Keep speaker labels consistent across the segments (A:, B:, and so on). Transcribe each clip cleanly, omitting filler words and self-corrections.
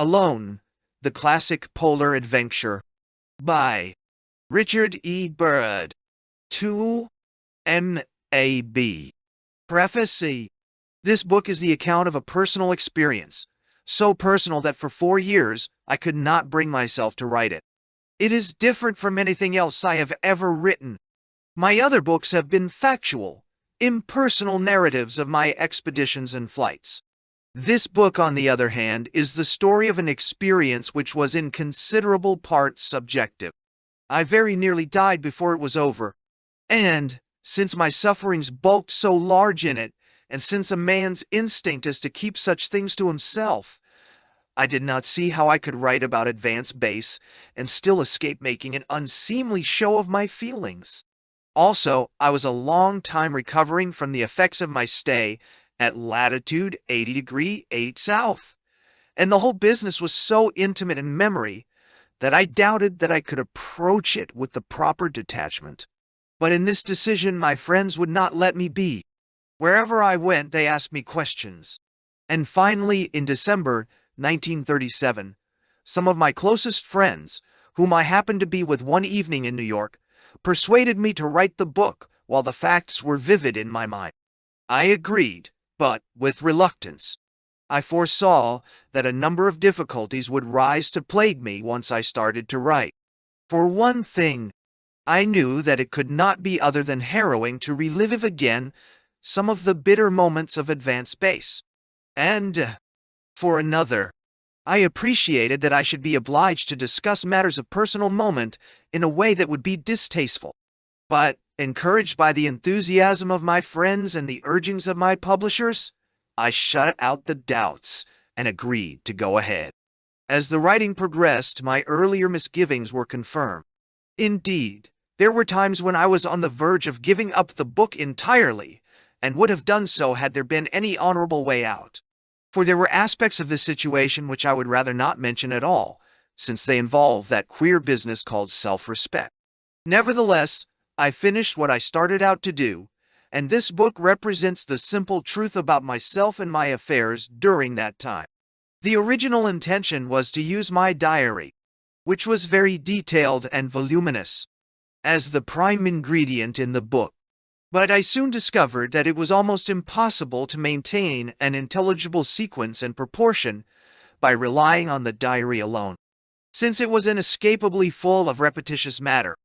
A: Alone, the classic polar adventure by Richard E. Byrd. 2 M.A.B. Preface. This book is the account of a personal experience, so personal that for 4 years I could not bring myself to write it. It is different from anything else I have ever written. My other books have been factual, impersonal narratives of my expeditions and flights. This book, on the other hand, is the story of an experience which was in considerable part subjective. I very nearly died before it was over, and, since my sufferings bulked so large in it, and since a man's instinct is to keep such things to himself, I did not see how I could write about advanced base and still escape making an unseemly show of my feelings. Also, I was a long time recovering from the effects of my stay at latitude 80°8 south, and the whole business was so intimate in memory that I doubted that I could approach it with the proper detachment. But in this decision my friends would not let me be. Wherever I went they asked me questions. And finally, in December 1937, some of my closest friends, whom I happened to be with one evening in New York, persuaded me to write the book while the facts were vivid in my mind. I agreed, but with reluctance. I foresaw that a number of difficulties would rise to plague me once I started to write. For one thing, I knew that it could not be other than harrowing to relive again some of the bitter moments of advanced base. And, for another, I appreciated that I should be obliged to discuss matters of personal moment in a way that would be distasteful. But, encouraged by the enthusiasm of my friends and the urgings of my publishers, I shut out the doubts and agreed to go ahead. As the writing progressed, my earlier misgivings were confirmed. Indeed, there were times when I was on the verge of giving up the book entirely, and would have done so had there been any honorable way out. For there were aspects of this situation which I would rather not mention at all, since they involve that queer business called self-respect. Nevertheless, I finished what I started out to do, and this book represents the simple truth about myself and my affairs during that time. The original intention was to use my diary, which was very detailed and voluminous, as the prime ingredient in the book. But I soon discovered that it was almost impossible to maintain an intelligible sequence and proportion by relying on the diary alone, since it was inescapably full of repetitious matter,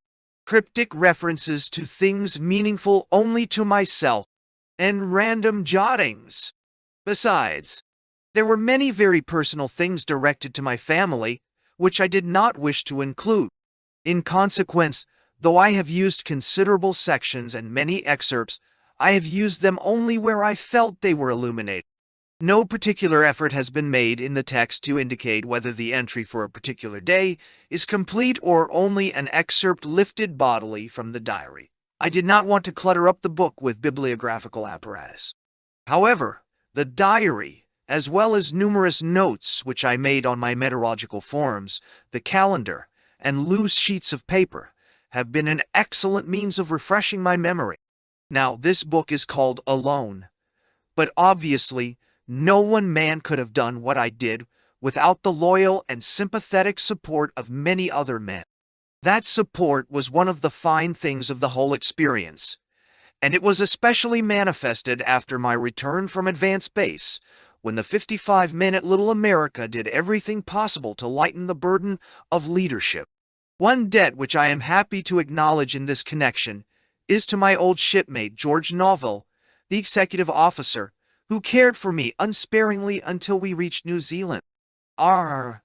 A: cryptic references to things meaningful only to myself, and random jottings. Besides, there were many very personal things directed to my family, which I did not wish to include. In consequence, though I have used considerable sections and many excerpts, I have used them only where I felt they were illuminated. No particular effort has been made in the text to indicate whether the entry for a particular day is complete or only an excerpt lifted bodily from the diary. I did not want to clutter up the book with bibliographical apparatus. However, the diary, as well as numerous notes which I made on my meteorological forms, the calendar, and loose sheets of paper, have been an excellent means of refreshing my memory. Now, this book is called Alone, but obviously, no one man could have done what I did without the loyal and sympathetic support of many other men. That support was one of the fine things of the whole experience, and it was especially manifested after my return from advanced base, when the 55 men at Little America did everything possible to lighten the burden of leadership. One debt which I am happy to acknowledge in this connection is to my old shipmate George Noville, the executive officer, who cared for me unsparingly until we reached New Zealand. R.E.B.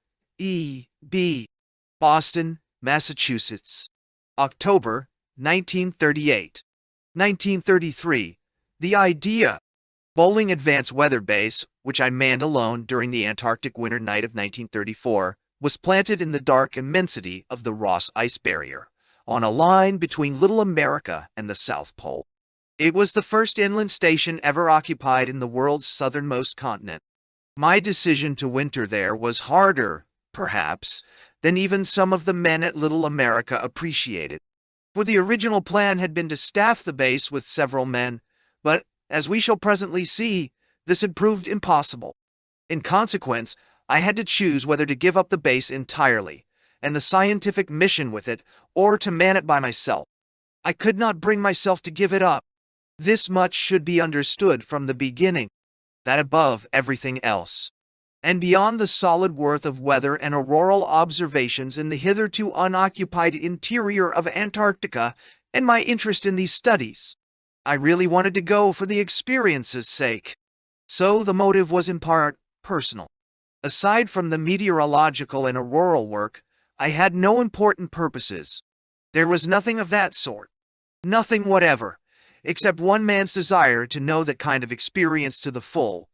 A: Boston, Massachusetts. October 1938. 1933. The idea. Bowling Advanced Weather Base, which I manned alone during the Antarctic winter night of 1934, was planted in the dark immensity of the Ross Ice Barrier, on a line between Little America and the South Pole. It was the first inland station ever occupied in the world's southernmost continent. My decision to winter there was harder, perhaps, than even some of the men at Little America appreciated. For the original plan had been to staff the base with several men, but, as we shall presently see, this had proved impossible. In consequence, I had to choose whether to give up the base entirely, and the scientific mission with it, or to man it by myself. I could not bring myself to give it up. This much should be understood from the beginning, that above everything else, and beyond the solid worth of weather and auroral observations in the hitherto unoccupied interior of Antarctica and my interest in these studies, I really wanted to go for the experience's sake. So the motive was in part personal. Aside from the meteorological and auroral work, I had no important purposes. There was nothing of that sort. Nothing whatever, except one man's desire to know that kind of experience to the full,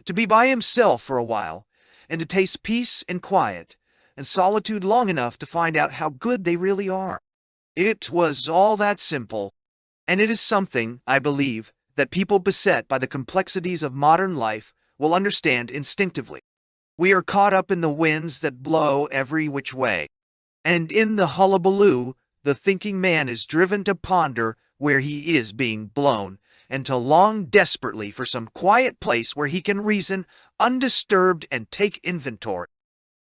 A: to be by himself for a while, and to taste peace and quiet, and solitude long enough to find out how good they really are. It was all that simple, and it is something, I believe, that people beset by the complexities of modern life will understand instinctively. We are caught up in the winds that blow every which way, and in the hullabaloo, the thinking man is driven to ponder where he is being blown, and to long desperately for some quiet place where he can reason undisturbed and take inventory.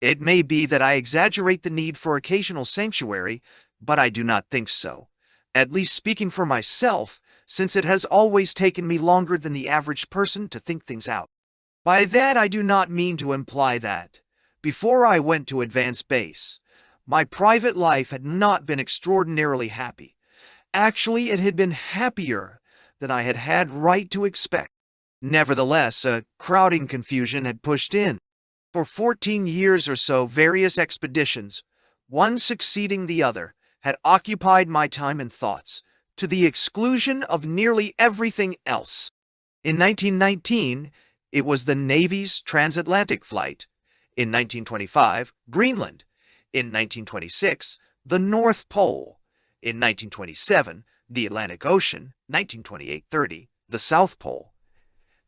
A: It may be that I exaggerate the need for occasional sanctuary, but I do not think so, at least speaking for myself, since it has always taken me longer than the average person to think things out. By that I do not mean to imply that, before I went to Advanced Base, my private life had not been extraordinarily happy. Actually, it had been happier than I had had right to expect. Nevertheless, a crowding confusion had pushed in. For 14 years or so, various expeditions, one succeeding the other, had occupied my time and thoughts, to the exclusion of nearly everything else. In 1919, it was the Navy's transatlantic flight. In 1925, Greenland. In 1926, the North Pole. In 1927, the Atlantic Ocean. 1928-30, the South Pole.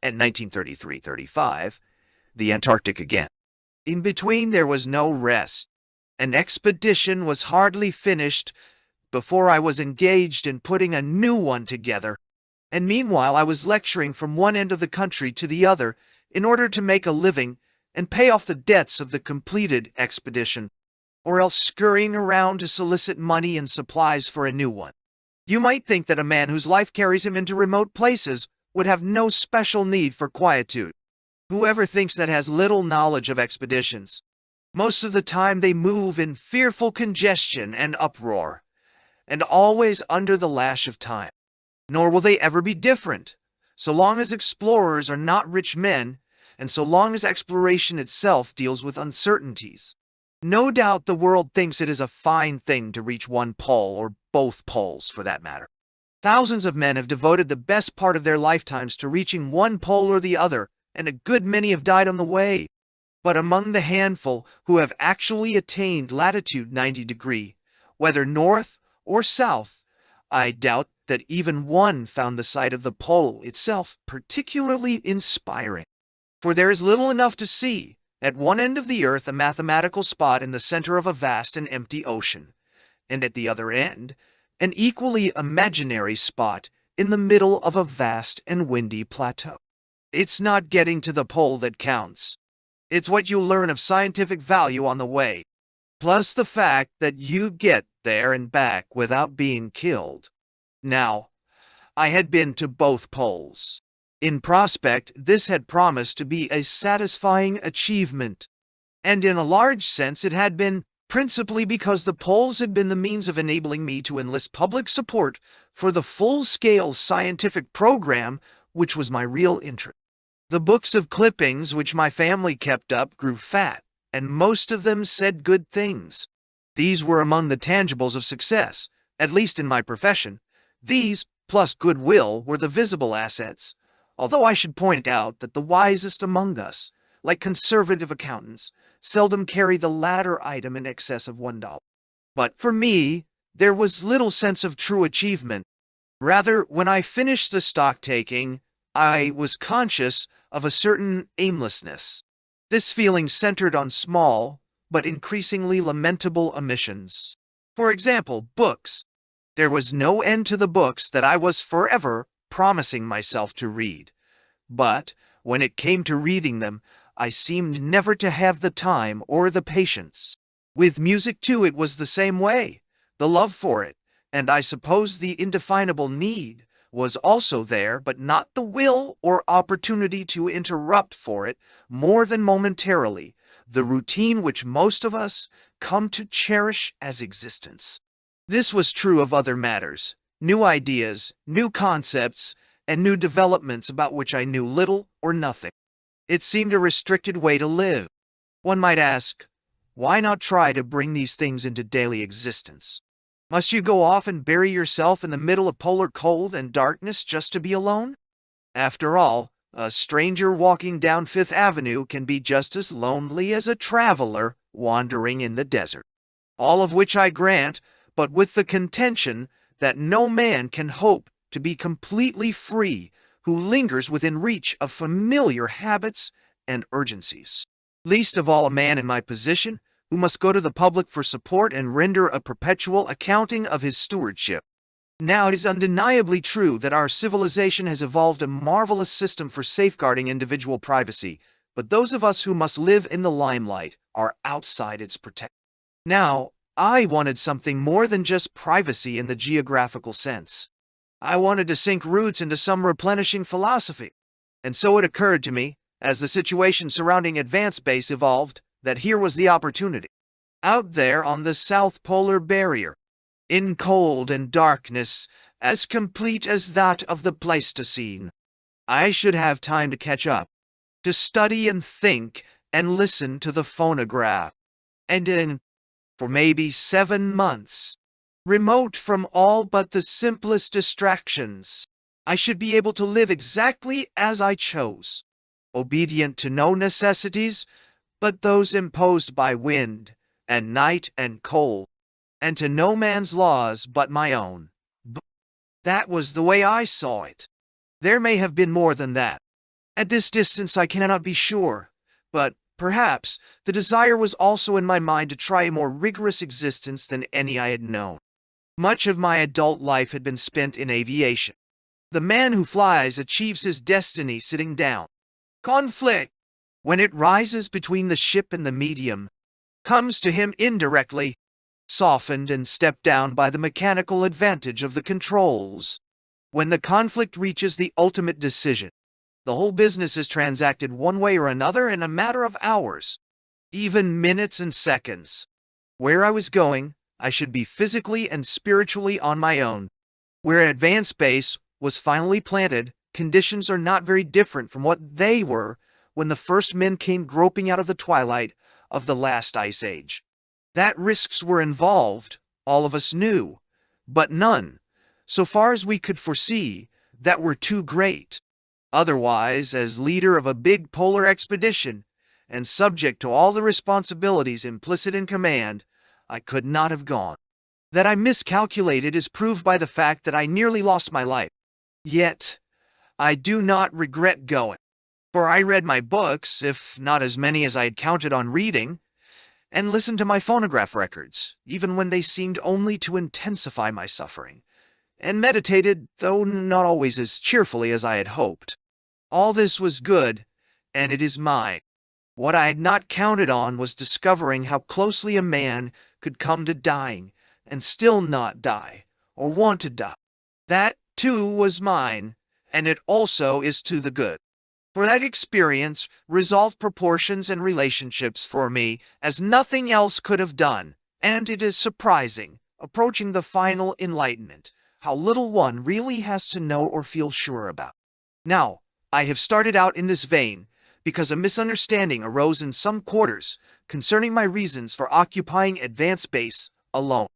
A: And 1933-35, the Antarctic again. In between there was no rest. An expedition was hardly finished before I was engaged in putting a new one together, and meanwhile I was lecturing from one end of the country to the other in order to make a living and pay off the debts of the completed expedition, or else scurrying around to solicit money and supplies for a new one. You might think that a man whose life carries him into remote places would have no special need for quietude. Whoever thinks that has little knowledge of expeditions. Most of the time they move in fearful congestion and uproar, and always under the lash of time. Nor will they ever be different, so long as explorers are not rich men, and so long as exploration itself deals with uncertainties. No doubt the world thinks it is a fine thing to reach one pole, or both poles for that matter. Thousands of men have devoted the best part of their lifetimes to reaching one pole or the other, and a good many have died on the way. But among the handful who have actually attained latitude 90°, whether north or south, I doubt that even one found the sight of the pole itself particularly inspiring. For there is little enough to see. At one end of the earth, a mathematical spot in the center of a vast and empty ocean, and at the other end, an equally imaginary spot in the middle of a vast and windy plateau. It's not getting to the pole that counts. It's what you learn of scientific value on the way, plus the fact that you get there and back without being killed. Now, I had been to both poles. In prospect, this had promised to be a satisfying achievement, and in a large sense it had been, principally because the poles had been the means of enabling me to enlist public support for the full-scale scientific program which was my real interest. The books of clippings which my family kept up grew fat, and most of them said good things. These were among the tangibles of success, at least in my profession. These, plus goodwill, were the visible assets, although I should point out that the wisest among us, like conservative accountants, seldom carry the latter item in excess of $1. But for me, there was little sense of true achievement. Rather, when I finished the stock-taking, I was conscious of a certain aimlessness. This feeling centered on small, but increasingly lamentable omissions. For example, books. There was no end to the books that I was forever promising myself to read. But, when it came to reading them, I seemed never to have the time or the patience. With music too it was the same way. The love for it, and I suppose the indefinable need, was also there, but not the will or opportunity to interrupt for it, more than momentarily, the routine which most of us come to cherish as existence. This was true of other matters, new ideas, new concepts, and new developments about which I knew little or nothing. It seemed a restricted way to live. One might ask, why not try to bring these things into daily existence? Must you go off and bury yourself in the middle of polar cold and darkness just to be alone? After all, a stranger walking down Fifth Avenue can be just as lonely as a traveler wandering in the desert. All of which I grant, but with the contention that no man can hope to be completely free who lingers within reach of familiar habits and urgencies. Least of all a man in my position, who must go to the public for support and render a perpetual accounting of his stewardship. Now it is undeniably true that our civilization has evolved a marvelous system for safeguarding individual privacy, but those of us who must live in the limelight are outside its protection. Now, I wanted something more than just privacy in the geographical sense. I wanted to sink roots into some replenishing philosophy. And so it occurred to me, as the situation surrounding Advance Base evolved, that here was the opportunity. Out there on the South Polar Barrier, in cold and darkness as complete as that of the Pleistocene, I should have time to catch up, to study and think and listen to the phonograph. And for maybe 7 months, remote from all but the simplest distractions, I should be able to live exactly as I chose, obedient to no necessities but those imposed by wind and night and cold, and to no man's laws but my own. That was the way I saw it. There may have been more than that. At this distance I cannot be sure, but perhaps the desire was also in my mind to try a more rigorous existence than any I had known. Much of my adult life had been spent in aviation. The man who flies achieves his destiny sitting down. Conflict, when it rises between the ship and the medium, comes to him indirectly, softened and stepped down by the mechanical advantage of the controls. When the conflict reaches the ultimate decision, the whole business is transacted one way or another in a matter of hours, even minutes and seconds. Where I was going, I should be physically and spiritually on my own. Where Advance Base was finally planted, conditions are not very different from what they were when the first men came groping out of the twilight of the last ice age. That risks were involved, all of us knew, but none, so far as we could foresee, that were too great. Otherwise, as leader of a big polar expedition, and subject to all the responsibilities implicit in command, I could not have gone. That I miscalculated is proved by the fact that I nearly lost my life. Yet, I do not regret going, for I read my books, if not as many as I had counted on reading, and listened to my phonograph records, even when they seemed only to intensify my suffering, and meditated, though not always as cheerfully as I had hoped. All this was good, and it is mine. What I had not counted on was discovering how closely a man could come to dying, and still not die, or want to die. That, too, was mine, and it also is to the good. For that experience resolved proportions and relationships for me as nothing else could have done, and it is surprising, approaching the final enlightenment, how little one really has to know or feel sure about. Now, I have started out in this vein because a misunderstanding arose in some quarters concerning my reasons for occupying Advance Base alone.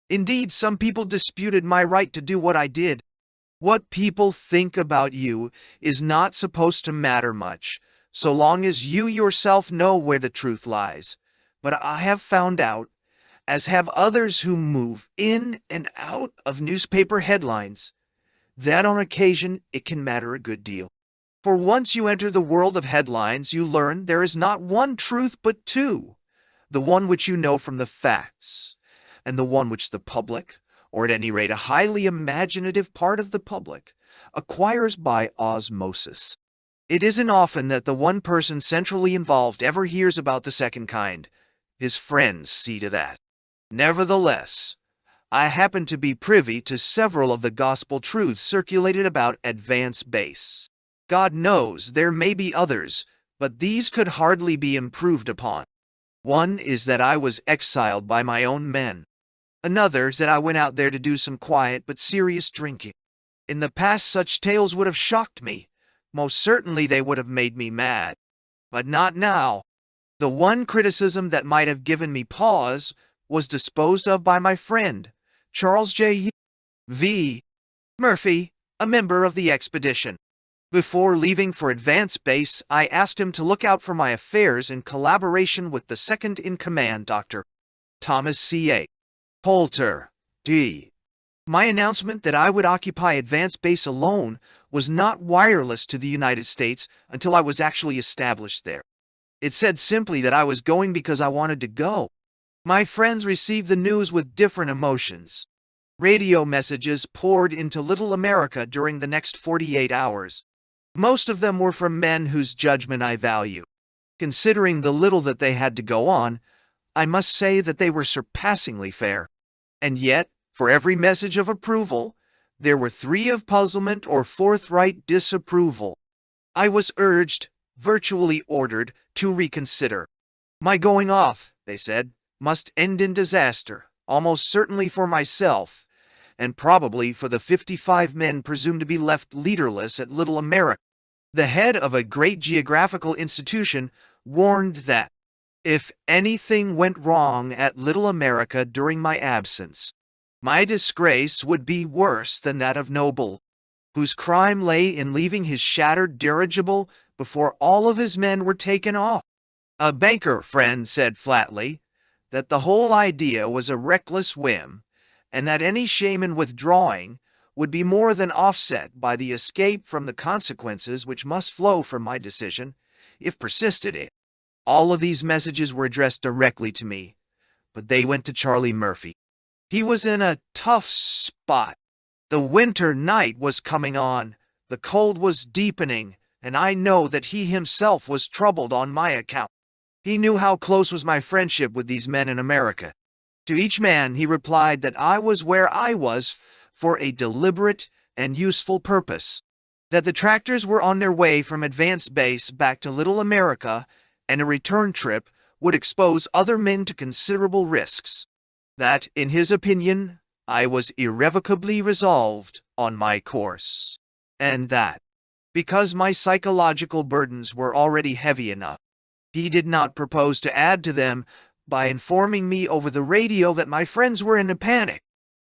A: Indeed, some people disputed my right to do what I did. What people think about you is not supposed to matter much, so long as you yourself know where the truth lies. But I have found out, as have others who move in and out of newspaper headlines, that on occasion it can matter a good deal. For once you enter the world of headlines, you learn there is not one truth but two, the one which you know from the facts, and the one which the public, or at any rate a highly imaginative part of the public, acquires by osmosis. It isn't often that the one person centrally involved ever hears about the second kind. His friends see to that. Nevertheless, I happen to be privy to several of the gospel truths circulated about advance base. God knows there may be others, but these could hardly be improved upon. One is that I was exiled by my own men. Another is that I went out there to do some quiet but serious drinking. In the past, such tales would have shocked me. Most certainly they would have made me mad. But not now. The one criticism that might have given me pause was disposed of by my friend, Charles J. V. Murphy, a member of the expedition. Before leaving for advance base, I asked him to look out for my affairs in collaboration with the second-in-command, Dr. Thomas C. A. Poulter, D. My announcement that I would occupy advance base alone was not wireless to the United States until I was actually established there. It said simply that I was going because I wanted to go. My friends received the news with different emotions. Radio messages poured into Little America during the next 48 hours. Most of them were from men whose judgment I value. Considering the little that they had to go on, I must say that they were surpassingly fair. And yet, for every message of approval, there were 3 of puzzlement or forthright disapproval. I was urged, virtually ordered, to reconsider. My going off, they said, must end in disaster, almost certainly for myself, and probably for the 55 men presumed to be left leaderless at Little America. The head of a great geographical institution warned that, if anything went wrong at Little America during my absence, my disgrace would be worse than that of Noble, whose crime lay in leaving his shattered dirigible before all of his men were taken off. A banker friend said flatly that the whole idea was a reckless whim, and that any shame in withdrawing would be more than offset by the escape from the consequences which must flow from my decision, if persisted in. All of these messages were addressed directly to me, but they went to Charlie Murphy. He was in a tough spot. The winter night was coming on, the cold was deepening, and I know that he himself was troubled on my account. He knew how close was my friendship with these men in America. To each man he replied that I was where I was for a deliberate and useful purpose, that the tractors were on their way from advance base back to Little America, and a return trip would expose other men to considerable risks, that, in his opinion, I was irrevocably resolved on my course, and that, because my psychological burdens were already heavy enough, he did not propose to add to them by informing me over the radio that my friends were in a panic.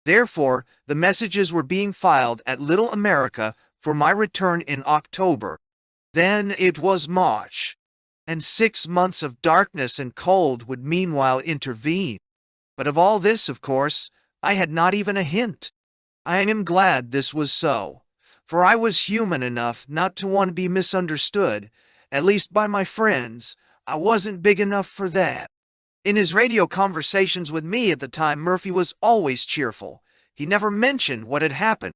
A: Therefore, the messages were being filed at Little America for my return in October. Then it was March, and 6 months of darkness and cold would meanwhile intervene. But of all this, of course, I had not even a hint. I am glad this was so, for I was human enough not to want to be misunderstood, at least by my friends. I wasn't big enough for that. In his radio conversations with me at the time, Murphy was always cheerful. He never mentioned what had happened.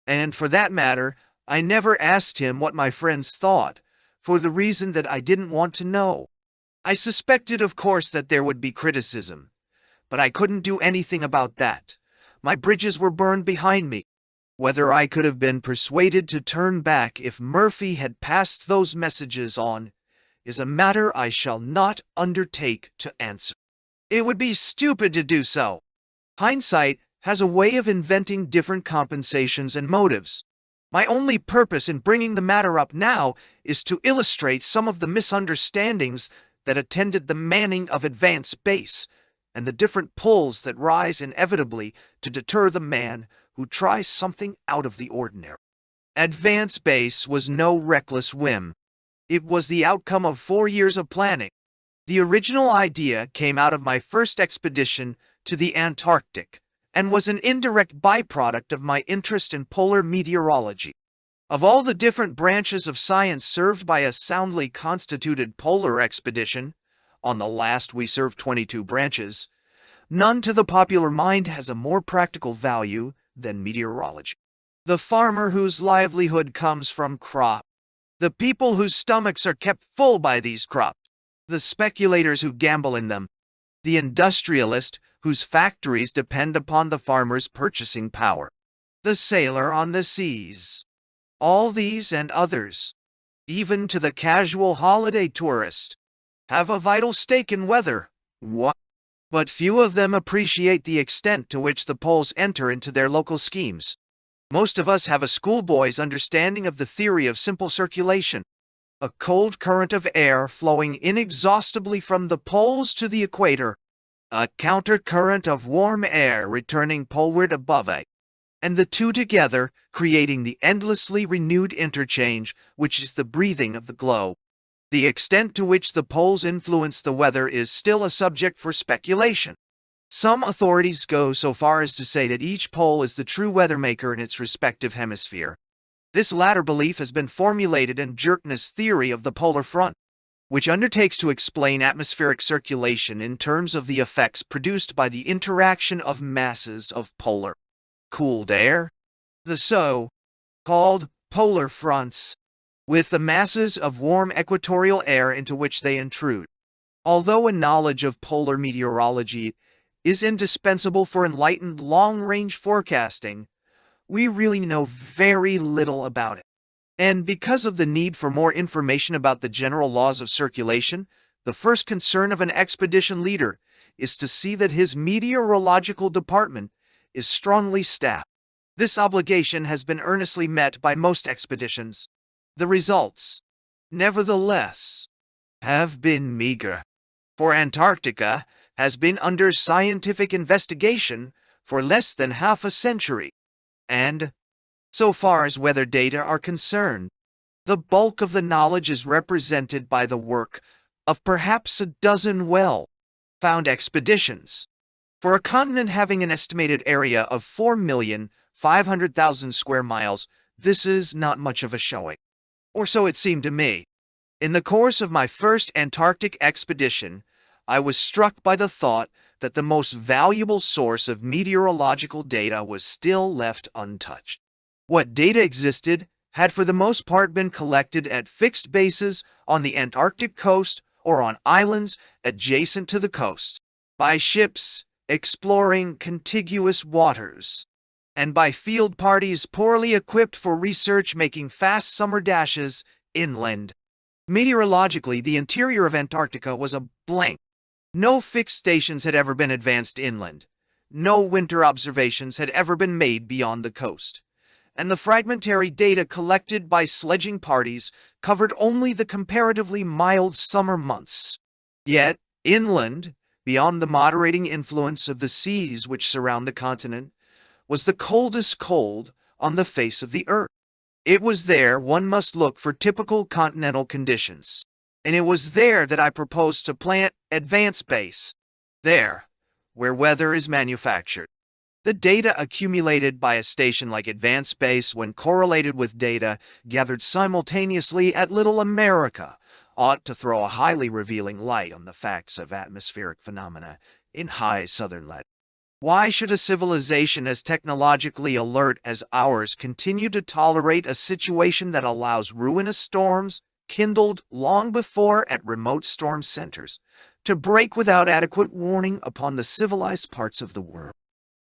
A: And for that matter, I never asked him what my friends thought, for the reason that I didn't want to know. I suspected, of course, that there would be criticism, but I couldn't do anything about that. My bridges were burned behind me. Whether I could have been persuaded to turn back if Murphy had passed those messages on is a matter I shall not undertake to answer. It would be stupid to do so. Hindsight has a way of inventing different compensations and motives. My only purpose in bringing the matter up now is to illustrate some of the misunderstandings that attended the manning of advance base, and the different pulls that rise inevitably to deter the man who tries something out of the ordinary. Advance base was no reckless whim. It was the outcome of 4 years of planning. The original idea came out of my first expedition to the Antarctic, and was an indirect byproduct of my interest in polar meteorology. Of all the different branches of science served by a soundly constituted polar expedition, on the last we served 22 branches, none to the popular mind has a more practical value than meteorology. The farmer whose livelihood comes from crop, The people whose stomachs are kept full by these crops, the speculators who gamble in them, the industrialist whose factories depend upon the farmer's purchasing power, the sailor on the seas. All these and others, even to the casual holiday tourist, have a vital stake in weather. What? But few of them appreciate the extent to which the poles enter into their local schemes. Most of us have a schoolboy's understanding of the theory of simple circulation. A cold current of air flowing inexhaustibly from the poles to the equator, a countercurrent of warm air returning poleward above it, and the two together creating the endlessly renewed interchange which is the breathing of the globe. The extent to which the poles influence the weather is still a subject for speculation. Some authorities go so far as to say that each pole is the true weather maker in its respective hemisphere. This latter belief has been formulated in Jerkness' theory of the polar front, which undertakes to explain atmospheric circulation in terms of the effects produced by the interaction of masses of polar cooled air, the so-called polar fronts, with the masses of warm equatorial air into which they intrude. Although a knowledge of polar meteorology is indispensable for enlightened long-range forecasting, we really know very little about it. And because of the need for more information about the general laws of circulation, the first concern of an expedition leader is to see that his meteorological department is strongly staffed. This obligation has been earnestly met by most expeditions. The results, nevertheless, have been meager. For Antarctica has been under scientific investigation for less than half a century, and, so far as weather data are concerned, the bulk of the knowledge is represented by the work of perhaps a dozen well-found expeditions. For a continent having an estimated area of 4,500,000 square miles, this is not much of a showing. Or so it seemed to me. In the course of my first Antarctic expedition, I was struck by the thought that the most valuable source of meteorological data was still left untouched. What data existed had for the most part been collected at fixed bases on the Antarctic coast or on islands adjacent to the coast, by ships exploring contiguous waters, and by field parties poorly equipped for research making fast summer dashes inland. Meteorologically, the interior of Antarctica was a blank. No fixed stations had ever been advanced inland. No winter observations had ever been made beyond the coast. And the fragmentary data collected by sledging parties covered only the comparatively mild summer months. Yet, inland, beyond the moderating influence of the seas which surround the continent, was the coldest cold on the face of the earth. It was there one must look for typical continental conditions. And it was there that I proposed to plant Advance Base. There, where weather is manufactured. The data accumulated by a station like Advance Base when correlated with data gathered simultaneously at Little America ought to throw a highly revealing light on the facts of atmospheric phenomena in high southern latitude. Why should a civilization as technologically alert as ours continue to tolerate a situation that allows ruinous storms, kindled long before at remote storm centers, to break without adequate warning upon the civilized parts of the world?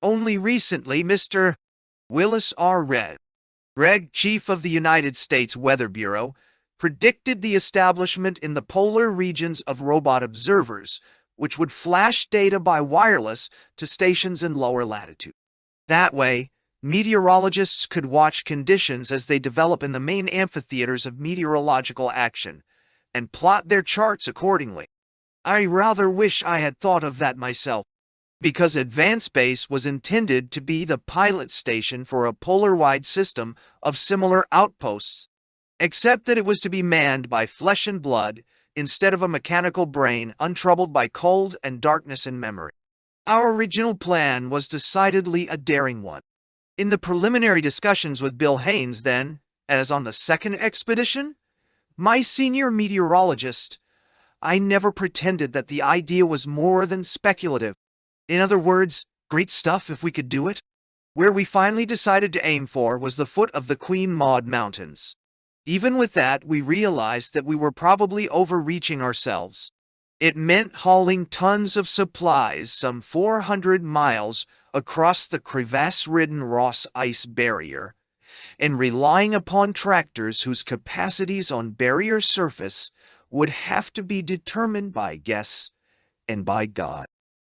A: Only recently, Mr. Willis R. Gregg, chief of the United States Weather Bureau, predicted the establishment in the polar regions of robot observers, which would flash data by wireless to stations in lower latitude. That way, meteorologists could watch conditions as they develop in the main amphitheaters of meteorological action, and plot their charts accordingly. I rather wish I had thought of that myself, because Advance Base was intended to be the pilot station for a polar-wide system of similar outposts, except that it was to be manned by flesh and blood, instead of a mechanical brain untroubled by cold and darkness in memory. Our original plan was decidedly a daring one. In the preliminary discussions with Bill Haynes then, as on the second expedition, my senior meteorologist, I never pretended that the idea was more than speculative. In other words, great stuff if we could do it. Where we finally decided to aim for was the foot of the Queen Maud Mountains. Even with that, we realized that we were probably overreaching ourselves. It meant hauling tons of supplies some 400 miles across the crevasse-ridden Ross Ice Barrier, and relying upon tractors whose capacities on barrier surface would have to be determined by guess and by God.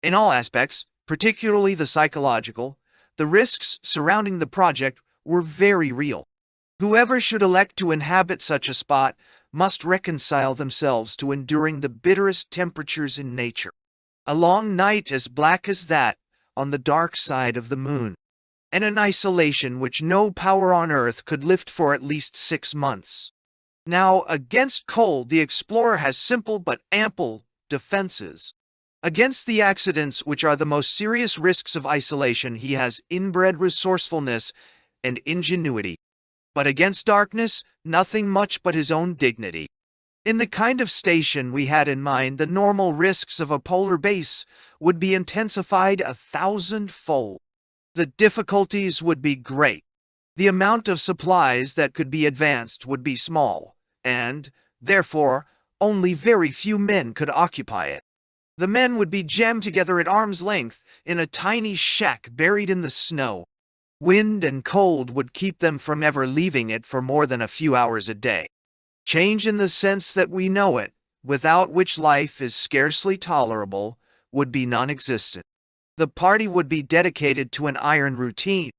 A: In all aspects, particularly the psychological, the risks surrounding the project were very real. Whoever should elect to inhabit such a spot must reconcile themselves to enduring the bitterest temperatures in nature. A long night as black as that on the dark side of the moon, and an isolation which no power on earth could lift for at least 6 months. Now, against cold, the explorer has simple but ample defenses. Against the accidents which are the most serious risks of isolation, he has inbred resourcefulness and ingenuity. But against darkness, nothing much but his own dignity. In the kind of station we had in mind, the normal risks of a polar base would be intensified 1,000-fold. The difficulties would be great. The amount of supplies that could be advanced would be small, and, therefore, only very few men could occupy it. The men would be jammed together at arm's length in a tiny shack buried in the snow. Wind and cold would keep them from ever leaving it for more than a few hours a day. Change in the sense that we know it, without which life is scarcely tolerable, would be non-existent. The party would be dedicated to an iron routine.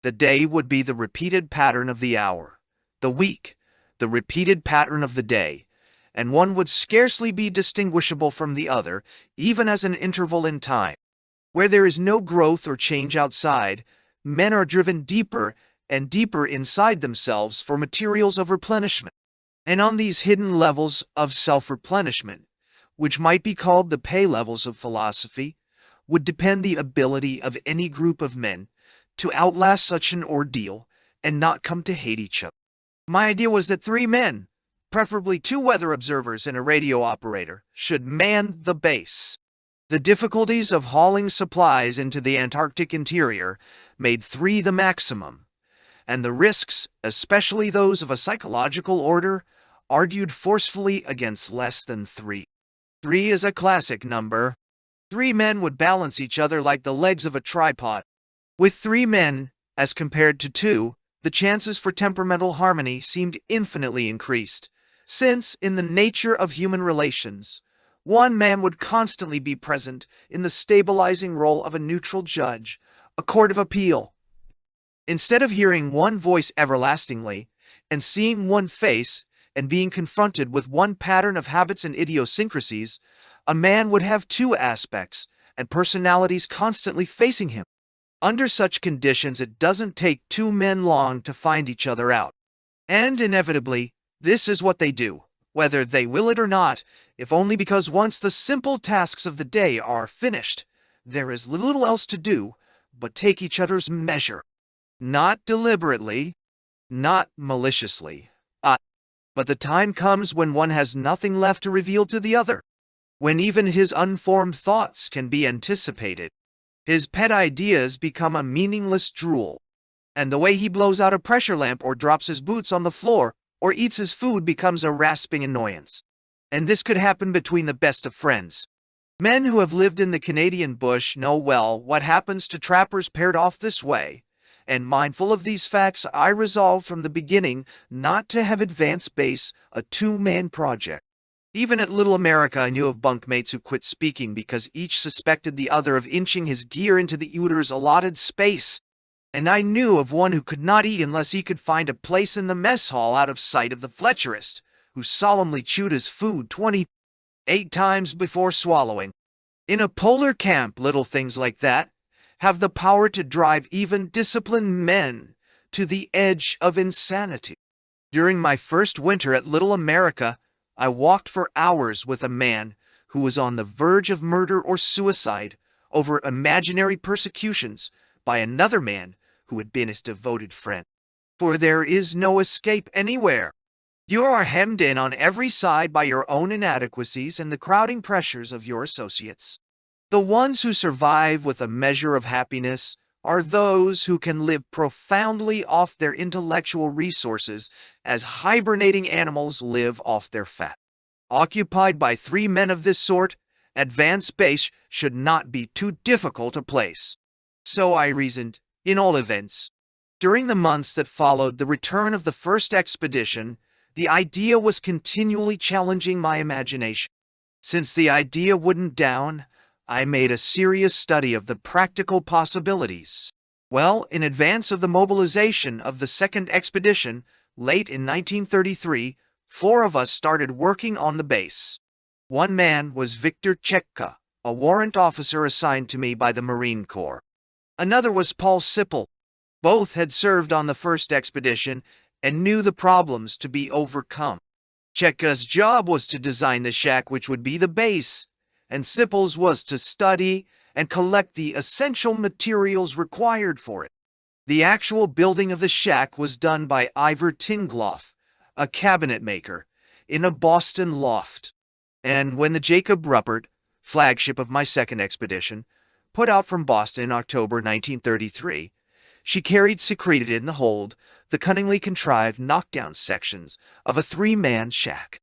A: The day would be the repeated pattern of the hour, the week, the repeated pattern of the day, and one would scarcely be distinguishable from the other, even as an interval in time. Where there is no growth or change outside, men are driven deeper and deeper inside themselves for materials of replenishment. And on these hidden levels of self-replenishment, which might be called the pay levels of philosophy, would depend the ability of any group of men to outlast such an ordeal and not come to hate each other. My idea was that 3 men, preferably 2 weather observers and a radio operator, should man the base. The difficulties of hauling supplies into the Antarctic interior made 3 the maximum, and the risks, especially those of a psychological order, argued forcefully against less than 3. 3 is a classic number. 3 men would balance each other like the legs of a tripod. With 3 men, as compared to 2, the chances for temperamental harmony seemed infinitely increased, since, in the nature of human relations, one man would constantly be present in the stabilizing role of a neutral judge, a court of appeal. Instead of hearing one voice everlastingly, and seeing one face, and being confronted with one pattern of habits and idiosyncrasies, a man would have 2 aspects and personalities constantly facing him. Under such conditions, it doesn't take 2 men long to find each other out. And inevitably, this is what they do, whether they will it or not, if only because once the simple tasks of the day are finished, there is little else to do but take each other's measure. Not deliberately, not maliciously, but the time comes when one has nothing left to reveal to the other, when even his unformed thoughts can be anticipated. His pet ideas become a meaningless drool, and the way he blows out a pressure lamp or drops his boots on the floor or eats his food becomes a rasping annoyance. And this could happen between the best of friends. Men who have lived in the Canadian bush know well what happens to trappers paired off this way, and mindful of these facts, I resolved from the beginning not to have Advance Base a 2-man project. Even at Little America, I knew of bunkmates who quit speaking because each suspected the other of inching his gear into the Uter's allotted space. And I knew of one who could not eat unless he could find a place in the mess hall out of sight of the Fletcherist, who solemnly chewed his food 28 times before swallowing. In a polar camp, little things like that have the power to drive even disciplined men to the edge of insanity. During my first winter at Little America, I walked for hours with a man who was on the verge of murder or suicide over imaginary persecutions by another man who had been his devoted friend. For there is no escape anywhere. You are hemmed in on every side by your own inadequacies and the crowding pressures of your associates. The ones who survive with a measure of happiness are those who can live profoundly off their intellectual resources as hibernating animals live off their fat. Occupied by 3 men of this sort, advanced base should not be too difficult a place. So I reasoned, in all events. During the months that followed the return of the first expedition, the idea was continually challenging my imagination. Since the idea wouldn't down, I made a serious study of the practical possibilities. Well, in advance of the mobilization of the second expedition, late in 1933, 4 of us started working on the base. One man was Victor Chekka, a warrant officer assigned to me by the Marine Corps. Another was Paul Sipple. Both had served on the first expedition and knew the problems to be overcome. Chekka's job was to design the shack which would be the base, and Sipple's was to study and collect the essential materials required for it. The actual building of the shack was done by Ivor Tingloff, a cabinet maker, in a Boston loft. And when the Jacob Ruppert, flagship of my second expedition, put out from Boston in October 1933, she carried secreted in the hold the cunningly contrived knockdown sections of a 3-man shack.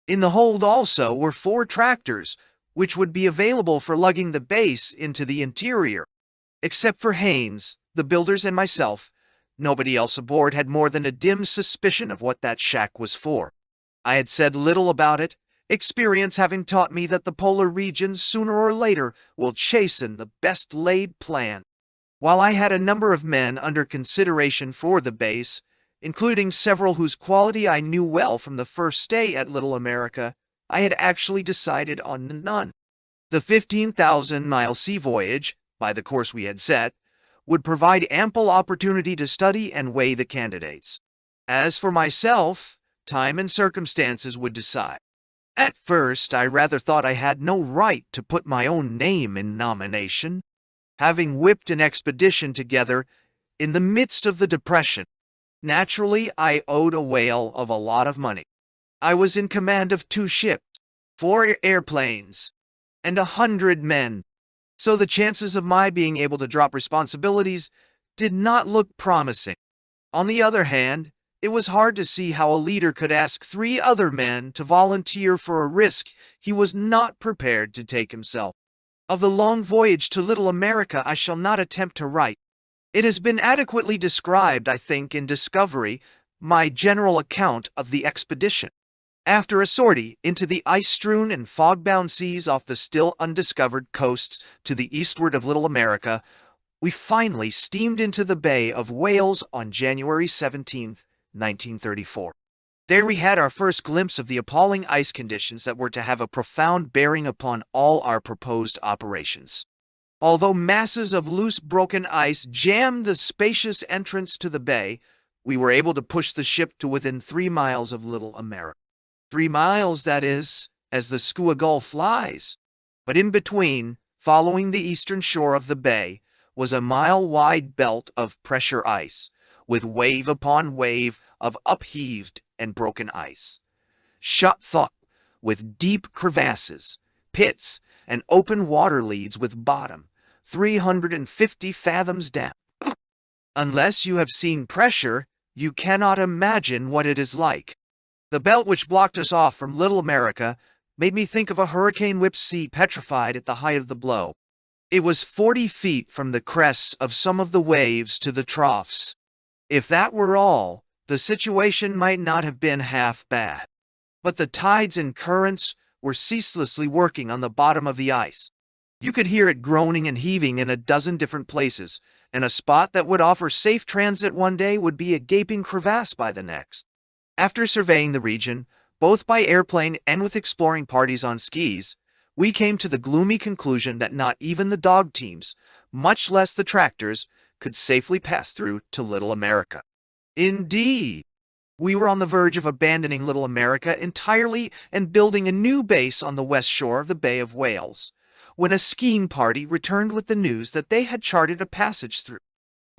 A: In the hold also were 4 tractors, which would be available for lugging the base into the interior. Except for Haynes, the builders, and myself, nobody else aboard had more than a dim suspicion of what that shack was for. I had said little about it, experience having taught me that the polar regions sooner or later will chasten the best-laid plan. While I had a number of men under consideration for the base, including several whose quality I knew well from the first stay at Little America, I had actually decided on none. The 15,000-mile sea voyage, by the course we had set, would provide ample opportunity to study and weigh the candidates. As for myself, time and circumstances would decide. At first, I rather thought I had no right to put my own name in nomination. Having whipped an expedition together in the midst of the Depression, naturally I owed a whale of a lot of money. I was in command of 2 ships, 4 airplanes, and 100 men, so the chances of my being able to drop responsibilities did not look promising. On the other hand, it was hard to see how a leader could ask 3 other men to volunteer for a risk he was not prepared to take himself. Of the long voyage to Little America I shall not attempt to write. It has been adequately described, I think, in Discovery, my general account of the expedition. After a sortie into the ice-strewn and fog-bound seas off the still undiscovered coasts to the eastward of Little America, we finally steamed into the Bay of Whales on January 17, 1934. There we had our first glimpse of the appalling ice conditions that were to have a profound bearing upon all our proposed operations. Although masses of loose broken ice jammed the spacious entrance to the bay, we were able to push the ship to within 3 miles of Little America. 3 miles, that is, as the Schuylkill flies. But in between, following the eastern shore of the bay, was a mile-wide belt of pressure ice, with wave upon wave of upheaved and broken ice. Shut thought, with deep crevasses, pits, and open water leads with bottom 350 fathoms down. Unless you have seen pressure, you cannot imagine what it is like. The belt which blocked us off from Little America made me think of a hurricane-whipped sea petrified at the height of the blow. It was 40 feet from the crests of some of the waves to the troughs. If that were all, the situation might not have been half bad. But the tides and currents were ceaselessly working on the bottom of the ice. You could hear it groaning and heaving in a dozen different places, and a spot that would offer safe transit one day would be a gaping crevasse by the next. After surveying the region, both by airplane and with exploring parties on skis, we came to the gloomy conclusion that not even the dog teams, much less the tractors, could safely pass through to Little America. Indeed, we were on the verge of abandoning Little America entirely and building a new base on the west shore of the Bay of Whales, when a skiing party returned with the news that they had charted a passage through,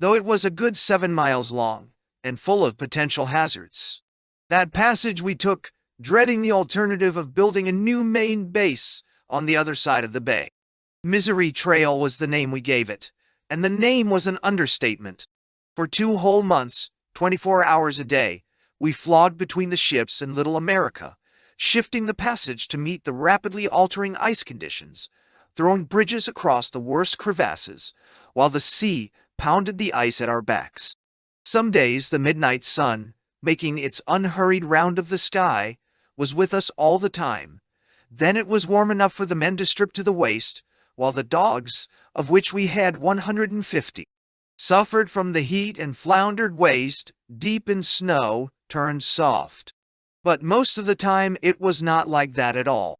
A: though it was a good 7 miles long and full of potential hazards. That passage we took, dreading the alternative of building a new main base on the other side of the bay. Misery Trail was the name we gave it, and the name was an understatement. For 2 whole months, 24 hours a day, we flogged between the ships and Little America, shifting the passage to meet the rapidly altering ice conditions, throwing bridges across the worst crevasses, while the sea pounded the ice at our backs. Some days the midnight sun, making its unhurried round of the sky, was with us all the time. Then it was warm enough for the men to strip to the waist, while the dogs, of which we had 150, suffered from the heat and floundered waist, deep in snow, turned soft. But most of the time it was not like that at all.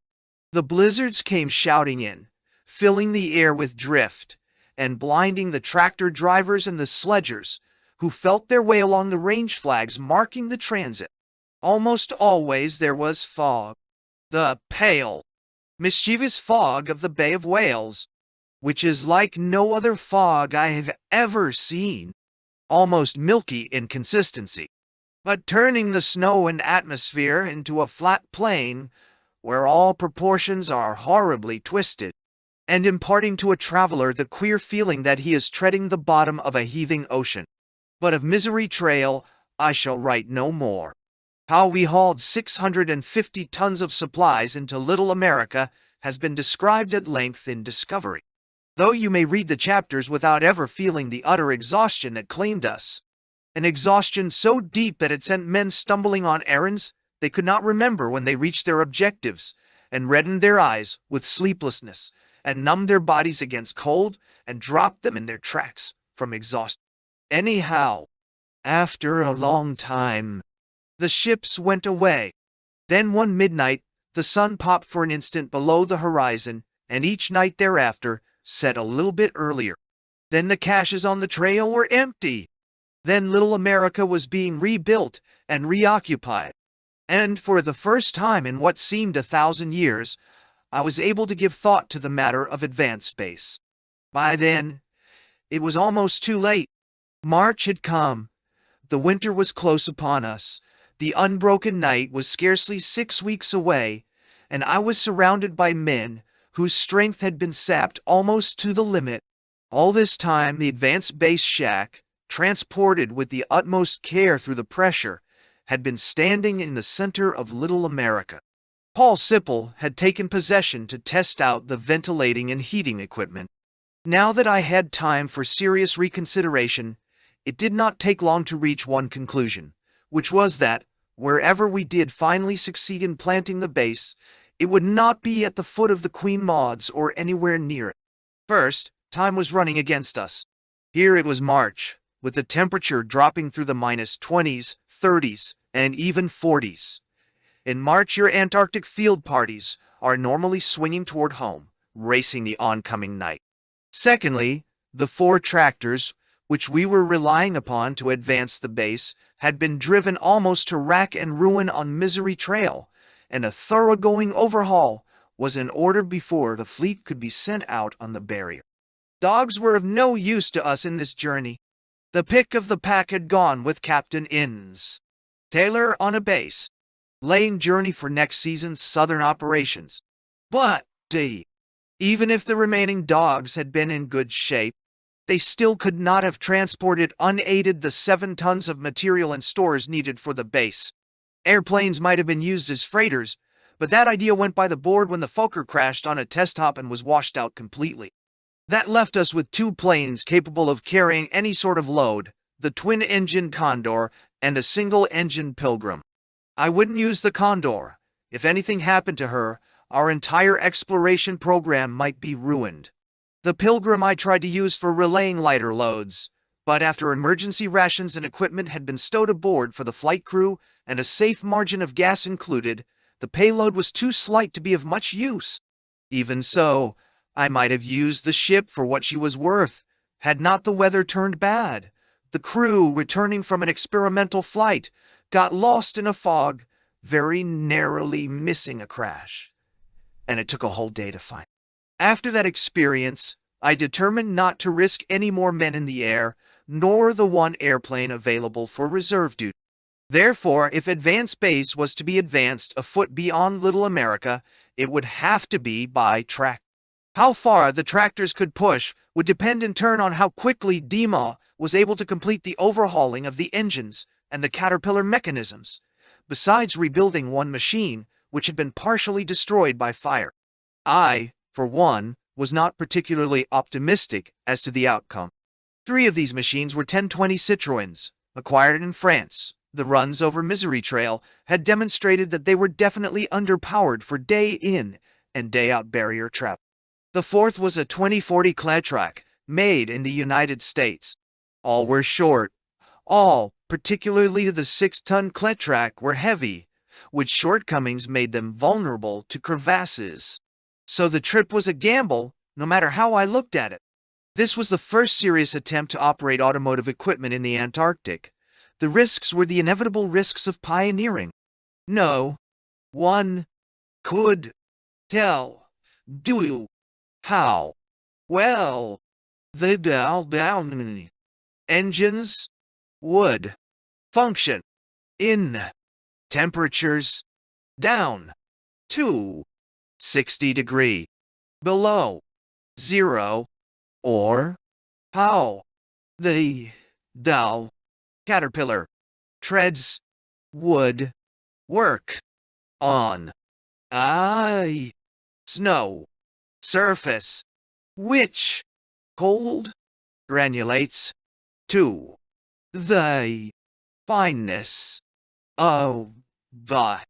A: The blizzards came shouting in, filling the air with drift, and blinding the tractor drivers and the sledgers, who felt their way along the range flags marking the transit. Almost always there was fog. The pale, mischievous fog of the Bay of Whales, which is like no other fog I have ever seen, almost milky in consistency, but turning the snow and atmosphere into a flat plain where all proportions are horribly twisted, and imparting to a traveler the queer feeling that he is treading the bottom of a heaving ocean. But of Misery Trail I shall write no more. How we hauled 650 tons of supplies into Little America has been described at length in Discovery, though you may read the chapters without ever feeling the utter exhaustion that claimed us. An exhaustion so deep that it sent men stumbling on errands they could not remember when they reached their objectives, and reddened their eyes with sleeplessness, and numbed their bodies against cold, and dropped them in their tracks from exhaustion. Anyhow, after a long time, the ships went away. Then one midnight, the sun popped for an instant below the horizon, and each night thereafter set a little bit earlier. Then the caches on the trail were empty. Then Little America was being rebuilt and reoccupied. And for the first time in what seemed 1,000 years, I was able to give thought to the matter of advanced space. By then, it was almost too late. March had come. The winter was close upon us. The unbroken night was scarcely 6 weeks away, and I was surrounded by men whose strength had been sapped almost to the limit. All this time the advanced base shack, transported with the utmost care through the pressure, had been standing in the center of Little America. Paul Sipple had taken possession to test out the ventilating and heating equipment. Now that I had time for serious reconsideration, it did not take long to reach one conclusion, which was that, wherever we did finally succeed in planting the base, it would not be at the foot of the Queen Maud's or anywhere near it. First, time was running against us. Here it was March, with the temperature dropping through the -20s, 30s, and even 40s. In March, your Antarctic field parties are normally swinging toward home, racing the oncoming night. Secondly, the 4 tractors, which we were relying upon to advance the base, had been driven almost to rack and ruin on Misery Trail, and a thoroughgoing overhaul was in order before the fleet could be sent out on the barrier. Dogs were of no use to us in this journey. The pick of the pack had gone with Captain Innes Taylor on a base, laying journey for next season's southern operations. But, even if the remaining dogs had been in good shape, they still could not have transported unaided the 7 tons of material and stores needed for the base. Airplanes might have been used as freighters, but that idea went by the board when the Fokker crashed on a test hop and was washed out completely. That left us with 2 planes capable of carrying any sort of load, the twin-engine Condor and a single-engine Pilgrim. I wouldn't use the Condor. If anything happened to her, our entire exploration program might be ruined. The Pilgrim I tried to use for relaying lighter loads, but after emergency rations and equipment had been stowed aboard for the flight crew and a safe margin of gas included, the payload was too slight to be of much use. Even so, I might have used the ship for what she was worth, had not the weather turned bad. The crew, returning from an experimental flight, got lost in a fog, very narrowly missing a crash, and it took a whole day to find. After that experience, I determined not to risk any more men in the air, nor the 1 airplane available for reserve duty. Therefore, if advance base was to be advanced a foot beyond Little America, it would have to be by track. How far the tractors could push would depend in turn on how quickly DEMA was able to complete the overhauling of the engines and the Caterpillar mechanisms, besides rebuilding one machine which had been partially destroyed by fire. I, for one, was not particularly optimistic as to the outcome. 3 of these machines were 1020 Citroëns, acquired in France. The runs over Misery Trail had demonstrated that they were definitely underpowered for day-in and day-out barrier travel. The 4th was a 2040 Cladtrack, made in the United States. All were short. All, particularly the 6-ton Cladtrack, were heavy, which shortcomings made them vulnerable to crevasses. So the trip was a gamble, no matter how I looked at it. This was the first serious attempt to operate automotive equipment in the Antarctic. The risks were the inevitable risks of pioneering. No one could tell how well the engines would function in temperatures down to 60 degrees below zero, or how the Caterpillar treads would work on a snow surface, which cold granulates to the fineness of the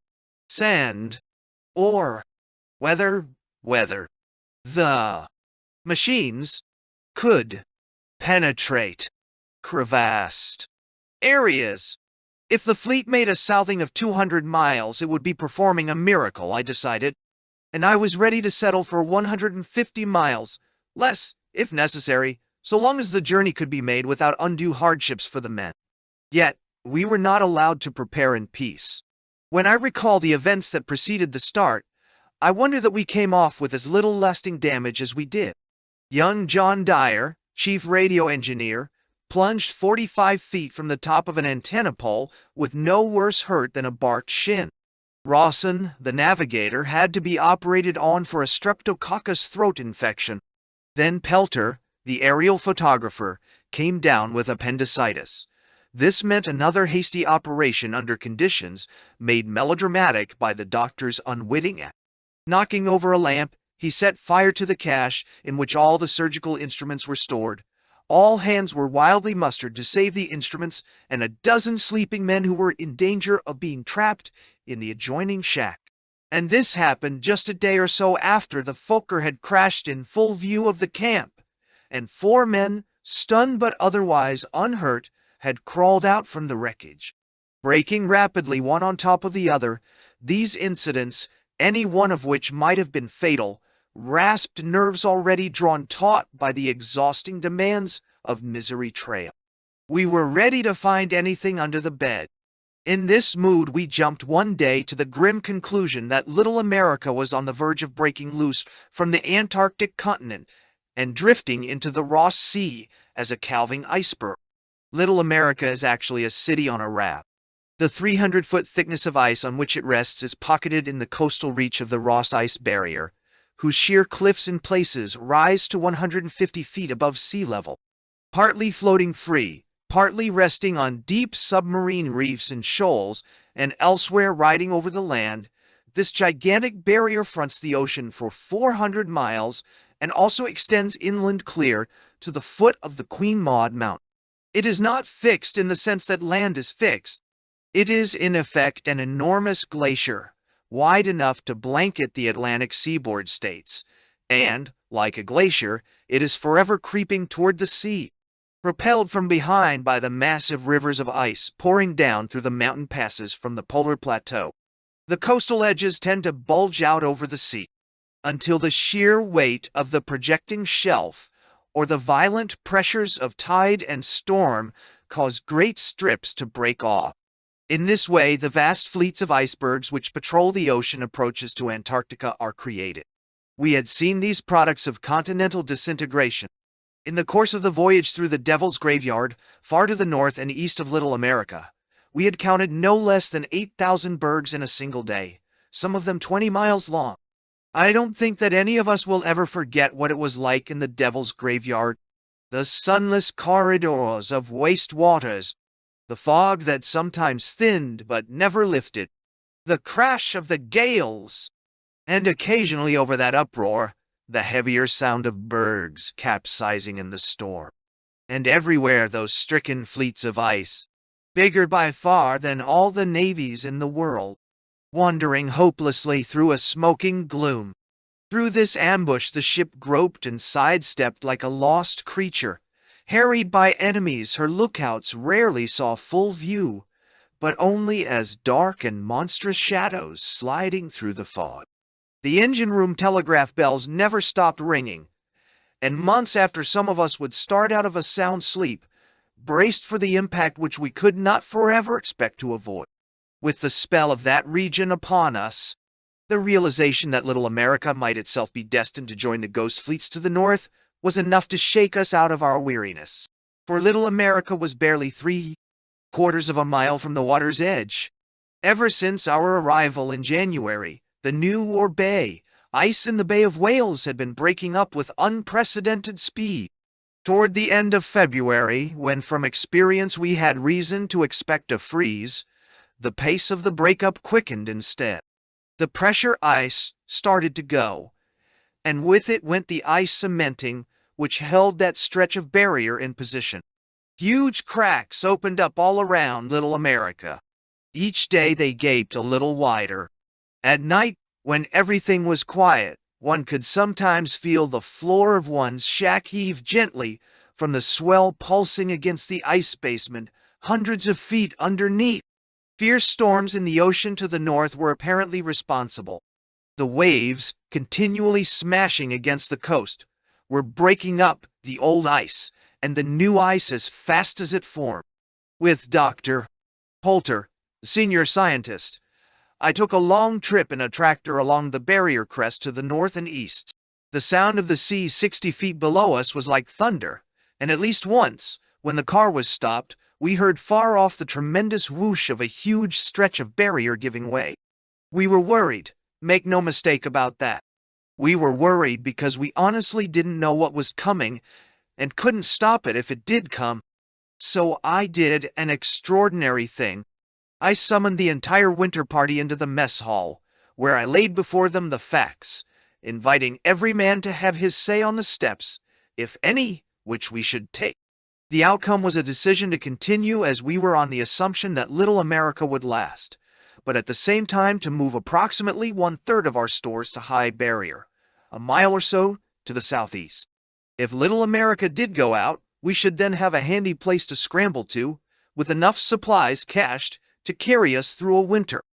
A: sand, or whether the machines could penetrate crevassed areas. If the fleet made a southing of 200 miles, it would be performing a miracle, I decided, and I was ready to settle for 150 miles, less, if necessary, so long as the journey could be made without undue hardships for the men. Yet, we were not allowed to prepare in peace. When I recall the events that preceded the start, I wonder that we came off with as little lasting damage as we did. Young John Dyer, chief radio engineer, plunged 45 feet from the top of an antenna pole with no worse hurt than a barked shin. Rawson, the navigator, had to be operated on for a streptococcus throat infection. Then Pelter, the aerial photographer, came down with appendicitis. This meant another hasty operation under conditions made melodramatic by the doctor's unwitting act. Knocking over a lamp, he set fire to the cache in which all the surgical instruments were stored. All hands were wildly mustered to save the instruments and a dozen sleeping men who were in danger of being trapped in the adjoining shack. And this happened just a day or so after the Fokker had crashed in full view of the camp, and 4 men, stunned but otherwise unhurt, had crawled out from the wreckage. Breaking rapidly one on top of the other, these incidents, any one of which might have been fatal, rasped nerves already drawn taut by the exhausting demands of Misery Trail. We were ready to find anything under the bed. In this mood, we jumped one day to the grim conclusion that Little America was on the verge of breaking loose from the Antarctic continent and drifting into the Ross Sea as a calving iceberg. Little America is actually a city on a raft. The 300-foot thickness of ice on which it rests is pocketed in the coastal reach of the Ross Ice Barrier, whose sheer cliffs in places rise to 150 feet above sea level. Partly floating free, partly resting on deep submarine reefs and shoals, and elsewhere riding over the land, this gigantic barrier fronts the ocean for 400 miles and also extends inland clear to the foot of the Queen Maud Mountain. It is not fixed in the sense that land is fixed. It is, in effect, an enormous glacier, wide enough to blanket the Atlantic seaboard states, and, like a glacier, it is forever creeping toward the sea, propelled from behind by the massive rivers of ice pouring down through the mountain passes from the polar plateau. The coastal edges tend to bulge out over the sea, until the sheer weight of the projecting shelf or the violent pressures of tide and storm cause great strips to break off. In this way, the vast fleets of icebergs which patrol the ocean approaches to Antarctica are created. We had seen these products of continental disintegration. In the course of the voyage through the Devil's Graveyard, far to the north and east of Little America, we had counted no less than 8,000 bergs in a single day, some of them 20 miles long. I don't think that any of us will ever forget what it was like in the Devil's Graveyard. The sunless corridors of waste waters, the fog that sometimes thinned but never lifted, the crash of the gales, and occasionally over that uproar, the heavier sound of bergs capsizing in the storm. And everywhere those stricken fleets of ice, bigger by far than all the navies in the world, wandering hopelessly through a smoking gloom. Through this ambush the ship groped and sidestepped like a lost creature. Harried by enemies, her lookouts rarely saw full view, but only as dark and monstrous shadows sliding through the fog. The engine room telegraph bells never stopped ringing, and months after some of us would start out of a sound sleep, braced for the impact which we could not forever expect to avoid. With the spell of that region upon us, the realization that little America might itself be destined to join the ghost fleets to the north was enough to shake us out of our weariness. For little America was barely 3/4 of a mile from the water's edge. Ever since our arrival in January, the New Bay, ice in the Bay of Whales had been breaking up with unprecedented speed. Toward the end of February, when from experience we had reason to expect a freeze, the pace of the breakup quickened instead. The pressure ice started to go, and with it went the ice cementing, which held that stretch of barrier in position. Huge cracks opened up all around little America. Each day they gaped a little wider. At night, when everything was quiet, one could sometimes feel the floor of one's shack heave gently from the swell pulsing against the ice basement hundreds of feet underneath. Fierce storms in the ocean to the north were apparently responsible. The waves, continually smashing against the coast, were breaking up the old ice and the new ice as fast as it formed. With Dr. Poulter, the senior scientist, I took a long trip in a tractor along the barrier crest to the north and east. The sound of the sea 60 feet below us was like thunder, and at least once, when the car was stopped, we heard far off the tremendous whoosh of a huge stretch of barrier giving way. We were worried, make no mistake about that. We were worried because we honestly didn't know what was coming and couldn't stop it if it did come. So I did an extraordinary thing. I summoned the entire winter party into the mess hall, where I laid before them the facts, inviting every man to have his say on the steps, if any, which we should take. The outcome was a decision to continue as we were on the assumption that little America would last, but at the same time to move approximately 1/3 of our stores to High Barrier, a mile or so to the southeast. If little America did go out, we should then have a handy place to scramble to, with enough supplies cached to carry us through a winter.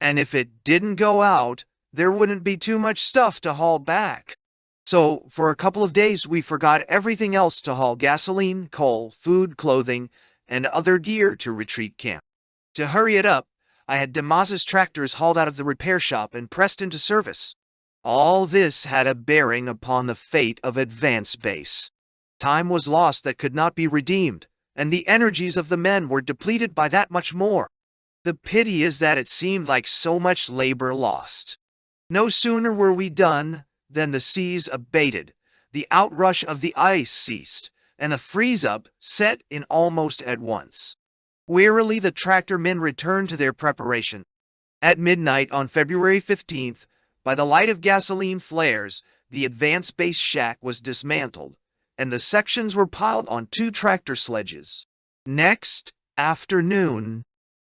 A: And if it didn't go out, there wouldn't be too much stuff to haul back. So, for a couple of days we forgot everything else to haul gasoline, coal, food, clothing, and other gear to retreat camp. To hurry it up, I had DeMaz's tractors hauled out of the repair shop and pressed into service. All this had a bearing upon the fate of Advance Base. Time was lost that could not be redeemed, and the energies of the men were depleted by that much more. The pity is that it seemed like so much labor lost. No sooner were we done than the seas abated, the outrush of the ice ceased, and the freeze-up set in almost at once. Wearily the tractor men returned to their preparation. At midnight on February 15th, by the light of gasoline flares, the Advance Base shack was dismantled, and the sections were piled on 2 tractor sledges. Next afternoon,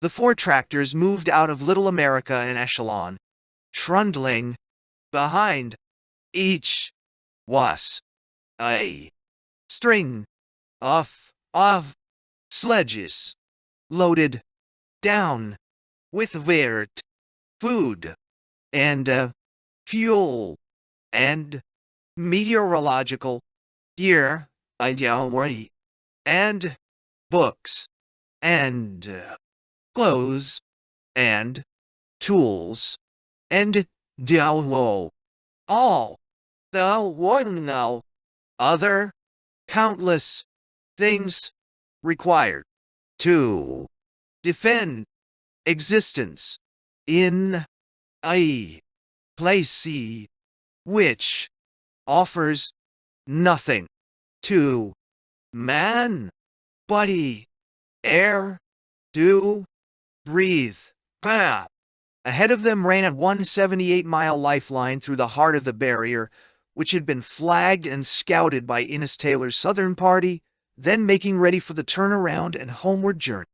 A: the 4 tractors moved out of Little America in echelon, trundling behind. Each was a string of sledges loaded down with Byrd, food, and fuel, and meteorological gear, and books, and clothes, and tools, and all the one now other countless things required to defend existence in a place which offers nothing to man, body, air, to breathe. Bah! Ahead of them ran a 178-mile lifeline through the heart of the barrier, which had been flagged and scouted by Innes Taylor's Southern Party, then making ready for the turnaround and homeward journey.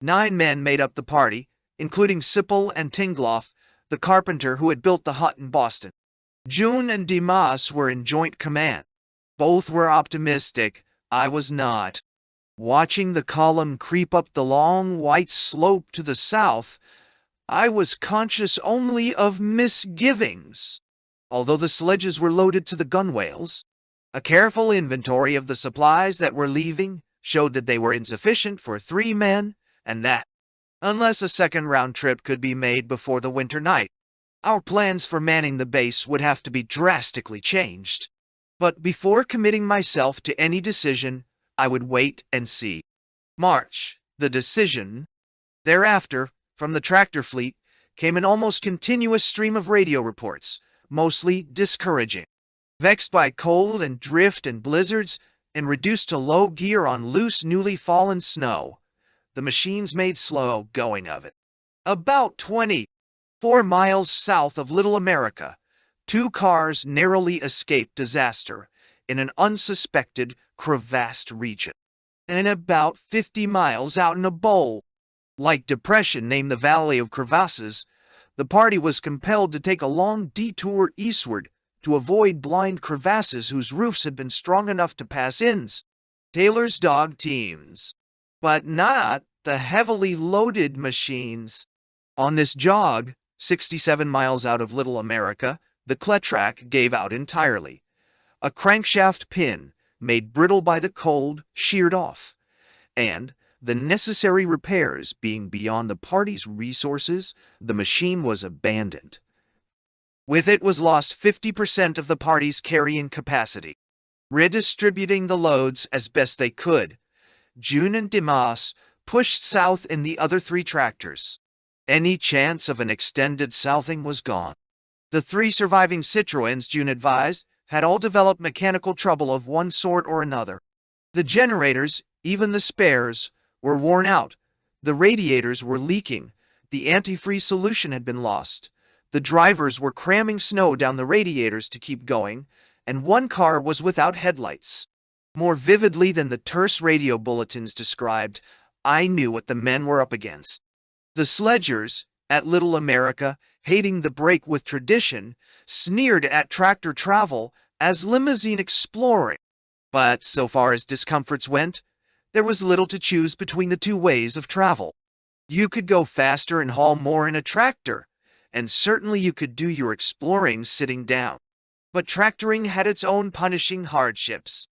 A: 9 men made up the party, including Sipple and Tingloff, the carpenter who had built the hut in Boston. June and Dimas were in joint command. Both were optimistic. I was not. Watching the column creep up the long white slope to the south, I was conscious only of misgivings. Although the sledges were loaded to the gunwales, a careful inventory of the supplies that were leaving showed that they were insufficient for 3 men, and that, unless a second round trip could be made before the winter night, our plans for manning the base would have to be drastically changed. But before committing myself to any decision, I would wait and see. March, the decision. Thereafter, from the tractor fleet, came an almost continuous stream of radio reports, mostly discouraging. Vexed by cold and drift and blizzards, and reduced to low gear on loose, newly fallen snow, the machines made slow going of it. About 24 miles south of Little America, 2 cars narrowly escaped disaster in an unsuspected, crevassed region. And about 50 miles out in a bowl-like depression named the Valley of Crevasses, the party was compelled to take a long detour eastward to avoid blind crevasses whose roofs had been strong enough to pass Innes Taylor's dog teams, but not the heavily loaded machines. On this jog, 67 miles out of Little America, the Kletrack gave out entirely. A crankshaft pin, made brittle by the cold, sheared off, and, the necessary repairs being beyond the party's resources, the machine was abandoned. With it was lost 50% of the party's carrying capacity. Redistributing the loads as best they could, June and Dimas pushed south in the other 3 tractors. Any chance of an extended southing was gone. The 3 surviving Citroëns, June advised, had all developed mechanical trouble of one sort or another. The generators, even the spares, were worn out. The radiators were leaking. The antifreeze solution had been lost. The drivers were cramming snow down the radiators to keep going, and one car was without headlights. More vividly than the terse radio bulletins described, I knew what the men were up against. The sledgers, at Little America, hating the break with tradition, sneered at tractor travel as limousine exploring. But so far as discomforts went, there was little to choose between the 2 ways of travel. You could go faster and haul more in a tractor, and certainly you could do your exploring sitting down. But tractoring had its own punishing hardships,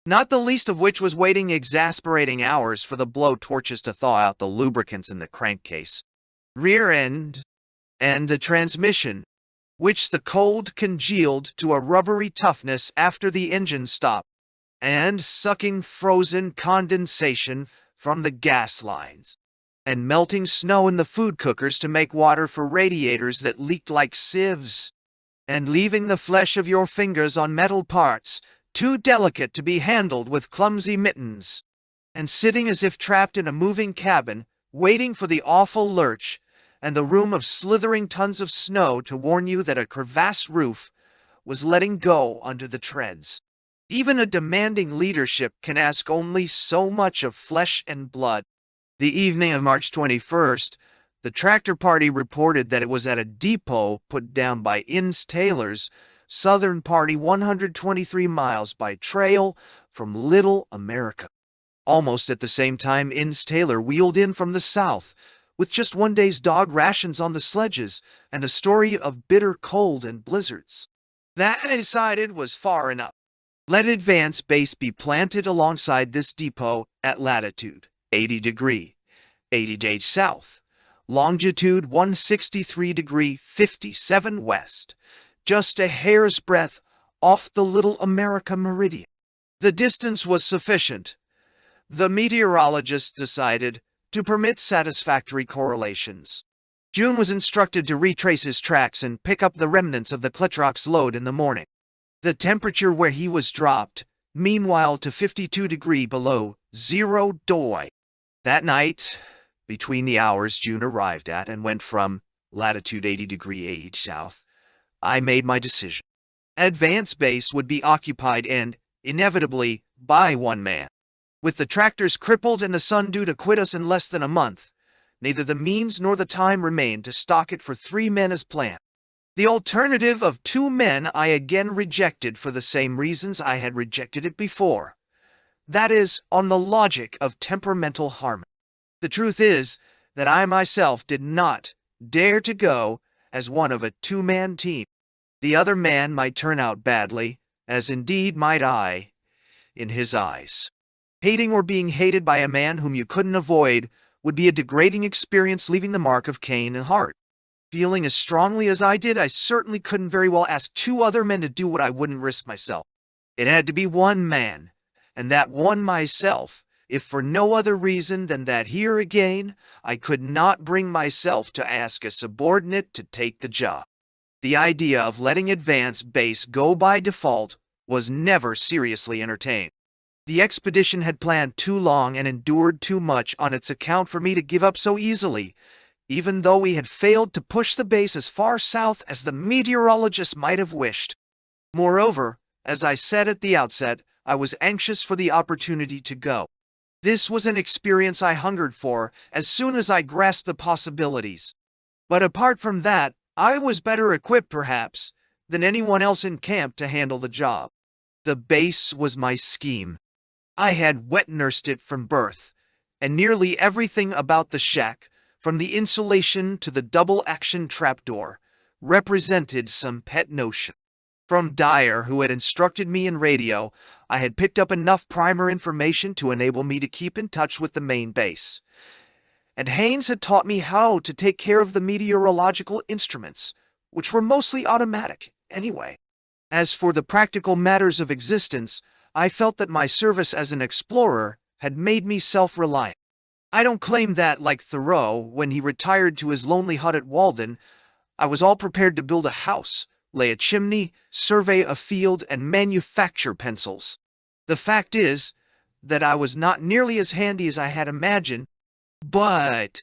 A: not the least of which was waiting exasperating hours for the blow torches to thaw out the lubricants in the crankcase, rear end, and the transmission, which the cold congealed to a rubbery toughness after the engine stopped, and sucking frozen condensation from the gas lines, and melting snow in the food cookers to make water for radiators that leaked like sieves, and leaving the flesh of your fingers on metal parts, too delicate to be handled with clumsy mittens, and sitting as if trapped in a moving cabin, waiting for the awful lurch, and the room of slithering tons of snow to warn you that a crevassed roof was letting go under the treads. Even a demanding leadership can ask only so much of flesh and blood. The evening of March 21st, the tractor party reported that it was at a depot put down by Innes Taylor's Southern Party 123 miles by trail from Little America. Almost at the same time, Innes Taylor wheeled in from the south, with just 1 day's dog rations on the sledges and a story of bitter cold and blizzards. That, I decided, was far enough. Let advance base be planted alongside this depot at latitude 80° 80' south, longitude 163° 57' west, just a hair's breadth off the Little America meridian. The distance was sufficient, the meteorologists decided, to permit satisfactory correlations. June was instructed to retrace his tracks and pick up the remnants of the Kletrock's load in the morning. The temperature where he was dropped, meanwhile, to 52 degrees below 0 doi. That night, between the hours June arrived at and went from latitude 80 degrees south, I made my decision. Advance base would be occupied and, inevitably, by one man. With the tractors crippled and the sun due to quit us in less than a month, neither the means nor the time remained to stock it for 3 men as planned. The alternative of 2 men I again rejected for the same reasons I had rejected it before. That is, on the logic of temperamental harmony. The truth is that I myself did not dare to go as one of a 2-man team. The other man might turn out badly, as indeed might I, in his eyes. Hating or being hated by a man whom you couldn't avoid would be a degrading experience, leaving the mark of Cain in heart. Feeling as strongly as I did, I certainly couldn't very well ask 2 other men to do what I wouldn't risk myself. It had to be one man, and that one myself, if for no other reason than that here again, I could not bring myself to ask a subordinate to take the job. The idea of letting advance base go by default was never seriously entertained. The expedition had planned too long and endured too much on its account for me to give up so easily, even though we had failed to push the base as far south as the meteorologists might have wished. Moreover, as I said at the outset, I was anxious for the opportunity to go. This was an experience I hungered for as soon as I grasped the possibilities. But apart from that, I was better equipped, perhaps, than anyone else in camp to handle the job. The base was my scheme. I had wet-nursed it from birth, and nearly everything about the shack, from the insulation to the double-action trapdoor, represented some pet notion. From Dyer, who had instructed me in radio, I had picked up enough primer information to enable me to keep in touch with the main base. And Haynes had taught me how to take care of the meteorological instruments, which were mostly automatic, anyway. As for the practical matters of existence, I felt that my service as an explorer had made me self-reliant. I don't claim that, like Thoreau, when he retired to his lonely hut at Walden, I was all prepared to build a house, lay a chimney, survey a field, and manufacture pencils. The fact is that I was not nearly as handy as I had imagined, but,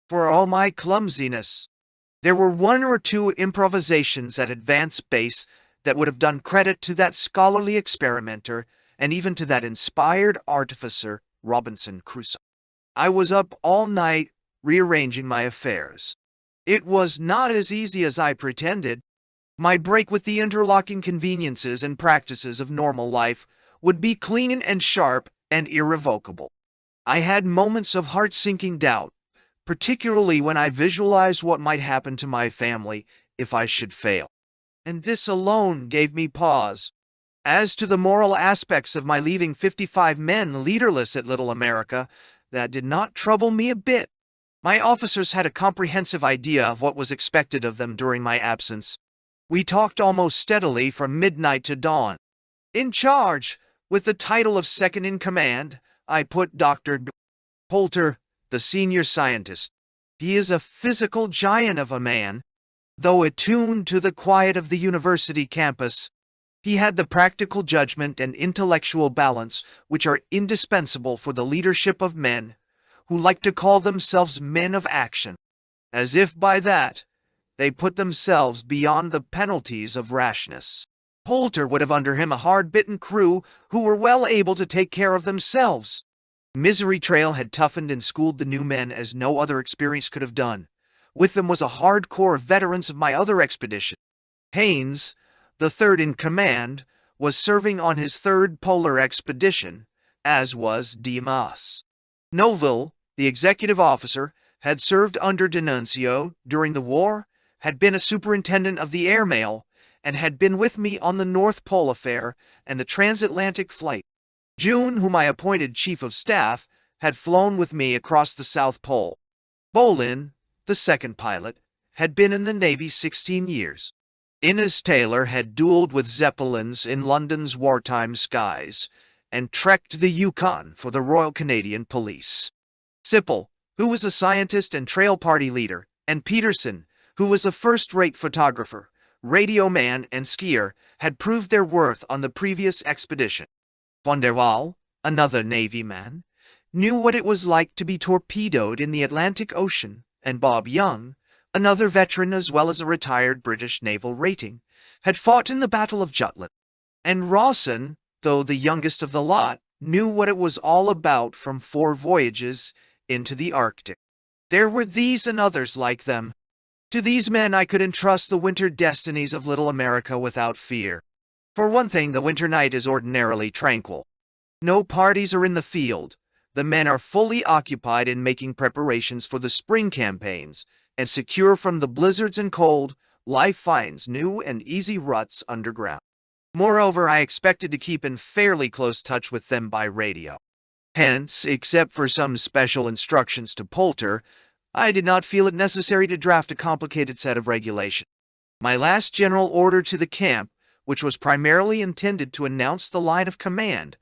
A: for all my clumsiness, there were 1 or 2 improvisations at advance base that would have done credit to that scholarly experimenter and even to that inspired artificer, Robinson Crusoe. I was up all night rearranging my affairs. It was not as easy as I pretended. My break with the interlocking conveniences and practices of normal life would be clean and sharp and irrevocable. I had moments of heart-sinking doubt, particularly when I visualized what might happen to my family if I should fail. And this alone gave me pause. As to the moral aspects of my leaving 55 men leaderless at Little America, that did not trouble me a bit. My officers had a comprehensive idea of what was expected of them during my absence. We talked almost steadily from midnight to dawn. In charge, with the title of second in command, I put Dr. Poulter, the senior scientist. He is a physical giant of a man. Though attuned to the quiet of the university campus, he had the practical judgment and intellectual balance which are indispensable for the leadership of men who like to call themselves men of action, as if by that they put themselves beyond the penalties of rashness. Poulter would have under him a hard-bitten crew who were well able to take care of themselves. Misery Trail had toughened and schooled the new men as no other experience could have done. With them was a hard core of veterans of my other expedition. Haynes, the third in command, was serving on his 3rd polar expedition, as was Dimas. Noville, the executive officer, had served under D'Annunzio during the war, had been a superintendent of the airmail, and had been with me on the North Pole affair and the transatlantic flight. June, whom I appointed chief of staff, had flown with me across the South Pole. Bolin, the 2nd pilot, had been in the Navy 16 years. Innes Taylor had dueled with Zeppelins in London's wartime skies and trekked the Yukon for the Royal Canadian Police. Sipple, who was a scientist and trail party leader, and Peterson, who was a first-rate photographer, radio man, and skier, had proved their worth on the previous expedition. Von der Waal, another Navy man, knew what it was like to be torpedoed in the Atlantic Ocean, and Bob Young, another veteran as well as a retired British naval rating, had fought in the Battle of Jutland. And Rawson, though the youngest of the lot, knew what it was all about from 4 voyages into the Arctic. There were these and others like them. To these men I could entrust the winter destinies of Little America without fear. For one thing, the winter night is ordinarily tranquil. No parties are in the field. The men are fully occupied in making preparations for the spring campaigns, and secure from the blizzards and cold, life finds new and easy ruts underground. Moreover, I expected to keep in fairly close touch with them by radio. Hence, except for some special instructions to Poulter, I did not feel it necessary to draft a complicated set of regulations. My last general order to the camp, which was primarily intended to announce the line of command,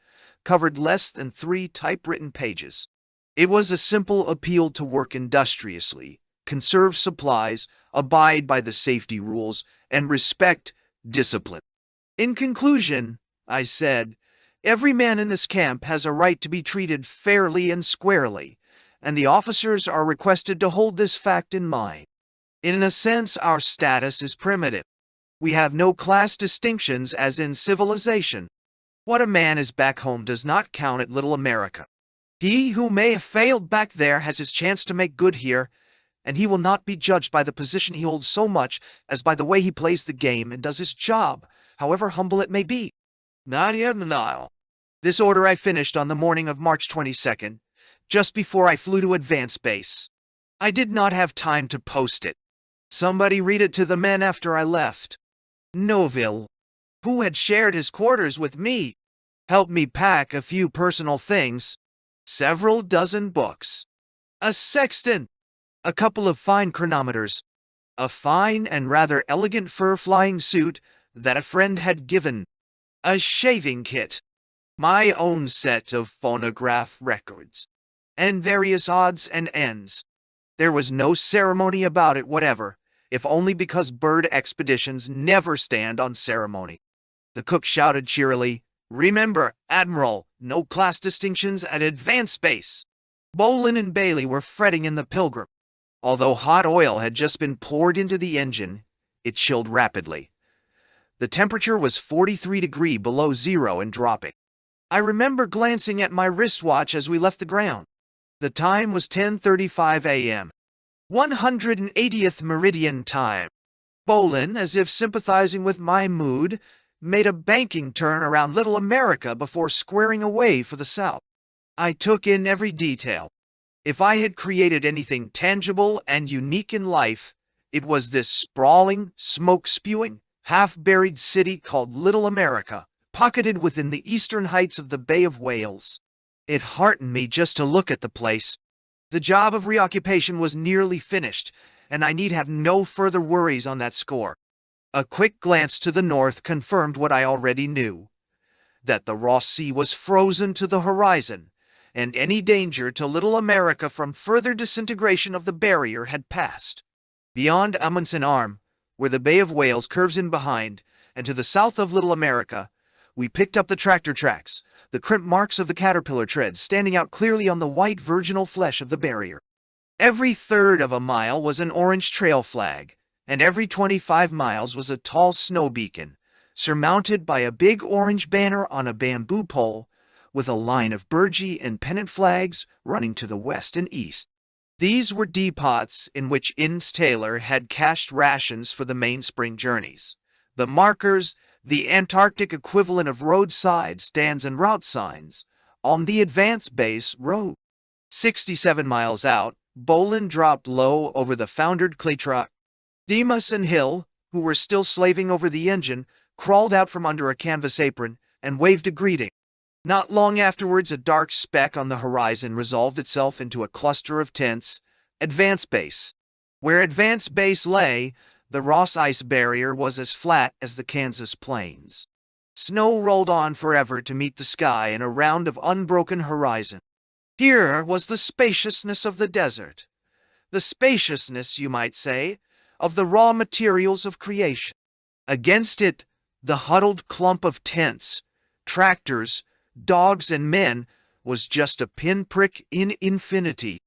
A: covered less than 3 typewritten pages. It was a simple appeal to work industriously, conserve supplies, abide by the safety rules, and respect discipline. In conclusion, I said, every man in this camp has a right to be treated fairly and squarely, and the officers are requested to hold this fact in mind. In a sense, our status is primitive. We have no class distinctions as in civilization. What a man is back home does not count at Little America. He who may have failed back there has his chance to make good here, and he will not be judged by the position he holds so much as by the way he plays the game and does his job, however humble it may be. Nadia Nile. This order I finished on the morning of March 22nd, just before I flew to advance base. I did not have time to post it. Somebody read it to the men after I left. Noville, who had shared his quarters with me, helped me pack a few personal things, several dozen books, a sextant, a couple of fine chronometers, a fine and rather elegant fur flying suit that a friend had given, a shaving kit, my own set of phonograph records, and various odds and ends. There was no ceremony about it whatever, if only because Byrd expeditions never stand on ceremony. The cook shouted cheerily, "Remember, Admiral, no class distinctions at advance base." Bolin and Bailey were fretting in the Pilgrim. Although hot oil had just been poured into the engine, it chilled rapidly. The temperature was 43 degrees below zero and dropping. I remember glancing at my wristwatch as we left the ground. The time was 10:35 a.m. 180th meridian time. Bolin, as if sympathizing with my mood, made a banking turn around Little America before squaring away for the south. I took in every detail. If I had created anything tangible and unique in life, it was this sprawling, smoke-spewing, half-buried city called Little America, pocketed within the eastern heights of the Bay of Whales. It heartened me just to look at the place. The job of reoccupation was nearly finished, and I need have no further worries on that score. A quick glance to the north confirmed what I already knew, that the Ross Sea was frozen to the horizon, and any danger to Little America from further disintegration of the barrier had passed. Beyond Amundsen Arm, where the Bay of Whales curves in behind, and to the south of Little America, we picked up the tractor tracks, the crimp marks of the caterpillar treads standing out clearly on the white virginal flesh of the barrier. Every third of a mile was an orange trail flag, and every 25 miles was a tall snow beacon, surmounted by a big orange banner on a bamboo pole, with a line of burgee and pennant flags running to the west and east. These were depots in which Innes Taylor had cached rations for the main spring journeys. The markers, the Antarctic equivalent of roadside stands and route signs, on the advance base road. 67 miles out, Bolin dropped low over the foundered clay truck. Demas and Hill, who were still slaving over the engine, crawled out from under a canvas apron and waved a greeting. Not long afterwards, a dark speck on the horizon resolved itself into a cluster of tents, Advance Base. Where Advance Base lay, the Ross Ice Barrier was as flat as the Kansas plains. Snow rolled on forever to meet the sky in a round of unbroken horizon. Here was the spaciousness of the desert. the spaciousness, you might say, of the raw materials of creation. Against it, the huddled clump of tents, tractors, dogs, and men was just a pinprick in infinity.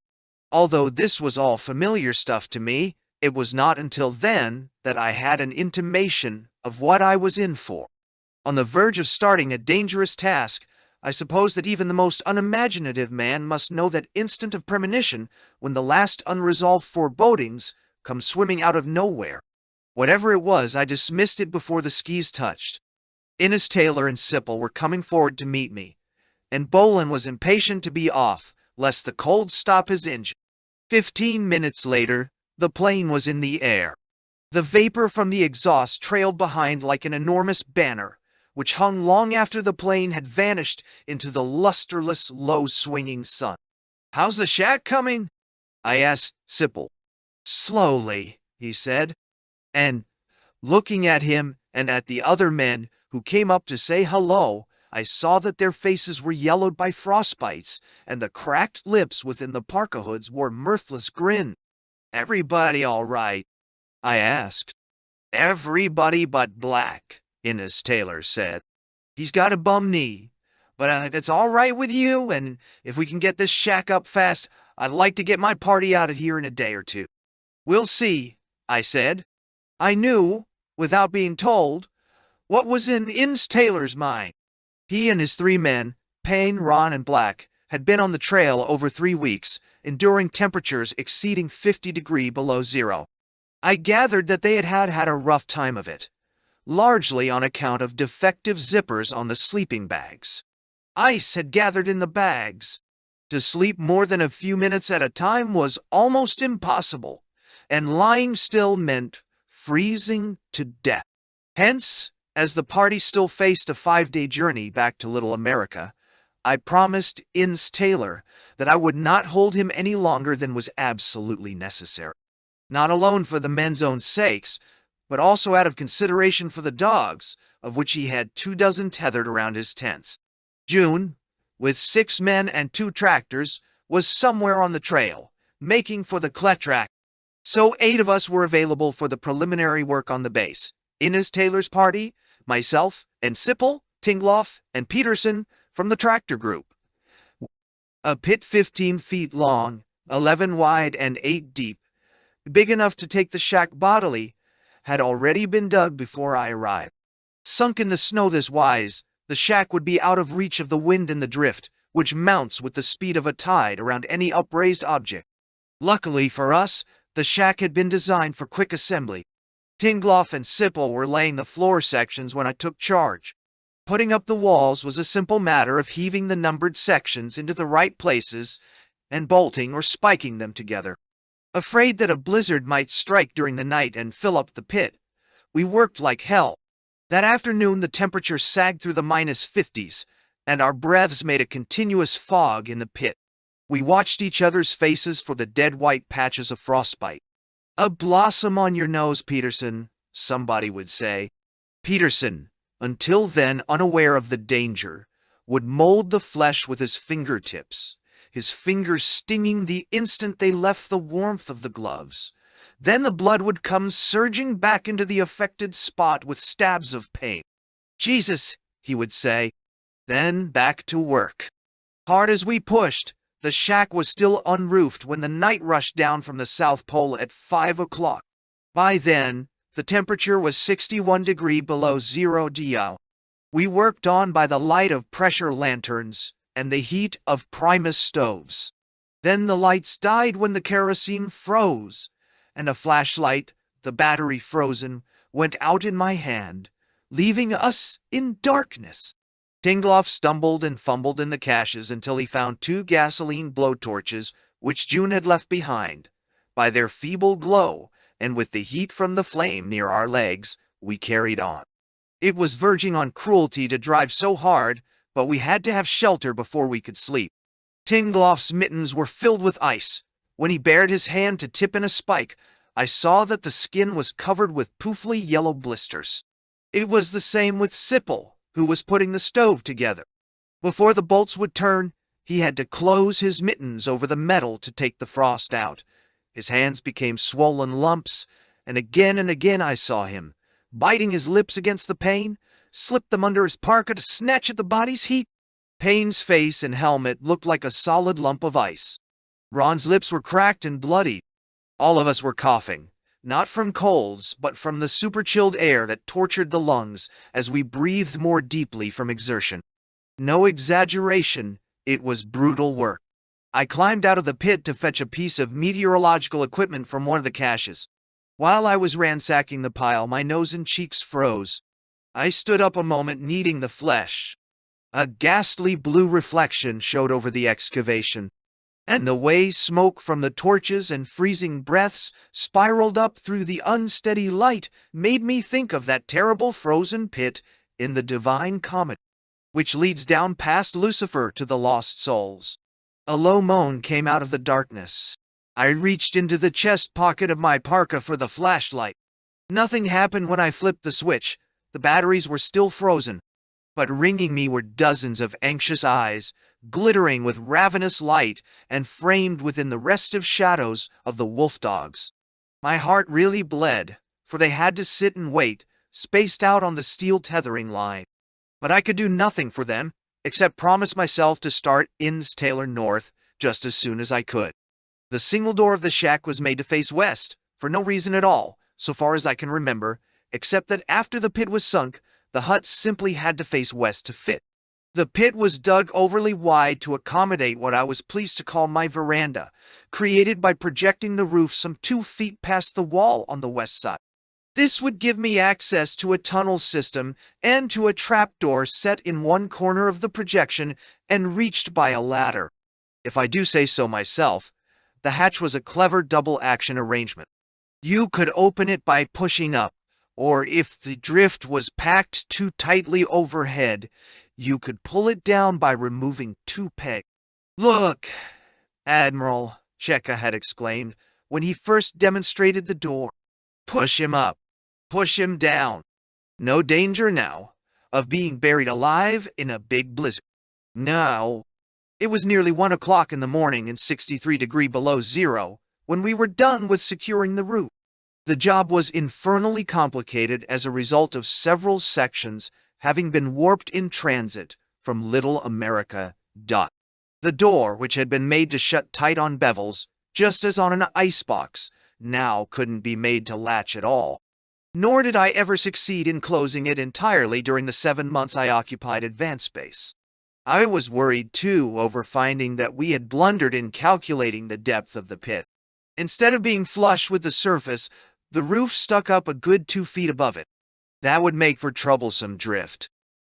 A: Although this was all familiar stuff to me, it was not until then that I had an intimation of what I was in for. On the verge of starting a dangerous task, I suppose that even the most unimaginative man must know that instant of premonition when the last unresolved forebodings come swimming out of nowhere. Whatever it was, I dismissed it before the skis touched. Innes Taylor and Sipple were coming forward to meet me, and Bolin was impatient to be off, lest the cold stop his engine. 15 minutes later, the plane was in the air. The vapor from the exhaust trailed behind like an enormous banner, which hung long after the plane had vanished into the lusterless, low-swinging sun. "How's the shack coming?" I asked Sipple. "Slowly," he said, and, looking at him and at the other men who came up to say hello, I saw that their faces were yellowed by frostbites, and the cracked lips within the parka hoods wore mirthless grin. "Everybody all right?" I asked. "Everybody but Black," Innes Taylor said. "He's got a bum knee, but if it's all right with you, and if we can get this shack up fast, I'd like to get my party out of here in a day or two." "We'll see," I said. I knew, without being told, what was in Innes Taylor's mind. He and his 3 men, Payne, Ron, and Black, had been on the trail over 3 weeks, enduring temperatures exceeding 50 degrees below zero. I gathered that they had a rough time of it, largely on account of defective zippers on the sleeping bags. Ice had gathered in the bags. To sleep more than a few minutes at a time was almost impossible, and lying still meant freezing to death. Hence, as the party still faced a 5-day journey back to Little America, I promised Innes Taylor that I would not hold him any longer than was absolutely necessary. Not alone for the men's own sakes, but also out of consideration for the dogs, of which he had 24 tethered around his tents. June, with 6 men and 2 tractors, was somewhere on the trail, making for the Kletrak. So 8 of us were available for the preliminary work on the base. Innes Taylor's party, myself, and Sipple, Tingloff, and Peterson from the tractor group. A pit 15 feet long, 11 wide, and 8 deep, big enough to take the shack bodily, had already been dug before I arrived. Sunk in the snow this wise, the shack would be out of reach of the wind and the drift, which mounts with the speed of a tide around any upraised object. Luckily for us, the shack had been designed for quick assembly. Tingloff and Sipple were laying the floor sections when I took charge. Putting up the walls was a simple matter of heaving the numbered sections into the right places and bolting or spiking them together. Afraid that a blizzard might strike during the night and fill up the pit, we worked like hell. That afternoon the temperature sagged through the -50s, and our breaths made a continuous fog in the pit. We watched each other's faces for the dead white patches of frostbite. "A blossom on your nose, Peterson," somebody would say. Peterson, until then unaware of the danger, would mold the flesh with his fingertips, his fingers stinging the instant they left the warmth of the gloves. Then the blood would come surging back into the affected spot with stabs of pain. "Jesus," he would say. Then back to work. Hard as we pushed, the shack was still unroofed when the night rushed down from the South Pole at 5 o'clock. By then, the temperature was 61 degrees below 0°. We worked on by the light of pressure lanterns and the heat of Primus stoves. Then the lights died when the kerosene froze, and a flashlight, the battery frozen, went out in my hand, leaving us in darkness. Tingloff stumbled and fumbled in the caches until he found 2 gasoline blowtorches which June had left behind. By their feeble glow, and with the heat from the flame near our legs, we carried on. It was verging on cruelty to drive so hard, but we had to have shelter before we could sleep. Tingloff's mittens were filled with ice. When he bared his hand to tip in a spike, I saw that the skin was covered with poofly yellow blisters. It was the same with Sipple, who was putting the stove together. Before the bolts would turn, he had to close his mittens over the metal to take the frost out. His hands became swollen lumps, and again I saw him, biting his lips against the pane, slip them under his parka to snatch at the body's heat. Payne's face and helmet looked like a solid lump of ice. Ron's lips were cracked and bloody. All of us were coughing, not from colds, but from the super-chilled air that tortured the lungs as we breathed more deeply from exertion. No exaggeration, it was brutal work. I climbed out of the pit to fetch a piece of meteorological equipment from one of the caches. While I was ransacking the pile, my nose and cheeks froze. I stood up a moment, kneading the flesh. A ghastly blue reflection showed over the excavation, and the way smoke from the torches and freezing breaths spiraled up through the unsteady light made me think of that terrible frozen pit in the Divine Comedy, which leads down past Lucifer to the lost souls. A low moan came out of the darkness. I reached into the chest pocket of my parka for the flashlight. Nothing happened when I flipped the switch. The batteries were still frozen, but ringing me were dozens of anxious eyes, glittering with ravenous light and framed within the restive shadows of the wolf dogs. My heart really bled, for they had to sit and wait, spaced out on the steel tethering line. But I could do nothing for them, except promise myself to start Inns Taylor north just as soon as I could. The single door of the shack was made to face west, for no reason at all, so far as I can remember, except that after the pit was sunk, the hut simply had to face west to fit. The pit was dug overly wide to accommodate what I was pleased to call my veranda, created by projecting the roof some 2 feet past the wall on the west side. This would give me access to a tunnel system and to a trapdoor set in one corner of the projection and reached by a ladder. If I do say so myself, the hatch was a clever double-action arrangement. You could open it by pushing up, or if the drift was packed too tightly overhead, you could pull it down by removing 2 pegs. "Look, Admiral," Cheka had exclaimed when he first demonstrated the door. "Push him up. Push him down. No danger now of being buried alive in a big blizzard." Now, it was nearly 1 o'clock in the morning and 63 degrees below zero when we were done with securing the roof. The job was infernally complicated as a result of several sections having been warped in transit from Little America. The door, which had been made to shut tight on bevels, just as on an icebox, now couldn't be made to latch at all. Nor did I ever succeed in closing it entirely during the 7 months I occupied advance space. I was worried, too, over finding that we had blundered in calculating the depth of the pit. Instead of being flush with the surface, the roof stuck up a good 2 feet above it. That would make for troublesome drift.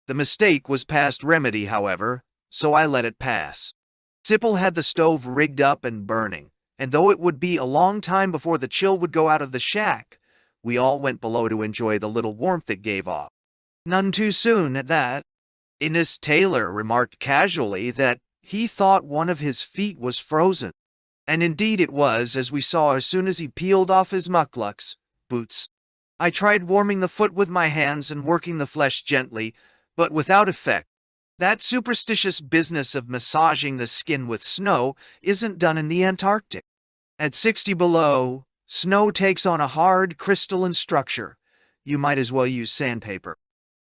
A: The mistake was past remedy, however, so I let it pass. Sipple had the stove rigged up and burning, and though it would be a long time before the chill would go out of the shack, we all went below to enjoy the little warmth it gave off. None too soon at that. Innes Taylor remarked casually that he thought one of his feet was frozen. And indeed it was, as we saw as soon as he peeled off his mucklucks boots. I tried warming the foot with my hands and working the flesh gently, but without effect. That superstitious business of massaging the skin with snow isn't done in the Antarctic. At 60 below, snow takes on a hard, crystalline structure. You might as well use sandpaper.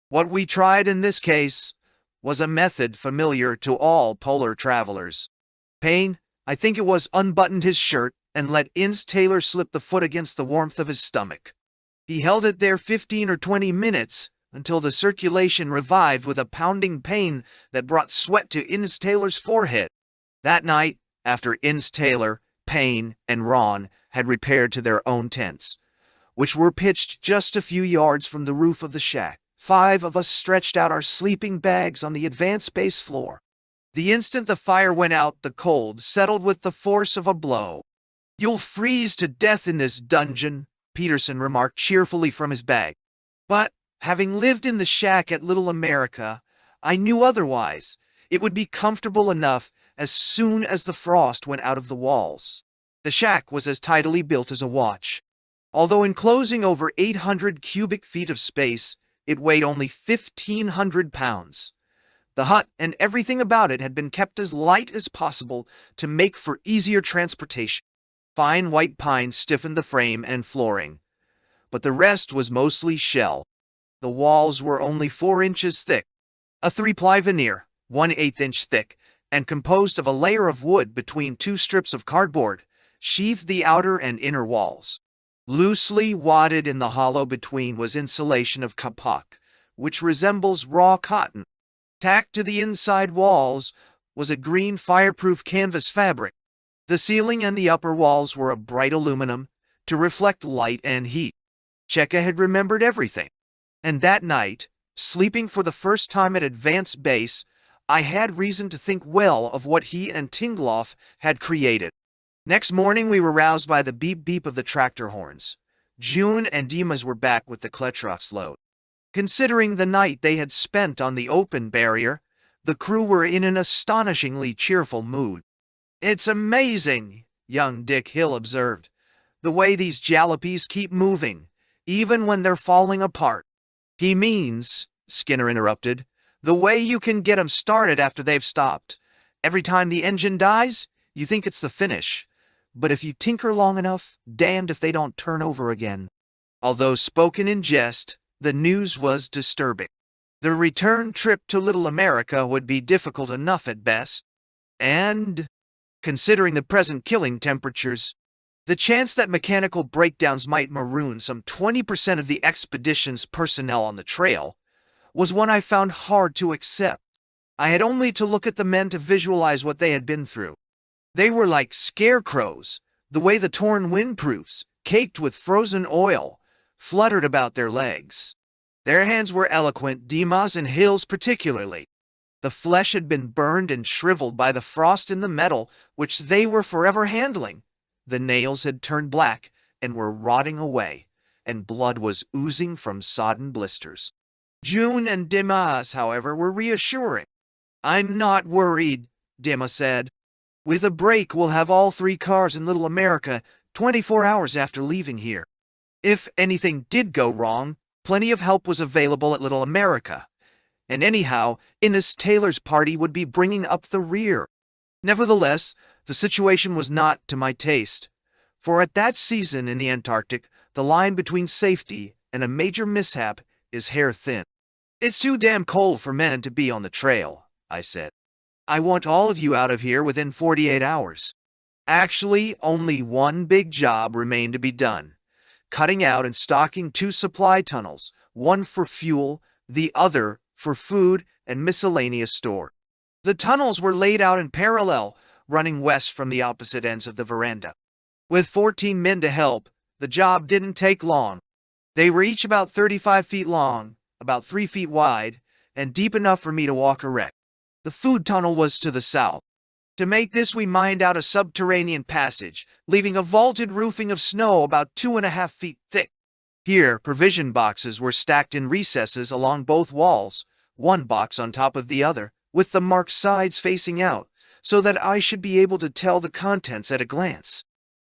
A: What we tried in this case was a method familiar to all polar travelers. Payne, I think it was, unbuttoned his shirt and let Inns Taylor slip the foot against the warmth of his stomach. He held it there 15 or 20 minutes until the circulation revived with a pounding pain that brought sweat to Inns Taylor's forehead. That night, after Inns Taylor, Payne, and Ron had repaired to their own tents, which were pitched just a few yards from the roof of the shack, 5 of us stretched out our sleeping bags on the advanced space floor. The instant the fire went out, the cold settled with the force of a blow. "You'll freeze to death in this dungeon," Peterson remarked cheerfully from his bag. But, having lived in the shack at Little America, I knew otherwise. It would be comfortable enough as soon as the frost went out of the walls. The shack was as tidily built as a watch. Although enclosing over 800 cubic feet of space, it weighed only 1,500 pounds. The hut and everything about it had been kept as light as possible to make for easier transportation. Fine white pine stiffened the frame and flooring, but the rest was mostly shell. The walls were only 4 inches thick, a 3-ply veneer, 1/8 inch thick, and composed of a layer of wood between 2 strips of cardboard, sheathed the outer and inner walls. Loosely wadded in the hollow between was insulation of kapok, which resembles raw cotton. Tacked to the inside walls was a green fireproof canvas fabric. The ceiling and the upper walls were of bright aluminum to reflect light and heat. Cheka had remembered everything. And that night, sleeping for the first time at advanced base, I had reason to think well of what he and Tingloff had created. Next morning we were roused by the beep-beep of the tractor horns. June and Dimas were back with the Kletrox load. Considering the night they had spent on the open barrier, the crew were in an astonishingly cheerful mood. "It's amazing," young Dick Hill observed, "the way these jalopies keep moving, even when they're falling apart." "He means," Skinner interrupted, "the way you can get 'em started after they've stopped. Every time the engine dies, you think it's the finish. But if you tinker long enough, damned if they don't turn over again." Although spoken in jest, the news was disturbing. The return trip to Little America would be difficult enough at best, and, considering the present killing temperatures, the chance that mechanical breakdowns might maroon some 20% of the expedition's personnel on the trail was one I found hard to accept. I had only to look at the men to visualize what they had been through. They were like scarecrows, the way the torn windproofs, caked with frozen oil, fluttered about their legs. Their hands were eloquent, Dimas and Hill's particularly. The flesh had been burned and shriveled by the frost in the metal which they were forever handling. The nails had turned black and were rotting away, and blood was oozing from sodden blisters. June and Dimas, however, were reassuring. "I'm not worried," Dimas said. "With a break, we'll have all 3 cars in Little America 24 hours after leaving here. If anything did go wrong, plenty of help was available at Little America. And anyhow, Innes Taylor's party would be bringing up the rear." Nevertheless, the situation was not to my taste, for at that season in the Antarctic, the line between safety and a major mishap is hair-thin. "It's too damn cold for men to be on the trail," I said. "I want all of you out of here within 48 hours. Actually, only one big job remained to be done: cutting out and stocking 2 supply tunnels, one for fuel, the other for food and miscellaneous store. The tunnels were laid out in parallel, running west from the opposite ends of the veranda. With 14 men to help, the job didn't take long. They were each about 35 feet long, about 3 feet wide, and deep enough for me to walk erect. The food tunnel was to the south. To make this, we mined out a subterranean passage, leaving a vaulted roofing of snow about 2.5 feet thick. Here, provision boxes were stacked in recesses along both walls, one box on top of the other, with the marked sides facing out, so that I should be able to tell the contents at a glance.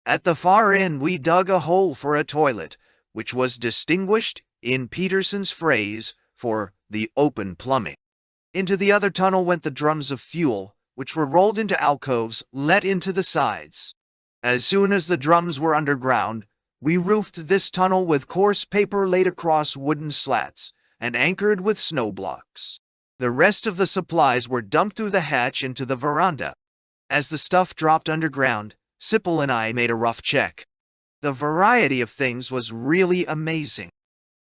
A: At the far end, we dug a hole for a toilet, which was distinguished, in Peterson's phrase, for the open plumbing. Into the other tunnel went the drums of fuel, which were rolled into alcoves let into the sides. As soon as the drums were underground, we roofed this tunnel with coarse paper laid across wooden slats and anchored with snow blocks. The rest of the supplies were dumped through the hatch into the veranda. As the stuff dropped underground, Sipple and I made a rough check. The variety of things was really amazing.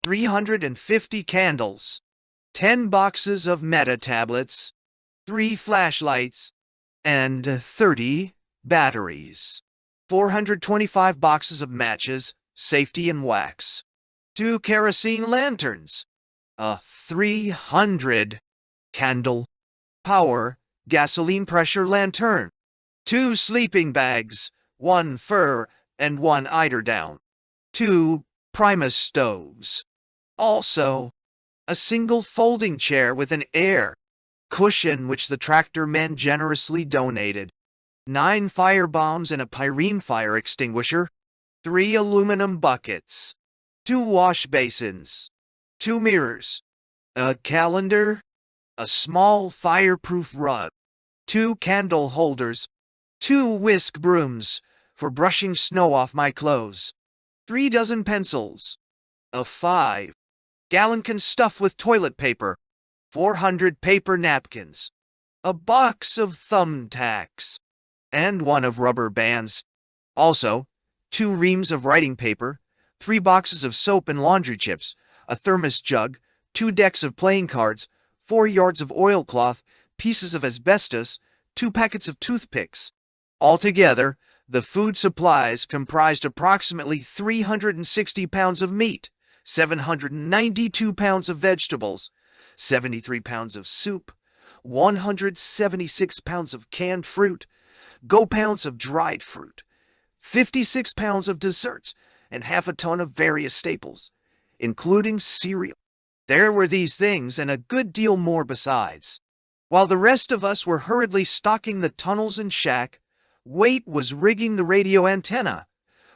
A: 350 candles, 10 boxes of meta tablets, 3 flashlights, and 30 batteries. 425 boxes of matches, safety and wax. 2 kerosene lanterns. A 300 candle power gasoline pressure lantern. 2 sleeping bags, 1 fur and 1 eiderdown. 2 Primus stoves. Also, a single folding chair with an air cushion which the tractor men generously donated. 9 fire bombs and a pyrene fire extinguisher. 3 aluminum buckets. 2 wash basins. 2 mirrors. A calendar. A small fireproof rug. 2 candle holders. 2 whisk brooms, for brushing snow off my clothes, 3 dozen pencils, a 5-gallon can stuffed with toilet paper, 400 paper napkins, a box of thumbtacks, and one of rubber bands. Also, 2 reams of writing paper, 3 boxes of soap and laundry chips, a thermos jug, 2 decks of playing cards, 4 yards of oilcloth, pieces of asbestos, 2 packets of toothpicks. Altogether, the food supplies comprised approximately 360 pounds of meat, 792 pounds of vegetables, 73 pounds of soup, 176 pounds of canned fruit, pounds of dried fruit, 56 pounds of desserts, and half a ton of various staples, including cereal. There were these things and a good deal more besides. While the rest of us were hurriedly stocking the tunnels and shack, Waite was rigging the radio antenna,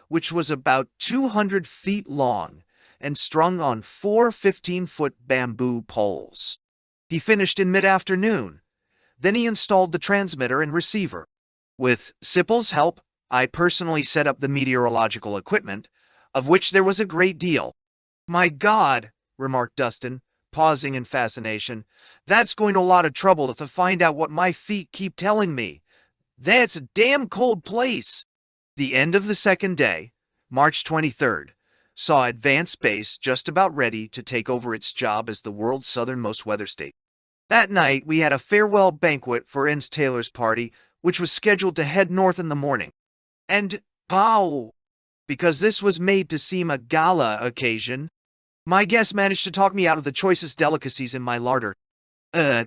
A: which was about 200 feet long and strung on 4 15-foot bamboo poles. He finished in mid-afternoon. Then he installed the transmitter and receiver. With Sipple's help, I personally set up the meteorological equipment, of which there was a great deal. "My God," remarked Dustin, pausing in fascination, "that's going to a lot of trouble to find out what my feet keep telling me. That's a damn cold place." The end of the second day, March 23rd, saw Advanced Base just about ready to take over its job as the world's southernmost weather state. That night, we had a farewell banquet for Innes Taylor's party, which was scheduled to head north in the morning. And, because this was made to seem a gala occasion, my guest managed to talk me out of the choicest delicacies in my larder.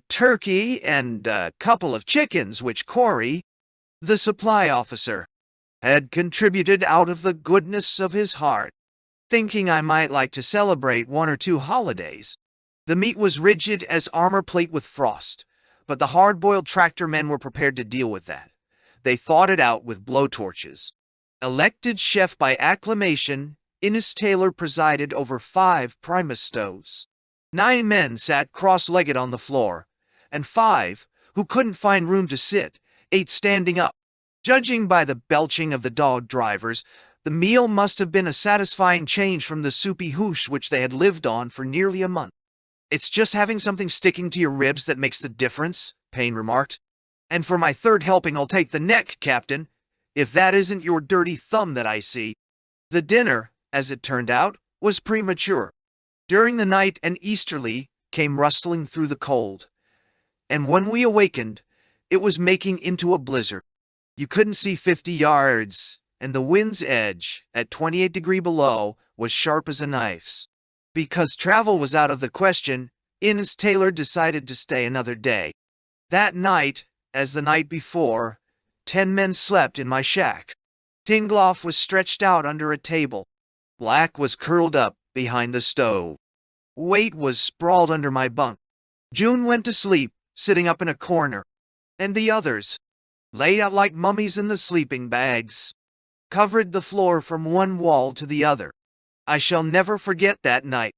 A: Turkey and a couple of chickens, which Corey, the supply officer, had contributed out of the goodness of his heart, thinking I might like to celebrate 1 or 2 holidays. The meat was rigid as armor plate with frost, but the hard-boiled tractor men were prepared to deal with that. They thawed it out with blowtorches. Elected chef by acclamation, Innes Taylor presided over 5 Primus stoves. 9 men sat cross-legged on the floor, and 5, who couldn't find room to sit, ate standing up. Judging by the belching of the dog drivers, the meal must have been a satisfying change from the soupy hoosh which they had lived on for nearly a month. "It's just having something sticking to your ribs that makes the difference," Payne remarked. "And for my 3rd helping I'll take the neck, Captain, if that isn't your dirty thumb that I see." The dinner, as it turned out, was premature. During the night an easterly came rustling through the cold, and when we awakened, it was making into a blizzard. You couldn't see 50 yards, and the wind's edge, at 28 degrees below, was sharp as a knife's. Because travel was out of the question, Innes Taylor decided to stay another day. That night, as the night before, 10 men slept in my shack. Tingloff was stretched out under a table. Black was curled up behind the stove. Waite was sprawled under my bunk. June went to sleep, sitting up in a corner. And the others, laid out like mummies in the sleeping bags, covered the floor from one wall to the other. I shall never forget that night.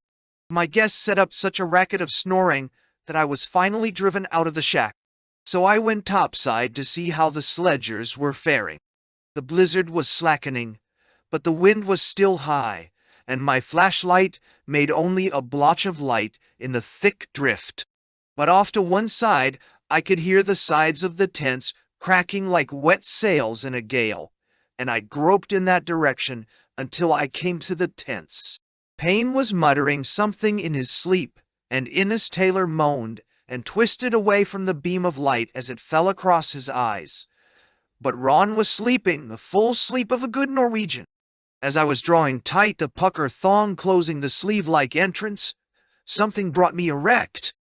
A: My guests set up such a racket of snoring that I was finally driven out of the shack. So I went topside to see how the sledgers were faring. The blizzard was slackening, but the wind was still high, and my flashlight made only a blotch of light in the thick drift. But off to one side, I could hear the sides of the tents cracking like wet sails in a gale, and I groped in that direction until I came to the tents. Payne was muttering something in his sleep, and Innes Taylor moaned and twisted away from the beam of light as it fell across his eyes. But Ron was sleeping, the full sleep of a good Norwegian. As I was drawing tight the pucker thong closing the sleeve-like entrance, something brought me erect.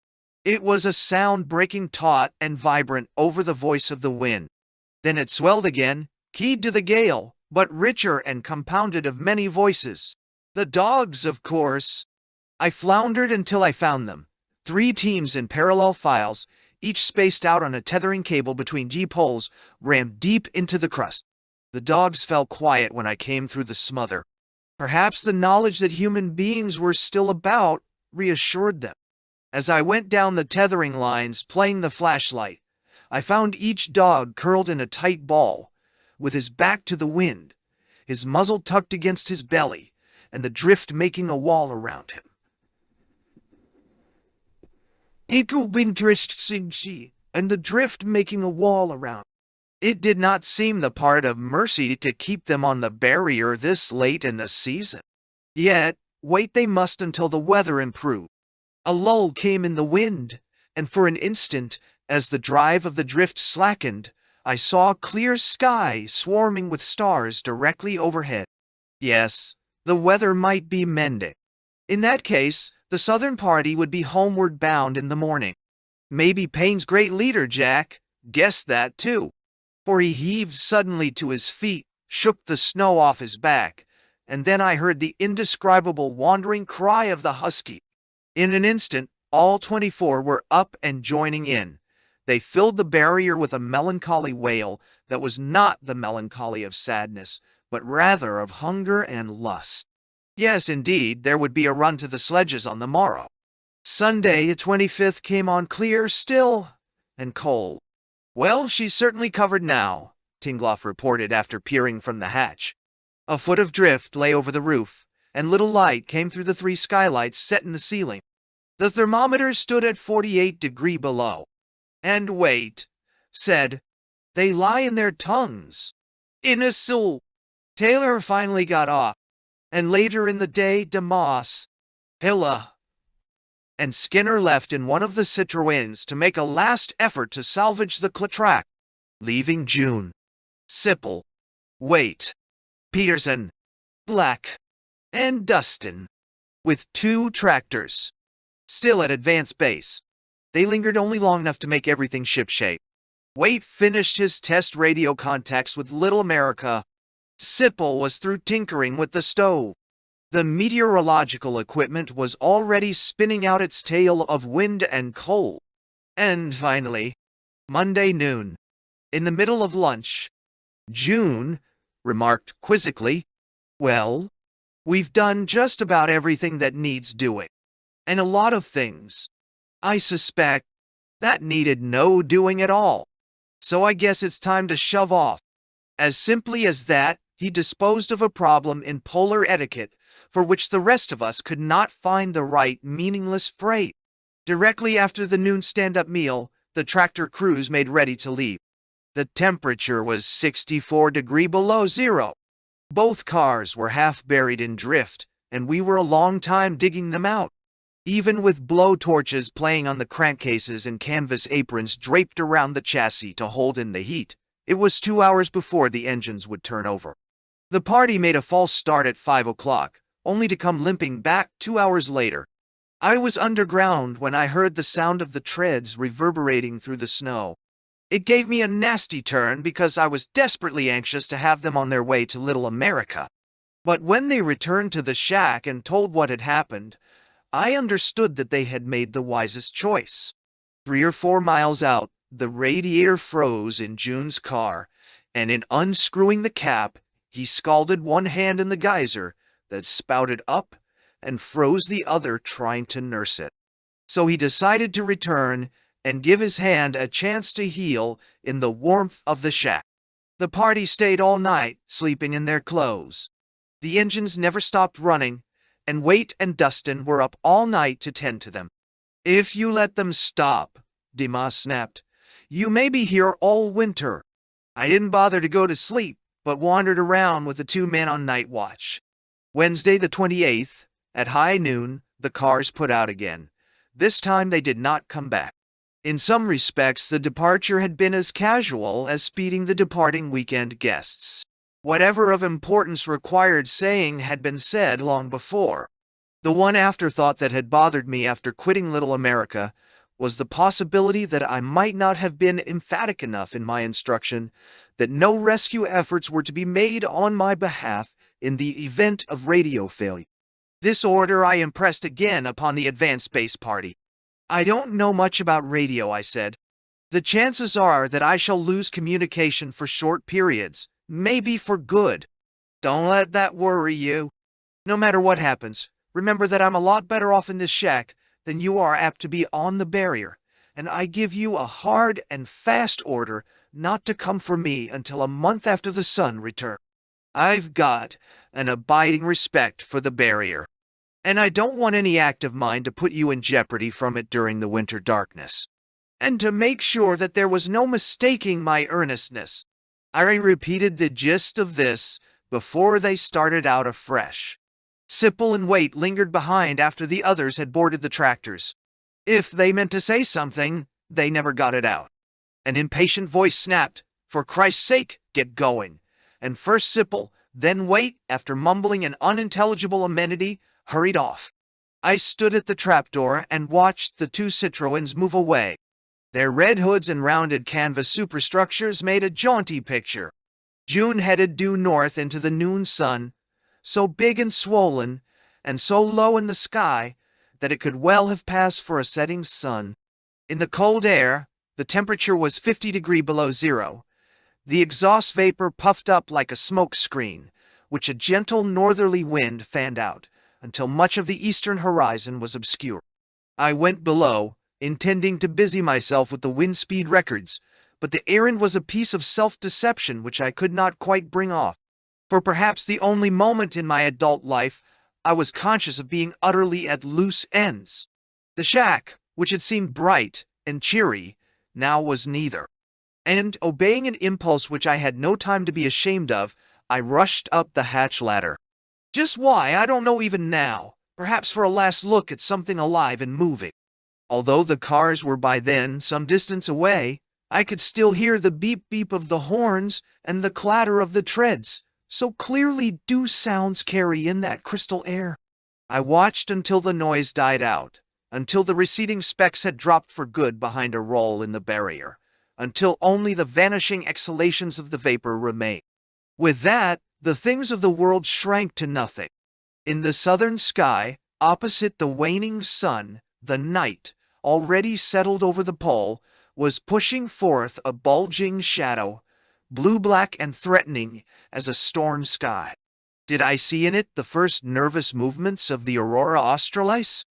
A: It was a sound breaking taut and vibrant over the voice of the wind. Then it swelled again, keyed to the gale, but richer and compounded of many voices. The dogs, of course. I floundered until I found them. 3 teams in parallel files, each spaced out on a tethering cable between G-poles, rammed deep into the crust. The dogs fell quiet when I came through the smother. Perhaps the knowledge that human beings were still about reassured them. As I went down the tethering lines, playing the flashlight, I found each dog curled in a tight ball, with his back to the wind, his muzzle tucked against his belly, and the drift making a wall around him. And the drift making a wall around. It did not seem the part of mercy to keep them on the barrier this late in the season. Yet, wait they must until the weather improved. A lull came in the wind, and for an instant, as the drive of the drift slackened, I saw a clear sky swarming with stars directly overhead. Yes, the weather might be mending. In that case, the southern party would be homeward bound in the morning. Maybe Payne's great leader, Jack, guessed that too, for he heaved suddenly to his feet, shook the snow off his back, and then I heard the indescribable wandering cry of the husky. In an instant, all 24 were up and joining in. They filled the barrier with a melancholy wail that was not the melancholy of sadness, but rather of hunger and lust. Yes, indeed, there would be a run to the sledges on the morrow. Sunday, the 25th, came on clear, still, and cold. "Well, she's certainly covered now," Tingloff reported after peering from the hatch. A foot of drift lay over the roof, and little light came through the 3 skylights set in the ceiling. The thermometer stood at 48 degrees below. "And wait," said, "they lie in their tongues." In a soul. Taylor finally got off, and later in the day DeMoss, Hilla, and Skinner left in one of the Citroëns to make a last effort to salvage the Clatrac, leaving June, Sipple, Waite, Peterson, Black, and Dustin, with 2 tractors, still at advanced base. They lingered only long enough to make everything shipshape. Waite finished his test radio contacts with Little America. Sipple was through tinkering with the stove. The meteorological equipment was already spinning out its tale of wind and cold. And finally, Monday noon, in the middle of lunch, June remarked quizzically, "Well, we've done just about everything that needs doing. And a lot of things, I suspect, that needed no doing at all. So I guess it's time to shove off." As simply as that, he disposed of a problem in polar etiquette for which the rest of us could not find the right meaningless phrase. Directly after the noon stand-up meal, the tractor crews made ready to leave. The temperature was 64 degrees below zero. Both cars were half buried in drift, and we were a long time digging them out. Even with blowtorches playing on the crankcases and canvas aprons draped around the chassis to hold in the heat, it was 2 hours before the engines would turn over. The party made a false start at 5 o'clock, only to come limping back 2 hours later. I was underground when I heard the sound of the treads reverberating through the snow. It gave me a nasty turn because I was desperately anxious to have them on their way to Little America. But when they returned to the shack and told what had happened, I understood that they had made the wisest choice. 3 or 4 miles out, the radiator froze in June's car, and in unscrewing the cap, he scalded one hand in the geyser that spouted up and froze the other trying to nurse it. So he decided to return and give his hand a chance to heal in the warmth of the shack. The party stayed all night, sleeping in their clothes. The engines never stopped running, and Waite and Dustin were up all night to tend to them. "If you let them stop," Dimas snapped, "you may be here all winter." I didn't bother to go to sleep, but wandered around with the 2 men on night watch. Wednesday the 28th, at high noon, the cars put out again. This time they did not come back. In some respects, the departure had been as casual as speeding the departing weekend guests. Whatever of importance required saying had been said long before. The one afterthought that had bothered me after quitting Little America was the possibility that I might not have been emphatic enough in my instruction that no rescue efforts were to be made on my behalf in the event of radio failure. This order I impressed again upon the advanced base party. "I don't know much about radio," I said. "The chances are that I shall lose communication for short periods, maybe for good. Don't let that worry you. No matter what happens, remember that I'm a lot better off in this shack than you are apt to be on the barrier, and I give you a hard and fast order not to come for me until a month after the sun returned. I've got an abiding respect for the barrier, and I don't want any act of mine to put you in jeopardy from it during the winter darkness. And to make sure that there was no mistaking my earnestness, I repeated the gist of this before they started out afresh. Sipple and Waite lingered behind after the others had boarded the tractors. If they meant to say something, they never got it out. An impatient voice snapped, "For Christ's sake, get going." And first Sipple, then Waite, after mumbling an unintelligible amenity, hurried off. I stood at the trapdoor and watched the two Citroens move away. Their red hoods and rounded canvas superstructures made a jaunty picture. June headed due north into the noon sun, so big and swollen, and so low in the sky that it could well have passed for a setting sun. In the cold air, the temperature was 50 degrees below zero. The exhaust vapor puffed up like a smoke screen, which a gentle northerly wind fanned out, until much of the eastern horizon was obscure. I went below, intending to busy myself with the wind speed records, but the errand was a piece of self-deception which I could not quite bring off. For perhaps the only moment in my adult life, I was conscious of being utterly at loose ends. The shack, which had seemed bright and cheery, now was neither. And, obeying an impulse which I had no time to be ashamed of, I rushed up the hatch ladder. Just why, I don't know even now, perhaps for a last look at something alive and moving. Although the cars were by then some distance away, I could still hear the beep-beep of the horns and the clatter of the treads. So clearly do sounds carry in that crystal air. I watched until the noise died out, until the receding specks had dropped for good behind a roll in the barrier, until only the vanishing exhalations of the vapor remained. With that, the things of the world shrank to nothing. In the southern sky, opposite the waning sun, the night, already settled over the pole, was pushing forth a bulging shadow, blue-black and threatening as a storm sky. Did I see in it the first nervous movements of the aurora australis?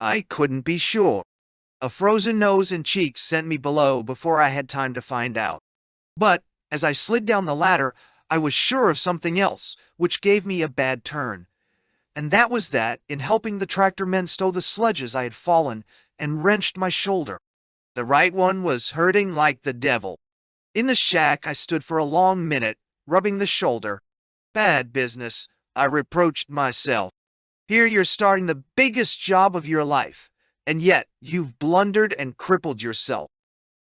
A: I couldn't be sure. A frozen nose and cheeks sent me below before I had time to find out. But, as I slid down the ladder, I was sure of something else, which gave me a bad turn. And that was that, in helping the tractor men stow the sledges, I had fallen and wrenched my shoulder. The right one was hurting like the devil. In the shack, I stood for a long minute, rubbing the shoulder. Bad business, I reproached myself. Here you're starting the biggest job of your life, and yet you've blundered and crippled yourself.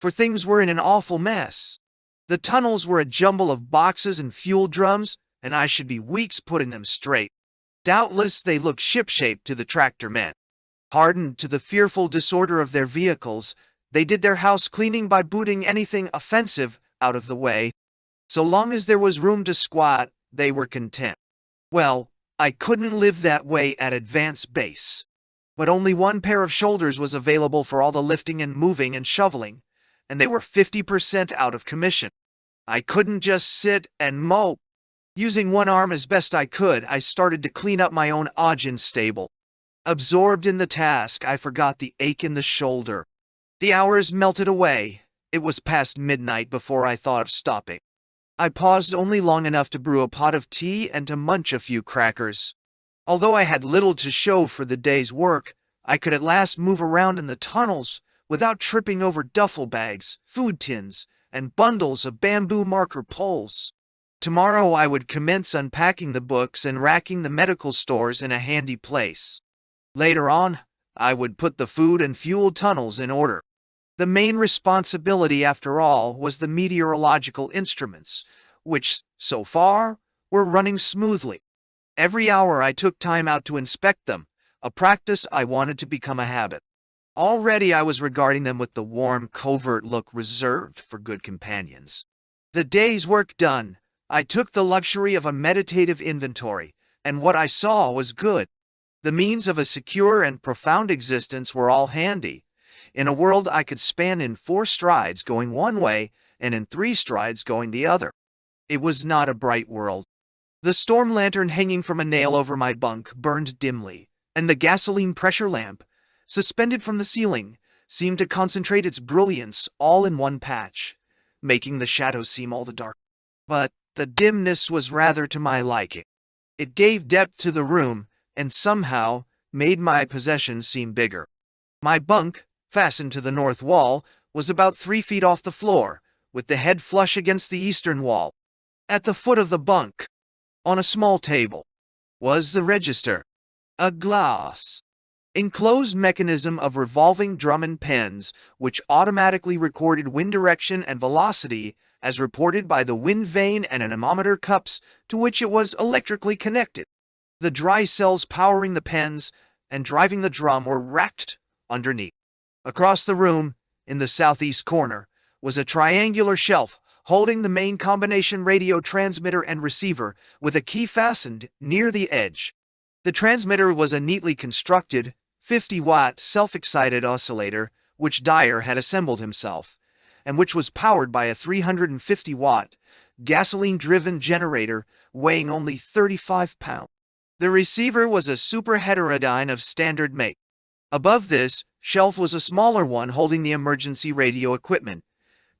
A: For things were in an awful mess. The tunnels were a jumble of boxes and fuel drums, and I should be weeks putting them straight. Doubtless they looked shipshape to the tractor men. Hardened to the fearful disorder of their vehicles, they did their house cleaning by booting anything offensive out of the way. So long as there was room to squat, they were content. Well, I couldn't live that way at advanced base. But only one pair of shoulders was available for all the lifting and moving and shoveling, and they were 50% out of commission. I couldn't just sit and mope. Using one arm as best I could, I started to clean up my own Ogden stable. Absorbed in the task, I forgot the ache in the shoulder. The hours melted away. It was past midnight before I thought of stopping. I paused only long enough to brew a pot of tea and to munch a few crackers. Although I had little to show for the day's work, I could at last move around in the tunnels without tripping over duffel bags, food tins, and bundles of bamboo marker poles. Tomorrow I would commence unpacking the books and racking the medical stores in a handy place. Later on, I would put the food and fuel tunnels in order. The main responsibility, after all, was the meteorological instruments, which, so far, were running smoothly. Every hour I took time out to inspect them, a practice I wanted to become a habit. Already I was regarding them with the warm, covert look reserved for good companions. The day's work done, I took the luxury of a meditative inventory, and what I saw was good. The means of a secure and profound existence were all handy. In a world I could span in 4 strides going one way and in 3 strides going the other. It was not a bright world. The storm lantern hanging from a nail over my bunk burned dimly, and the gasoline pressure lamp, suspended from the ceiling, seemed to concentrate its brilliance all in one patch, making the shadows seem all the darker. But the dimness was rather to my liking. It gave depth to the room, and somehow made my possessions seem bigger. My bunk, fastened to the north wall, was about 3 feet off the floor, with the head flush against the eastern wall. At the foot of the bunk, on a small table, was the register, a glass enclosed mechanism of revolving drum and pens, which automatically recorded wind direction and velocity as reported by the wind vane and anemometer cups to which it was electrically connected. The dry cells powering the pens and driving the drum were racked underneath. Across the room, in the southeast corner, was a triangular shelf holding the main combination radio transmitter and receiver with a key fastened near the edge. The transmitter was a neatly constructed 50-watt self-excited oscillator which Dyer had assembled himself, and which was powered by a 350-watt gasoline-driven generator weighing only 35 pounds. The receiver was a super heterodyne of standard make. Above this shelf was a smaller one holding the emergency radio equipment,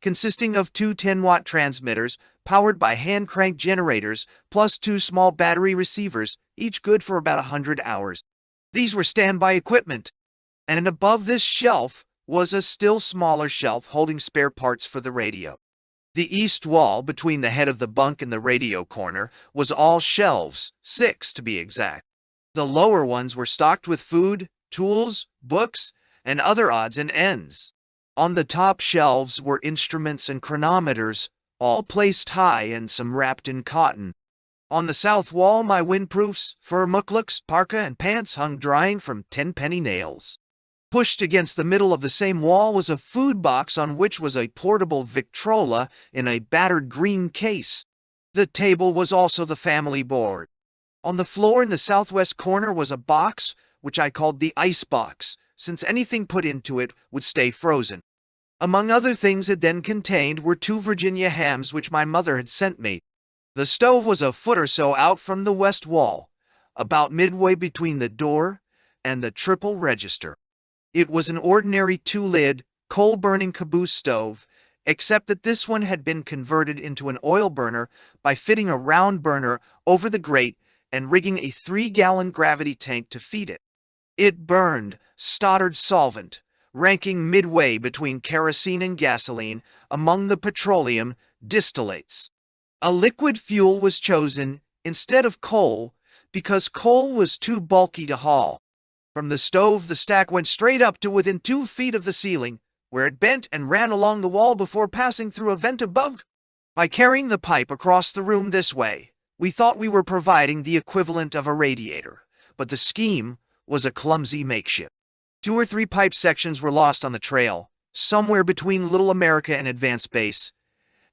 A: consisting of two 10-watt transmitters powered by hand-crank generators plus 2 small battery receivers, each good for about 100 hours. These were standby equipment, and above this shelf was a still smaller shelf holding spare parts for the radio. The east wall between the head of the bunk and the radio corner was all shelves, 6 to be exact. The lower ones were stocked with food, tools, books, and other odds and ends. On the top shelves were instruments and chronometers, all placed high and some wrapped in cotton. On the south wall my windproofs, fur mukluks, parka, and pants hung drying from 10-penny nails. Pushed against the middle of the same wall was a food box on which was a portable Victrola in a battered green case. The table was also the family board. On the floor in the southwest corner was a box, which I called the ice box, since anything put into it would stay frozen. Among other things it then contained were 2 Virginia hams which my mother had sent me. The stove was a foot or so out from the west wall, about midway between the door and the triple register. It was an ordinary 2-lid, coal-burning caboose stove, except that this one had been converted into an oil burner by fitting a round burner over the grate and rigging a 3-gallon gravity tank to feed it. It burned Stoddard solvent, ranking midway between kerosene and gasoline among the petroleum distillates. A liquid fuel was chosen instead of coal because coal was too bulky to haul. From the stove the stack went straight up to within 2 feet of the ceiling, where it bent and ran along the wall before passing through a vent above. By carrying the pipe across the room this way, we thought we were providing the equivalent of a radiator, but the scheme was a clumsy makeshift. 2 or 3 pipe sections were lost on the trail, somewhere between Little America and Advance Base,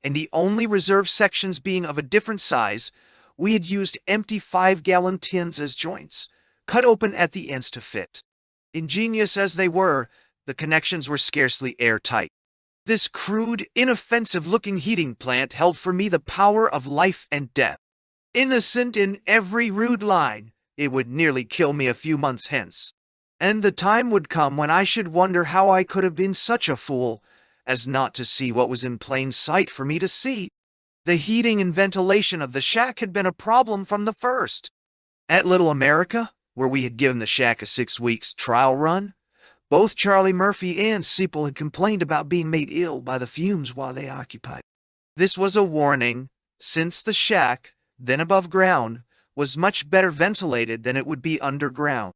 A: and the only reserve sections being of a different size, we had used empty 5-gallon tins as joints, cut open at the ends to fit. Ingenious as they were, the connections were scarcely airtight. This crude, inoffensive-looking heating plant held for me the power of life and death. Innocent in every rude line, it would nearly kill me a few months hence. And the time would come when I should wonder how I could have been such a fool as not to see what was in plain sight for me to see. The heating and ventilation of the shack had been a problem from the first. At Little America, where we had given the shack a 6 weeks trial run, both Charlie Murphy and Seeple had complained about being made ill by the fumes while they occupied. This was a warning, since the shack, then above ground, was much better ventilated than it would be underground.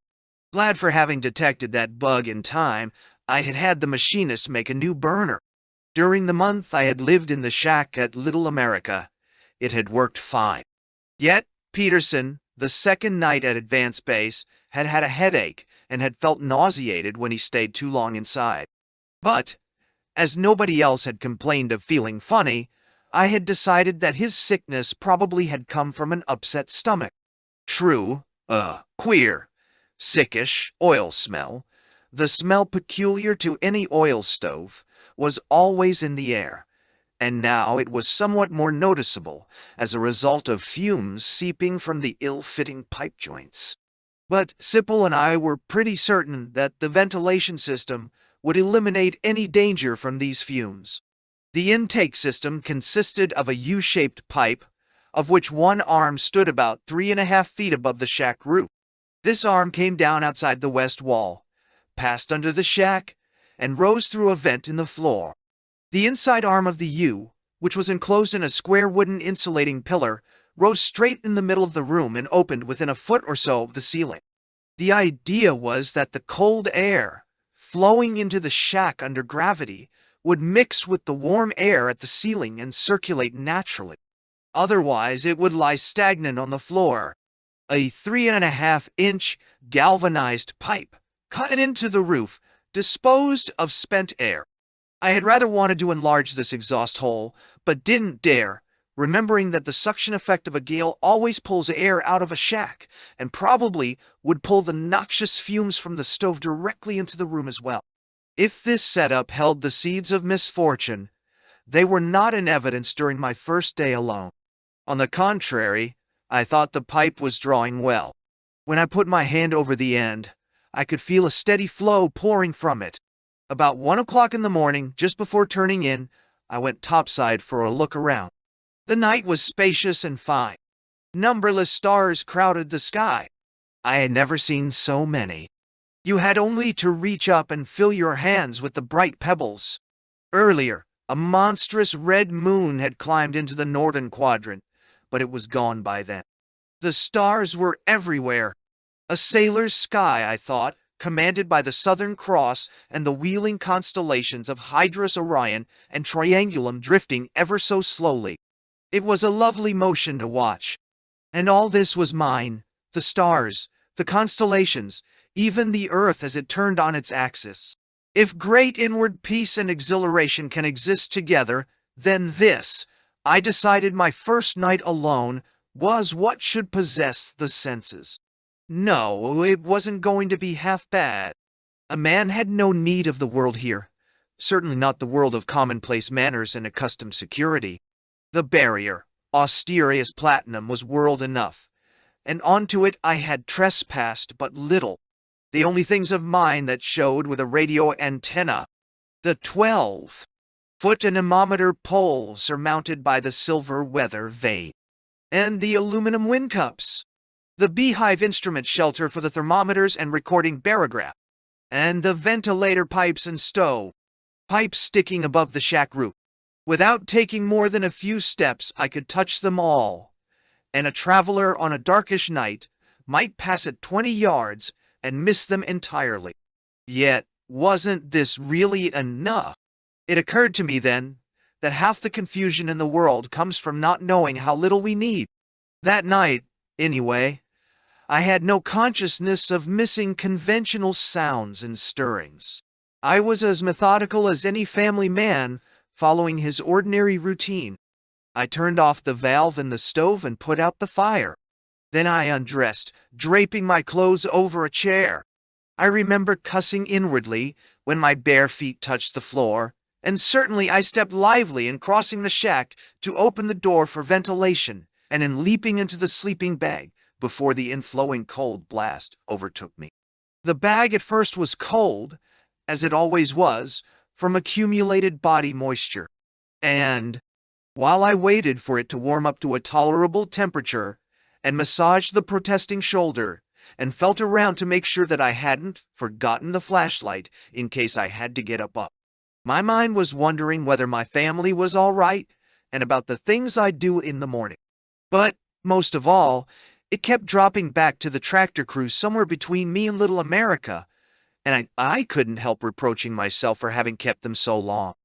A: Glad for having detected that bug in time, I had had the machinist make a new burner. During the month I had lived in the shack at Little America, it had worked fine. Yet Peterson, the second night at Advance Base, had had a headache and had felt nauseated when he stayed too long inside. But, as nobody else had complained of feeling funny, I had decided that his sickness probably had come from an upset stomach. True, queer, sickish oil smell, the smell peculiar to any oil stove, was always in the air, and now it was somewhat more noticeable as a result of fumes seeping from the ill-fitting pipe joints. But Sipple and I were pretty certain that the ventilation system would eliminate any danger from these fumes. The intake system consisted of a U-shaped pipe, of which one arm stood about 3.5 feet above the shack roof. This arm came down outside the west wall, passed under the shack, and rose through a vent in the floor. The inside arm of the U, which was enclosed in a square wooden insulating pillar, rose straight in the middle of the room and opened within a foot or so of the ceiling. The idea was that the cold air, flowing into the shack under gravity, would mix with the warm air at the ceiling and circulate naturally. Otherwise, it would lie stagnant on the floor. A 3.5-inch galvanized pipe, cut into the roof, disposed of spent air. I had rather wanted to enlarge this exhaust hole, but didn't dare, remembering that the suction effect of a gale always pulls air out of a shack, and probably would pull the noxious fumes from the stove directly into the room as well. If this setup held the seeds of misfortune, they were not in evidence during my first day alone. On the contrary, I thought the pipe was drawing well. When I put my hand over the end, I could feel a steady flow pouring from it. About 1 o'clock in the morning, just before turning in, I went topside for a look around. The night was spacious and fine. Numberless stars crowded the sky. I had never seen so many. You had only to reach up and fill your hands with the bright pebbles. Earlier, a monstrous red moon had climbed into the northern quadrant, but it was gone by then. The stars were everywhere. A sailor's sky, I thought, commanded by the Southern Cross and the wheeling constellations of Hydrus, Orion, and Triangulum drifting ever so slowly. It was a lovely motion to watch. And all this was mine, the stars, the constellations, even the earth as it turned on its axis. If great inward peace and exhilaration can exist together, then this, I decided my first night alone, was what should possess the senses. No, it wasn't going to be half bad. A man had no need of the world here, certainly not the world of commonplace manners and accustomed security. The barrier, austere as platinum, was world enough, and onto it I had trespassed but little. The only things of mine that showed were the radio antenna, the 12-foot anemometer pole surmounted by the silver weather vane, and the aluminum wind cups, the beehive instrument shelter for the thermometers and recording barograph, and the ventilator pipes and stove pipes sticking above the shack roof. Without taking more than a few steps, I could touch them all, and a traveler on a darkish night might pass at 20 yards and miss them entirely. Yet, wasn't this really enough? It occurred to me then that half the confusion in the world comes from not knowing how little we need. That night, anyway, I had no consciousness of missing conventional sounds and stirrings. I was as methodical as any family man, following his ordinary routine. I turned off the valve in the stove and put out the fire. Then I undressed, draping my clothes over a chair. I remember cussing inwardly when my bare feet touched the floor, and certainly I stepped lively in crossing the shack to open the door for ventilation and in leaping into the sleeping bag before the inflowing cold blast overtook me. The bag at first was cold, as it always was, from accumulated body moisture, and while I waited for it to warm up to a tolerable temperature and massaged the protesting shoulder and felt around to make sure that I hadn't forgotten the flashlight in case I had to get up, my mind was wondering whether my family was all right and about the things I'd do in the morning. But, most of all, it kept dropping back to the tractor crew somewhere between me and Little America, and I couldn't help reproaching myself for having kept them so long.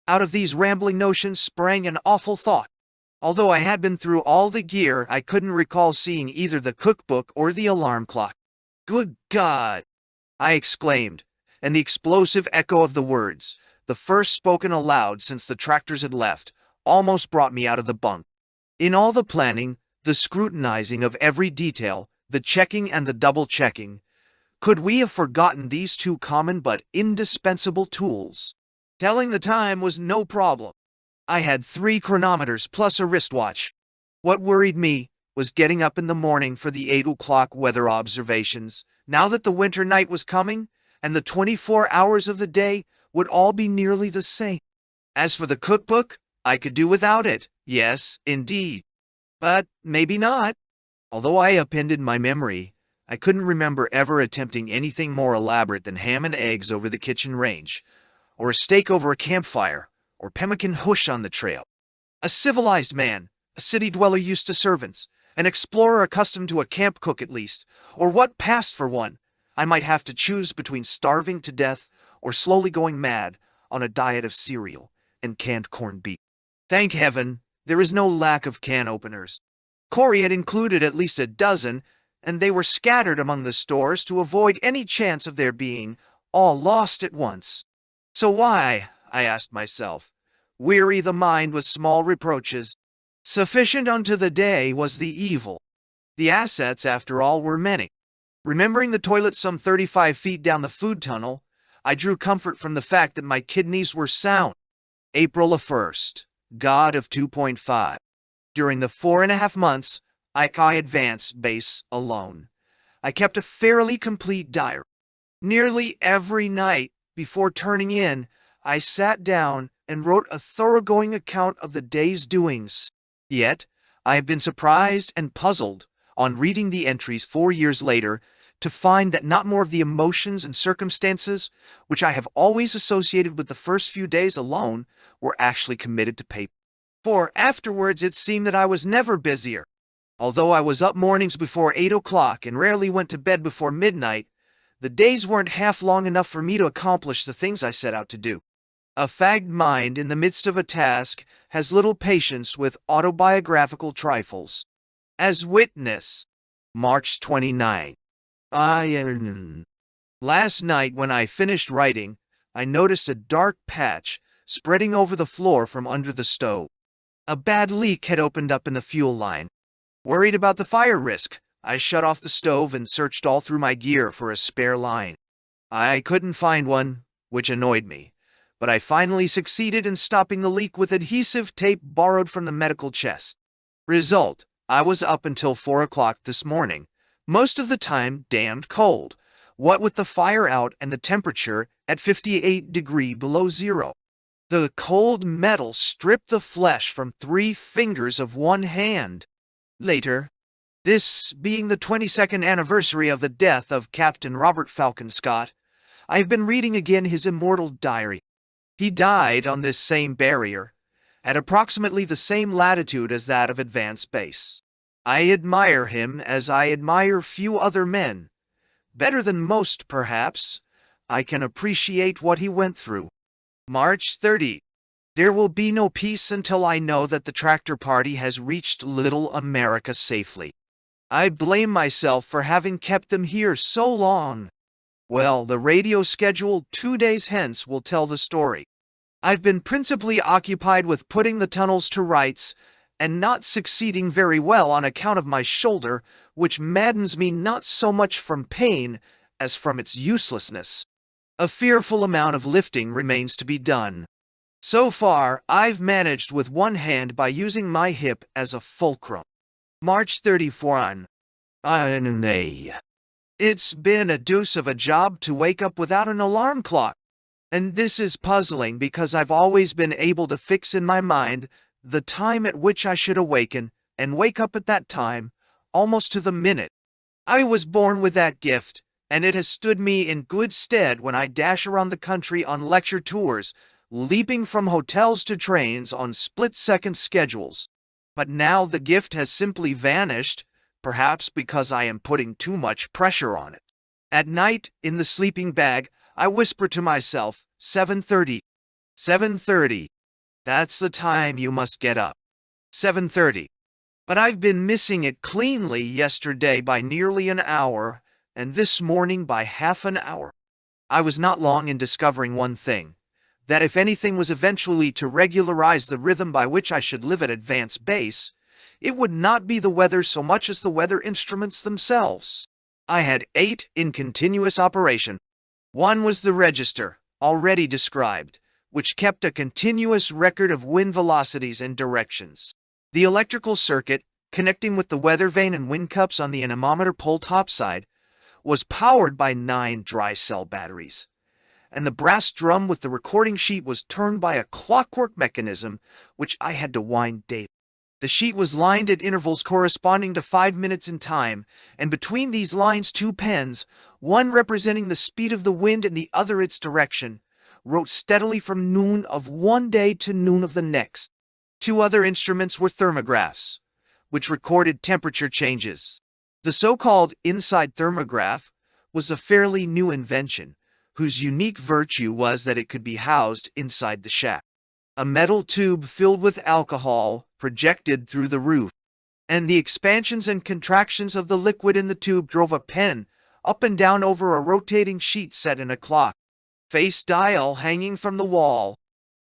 A: Out of these rambling notions sprang an awful thought. Although I had been through all the gear, I couldn't recall seeing either the cookbook or the alarm clock. "Good God!" I exclaimed, and the explosive echo of the words, the first spoken aloud since the tractors had left, almost brought me out of the bunk. In all the planning, the scrutinizing of every detail, the checking and the double-checking, could we have forgotten these two common but indispensable tools? Telling the time was no problem. I had 3 chronometers plus a wristwatch. What worried me was getting up in the morning for the 8 o'clock weather observations, now that the winter night was coming, and the 24 hours of the day would all be nearly the same. As for the cookbook, I could do without it. Yes, indeed. But maybe not. Although I appended my memory, I couldn't remember ever attempting anything more elaborate than ham and eggs over the kitchen range, or a steak over a campfire, or pemmican hush on the trail. A civilized man, a city dweller used to servants, an explorer accustomed to a camp cook at least, or what passed for one, I might have to choose between starving to death or slowly going mad on a diet of cereal and canned corned beef. Thank heaven, there is no lack of can openers. Corey had included at least a dozen, and they were scattered among the stores to avoid any chance of their being all lost at once. So why, I asked myself, weary the mind with small reproaches? Sufficient unto the day was the evil. The assets, after all, were many. Remembering the toilet some 35 feet down the food tunnel, I drew comfort from the fact that my kidneys were sound. April 1st, God of 2.5. During the 4.5 months I advanced base alone, I kept a fairly complete diary. Nearly every night before turning in, I sat down and wrote a thoroughgoing account of the day's doings. Yet, I have been surprised and puzzled, on reading the entries 4 years later, to find that not more of the emotions and circumstances, which I have always associated with the first few days alone, were actually committed to paper. For afterwards it seemed that I was never busier. Although I was up mornings before 8 o'clock and rarely went to bed before midnight, the days weren't half long enough for me to accomplish the things I set out to do. A fagged mind in the midst of a task has little patience with autobiographical trifles. As witness, March 29. Last night when I finished writing, I noticed a dark patch spreading over the floor from under the stove. A bad leak had opened up in the fuel line. Worried about the fire risk, I shut off the stove and searched all through my gear for a spare line. I couldn't find one, which annoyed me, but I finally succeeded in stopping the leak with adhesive tape borrowed from the medical chest. Result, I was up until 4 o'clock this morning, most of the time damned cold, what with the fire out and the temperature at 58 degrees below zero. The cold metal stripped the flesh from 3 fingers of one hand. Later, this being the 22nd anniversary of the death of Captain Robert Falcon Scott, I have been reading again his immortal diary. He died on this same barrier, at approximately the same latitude as that of Advance Base. I admire him as I admire few other men. Better than most, perhaps, I can appreciate what he went through. March 30. There will be no peace until I know that the tractor party has reached Little America safely. I blame myself for having kept them here so long. Well, the radio scheduled 2 days hence will tell the story. I've been principally occupied with putting the tunnels to rights and not succeeding very well on account of my shoulder, which maddens me not so much from pain as from its uselessness. A fearful amount of lifting remains to be done. So far, I've managed with one hand by using my hip as a fulcrum. March 31. It's been a deuce of a job to wake up without an alarm clock. And this is puzzling because I've always been able to fix in my mind the time at which I should awaken and wake up at that time, almost to the minute. I was born with that gift, and it has stood me in good stead when I dash around the country on lecture tours, leaping from hotels to trains on split-second schedules. But now the gift has simply vanished, perhaps because I am putting too much pressure on it. At night, in the sleeping bag, I whisper to myself, 7:30. 7:30. That's the time you must get up. 7:30. But I've been missing it cleanly yesterday by nearly an hour, and this morning by half an hour. I was not long in discovering one thing, that if anything was eventually to regularize the rhythm by which I should live at Advance Base, it would not be the weather so much as the weather instruments themselves. I had 8 in continuous operation. One was the register, already described, which kept a continuous record of wind velocities and directions. The electrical circuit, connecting with the weather vane and wind cups on the anemometer pole topside, was powered by 9 dry cell batteries. and the brass drum with the recording sheet was turned by a clockwork mechanism, which I had to wind daily. The sheet was lined at intervals corresponding to 5 minutes in time, and between these lines 2 pens, one representing the speed of the wind and the other its direction, wrote steadily from noon of one day to noon of the next. 2 other instruments were thermographs, which recorded temperature changes. The so-called inside thermograph was a fairly new invention, whose unique virtue was that it could be housed inside the shack. A metal tube filled with alcohol projected through the roof, and the expansions and contractions of the liquid in the tube drove a pen up and down over a rotating sheet set in a clock face dial hanging from the wall,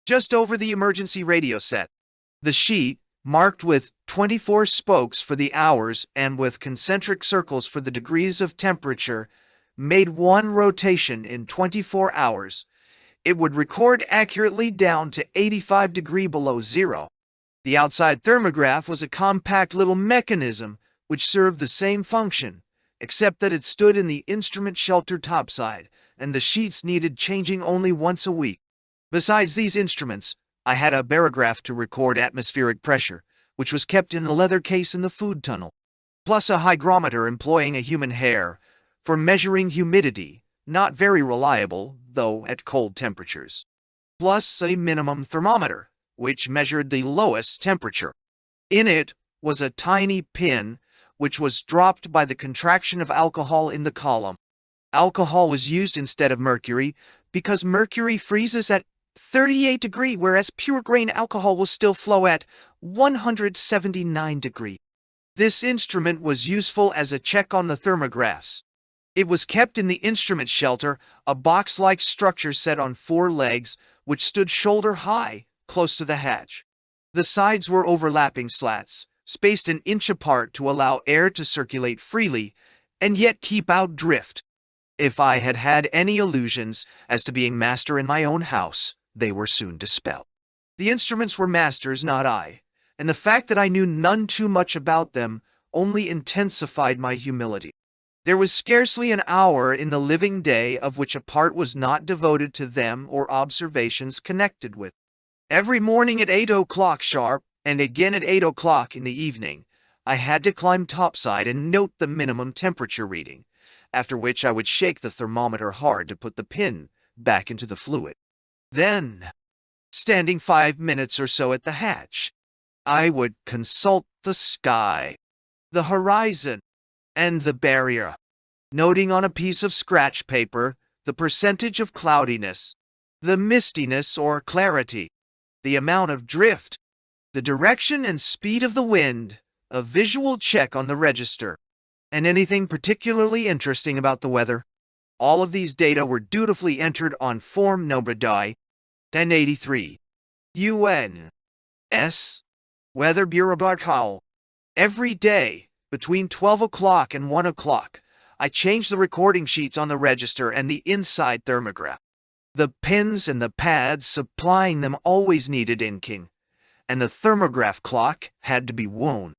A: just over the emergency radio set. The sheet, marked with 24 spokes for the hours and with concentric circles for the degrees of temperature, made one rotation in 24 hours. It would record accurately down to 85 degrees below zero. The outside thermograph was a compact little mechanism which served the same function, except that it stood in the instrument shelter topside, and the sheets needed changing only once a week. Besides these instruments, I had a barograph to record atmospheric pressure, which was kept in a leather case in the food tunnel, plus a hygrometer employing a human hair for measuring humidity, not very reliable, though at cold temperatures, plus a minimum thermometer, which measured the lowest temperature. In it was a tiny pin, which was dropped by the contraction of alcohol in the column. Alcohol was used instead of mercury, because mercury freezes at 38 degrees, whereas pure grain alcohol will still flow at 179 degrees. This instrument was useful as a check on the thermographs. It was kept in the instrument shelter, a box-like structure set on 4 legs, which stood shoulder-high, close to the hatch. The sides were overlapping slats, spaced an inch apart to allow air to circulate freely, and yet keep out drift. If I had had any illusions as to being master in my own house, they were soon dispelled. The instruments were masters, not I, and the fact that I knew none too much about them only intensified my humility. There was scarcely an hour in the living day of which a part was not devoted to them or observations connected with. Every morning at 8 o'clock sharp, and again at 8 o'clock in the evening, I had to climb topside and note the minimum temperature reading, after which I would shake the thermometer hard to put the pin back into the fluid. Then, standing 5 minutes or so at the hatch, I would consult the sky, the horizon, and the barrier, noting on a piece of scratch paper the percentage of cloudiness, the mistiness or clarity, the amount of drift, the direction and speed of the wind, a visual check on the register, and anything particularly interesting about the weather. All of these data were dutifully entered on Form Number Die 1083. UN.S. Weather Bureau Barcall. Every day, between 12 o'clock and 1 o'clock, I changed the recording sheets on the register and the inside thermograph. The pens and the pads supplying them always needed inking, and the thermograph clock had to be wound.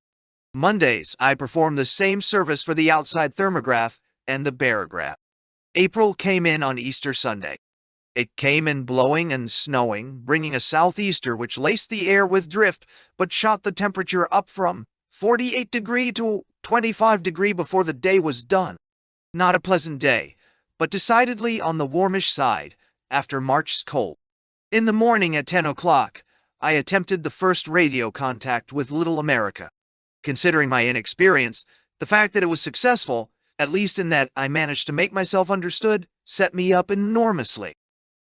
A: Mondays, I performed the same service for the outside thermograph and the barograph. April came in on Easter Sunday. It came in blowing and snowing, bringing a southeaster which laced the air with drift, but shot the temperature up from 48 degrees to 25 degrees before the day was done. Not a pleasant day, but decidedly on the warmish side, after March's cold. In the morning at 10 o'clock, I attempted the first radio contact with Little America. Considering my inexperience, the fact that it was successful, at least in that I managed to make myself understood, set me up enormously.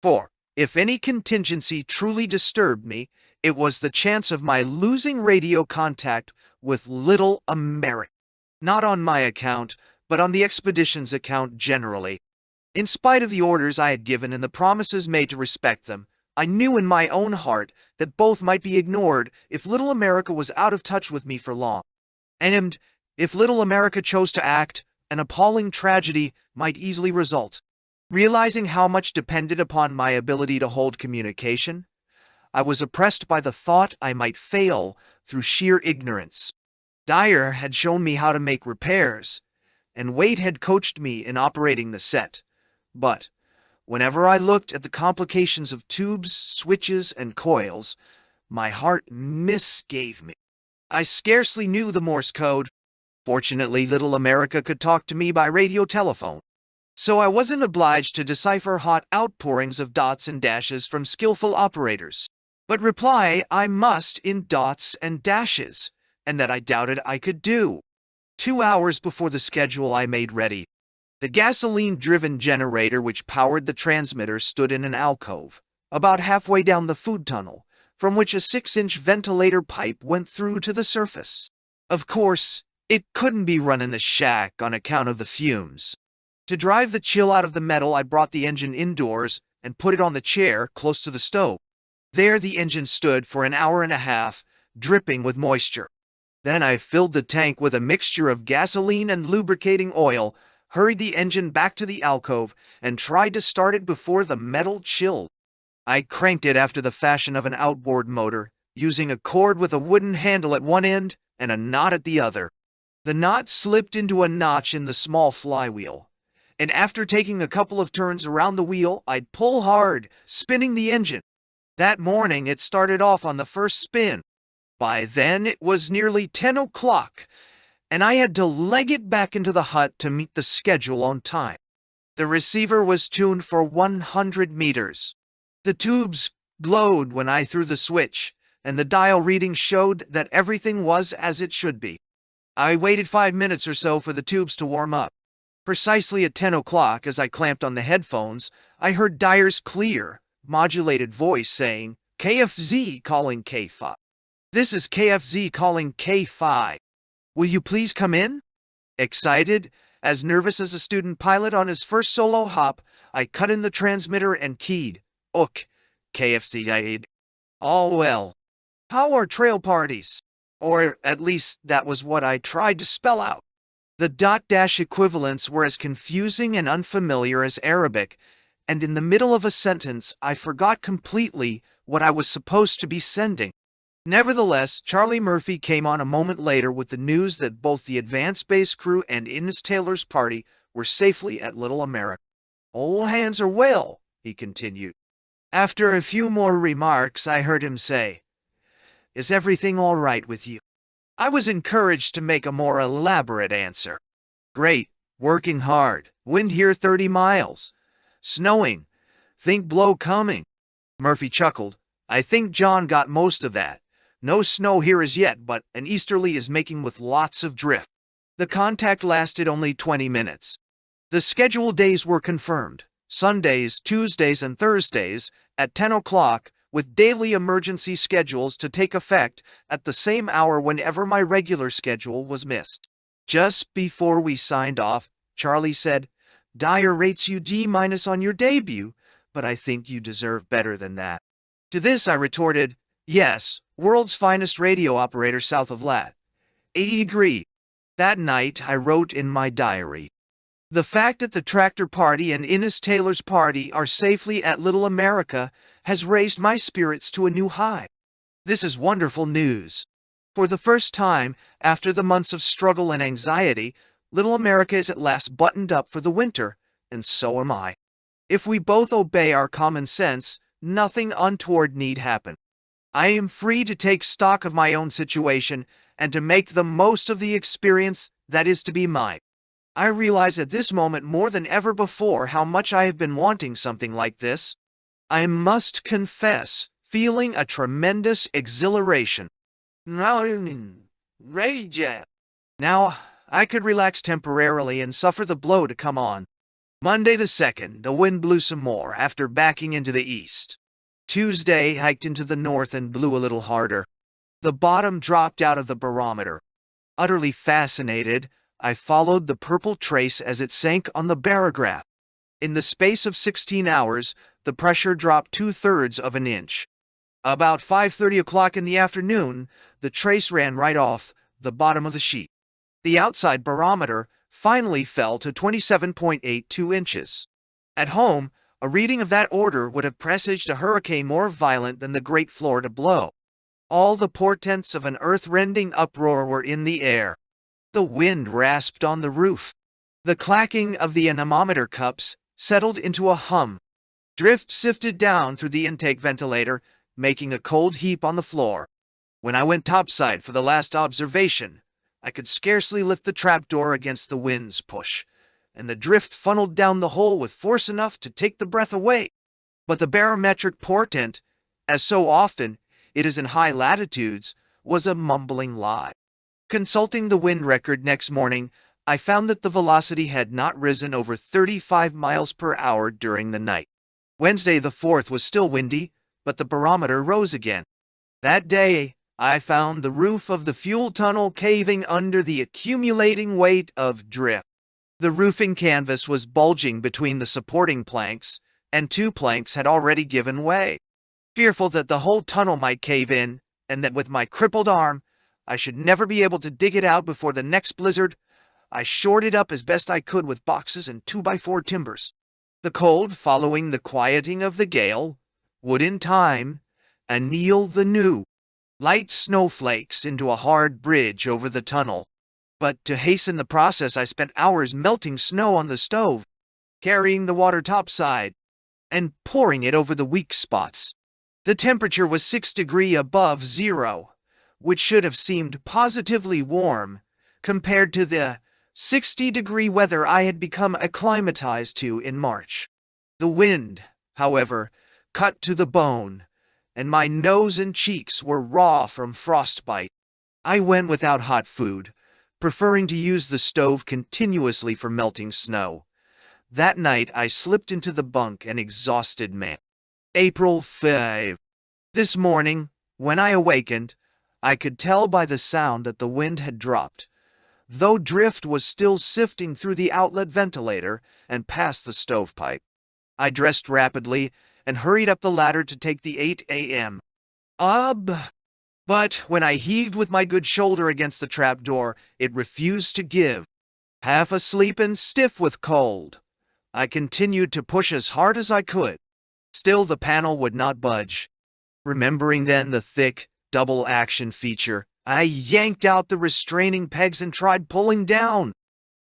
A: For, if any contingency truly disturbed me, it was the chance of my losing radio contact with Little America. Not on my account, but on the expedition's account generally. In spite of the orders I had given and the promises made to respect them, I knew in my own heart that both might be ignored if Little America was out of touch with me for long. And if Little America chose to act, an appalling tragedy might easily result. Realizing how much depended upon my ability to hold communication, I was oppressed by the thought I might fail through sheer ignorance. Dyer had shown me how to make repairs, and Wade had coached me in operating the set. But Whenever I looked at the complications of tubes, switches, and coils, my heart misgave me. I scarcely knew the Morse code. Fortunately, little America could talk to me by radio telephone, so I wasn't obliged to decipher hot outpourings of dots and dashes from skillful operators, but reply I must in dots and dashes, and that I doubted I could do. 2 hours before the schedule I made ready. The gasoline-driven generator which powered the transmitter stood in an alcove, about halfway down the food tunnel, from which a 6-inch ventilator pipe went through to the surface. Of course, it couldn't be run in the shack on account of the fumes. To drive the chill out of the metal, I brought the engine indoors and put it on the chair close to the stove. There the engine stood for an hour and a half, dripping with moisture. Then I filled the tank with a mixture of gasoline and lubricating oil, hurried the engine back to the alcove, and tried to start it before the metal chilled. I cranked it after the fashion of an outboard motor, using a cord with a wooden handle at one end and a knot at the other. The knot slipped into a notch in the small flywheel, and after taking a couple of turns around the wheel, I'd pull hard, spinning the engine. That morning it started off on the first spin. By then it was nearly 10 o'clock, and I had to leg it back into the hut to meet the schedule on time. The receiver was tuned for 100 meters. The tubes glowed when I threw the switch, and the dial reading showed that everything was as it should be. I waited 5 minutes or so for the tubes to warm up. Precisely at 10 o'clock, as I clamped on the headphones, I heard Dyer's clear, modulated voice saying, KFZ calling K5. This is KFZ calling K5. Will you please come in? Excited, as nervous as a student pilot on his first solo hop, I cut in the transmitter and keyed, OK, KFZ. All well. How are trail parties? Or at least that was what I tried to spell out. The dot-dash equivalents were as confusing and unfamiliar as Arabic, and in the middle of a sentence I forgot completely what I was supposed to be sending. Nevertheless, Charlie Murphy came on a moment later with the news that both the advance base crew and Innes Taylor's party were safely at Little America. All hands are well, he continued. After a few more remarks, I heard him say, Is everything all right with you? I was encouraged to make a more elaborate answer. Great, working hard, wind here 30 miles. Snowing, think blow coming. Murphy chuckled. I think John got most of that. No snow here as yet, but an easterly is making with lots of drift. The contact lasted only 20 minutes. The scheduled days were confirmed. Sundays, Tuesdays, and Thursdays at 10 o'clock, with daily emergency schedules to take effect at the same hour whenever my regular schedule was missed. Just before we signed off, Charlie said, Dyer rates you D- on your debut, but I think you deserve better than that. To this I retorted, Yes, world's finest radio operator south of lat. 80 degree. That night I wrote in my diary, The fact that the tractor party and Innes Taylor's party are safely at Little America has raised my spirits to a new high. This is wonderful news. For the first time, after the months of struggle and anxiety, Little America is at last buttoned up for the winter, and so am I. If we both obey our common sense, nothing untoward need happen. I am free to take stock of my own situation and to make the most of the experience that is to be mine. I realize at this moment more than ever before how much I have been wanting something like this. I must confess, feeling a tremendous exhilaration. Now I could relax temporarily and suffer the blow to come on. Monday the 2nd, the wind blew some more after backing into the east. Tuesday hiked into the north and blew a little harder. The bottom dropped out of the barometer. Utterly fascinated, I followed the purple trace as it sank on the barograph. In the space of 16 hours, the pressure dropped 2/3 of an inch. About 5:30 o'clock in the afternoon, the trace ran right off the bottom of the sheet. The outside barometer finally fell to 27.82 inches. At home, a reading of that order would have presaged a hurricane more violent than the great Florida blow. All the portents of an earth-rending uproar were in the air. The wind rasped on the roof. The clacking of the anemometer cups settled into a hum. Drift sifted down through the intake ventilator, making a cold heap on the floor. When I went topside for the last observation, I could scarcely lift the trapdoor against the wind's push, and the drift funneled down the hole with force enough to take the breath away. But the barometric portent, as so often it is in high latitudes, was a mumbling lie. Consulting the wind record next morning, I found that the velocity had not risen over 35 miles per hour during the night. Wednesday the 4th was still windy, but the barometer rose again. That day, I found the roof of the fuel tunnel caving under the accumulating weight of drift. The roofing canvas was bulging between the supporting planks, and 2 planks had already given way. Fearful that the whole tunnel might cave in, and that with my crippled arm, I should never be able to dig it out before the next blizzard, I shored it up as best I could with boxes and 2x4 timbers. The cold following the quieting of the gale would in time anneal the new, light snowflakes into a hard bridge over the tunnel. But to hasten the process, I spent hours melting snow on the stove, carrying the water topside, and pouring it over the weak spots. The temperature was 6 degrees above zero, which should have seemed positively warm compared to the 60-degree weather I had become acclimatized to in March. The wind, however, cut to the bone, and my nose and cheeks were raw from frostbite. I went without hot food, preferring to use the stove continuously for melting snow. That night I slipped into the bunk an exhausted man. April 5. This morning, when I awakened, I could tell by the sound that the wind had dropped, though drift was still sifting through the outlet ventilator and past the stovepipe. I dressed rapidly and hurried up the ladder to take the 8 a.m. But when I heaved with my good shoulder against the trapdoor, it refused to give. Half asleep and stiff with cold, I continued to push as hard as I could. Still the panel would not budge. Remembering then the thick, double-action feature, I yanked out the restraining pegs and tried pulling down.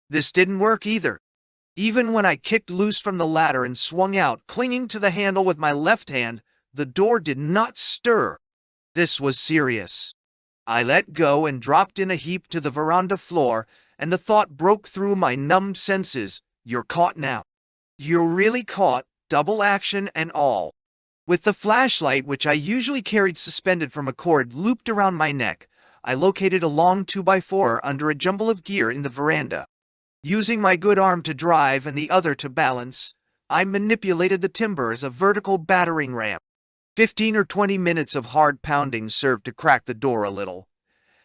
A: This didn't work either. Even when I kicked loose from the ladder and swung out, clinging to the handle with my left hand, the door did not stir. This was serious. I let go and dropped in a heap to the veranda floor, and the thought broke through my numbed senses, "You're caught now. You're really caught, double action and all." With the flashlight, which I usually carried suspended from a cord looped around my neck, I located a long 2x4 under a jumble of gear in the veranda. Using my good arm to drive and the other to balance, I manipulated the timber as a vertical battering ram. 15 or 20 minutes of hard pounding served to crack the door a little,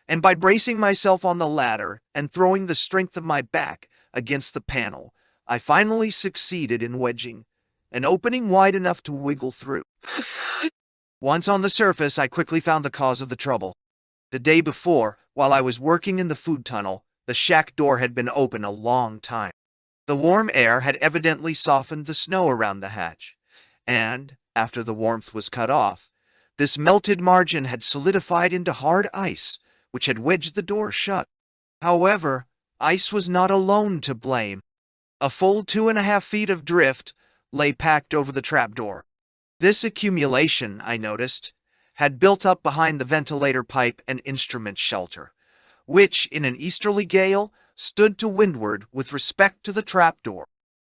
A: and by bracing myself on the ladder and throwing the strength of my back against the panel, I finally succeeded in wedging an opening wide enough to wiggle through. Once on the surface, I quickly found the cause of the trouble. The day before, while I was working in the food tunnel, the shack door had been open a long time. The warm air had evidently softened the snow around the hatch, and, after the warmth was cut off, this melted margin had solidified into hard ice, which had wedged the door shut. However, ice was not alone to blame. A full 2.5 feet of drift lay packed over the trapdoor. This accumulation, I noticed, had built up behind the ventilator pipe and instrument shelter, which, in an easterly gale, stood to windward with respect to the trapdoor.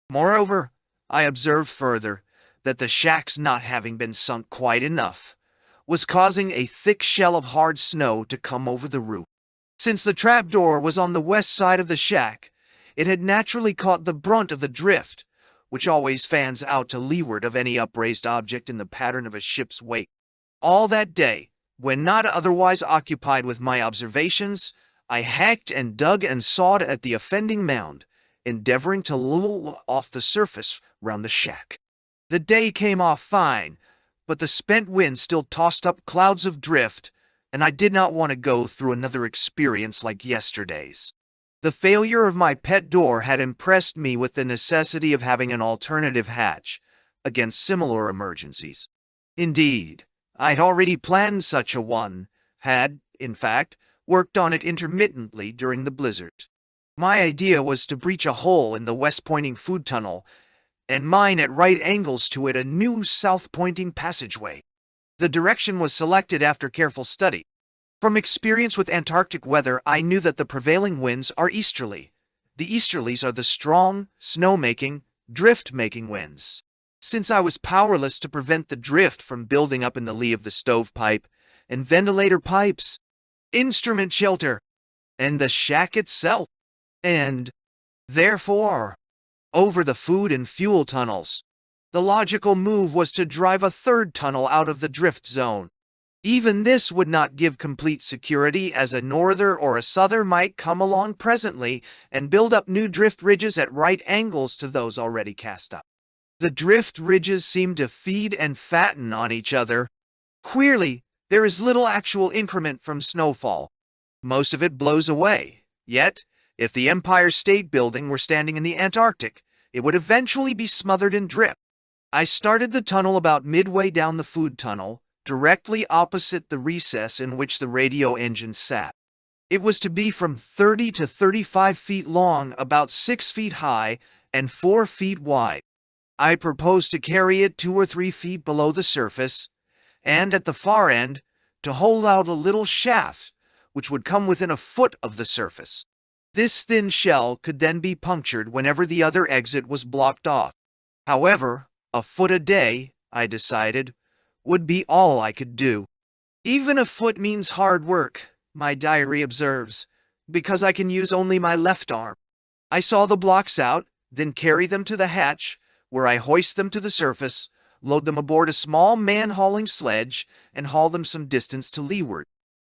A: Moreover, I observed further that the shack's not having been sunk quite enough was causing a thick shell of hard snow to come over the roof. Since the trapdoor was on the west side of the shack, it had naturally caught the brunt of the drift, which always fans out to leeward of any upraised object in the pattern of a ship's wake. All that day, when not otherwise occupied with my observations, I hacked and dug and sawed at the offending mound, endeavoring to lull off the surface round the shack. The day came off fine, but the spent wind still tossed up clouds of drift, and I did not want to go through another experience like yesterday's. The failure of my pet door had impressed me with the necessity of having an alternative hatch against similar emergencies. Indeed, I'd already planned such a one, had, in fact, worked on it intermittently during the blizzard. My idea was to breach a hole in the west-pointing food tunnel and mine at right angles to it, a new south-pointing passageway. The direction was selected after careful study. From experience with Antarctic weather, I knew that the prevailing winds are easterly. The easterlies are the strong, snow-making, drift-making winds. Since I was powerless to prevent the drift from building up in the lee of the stovepipe and ventilator pipes, instrument shelter, and the shack itself, and, therefore, over the food and fuel tunnels, the logical move was to drive a third tunnel out of the drift zone. Even this would not give complete security, as a norther or a souther might come along presently and build up new drift ridges at right angles to those already cast up. The drift ridges seem to feed and fatten on each other. Queerly, there is little actual increment from snowfall. Most of it blows away. Yet, if the Empire State Building were standing in the Antarctic, it would eventually be smothered in drift. I started the tunnel about midway down the food tunnel, directly opposite the recess in which the radio engine sat. It was to be from 30 to 35 feet long, about 6 feet high, and 4 feet wide. I proposed to carry it 2 or 3 feet below the surface, and at the far end, to hold out a little shaft, which would come within a foot of the surface. This thin shell could then be punctured whenever the other exit was blocked off. However, a foot a day, I decided, would be all I could do. Even a foot means hard work, my diary observes, because I can use only my left arm. I saw the blocks out, then carry them to the hatch, where I hoist them to the surface, load them aboard a small man-hauling sledge, and haul them some distance to leeward.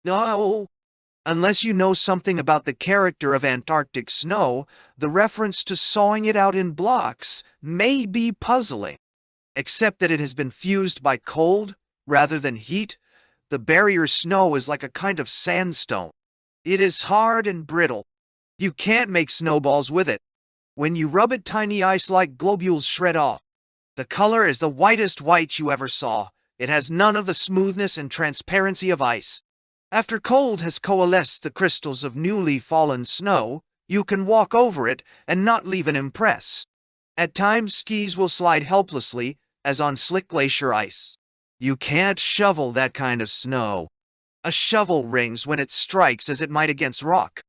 A: No, unless you know something about the character of Antarctic snow, the reference to sawing it out in blocks may be puzzling. Except that it has been fused by cold rather than heat, the barrier snow is like a kind of sandstone. It is hard and brittle. You can't make snowballs with it. When you rub it, tiny ice-like globules shred off. The color is the whitest white you ever saw. It has none of the smoothness and transparency of ice. After cold has coalesced the crystals of newly fallen snow, you can walk over it and not leave an impress. At times skis will slide helplessly, as on slick glacier ice. You can't shovel that kind of snow. A shovel rings when it strikes as it might against rock.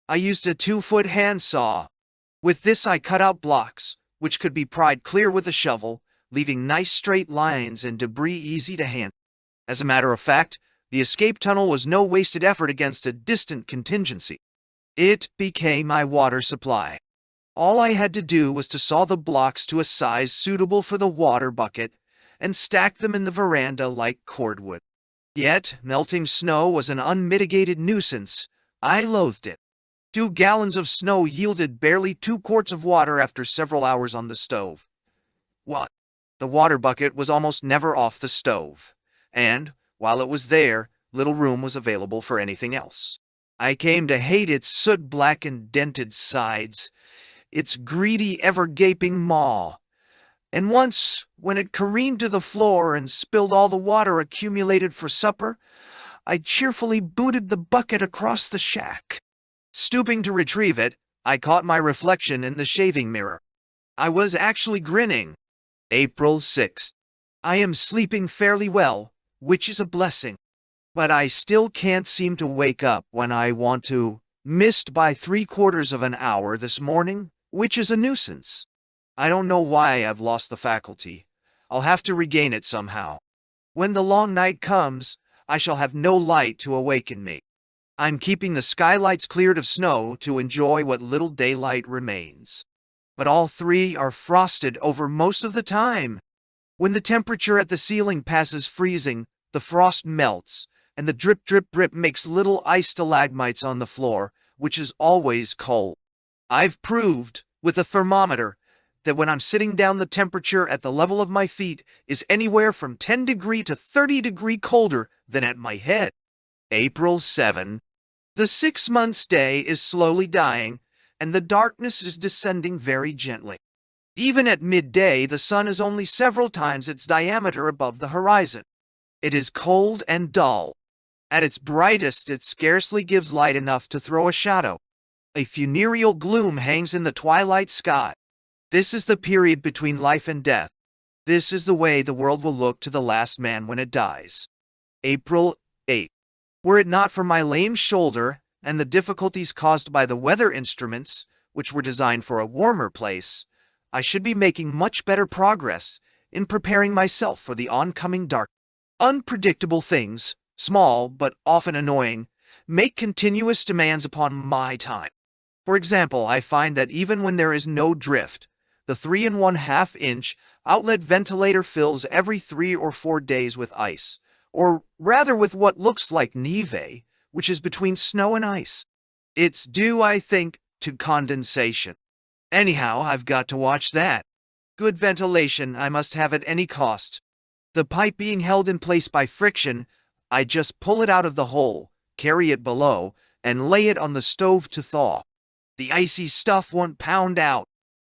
A: I used a 2-foot handsaw. With this I cut out blocks, which could be pried clear with a shovel, leaving nice straight lines and debris easy to handle. As a matter of fact, the escape tunnel was no wasted effort against a distant contingency. It became my water supply. All I had to do was to saw the blocks to a size suitable for the water bucket and stack them in the veranda like cordwood. Yet, melting snow was an unmitigated nuisance. I loathed it. 2 gallons of snow yielded barely 2 quarts of water after several hours on the stove. What? The water bucket was almost never off the stove, and, while it was there, little room was available for anything else. I came to hate its soot-blackened, dented sides, its greedy, ever-gaping maw. And once, when it careened to the floor and spilled all the water accumulated for supper, I cheerfully booted the bucket across the shack. Stooping to retrieve it, I caught my reflection in the shaving mirror. I was actually grinning. April 6th. I am sleeping fairly well, which is a blessing. But I still can't seem to wake up when I want to. Missed by 3/4 of an hour this morning, which is a nuisance. I don't know why I've lost the faculty. I'll have to regain it somehow. When the long night comes, I shall have no light to awaken me. I'm keeping the skylights cleared of snow to enjoy what little daylight remains. But all 3 are frosted over most of the time. When the temperature at the ceiling passes freezing, the frost melts, and the drip drip drip makes little ice stalagmites on the floor, which is always cold. I've proved, with a thermometer, that when I'm sitting down, the temperature at the level of my feet is anywhere from 10° to 30° colder than at my head. April 7. The 6 months day is slowly dying, and the darkness is descending very gently. Even at midday, the sun is only several times its diameter above the horizon. It is cold and dull. At its brightest, it scarcely gives light enough to throw a shadow. A funereal gloom hangs in the twilight sky. This is the period between life and death. This is the way the world will look to the last man when it dies. April 8. Were it not for my lame shoulder and the difficulties caused by the weather instruments, which were designed for a warmer place, I should be making much better progress in preparing myself for the oncoming dark. Unpredictable things, small but often annoying, make continuous demands upon my time. For example, I find that even when there is no drift, the 3 1/2 inch outlet ventilator fills every 3 or 4 days with ice, or rather with what looks like neve, which is between snow and ice. It's due, I think, to condensation. Anyhow, I've got to watch that. Good ventilation I must have at any cost. The pipe being held in place by friction, I just pull it out of the hole, carry it below, and lay it on the stove to thaw. The icy stuff won't pound out.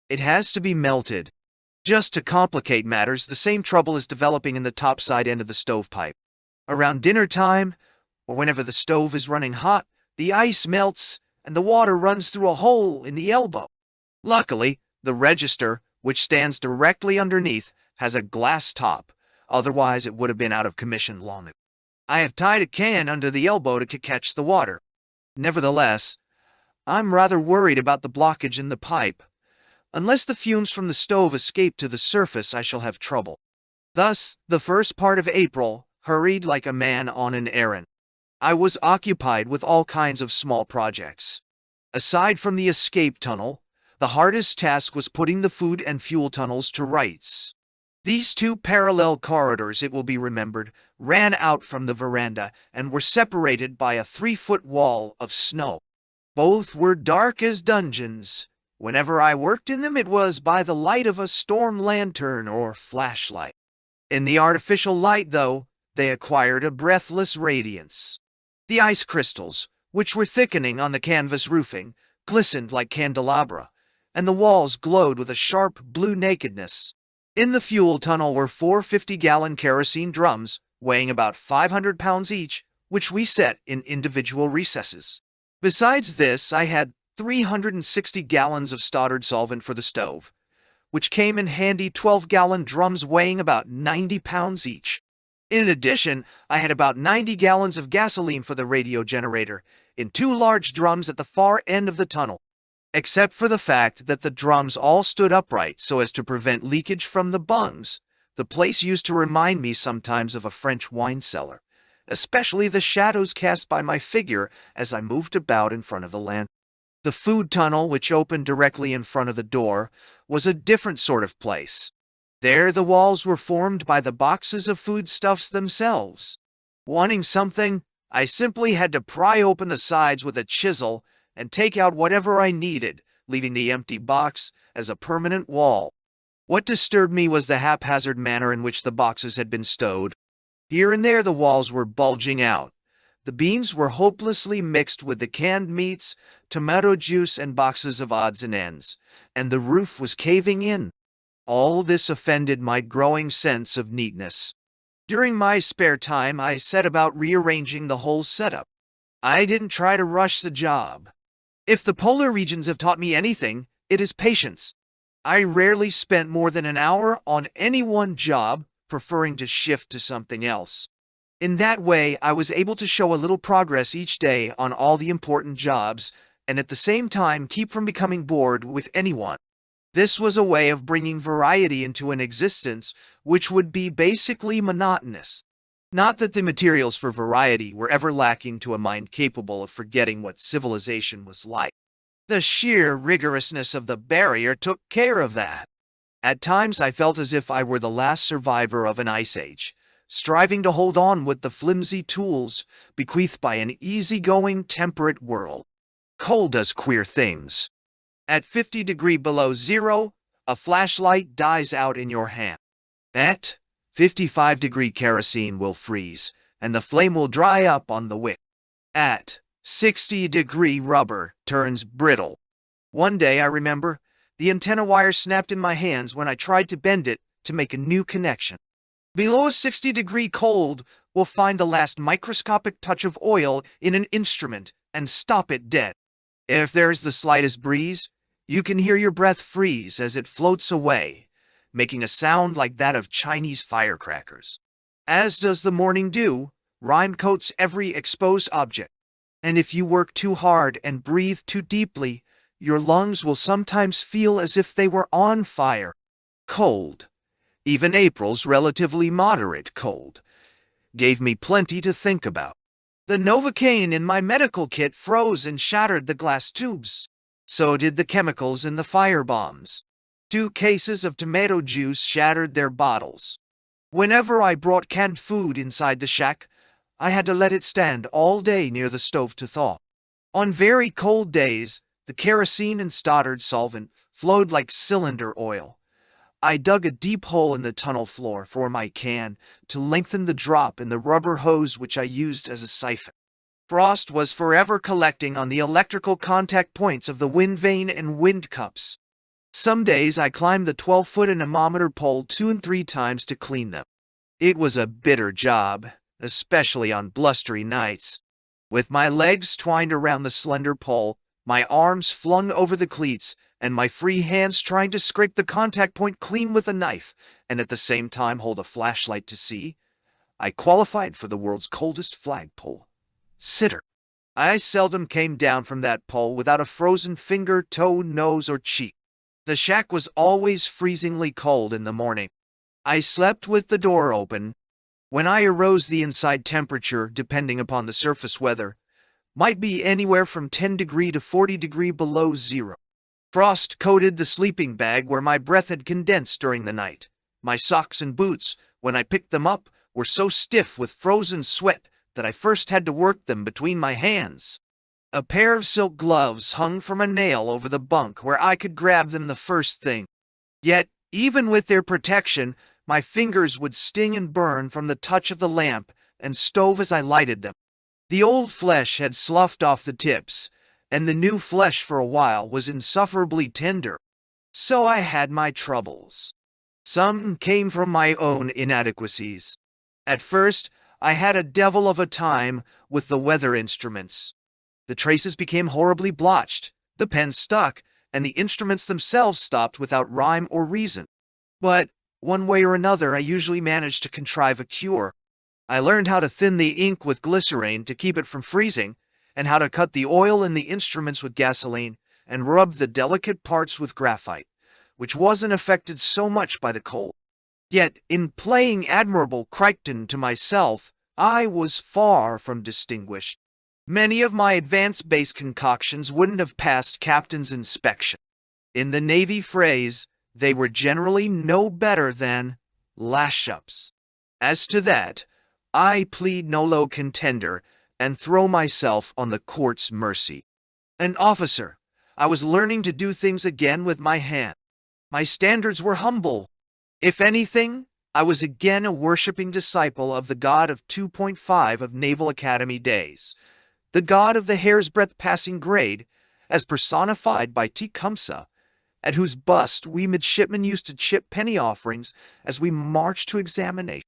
A: It has to be melted. Just to complicate matters, the same trouble is developing in the topside end of the stovepipe. Around dinner time, or whenever the stove is running hot, the ice melts and the water runs through a hole in the elbow. Luckily, the register, which stands directly underneath, has a glass top, otherwise it would have been out of commission long ago. I have tied a can under the elbow to catch the water. Nevertheless, I'm rather worried about the blockage in the pipe. Unless the fumes from the stove escape to the surface, I shall have trouble. Thus, the first part of April hurried like a man on an errand. I was occupied with all kinds of small projects. Aside from the escape tunnel, the hardest task was putting the food and fuel tunnels to rights. These 2 parallel corridors, it will be remembered, ran out from the veranda and were separated by a 3-foot wall of snow. Both were dark as dungeons. Whenever I worked in them, it was by the light of a storm lantern or flashlight. In the artificial light, though, they acquired a breathless radiance. The ice crystals, which were thickening on the canvas roofing, glistened like candelabra, and the walls glowed with a sharp blue nakedness. In the fuel tunnel were 4 50-gallon kerosene drums, weighing about 500 pounds each, which we set in individual recesses. Besides this, I had 360 gallons of Stoddard solvent for the stove, which came in handy 12-gallon drums weighing about 90 pounds each. In addition, I had about 90 gallons of gasoline for the radio generator, in 2 large drums at the far end of the tunnel. Except for the fact that the drums all stood upright so as to prevent leakage from the bungs, the place used to remind me sometimes of a French wine cellar, especially the shadows cast by my figure as I moved about in front of the lantern. The food tunnel, which opened directly in front of the door, was a different sort of place. There the walls were formed by the boxes of foodstuffs themselves. Wanting something, I simply had to pry open the sides with a chisel and take out whatever I needed, leaving the empty box as a permanent wall. What disturbed me was the haphazard manner in which the boxes had been stowed. Here and there the walls were bulging out. The beans were hopelessly mixed with the canned meats, tomato juice, and boxes of odds and ends, and the roof was caving in. All this offended my growing sense of neatness. During my spare time, I set about rearranging the whole setup. I didn't try to rush the job. If the polar regions have taught me anything, it is patience. I rarely spent more than an hour on any one job, preferring to shift to something else. In that way, I was able to show a little progress each day on all the important jobs, and at the same time keep from becoming bored with anyone. This was a way of bringing variety into an existence which would be basically monotonous. Not that the materials for variety were ever lacking to a mind capable of forgetting what civilization was like. The sheer rigorousness of the barrier took care of that. At times I felt as if I were the last survivor of an ice age, striving to hold on with the flimsy tools bequeathed by an easygoing, temperate world. Cold does queer things. At 50 degrees below zero, a flashlight dies out in your hand. At 55-degree kerosene will freeze, and the flame will dry up on the wick. At 60-degree rubber turns brittle. One day, I remember, the antenna wire snapped in my hands when I tried to bend it to make a new connection. Below a 60-degree cold will find the last microscopic touch of oil in an instrument and stop it dead. If there is the slightest breeze, You can hear your breath freeze as it floats away, making a sound like that of Chinese firecrackers. As does the morning dew, rime coats every exposed object. And if you work too hard and breathe too deeply, your lungs will sometimes feel as if they were on fire. Cold, even April's relatively moderate cold, gave me plenty to think about. The Novocaine in my medical kit froze and shattered the glass tubes. So did the chemicals in the firebombs. 2 cases of tomato juice shattered their bottles. Whenever I brought canned food inside the shack, I had to let it stand all day near the stove to thaw. On very cold days, the kerosene and Stoddard solvent flowed like cylinder oil. I dug a deep hole in the tunnel floor for my can to lengthen the drop in the rubber hose which I used as a siphon. Frost was forever collecting on the electrical contact points of the wind vane and wind cups. Some days I climbed the 12-foot anemometer pole 2 and 3 times to clean them. It was a bitter job, especially on blustery nights. With my legs twined around the slender pole, my arms flung over the cleats, and my free hands trying to scrape the contact point clean with a knife, and at the same time hold a flashlight to see, I qualified for the world's coldest flagpole. Sitter. I seldom came down from that pole without a frozen finger, toe, nose, or cheek. The shack was always freezingly cold in the morning. I slept with the door open. When I arose, the inside temperature, depending upon the surface weather, might be anywhere from 10 degrees to 40 degrees below zero. Frost coated the sleeping bag where my breath had condensed during the night. My socks and boots, when I picked them up, were so stiff with frozen sweat that I first had to work them between my hands. A pair of silk gloves hung from a nail over the bunk where I could grab them the first thing. Yet, even with their protection, my fingers would sting and burn from the touch of the lamp and stove as I lighted them. The old flesh had sloughed off the tips, and the new flesh for a while was insufferably tender. So I had my troubles. Some came from my own inadequacies. At first, I had a devil of a time with the weather instruments. The traces became horribly blotched, the pen stuck, and the instruments themselves stopped without rhyme or reason. But, one way or another, I usually managed to contrive a cure. I learned how to thin the ink with glycerine to keep it from freezing, and how to cut the oil in the instruments with gasoline, and rub the delicate parts with graphite, which wasn't affected so much by the cold. Yet, in playing Admirable Crichton to myself, I was far from distinguished. Many of my advanced base concoctions wouldn't have passed captain's inspection. In the Navy phrase, they were generally no better than lash-ups. As to that, I plead nolo contender and throw myself on the court's mercy. An officer, I was learning to do things again with my hand. My standards were humble. If anything, I was again a worshipping disciple of the god of 2.5 of Naval Academy days, the god of the hair's breadth passing grade, as personified by Tecumseh, at whose bust we midshipmen used to chip penny offerings as we marched to examination.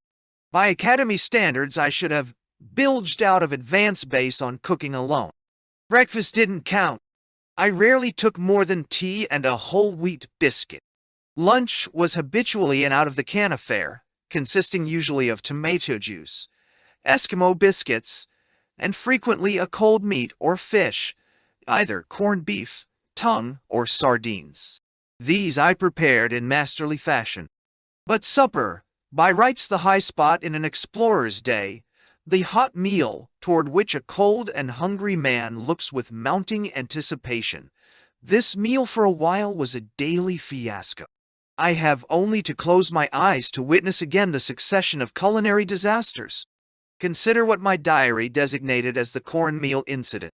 A: By Academy standards, I should have bilged out of advanced base on cooking alone. Breakfast didn't count. I rarely took more than tea and a whole wheat biscuit. Lunch was habitually an out-of-the-can affair, consisting usually of tomato juice, Eskimo biscuits, and frequently a cold meat or fish, either corned beef, tongue, or sardines. These I prepared in masterly fashion. But supper, by rights the high spot in an explorer's day, the hot meal toward which a cold and hungry man looks with mounting anticipation, this meal for a while was a daily fiasco. I have only to close my eyes to witness again the succession of culinary disasters. Consider what my diary designated as the cornmeal incident.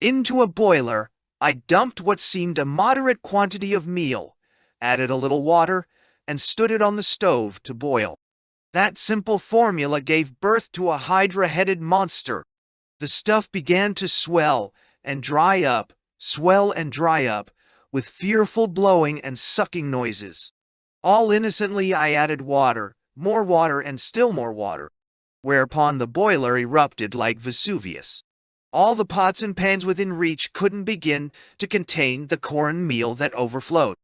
A: Into a boiler, I dumped what seemed a moderate quantity of meal, added a little water, and stood it on the stove to boil. That simple formula gave birth to a hydra-headed monster. The stuff began to swell and dry up, with fearful blowing and sucking noises. All innocently I added water, and still more water, whereupon the boiler erupted like Vesuvius. All the pots and pans within reach couldn't begin to contain the cornmeal that overflowed.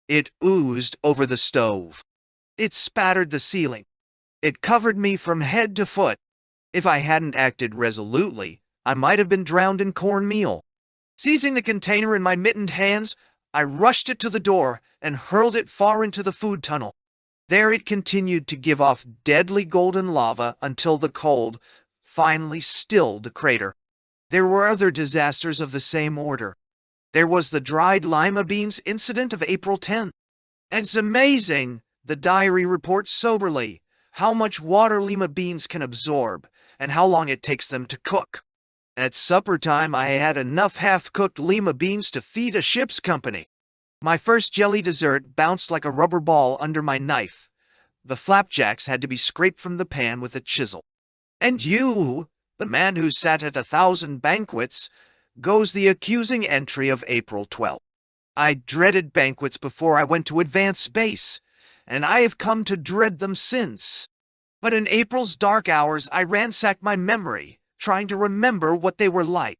A: It oozed over the stove. It spattered the ceiling. It covered me from head to foot. If I hadn't acted resolutely, I might have been drowned in cornmeal. Seizing the container in my mittened hands, I rushed it to the door and hurled it far into the food tunnel. There it continued to give off deadly golden lava until the cold finally stilled the crater. There were other disasters of the same order. There was the dried lima beans incident of April 10th. It's amazing, the diary reports soberly, how much water lima beans can absorb and how long it takes them to cook. At supper time, I had enough half-cooked lima beans to feed a ship's company. My first jelly dessert bounced like a rubber ball under my knife. The flapjacks had to be scraped from the pan with a chisel. And you, the man who sat at 1,000 banquets, goes the accusing entry of April 12th. I dreaded banquets before I went to advanced base, and I have come to dread them since. But in April's dark hours, I ransacked my memory, trying to remember what they were like.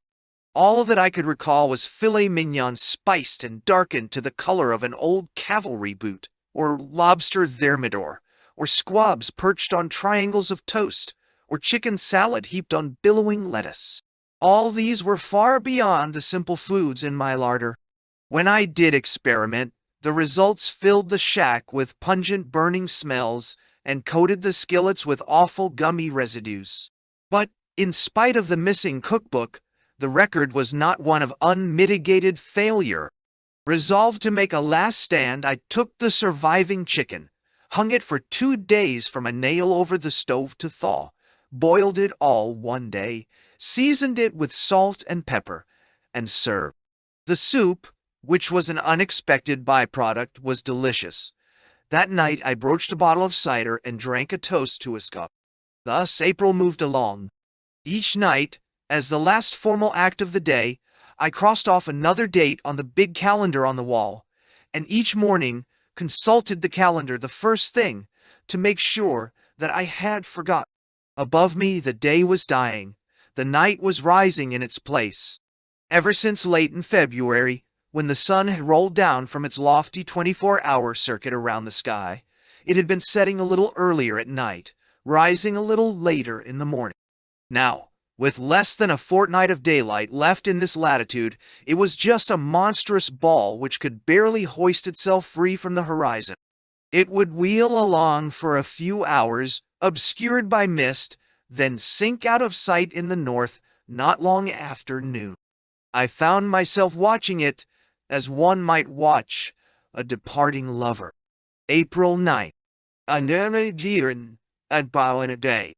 A: All that I could recall was filet mignon spiced and darkened to the color of an old cavalry boot, or lobster thermidor, or squabs perched on triangles of toast, or chicken salad heaped on billowing lettuce. All these were far beyond the simple foods in my larder. When I did experiment, the results filled the shack with pungent burning smells and coated the skillets with awful gummy residues. But, in spite of the missing cookbook, the record was not one of unmitigated failure. Resolved to make a last stand, I took the surviving chicken, hung it for 2 days from a nail over the stove to thaw, boiled it all one day, seasoned it with salt and pepper, and served. The soup, which was an unexpected byproduct, was delicious. That night I broached a bottle of cider and drank a toast to a cup. Thus April moved along. Each night, as the last formal act of the day, I crossed off another date on the big calendar on the wall, and each morning consulted the calendar the first thing to make sure that I had forgotten. Above me the day was dying, the night was rising in its place. Ever since late in February, when the sun had rolled down from its lofty 24-hour circuit around the sky, it had been setting a little earlier at night, rising a little later in the morning. Now, with less than a fortnight of daylight left in this latitude, it was just a monstrous ball which could barely hoist itself free from the horizon. It would wheel along for a few hours, obscured by mist, then sink out of sight in the north not long after noon. I found myself watching it as one might watch a departing lover. April 9th. Another year and a day.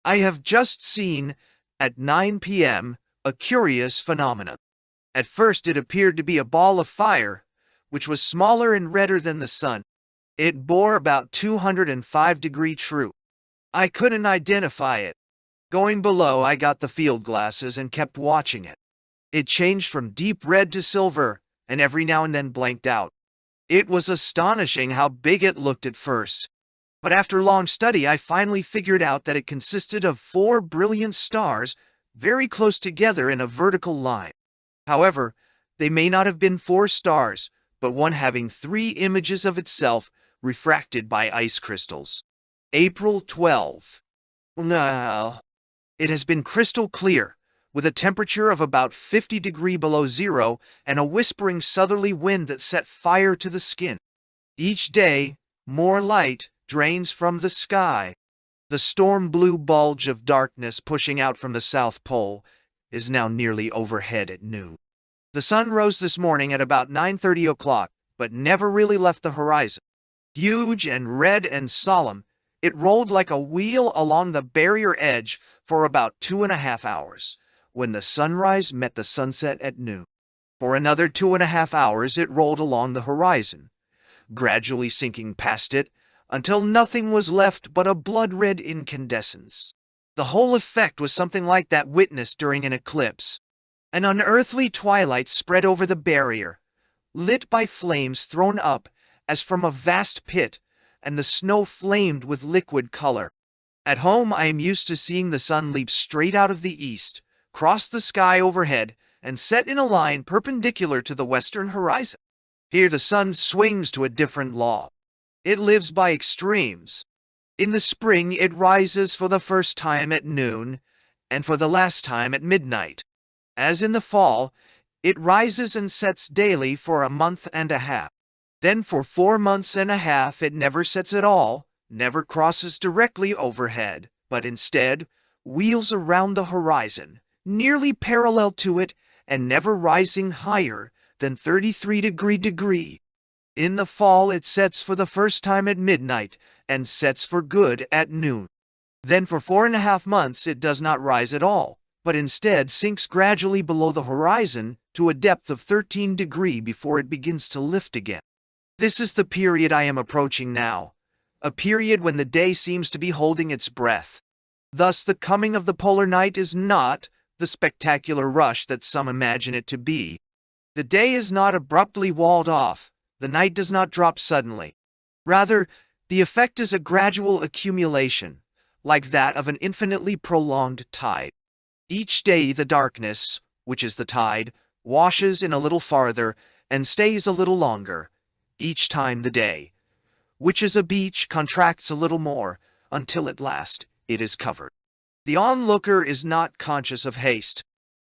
A: I have just seen, at 9 p.m., a curious phenomenon. At first it appeared to be a ball of fire, which was smaller and redder than the sun. It bore about 205 degrees true. I couldn't identify it. Going below, I got the field glasses and kept watching it. It changed from deep red to silver, and every now and then blanked out. It was astonishing how big it looked at first. But after long study, I finally figured out that it consisted of 4 brilliant stars very close together in a vertical line. However, they may not have been 4 stars, but one having 3 images of itself refracted by ice crystals. April 12. Now, it has been crystal clear, with a temperature of about 50 degrees below zero and a whispering southerly wind that set fire to the skin. Each day, more light drains from the sky. The storm-blue bulge of darkness pushing out from the South Pole is now nearly overhead at noon. The sun rose this morning at about 9:30 o'clock, but never really left the horizon. Huge and red and solemn, it rolled like a wheel along the barrier edge for about 2.5 hours, when the sunrise met the sunset at noon. For another 2.5 hours it rolled along the horizon, gradually sinking past it, until nothing was left but a blood-red incandescence. The whole effect was something like that witnessed during an eclipse. An unearthly twilight spread over the barrier, lit by flames thrown up as from a vast pit, and the snow flamed with liquid color. At home I am used to seeing the sun leap straight out of the east, cross the sky overhead, and set in a line perpendicular to the western horizon. Here the sun swings to a different law. It lives by extremes. In the spring it rises for the first time at noon, and for the last time at midnight. As in the fall, it rises and sets daily for a month and a half. Then for 4 months and a half it never sets at all, never crosses directly overhead, but instead wheels around the horizon, nearly parallel to it, and never rising higher than 33°. In the fall it sets for the first time at midnight, and sets for good at noon. Then for 4.5 months it does not rise at all, but instead sinks gradually below the horizon to a depth of 13° before it begins to lift again. This is the period I am approaching now, a period when the day seems to be holding its breath. Thus the coming of the polar night is not the spectacular rush that some imagine it to be. The day is not abruptly walled off, the night does not drop suddenly. Rather, the effect is a gradual accumulation, like that of an infinitely prolonged tide. Each day the darkness, which is the tide, washes in a little farther and stays a little longer. Each time the day, which is a beach, contracts a little more, until at last it is covered. The onlooker is not conscious of haste.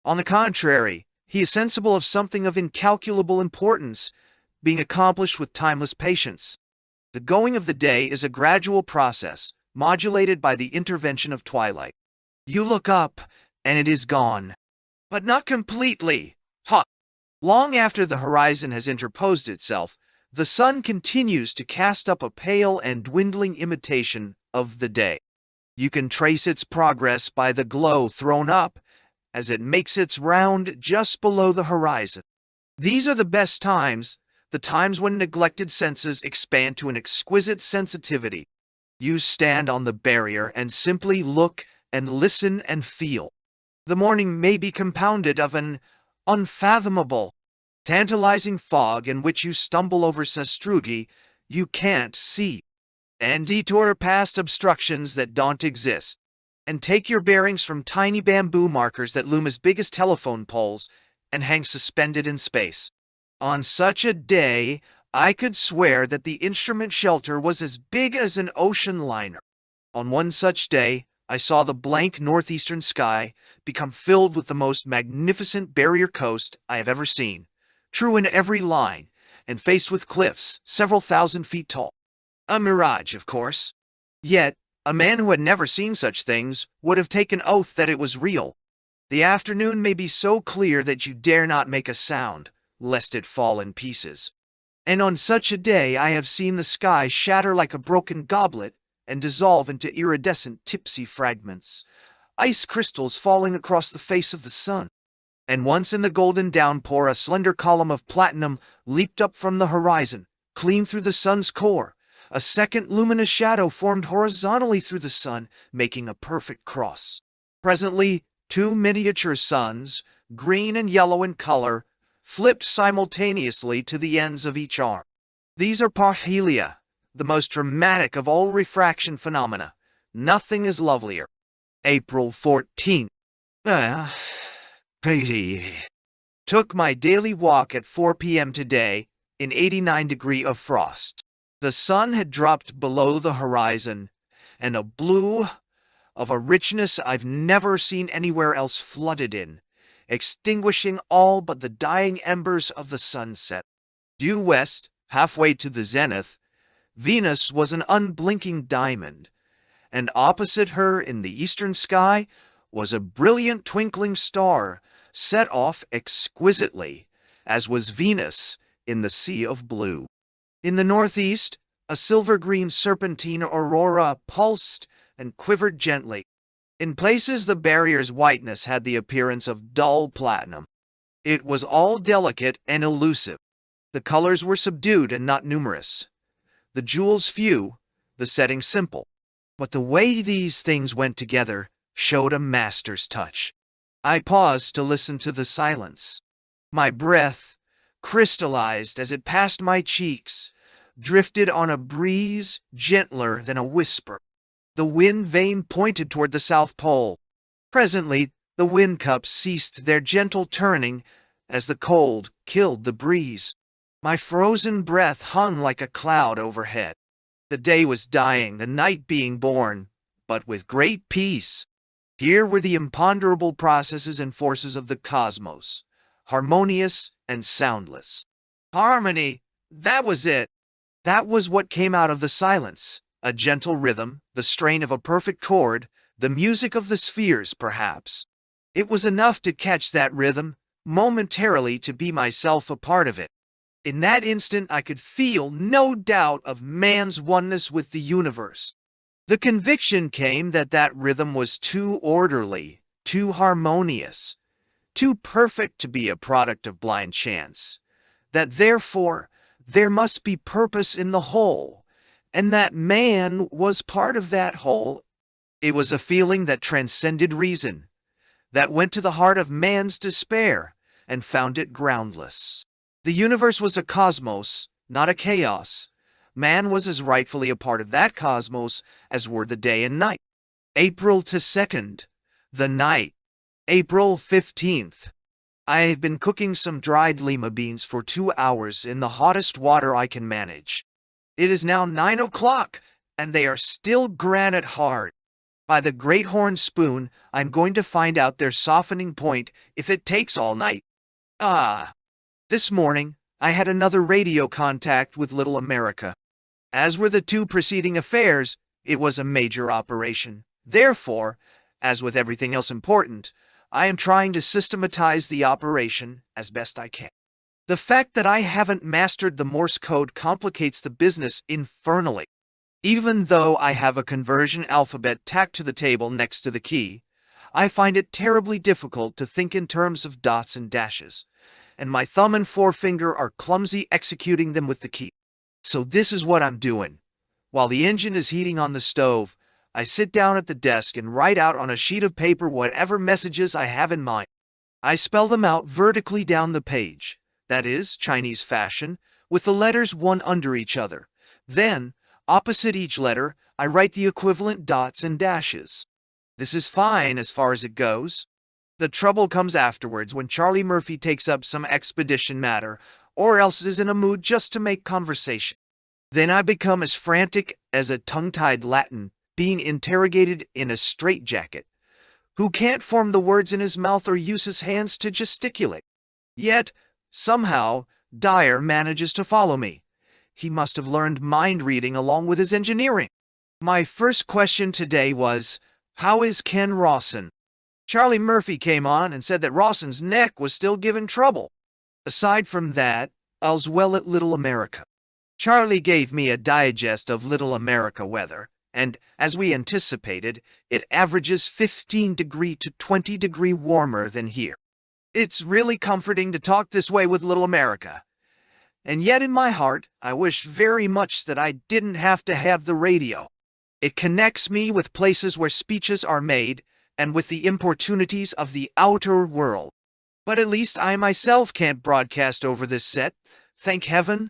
A: On the contrary, he is sensible of something of incalculable importance being accomplished with timeless patience. The going of the day is a gradual process, modulated by the intervention of twilight. You look up, and it is gone. But not completely. Long after the horizon has interposed itself, the sun continues to cast up a pale and dwindling imitation of the day. You can trace its progress by the glow thrown up as it makes its round just below the horizon. These are the best times, the times when neglected senses expand to an exquisite sensitivity. You stand on the barrier and simply look and listen and feel. The morning may be compounded of an unfathomable, tantalizing fog in which you stumble over sastrugi you can't see, and detour past obstructions that don't exist, and take your bearings from tiny bamboo markers that loom as big as telephone poles and hang suspended in space. On such a day, I could swear that the instrument shelter was as big as an ocean liner. On one such day, I saw the blank northeastern sky become filled with the most magnificent barrier coast I have ever seen, true in every line, and faced with cliffs several thousand feet tall. A mirage, of course. Yet, a man who had never seen such things would have taken oath that it was real. The afternoon may be so clear that you dare not make a sound, lest it fall in pieces. And on such a day I have seen the sky shatter like a broken goblet and dissolve into iridescent tipsy fragments, ice crystals falling across the face of the sun. And once in the golden downpour a slender column of platinum leaped up from the horizon, clean through the sun's core. A second luminous shadow formed horizontally through the sun, making a perfect cross. Presently, 2 miniature suns, green and yellow in color, flipped simultaneously to the ends of each arm. These are parhelia, the most dramatic of all refraction phenomena. Nothing is lovelier. April 14th. Pity. Took my daily walk at 4 p.m. today, in 89° of frost. The sun had dropped below the horizon, and a blue of a richness I've never seen anywhere else flooded in, extinguishing all but the dying embers of the sunset. Due west, halfway to the zenith, Venus was an unblinking diamond, and opposite her in the eastern sky was a brilliant twinkling star set off exquisitely, as was Venus in the sea of blue. In the northeast, a silver-green serpentine aurora pulsed and quivered gently. In places the barrier's whiteness had the appearance of dull platinum. It was all delicate and elusive. The colors were subdued and not numerous. The jewels few, the setting simple. But the way these things went together showed a master's touch. I paused to listen to the silence. My breath, crystallized as it passed my cheeks, drifted on a breeze gentler than a whisper. The wind vane pointed toward the South Pole. Presently, The wind cups ceased their gentle turning as the cold killed the breeze. My frozen breath hung like a cloud overhead. The day was dying, the night being born, but with great peace. Here were the imponderable processes and forces of the cosmos, harmonious and soundless. Harmony, that was it. That was what came out of the silence, a gentle rhythm, the strain of a perfect chord, the music of the spheres, perhaps. It was enough to catch that rhythm, momentarily to be myself a part of it. In that instant I could feel no doubt of man's oneness with the universe. The conviction came that that rhythm was too orderly, too harmonious, too perfect to be a product of blind chance, that therefore there must be purpose in the whole, and that man was part of that whole. It was a feeling that transcended reason, that went to the heart of man's despair and found it groundless. The universe was a cosmos, not a chaos. Man was as rightfully a part of that cosmos as were the day and night. April 2nd, the night. April 15th. I have been cooking some dried lima beans for 2 hours in the hottest water I can manage. It is now 9 o'clock, and they are still granite hard. By the great horn spoon, I'm going to find out their softening point if it takes all night. This morning, I had another radio contact with Little America. As were the two preceding affairs, it was a major operation. Therefore, as with everything else important, I am trying to systematize the operation as best I can. The fact that I haven't mastered the Morse code complicates the business infernally. Even though I have a conversion alphabet tacked to the table next to the key, I find it terribly difficult to think in terms of dots and dashes, and my thumb and forefinger are clumsy executing them with the key. So this is what I'm doing. While the engine is heating on the stove, I sit down at the desk and write out on a sheet of paper whatever messages I have in mind. I spell them out vertically down the page, that is, Chinese fashion, with the letters one under each other. Then, opposite each letter, I write the equivalent dots and dashes. This is fine as far as it goes. The trouble comes afterwards when Charlie Murphy takes up some expedition matter, or else is in a mood just to make conversation. Then I become as frantic as a tongue-tied Latin being interrogated in a straitjacket, who can't form the words in his mouth or use his hands to gesticulate. Yet, somehow, Dyer manages to follow me. He must have learned mind-reading along with his engineering. My first question today was, how is Ken Rawson? Charlie Murphy came on and said that Rawson's neck was still giving trouble. Aside from that, all's well at Little America. Charlie gave me a digest of Little America weather, and, as we anticipated, it averages 15° to 20° warmer than here. It's really comforting to talk this way with Little America. And yet in my heart, I wish very much that I didn't have to have the radio. It connects me with places where speeches are made, and with the importunities of the outer world. But at least I myself can't broadcast over this set, thank heaven.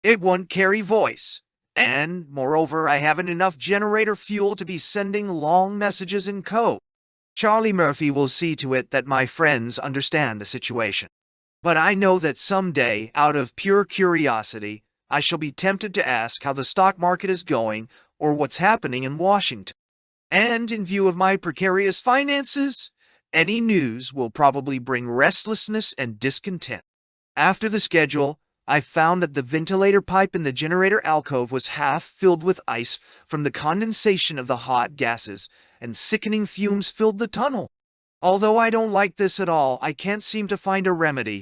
A: It won't carry voice. And, moreover, I haven't enough generator fuel to be sending long messages in code. Charlie Murphy will see to it that my friends understand the situation. But I know that someday, out of pure curiosity, I shall be tempted to ask how the stock market is going or what's happening in Washington. And in view of my precarious finances, any news will probably bring restlessness and discontent. After the schedule, I found that the ventilator pipe in the generator alcove was half filled with ice from the condensation of the hot gases, and sickening fumes filled the tunnel. Although I don't like this at all, I can't seem to find a remedy.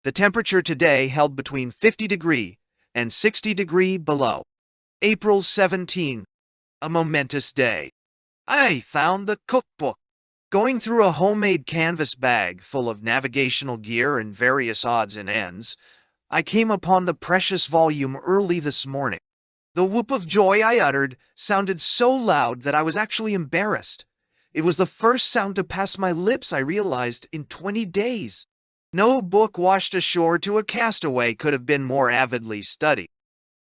A: The temperature today held between 50° and 60° below. April 17. A momentous day. I found the cookbook. Going through a homemade canvas bag full of navigational gear and various odds and ends, I came upon the precious volume early this morning. The whoop of joy I uttered sounded so loud that I was actually embarrassed. It was the first sound to pass my lips, I realized, in 20 days. No book washed ashore to a castaway could have been more avidly studied.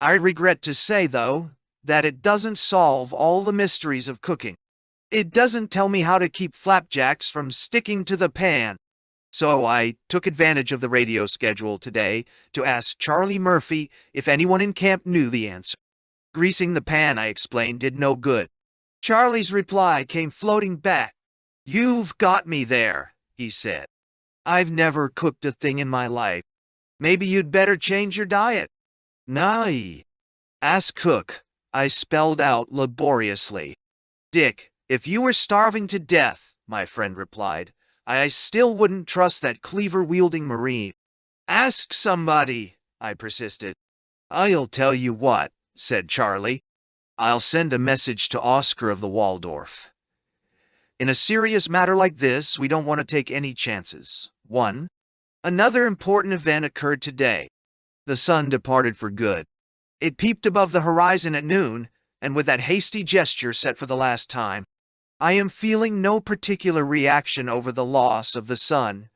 A: I regret to say, though, that it doesn't solve all the mysteries of cooking. It doesn't tell me how to keep flapjacks from sticking to the pan. So I took advantage of the radio schedule today to ask Charlie Murphy if anyone in camp knew the answer. Greasing the pan, I explained, did no good. Charlie's reply came floating back. "You've got me there," he said. "I've never cooked a thing in my life. Maybe you'd better change your diet." "Nah. Ask Cook," I spelled out laboriously. "Dick, if you were starving to death," my friend replied, "I still wouldn't trust that cleaver-wielding Marine." "Ask somebody," I persisted. "I'll tell you what," said Charlie. "I'll send a message to Oscar of the Waldorf. In a serious matter like this, we don't want to take any chances. 1. Another important event occurred today. The sun departed for good. It peeped above the horizon at noon, and with that hasty gesture set for the last time, I am feeling no particular reaction over the loss of the sun,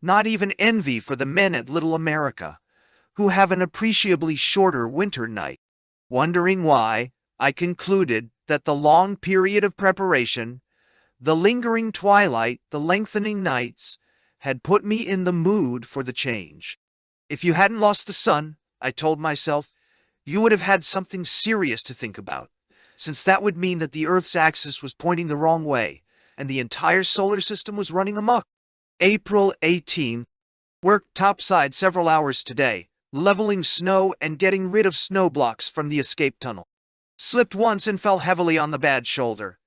A: not even envy for the men at Little America, who have an appreciably shorter winter night. Wondering why, I concluded that the long period of preparation, the lingering twilight, the lengthening nights, had put me in the mood for the change. If you hadn't lost the sun, I told myself, you would have had something serious to think about, since that would mean that the Earth's axis was pointing the wrong way, and the entire solar system was running amok. April 18. Worked topside several hours today, leveling snow and getting rid of snow blocks from the escape tunnel. Slipped once and fell heavily on the bad shoulder.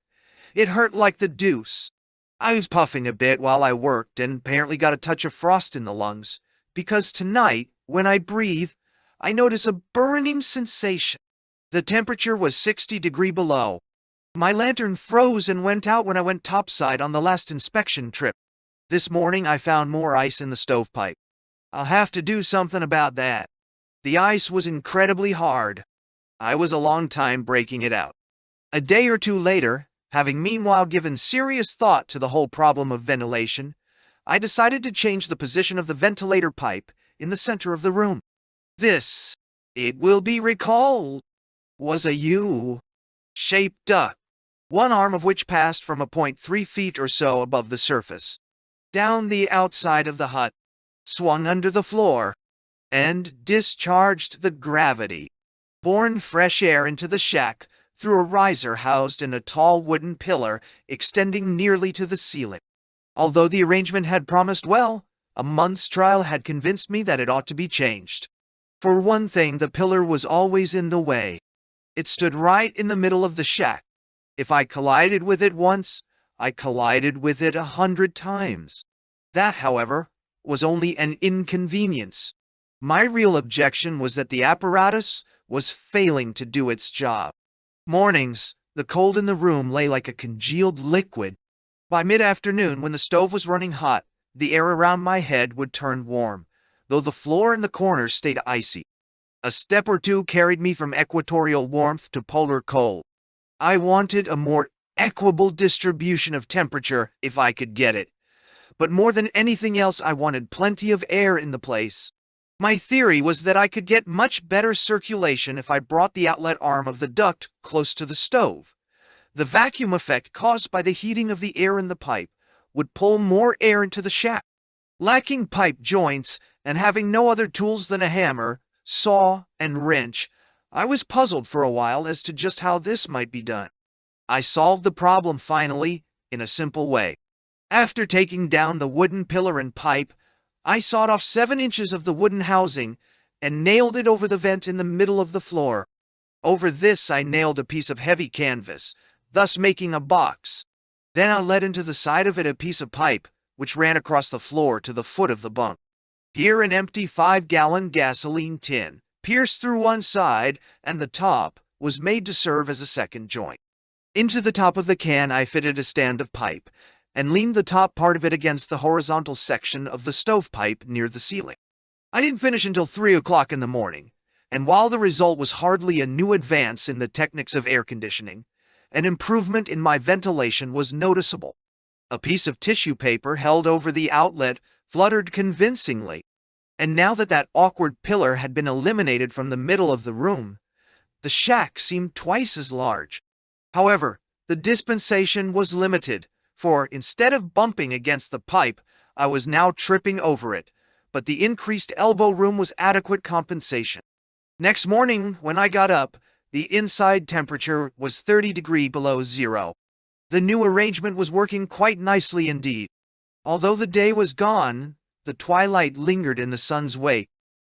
A: It hurt like the deuce. I was puffing a bit while I worked and apparently got a touch of frost in the lungs, because tonight, when I breathe, I notice a burning sensation. The temperature was 60 degrees below. My lantern froze and went out when I went topside on the last inspection trip. This morning I found more ice in the stovepipe. I'll have to do something about that. The ice was incredibly hard. I was a long time breaking it out. A day or two later, having meanwhile given serious thought to the whole problem of ventilation, I decided to change the position of the ventilator pipe in the center of the room. This, it will be recalled, was a U-shaped duct, one arm of which passed from a point 3 feet or so above the surface, down the outside of the hut, swung under the floor, and discharged the gravity-borne fresh air into the shack through a riser housed in a tall wooden pillar extending nearly to the ceiling. Although the arrangement had promised well, a month's trial had convinced me that it ought to be changed. For one thing, the pillar was always in the way. It stood right in the middle of the shack. If I collided with it once, I collided with it 100 times. That, however, was only an inconvenience. My real objection was that the apparatus was failing to do its job. Mornings, the cold in the room lay like a congealed liquid. By mid-afternoon, when the stove was running hot, the air around my head would turn warm, though the floor and the corners stayed icy. A step or two carried me from equatorial warmth to polar cold. I wanted a more equable distribution of temperature if I could get it. But more than anything else, I wanted plenty of air in the place. My theory was that I could get much better circulation if I brought the outlet arm of the duct close to the stove. The vacuum effect caused by the heating of the air in the pipe would pull more air into the shack. Lacking pipe joints and having no other tools than a hammer, saw, and wrench, I was puzzled for a while as to just how this might be done. I solved the problem finally in a simple way. After taking down the wooden pillar and pipe, I sawed off 7 inches of the wooden housing and nailed it over the vent in the middle of the floor. Over this I nailed a piece of heavy canvas, thus making a box. Then I let into the side of it a piece of pipe, which ran across the floor to the foot of the bunk. Here an empty 5-gallon gasoline tin, pierced through one side, and the top was made to serve as a second joint. Into the top of the can I fitted a stand of pipe, and leaned the top part of it against the horizontal section of the stovepipe near the ceiling. I didn't finish until 3 o'clock in the morning, and while the result was hardly a new advance in the techniques of air conditioning, an improvement in my ventilation was noticeable. A piece of tissue paper held over the outlet fluttered convincingly, and now that that awkward pillar had been eliminated from the middle of the room, the shack seemed twice as large. However, The dispensation was limited, for instead of bumping against the pipe, I was now tripping over it, but the increased elbow room was adequate compensation. Next morning, when I got up, the inside temperature was 30 degrees below zero. The new arrangement was working quite nicely indeed. Although the day was gone, the twilight lingered in the sun's wake.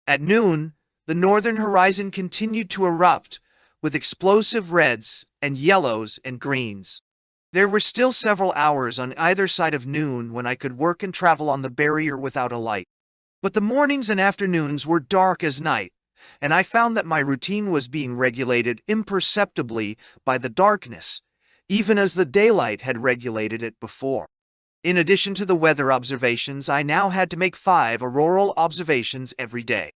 A: At noon, the northern horizon continued to erupt, with explosive reds and yellows and greens. There were still several hours on either side of noon when I could work and travel on the barrier without a light. But the mornings and afternoons were dark as night, and I found that my routine was being regulated imperceptibly by the darkness, even as the daylight had regulated it before. In addition to the weather observations, I now had to make 5 auroral observations every day.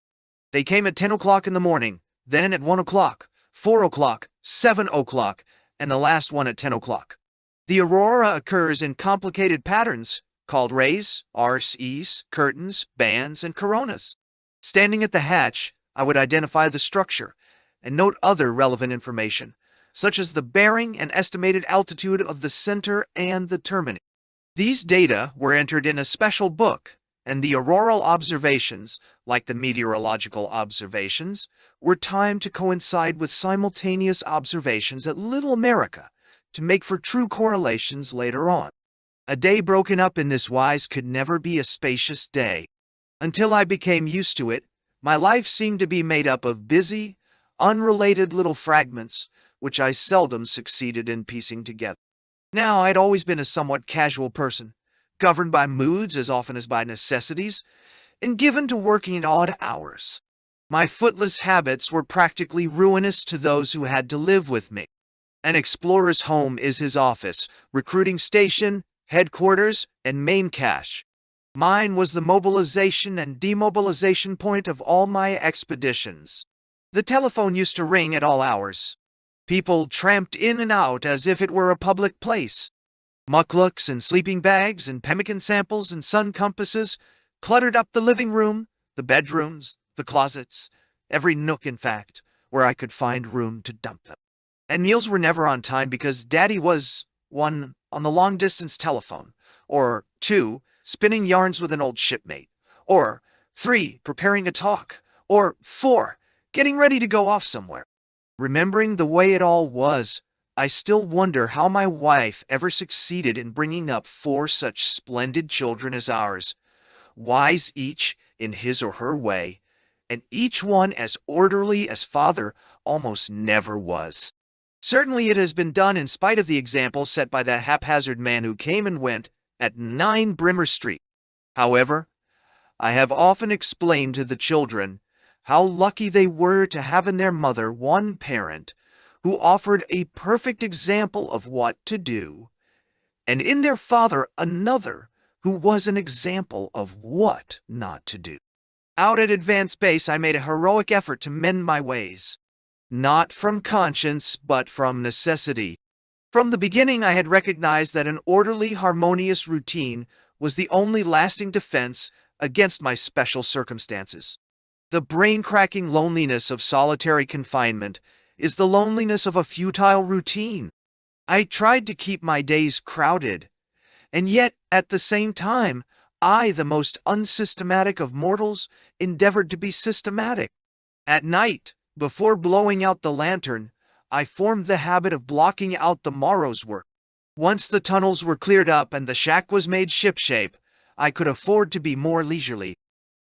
A: They came at 10 o'clock in the morning, then at 1 o'clock, 4 o'clock, 7 o'clock, and the last one at 10 o'clock. The aurora occurs in complicated patterns, called rays, RCs, curtains, bands, and coronas. Standing at the hatch, I would identify the structure and note other relevant information, such as the bearing and estimated altitude of the center and the termini. These data were entered in a special book, and the auroral observations, like the meteorological observations, were timed to coincide with simultaneous observations at Little America to make for true correlations later on. A day broken up in this wise could never be a spacious day. Until I became used to it, my life seemed to be made up of busy, unrelated little fragments, which I seldom succeeded in piecing together. Now, I'd always been a somewhat casual person, governed by moods as often as by necessities, and given to working at odd hours. My footless habits were practically ruinous to those who had to live with me. An explorer's home is his office, recruiting station, headquarters, and main cache. Mine was the mobilization and demobilization point of all my expeditions. The telephone used to ring at all hours. People tramped in and out as if it were a public place. Mucklucks and sleeping bags and pemmican samples and sun compasses cluttered up the living room, the bedrooms, the closets, every nook, in fact, where I could find room to dump them. And meals were never on time because Daddy was, 1, on the long-distance telephone, or 2, spinning yarns with an old shipmate, or 3, preparing a talk, or 4, getting ready to go off somewhere. Remembering the way it all was, I still wonder how my wife ever succeeded in bringing up 4 such splendid children as ours, wise each in his or her way, and each one as orderly as father almost never was. Certainly it has been done in spite of the example set by that haphazard man who came and went at 9 Brimmer Street. However, I have often explained to the children how lucky they were to have in their mother one parent who offered a perfect example of what to do, and in their father another who was an example of what not to do. Out at Advanced Base, I made a heroic effort to mend my ways, not from conscience, but from necessity. From the beginning, I had recognized that an orderly, harmonious routine was the only lasting defense against my special circumstances. The brain-cracking loneliness of solitary confinement is the loneliness of a futile routine. I tried to keep my days crowded, and yet, at the same time, I, the most unsystematic of mortals, endeavored to be systematic. At night, before blowing out the lantern, I formed the habit of blocking out the morrow's work. Once the tunnels were cleared up and the shack was made shipshape, I could afford to be more leisurely.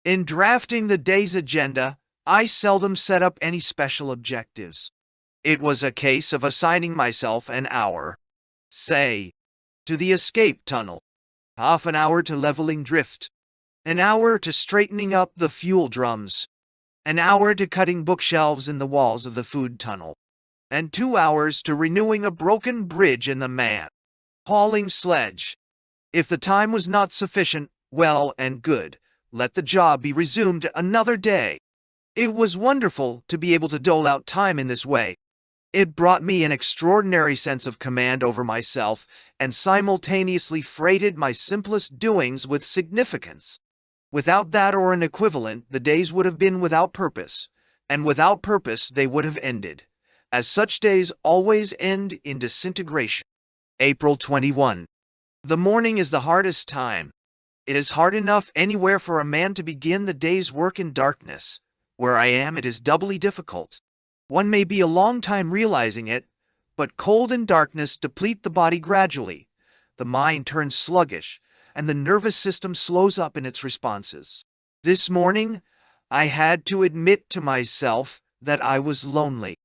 A: In drafting the day's agenda, I seldom set up any special objectives. It was a case of assigning myself an hour, say, to the escape tunnel, half an hour to leveling drift, an hour to straightening up the fuel drums, an hour to cutting bookshelves in the walls of the food tunnel, and 2 hours to renewing a broken bridge in the man-hauling sledge. If the time was not sufficient, well and good. Let the job be resumed another day. It was wonderful to be able to dole out time in this way. It brought me an extraordinary sense of command over myself and simultaneously freighted my simplest doings with significance. Without that or an equivalent, the days would have been without purpose, and without purpose they would have ended, as such days always end in disintegration. April 21. The morning is the hardest time. It is hard enough anywhere for a man to begin the day's work in darkness. Where I am, it is doubly difficult. One may be a long time realizing it, but cold and darkness deplete the body gradually. The mind turns sluggish, and the nervous system slows up in its responses. This morning, I had to admit to myself that I was lonely.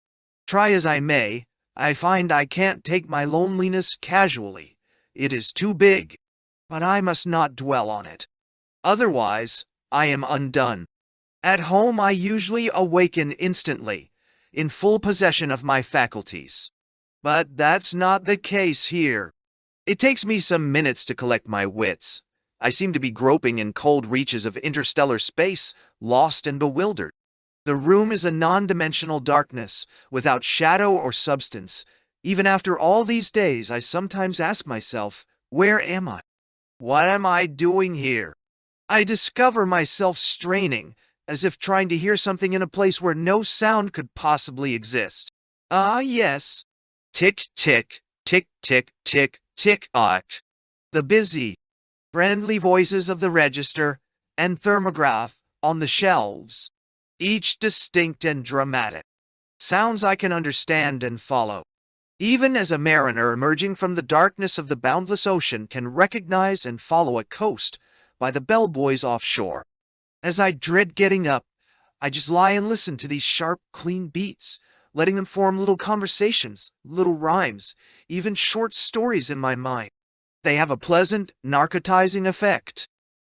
A: Try as I may, I find I can't take my loneliness casually. It is too big. But I must not dwell on it. Otherwise, I am undone. At home I usually awaken instantly, in full possession of my faculties. But that's not the case here. It takes me some minutes to collect my wits. I seem to be groping in cold reaches of interstellar space, lost and bewildered. The room is a non-dimensional darkness, without shadow or substance. Even after all these days, I sometimes ask myself, where am I? What am I doing here? I discover myself straining, as if trying to hear something in a place where no sound could possibly exist. Ah, yes. Tick, tick, tick, tick, tick, tick, tick. The busy, friendly voices of the register and thermograph on the shelves, each distinct and dramatic. Sounds I can understand and follow. Even as a mariner emerging from the darkness of the boundless ocean can recognize and follow a coast by the bellboys offshore. As I dread getting up, I just lie and listen to these sharp, clean beats, letting them form little conversations, little rhymes, even short stories in my mind. They have a pleasant, narcotizing effect.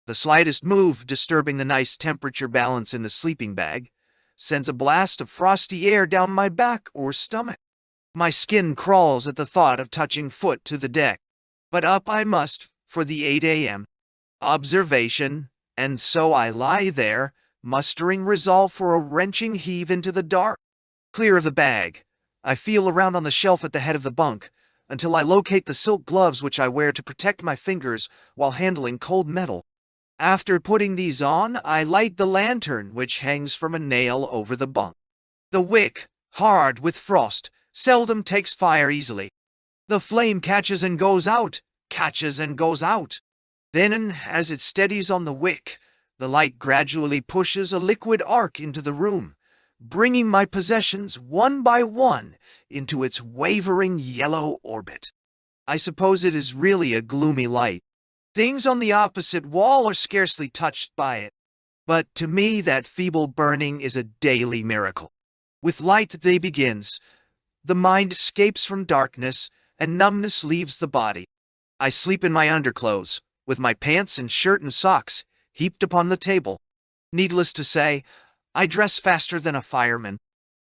A: The slightest move disturbing the nice temperature balance in the sleeping bag sends a blast of frosty air down my back or stomach. My skin crawls at the thought of touching foot to the deck. But up I must for the 8 a.m. observation, and so I lie there, mustering resolve for a wrenching heave into the dark. Clear of the bag, I feel around on the shelf at the head of the bunk, until I locate the silk gloves which I wear to protect my fingers while handling cold metal. After putting these on, I light the lantern which hangs from a nail over the bunk. The wick, hard with frost, seldom takes fire easily. The flame catches and goes out, catches and goes out. Then, as it steadies on the wick, the light gradually pushes a liquid arc into the room, bringing my possessions one by one into its wavering yellow orbit. I suppose it is really a gloomy light. Things on the opposite wall are scarcely touched by it. But to me that feeble burning is a daily miracle. With light the day begins. The mind escapes from darkness, and numbness leaves the body. I sleep in my underclothes, with my pants and shirt and socks heaped upon the table. Needless to say, I dress faster than a fireman.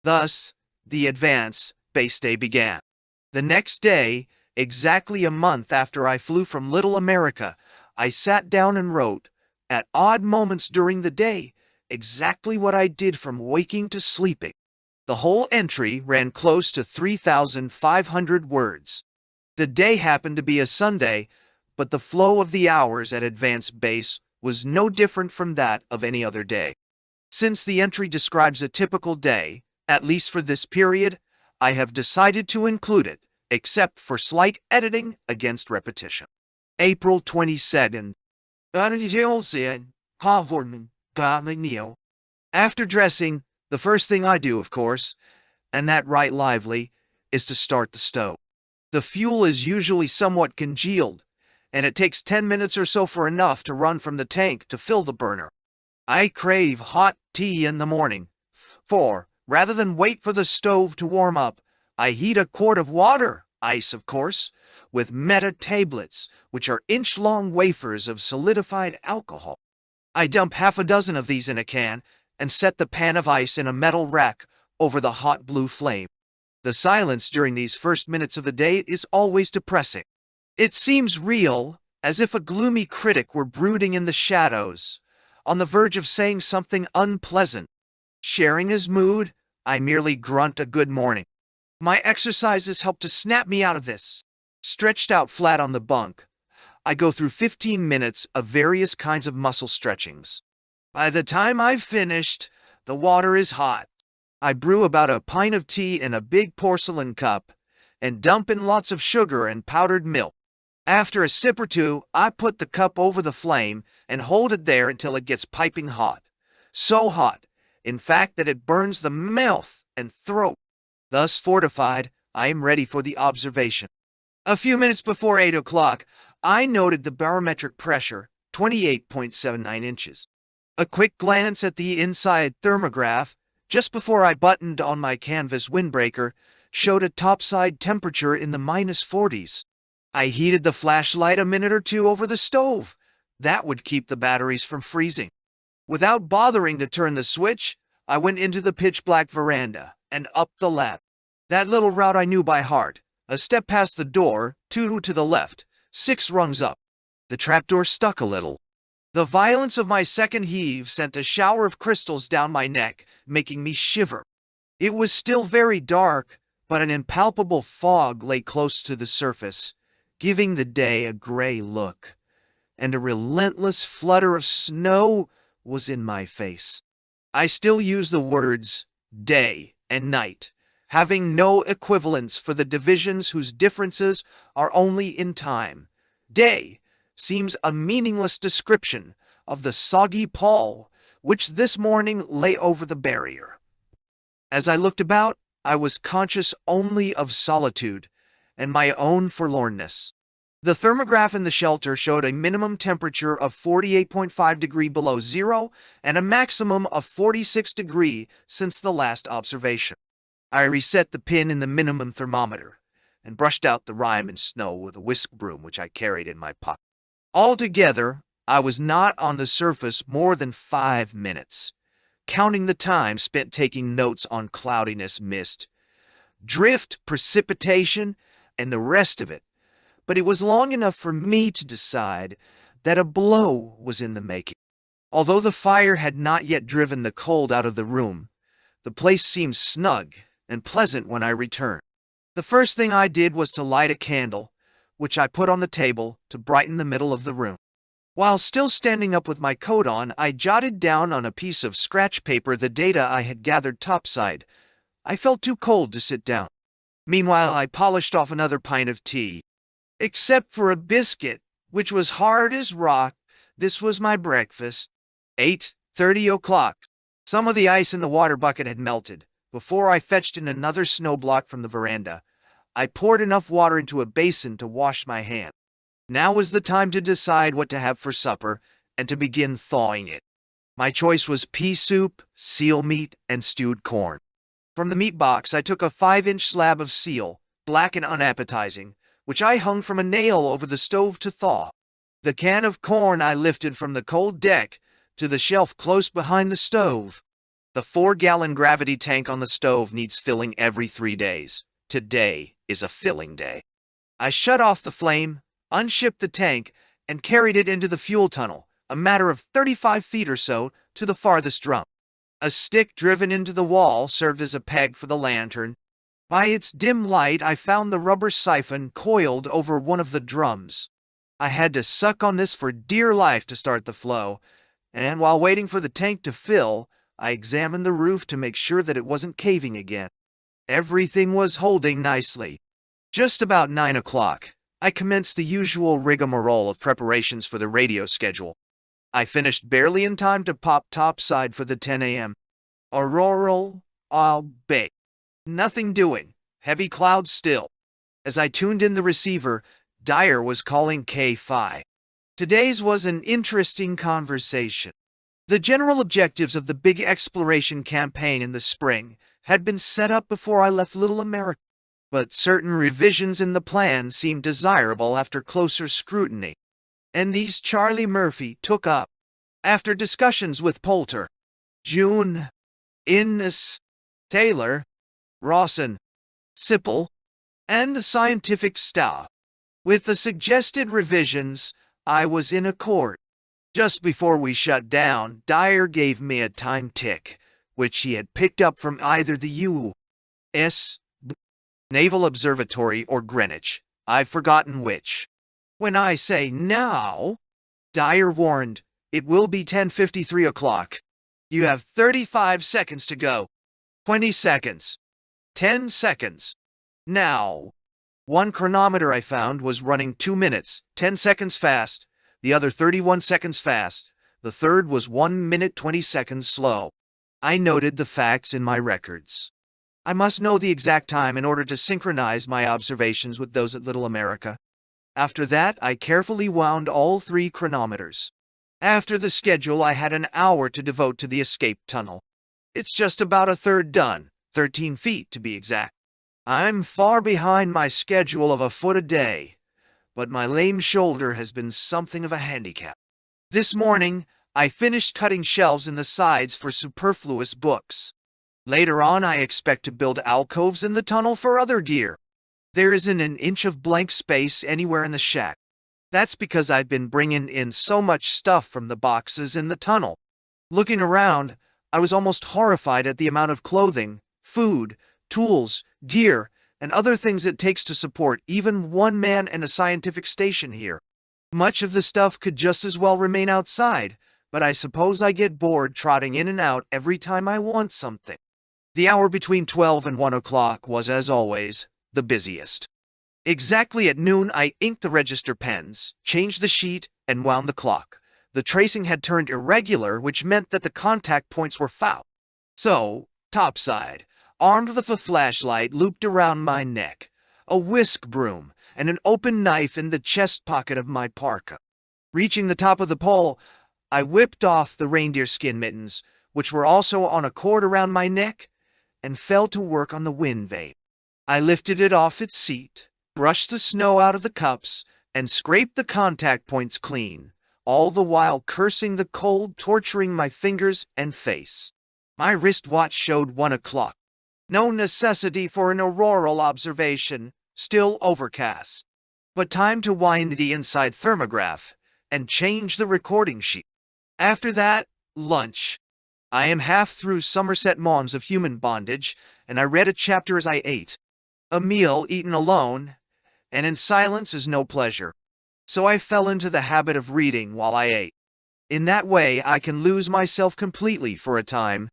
A: Thus, the advance base day began. The next day, exactly a month after I flew from Little America, I sat down and wrote, at odd moments during the day, exactly what I did from waking to sleeping. The whole entry ran close to 3,500 words. The day happened to be a Sunday, but the flow of the hours at Advance Base was no different from that of any other day. Since the entry describes a typical day, at least for this period, I have decided to include it, except for slight editing against repetition. April 22nd. After dressing, the first thing I do, of course, and that right lively, is to start the stove. The fuel is usually somewhat congealed, and it takes 10 minutes or so for enough to run from the tank to fill the burner. I crave hot tea in the morning, for, rather than wait for the stove to warm up, I heat a quart of water, ice of course, with meta tablets, which are inch-long wafers of solidified alcohol. I dump half a dozen of these in a can, and set the pan of ice in a metal rack over the hot blue flame. The silence during these first minutes of the day is always depressing. It seems real, as if a gloomy critic were brooding in the shadows, on the verge of saying something unpleasant. Sharing his mood, I merely grunt a good morning. My exercises help to snap me out of this. Stretched out flat on the bunk, I go through 15 minutes of various kinds of muscle stretchings. By the time I've finished, the water is hot. I brew about a pint of tea in a big porcelain cup, and dump in lots of sugar and powdered milk. After a sip or two, I put the cup over the flame and hold it there until it gets piping hot. So hot, in fact, that it burns the mouth and throat. Thus fortified, I am ready for the observation. A few minutes before 8 o'clock, I noted the barometric pressure, 28.79 inches. A quick glance at the inside thermograph, just before I buttoned on my canvas windbreaker, showed a topside temperature in the -40s. I heated the flashlight a minute or two over the stove. That would keep the batteries from freezing. Without bothering to turn the switch, I went into the pitch-black veranda and up the ladder. That little route I knew by heart. A step past the door, 2 to the left, 6 rungs up. The trapdoor stuck a little. The violence of my second heave sent a shower of crystals down my neck, making me shiver. It was still very dark, but an impalpable fog lay close to the surface, giving the day a gray look, and a relentless flutter of snow was in my face. I still use the words day and night, having no equivalents for the divisions whose differences are only in time. Day seems a meaningless description of the soggy pall which this morning lay over the barrier. As I looked about, I was conscious only of solitude and my own forlornness. The thermograph in the shelter showed a minimum temperature of 48.5 degrees below zero and a maximum of 46 degrees since the last observation. I reset the pin in the minimum thermometer and brushed out the rime and snow with a whisk broom which I carried in my pocket. Altogether, I was not on the surface more than 5 minutes, counting the time spent taking notes on cloudiness, mist, drift, precipitation, and the rest of it. But it was long enough for me to decide that a blow was in the making. Although the fire had not yet driven the cold out of the room, the place seemed snug and pleasant when I returned. The first thing I did was to light a candle, which I put on the table to brighten the middle of the room. While still standing up with my coat on, I jotted down on a piece of scratch paper the data I had gathered topside. I felt too cold to sit down. Meanwhile, I polished off another pint of tea. Except for a biscuit, which was hard as rock, this was my breakfast. 8:30 o'clock. Some of the ice in the water bucket had melted. Before I fetched in another snow block from the veranda, I poured enough water into a basin to wash my hands. Now was the time to decide what to have for supper and to begin thawing it. My choice was pea soup, seal meat, and stewed corn. From the meat box, I took a 5-inch slab of seal, black and unappetizing, which I hung from a nail over the stove to thaw. The can of corn I lifted from the cold deck to the shelf close behind the stove. The 4-gallon gravity tank on the stove needs filling every 3 days. Today is a filling day. I shut off the flame, unshipped the tank, and carried it into the fuel tunnel, a matter of 35 feet or so, to the farthest drum. A stick driven into the wall served as a peg for the lantern. By its dim light, I found the rubber siphon coiled over one of the drums. I had to suck on this for dear life to start the flow, and while waiting for the tank to fill, I examined the roof to make sure that it wasn't caving again. Everything was holding nicely. Just about 9 o'clock, I commenced the usual rigmarole of preparations for the radio schedule. I finished barely in time to pop topside for the 10 a.m. Auroral, Bay. Nothing doing. Heavy clouds still. As I tuned in the receiver, Dyer was calling K5. Today's was an interesting conversation. The general objectives of the big exploration campaign in the spring had been set up before I left Little America, but certain revisions in the plan seemed desirable after closer scrutiny, and these Charlie Murphy took up. After discussions with Poulter, June, Innes, Taylor, Rawson, Sipple, and the scientific staff. With the suggested revisions, I was in accord. Just before we shut down, Dyer gave me a time tick, which he had picked up from either the U.S. Naval Observatory or Greenwich. I've forgotten which. When I say now, Dyer warned, it will be 10:53 o'clock. You have 35 seconds to go. 20 seconds. 10 seconds. Now. One chronometer I found was running 2 minutes, 10 seconds fast, the other 31 seconds fast. The third was 1 minute 20 seconds slow. I noted the facts in my records. I must know the exact time in order to synchronize my observations with those at Little America. After that, I carefully wound all 3 chronometers. After the schedule, I had an hour to devote to the escape tunnel. It's just about a third done, 13 feet to be exact. I'm far behind my schedule of a foot a day, but my lame shoulder has been something of a handicap. This morning, I finished cutting shelves in the sides for superfluous books. Later on, I expect to build alcoves in the tunnel for other gear. There isn't an inch of blank space anywhere in the shack. That's because I've been bringing in so much stuff from the boxes in the tunnel. Looking around, I was almost horrified at the amount of clothing, food, tools, gear, and other things it takes to support even one man and a scientific station here. Much of the stuff could just as well remain outside, but I suppose I get bored trotting in and out every time I want something. The hour between 12 and 1 o'clock was, as always, the busiest. Exactly at noon, I inked the register pens, changed the sheet, and wound the clock. The tracing had turned irregular, which meant that the contact points were foul. So, topside, armed with a flashlight looped around my neck, a whisk broom, and an open knife in the chest pocket of my parka. Reaching the top of the pole, I whipped off the reindeer skin mittens, which were also on a cord around my neck, and fell to work on the wind vane. I lifted it off its seat, brushed the snow out of the cups, and scraped the contact points clean, all the while cursing the cold torturing my fingers and face. My wristwatch showed 1 o'clock. No necessity for an auroral observation, still overcast. But time to wind the inside thermograph and change the recording sheet. After that, lunch. I am half through Somerset Maugham's Of Human Bondage, and I read a chapter as I ate. A meal eaten alone, and in silence is no pleasure. So I fell into the habit of reading while I ate. In that way, I can lose myself completely for a time.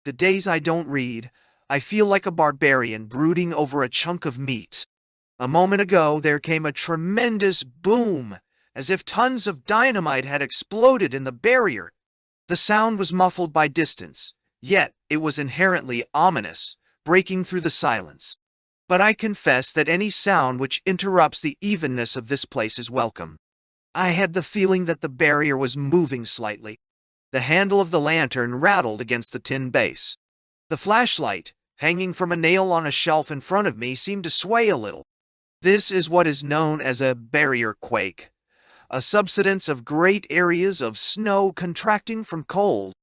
A: The days I don't read, I feel like a barbarian brooding over a chunk of meat. A moment ago, there came a tremendous boom, as if tons of dynamite had exploded in the barrier. The sound was muffled by distance, yet it was inherently ominous, breaking through the silence. But I confess that any sound which interrupts the evenness of this place is welcome. I had the feeling that the barrier was moving slightly. The handle of the lantern rattled against the tin base. The flashlight, hanging from a nail on a shelf in front of me, seemed to sway a little. This is what is known as a barrier quake, a subsidence of great areas of snow contracting from cold.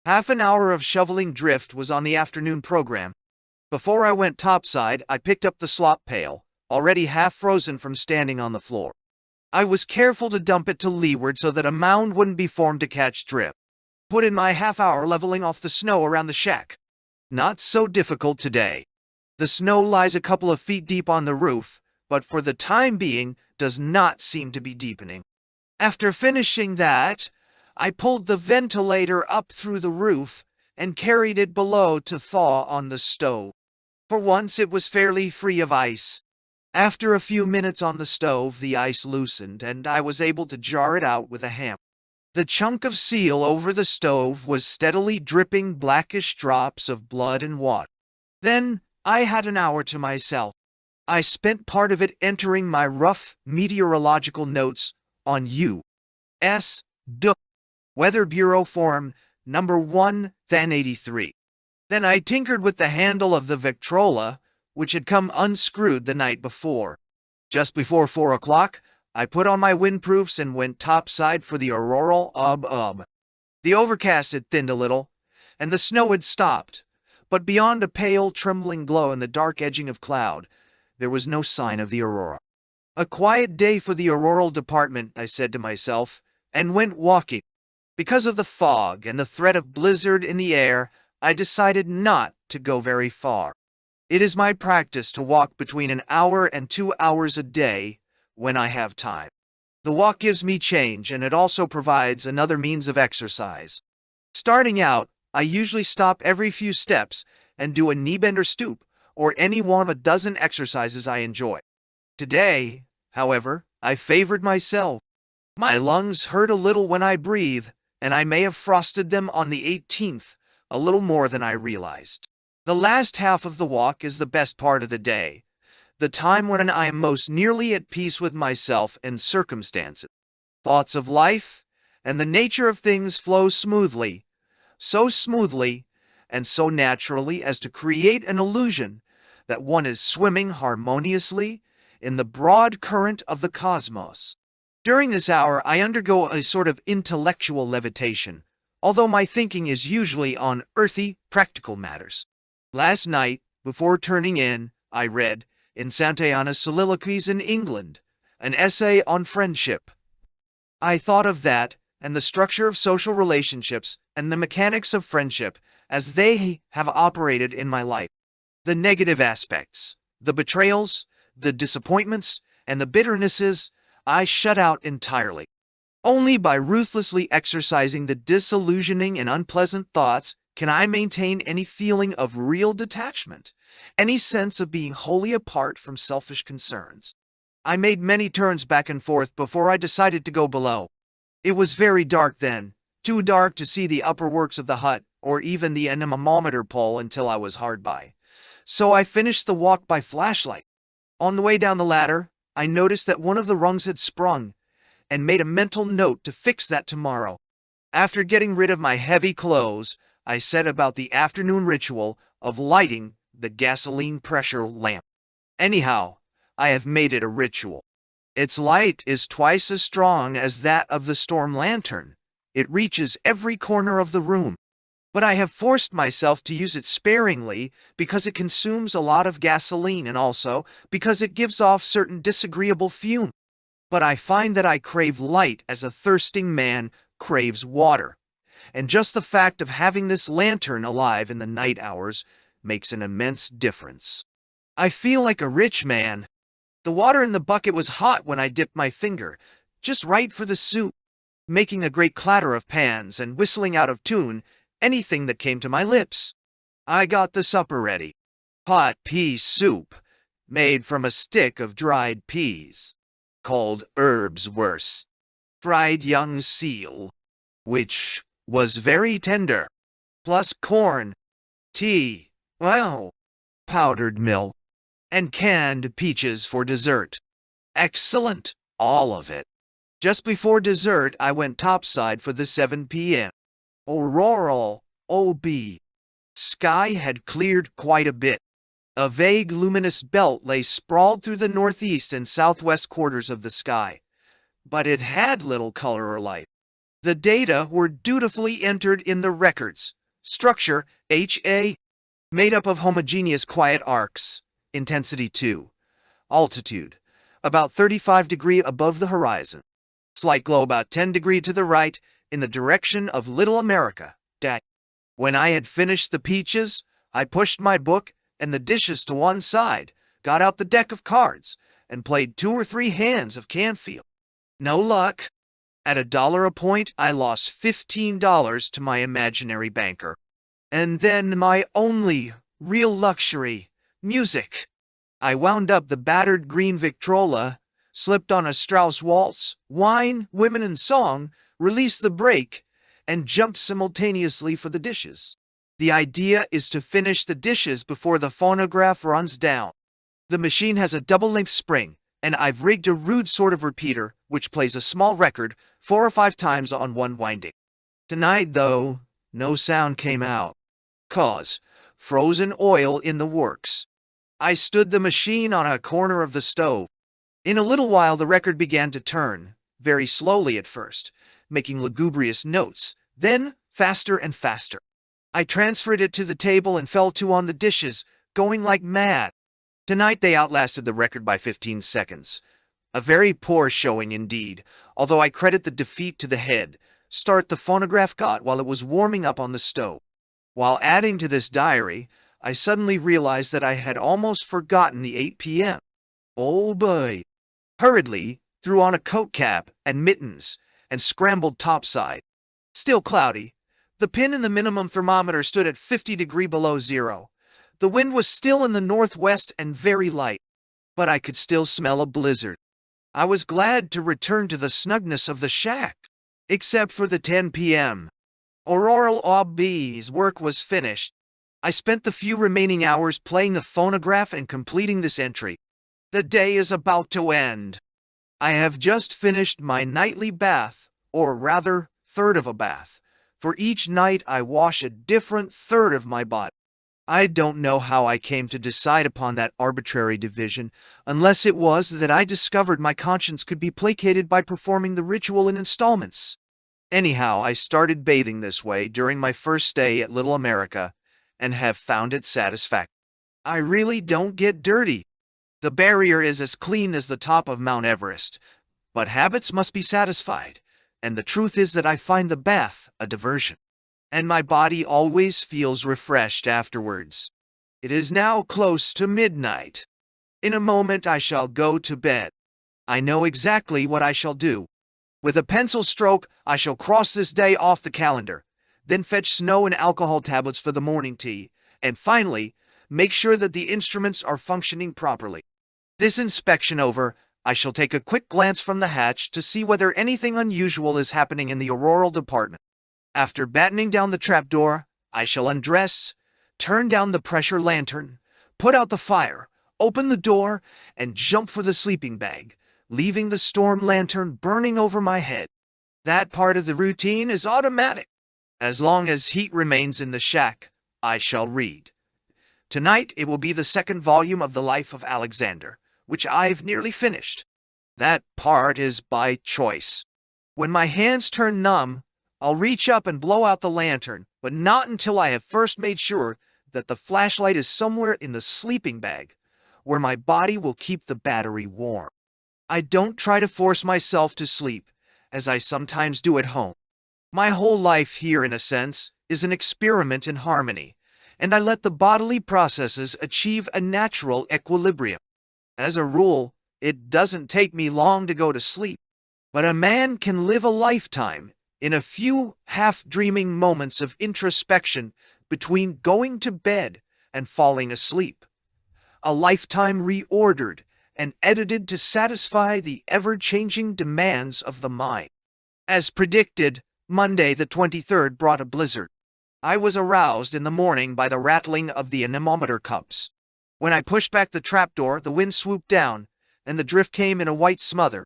A: Half an hour of shoveling drift was on the afternoon program. Before I went topside, I picked up the slop pail, already half frozen from standing on the floor. I was careful to dump it to leeward so that a mound wouldn't be formed to catch drip. Put in my half hour leveling off the snow around the shack. Not so difficult today. The snow lies a couple of feet deep on the roof, but for the time being does not seem to be deepening. After finishing that, I pulled the ventilator up through the roof and carried it below to thaw on the stove. For once it was fairly free of ice. After a few minutes on the stove, the ice loosened, and I was able to jar it out with a hammer. The chunk of seal over the stove was steadily dripping blackish drops of blood and water. Then I had an hour to myself. I spent part of it entering my rough meteorological notes on U.S. Weather Bureau Form Number 1, then 83. Then I tinkered with the handle of the Victrola, which had come unscrewed the night before. Just before 4 o'clock, I put on my windproofs and went topside for the auroral ub-ub. The overcast had thinned a little, and the snow had stopped, but beyond a pale, trembling glow in the dark edging of cloud, there was no sign of the aurora. A quiet day for the auroral department, I said to myself, and went walking. Because of the fog and the threat of blizzard in the air, I decided not to go very far. It is my practice to walk between an hour and 2 hours a day when I have time. The walk gives me change, and it also provides another means of exercise. Starting out, I usually stop every few steps and do a knee bend or stoop, or any one of a dozen exercises I enjoy. Today, however, I favored myself. My lungs hurt a little when I breathe, and I may have frosted them on the 18th, a little more than I realized. The last half of the walk is the best part of the day, the time when I am most nearly at peace with myself and circumstances. Thoughts of life and the nature of things flow so smoothly, and so naturally as to create an illusion that one is swimming harmoniously in the broad current of the cosmos. During this hour, I undergo a sort of intellectual levitation, although my thinking is usually on earthy, practical matters. Last night, before turning in, I read, in Santayana's Soliloquies in England, an essay on friendship. I thought of that, and the structure of social relationships, and the mechanics of friendship, as they have operated in my life. The negative aspects, the betrayals, the disappointments, and the bitternesses, I shut out entirely. Only by ruthlessly exercising the disillusioning and unpleasant thoughts can I maintain any feeling of real detachment, any sense of being wholly apart from selfish concerns. I made many turns back and forth before I decided to go below. It was very dark then, too dark to see the upper works of the hut or even the anemometer pole until I was hard by. So I finished the walk by flashlight. On the way down the ladder, I noticed that one of the rungs had sprung, and made a mental note to fix that tomorrow. After getting rid of my heavy clothes, I set about the afternoon ritual of lighting the gasoline pressure lamp. Anyhow, I have made it a ritual. Its light is twice as strong as that of the storm lantern. It reaches every corner of the room. But I have forced myself to use it sparingly because it consumes a lot of gasoline and also because it gives off certain disagreeable fumes. But I find that I crave light as a thirsting man craves water. And just the fact of having this lantern alive in the night hours makes an immense difference. I feel like a rich man. The water in the bucket was hot when I dipped my finger, just right for the soup, making a great clatter of pans and whistling out of tune anything that came to my lips. I got the supper ready. Hot pea soup, made from a stick of dried peas, called Erbswurst, fried young seal, which was very tender, plus corn, tea, powdered milk, and canned peaches for dessert. Excellent, all of it. Just before dessert, I went topside for the 7 p.m. Auroral, O.B. Sky had cleared quite a bit. A vague luminous belt lay sprawled through the northeast and southwest quarters of the sky, but it had little color or light. The data were dutifully entered in the records. Structure, HA, made up of homogeneous quiet arcs. Intensity 2. Altitude, about 35 degrees above the horizon. Slight glow about 10 degrees to the right, in the direction of Little America. When I had finished the peaches, I pushed my book and the dishes to one side, got out the deck of cards, and played 2 or 3 hands of Canfield. No luck. At $1 a point, I lost $15 to my imaginary banker. And then my only real luxury, music. I wound up the battered green Victrola, slipped on a Strauss waltz, wine, women and song, released the brake, and jumped simultaneously for the dishes. The idea is to finish the dishes before the phonograph runs down. The machine has a double-length spring, and I've rigged a rude sort of repeater, which plays a small record 4 or 5 times on one winding. Tonight, though, no sound came out. Cause frozen oil in the works. I stood the machine on a corner of the stove. In a little while the record began to turn, very slowly at first, making lugubrious notes, then faster and faster. I transferred it to the table and fell to on the dishes, going like mad. Tonight they outlasted the record by 15 seconds. A very poor showing indeed, although I credit the defeat to the head start the phonograph got while it was warming up on the stove. While adding to this diary, I suddenly realized that I had almost forgotten the 8 p.m. Oh boy! Hurriedly threw on a coat cap and mittens and scrambled topside. Still cloudy. The pin in the minimum thermometer stood at 50 degrees below zero. The wind was still in the northwest and very light. but I could still smell a blizzard. I was glad to return to the snugness of the shack, except for the 10 p.m. Auroral OB's work was finished. I spent the few remaining hours playing the phonograph and completing this entry. The day is about to end. I have just finished my nightly bath, or rather, third of a bath. For each night I wash a different third of my body. I don't know how I came to decide upon that arbitrary division, unless it was that I discovered my conscience could be placated by performing the ritual in installments. Anyhow, I started bathing this way during my first stay at Little America, and have found it satisfactory. I really don't get dirty. The barrier is as clean as the top of Mount Everest, but habits must be satisfied, and the truth is that I find the bath a diversion, and my body always feels refreshed afterwards. It is now close to midnight. In a moment I shall go to bed. I know exactly what I shall do. With a pencil stroke, I shall cross this day off the calendar, then fetch snow and alcohol tablets for the morning tea, and finally, make sure that the instruments are functioning properly. This inspection over, I shall take a quick glance from the hatch to see whether anything unusual is happening in the auroral department. After battening down the trapdoor, I shall undress, turn down the pressure lantern, put out the fire, open the door, and jump for the sleeping bag, leaving the storm lantern burning over my head. That part of the routine is automatic. As long as heat remains in the shack, I shall read. Tonight it will be the second volume of The Life of Alexander, which I've nearly finished. That part is by choice. When my hands turn numb, I'll reach up and blow out the lantern, but not until I have first made sure that the flashlight is somewhere in the sleeping bag, where my body will keep the battery warm. I don't try to force myself to sleep, as I sometimes do at home. My whole life here, in a sense, is an experiment in harmony, and I let the bodily processes achieve a natural equilibrium. As a rule, it doesn't take me long to go to sleep, but a man can live a lifetime in a few half-dreaming moments of introspection between going to bed and falling asleep. A lifetime reordered and edited to satisfy the ever-changing demands of the mind. As predicted, Monday the 23rd brought a blizzard. I was aroused in the morning by the rattling of the anemometer cups. When I pushed back the trapdoor, the wind swooped down, and the drift came in a white smother.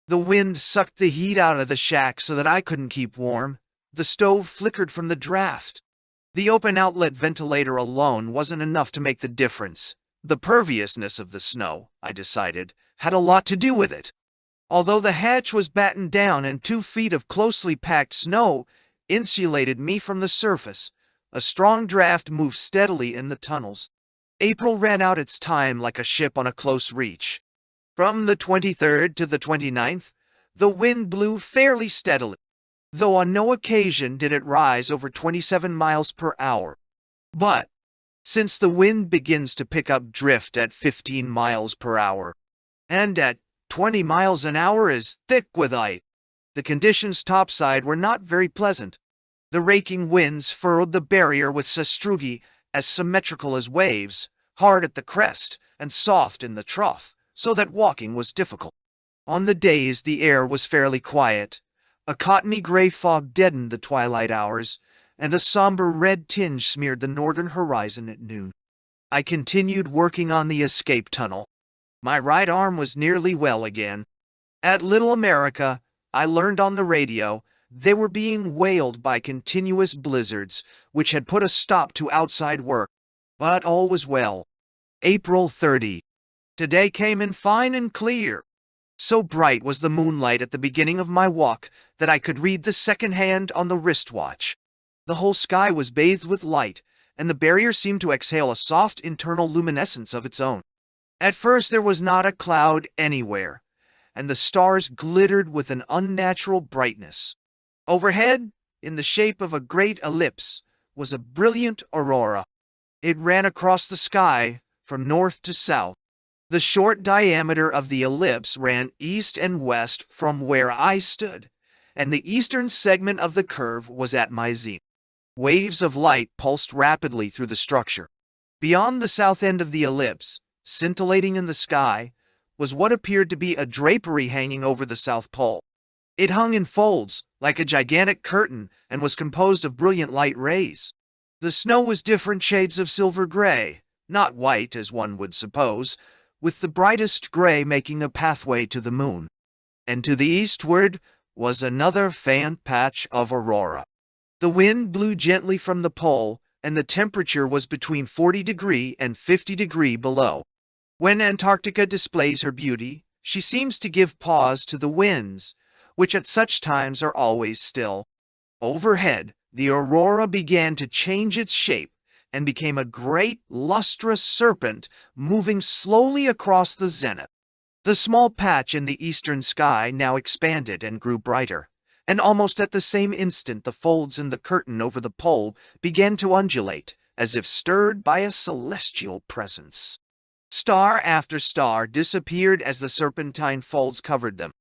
A: The wind sucked the heat out of the shack so that I couldn't keep warm. The stove flickered from the draft. The open outlet ventilator alone wasn't enough to make the difference. The perviousness of the snow, I decided, had a lot to do with it. Although the hatch was battened down and 2 feet of closely packed snow insulated me from the surface, a strong draft moved steadily in the tunnels. April ran out its time like a ship on a close reach. From the 23rd to the 29th, the wind blew fairly steadily, though on no occasion did it rise over 27 miles per hour. But, since the wind begins to pick up drift at 15 miles per hour, and at 20 miles an hour is thick with ice, the conditions topside were not very pleasant. The raking winds furrowed the barrier with sastrugi as symmetrical as waves, hard at the crest and soft in the trough, so that walking was difficult. On the days the air was fairly quiet. A cottony gray fog deadened the twilight hours, and a somber red tinge smeared the northern horizon at noon. I continued working on the escape tunnel. My right arm was nearly well again. At Little America, I learned on the radio they were being whaled by continuous blizzards, which had put a stop to outside work. But all was well. April 30. Today came in fine and clear. So bright was the moonlight at the beginning of my walk that I could read the second hand on the wristwatch. The whole sky was bathed with light, and the barrier seemed to exhale a soft internal luminescence of its own. At first there was not a cloud anywhere, and the stars glittered with an unnatural brightness. Overhead, in the shape of a great ellipse, was a brilliant aurora. It ran across the sky from north to south. The short diameter of the ellipse ran east and west from where I stood, and the eastern segment of the curve was at my zenith. Waves of light pulsed rapidly through the structure. Beyond the south end of the ellipse, scintillating in the sky, was what appeared to be a drapery hanging over the South Pole. It hung in folds, like a gigantic curtain, and was composed of brilliant light rays. The snow was different shades of silver gray, not white as one would suppose, with the brightest gray making a pathway to the moon. And to the eastward was another faint patch of aurora. The wind blew gently from the pole, and the temperature was between 40° and 50° below. When Antarctica displays her beauty, she seems to give pause to the winds, which at such times are always still. Overhead, the aurora began to change its shape and became a great, lustrous serpent moving slowly across the zenith. The small patch in the eastern sky now expanded and grew brighter, and almost at the same instant the folds in the curtain over the pole began to undulate, as if stirred by a celestial presence. Star after star disappeared as the serpentine folds covered them.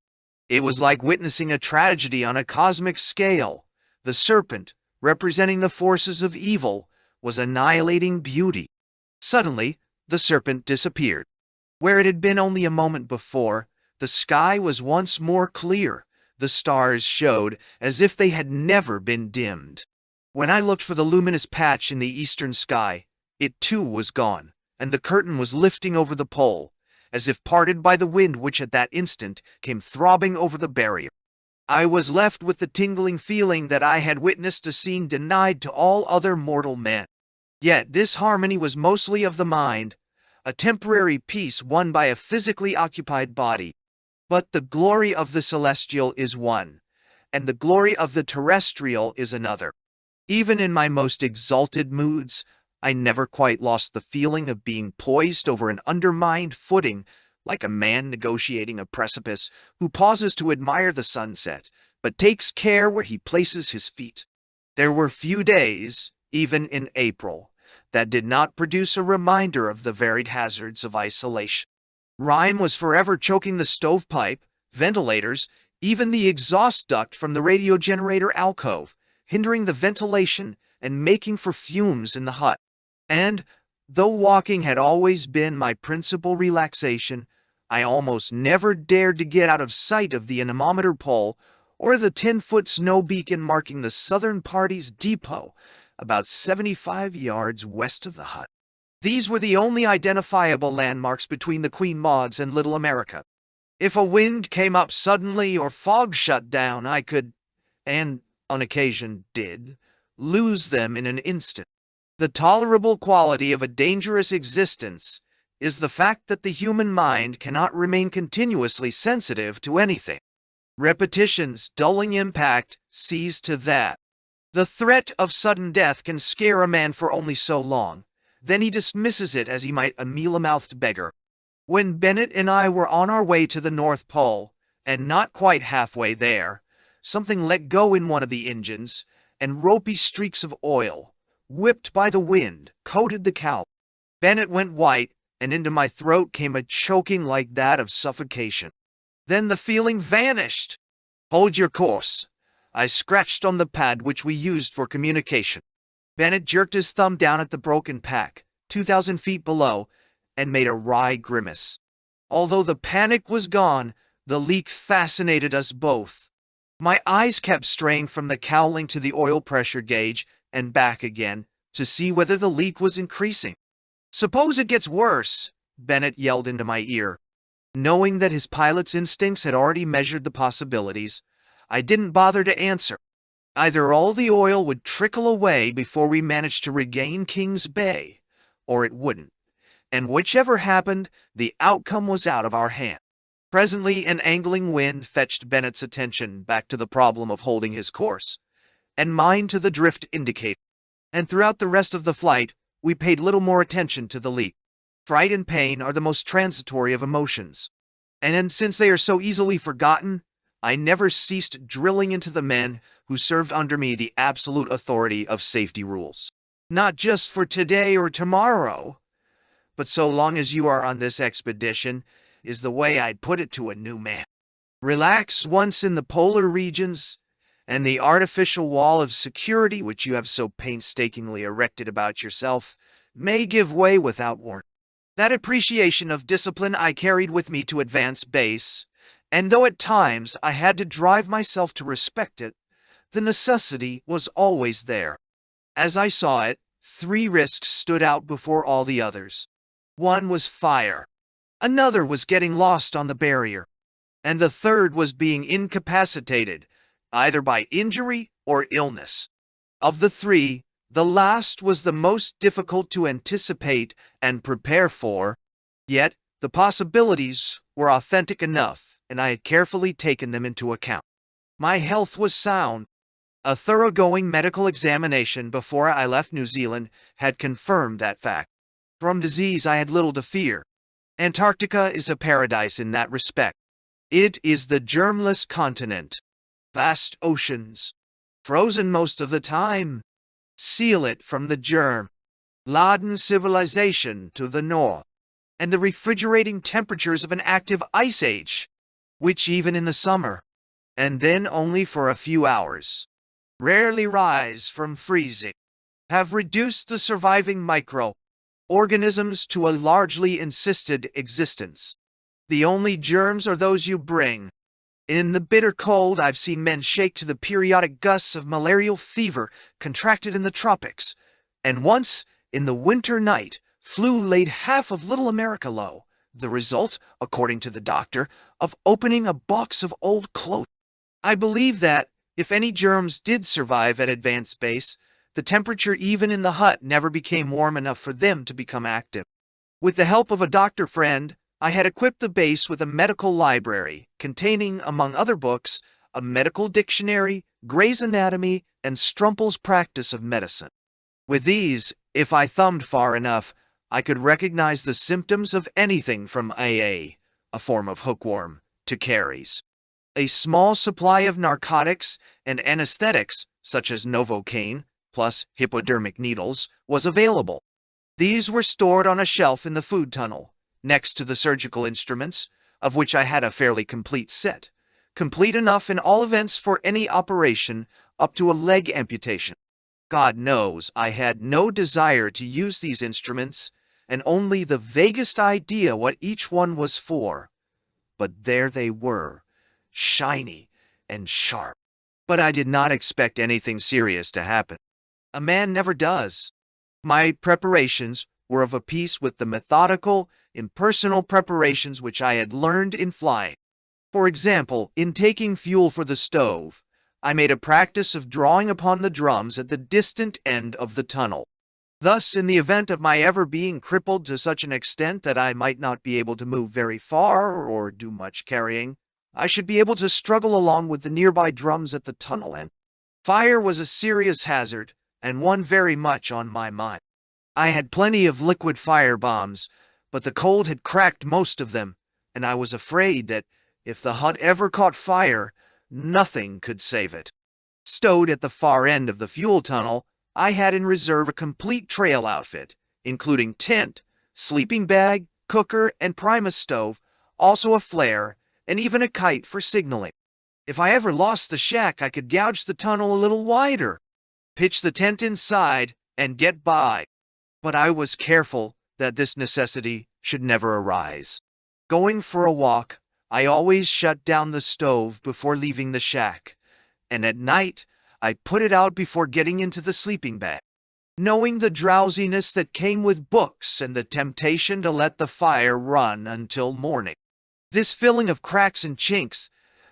A: It was like witnessing a tragedy on a cosmic scale. The serpent, representing the forces of evil, was annihilating beauty. Suddenly, the serpent disappeared. Where it had been only a moment before, the sky was once more clear. The stars showed as if they had never been dimmed. When I looked for the luminous patch in the eastern sky, it too was gone, and the curtain was lifting over the pole, as if parted by the wind which at that instant came throbbing over the barrier. I was left with the tingling feeling that I had witnessed a scene denied to all other mortal men. Yet this harmony was mostly of the mind, a temporary peace won by a physically occupied body. But the glory of the celestial is one, and the glory of the terrestrial is another. Even in my most exalted moods, I never quite lost the feeling of being poised over an undermined footing, like a man negotiating a precipice who pauses to admire the sunset, but takes care where he places his feet. There were few days, even in April, that did not produce a reminder of the varied hazards of isolation. Rime was forever choking the stovepipe, ventilators, even the exhaust duct from the radio generator alcove, hindering the ventilation and making for fumes in the hut. And, though walking had always been my principal relaxation, I almost never dared to get out of sight of the anemometer pole or the 10-foot snow beacon marking the southern party's depot, about 75 yards west of the hut. These were the only identifiable landmarks between the Queen Mauds and Little America. If a wind came up suddenly or fog shut down, I could, and on occasion did, lose them in an instant. The tolerable quality of a dangerous existence is the fact that the human mind cannot remain continuously sensitive to anything. Repetition's dulling impact sees to that. The threat of sudden death can scare a man for only so long. Then he dismisses it as he might a mealy-mouthed beggar. When Bennett and I were on our way to the North Pole, and not quite halfway there, something let go in one of the engines, and ropey streaks of oil, whipped by the wind, coated the cowl. Bennett went white, and into my throat came a choking like that of suffocation. Then the feeling vanished. "Hold your course." I scratched on the pad which we used for communication. Bennett jerked his thumb down at the broken pack, 2,000 feet below, and made a wry grimace. Although the panic was gone, the leak fascinated us both. My eyes kept straying from the cowling to the oil pressure gauge and back again to see whether the leak was increasing. "Suppose it gets worse," Bennett yelled into my ear. Knowing that his pilot's instincts had already measured the possibilities, I didn't bother to answer. Either all the oil would trickle away before we managed to regain Kings Bay, or it wouldn't. And whichever happened, the outcome was out of our hand. Presently, an angling wind fetched Bennett's attention back to the problem of holding his course, and mine to the drift indicator. And throughout the rest of the flight, we paid little more attention to the leak. Fright and pain are the most transitory of emotions. And since they are so easily forgotten, I never ceased drilling into the men who served under me the absolute authority of safety rules. Not just for today or tomorrow, but so long as you are on this expedition, is the way I'd put it to a new man. Relax once in the polar regions, and the artificial wall of security which you have so painstakingly erected about yourself may give way without warning. That appreciation of discipline I carried with me to advance base, and though at times I had to drive myself to respect it, the necessity was always there. As I saw it, three risks stood out before all the others. One was fire, another was getting lost on the barrier, and the third was being incapacitated, either by injury or illness. Of the three, the last was the most difficult to anticipate and prepare for, yet the possibilities were authentic enough, and I had carefully taken them into account. My health was sound. A thoroughgoing medical examination before I left New Zealand had confirmed that fact. From disease I had little to fear. Antarctica is a paradise in that respect. It is the germless continent. Vast oceans, frozen most of the time, seal it from the germ. Laden civilization to the north, and the refrigerating temperatures of an active ice age, which even in the summer, and then only for a few hours, rarely rise from freezing, have reduced the surviving micro-organisms to a largely encysted existence. The only germs are those you bring. In the bitter cold, I've seen men shake to the periodic gusts of malarial fever contracted in the tropics, and once, in the winter night, flu laid half of Little America low, the result, according to the doctor, of opening a box of old clothes. I believe that, if any germs did survive at advanced base, the temperature even in the hut never became warm enough for them to become active. With the help of a doctor friend, I had equipped the base with a medical library, containing, among other books, a medical dictionary, Gray's Anatomy, and Strumpel's Practice of Medicine. With these, if I thumbed far enough, I could recognize the symptoms of anything from AA, a form of hookworm, to caries. A small supply of narcotics and anesthetics, such as Novocaine, plus hypodermic needles, was available. These were stored on a shelf in the food tunnel, next to the surgical instruments, of which I had a fairly complete set, complete enough in all events for any operation up to a leg amputation. God knows I had no desire to use these instruments, and only the vaguest idea what each one was for. But there they were, shiny and sharp. But I did not expect anything serious to happen. A man never does. My preparations were of a piece with the methodical, impersonal preparations which I had learned in flying. For example, in taking fuel for the stove, I made a practice of drawing upon the drums at the distant end of the tunnel. Thus, in the event of my ever being crippled to such an extent that I might not be able to move very far or do much carrying, I should be able to struggle along with the nearby drums at the tunnel end. Fire was a serious hazard, and one very much on my mind. I had plenty of liquid fire bombs, but the cold had cracked most of them, and I was afraid that, if the hut ever caught fire, nothing could save it. Stowed at the far end of the fuel tunnel, I had in reserve a complete trail outfit, including tent, sleeping bag, cooker, and primus stove, also a flare, and even a kite for signaling. If I ever lost the shack, I could gouge the tunnel a little wider, pitch the tent inside, and get by. But I was careful that this necessity should never arise. Going for a walk, I always shut down the stove before leaving the shack, and at night I put it out before getting into the sleeping bag. Knowing the drowsiness that came with books and the temptation to let the fire run until morning. This filling of cracks and chinks,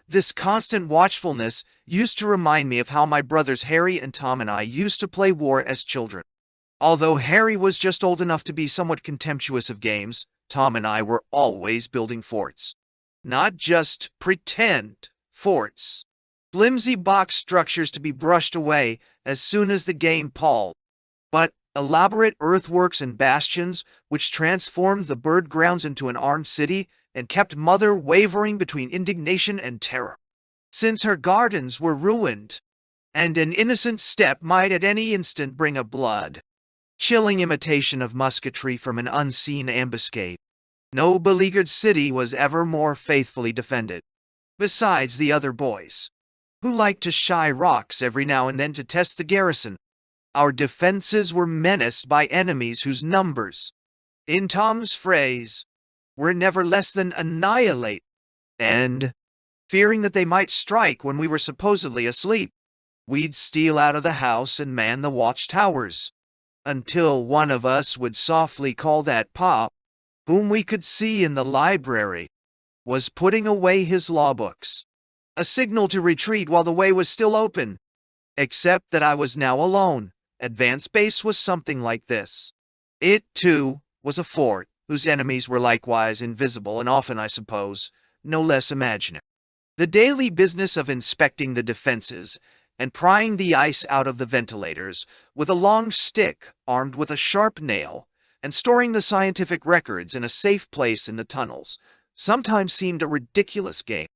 A: this constant watchfulness used to remind me of how my brothers Harry and Tom and I used to play war as children. Although Harry was just old enough to be somewhat contemptuous of games, Tom and I were always building forts. Not just pretend forts. Flimsy box structures to be brushed away as soon as the game palled, but elaborate earthworks and bastions which transformed the Byrd grounds into an armed city and kept Mother wavering between indignation and terror. Since her gardens were ruined, and an innocent step might at any instant bring a blood-chilling imitation of musketry from an unseen ambuscade, no beleaguered city was ever more faithfully defended. Besides the other boys, who liked to shy rocks every now and then to test the garrison, our defenses were menaced by enemies whose numbers, In Tom's phrase, were never less than annihilate, and, fearing that they might strike when we were supposedly asleep, we'd steal out of the house and man the watchtowers, until one of us would softly call that Pop, whom we could see in the library, was putting away his law books. A signal to retreat while the way was still open. Except that I was now alone. Advance base was something like this. It, too, was a fort, whose enemies were likewise invisible and often, I suppose, no less imaginary. The daily business of inspecting the defenses and prying the ice out of the ventilators with a long stick armed with a sharp nail and storing the scientific records in a safe place in the tunnels sometimes seemed a ridiculous game.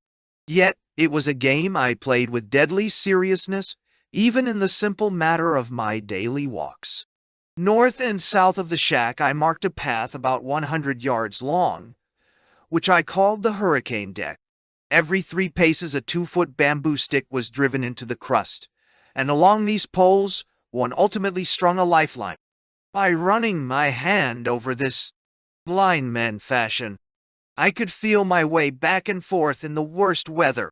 A: Yet it was a game I played with deadly seriousness, even in the simple matter of my daily walks. North and south of the shack I marked a path about 100 yards long, which I called the hurricane deck. Every 3 paces a 2-foot bamboo stick was driven into the crust, and along these poles one ultimately strung a lifeline. By running my hand over this blind man fashion, I could feel my way back and forth in the worst weather,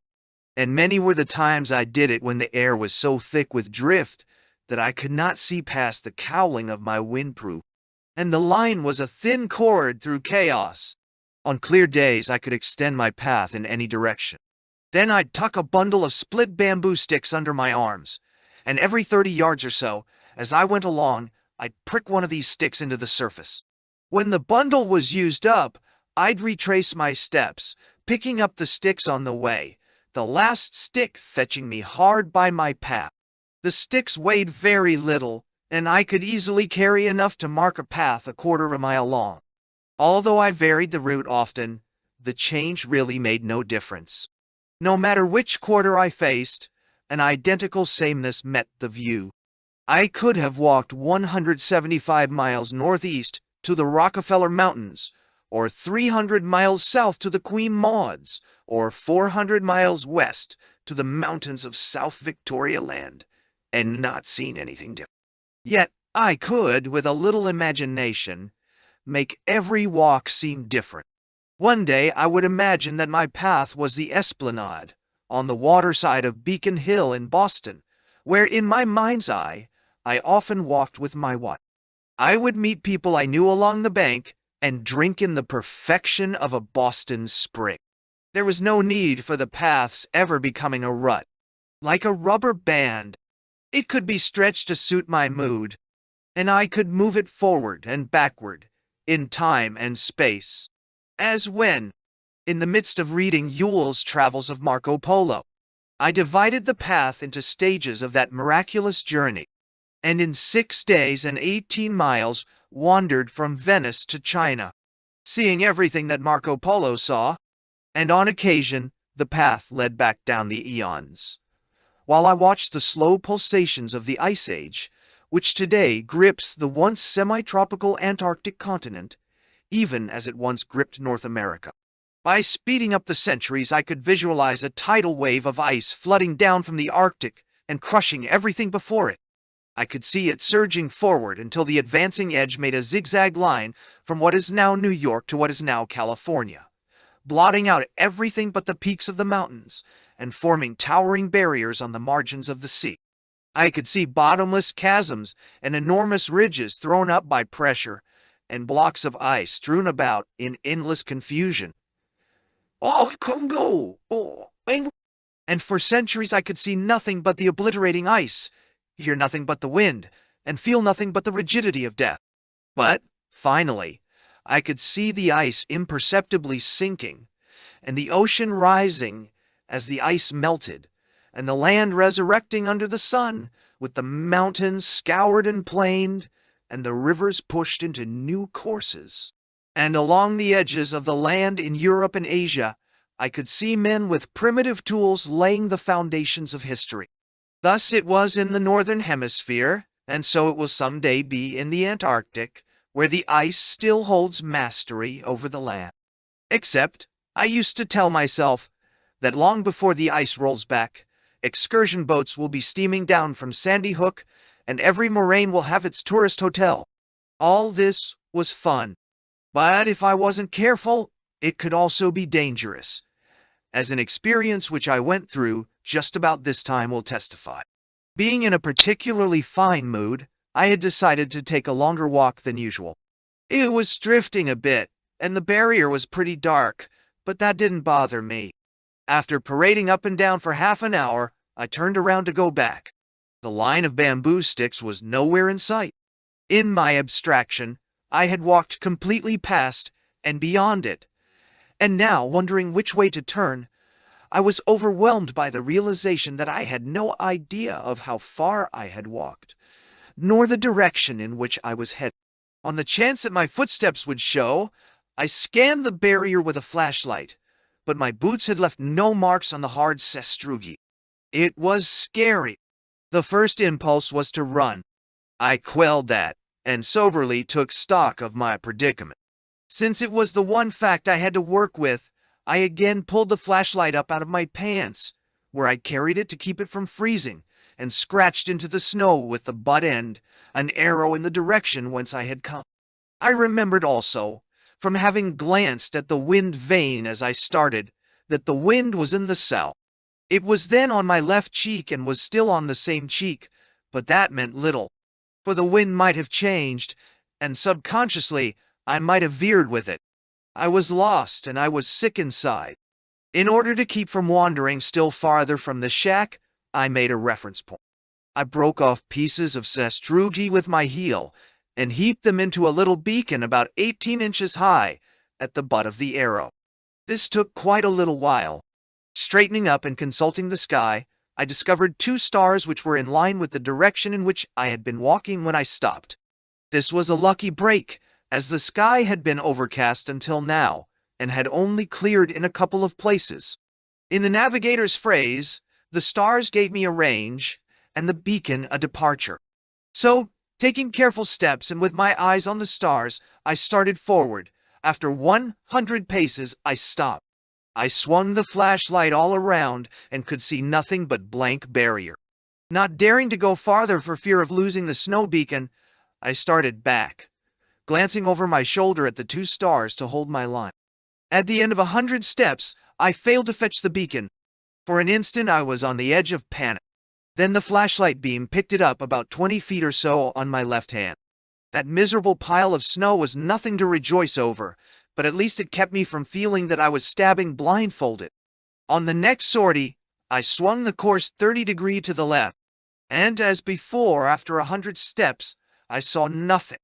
A: and many were the times I did it when the air was so thick with drift that I could not see past the cowling of my windproof, and the line was a thin cord through chaos. On clear days I could extend my path in any direction. Then I'd tuck a bundle of split bamboo sticks under my arms, and every 30 yards or so, as I went along, I'd prick one of these sticks into the surface. When the bundle was used up, I'd retrace my steps, picking up the sticks on the way, the last stick fetching me hard by my path. The sticks weighed very little, and I could easily carry enough to mark a path 1/4 of a mile long. Although I varied the route often, the change really made no difference. No matter which quarter I faced, an identical sameness met the view. I could have walked 175 miles northeast to the Rockefeller Mountains, or 300 miles south to the Queen Mauds, or 400 miles west to the mountains of South Victoria Land, and not seen anything different. Yet I could, with a little imagination, make every walk seem different. One day I would imagine that my path was the Esplanade, on the waterside of Beacon Hill in Boston, where in my mind's eye I often walked with my wife. I would meet people I knew along the bank and drink in the perfection of a Boston spring. There was no need for the paths ever becoming a rut. Like a rubber band, it could be stretched to suit my mood, and I could move it forward and backward, in time and space, as when, in the midst of reading Yule's Travels of Marco Polo, I divided the path into stages of that miraculous journey, and in 6 days and 18 miles wandered from Venice to China, seeing everything that Marco Polo saw, and on occasion the path led back down the eons, while I watched the slow pulsations of the Ice Age, which today grips the once semi-tropical Antarctic continent, even as it once gripped North America. By speeding up the centuries, I could visualize a tidal wave of ice flooding down from the Arctic and crushing everything before it. I could see it surging forward until the advancing edge made a zigzag line from what is now New York to what is now California, blotting out everything but the peaks of the mountains and forming towering barriers on the margins of the sea. I could see bottomless chasms and enormous ridges thrown up by pressure, and blocks of ice strewn about in endless confusion. And for centuries I could see nothing but the obliterating ice, hear nothing but the wind, and feel nothing but the rigidity of death. But, finally, I could see the ice imperceptibly sinking, and the ocean rising as the ice melted, and the land resurrecting under the sun, with the mountains scoured and planed, and the rivers pushed into new courses. And along the edges of the land in Europe and Asia, I could see men with primitive tools laying the foundations of history. Thus it was in the Northern Hemisphere, and so it will someday be in the Antarctic, where the ice still holds mastery over the land. Except, I used to tell myself that long before the ice rolls back, excursion boats will be steaming down from Sandy Hook, and every moraine will have its tourist hotel. All this was fun, But if I wasn't careful, it could also be dangerous, as an experience which I went through just about this time will testify. Being in a particularly fine mood, I had decided to take a longer walk than usual. It was drifting a bit, and the barrier was pretty dark, but that didn't bother me. After parading up and down for half an hour, I turned around to go back. The line of bamboo sticks was nowhere in sight. In my abstraction, I had walked completely past and beyond it, and now, wondering which way to turn, I was overwhelmed by the realization that I had no idea of how far I had walked, nor the direction in which I was headed. On the chance that my footsteps would show, I scanned the barrier with a flashlight, but my boots had left no marks on the hard sastrugi. It was scary. The first impulse was to run. I quelled that, and soberly took stock of my predicament. Since it was the one fact I had to work with, I again pulled the flashlight up out of my pants, where I carried it to keep it from freezing, and scratched into the snow with the butt end, an arrow in the direction whence I had come. I remembered also, from having glanced at the wind vane as I started, that the wind was in the south. It was then on my left cheek and was still on the same cheek, but that meant little, for the wind might have changed, and subconsciously I might have veered with it. I was lost and I was sick inside. In order to keep from wandering still farther from the shack, I made a reference point. I broke off pieces of sastrugi with my heel and heaped them into a little beacon about 18 inches high at the butt of the arrow. This took quite a little while. Straightening up and consulting the sky, I discovered 2 stars which were in line with the direction in which I had been walking when I stopped. This was a lucky break, as the sky had been overcast until now, and had only cleared in a couple of places. In the navigator's phrase, the stars gave me a range, and the beacon a departure. So, taking careful steps and with my eyes on the stars, I started forward. After 100 paces, I stopped. I swung the flashlight all around and could see nothing but blank barrier. Not daring to go farther for fear of losing the snow beacon, I started back, glancing over my shoulder at the 2 stars to hold my line. At the end of 100 steps, I failed to fetch the beacon. For an instant I was on the edge of panic. Then the flashlight beam picked it up about 20 feet or so on my left hand. That miserable pile of snow was nothing to rejoice over, but at least it kept me from feeling that I was stabbing blindfolded. On the next sortie, I swung the course 30 degrees to the left, and as before, after 100 steps, I saw nothing.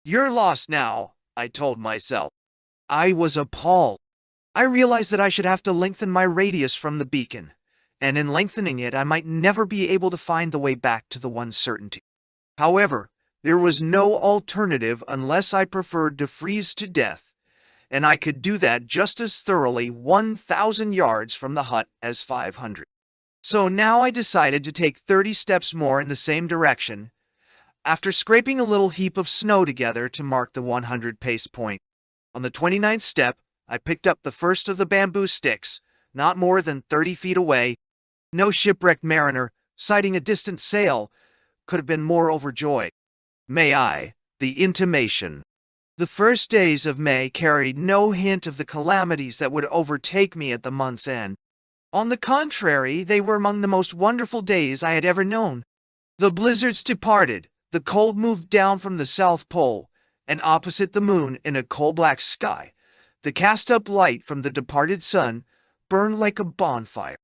A: "You're lost now," I told myself. I was appalled. I realized that I should have to lengthen my radius from the beacon, and in lengthening it I might never be able to find the way back to the one certainty. However, there was no alternative unless I preferred to freeze to death, and I could do that just as thoroughly 1,000 yards from the hut as 500. So now I decided to take 30 steps more in the same direction, after scraping a little heap of snow together to mark the 100-pace point. On the 29th step, I picked up the first of the bamboo sticks, not more than 30 feet away. No shipwrecked mariner, sighting a distant sail, could have been more overjoyed. The intimation. The first days of May carried no hint of the calamities that would overtake me at the month's end. On the contrary, they were among the most wonderful days I had ever known. The blizzards departed, the cold moved down from the South Pole, and opposite the moon in a coal-black sky, the cast-up light from the departed sun burned like a bonfire.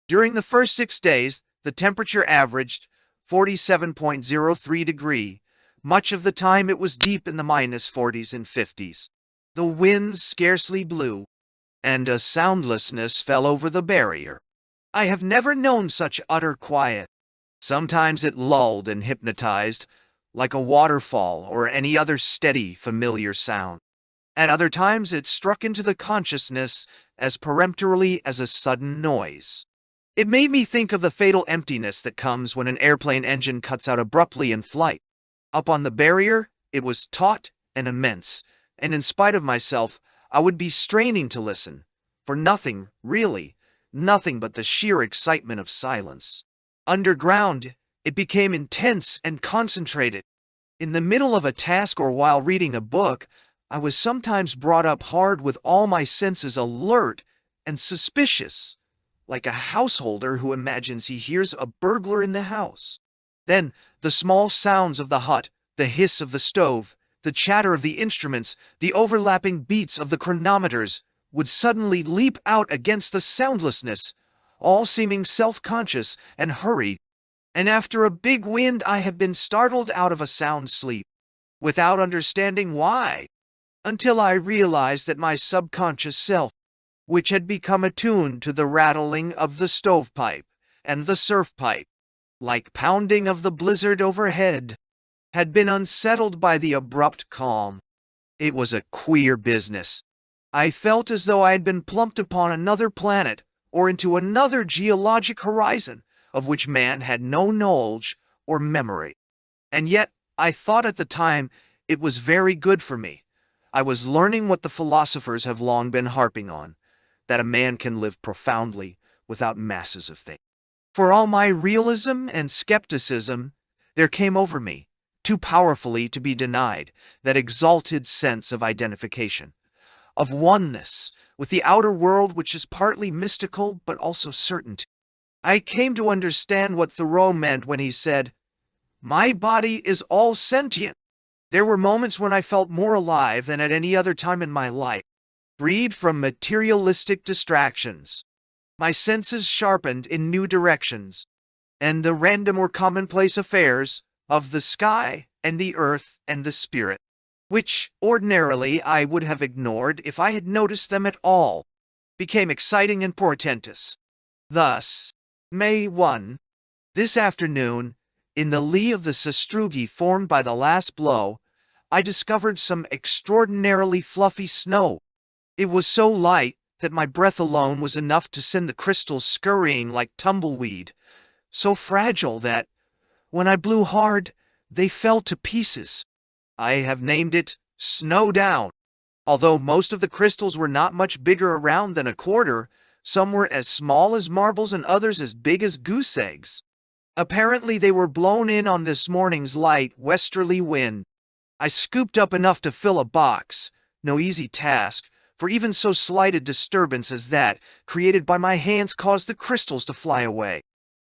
A: During the first 6 days, the temperature averaged 47.03 degrees. Much of the time it was deep in the -40s and 50s. The winds scarcely blew, and a soundlessness fell over the barrier. I have never known such utter quiet. Sometimes it lulled and hypnotized, like a waterfall or any other steady, familiar sound. At other times it struck into the consciousness as peremptorily as a sudden noise. It made me think of the fatal emptiness that comes when an airplane engine cuts out abruptly in flight. Up on the barrier, it was taut and immense, and in spite of myself, I would be straining to listen, for nothing, really, nothing but the sheer excitement of silence. Underground, it became intense and concentrated. In the middle of a task or while reading a book, I was sometimes brought up hard with all my senses alert and suspicious, like a householder who imagines he hears a burglar in the house. Then the small sounds of the hut, the hiss of the stove, the chatter of the instruments, the overlapping beats of the chronometers would suddenly leap out against the soundlessness, all seeming self-conscious and hurried. And after a big wind I have been startled out of a sound sleep, without understanding why, until I realized that my subconscious self, which had become attuned to the rattling of the stovepipe and the surf pipe, like pounding of the blizzard overhead, had been unsettled by the abrupt calm. It was a queer business. I felt as though I had been plumped upon another planet or into another geologic horizon of which man had no knowledge or memory. And yet, I thought at the time it was very good for me. I was learning what the philosophers have long been harping on, that a man can live profoundly without masses of things. For all my realism and skepticism, there came over me, too powerfully to be denied, that exalted sense of identification, of oneness with the outer world, which is partly mystical but also certain. I came to understand what Thoreau meant when he said, "My body is all sentient." There were moments when I felt more alive than at any other time in my life, freed from materialistic distractions, my senses sharpened in new directions, and the random or commonplace affairs of the sky and the earth and the spirit, which ordinarily I would have ignored if I had noticed them at all, became exciting and portentous. Thus, May 1, this afternoon, in the lee of the sastrugi formed by the last blow, I discovered some extraordinarily fluffy snow. It was so light that my breath alone was enough to send the crystals scurrying like tumbleweed, so fragile that, when I blew hard, they fell to pieces. I have named it Snow Down. Although most of the crystals were not much bigger around than a quarter, some were as small as marbles and others as big as goose eggs. Apparently they were blown in on this morning's light westerly wind. I scooped up enough to fill a box, no easy task, for even so slight a disturbance as that created by my hands caused the crystals to fly away.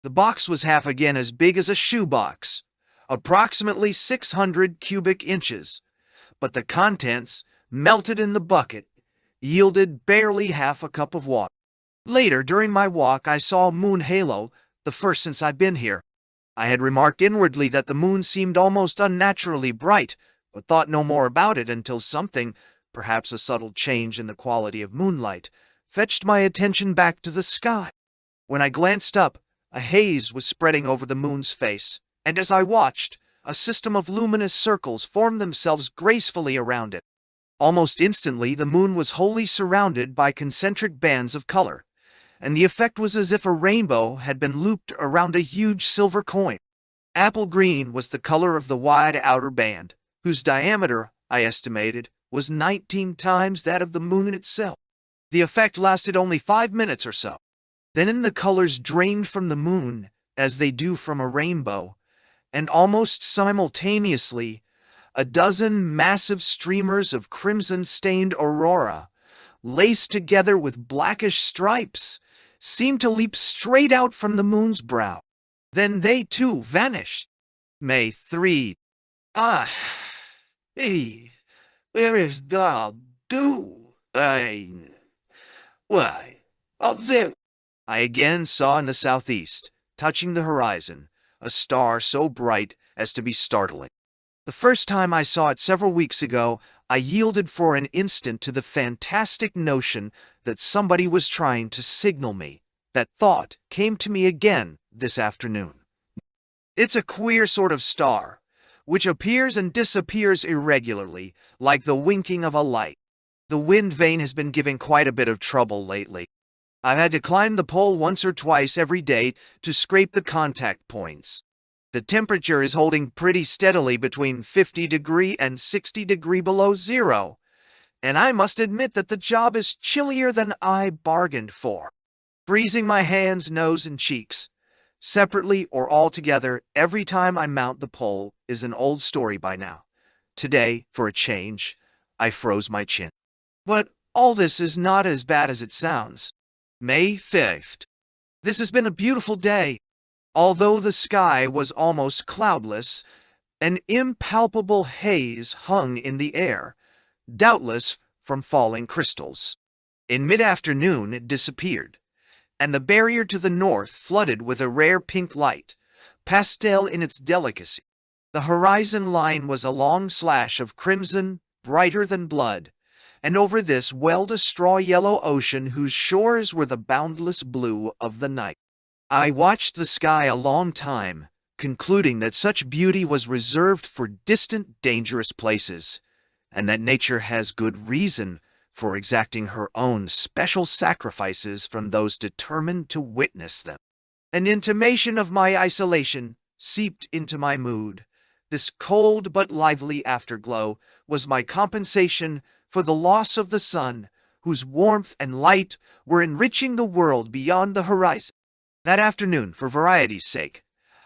A: The box was half again as big as a shoebox, approximately 600 cubic inches, but the contents, melted in the bucket, yielded barely half a cup of water. Later, during my walk, I saw a moon halo, the first since I've been here. I had remarked inwardly that the moon seemed almost unnaturally bright, but thought no more about it until something, perhaps a subtle change in the quality of moonlight, fetched my attention back to the sky. When I glanced up, a haze was spreading over the moon's face, and as I watched, a system of luminous circles formed themselves gracefully around it. Almost instantly, the moon was wholly surrounded by concentric bands of color, and the effect was as if a rainbow had been looped around a huge silver coin. Apple green was the color of the wide outer band, whose diameter, I estimated, was 19 times that of the moon itself. The effect lasted only 5 minutes or so. Then the colors drained from the moon, as they do from a rainbow, and almost simultaneously, a dozen massive streamers of crimson-stained aurora, laced together with blackish stripes, seemed to leap straight out from the moon's brow. Then they too vanished. May 3. Where is the Why, up there. I again saw in the southeast, touching the horizon, a star so bright as to be startling. The first time I saw it several weeks ago, I yielded for an instant to the fantastic notion that somebody was trying to signal me. That thought came to me again this afternoon. It's a queer sort of star, which appears and disappears irregularly, like the winking of a light. The wind vane has been giving quite a bit of trouble lately. I've had to climb the pole once or twice every day to scrape the contact points. The temperature is holding pretty steadily between 50 degrees and 60 degrees below zero, and I must admit that the job is chillier than I bargained for. Freezing my hands, nose, and cheeks, separately or all together, every time I mount the pole is an old story by now. Today, for a change, I froze my chin. But all this is not as bad as it sounds. May 5th. This has been a beautiful day. Although the sky was almost cloudless, an impalpable haze hung in the air, doubtless from falling crystals. In mid-afternoon it disappeared, and the barrier to the north flooded with a rare pink light, pastel in its delicacy. The horizon line was a long slash of crimson, brighter than blood, and over this welled a straw-yellow ocean whose shores were the boundless blue of the night. I watched the sky a long time, concluding that such beauty was reserved for distant, dangerous places, and that nature has good reason for exacting her own special sacrifices from those determined to witness them. An intimation of my isolation seeped into my mood. This cold but lively afterglow was my compensation for the loss of the sun, whose warmth and light were enriching the world beyond the horizon. That afternoon, for variety's sake,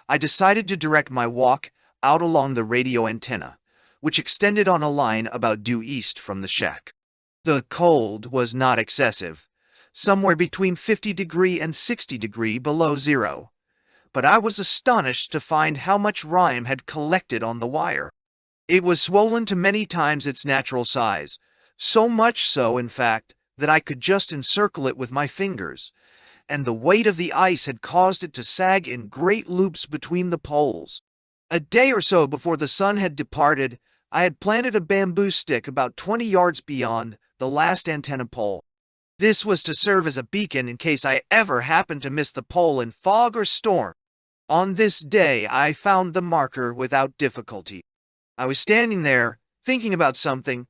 A: I decided to direct my walk out along the radio antenna, which extended on a line about due east from the shack. The cold was not excessive, somewhere between 50° and 60° below zero, but I was astonished to find how much rime had collected on the wire. It was swollen to many times its natural size, so much so, in fact, that I could just encircle it with my fingers, and the weight of the ice had caused it to sag in great loops between the poles. A day or so before the sun had departed, I had planted a bamboo stick about 20 yards beyond the last antenna pole. This was to serve as a beacon in case I ever happened to miss the pole in fog or storm. On this day, I found the marker without difficulty. I was standing there, thinking about something,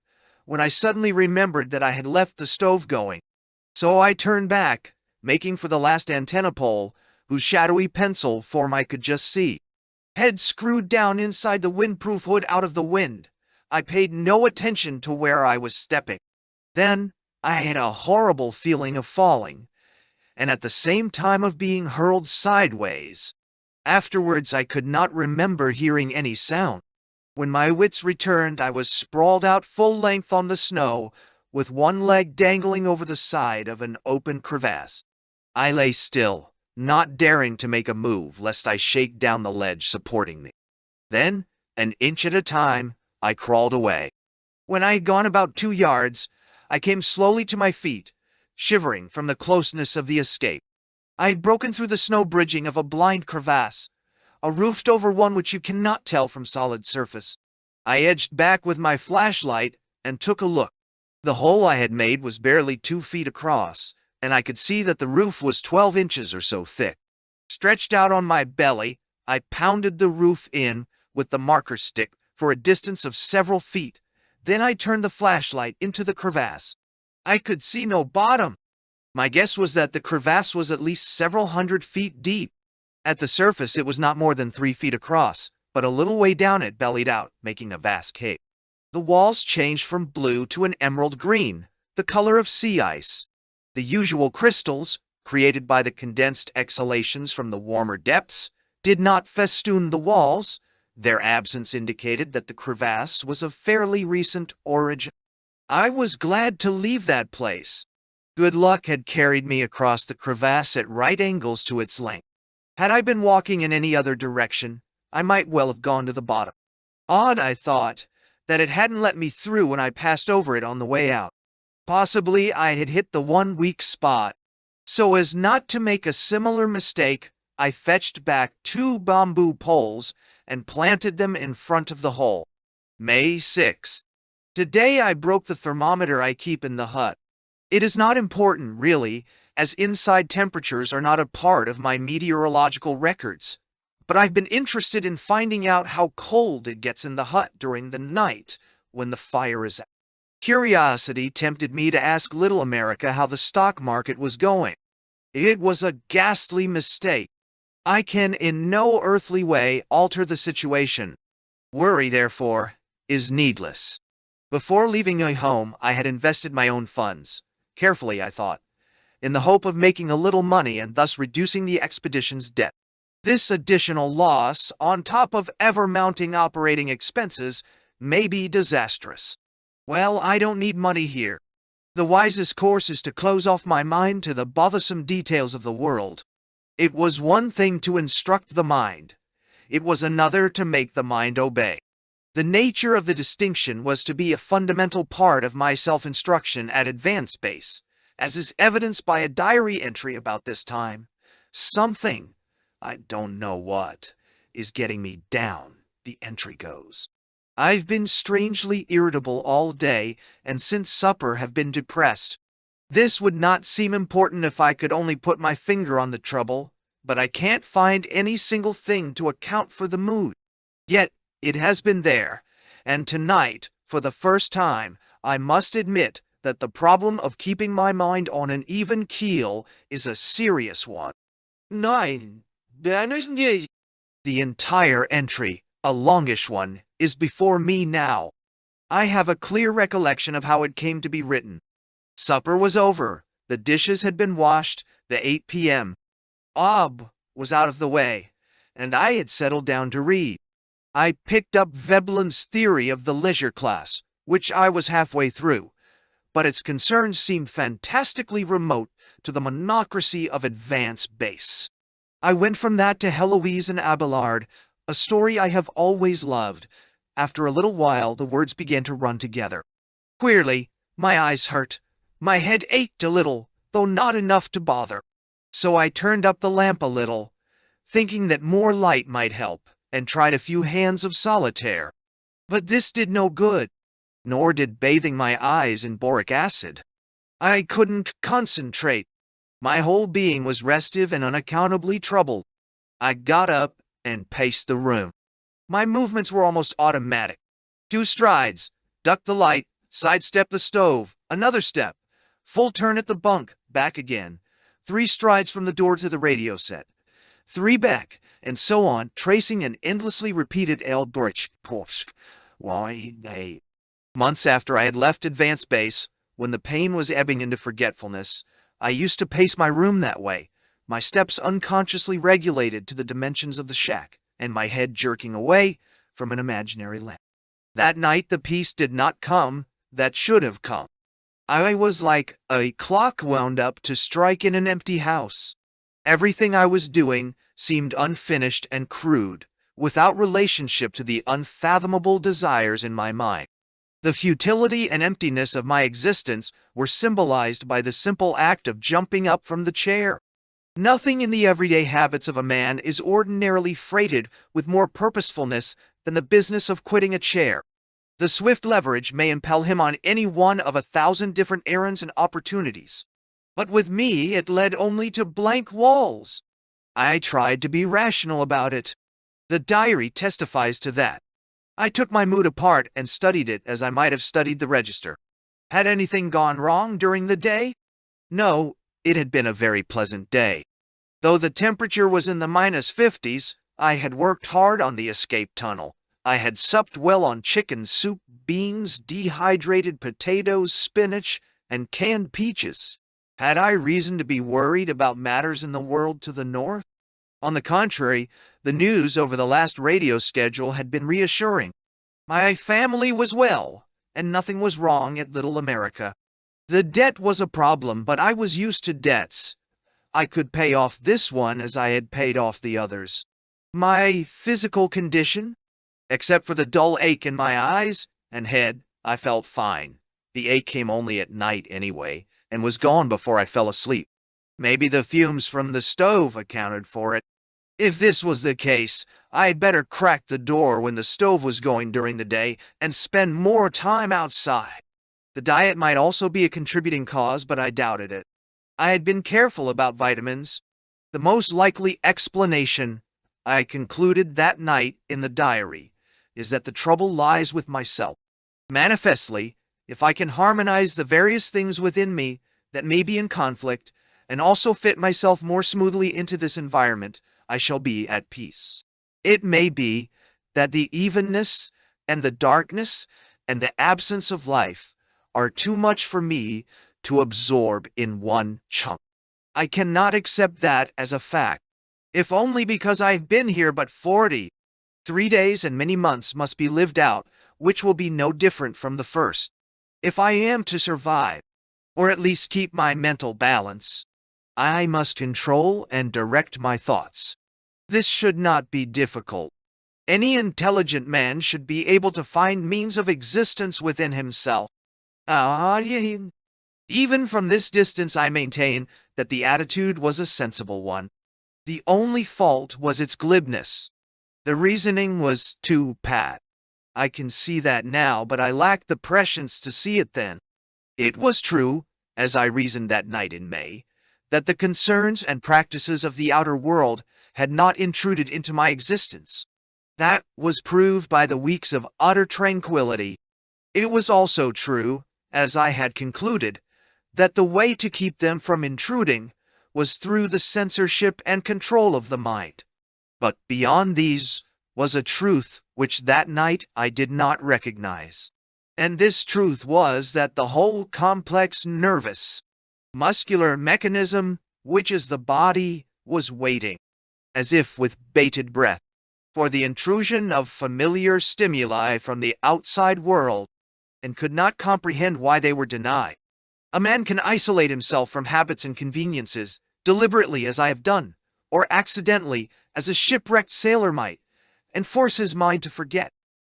A: when I suddenly remembered that I had left the stove going. So I turned back, making for the last antenna pole, whose shadowy pencil form I could just see. Head screwed down inside the windproof hood out of the wind, I paid no attention to where I was stepping. Then I had a horrible feeling of falling, and at the same time of being hurled sideways. Afterwards I could not remember hearing any sound. When my wits returned, I was sprawled out full length on the snow, with one leg dangling over the side of an open crevasse. I lay still, not daring to make a move lest I shake down the ledge supporting me. Then, an inch at a time, I crawled away. When I had gone about 2 yards, I came slowly to my feet, shivering from the closeness of the escape. I had broken through the snow bridging of a blind crevasse, a roofed-over one which you cannot tell from solid surface. I edged back with my flashlight and took a look. The hole I had made was barely 2 feet across, and I could see that the roof was 12 inches or so thick. Stretched out on my belly, I pounded the roof in with the marker stick for a distance of several feet. Then I turned the flashlight into the crevasse. I could see no bottom. My guess was that the crevasse was at least several hundred feet deep. At the surface it was not more than 3 feet across, but a little way down it bellied out, making a vast cave. The walls changed from blue to an emerald green, the color of sea ice. The usual crystals, created by the condensed exhalations from the warmer depths, did not festoon the walls. Their absence indicated that the crevasse was of fairly recent origin. I was glad to leave that place. Good luck had carried me across the crevasse at right angles to its length. Had I been walking in any other direction, I might well have gone to the bottom. Odd, I thought, that it hadn't let me through when I passed over it on the way out. Possibly I had hit the one weak spot. So as not to make a similar mistake, I fetched back 2 bamboo poles and planted them in front of the hole. May 6th. Today I broke the thermometer I keep in the hut. It is not important, really, as inside temperatures are not a part of my meteorological records. But I've been interested in finding out how cold it gets in the hut during the night when the fire is out. Curiosity tempted me to ask Little America how the stock market was going. It was a ghastly mistake. I can in no earthly way alter the situation. Worry, therefore, is needless. Before leaving my home, I had invested my own funds, carefully I thought, in the hope of making a little money and thus reducing the expedition's debt. This additional loss, on top of ever-mounting operating expenses, may be disastrous. Well, I don't need money here. The wisest course is to close off my mind to the bothersome details of the world. It was one thing to instruct the mind. It was another to make the mind obey. The nature of the distinction was to be a fundamental part of my self-instruction at advanced base, as is evidenced by a diary entry about this time. Something, I don't know what, is getting me down, the entry goes. I've been strangely irritable all day, and since supper have been depressed. This would not seem important if I could only put my finger on the trouble, but I can't find any single thing to account for the mood. Yet, it has been there, and tonight, for the first time, I must admit that the problem of keeping my mind on an even keel is a serious one. 9. The entire entry, a longish one, is before me now. I have a clear recollection of how it came to be written. Supper was over, the dishes had been washed, the 8 p.m. Ob was out of the way, and I had settled down to read. I picked up Veblen's theory of the leisure class, which I was halfway through, but its concerns seemed fantastically remote to the monocracy of advanced base. I went from that to Heloise and Abelard, a story I have always loved. After a little while, the words began to run together. Queerly, my eyes hurt. My head ached a little, though not enough to bother. So I turned up the lamp a little, thinking that more light might help, and tried a few hands of solitaire. But this did no good, nor did bathing my eyes in boric acid. I couldn't concentrate. My whole being was restive and unaccountably troubled. I got up and paced the room. My movements were almost automatic. 2 strides, duck the light, sidestep the stove, another step, full turn at the bunk, back again, 3 strides from the door to the radio set, 3 back, and so on, tracing an endlessly repeated Eldritch Porsk. Months after I had left advanced base, when the pain was ebbing into forgetfulness, I used to pace my room that way, my steps unconsciously regulated to the dimensions of the shack, and my head jerking away from an imaginary lamp. That night the peace did not come that should have come. I was like a clock wound up to strike in an empty house. Everything I was doing seemed unfinished and crude, without relationship to the unfathomable desires in my mind. The futility and emptiness of my existence were symbolized by the simple act of jumping up from the chair. Nothing in the everyday habits of a man is ordinarily freighted with more purposefulness than the business of quitting a chair. The swift leverage may impel him on any one of 1,000 different errands and opportunities. But with me it led only to blank walls. I tried to be rational about it. The diary testifies to that. I took my mood apart and studied it as I might have studied the register. Had anything gone wrong during the day? No, it had been a very pleasant day. Though the temperature was in the -50s, I had worked hard on the escape tunnel. I had supped well on chicken soup, beans, dehydrated potatoes, spinach, and canned peaches. Had I reason to be worried about matters in the world to the north? On the contrary, the news over the last radio schedule had been reassuring. My family was well, and nothing was wrong at Little America. The debt was a problem, but I was used to debts. I could pay off this one as I had paid off the others. My physical condition? Except for the dull ache in my eyes and head, I felt fine. The ache came only at night anyway, and was gone before I fell asleep. Maybe the fumes from the stove accounted for it. If this was the case, I had better crack the door when the stove was going during the day and spend more time outside. The diet might also be a contributing cause, but I doubted it. I had been careful about vitamins. The most likely explanation, I concluded that night in the diary, is that the trouble lies with myself. Manifestly, if I can harmonize the various things within me that may be in conflict, and also fit myself more smoothly into this environment, I shall be at peace. It may be that the evenness and the darkness and the absence of life are too much for me to absorb in one chunk. I cannot accept that as a fact, if only because I've been here but 40. 3 days and many months must be lived out, which will be no different from the first. If I am to survive, or at least keep my mental balance, I must control and direct my thoughts. This should not be difficult. Any intelligent man should be able to find means of existence within himself. Even from this distance I maintain that the attitude was a sensible one. The only fault was its glibness. The reasoning was too pat. I can see that now, but I lacked the prescience to see it then. It was true, as I reasoned that night in May, that the concerns and practices of the outer world had not intruded into my existence. That was proved by the weeks of utter tranquility. It was also true, as I had concluded, that the way to keep them from intruding was through the censorship and control of the mind. But beyond these was a truth which that night I did not recognize. And this truth was that the whole complex nervous, muscular mechanism, which is the body, was waiting, as if with bated breath, for the intrusion of familiar stimuli from the outside world, and could not comprehend why they were denied. A man can isolate himself from habits and conveniences, deliberately as I have done, or accidentally as a shipwrecked sailor might, and force his mind to forget.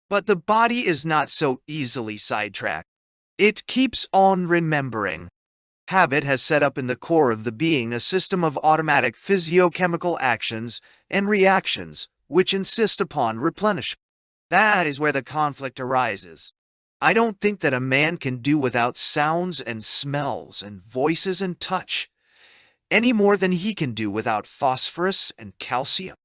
A: But the body is not so easily sidetracked. It keeps on remembering. Habit has set up in the core of the being a system of automatic physiochemical actions and reactions which insist upon replenishment. That is where the conflict arises. I don't think that a man can do without sounds and smells and voices and touch, any more than he can do without phosphorus and calcium.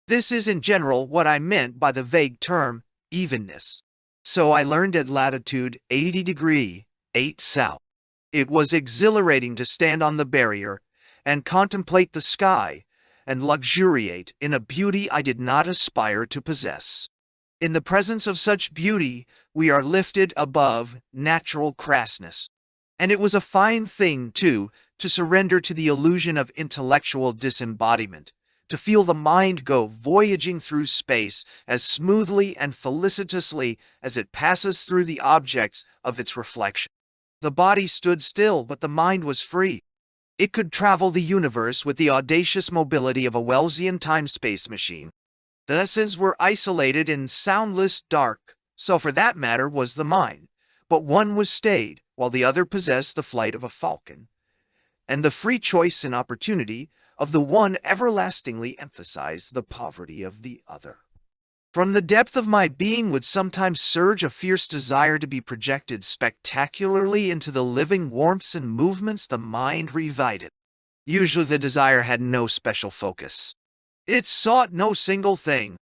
A: This is in general what I meant by the vague term evenness. So I learned at latitude 80°, 8 south. It was exhilarating to stand on the barrier and contemplate the sky and luxuriate in a beauty I did not aspire to possess. In the presence of such beauty, we are lifted above natural crassness. And it was a fine thing, too, to surrender to the illusion of intellectual disembodiment, to feel the mind go voyaging through space as smoothly and felicitously as it passes through the objects of its reflection. The body stood still, but the mind was free. It could travel the universe with the audacious mobility of a Wellesian time-space machine. The senses were isolated in soundless dark, so for that matter was the mind, but one was stayed, while the other possessed the flight of a falcon, and the free choice and opportunity of the one everlastingly emphasized the poverty of the other. From the depth of my being would sometimes surge a fierce desire to be projected spectacularly into the living warmths and movements the mind revived. Usually the desire had no special focus. It sought no single thing.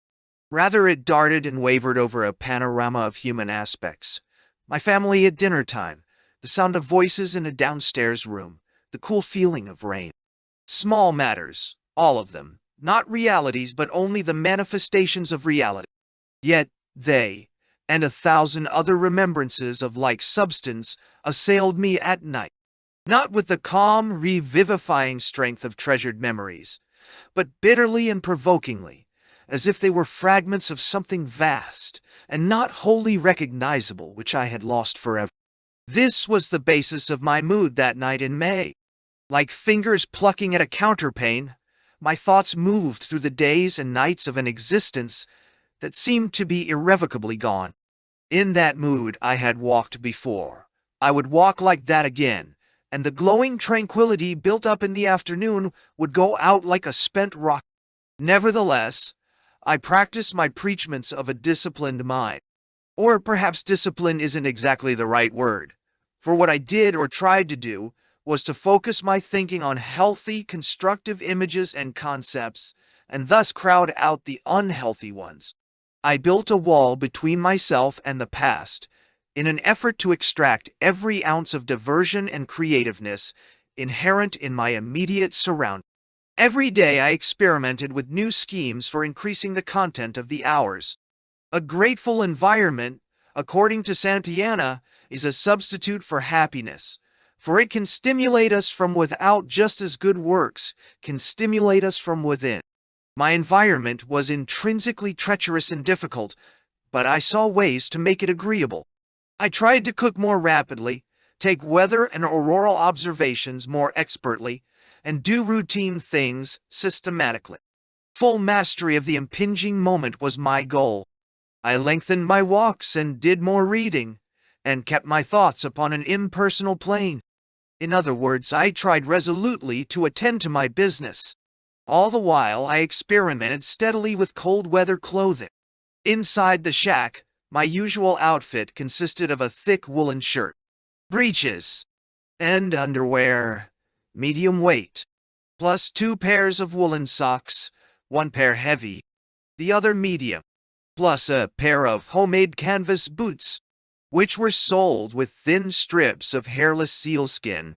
A: Rather, it darted and wavered over a panorama of human aspects. My family at dinner time, the sound of voices in a downstairs room, the cool feeling of rain. Small matters, all of them, not realities but only the manifestations of reality. Yet they, and 1,000 other remembrances of like substance, assailed me at night. Not with the calm, revivifying strength of treasured memories, but bitterly and provokingly, as if they were fragments of something vast and not wholly recognizable which I had lost forever. This was the basis of my mood that night in May. Like fingers plucking at a counterpane, my thoughts moved through the days and nights of an existence that seemed to be irrevocably gone. In that mood I had walked before. I would walk like that again, and the glowing tranquility built up in the afternoon would go out like a spent rocket. Nevertheless, I practiced my preachments of a disciplined mind. Or perhaps discipline isn't exactly the right word, for what I did or tried to do was to focus my thinking on healthy, constructive images and concepts, and thus crowd out the unhealthy ones. I built a wall between myself and the past, in an effort to extract every ounce of diversion and creativeness inherent in my immediate surroundings. Every day I experimented with new schemes for increasing the content of the hours. A grateful environment, according to Santayana, is a substitute for happiness, for it can stimulate us from without just as good works can stimulate us from within. My environment was intrinsically treacherous and difficult, but I saw ways to make it agreeable. I tried to cook more rapidly, take weather and auroral observations more expertly, and do routine things systematically. Full mastery of the impinging moment was my goal. I lengthened my walks and did more reading, and kept my thoughts upon an impersonal plane. In other words, I tried resolutely to attend to my business. All the while, I experimented steadily with cold weather clothing. Inside the shack, my usual outfit consisted of a thick woolen shirt, breeches, and underwear, medium weight, plus 2 pairs of woolen socks, one pair heavy, the other medium, plus a pair of homemade canvas boots, which were soled with thin strips of hairless sealskin,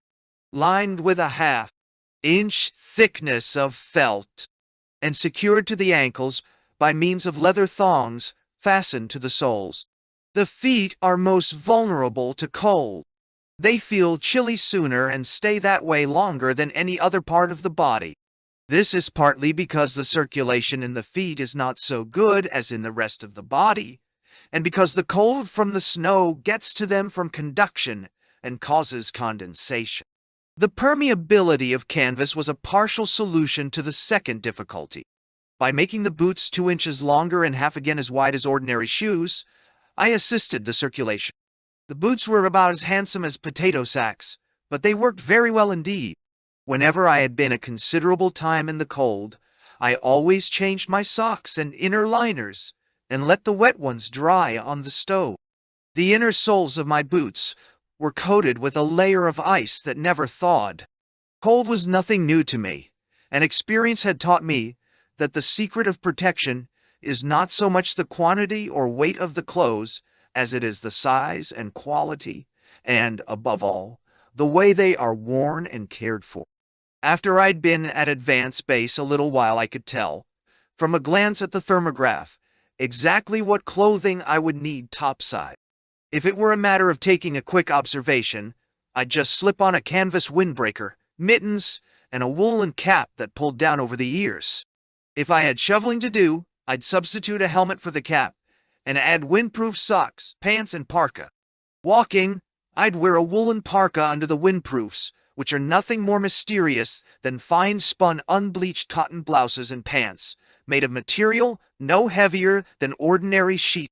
A: lined with a half-inch thickness of felt, and secured to the ankles by means of leather thongs fastened to the soles. The feet are most vulnerable to cold. They feel chilly sooner and stay that way longer than any other part of the body. This is partly because the circulation in the feet is not so good as in the rest of the body, and because the cold from the snow gets to them from conduction and causes condensation. The permeability of canvas was a partial solution to the second difficulty. By making the boots 2 inches longer and half again as wide as ordinary shoes, I assisted the circulation. The boots were about as handsome as potato sacks, but they worked very well indeed. Whenever I had been a considerable time in the cold, I always changed my socks and inner liners, and let the wet ones dry on the stove. The inner soles of my boots were coated with a layer of ice that never thawed. Cold was nothing new to me, and experience had taught me that the secret of protection is not so much the quantity or weight of the clothes as it is the size and quality, and, above all, the way they are worn and cared for. After I'd been at advance base a little while, I could tell, from a glance at the thermograph, exactly what clothing I would need topside. If it were a matter of taking a quick observation, I'd just slip on a canvas windbreaker, mittens, and a woolen cap that pulled down over the ears. If I had shoveling to do, I'd substitute a helmet for the cap, and add windproof socks, pants, and parka. Walking, I'd wear a woolen parka under the windproofs, which are nothing more mysterious than fine-spun unbleached cotton blouses and pants, made of material no heavier than ordinary sheet.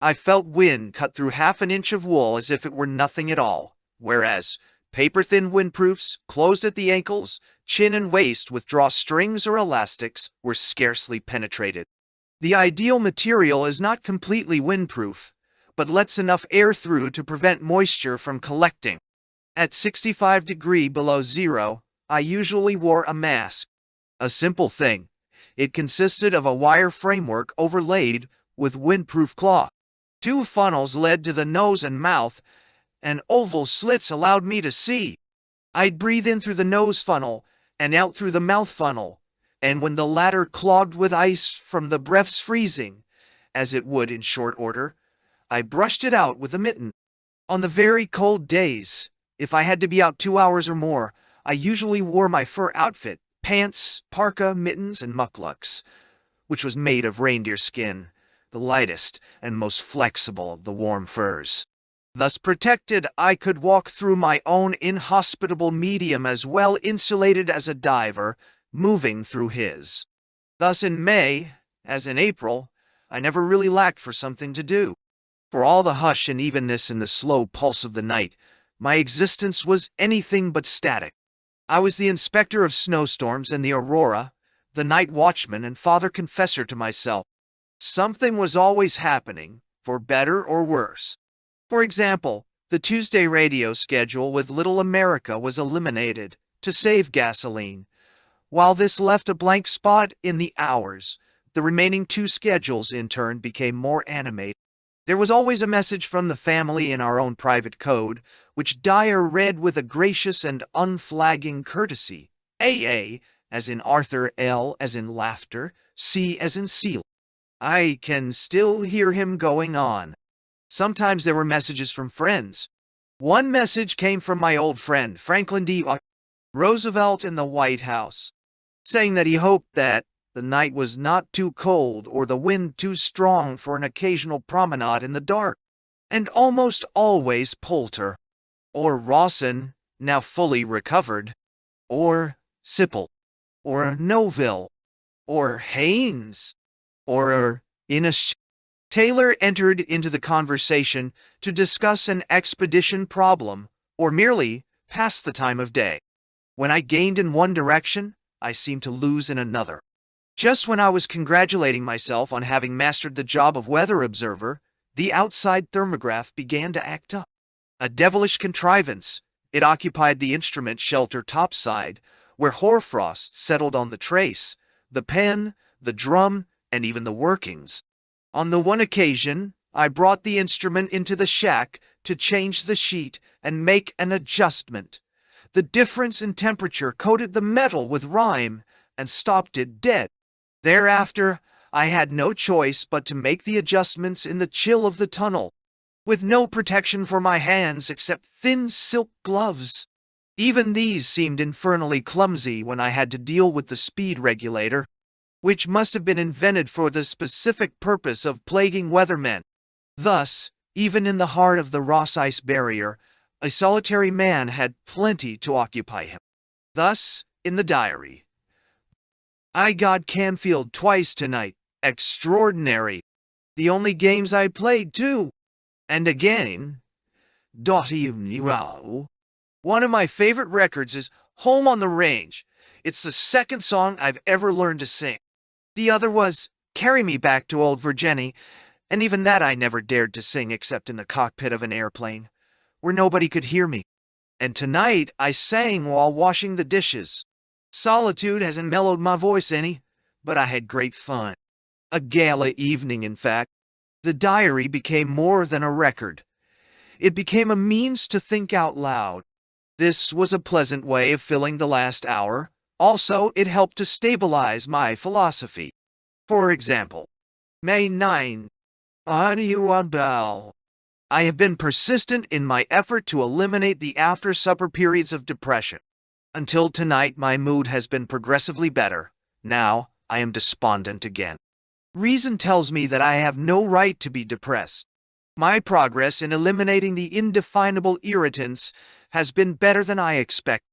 A: I felt wind cut through half an inch of wool as if it were nothing at all, whereas paper-thin windproofs, closed at the ankles, chin and waist with drawstrings or elastics, were scarcely penetrated. The ideal material is not completely windproof, but lets enough air through to prevent moisture from collecting. At 65 degrees below zero, I usually wore a mask. A simple thing. It consisted of a wire framework overlaid with windproof cloth. 2 funnels led to the nose and mouth, and oval slits allowed me to see. I'd breathe in through the nose funnel and out through the mouth funnel, and when the latter clogged with ice from the breath's freezing, as it would in short order, I brushed it out with a mitten. On the very cold days, if I had to be out 2 hours or more, I usually wore my fur outfit, pants, parka, mittens, and mucklucks, which was made of reindeer skin, the lightest and most flexible of the warm furs. Thus protected, I could walk through my own inhospitable medium as well insulated as a diver, moving through his. Thus in May, as in April, I never really lacked for something to do. For all the hush and evenness in the slow pulse of the night, my existence was anything but static. I was the inspector of snowstorms and the aurora, the night watchman and father confessor to myself. Something was always happening, for better or worse. For example, the Tuesday radio schedule with Little America was eliminated to save gasoline. While this left a blank spot in the hours, the remaining 2 schedules in turn became more animated. There was always a message from the family in our own private code, which Dyer read with a gracious and unflagging courtesy. AA, as in Arthur, L as in laughter, C as in seal. I can still hear him going on. Sometimes there were messages from friends. One message came from my old friend, Franklin D. Roosevelt in the White House, saying that he hoped that the night was not too cold or the wind too strong for an occasional promenade in the dark. and almost always Poulter, or Rawson, now fully recovered, or Sipple, or Noville, or Haynes, or Inish. Taylor entered into the conversation to discuss an expedition problem, or merely pass the time of day. When I gained in one direction, I seemed to lose in another. Just when I was congratulating myself on having mastered the job of weather observer, the outside thermograph began to act up. A devilish contrivance, it occupied the instrument shelter topside, where hoarfrost settled on the trace, the pen, the drum, and even the workings. On the one occasion, I brought the instrument into the shack to change the sheet and make an adjustment. The difference in temperature coated the metal with rime and stopped it dead. Thereafter, I had no choice but to make the adjustments in the chill of the tunnel, with no protection for my hands except thin silk gloves. Even these seemed infernally clumsy when I had to deal with the speed regulator, which must have been invented for the specific purpose of plaguing weathermen. Thus, even in the heart of the Ross Ice Barrier, a solitary man had plenty to occupy him. Thus, in the diary, I got Canfield twice tonight. Extraordinary. The only games I played, too. And again, one of my favorite records is Home on the Range. It's the second song I've ever learned to sing. The other was Carry Me Back to Old Virginia, and even that I never dared to sing except in the cockpit of an airplane, where nobody could hear me. And tonight I sang while washing the dishes. Solitude hasn't mellowed my voice any, but I had great fun. A gala evening, in fact. The diary became more than a record. It became a means to think out loud. This was a pleasant way of filling the last hour. Also, it helped to stabilize my philosophy. For example, May 9. I have been persistent in my effort to eliminate the after-supper periods of depression. Until tonight, my mood has been progressively better. Now, I am despondent again. Reason tells me that I have no right to be depressed. My progress in eliminating the indefinable irritants has been better than I expected.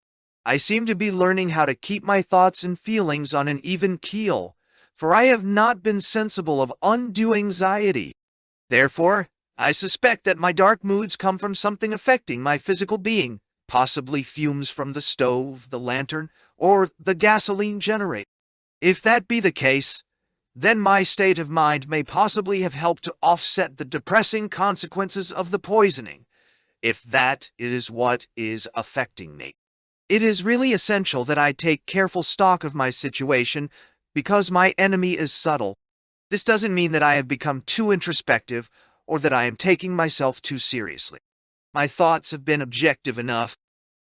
A: I seem to be learning how to keep my thoughts and feelings on an even keel, for I have not been sensible of undue anxiety. Therefore, I suspect that my dark moods come from something affecting my physical being, possibly fumes from the stove, the lantern, or the gasoline generator. If that be the case, then my state of mind may possibly have helped to offset the depressing consequences of the poisoning, if that is what is affecting me. It is really essential that I take careful stock of my situation because my enemy is subtle. This doesn't mean that I have become too introspective or that I am taking myself too seriously. My thoughts have been objective enough.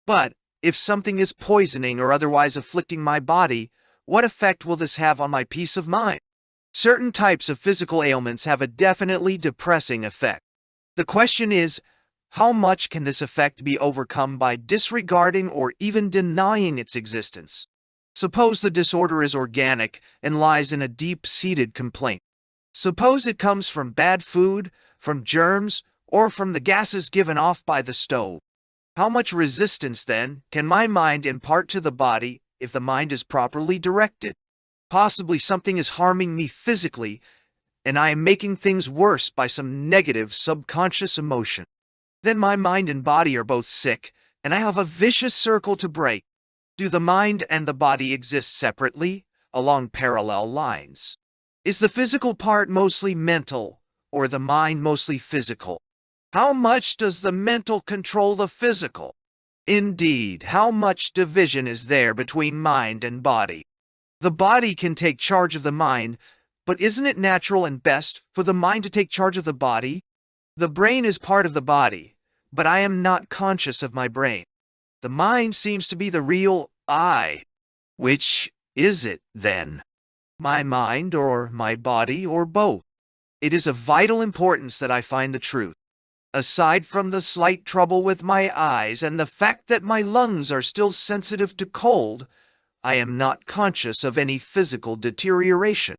A: But if something is poisoning or otherwise afflicting my body, what effect will this have on my peace of mind? Certain types of physical ailments have a definitely depressing effect. The question is, how much can this effect be overcome by disregarding or even denying its existence? Suppose the disorder is organic and lies in a deep-seated complaint. Suppose it comes from bad food, from germs, or from the gases given off by the stove. How much resistance, then, can my mind impart to the body if the mind is properly directed? Possibly something is harming me physically, and I am making things worse by some negative subconscious emotion. Then my mind and body are both sick, and I have a vicious circle to break. Do the mind and the body exist separately, along parallel lines? Is the physical part mostly mental, or the mind mostly physical? How much does the mental control the physical? Indeed, how much division is there between mind and body? The body can take charge of the mind, but isn't it natural and best for the mind to take charge of the body? The brain is part of the body, but I am not conscious of my brain. The mind seems to be the real I. Which is it, then? My mind or my body or both? It is of vital importance that I find the truth. Aside from the slight trouble with my eyes and the fact that my lungs are still sensitive to cold, I am not conscious of any physical deterioration.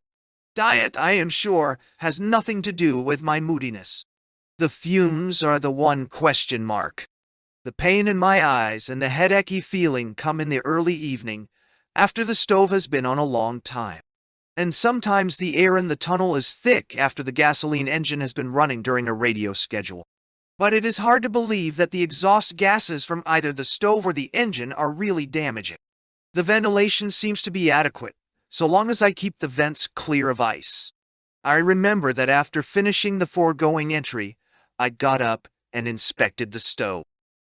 A: Diet, I am sure, has nothing to do with my moodiness. The fumes are the one question mark. The pain in my eyes and the headachy feeling come in the early evening, after the stove has been on a long time. And sometimes the air in the tunnel is thick after the gasoline engine has been running during a radio schedule. But it is hard to believe that the exhaust gases from either the stove or the engine are really damaging. The ventilation seems to be adequate, so long as I keep the vents clear of ice. I remember that after finishing the foregoing entry, I got up and inspected the stove.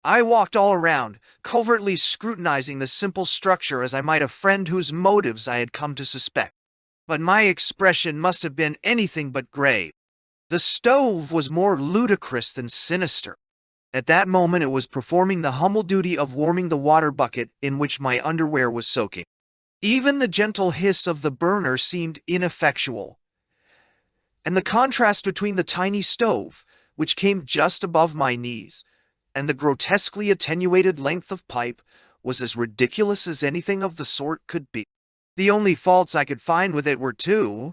A: I walked all around, covertly scrutinizing the simple structure as I might a friend whose motives I had come to suspect. But my expression must have been anything but grave. The stove was more ludicrous than sinister. At that moment it was performing the humble duty of warming the water bucket in which my underwear was soaking. Even the gentle hiss of the burner seemed ineffectual, and the contrast between the tiny stove, which came just above my knees, and the grotesquely attenuated length of pipe was as ridiculous as anything of the sort could be. The only faults I could find with it were two.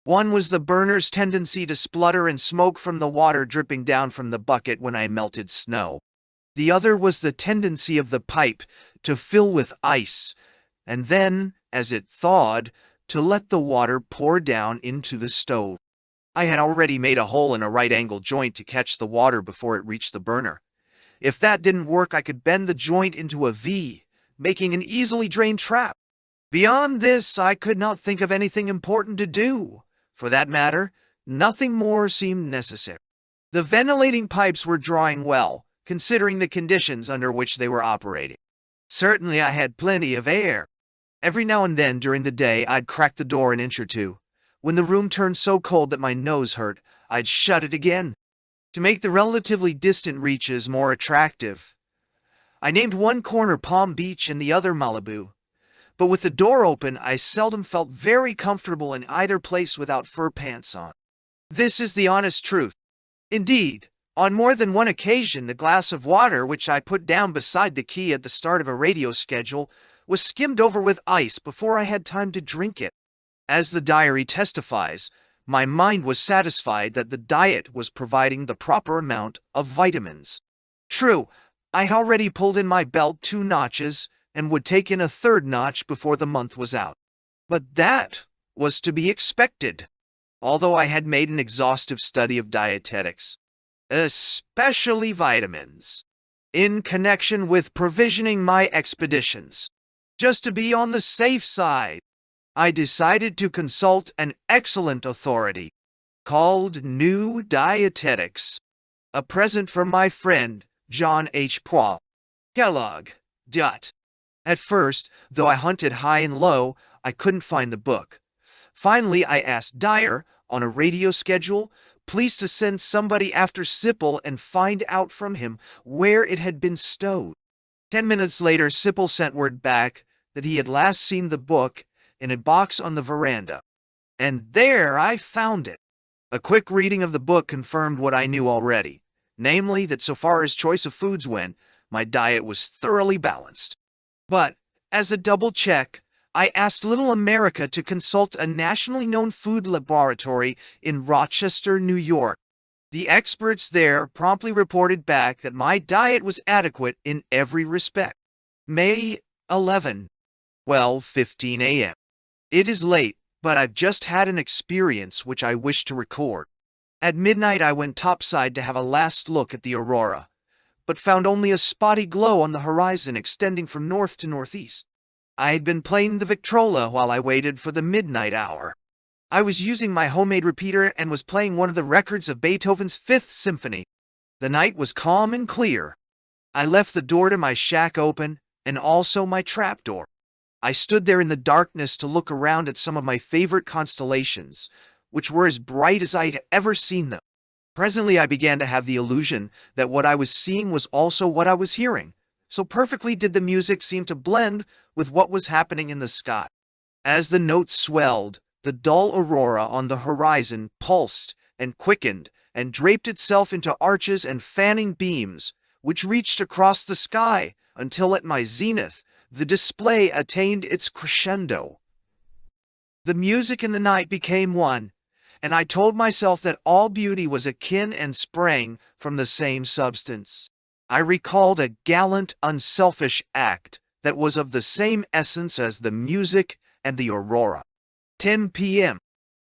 A: One was the burner's tendency to splutter and smoke from the water dripping down from the bucket when I melted snow. The other was the tendency of the pipe to fill with ice, and then, as it thawed, to let the water pour down into the stove. I had already made a hole in a right-angle joint to catch the water before it reached the burner. If that didn't work, I could bend the joint into a V, making an easily drained trap. Beyond this, I could not think of anything important to do. For that matter, nothing more seemed necessary. The ventilating pipes were drawing well, considering the conditions under which they were operating. Certainly I had plenty of air. Every now and then during the day I'd crack the door an inch or two. When the room turned so cold that my nose hurt, I'd shut it again. To make the relatively distant reaches more attractive, I named one corner Palm Beach and the other Malibu. But with the door open, I seldom felt very comfortable in either place without fur pants on. This is the honest truth. Indeed, on more than one occasion, the glass of water which I put down beside the key at the start of a radio schedule was skimmed over with ice before I had time to drink it. As the diary testifies, my mind was satisfied that the diet was providing the proper amount of vitamins. True, I had already pulled in my belt 2 notches, and would take in a 3rd notch before the month was out. But that was to be expected, although I had made an exhaustive study of dietetics, especially vitamins, in connection with provisioning my expeditions. Just to be on the safe side, I decided to consult an excellent authority called New Dietetics, a present from my friend John H. Poix, Kellogg. At first, though I hunted high and low, I couldn't find the book. Finally, I asked Dyer, on a radio schedule, please to send somebody after Sipple and find out from him where it had been stowed. 10 minutes later, Sipple sent word back that he had last seen the book in a box on the veranda. And there I found it. A quick reading of the book confirmed what I knew already, namely that so far as choice of foods went, my diet was thoroughly balanced. But, as a double check, I asked Little America to consult a nationally known food laboratory in Rochester, New York. The experts there promptly reported back that my diet was adequate in every respect. May 11, 12:15 a.m. It is late, but I've just had an experience which I wish to record. At midnight I went topside to have a last look at the aurora, but found only a spotty glow on the horizon extending from north to northeast. I had been playing the Victrola while I waited for the midnight hour. I was using my homemade repeater and was playing one of the records of Beethoven's Fifth Symphony. The night was calm and clear. I left the door to my shack open, and also my trapdoor. I stood there in the darkness to look around at some of my favorite constellations, which were as bright as I had ever seen them. Presently I began to have the illusion that what I was seeing was also what I was hearing, so perfectly did the music seem to blend with what was happening in the sky. As the notes swelled, the dull aurora on the horizon pulsed and quickened and draped itself into arches and fanning beams, which reached across the sky until at my zenith the display attained its crescendo. The music and the night became one, and I told myself that all beauty was akin and sprang from the same substance. I recalled a gallant, unselfish act that was of the same essence as the music and the aurora. 10 p.m.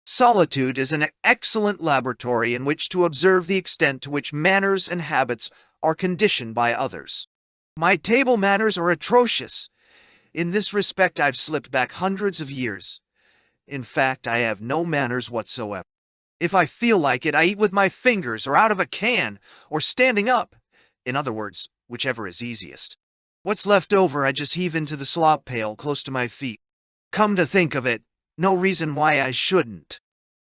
A: Solitude is an excellent laboratory in which to observe the extent to which manners and habits are conditioned by others. My table manners are atrocious. In this respect, I've slipped back hundreds of years. In fact, I have no manners whatsoever. If I feel like it, I eat with my fingers or out of a can or standing up. In other words, whichever is easiest. What's left over, I just heave into the slop pail close to my feet. Come to think of it, no reason why I shouldn't.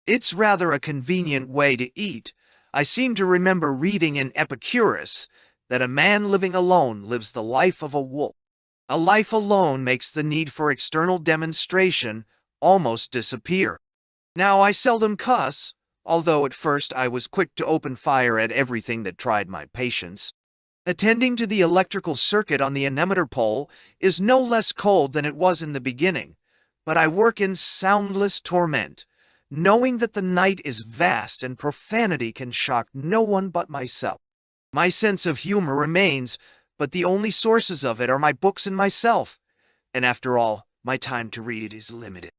A: It's rather a convenient way to eat. I seem to remember reading in Epicurus that a man living alone lives the life of a wolf. A life alone makes the need for external demonstration almost disappear. Now, I seldom cuss, although at first I was quick to open fire at everything that tried my patience. Attending to the electrical circuit on the anemometer pole is no less cold than it was in the beginning, but I work in soundless torment, knowing that the night is vast and profanity can shock no one but myself. My sense of humor remains, but the only sources of it are my books and myself, and after all, my time to read is limited.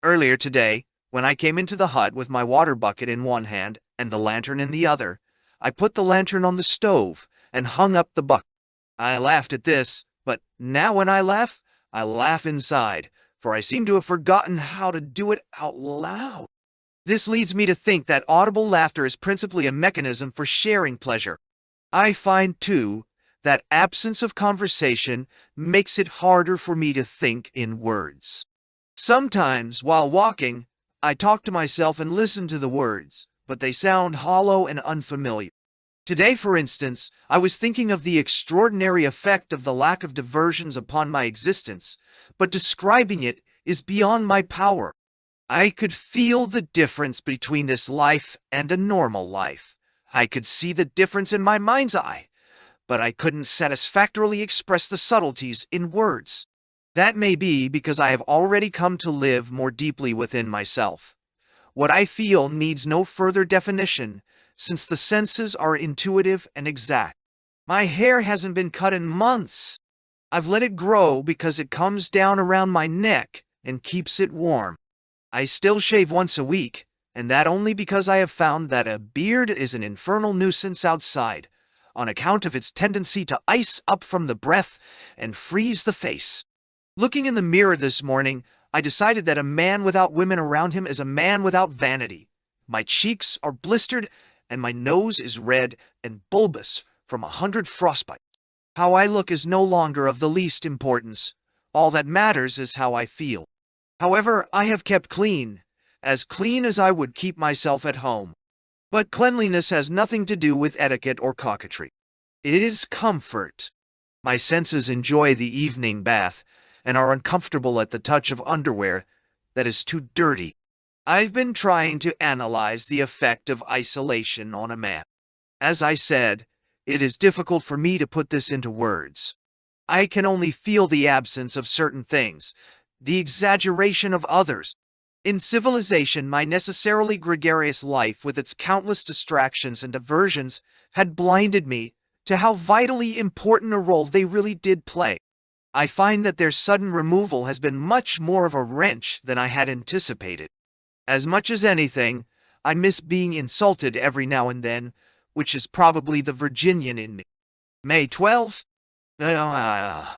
A: Earlier today, when I came into the hut with my water bucket in one hand and the lantern in the other, I put the lantern on the stove and hung up the bucket. I laughed at this, but now when I laugh inside, for I seem to have forgotten how to do it out loud. This leads me to think that audible laughter is principally a mechanism for sharing pleasure. I find, too, that absence of conversation makes it harder for me to think in words. Sometimes, while walking, I talk to myself and listen to the words, but they sound hollow and unfamiliar. Today, for instance, I was thinking of the extraordinary effect of the lack of diversions upon my existence, but describing it is beyond my power. I could feel the difference between this life and a normal life. I could see the difference in my mind's eye, but I couldn't satisfactorily express the subtleties in words. That may be because I have already come to live more deeply within myself. What I feel needs no further definition, since the senses are intuitive and exact. My hair hasn't been cut in months. I've let it grow because it comes down around my neck and keeps it warm. I still shave once a week, and that only because I have found that a beard is an infernal nuisance outside, on account of its tendency to ice up from the breath and freeze the face. Looking in the mirror this morning, I decided that a man without women around him is a man without vanity. My cheeks are blistered, and my nose is red and bulbous from 100 frostbites. How I look is no longer of the least importance. All that matters is how I feel. However, I have kept clean as I would keep myself at home. But cleanliness has nothing to do with etiquette or coquetry. It is comfort. My senses enjoy the evening bath, and are uncomfortable at the touch of underwear that is too dirty. I've been trying to analyze the effect of isolation on a man. As I said, it is difficult for me to put this into words. I can only feel the absence of certain things, the exaggeration of others. In civilization, my necessarily gregarious life with its countless distractions and diversions had blinded me to how vitally important a role they really did play. I find that their sudden removal has been much more of a wrench than I had anticipated. As much as anything, I miss being insulted every now and then, which is probably the Virginian in me. May 12th. The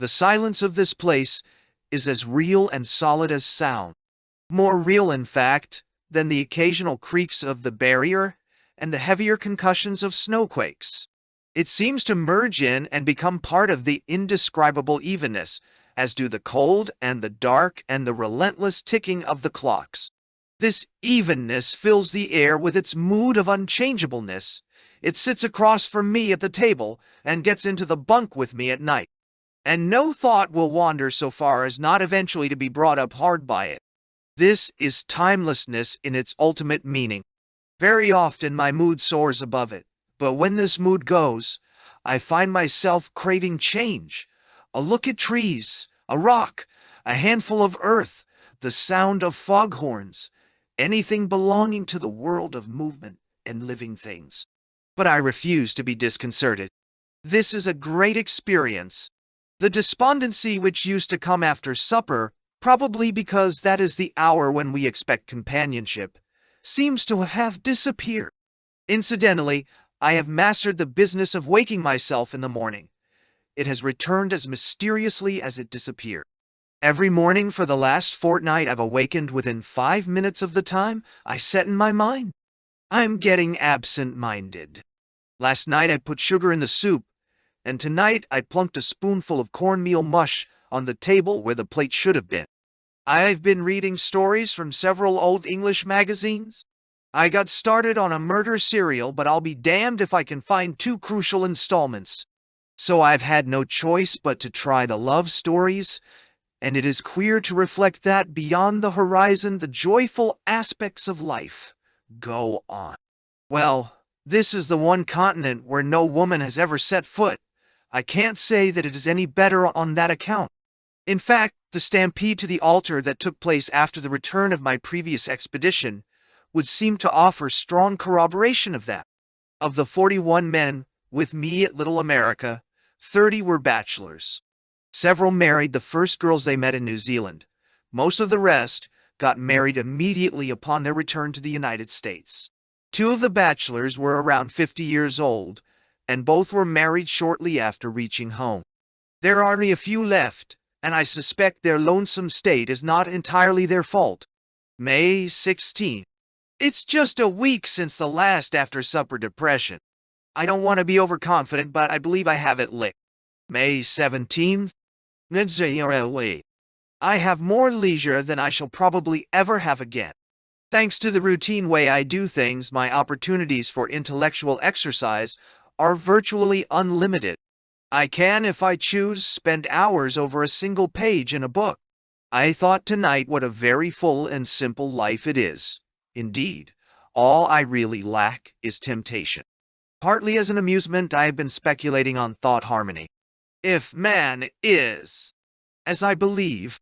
A: silence of this place is as real and solid as sound. More real, in fact, than the occasional creaks of the barrier and the heavier concussions of snowquakes. It seems to merge in and become part of the indescribable evenness, as do the cold and the dark and the relentless ticking of the clocks. This evenness fills the air with its mood of unchangeableness. It sits across from me at the table and gets into the bunk with me at night. And no thought will wander so far as not eventually to be brought up hard by it. This is timelessness in its ultimate meaning. Very often my mood soars above it, but when this mood goes, I find myself craving change. A look at trees, a rock, a handful of earth, the sound of foghorns. anything belonging to the world of movement and living things. But I refuse to be disconcerted. This is a great experience. The despondency which used to come after supper, probably because that is the hour when we expect companionship, seems to have disappeared. Incidentally, I have mastered the business of waking myself in the morning. It has returned as mysteriously as it disappeared. Every morning for the last fortnight I've awakened within 5 minutes of the time I set in my mind. I'm getting absent-minded. Last night I put sugar in the soup, and tonight I plunked a spoonful of cornmeal mush on the table where the plate should have been. I've been reading stories from several old English magazines. I got started on a murder serial, but I'll be damned if I can find 2 crucial installments. So I've had no choice but to try the love stories, and it is queer to reflect that beyond the horizon the joyful aspects of life go on. Well, this is the one continent where no woman has ever set foot. I can't say that it is any better on that account. In fact, the stampede to the altar that took place after the return of my previous expedition would seem to offer strong corroboration of that. Of the 41 men with me at Little America, 30 were bachelors. Several married the first girls they met in New Zealand. Most of the rest got married immediately upon their return to the United States. 2 of the bachelors were around 50 years old, and both were married shortly after reaching home. There are only a few left, and I suspect their lonesome state is not entirely their fault. May 16. It's just a week since the last after-supper depression. I don't want to be overconfident, but I believe I have it licked. May 17th. I have more leisure than I shall probably ever have again. Thanks to the routine way I do things, my opportunities for intellectual exercise are virtually unlimited. I can, if I choose, spend hours over a single page in a book. I thought tonight what a very full and simple life it is. Indeed, all I really lack is temptation. Partly as an amusement, I have been speculating on thought harmony. If man is, as I believe,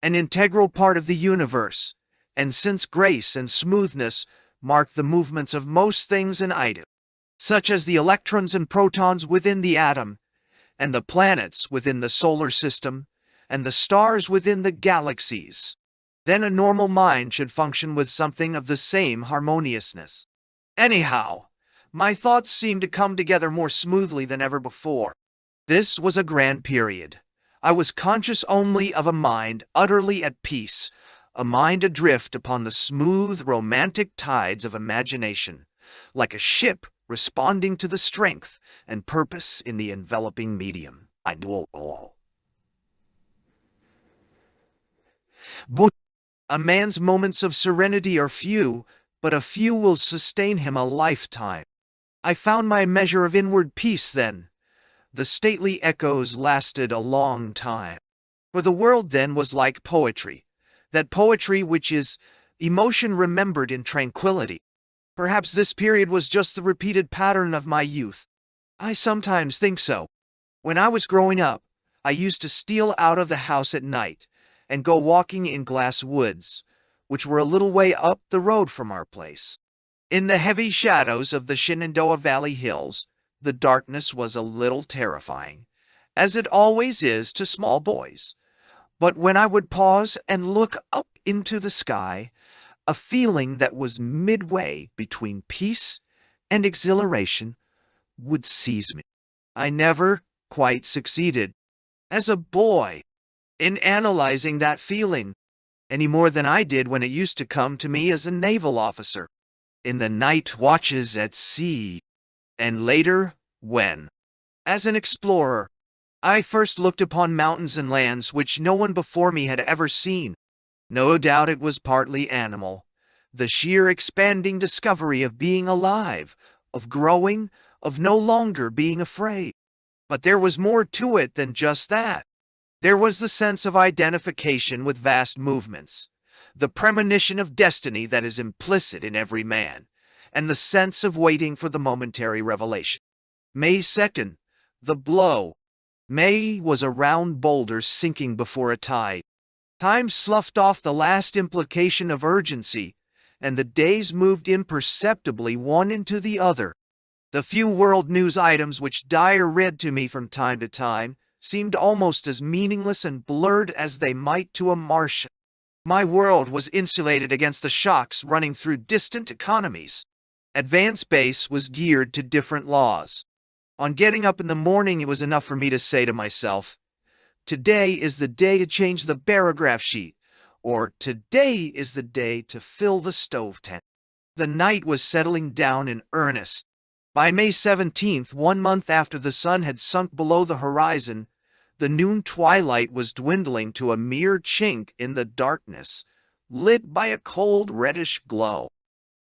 A: an integral part of the universe, and since grace and smoothness mark the movements of most things and items, such as the electrons and protons within the atom, and the planets within the solar system, and the stars within the galaxies, then a normal mind should function with something of the same harmoniousness. Anyhow, my thoughts seem to come together more smoothly than ever before. This was a grand period. I was conscious only of a mind utterly at peace, a mind adrift upon the smooth, romantic tides of imagination, like a ship responding to the strength and purpose in the enveloping medium. I do all. But a man's moments of serenity are few, but a few will sustain him a lifetime. I found my measure of inward peace then. The stately echoes lasted a long time. For the world then was like poetry, that poetry which is emotion remembered in tranquility. Perhaps this period was just the repeated pattern of my youth. I sometimes think so. When I was growing up, I used to steal out of the house at night and go walking in Glass Woods, which were a little way up the road from our place. In the heavy shadows of the Shenandoah Valley hills, the darkness was a little terrifying, as it always is to small boys. But when I would pause and look up into the sky, a feeling that was midway between peace and exhilaration would seize me. I never quite succeeded, as a boy, in analyzing that feeling, any more than I did when it used to come to me as a naval officer, in the night watches at sea, and later, when, as an explorer, I first looked upon mountains and lands which no one before me had ever seen. No doubt it was partly animal, the sheer expanding discovery of being alive, of growing, of no longer being afraid. But there was more to it than just that. There was the sense of identification with vast movements, the premonition of destiny that is implicit in every man, and the sense of waiting for the momentary revelation. May 2nd, the blow. May was a round boulder sinking before a tide. Time sloughed off the last implication of urgency, and the days moved imperceptibly one into the other. The few world news items which Dyer read to me from time to time seemed almost as meaningless and blurred as they might to a Martian. My world was insulated against the shocks running through distant economies. Advanced Base was geared to different laws. On getting up in the morning, it was enough for me to say to myself, "Today is the day to change the barograph sheet," or "Today is the day to fill the stove tent." The night was settling down in earnest. By May 17th, 1 month after the sun had sunk below the horizon, the noon twilight was dwindling to a mere chink in the darkness, lit by a cold reddish glow.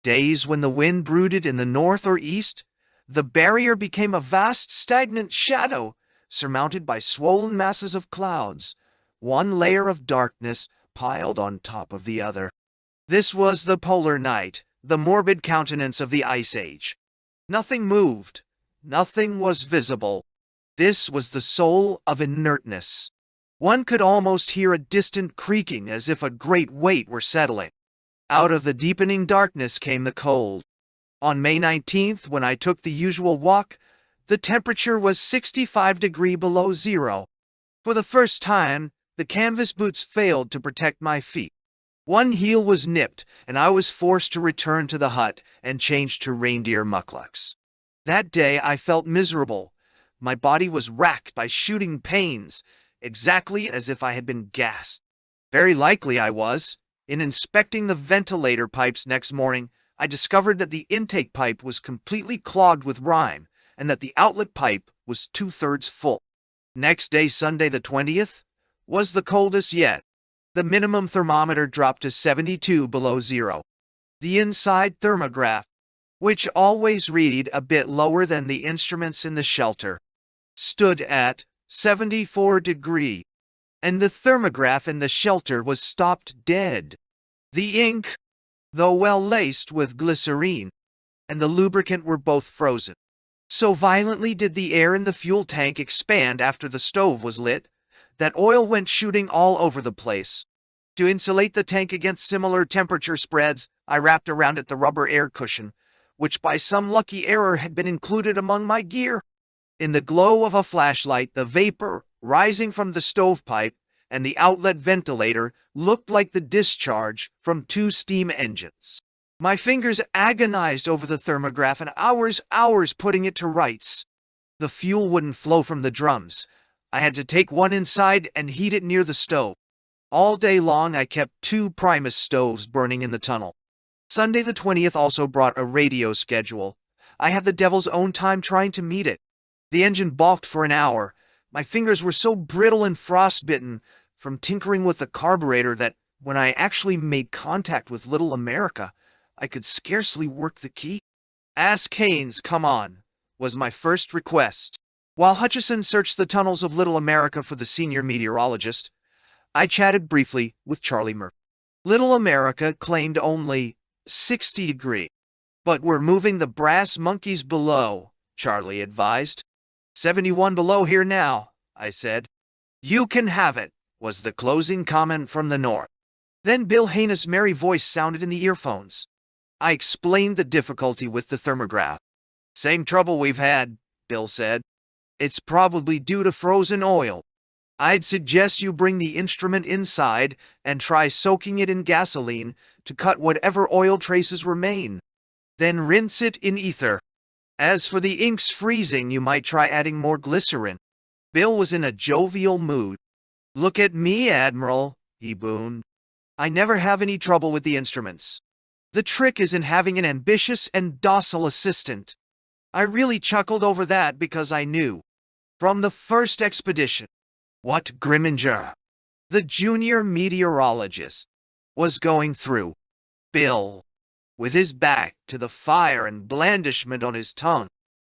A: Days when the wind brooded in the north or east, the barrier became a vast stagnant shadow, surmounted by swollen masses of clouds, one layer of darkness piled on top of the other. This was the polar night, the morbid countenance of the Ice Age. Nothing moved, nothing was visible. This was the soul of inertness. One could almost hear a distant creaking as if a great weight were settling. Out of the deepening darkness came the cold. On May 19th, when I took the usual walk, the temperature was 65 degrees below zero. For the first time, the canvas boots failed to protect my feet. One heel was nipped, and I was forced to return to the hut and change to reindeer mucklucks. That day I felt miserable. My body was racked by shooting pains, exactly as if I had been gassed. Very likely I was. In inspecting the ventilator pipes next morning, I discovered that the intake pipe was completely clogged with rime, and that the outlet pipe was 2/3 full. Next day, Sunday the 20th, was the coldest yet. The minimum thermometer dropped to 72 below zero. The inside thermograph, which always read a bit lower than the instruments in the shelter, stood at 74 degrees, and the thermograph in the shelter was stopped dead. The ink, though well laced with glycerine, and the lubricant were both frozen. So violently did the air in the fuel tank expand after the stove was lit, that oil went shooting all over the place. To insulate the tank against similar temperature spreads, I wrapped around it the rubber air cushion, which by some lucky error had been included among my gear. In the glow of a flashlight, the vapor rising from the stovepipe and the outlet ventilator looked like the discharge from 2 steam engines. My fingers agonized over the thermograph and hours putting it to rights. The fuel wouldn't flow from the drums. I had to take one inside and heat it near the stove. All day long I kept 2 Primus stoves burning in the tunnel. Sunday the 20th also brought a radio schedule. I had the devil's own time trying to meet it. The engine balked for an hour. My fingers were so brittle and frostbitten from tinkering with the carburetor that when I actually made contact with Little America, I could scarcely work the key. "Ask Haynes, come on," was my first request. While Hutchison searched the tunnels of Little America for the senior meteorologist, I chatted briefly with Charlie Murphy. Little America claimed only 60 degrees. "But we're moving the brass monkeys below," Charlie advised. 71 below here now," I said. "You can have it," was the closing comment from the north. Then Bill Haynes' merry voice sounded in the earphones. I explained the difficulty with the thermograph. "Same trouble we've had," Bill said. "It's probably due to frozen oil. I'd suggest you bring the instrument inside and try soaking it in gasoline to cut whatever oil traces remain. Then rinse it in ether. As for the inks freezing, you might try adding more glycerin." Bill was in a jovial mood. "Look at me, Admiral," he boomed. "I never have any trouble with the instruments. The trick is in having an ambitious and docile assistant." I really chuckled over that because I knew, from the first expedition, what Grimminger, the junior meteorologist, was going through. Bill, with his back to the fire and blandishment on his tongue,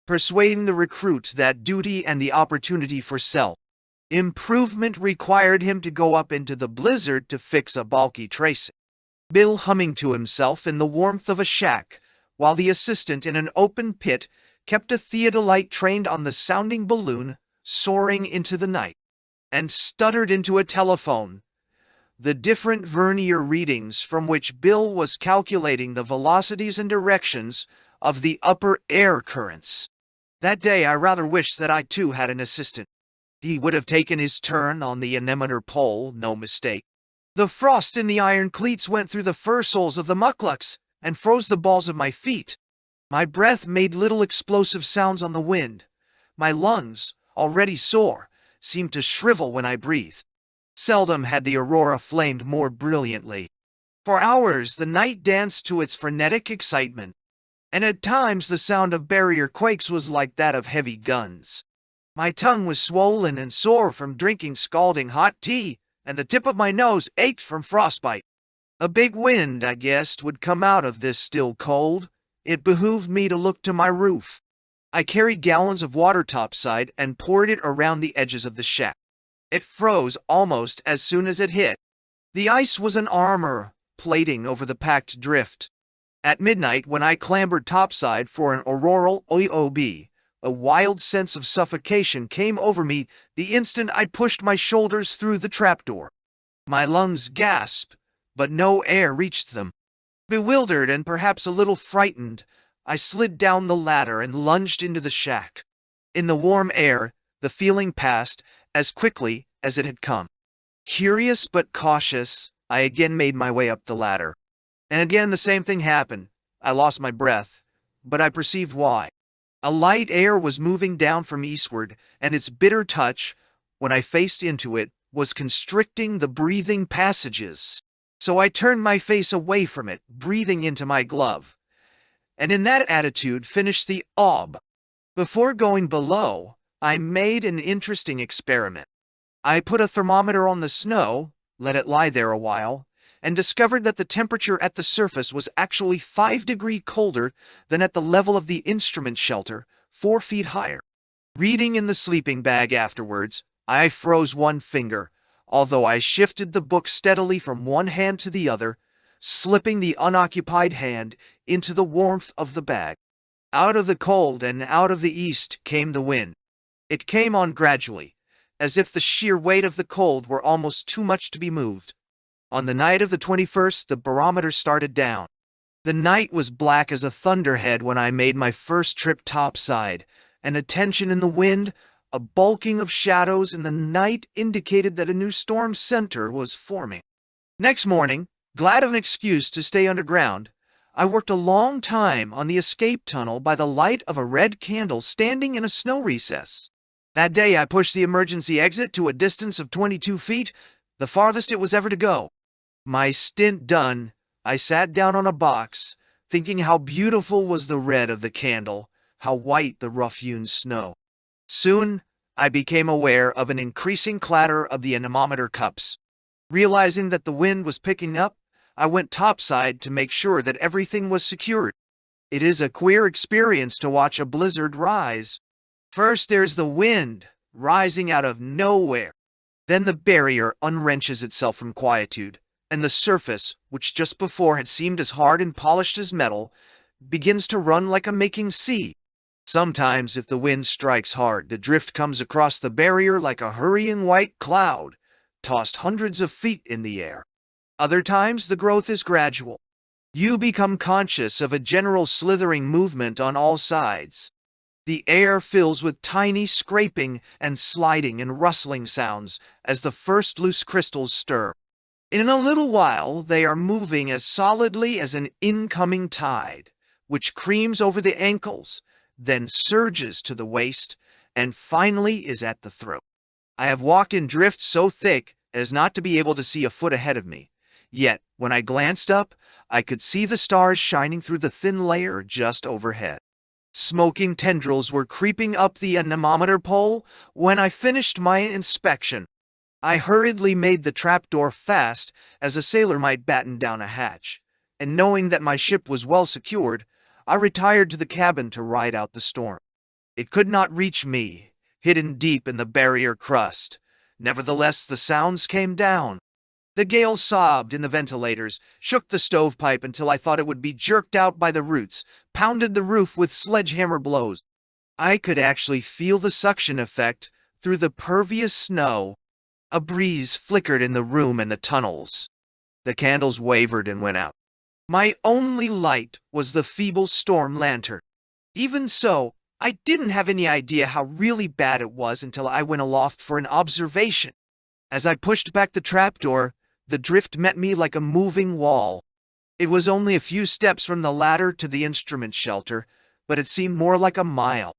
A: persuading the recruit that duty and the opportunity for self-improvement required him to go up into the blizzard to fix a bulky tracing. Bill humming to himself in the warmth of a shack, while the assistant in an open pit kept a theodolite trained on the sounding balloon soaring into the night, and stuttered into a telephone. the different vernier readings from which Bill was calculating the velocities and directions of the upper air currents. That day I rather wished that I too had an assistant. He would have taken his turn on the anemometer pole, no mistake. The frost in the iron cleats went through the fur soles of the mucklucks and froze the balls of my feet. My breath made little explosive sounds on the wind. My lungs, already sore, seemed to shrivel when I breathed. Seldom had the aurora flamed more brilliantly. For hours the night danced to its frenetic excitement, and at times the sound of barrier quakes was like that of heavy guns. My tongue was swollen and sore from drinking scalding hot tea, and the tip of my nose ached from frostbite. A big wind, I guessed, would come out of this still cold. It behooved me to look to my roof. I carried gallons of water topside and poured it around the edges of the shack. It froze almost as soon as it hit. The ice was an armor plating over the packed drift. At midnight, when I clambered topside for an auroral OOB, a wild sense of suffocation came over me the instant I pushed my shoulders through the trapdoor. My lungs gasped, but no air reached them. Bewildered and perhaps a little frightened, I slid down the ladder and lunged into the shack. In the warm air, the feeling passed as quickly as it had come. Curious but cautious, I again made my way up the ladder. And again the same thing happened. I lost my breath, but I perceived why. A light air was moving down from eastward, and its bitter touch, when I faced into it, was constricting the breathing passages. So I turned my face away from it, breathing into my glove, and in that attitude finished the OB. Before going below, I made an interesting experiment. I put a thermometer on the snow, let it lie there a while, and discovered that the temperature at the surface was actually 5 degrees colder than at the level of the instrument shelter, 4 feet higher. Reading in the sleeping bag afterwards, I froze one finger, although I shifted the book steadily from one hand to the other, slipping the unoccupied hand into the warmth of the bag. Out of the cold and out of the east came the wind. It came on gradually, as if the sheer weight of the cold were almost too much to be moved. On the night of the 21st, the barometer started down. The night was black as a thunderhead when I made my first trip topside, and a tension in the wind, a bulking of shadows in the night indicated that a new storm center was forming. Next morning, glad of an excuse to stay underground, I worked a long time on the escape tunnel by the light of a red candle standing in a snow recess. That day I pushed the emergency exit to a distance of 22 feet, the farthest it was ever to go. My stint done, I sat down on a box, thinking how beautiful was the red of the candle, how white the rough-hewn snow. Soon, I became aware of an increasing clatter of the anemometer cups. Realizing that the wind was picking up, I went topside to make sure that everything was secured. It is a queer experience to watch a blizzard rise. First there's the wind, rising out of nowhere. Then the barrier unwrenches itself from quietude, and the surface, which just before had seemed as hard and polished as metal, begins to run like a making sea. Sometimes, if the wind strikes hard, the drift comes across the barrier like a hurrying white cloud, tossed hundreds of feet in the air. Other times, the growth is gradual. You become conscious of a general slithering movement on all sides. The air fills with tiny scraping and sliding and rustling sounds as the first loose crystals stir. In a little while, they are moving as solidly as an incoming tide, which creams over the ankles, then surges to the waist, and finally is at the throat. I have walked in drifts so thick as not to be able to see a foot ahead of me. Yet, when I glanced up, I could see the stars shining through the thin layer just overhead. Smoking tendrils were creeping up the anemometer pole when I finished my inspection. I hurriedly made the trapdoor fast as a sailor might batten down a hatch, and knowing that my ship was well secured, I retired to the cabin to ride out the storm. It could not reach me, hidden deep in the barrier crust. Nevertheless, the sounds came down. The gale sobbed in the ventilators, shook the stovepipe until I thought it would be jerked out by the roots, pounded the roof with sledgehammer blows. I could actually feel the suction effect through the pervious snow. A breeze flickered in the room and the tunnels. The candles wavered and went out. My only light was the feeble storm lantern. Even so, I didn't have any idea how really bad it was until I went aloft for an observation. As I pushed back the trapdoor, the drift met me like a moving wall. It was only a few steps from the ladder to the instrument shelter, but it seemed more like a mile.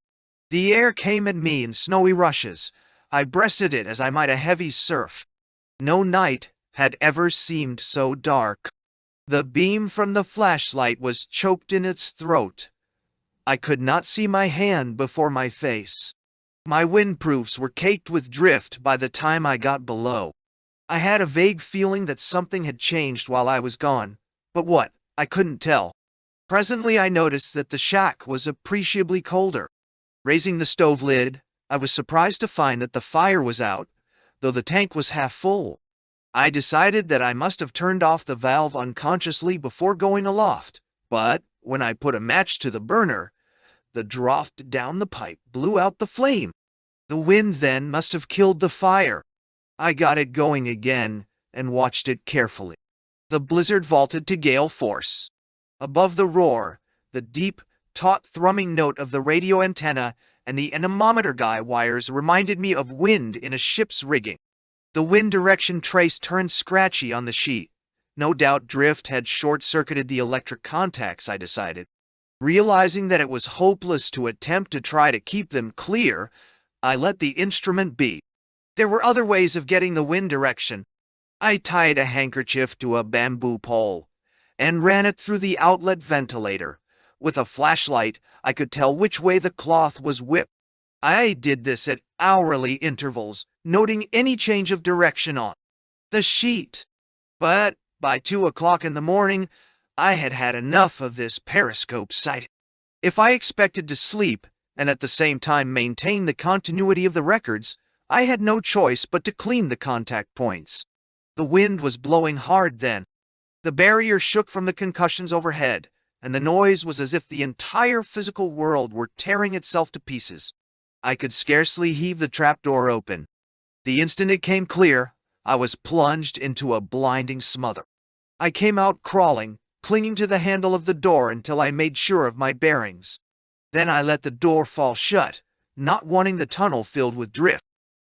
A: The air came at me in snowy rushes. I breasted it as I might a heavy surf. No night had ever seemed so dark. The beam from the flashlight was choked in its throat. I could not see my hand before my face. My windproofs were caked with drift by the time I got below. I had a vague feeling that something had changed while I was gone, but what, I couldn't tell. Presently I noticed that the shack was appreciably colder. Raising the stove lid, I was surprised to find that the fire was out, though the tank was half full. I decided that I must have turned off the valve unconsciously before going aloft, but when I put a match to the burner, the draught down the pipe blew out the flame. The wind then must have killed the fire. I got it going again and watched it carefully. The blizzard vaulted to gale force. Above the roar, the deep, taut thrumming note of the radio antenna and the anemometer guy wires reminded me of wind in a ship's rigging. The wind direction trace turned scratchy on the sheet. No doubt drift had short-circuited the electric contacts, I decided. Realizing that it was hopeless to attempt to try to keep them clear, I let the instrument be. There were other ways of getting the wind direction. I tied a handkerchief to a bamboo pole and ran it through the outlet ventilator. With a flashlight, I could tell which way the cloth was whipped. I did this at hourly intervals, noting any change of direction on the sheet. But by 2 o'clock in the morning, I had had enough of this periscope sighting. If I expected to sleep and at the same time maintain the continuity of the records, I had no choice but to clean the contact points. The wind was blowing hard then. The barrier shook from the concussions overhead, and the noise was as if the entire physical world were tearing itself to pieces. I could scarcely heave the trapdoor open. The instant it came clear, I was plunged into a blinding smother. I came out crawling, clinging to the handle of the door until I made sure of my bearings. Then I let the door fall shut, not wanting the tunnel filled with drift.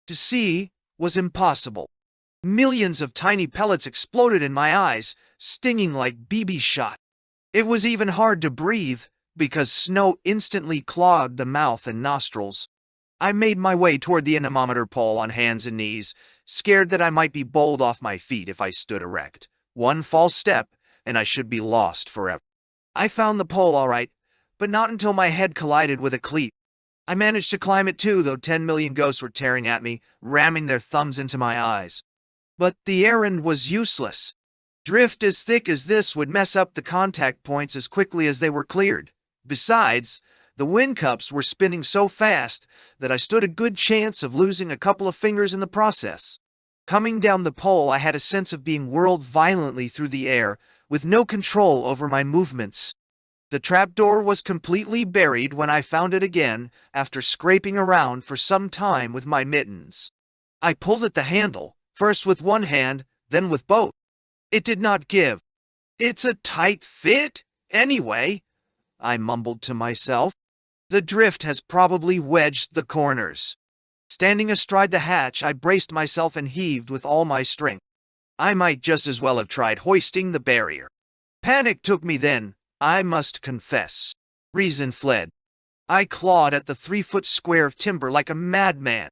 A: To see was impossible. Millions of tiny pellets exploded in my eyes, stinging like BB shot. It was even hard to breathe, because snow instantly clogged the mouth and nostrils. I made my way toward the anemometer pole on hands and knees, scared that I might be bowled off my feet if I stood erect. One false step, and I should be lost forever. I found the pole all right, but not until my head collided with a cleat. I managed to climb it too, though 10 million ghosts were tearing at me, ramming their thumbs into my eyes. But the errand was useless. Drift as thick as this would mess up the contact points as quickly as they were cleared. Besides, the wind cups were spinning so fast that I stood a good chance of losing a couple of fingers in the process. Coming down the pole, I had a sense of being whirled violently through the air, with no control over my movements. The trapdoor was completely buried when I found it again, after scraping around for some time with my mittens. I pulled at the handle, first with one hand, then with both. It did not give. "It's a tight fit, anyway," I mumbled to myself. "The drift has probably wedged the corners." Standing astride the hatch, I braced myself and heaved with all my strength. I might just as well have tried hoisting the barrier. Panic took me then, I must confess. Reason fled. I clawed at the 3-foot square of timber like a madman.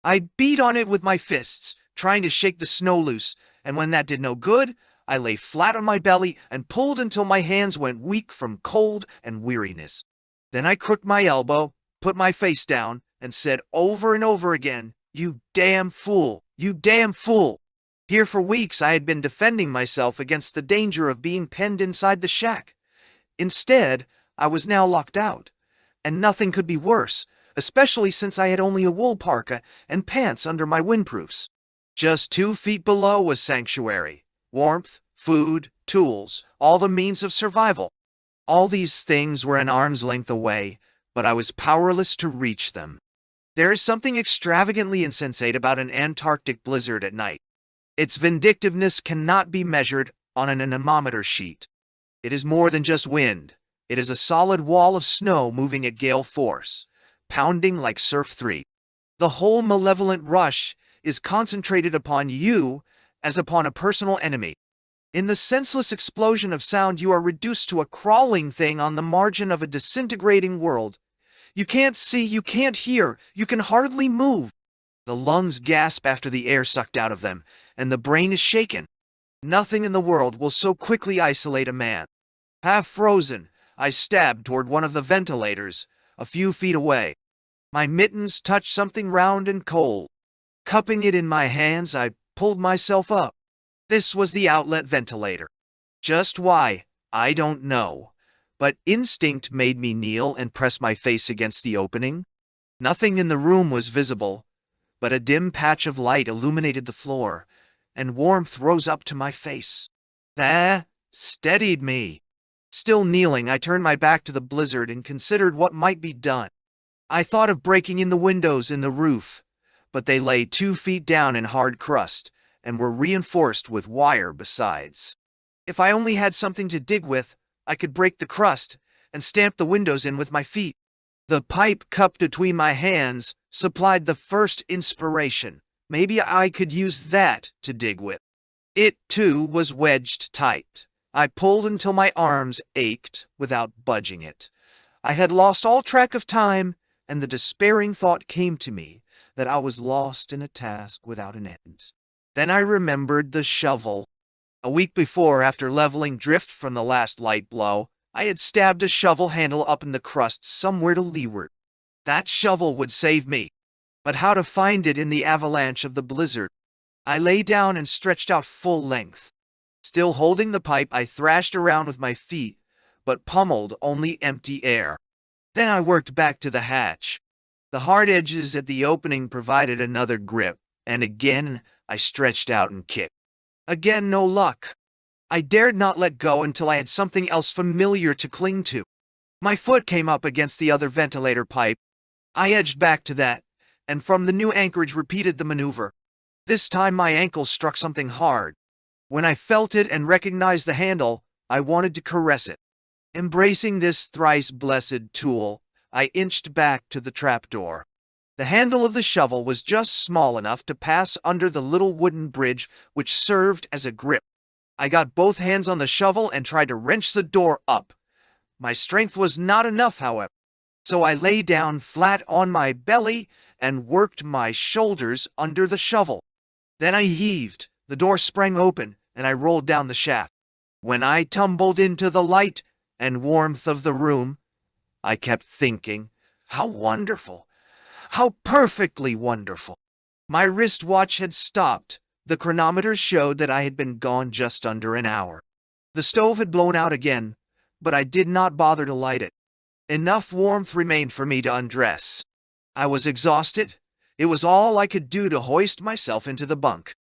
A: I beat on it with my fists, trying to shake the snow loose, and when that did no good, I lay flat on my belly and pulled until my hands went weak from cold and weariness. Then I crooked my elbow, put my face down, and said over and over again, "You damn fool! You damn fool!" Here for weeks I had been defending myself against the danger of being penned inside the shack. Instead, I was now locked out, and nothing could be worse, especially since I had only a wool parka and pants under my windproofs. Just 2 feet below was sanctuary. Warmth, food, tools, all the means of survival. All these things were an arm's length away, but I was powerless to reach them. There is something extravagantly insensate about an Antarctic blizzard at night. Its vindictiveness cannot be measured on an anemometer sheet. It is more than just wind. It is a solid wall of snow moving at gale force, pounding like surf 3. The whole malevolent rush is concentrated upon you as upon a personal enemy. In the senseless explosion of sound, you are reduced to a crawling thing on the margin of a disintegrating world. You can't see, you can't hear, you can hardly move. The lungs gasp after the air sucked out of them, and the brain is shaken. Nothing in the world will so quickly isolate a man. Half frozen, I stabbed toward one of the ventilators, a few feet away. My mittens touched something round and cold. Cupping it in my hands, I pulled myself up. This was the outlet ventilator. Just why, I don't know, but instinct made me kneel and press my face against the opening. Nothing in the room was visible, but a dim patch of light illuminated the floor, and warmth rose up to my face. That steadied me. Still kneeling, I turned my back to the blizzard and considered what might be done. I thought of breaking in the windows in the roof, but they lay 2 feet down in hard crust and were reinforced with wire besides. If I only had something to dig with, I could break the crust and stamp the windows in with my feet. The pipe cupped between my hands supplied the first inspiration. Maybe I could use that to dig with. It, too, was wedged tight. I pulled until my arms ached without budging it. I had lost all track of time, and the despairing thought came to me that I was lost in a task without an end. Then I remembered the shovel. A week before, after leveling drift from the last light blow, I had stabbed a shovel handle up in the crust somewhere to leeward. That shovel would save me. But how to find it in the avalanche of the blizzard? I lay down and stretched out full length. Still holding the pipe, I thrashed around with my feet, but pummeled only empty air. Then I worked back to the hatch. The hard edges at the opening provided another grip, and again I stretched out and kicked. Again no luck. I dared not let go until I had something else familiar to cling to. My foot came up against the other ventilator pipe. I edged back to that, and from the new anchorage repeated the maneuver. This time my ankle struck something hard. When I felt it and recognized the handle, I wanted to caress it. Embracing this thrice blessed tool, I inched back to the trapdoor. The handle of the shovel was just small enough to pass under the little wooden bridge which served as a grip. I got both hands on the shovel and tried to wrench the door up. My strength was not enough, however, so I lay down flat on my belly and worked my shoulders under the shovel. Then I heaved, the door sprang open, and I rolled down the shaft. When I tumbled into the light and warmth of the room, I kept thinking, how wonderful, how perfectly wonderful. My wristwatch had stopped. The chronometer showed that I had been gone just under an hour. The stove had blown out again, but I did not bother to light it. Enough warmth remained for me to undress. I was exhausted. It was all I could do to hoist myself into the bunk.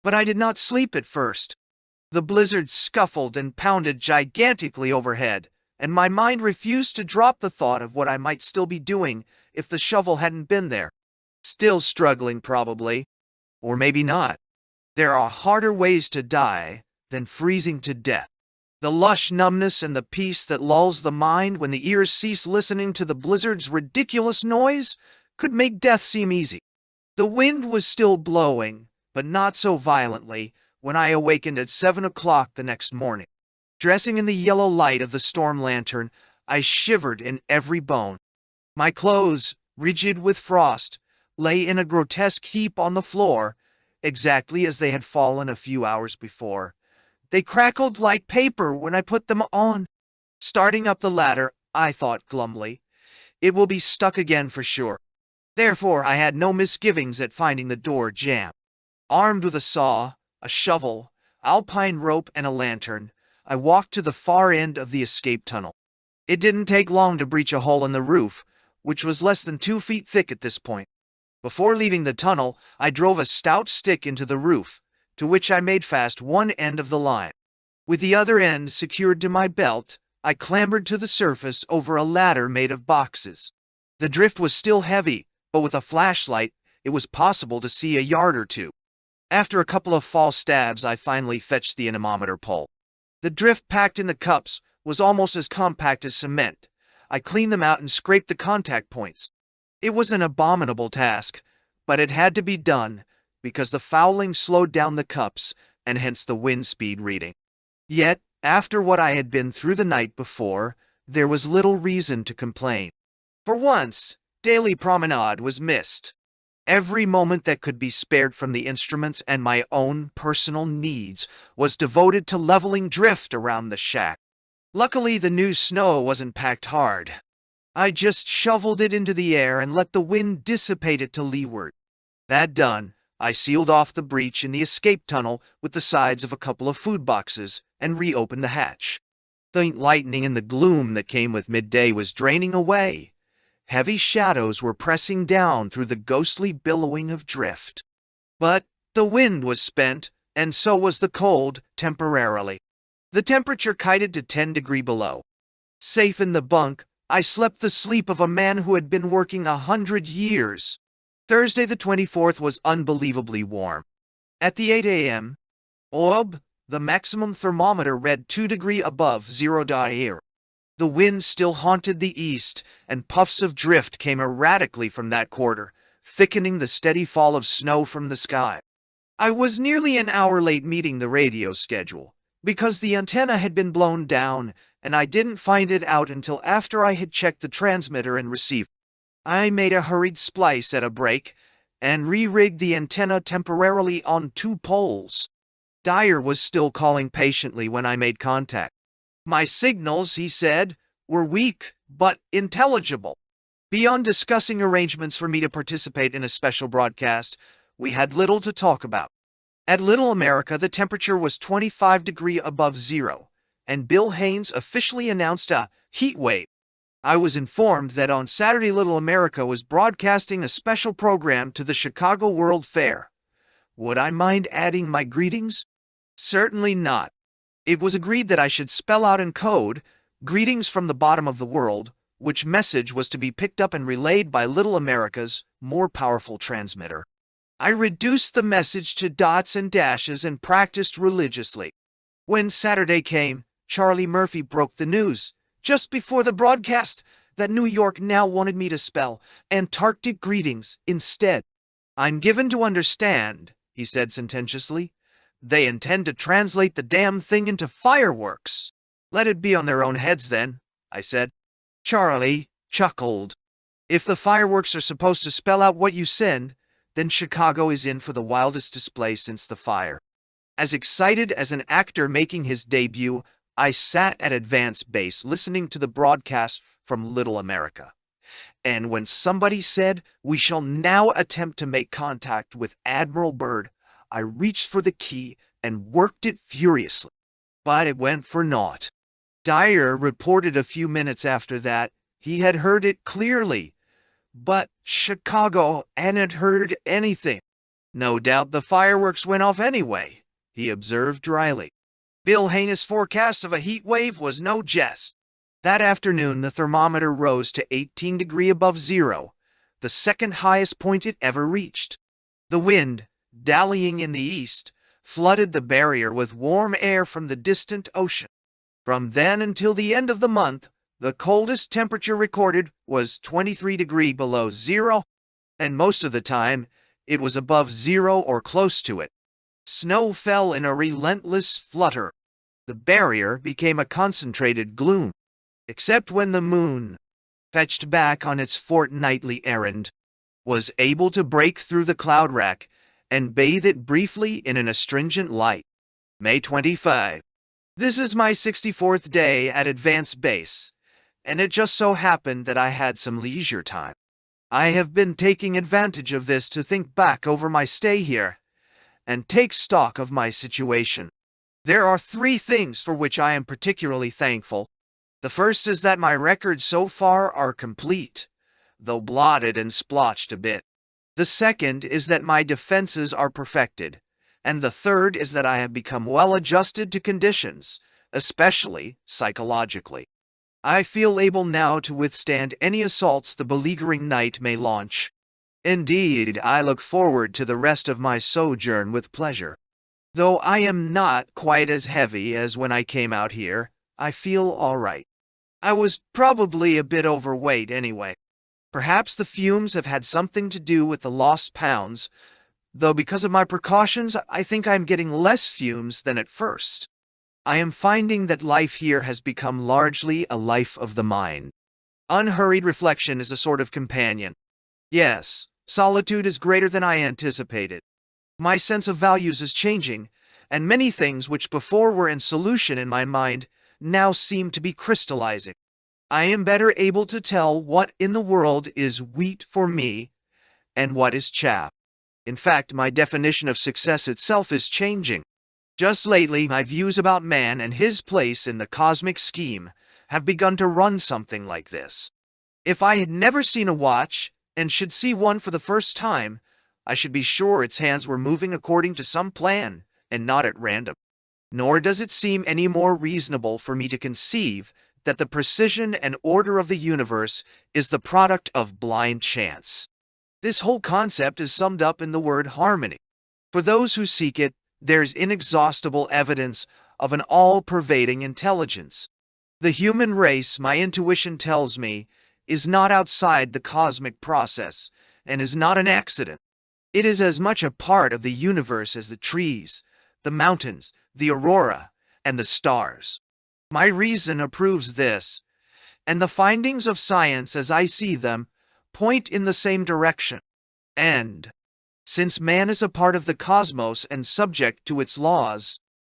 A: But I did not sleep at first. The blizzard scuffled and pounded gigantically overhead, and my mind refused to drop the thought of what I might still be doing if the shovel hadn't been there. Still struggling, probably. Or maybe not. There are harder ways to die than freezing to death. The lush numbness and the peace that lulls the mind when the ears cease listening to the blizzard's ridiculous noise could make death seem easy. The wind was still blowing, but not so violently, when I awakened at 7 o'clock the next morning. Dressing in the yellow light of the storm lantern, I shivered in every bone. My clothes, rigid with frost, lay in a grotesque heap on the floor, exactly as they had fallen a few hours before. They crackled like paper when I put them on. Starting up the ladder, I thought glumly, it will be stuck again for sure. Therefore, I had no misgivings at finding the door jammed. Armed with a saw, a shovel, alpine rope, and a lantern, I walked to the far end of the escape tunnel. It didn't take long to breach a hole in the roof, which was less than 2 feet thick at this point. Before leaving the tunnel, I drove a stout stick into the roof, to which I made fast one end of the line. With the other end secured to my belt, I clambered to the surface over a ladder made of boxes. The drift was still heavy, but with a flashlight, it was possible to see a yard or two. After a couple of false stabs, I finally fetched the anemometer pole. The drift packed in the cups was almost as compact as cement. I cleaned them out and scraped the contact points. It was an abominable task, but it had to be done because the fouling slowed down the cups and hence the wind speed reading. Yet, after what I had been through the night before, there was little reason to complain. For once, daily promenade was missed. Every moment that could be spared from the instruments and my own personal needs was devoted to leveling drift around the shack. Luckily, the new snow wasn't packed hard. I just shoveled it into the air and let the wind dissipate it to leeward. That done, I sealed off the breach in the escape tunnel with the sides of a couple of food boxes and reopened the hatch. The lightning and the gloom that came with midday was draining away. Heavy shadows were pressing down through the ghostly billowing of drift. But the wind was spent, and so was the cold, temporarily. The temperature kited to 10 degrees below. Safe in the bunk, I slept the sleep of a man who had been working 100 years. Thursday the 24th was unbelievably warm. At the 8 a.m. orb, the maximum thermometer read 2 degrees above 0 here. The wind still haunted the east, and puffs of drift came erratically from that quarter, thickening the steady fall of snow from the sky. I was nearly an hour late meeting the radio schedule, because the antenna had been blown down, and I didn't find it out until after I had checked the transmitter and receiver. I made a hurried splice at a break, and re-rigged the antenna temporarily on 2 poles. Dyer was still calling patiently when I made contact. My signals, he said, were weak, but intelligible. Beyond discussing arrangements for me to participate in a special broadcast, we had little to talk about. At Little America, the temperature was 25 degrees above 0, and Bill Haynes officially announced a heat wave. I was informed that on Saturday Little America was broadcasting a special program to the Chicago World Fair. Would I mind adding my greetings? Certainly not. It was agreed that I should spell out in code, "Greetings from the bottom of the world," which message was to be picked up and relayed by Little America's more powerful transmitter. I reduced the message to dots and dashes and practiced religiously. When Saturday came, Charlie Murphy broke the news, just before the broadcast, that New York now wanted me to spell Antarctic greetings instead. "I'm given to understand," he said sententiously, "they intend to translate the damn thing into fireworks." "Let it be on their own heads then," I said. Charlie chuckled. "If the fireworks are supposed to spell out what you send, then Chicago is in for the wildest display since the fire." As excited as an actor making his debut, I sat at advance base listening to the broadcast from Little America. And when somebody said, "We shall now attempt to make contact with Admiral Byrd," I reached for the key and worked it furiously. But it went for naught. Dyer reported a few minutes after that he had heard it clearly, but Chicago hadn't heard anything. "No doubt the fireworks went off anyway," he observed dryly. Bill Haynes' forecast of a heat wave was no jest. That afternoon, the thermometer rose to 18 degrees above 0, the second highest point it ever reached. The wind, dallying in the east, flooded the barrier with warm air from the distant ocean. From then until the end of the month, the coldest temperature recorded was 23 degrees below 0, and most of the time, it was above 0 or close to it. Snow fell in a relentless flutter. The barrier became a concentrated gloom, except when the moon, fetched back on its fortnightly errand, was able to break through the cloud rack and bathe it briefly in an astringent light. May 25. This is my 64th day at Advance Base, and it just so happened that I had some leisure time. I have been taking advantage of this to think back over my stay here and take stock of my situation. There are 3 things for which I am particularly thankful. The first is that my records so far are complete, though blotted and splotched a bit. The second is that my defenses are perfected, and the third is that I have become well adjusted to conditions, especially psychologically. I feel able now to withstand any assaults the beleaguering night may launch. Indeed, I look forward to the rest of my sojourn with pleasure. Though I am not quite as heavy as when I came out here, I feel all right. I was probably a bit overweight anyway. Perhaps the fumes have had something to do with the lost pounds, though because of my precautions, I think I am getting less fumes than at first. I am finding that life here has become largely a life of the mind. Unhurried reflection is a sort of companion. Yes, solitude is greater than I anticipated. My sense of values is changing, and many things which before were in solution in my mind now seem to be crystallizing. I am better able to tell what in the world is wheat for me and what is chaff. In fact, my definition of success itself is changing. Just lately, my views about man and his place in the cosmic scheme have begun to run something like this. If I had never seen a watch, and should see one for the first time, I should be sure its hands were moving according to some plan, and not at random. Nor does it seem any more reasonable for me to conceive that the precision and order of the universe is the product of blind chance. This whole concept is summed up in the word harmony. For those who seek it, there's inexhaustible evidence of an all-pervading intelligence. The human race, my intuition tells me, is not outside the cosmic process, and is not an accident. It is as much a part of the universe as the trees, the mountains, the aurora, and the stars. My reason approves this, and the findings of science as I see them point in the same direction. And, since man is a part of the cosmos and subject to its laws,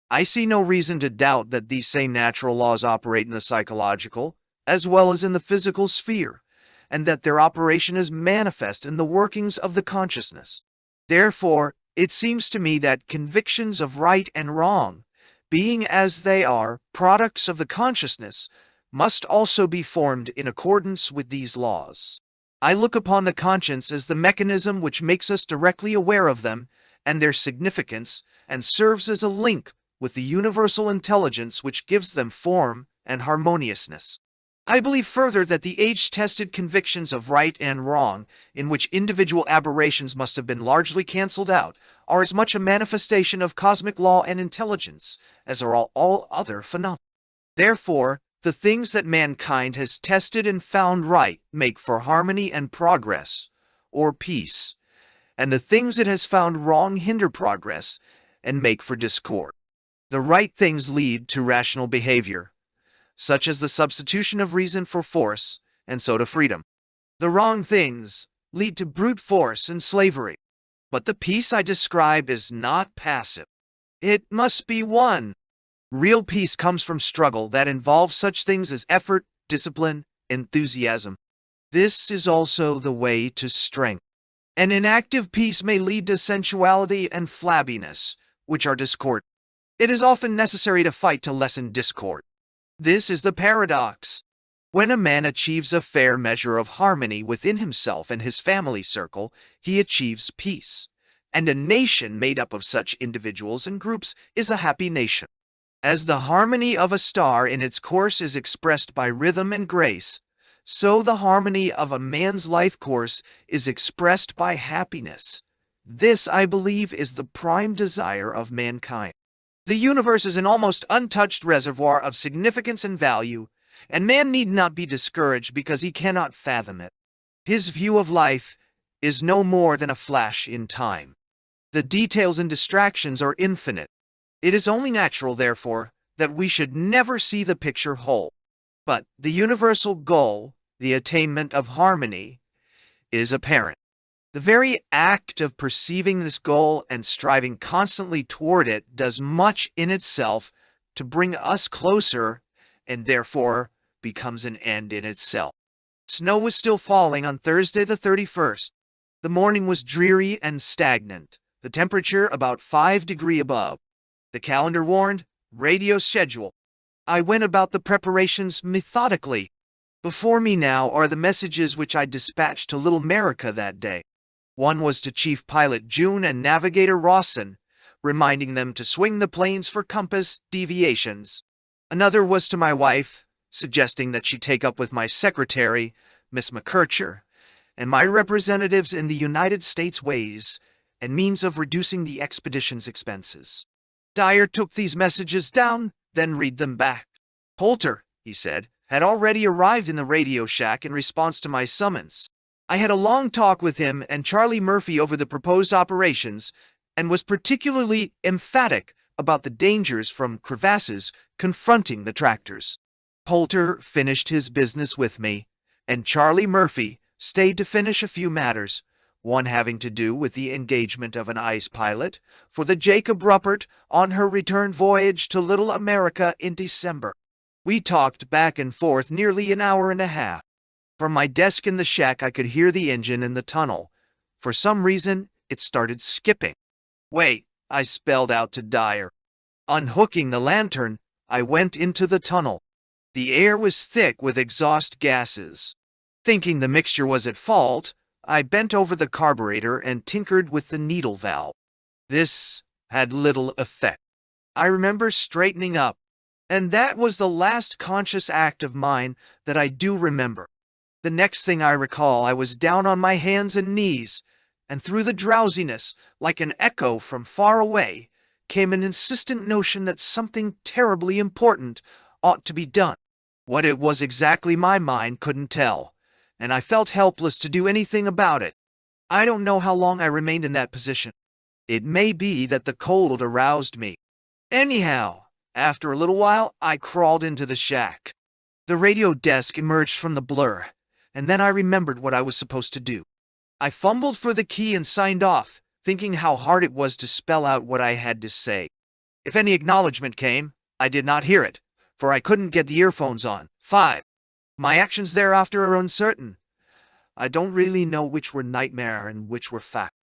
A: I see no reason to doubt that these same natural laws operate in the psychological, as well as in the physical sphere, and that their operation is manifest in the workings of the consciousness. Therefore, it seems to me that convictions of right and wrong, being as they are products of the consciousness, must also be formed in accordance with these laws. I look upon the conscience as the mechanism which makes us directly aware of them and their significance, and serves as a link with the universal intelligence which gives them form and harmoniousness. I believe further that the age-tested convictions of right and wrong, in which individual aberrations must have been largely cancelled out, are as much a manifestation of cosmic law and intelligence as are all other phenomena. Therefore, the things that mankind has tested and found right make for harmony and progress, or peace, and the things it has found wrong hinder progress and make for discord. The right things lead to rational behavior, such as the substitution of reason for force, and so to freedom. The wrong things lead to brute force and slavery. But the peace I describe is not passive. It must be won. Real peace comes from struggle that involves such things as effort, discipline, enthusiasm. This is also the way to strength. An inactive peace may lead to sensuality and flabbiness, which are discordant. It is often necessary to fight to lessen discord. This is the paradox. When a man achieves a fair measure of harmony within himself and his family circle, he achieves peace. And a nation made up of such individuals and groups is a happy nation. As the harmony of a star in its course is expressed by rhythm and grace, so the harmony of a man's life course is expressed by happiness. This, I believe, is the prime desire of mankind. The universe is an almost untouched reservoir of significance and value, and man need not be discouraged because he cannot fathom it. His view of life is no more than a flash in time. The details and distractions are infinite. It is only natural, therefore, that we should never see the picture whole. But the universal goal, the attainment of harmony, is apparent. The very act of perceiving this goal and striving constantly toward it does much in itself to bring us closer, and therefore becomes an end in itself. Snow was still falling on Thursday the 31st. The morning was dreary and stagnant, the temperature about 5 degrees above. The calendar warned, radio schedule. I went about the preparations methodically. Before me now are the messages which I dispatched to Little America that day. One was to Chief Pilot June and Navigator Rawson, reminding them to swing the planes for compass deviations. Another was to my wife, suggesting that she take up with my secretary, Miss McKercher, and my representatives in the United States ways and means of reducing the expedition's expenses. Dyer took these messages down, then read them back. Poulter, he said, had already arrived in the radio shack in response to my summons. I had a long talk with him and Charlie Murphy over the proposed operations and was particularly emphatic about the dangers from crevasses confronting the tractors. Poulter finished his business with me, and Charlie Murphy stayed to finish a few matters, one having to do with the engagement of an ice pilot for the Jacob Ruppert on her return voyage to Little America in December. We talked back and forth nearly an hour and a half. From my desk in the shack I could hear the engine in the tunnel. For some reason, it started skipping. "Wait," I spelled out to Dyer. Unhooking the lantern, I went into the tunnel. The air was thick with exhaust gases. Thinking the mixture was at fault, I bent over the carburetor and tinkered with the needle valve. This had little effect. I remember straightening up, and that was the last conscious act of mine that I do remember. The next thing I recall, I was down on my hands and knees, and through the drowsiness, like an echo from far away, came an insistent notion that something terribly important ought to be done. What it was exactly my mind couldn't tell, and I felt helpless to do anything about it. I don't know how long I remained in that position. It may be that the cold aroused me. Anyhow, after a little while, I crawled into the shack. The radio desk emerged from the blur, and then I remembered what I was supposed to do. I fumbled for the key and signed off, thinking how hard it was to spell out what I had to say. If any acknowledgement came, I did not hear it, for I couldn't get the earphones on. 5. My actions thereafter are uncertain. I don't really know which were nightmare and which were fact.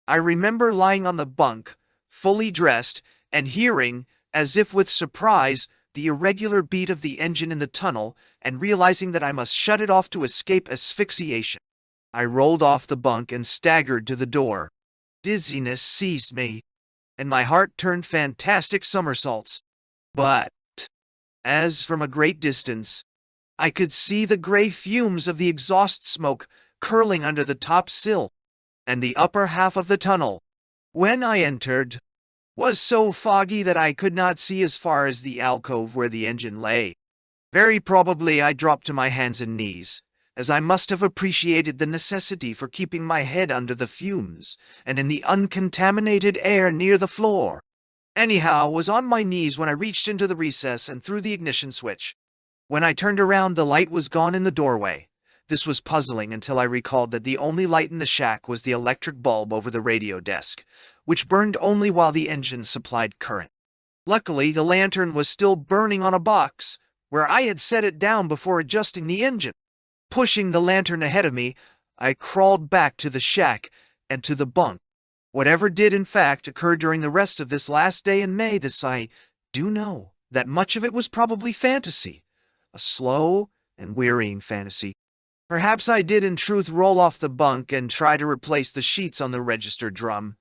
A: I remember lying on the bunk, fully dressed, and hearing, as if with surprise, the irregular beat of the engine in the tunnel, and realizing that I must shut it off to escape asphyxiation. I rolled off the bunk and staggered to the door. Dizziness seized me, and my heart turned fantastic somersaults. But, as from a great distance, I could see the gray fumes of the exhaust smoke curling under the top sill, and the upper half of the tunnel, when I entered, was so foggy that I could not see as far as the alcove where the engine lay. Very probably I dropped to my hands and knees, as I must have appreciated the necessity for keeping my head under the fumes and in the uncontaminated air near the floor. Anyhow, I was on my knees when I reached into the recess and threw the ignition switch. When I turned around, the light was gone in the doorway. This was puzzling until I recalled that the only light in the shack was the electric bulb over the radio desk, which burned only while the engine supplied current. Luckily, the lantern was still burning on a box, where I had set it down before adjusting the engine. Pushing the lantern ahead of me, I crawled back to the shack and to the bunk. Whatever did in fact occur during the rest of this last day in May, I do know that much of it was probably fantasy, a slow and wearying fantasy. Perhaps I did in truth roll off the bunk and try to replace the sheets on the register drum.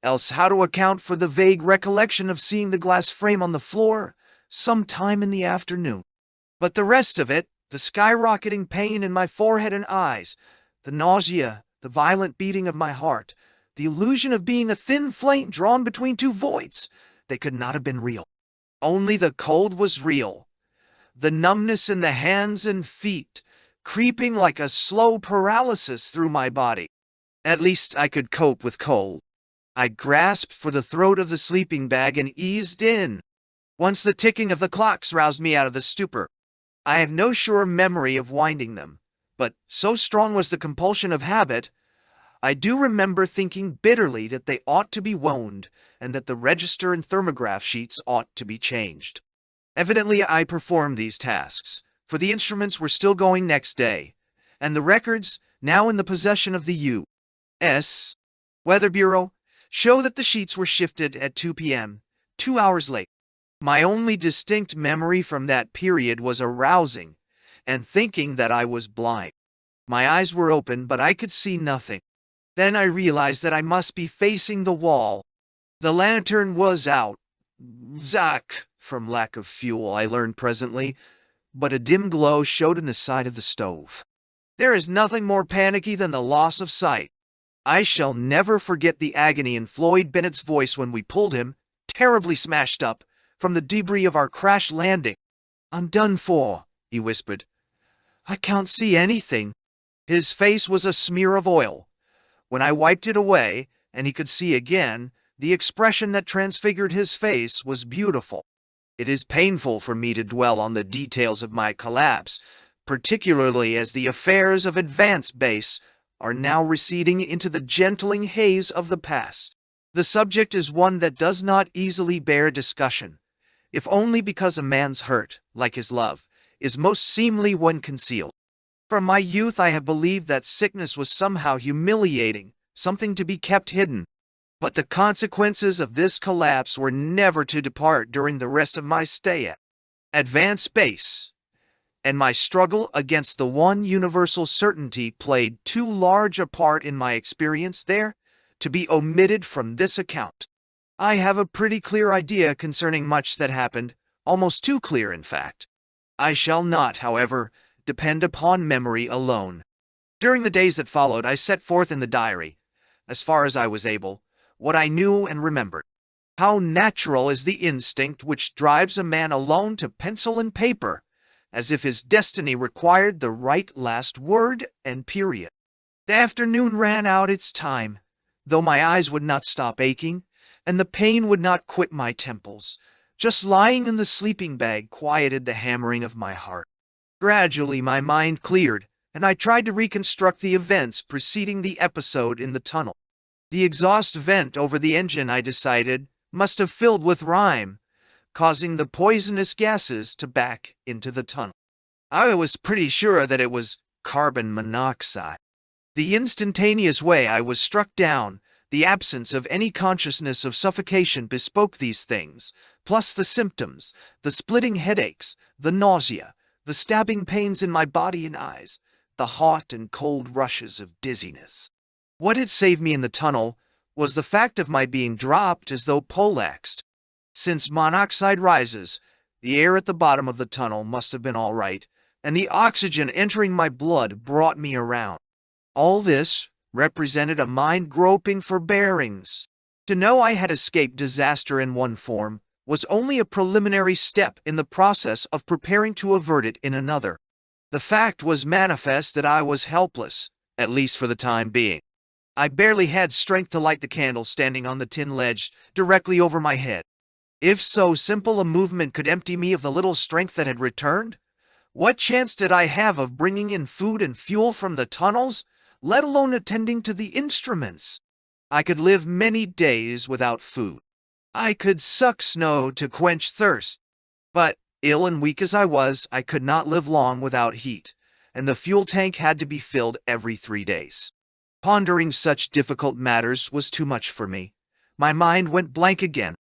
A: Else how to account for the vague recollection of seeing the glass frame on the floor sometime in the afternoon? But the rest of it, the skyrocketing pain in my forehead and eyes, the nausea, the violent beating of my heart, the illusion of being a thin flame drawn between two voids, they could not have been real. Only the cold was real. The numbness in the hands and feet, creeping like a slow paralysis through my body. At least I could cope with cold. I grasped for the throat of the sleeping bag and eased in. Once the ticking of the clocks roused me out of the stupor. I have no sure memory of winding them, but so strong was the compulsion of habit, I do remember thinking bitterly that they ought to be wound and that the register and thermograph sheets ought to be changed. Evidently I performed these tasks, for the instruments were still going next day, and the records, now in the possession of the U.S. Weather Bureau, show that the sheets were shifted at 2 p.m., 2 hours late. My only distinct memory from that period was arousing and thinking that I was blind. My eyes were open, but I could see nothing. Then I realized that I must be facing the wall. The lantern was out. Zack, from lack of fuel, I learned presently, but a dim glow showed in the side of the stove. There is nothing more panicky than the loss of sight. I shall never forget the agony in Floyd Bennett's voice when we pulled him, terribly smashed up, from the debris of our crash landing. "I'm done for," he whispered. "I can't see anything." His face was a smear of oil. When I wiped it away, and he could see again, the expression that transfigured his face was beautiful. It is painful for me to dwell on the details of my collapse, particularly as the affairs of Advance Base are now receding into the gentling haze of the past. The subject is one that does not easily bear discussion, if only because a man's hurt, like his love, is most seemly when concealed. From my youth I have believed that sickness was somehow humiliating, something to be kept hidden. But the consequences of this collapse were never to depart during the rest of my stay at Advance Base, and my struggle against the one universal certainty played too large a part in my experience there to be omitted from this account. I have a pretty clear idea concerning much that happened, almost too clear in fact. I shall not, however, depend upon memory alone. During the days that followed, I set forth in the diary, as far as I was able, what I knew and remembered. How natural is the instinct which drives a man alone to pencil and paper, as if his destiny required the right last word and period. The afternoon ran out its time, though my eyes would not stop aching, and the pain would not quit my temples. Just lying in the sleeping bag quieted the hammering of my heart. Gradually my mind cleared, and I tried to reconstruct the events preceding the episode in the tunnel. The exhaust vent over the engine, I decided, must have filled with rime, causing the poisonous gases to back into the tunnel. I was pretty sure that it was carbon monoxide. The instantaneous way I was struck down, the absence of any consciousness of suffocation bespoke these things, plus the symptoms, the splitting headaches, the nausea, the stabbing pains in my body and eyes, the hot and cold rushes of dizziness. What had saved me in the tunnel was the fact of my being dropped as though poleaxed. Since monoxide rises, the air at the bottom of the tunnel must have been all right, and the oxygen entering my blood brought me around. All this represented a mind groping for bearings. To know I had escaped disaster in one form was only a preliminary step in the process of preparing to avert it in another. The fact was manifest that I was helpless, at least for the time being. I barely had strength to light the candle standing on the tin ledge directly over my head. If so simple a movement could empty me of the little strength that had returned, what chance did I have of bringing in food and fuel from the tunnels, let alone attending to the instruments? I could live many days without food. I could suck snow to quench thirst. But, ill and weak as I was, I could not live long without heat, and the fuel tank had to be filled every 3 days. Pondering such difficult matters was too much for me. My mind went blank again.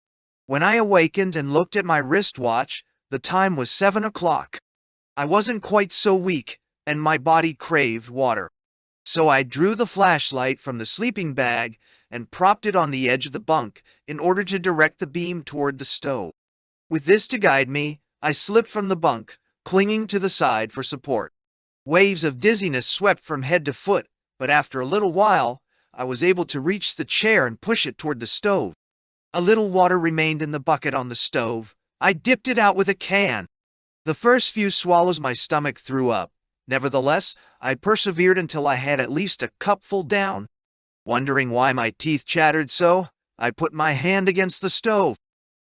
A: When I awakened and looked at my wristwatch, the time was 7 o'clock. I wasn't quite so weak, and my body craved water. So I drew the flashlight from the sleeping bag and propped it on the edge of the bunk in order to direct the beam toward the stove. With this to guide me, I slipped from the bunk, clinging to the side for support. Waves of dizziness swept from head to foot, but after a little while, I was able to reach the chair and push it toward the stove. A little water remained in the bucket on the stove. I dipped it out with a can. The first few swallows my stomach threw up. Nevertheless, I persevered until I had at least a cupful down. Wondering why my teeth chattered so, I put my hand against the stove.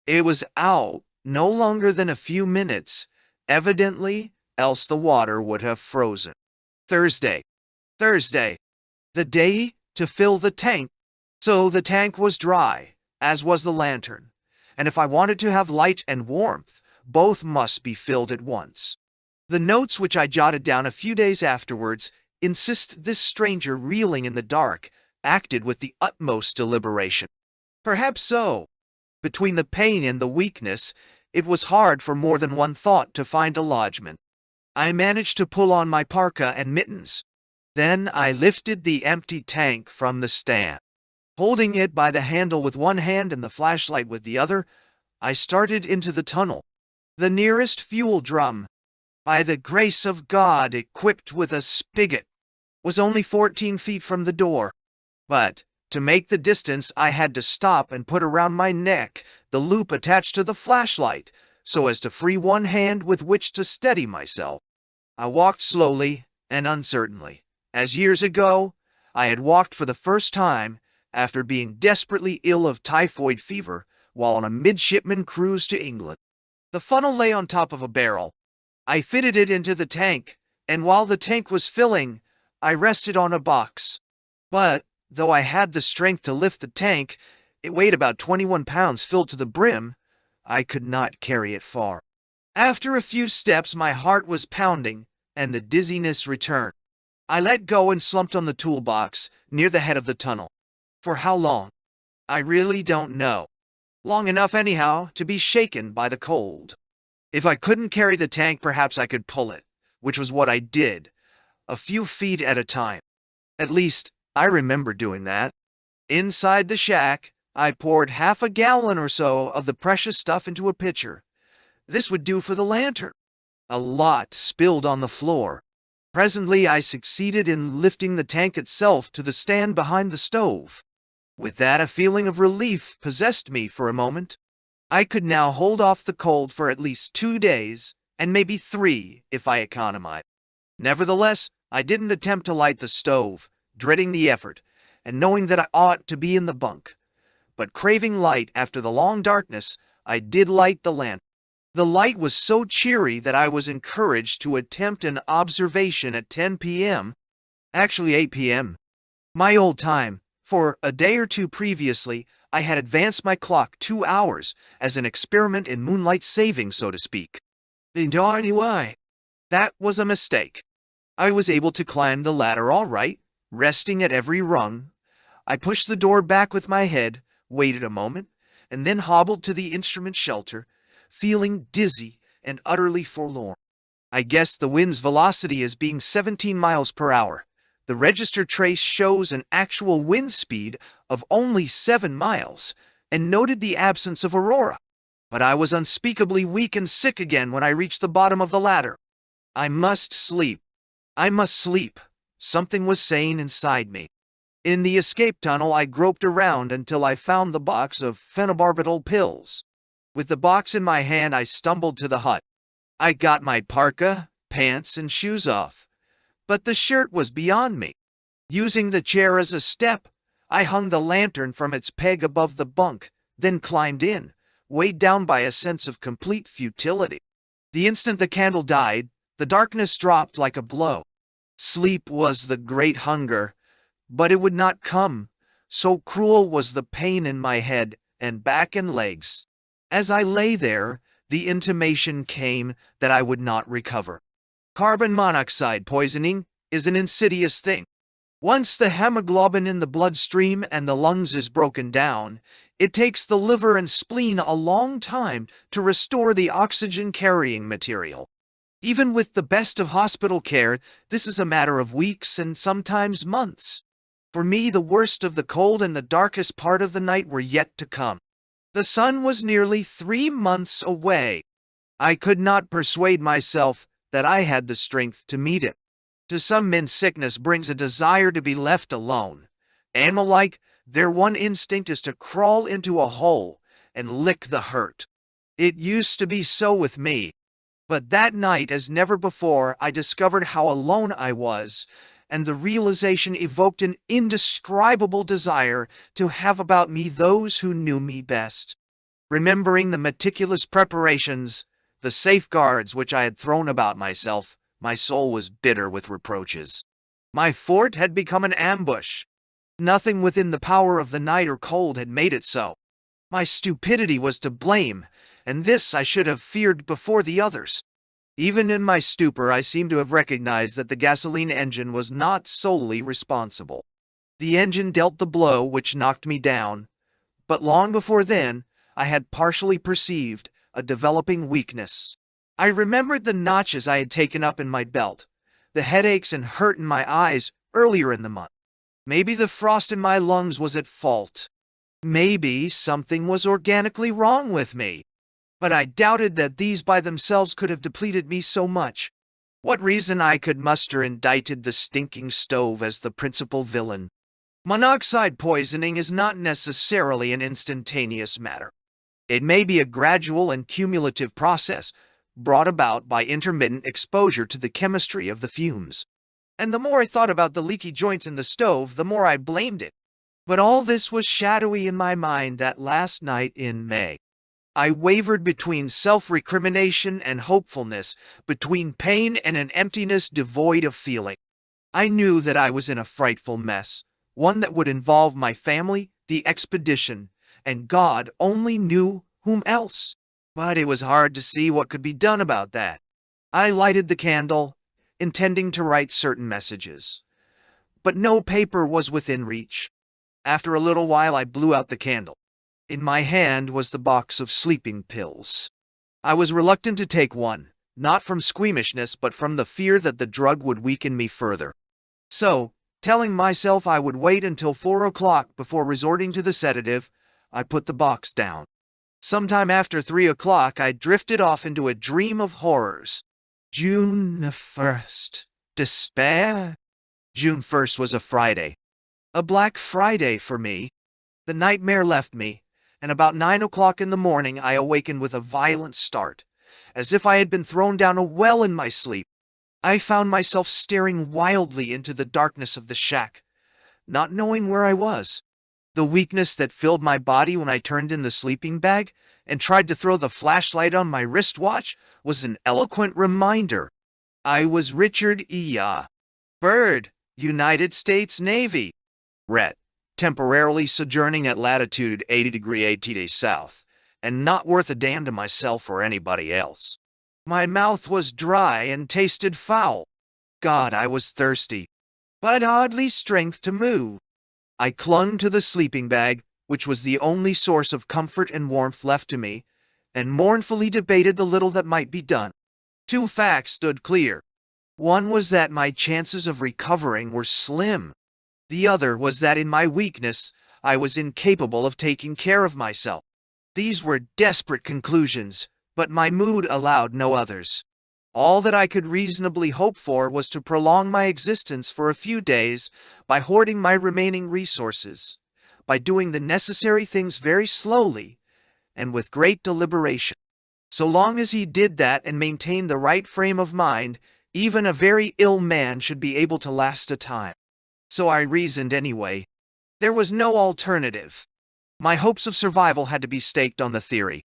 A: It was out no longer than a few minutes, evidently, else the water would have frozen. Thursday. The day to fill the tank. So the tank was dry, as was the lantern, and if I wanted to have light and warmth, both must be filled at once. The notes which I jotted down a few days afterwards insist this stranger reeling in the dark acted with the utmost deliberation. Perhaps so. Between the pain and the weakness, it was hard for more than one thought to find a lodgment. I managed to pull on my parka and mittens. Then I lifted the empty tank from the stand. Holding it by the handle with one hand and the flashlight with the other, I started into the tunnel. The nearest fuel drum, by the grace of God equipped with a spigot, was only 14 feet from the door. But, to make the distance, I had to stop and put around my neck the loop attached to the flashlight, so as to free one hand with which to steady myself. I walked slowly and uncertainly, as years ago I had walked for the first time after being desperately ill of typhoid fever while on a midshipman cruise to England. The funnel lay on top of a barrel. I fitted it into the tank, and while the tank was filling, I rested on a box. But, though I had the strength to lift the tank, it weighed about 21 pounds filled to the brim, I could not carry it far. After a few steps, my heart was pounding, and the dizziness returned. I let go and slumped on the toolbox near the head of the tunnel. For how long? I really don't know. Long enough anyhow to be shaken by the cold. If I couldn't carry the tank, perhaps I could pull it, which was what I did, a few feet at a time. At least, I remember doing that. Inside the shack, I poured half a gallon or so of the precious stuff into a pitcher. This would do for the lantern. A lot spilled on the floor. Presently, I succeeded in lifting the tank itself to the stand behind the stove. With that, a feeling of relief possessed me for a moment. I could now hold off the cold for at least 2 days, and maybe 3 if I economized. Nevertheless, I didn't attempt to light the stove, dreading the effort, and knowing that I ought to be in the bunk. But craving light after the long darkness, I did light the lamp. The light was so cheery that I was encouraged to attempt an observation at 10 p.m., actually 8 p.m. My old time. For a day or two previously, I had advanced my clock 2 hours as an experiment in moonlight saving, so to speak. Why? That was a mistake. I was able to climb the ladder all right, resting at every rung. I pushed the door back with my head, waited a moment, and then hobbled to the instrument shelter, feeling dizzy and utterly forlorn. I guessed the wind's velocity as being 17 miles per hour. The register trace shows an actual wind speed of only 7 miles, and noted the absence of aurora. But I was unspeakably weak and sick again when I reached the bottom of the ladder. I must sleep. I must sleep. Something was saying inside me. In the escape tunnel, I groped around until I found the box of phenobarbital pills. With the box in my hand, I stumbled to the hut. I got my parka, pants, and shoes off. But the shirt was beyond me. Using the chair as a step, I hung the lantern from its peg above the bunk, then climbed in, weighed down by a sense of complete futility. The instant the candle died, the darkness dropped like a blow. Sleep was the great hunger, but it would not come, so cruel was the pain in my head and back and legs. As I lay there, the intimation came that I would not recover. Carbon monoxide poisoning is an insidious thing. Once the hemoglobin in the bloodstream and the lungs is broken down, it takes the liver and spleen a long time to restore the oxygen-carrying material. Even with the best of hospital care, this is a matter of weeks and sometimes months. For me, the worst of the cold and the darkest part of the night were yet to come. The sun was nearly 3 months away. I could not persuade myself that I had the strength to meet it. To some men, sickness brings a desire to be left alone. Animal-like, their one instinct is to crawl into a hole and lick the hurt. It used to be so with me. But that night, as never before, I discovered how alone I was, and the realization evoked an indescribable desire to have about me those who knew me best. Remembering the meticulous preparations, the safeguards which I had thrown about myself, my soul was bitter with reproaches. My fort had become an ambush. Nothing within the power of the night or cold had made it so. My stupidity was to blame, and this I should have feared before the others. Even in my stupor, I seemed to have recognized that the gasoline engine was not solely responsible. The engine dealt the blow which knocked me down, but long before then, I had partially perceived a developing weakness. I remembered the notches I had taken up in my belt, the headaches and hurt in my eyes earlier in the month. Maybe the frost in my lungs was at fault. Maybe something was organically wrong with me. But I doubted that these by themselves could have depleted me so much. What reason I could muster indicted the stinking stove as the principal villain. Monoxide poisoning is not necessarily an instantaneous matter. It may be a gradual and cumulative process brought about by intermittent exposure to the chemistry of the fumes. And the more I thought about the leaky joints in the stove, the more I blamed it. But all this was shadowy in my mind that last night in May. I wavered between self-recrimination and hopefulness, between pain and an emptiness devoid of feeling. I knew that I was in a frightful mess, one that would involve my family, the expedition, and God only knew whom else. But it was hard to see what could be done about that. I lighted the candle, intending to write certain messages. But no paper was within reach. After a little while I blew out the candle. In my hand was the box of sleeping pills. I was reluctant to take one, not from squeamishness but from the fear that the drug would weaken me further. So, telling myself I would wait until 4 o'clock before resorting to the sedative, I put the box down. Sometime after 3 o'clock I drifted off into a dream of horrors. June 1st. Despair? June 1st was a Friday. A Black Friday for me. The nightmare left me, and about 9 o'clock in the morning I awakened with a violent start, as if I had been thrown down a well in my sleep. I found myself staring wildly into the darkness of the shack, not knowing where I was. The weakness that filled my body when I turned in the sleeping bag and tried to throw the flashlight on my wristwatch was an eloquent reminder. I was Richard E. Byrd, United States Navy. Ret. Temporarily sojourning at latitude 80°80' south, and not worth a damn to myself or anybody else. My mouth was dry and tasted foul. God, I was thirsty, but hardly strength to move. I clung to the sleeping bag, which was the only source of comfort and warmth left to me, and mournfully debated the little that might be done. Two facts stood clear. One was that my chances of recovering were slim. The other was that in my weakness, I was incapable of taking care of myself. These were desperate conclusions, but my mood allowed no others. All that I could reasonably hope for was to prolong my existence for a few days by hoarding my remaining resources, by doing the necessary things very slowly and with great deliberation. So long as he did that and maintained the right frame of mind, even a very ill man should be able to last a time. So I reasoned anyway. There was no alternative. My hopes of survival had to be staked on the theory.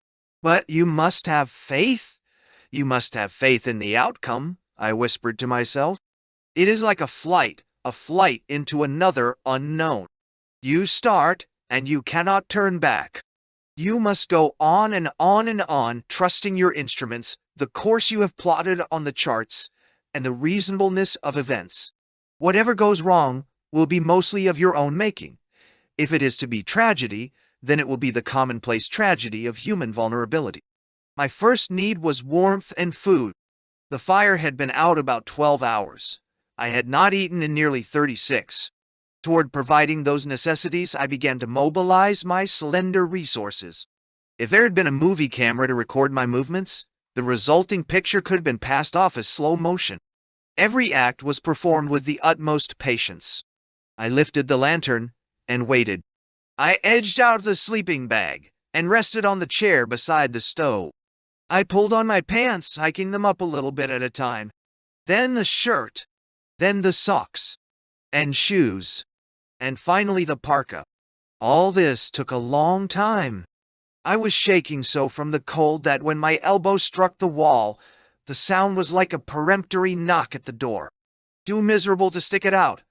A: But you must have faith. You must have faith in the outcome, I whispered to myself. It is like a flight into another unknown. You start, and you cannot turn back. You must go on and on and on, trusting your instruments, the course you have plotted on the charts, and the reasonableness of events. Whatever goes wrong will be mostly of your own making. If it is to be tragedy, then it will be the commonplace tragedy of human vulnerability. My first need was warmth and food. The fire had been out about 12 hours. I had not eaten in nearly 36. Toward providing those necessities, I began to mobilize my slender resources. If there had been a movie camera to record my movements, the resulting picture could have been passed off as slow motion. Every act was performed with the utmost patience. I lifted the lantern and waited. I edged out of the sleeping bag and rested on the chair beside the stove. I pulled on my pants, hiking them up a little bit at a time. Then the shirt, then the socks, and shoes, and finally the parka. All this took a long time. I was shaking so from the cold that when my elbow struck the wall, the sound was like a peremptory knock at the door. Too miserable to stick it out,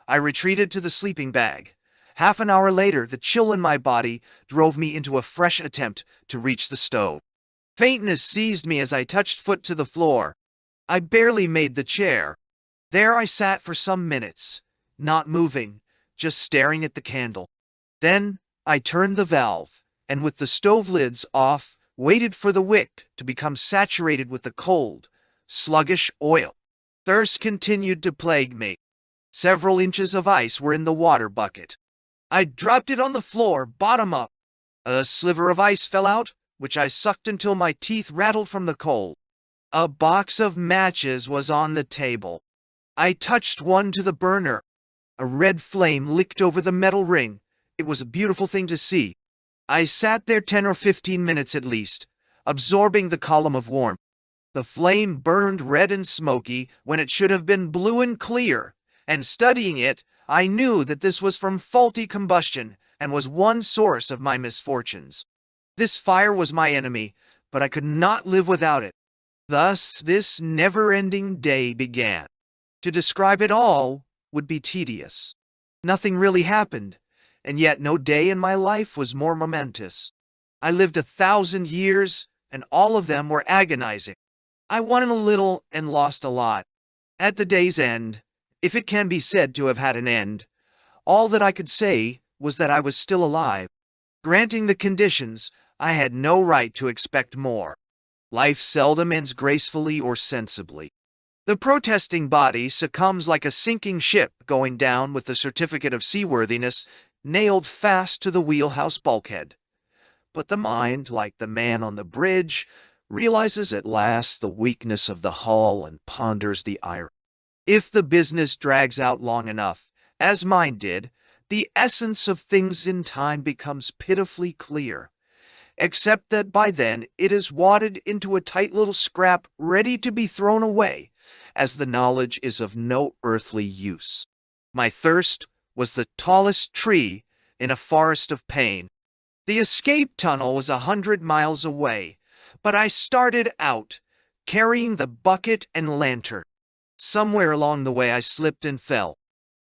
A: I retreated to the sleeping bag. Half an hour later, the chill in my body drove me into a fresh attempt to reach the stove. Faintness seized me as I touched foot to the floor. I barely made the chair. There I sat for some minutes, not moving, just staring at the candle. Then I turned the valve, and with the stove lids off, waited for the wick to become saturated with the cold, sluggish oil. Thirst continued to plague me. Several inches of ice were in the water bucket. I dropped it on the floor, bottom up. A sliver of ice fell out, which I sucked until my teeth rattled from the cold. A box of matches was on the table. I touched one to the burner. A red flame licked over the metal ring. It was a beautiful thing to see. I sat there 10 or 15 minutes at least, absorbing the column of warmth. The flame burned red and smoky when it should have been blue and clear, and studying it, I knew that this was from faulty combustion and was one source of my misfortunes. This fire was my enemy, but I could not live without it. Thus, this never-ending day began. To describe it all would be tedious. Nothing really happened, and yet no day in my life was more momentous. I lived 1,000 years, and all of them were agonizing. I won a little and lost a lot. At the day's end, if it can be said to have had an end, all that I could say was that I was still alive. Granting the conditions, I had no right to expect more. Life seldom ends gracefully or sensibly. The protesting body succumbs like a sinking ship going down with the certificate of seaworthiness nailed fast to the wheelhouse bulkhead. But the mind, like the man on the bridge, realizes at last the weakness of the hull and ponders the iron. If the business drags out long enough, as mine did, the essence of things in time becomes pitifully clear, except that by then it is wadded into a tight little scrap ready to be thrown away, as the knowledge is of no earthly use. My thirst was the tallest tree in a forest of pain. The escape tunnel was 100 miles away, but I started out, carrying the bucket and lantern. Somewhere along the way I slipped and fell.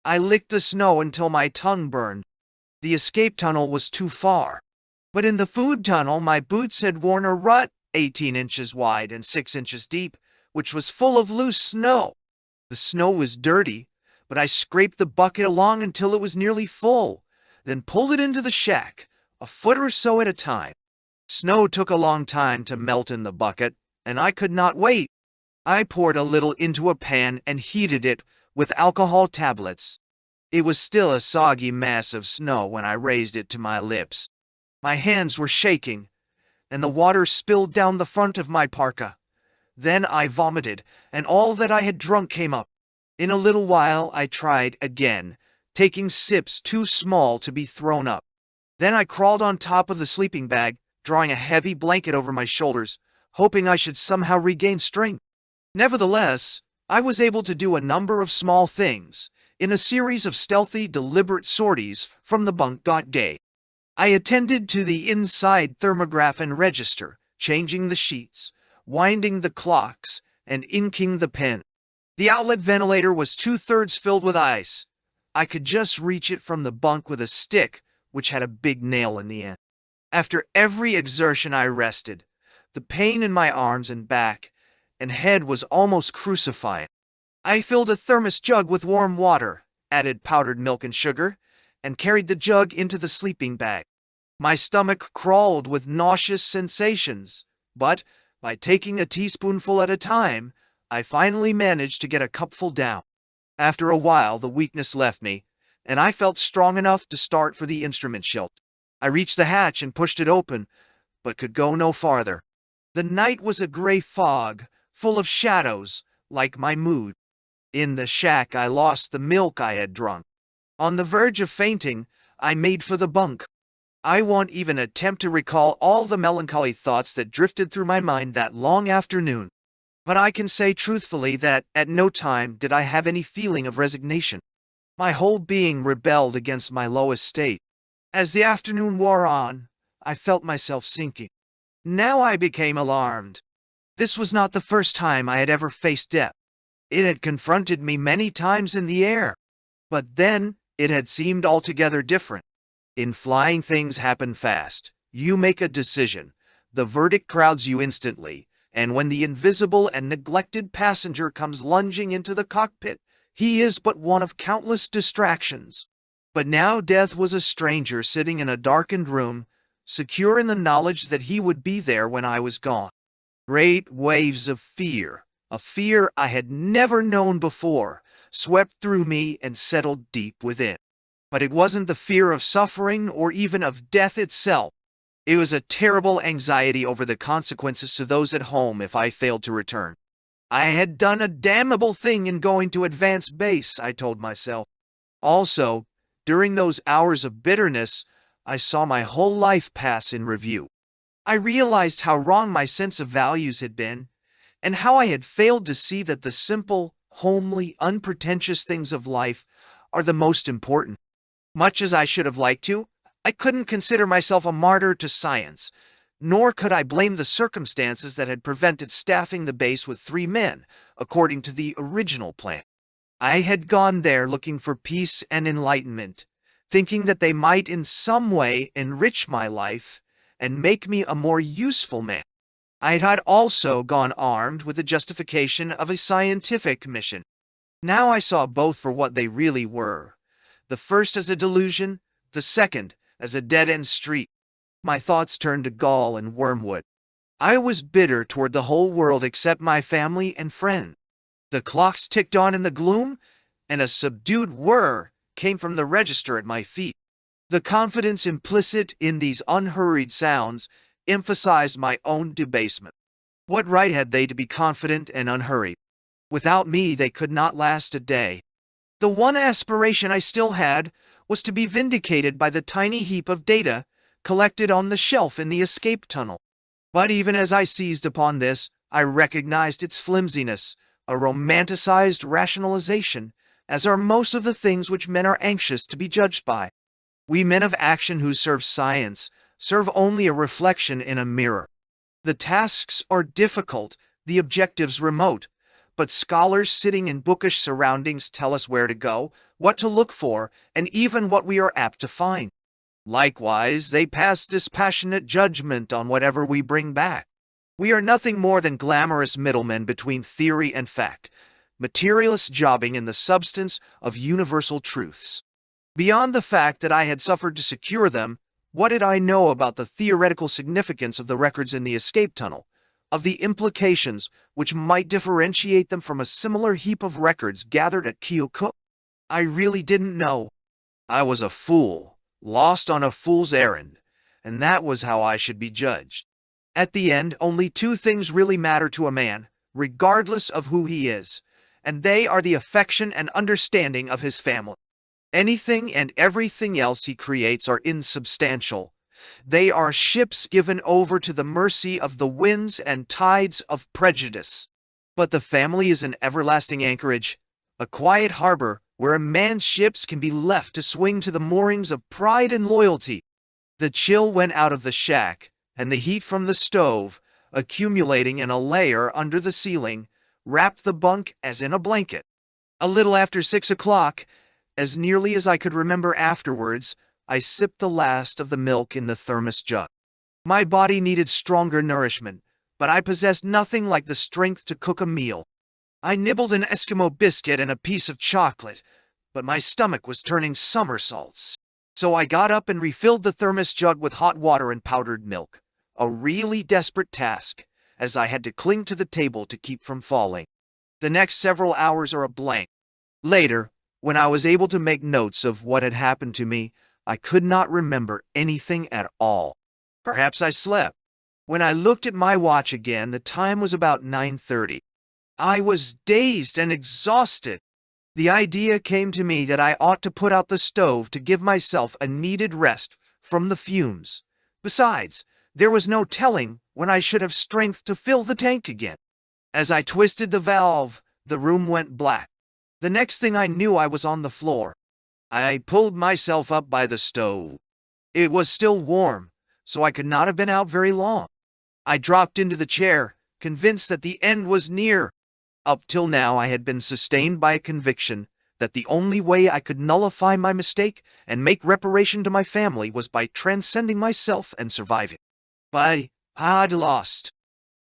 A: I licked the snow until my tongue burned. The escape tunnel was too far. But in the food tunnel my boots had worn a rut 18 inches wide and 6 inches deep, which was full of loose snow. The snow was dirty, but I scraped the bucket along until it was nearly full, then pulled it into the shack, a foot or so at a time. Snow took a long time to melt in the bucket, and I could not wait. I poured a little into a pan and heated it with alcohol tablets. It was still a soggy mass of snow when I raised it to my lips. My hands were shaking, and the water spilled down the front of my parka. Then I vomited, and all that I had drunk came up. In a little while I tried again, taking sips too small to be thrown up. Then I crawled on top of the sleeping bag, drawing a heavy blanket over my shoulders, hoping I should somehow regain strength. Nevertheless, I was able to do a number of small things, in a series of stealthy, deliberate sorties from the bunk gate. I attended to the inside thermograph and register, changing the sheets, winding the clocks, and inking the pen. The outlet ventilator was 2/3 filled with ice. I could just reach it from the bunk with a stick, which had a big nail in the end. After every exertion I rested. The pain in my arms and back and head was almost crucifying. I filled a thermos jug with warm water, added powdered milk and sugar, and carried the jug into the sleeping bag. My stomach crawled with nauseous sensations, but by taking a teaspoonful at a time, I finally managed to get a cupful down. After a while, the weakness left me, and I felt strong enough to start for the instrument shelf. I reached the hatch and pushed it open, but could go no farther. The night was a gray fog, full of shadows, like my mood. In the shack, I lost the milk I had drunk. On the verge of fainting, I made for the bunk. I won't even attempt to recall all the melancholy thoughts that drifted through my mind that long afternoon. But I can say truthfully that at no time did I have any feeling of resignation. My whole being rebelled against my lowest state. As the afternoon wore on, I felt myself sinking. Now I became alarmed. This was not the first time I had ever faced death. It had confronted me many times in the air. But then, it had seemed altogether different. In flying, things happen fast. You make a decision. The verdict crowds you instantly, and when the invisible and neglected passenger comes lunging into the cockpit, he is but one of countless distractions. But now death was a stranger sitting in a darkened room, secure in the knowledge that he would be there when I was gone. Great waves of fear, a fear I had never known before, swept through me and settled deep within. But it wasn't the fear of suffering or even of death itself. It was a terrible anxiety over the consequences to those at home if I failed to return. I had done a damnable thing in going to advance base, I told myself. Also, during those hours of bitterness, I saw my whole life pass in review. I realized how wrong my sense of values had been, and how I had failed to see that the simple, homely, unpretentious things of life are the most important. Much as I should have liked to, I couldn't consider myself a martyr to science, nor could I blame the circumstances that had prevented staffing the base with 3 men, according to the original plan. I had gone there looking for peace and enlightenment, thinking that they might in some way enrich my life and make me a more useful man. I had also gone armed with the justification of a scientific mission. Now I saw both for what they really were. The first as a delusion, the second as a dead-end street. My thoughts turned to gall and wormwood. I was bitter toward the whole world except my family and friends. The clocks ticked on in the gloom, and a subdued whir came from the register at my feet. The confidence implicit in these unhurried sounds emphasized my own debasement. What right had they to be confident and unhurried? Without me, they could not last a day. The one aspiration I still had was to be vindicated by the tiny heap of data collected on the shelf in the escape tunnel. But even as I seized upon this, I recognized its flimsiness, a romanticized rationalization, as are most of the things which men are anxious to be judged by. We men of action who serve science serve only a reflection in a mirror. The tasks are difficult, the objectives remote, but scholars sitting in bookish surroundings tell us where to go, what to look for, and even what we are apt to find. Likewise, they pass dispassionate judgment on whatever we bring back. We are nothing more than glamorous middlemen between theory and fact, materialists jobbing in the substance of universal truths. Beyond the fact that I had suffered to secure them, what did I know about the theoretical significance of the records in the escape tunnel, of the implications which might differentiate them from a similar heap of records gathered at Keokuk? I really didn't know. I was a fool, lost on a fool's errand, and that was how I should be judged. At the end, only 2 things really matter to a man, regardless of who he is, and they are the affection and understanding of his family. Anything and everything else he creates are insubstantial. They are ships given over to the mercy of the winds and tides of prejudice. But the family is an everlasting anchorage, a quiet harbor where a man's ships can be left to swing to the moorings of pride and loyalty. The chill went out of the shack, and the heat from the stove, accumulating in a layer under the ceiling, wrapped the bunk as in a blanket. A little after 6 o'clock, as nearly as I could remember afterwards, I sipped the last of the milk in the thermos jug. My body needed stronger nourishment, but I possessed nothing like the strength to cook a meal. I nibbled an Eskimo biscuit and a piece of chocolate, but my stomach was turning somersaults. So I got up and refilled the thermos jug with hot water and powdered milk. A really desperate task, as I had to cling to the table to keep from falling. The next several hours are a blank. Later, when I was able to make notes of what had happened to me, I could not remember anything at all. Perhaps I slept. When I looked at my watch again, the time was about 9:30. I was dazed and exhausted. The idea came to me that I ought to put out the stove to give myself a needed rest from the fumes. Besides, there was no telling when I should have strength to fill the tank again. As I twisted the valve, the room went black. The next thing I knew, I was on the floor. I pulled myself up by the stove. It was still warm, so I could not have been out very long. I dropped into the chair, convinced that the end was near. Up till now, I had been sustained by a conviction that the only way I could nullify my mistake and make reparation to my family was by transcending myself and surviving. But I had lost.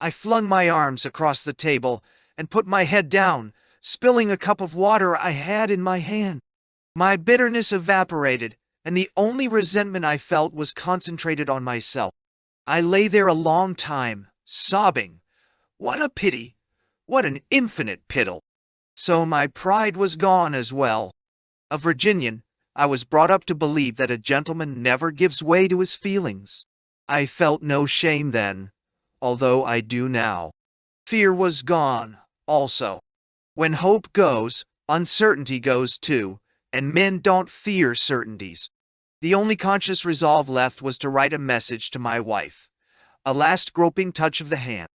A: I flung my arms across the table and put my head down, spilling a cup of water I had in my hand. My bitterness evaporated, and the only resentment I felt was concentrated on myself. I lay there a long time, sobbing. What a pity! What an infinite piddle! So my pride was gone as well. A Virginian, I was brought up to believe that a gentleman never gives way to his feelings. I felt no shame then, although I do now. Fear was gone, also. When hope goes, uncertainty goes too, and men don't fear certainties. The only conscious resolve left was to write a message to my wife, a last groping touch of the hand.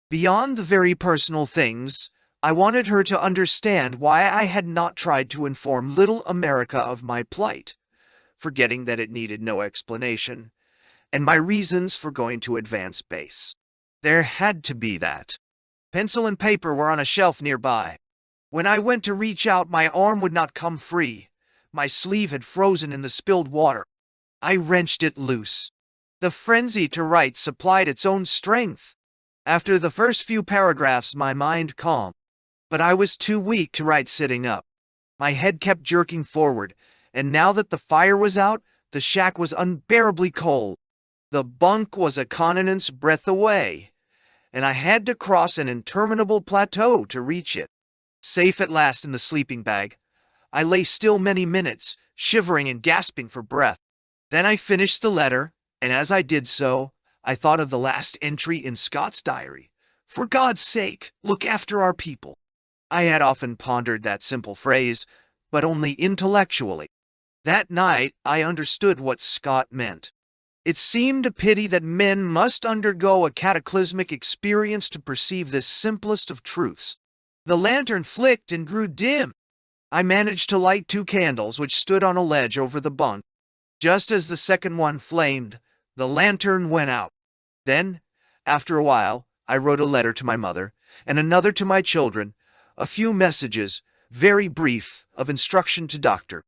A: Beyond the very personal things, I wanted her to understand why I had not tried to inform little America of my plight, forgetting that it needed no explanation, and my reasons for going to advance base. There had to be that. Pencil and paper were on a shelf nearby. When I went to reach out, my arm would not come free. My sleeve had frozen in the spilled water. I wrenched it loose. The frenzy to write supplied its own strength. After the first few paragraphs, my mind calmed. But I was too weak to write sitting up. My head kept jerking forward, and now that the fire was out, the shack was unbearably cold. The bunk was a continent's breadth away, and I had to cross an interminable plateau to reach it. Safe at last in the sleeping bag, I lay still many minutes, shivering and gasping for breath. Then I finished the letter, and as I did so, I thought of the last entry in Scott's diary. "For God's sake, look after our people." I had often pondered that simple phrase, but only intellectually. That night I understood what Scott meant. It seemed a pity that men must undergo a cataclysmic experience to perceive this simplest of truths. The lantern flicked and grew dim. I managed to light 2 candles which stood on a ledge over the bunk. Just as the second one flamed, the lantern went out. Then, after a while, I wrote a letter to my mother, and another to my children, a few messages, very brief, of instruction to Dr.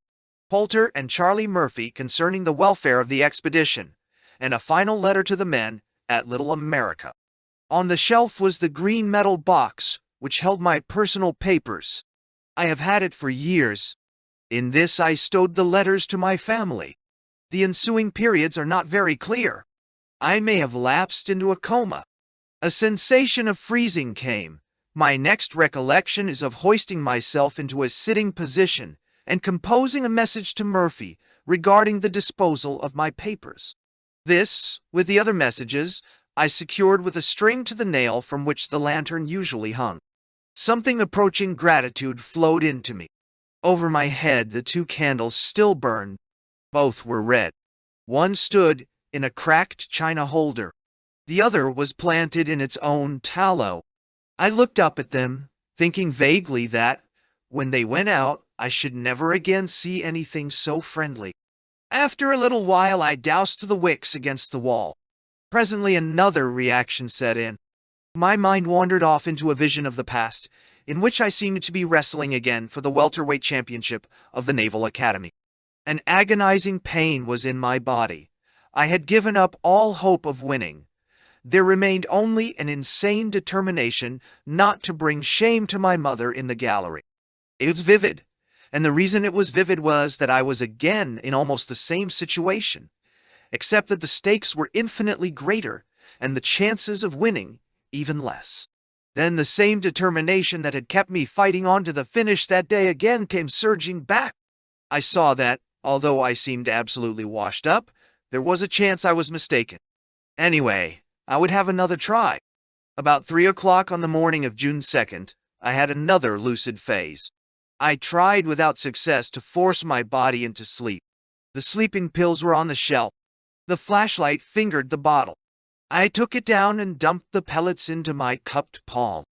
A: Poulter and Charlie Murphy concerning the welfare of the expedition, and a final letter to the men at Little America. On the shelf was the green metal box, which held my personal papers. I have had it for years. In this I stowed the letters to my family. The ensuing periods are not very clear. I may have lapsed into a coma. A sensation of freezing came. My next recollection is of hoisting myself into a sitting position and composing a message to Murphy regarding the disposal of my papers. This, with the other messages, I secured with a string to the nail from which the lantern usually hung. Something approaching gratitude flowed into me. Over my head the 2 candles still burned. Both were red. One stood in a cracked china holder. The other was planted in its own tallow. I looked up at them, thinking vaguely that, when they went out, I should never again see anything so friendly. After a little while I doused the wicks against the wall. Presently another reaction set in. My mind wandered off into a vision of the past, in which I seemed to be wrestling again for the welterweight championship of the Naval Academy. An agonizing pain was in my body. I had given up all hope of winning. There remained only an insane determination not to bring shame to my mother in the gallery. It was vivid, and the reason it was vivid was that I was again in almost the same situation, except that the stakes were infinitely greater and the chances of winning even less. Then the same determination that had kept me fighting on to the finish that day again came surging back. I saw that, although I seemed absolutely washed up, there was a chance I was mistaken. Anyway, I would have another try. About 3 o'clock on the morning of June 2nd, I had another lucid phase. I tried without success to force my body into sleep. The sleeping pills were on the shelf. The flashlight fingered the bottle. I took it down and dumped the pellets into my cupped palm.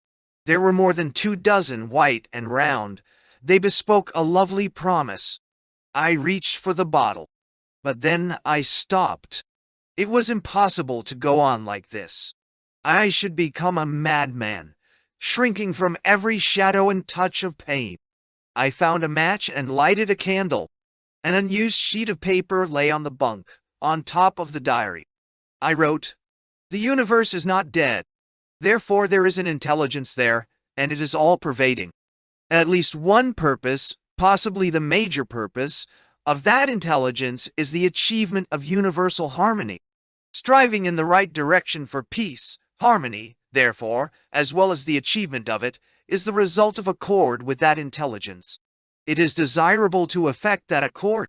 A: There were more than 24, white and round. They bespoke a lovely promise. I reached for the bottle. But then I stopped. It was impossible to go on like this. I should become a madman, shrinking from every shadow and touch of pain. I found a match and lighted a candle. An unused sheet of paper lay on the bunk, on top of the diary. I wrote, "The universe is not dead. Therefore there is an intelligence there, and it is all-pervading. At least one purpose, possibly the major purpose, of that intelligence is the achievement of universal harmony. Striving in the right direction for peace, harmony, therefore, as well as the achievement of it, is the result of accord with that intelligence. It is desirable to effect that accord.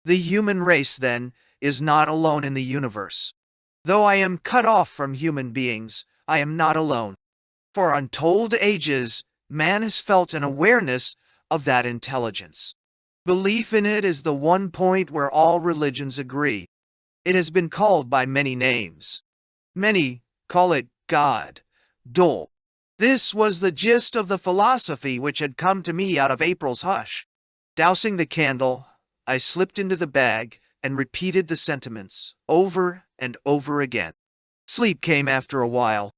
A: The human race, then, is not alone in the universe. Though I am cut off from human beings, I am not alone. For untold ages, man has felt an awareness of that intelligence. Belief in it is the one point where all religions agree. It has been called by many names. Many call it God, Dole. This was the gist of the philosophy which had come to me out of April's hush. Dousing the candle, I slipped into the bag and repeated the sentiments over and over again. Sleep came after a while.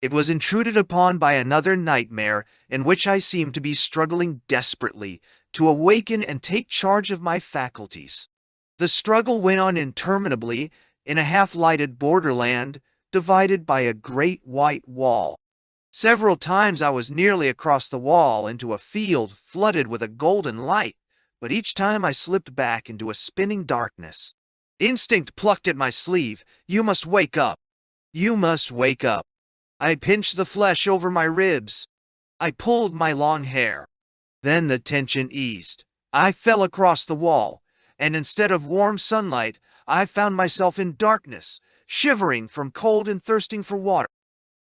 A: It was intruded upon by another nightmare in which I seemed to be struggling desperately to awaken and take charge of my faculties. The struggle went on interminably in a half-lighted borderland divided by a great white wall. Several times I was nearly across the wall into a field flooded with a golden light, but each time I slipped back into a spinning darkness. Instinct plucked at my sleeve. "You must wake up. You must wake up." I pinched the flesh over my ribs. I pulled my long hair. Then the tension eased. I fell across the wall, and instead of warm sunlight, I found myself in darkness, shivering from cold and thirsting for water.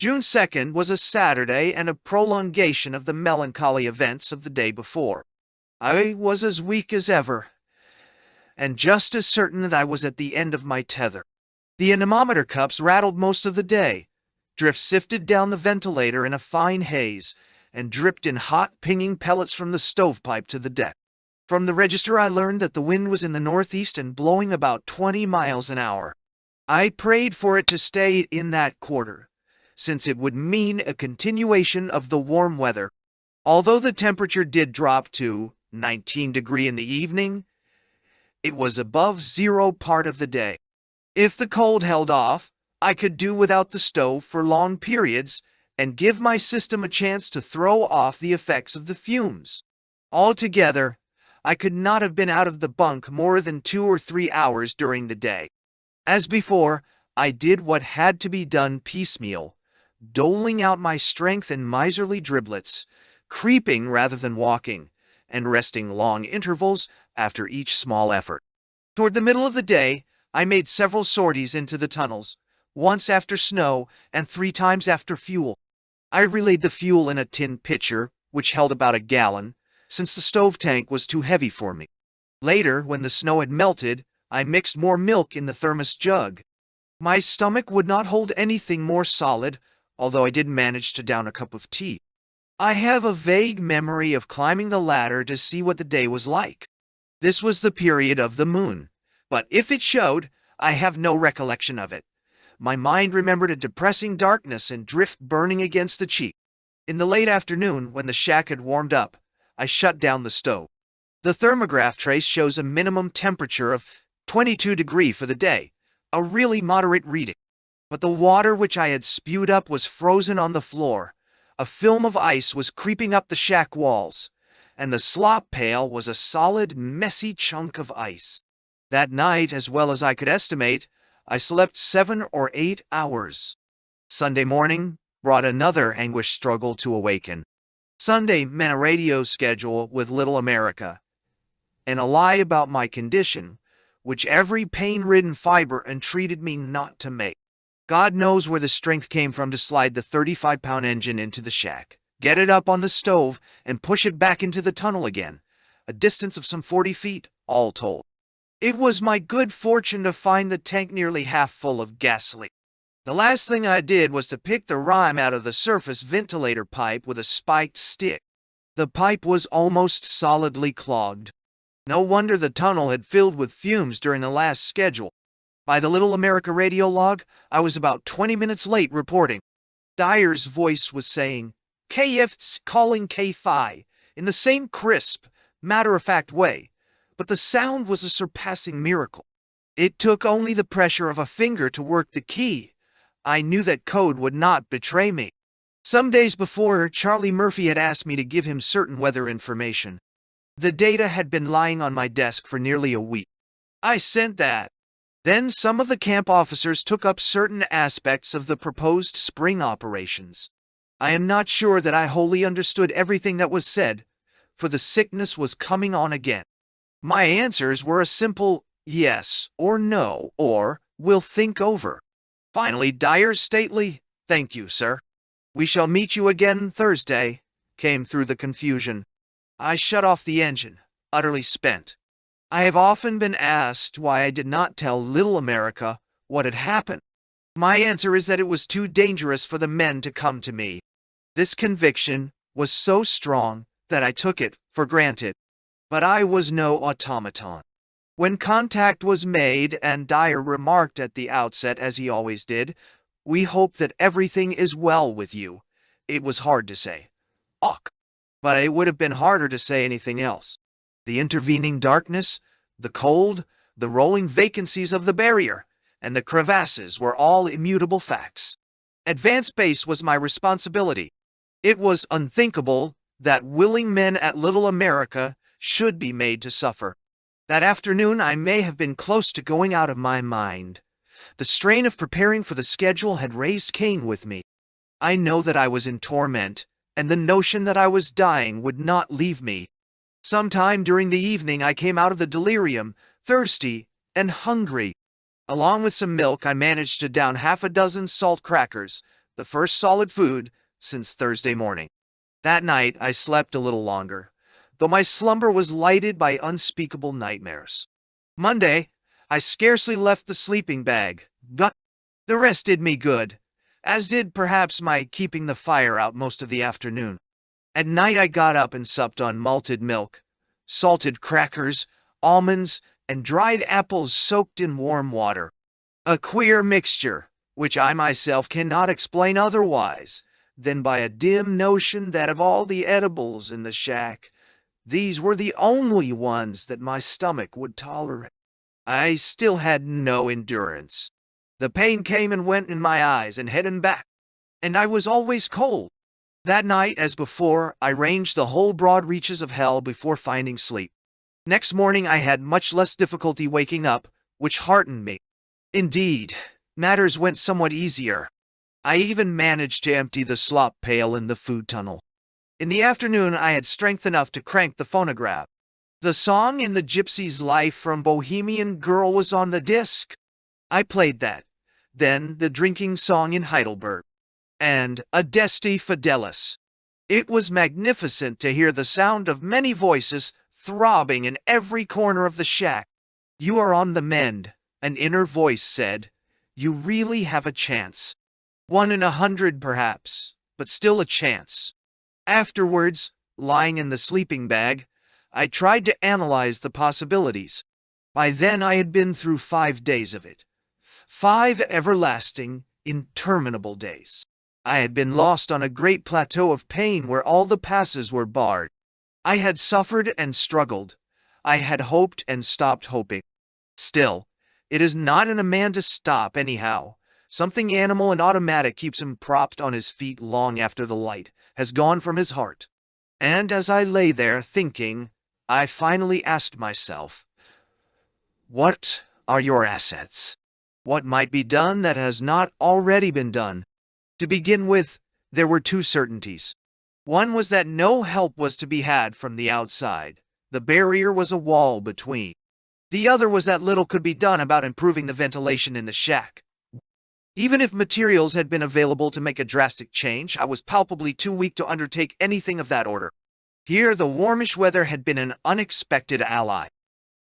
A: June 2nd was a Saturday and a prolongation of the melancholy events of the day before. I was as weak as ever, and just as certain that I was at the end of my tether. The anemometer cups rattled most of the day. Drift sifted down the ventilator in a fine haze, and dripped in hot, pinging pellets from the stovepipe to the deck. From the register I learned that the wind was in the northeast and blowing about 20 miles an hour. I prayed for it to stay in that quarter, since it would mean a continuation of the warm weather. Although the temperature did drop to 19 degrees in the evening, it was above zero part of the day. If the cold held off, I could do without the stove for long periods and give my system a chance to throw off the effects of the fumes. Altogether, I could not have been out of the bunk more than 2 or 3 hours during the day. As before, I did what had to be done piecemeal, doling out my strength in miserly driblets, creeping rather than walking, and resting long intervals after each small effort. Toward the middle of the day, I made several sorties into the tunnels, once after snow and 3 times after fuel. I relayed the fuel in a tin pitcher, which held about a gallon, since the stove tank was too heavy for me. Later, when the snow had melted, I mixed more milk in the thermos jug. My stomach would not hold anything more solid, although I did manage to down a cup of tea. I have a vague memory of climbing the ladder to see what the day was like. This was the period of the moon, but if it showed, I have no recollection of it. My mind remembered a depressing darkness and drift burning against the cheek. In the late afternoon, when the shack had warmed up, I shut down the stove. The thermograph trace shows a minimum temperature of 22 degrees for the day, a really moderate reading. But the water which I had spewed up was frozen on the floor. A film of ice was creeping up the shack walls, and the slop pail was a solid, messy chunk of ice. That night, as well as I could estimate, I slept 7 or 8 hours. Sunday morning brought another anguished struggle to awaken. Sunday meant a radio schedule with Little America, and a lie about my condition, which every pain-ridden fiber entreated me not to make. God knows where the strength came from to slide the 35-pound engine into the shack, get it up on the stove, and push it back into the tunnel again, a distance of some 40 feet, all told. It was my good fortune to find the tank nearly half full of gasoline. The last thing I did was to pick the rime out of the surface ventilator pipe with a spiked stick. The pipe was almost solidly clogged. No wonder the tunnel had filled with fumes during the last schedule. By the Little America radio log, I was about 20 minutes late reporting. Dyer's voice was saying, "KF's calling K-Phi," in the same crisp, matter-of-fact way, but the sound was a surpassing miracle. It took only the pressure of a finger to work the key. I knew that code would not betray me. Some days before, Charlie Murphy had asked me to give him certain weather information. The data had been lying on my desk for nearly a week. I sent that. Then some of the camp officers took up certain aspects of the proposed spring operations. I am not sure that I wholly understood everything that was said, for the sickness was coming on again. My answers were a simple yes or no or "we'll think over." Finally, Dyer stately, "Thank you, sir. We shall meet you again Thursday," came through the confusion. I shut off the engine, utterly spent. I have often been asked why I did not tell Little America what had happened. My answer is that it was too dangerous for the men to come to me. This conviction was so strong that I took it for granted. But I was no automaton. When contact was made and Dyer remarked at the outset, as he always did, "We hope that everything is well with you," it was hard to say, "Ach," but it would have been harder to say anything else. The intervening darkness, the cold, the rolling vacancies of the barrier, and the crevasses were all immutable facts. Advance base was my responsibility. It was unthinkable that willing men at Little America should be made to suffer. That afternoon I may have been close to going out of my mind. The strain of preparing for the schedule had raised Cain with me. I know that I was in torment, and the notion that I was dying would not leave me. Sometime during the evening I came out of the delirium, thirsty and hungry. Along with some milk, I managed to down half a dozen salt crackers, the first solid food since Thursday morning. That night I slept a little longer, though my slumber was lighted by unspeakable nightmares. Monday, I scarcely left the sleeping bag, but the rest did me good, as did perhaps my keeping the fire out most of the afternoon. At night I got up and supped on malted milk, salted crackers, almonds, and dried apples soaked in warm water. A queer mixture, which I myself cannot explain otherwise than by a dim notion that of all the edibles in the shack, these were the only ones that my stomach would tolerate. I still had no endurance. The pain came and went in my eyes and head and back, and I was always cold. That night, as before, I ranged the whole broad reaches of hell before finding sleep. Next morning I had much less difficulty waking up, which heartened me. Indeed, matters went somewhat easier. I even managed to empty the slop pail in the food tunnel. In the afternoon I had strength enough to crank the phonograph. The song In the Gypsy's Life from Bohemian Girl was on the disc. I played that, then the drinking song in Heidelberg, and Adeste Fidelis. It was magnificent to hear the sound of many voices throbbing in every corner of the shack. "You are on the mend," an inner voice said. "You really have a chance. 1 in 100 perhaps, but still a chance." Afterwards, lying in the sleeping bag, I tried to analyze the possibilities. By then I had been through 5 days of it. 5 everlasting, interminable days. I had been lost on a great plateau of pain where all the passes were barred. I had suffered and struggled. I had hoped and stopped hoping. Still, it is not in a man to stop anyhow. Something animal and automatic keeps him propped on his feet long after the light has gone from his heart. And as I lay there thinking, I finally asked myself, what are your assets? What might be done that has not already been done? To begin with, there were 2 certainties. One was that no help was to be had from the outside. The barrier was a wall between. The other was that little could be done about improving the ventilation in the shack. Even if materials had been available to make a drastic change, I was palpably too weak to undertake anything of that order. Here the warmish weather had been an unexpected ally.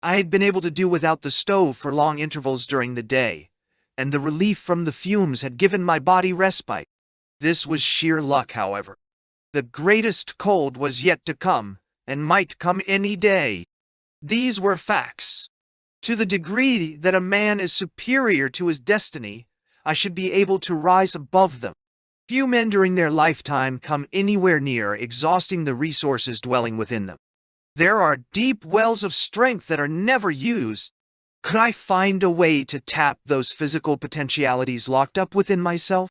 A: I had been able to do without the stove for long intervals during the day, and the relief from the fumes had given my body respite. This was sheer luck, however. The greatest cold was yet to come, and might come any day. These were facts. To the degree that a man is superior to his destiny, I should be able to rise above them. Few men during their lifetime come anywhere near exhausting the resources dwelling within them. There are deep wells of strength that are never used. Could I find a way to tap those physical potentialities locked up within myself?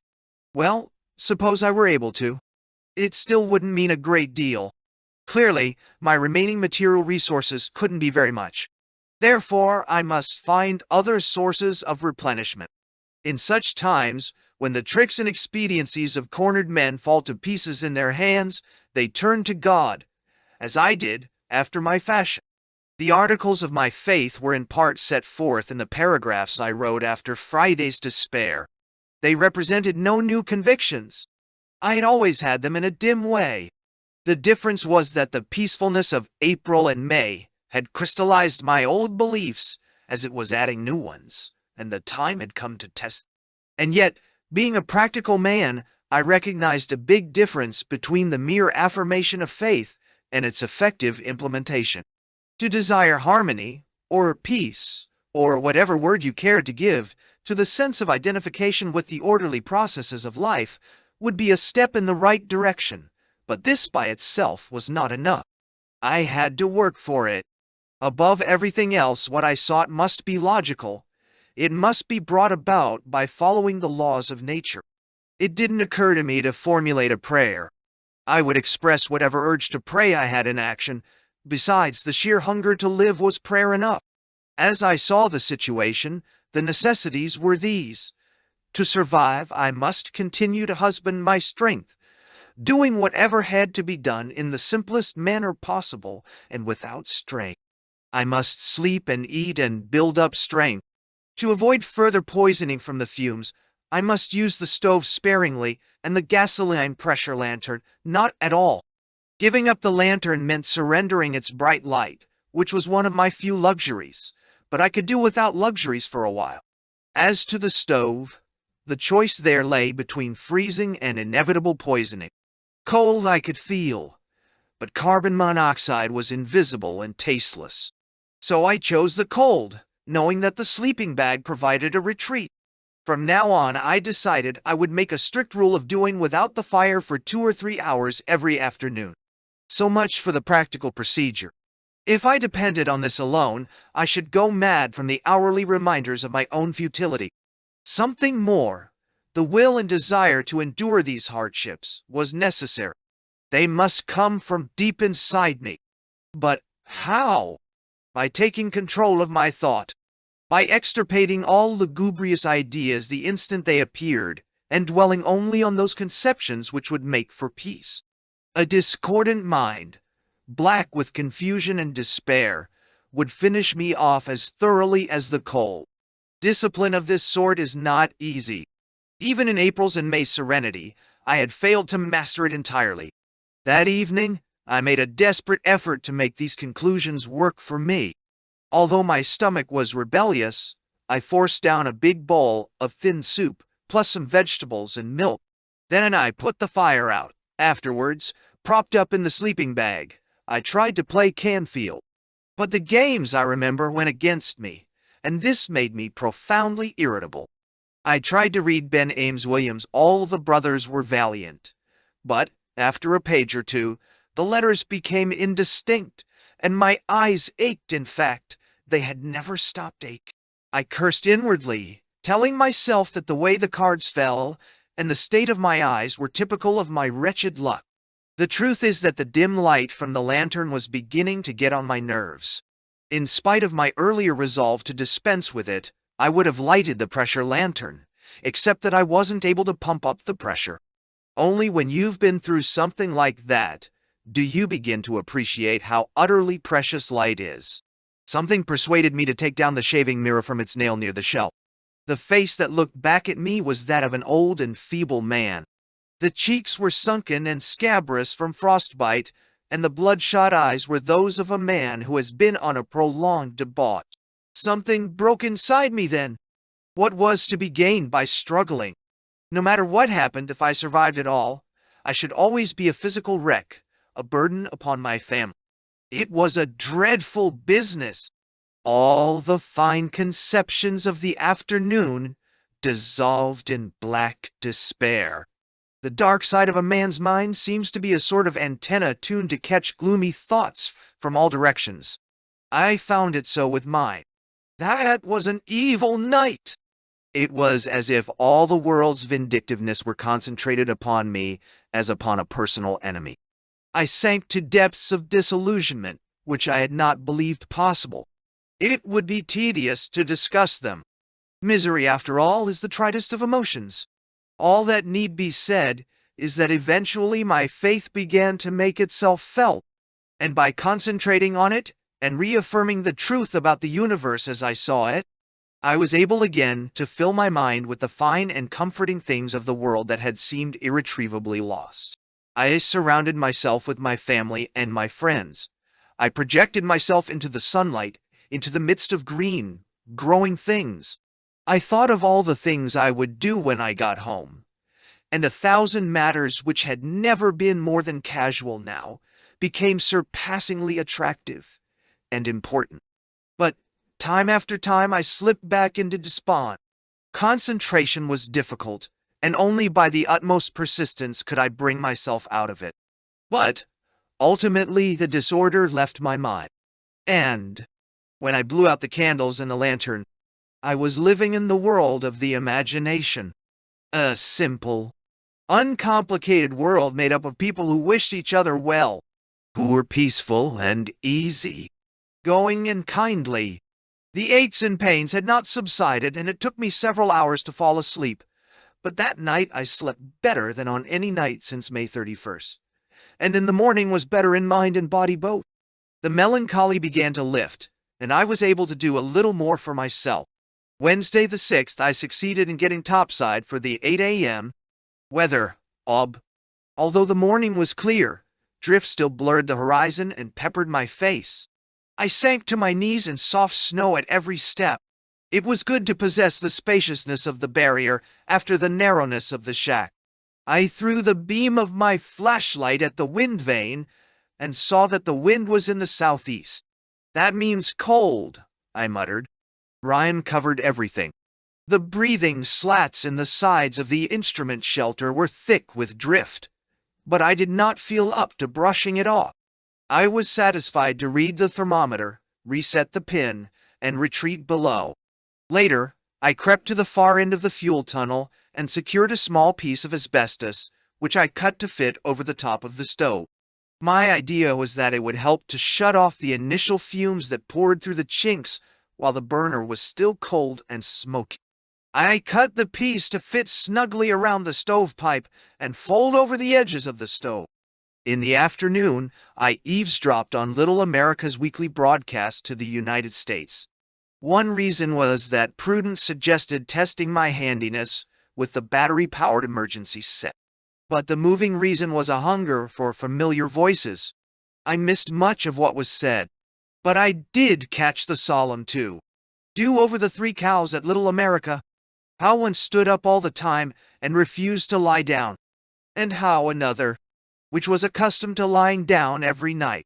A: Well, suppose I were able to. It still wouldn't mean a great deal. Clearly, my remaining material resources couldn't be very much. Therefore, I must find other sources of replenishment. In such times, when the tricks and expediencies of cornered men fall to pieces in their hands, they turn to God, as I did after my fashion. The articles of my faith were in part set forth in the paragraphs I wrote after Friday's despair. They represented no new convictions. I had always had them in a dim way. The difference was that the peacefulness of April and May had crystallized my old beliefs as it was adding new ones, and the time had come to test. And yet, being a practical man, I recognized a big difference between the mere affirmation of faith and its effective implementation. To desire harmony, or peace, or whatever word you cared to give, to the sense of identification with the orderly processes of life, would be a step in the right direction, but this by itself was not enough. I had to work for it. Above everything else, what I sought must be logical. It must be brought about by following the laws of nature. It didn't occur to me to formulate a prayer. I would express whatever urge to pray I had in action. Besides, the sheer hunger to live was prayer enough. As I saw the situation, the necessities were these. To survive, I must continue to husband my strength, doing whatever had to be done in the simplest manner possible and without strain. I must sleep and eat and build up strength. To avoid further poisoning from the fumes, I must use the stove sparingly and the gasoline pressure lantern not at all. Giving up the lantern meant surrendering its bright light, which was one of my few luxuries, but I could do without luxuries for a while. As to the stove, the choice there lay between freezing and inevitable poisoning. Cold I could feel, but carbon monoxide was invisible and tasteless. So I chose the cold, knowing that the sleeping bag provided a retreat. From now on, I decided I would make a strict rule of doing without the fire for 2 or 3 hours every afternoon. So much for the practical procedure. If I depended on this alone, I should go mad from the hourly reminders of my own futility. Something more, the will and desire to endure these hardships, was necessary. They must come from deep inside me. But how? By taking control of my thought. By extirpating all lugubrious ideas the instant they appeared, and dwelling only on those conceptions which would make for peace. A discordant mind, black with confusion and despair, would finish me off as thoroughly as the coal. Discipline of this sort is not easy. Even in April's and May's serenity, I had failed to master it entirely. That evening, I made a desperate effort to make these conclusions work for me. Although my stomach was rebellious, I forced down a big bowl of thin soup, plus some vegetables and milk. Then I put the fire out. Afterwards, propped up in the sleeping bag, I tried to play Canfield. But the games, I remember, went against me, and this made me profoundly irritable. I tried to read Ben Ames Williams' All the Brothers Were Valiant, but, after a page or two, the letters became indistinct, and my eyes ached. In fact, they had never stopped aching. I cursed inwardly, telling myself that the way the cards fell and the state of my eyes were typical of my wretched luck. The truth is that the dim light from the lantern was beginning to get on my nerves. In spite of my earlier resolve to dispense with it, I would have lighted the pressure lantern, except that I wasn't able to pump up the pressure. Only when you've been through something like that do you begin to appreciate how utterly precious light is. Something persuaded me to take down the shaving mirror from its nail near the shelf. The face that looked back at me was that of an old and feeble man. The cheeks were sunken and scabrous from frostbite, and the bloodshot eyes were those of a man who has been on a prolonged debauch. Something broke inside me then. What was to be gained by struggling? No matter what happened, if I survived at all, I should always be a physical wreck, a burden upon my family. It was a dreadful business. All the fine conceptions of the afternoon dissolved in black despair. The dark side of a man's mind seems to be a sort of antenna tuned to catch gloomy thoughts from all directions. I found it so with mine. That was an evil night. It was as if all the world's vindictiveness were concentrated upon me as upon a personal enemy. I sank to depths of disillusionment, which I had not believed possible. It would be tedious to discuss them. Misery, after all, is the tritest of emotions. All that need be said is that eventually my faith began to make itself felt, and by concentrating on it and reaffirming the truth about the universe as I saw it, I was able again to fill my mind with the fine and comforting things of the world that had seemed irretrievably lost. I surrounded myself with my family and my friends. I projected myself into the sunlight, into the midst of green, growing things. I thought of all the things I would do when I got home, and 1,000 matters which had never been more than casual now became surpassingly attractive and important. But time after time I slipped back into despond. Concentration was difficult, and only by the utmost persistence could I bring myself out of it. But ultimately the disorder left my mind, and when I blew out the candles and the lantern, I was living in the world of the imagination. A simple, uncomplicated world made up of people who wished each other well, who were peaceful and easy, going and kindly. The aches and pains had not subsided, and it took me several hours to fall asleep, but that night I slept better than on any night since May 31st, and in the morning was better in mind and body both. The melancholy began to lift, and I was able to do a little more for myself. Wednesday the 6th I succeeded in getting topside for the 8 a.m. weather, although the morning was clear, drift still blurred the horizon and peppered my face. I sank to my knees in soft snow at every step. It was good to possess the spaciousness of the barrier after the narrowness of the shack. I threw the beam of my flashlight at the wind vane and saw that the wind was in the southeast. "That means cold," I muttered. Ryan covered everything. The breathing slats in the sides of the instrument shelter were thick with drift, but I did not feel up to brushing it off. I was satisfied to read the thermometer, reset the pin, and retreat below. Later, I crept to the far end of the fuel tunnel and secured a small piece of asbestos, which I cut to fit over the top of the stove. My idea was that it would help to shut off the initial fumes that poured through the chinks while the burner was still cold and smoky. I cut the piece to fit snugly around the stovepipe and fold over the edges of the stove. In the afternoon, I eavesdropped on Little America's weekly broadcast to the United States. One reason was that Prudence suggested testing my handiness with the battery-powered emergency set. But the moving reason was a hunger for familiar voices. I missed much of what was said, but I did catch the solemn two. "Do over the 3 cows at Little America," how one stood up all the time and refused to lie down, and how another, which was accustomed to lying down every night,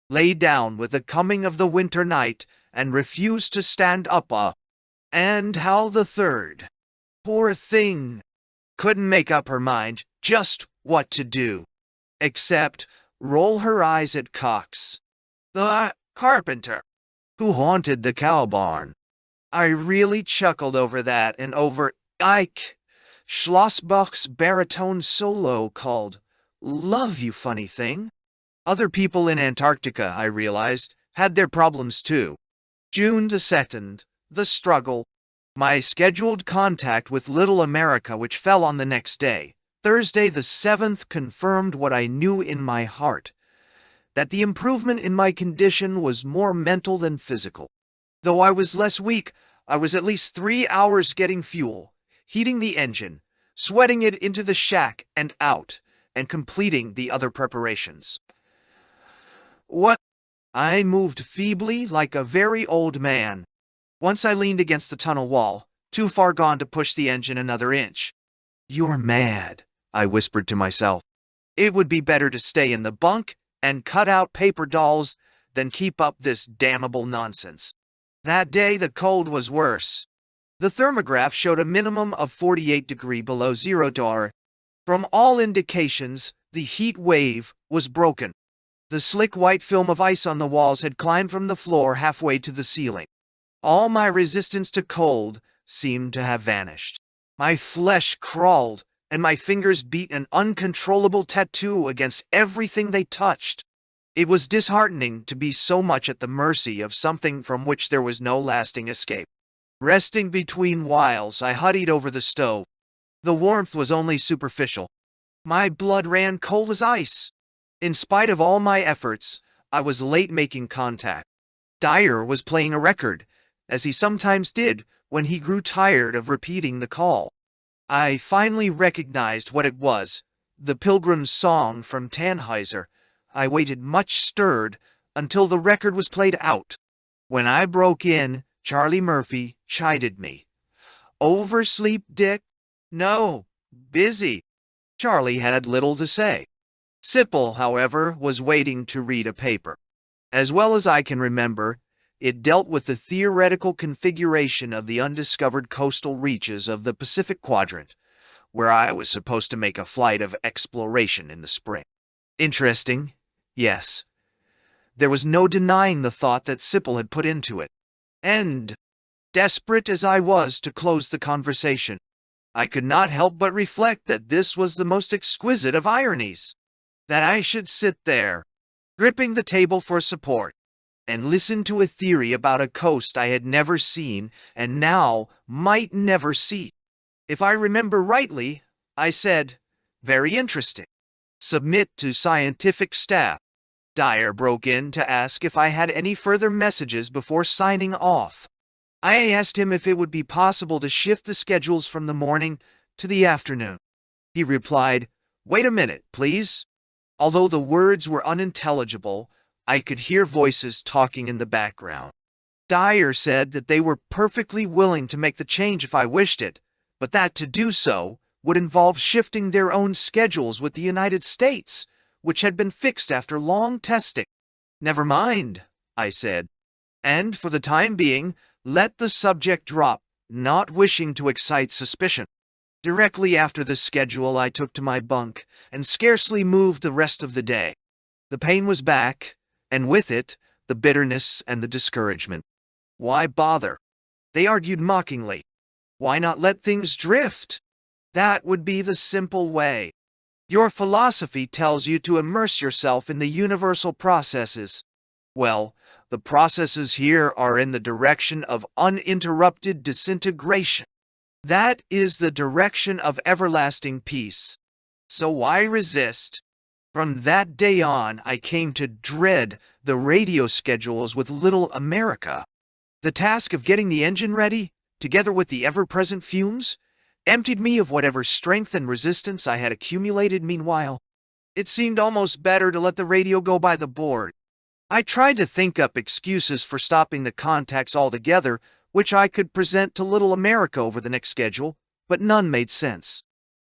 A: lay down with the coming of the winter night and refused to stand up, and how the third, poor thing, couldn't make up her mind just what to do, except roll her eyes at Cox, the carpenter, who haunted the cow barn. I really chuckled over that and over Ike Schlossbach's baritone solo called "Love You Funny Thing." Other people in Antarctica, I realized, had their problems too. June the 2nd, the struggle. My scheduled contact with Little America, which fell on the next day, Thursday the 7th, confirmed what I knew in my heart, that the improvement in my condition was more mental than physical. Though I was less weak, I was at least 3 hours getting fuel, heating the engine, sweating it into the shack and out, and completing the other preparations. What? I moved feebly like a very old man. Once I leaned against the tunnel wall, too far gone to push the engine another inch. "You're mad," I whispered to myself. "It would be better to stay in the bunk and cut out paper dolls than keep up this damnable nonsense." That day the cold was worse. The thermograph showed a minimum of 48 degrees below 0°. From all indications, the heat wave was broken. The slick white film of ice on the walls had climbed from the floor halfway to the ceiling. All my resistance to cold seemed to have vanished. My flesh crawled, and my fingers beat an uncontrollable tattoo against everything they touched. It was disheartening to be so much at the mercy of something from which there was no lasting escape. Resting between whiles, I huddied over the stove. The warmth was only superficial. My blood ran cold as ice. In spite of all my efforts, I was late making contact. Dyer was playing a record, as he sometimes did when he grew tired of repeating the call. I finally recognized what it was, the Pilgrim's Song from Tannhäuser. I waited much stirred until the record was played out. When I broke in, Charlie Murphy chided me. "Oversleep, Dick?" "No, busy." Charlie had little to say. Sipple, however, was waiting to read a paper. As well as I can remember, it dealt with the theoretical configuration of the undiscovered coastal reaches of the Pacific Quadrant, where I was supposed to make a flight of exploration in the spring. Interesting, yes. There was no denying the thought that Sipple had put into it. And, desperate as I was to close the conversation, I could not help but reflect that this was the most exquisite of ironies. That I should sit there, gripping the table for support, and listen to a theory about a coast I had never seen and now might never see. If I remember rightly, I said, "Very interesting. Submit to scientific staff." Dyer broke in to ask if I had any further messages before signing off. I asked him if it would be possible to shift the schedules from the morning to the afternoon. He replied, "Wait a minute, please." Although the words were unintelligible, I could hear voices talking in the background. Dyer said that they were perfectly willing to make the change if I wished it, but that to do so would involve shifting their own schedules with the United States, which had been fixed after long testing. "Never mind," I said, and for the time being, let the subject drop, not wishing to excite suspicion. Directly after the schedule, I took to my bunk and scarcely moved the rest of the day. The pain was back, and with it, the bitterness and the discouragement. Why bother? They argued mockingly. Why not let things drift? That would be the simple way. Your philosophy tells you to immerse yourself in the universal processes. Well, the processes here are in the direction of uninterrupted disintegration. That is the direction of everlasting peace. So why resist? From that day on, I came to dread the radio schedules with Little America. The task of getting the engine ready, together with the ever-present fumes, emptied me of whatever strength and resistance I had accumulated meanwhile. It seemed almost better to let the radio go by the board. I tried to think up excuses for stopping the contacts altogether, which I could present to Little America over the next schedule, but none made sense.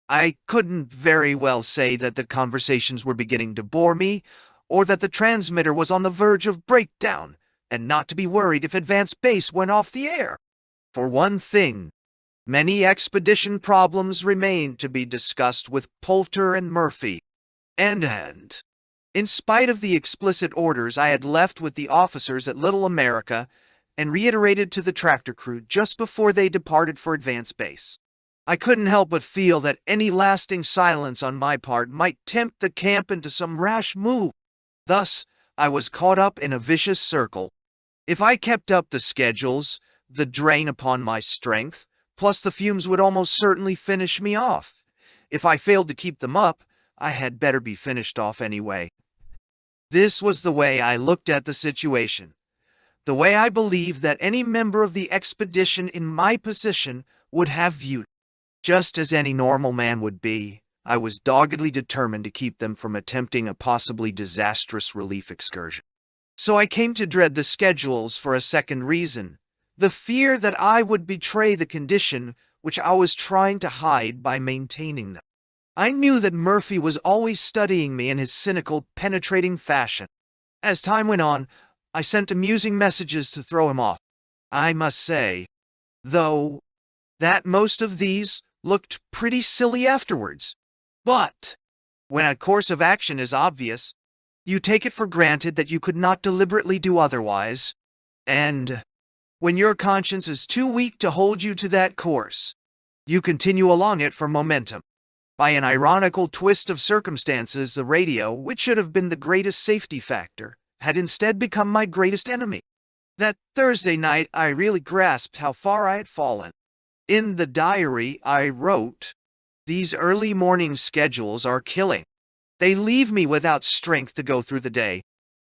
A: I couldn't very well say that the conversations were beginning to bore me, or that the transmitter was on the verge of breakdown, and not to be worried if Advanced Base went off the air. For one thing, many expedition problems remained to be discussed with Poulter and Murphy. And, in spite of the explicit orders I had left with the officers at Little America and reiterated to the tractor crew just before they departed for Advanced Base, I couldn't help but feel that any lasting silence on my part might tempt the camp into some rash move. Thus, I was caught up in a vicious circle. If I kept up the schedules, the drain upon my strength, plus the fumes would almost certainly finish me off. If I failed to keep them up, I had better be finished off anyway. This was the way I looked at the situation. The way I believed that any member of the expedition in my position would have viewed. Just as any normal man would be, I was doggedly determined to keep them from attempting a possibly disastrous relief excursion. So I came to dread the schedules for a second reason. The fear that I would betray the condition which I was trying to hide by maintaining them. I knew that Murphy was always studying me in his cynical, penetrating fashion. As time went on, I sent amusing messages to throw him off. I must say, though, that most of these looked pretty silly afterwards. But when a course of action is obvious, you take it for granted that you could not deliberately do otherwise, and when your conscience is too weak to hold you to that course, you continue along it for momentum. By an ironical twist of circumstances, the radio, which should have been the greatest safety factor, had instead become my greatest enemy. That Thursday night, I really grasped how far I had fallen. In the diary, I wrote, "These early morning schedules are killing. They leave me without strength to go through the day.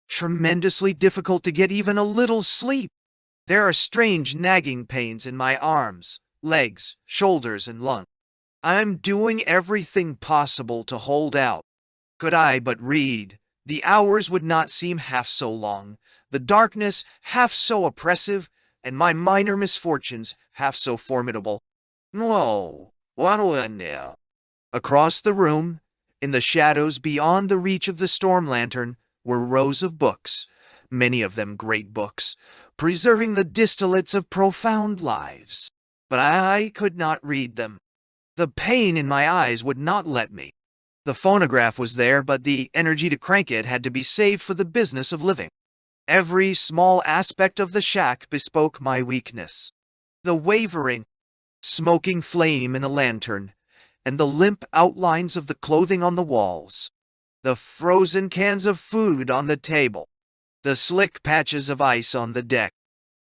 A: Tremendously difficult to get even a little sleep. There are strange nagging pains in my arms, legs, shoulders, and lungs. I'm doing everything possible to hold out. Could I but read, the hours would not seem half so long, the darkness half so oppressive, and my minor misfortunes half so formidable. Whoa, what now? Across the room, in the shadows beyond the reach of the storm lantern, were rows of books, many of them great books, preserving the distillates of profound lives. But I could not read them. The pain in my eyes would not let me. The phonograph was there, but the energy to crank it had to be saved for the business of living. Every small aspect of the shack bespoke my weakness. The wavering, smoking flame in the lantern, and the limp outlines of the clothing on the walls. The frozen cans of food on the table. The slick patches of ice on the deck.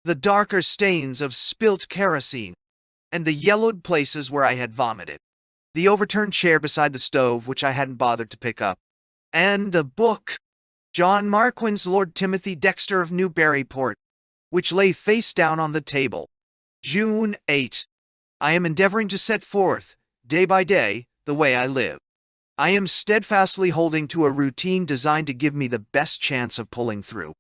A: The darker stains of spilt kerosene. And the yellowed places where I had vomited. The overturned chair beside the stove, which I hadn't bothered to pick up. And the book, John Marquand's Lord Timothy Dexter of Newburyport, which lay face down on the table. June 8. I am endeavoring to set forth, day by day, the way I live. I am steadfastly holding to a routine designed to give me the best chance of pulling through.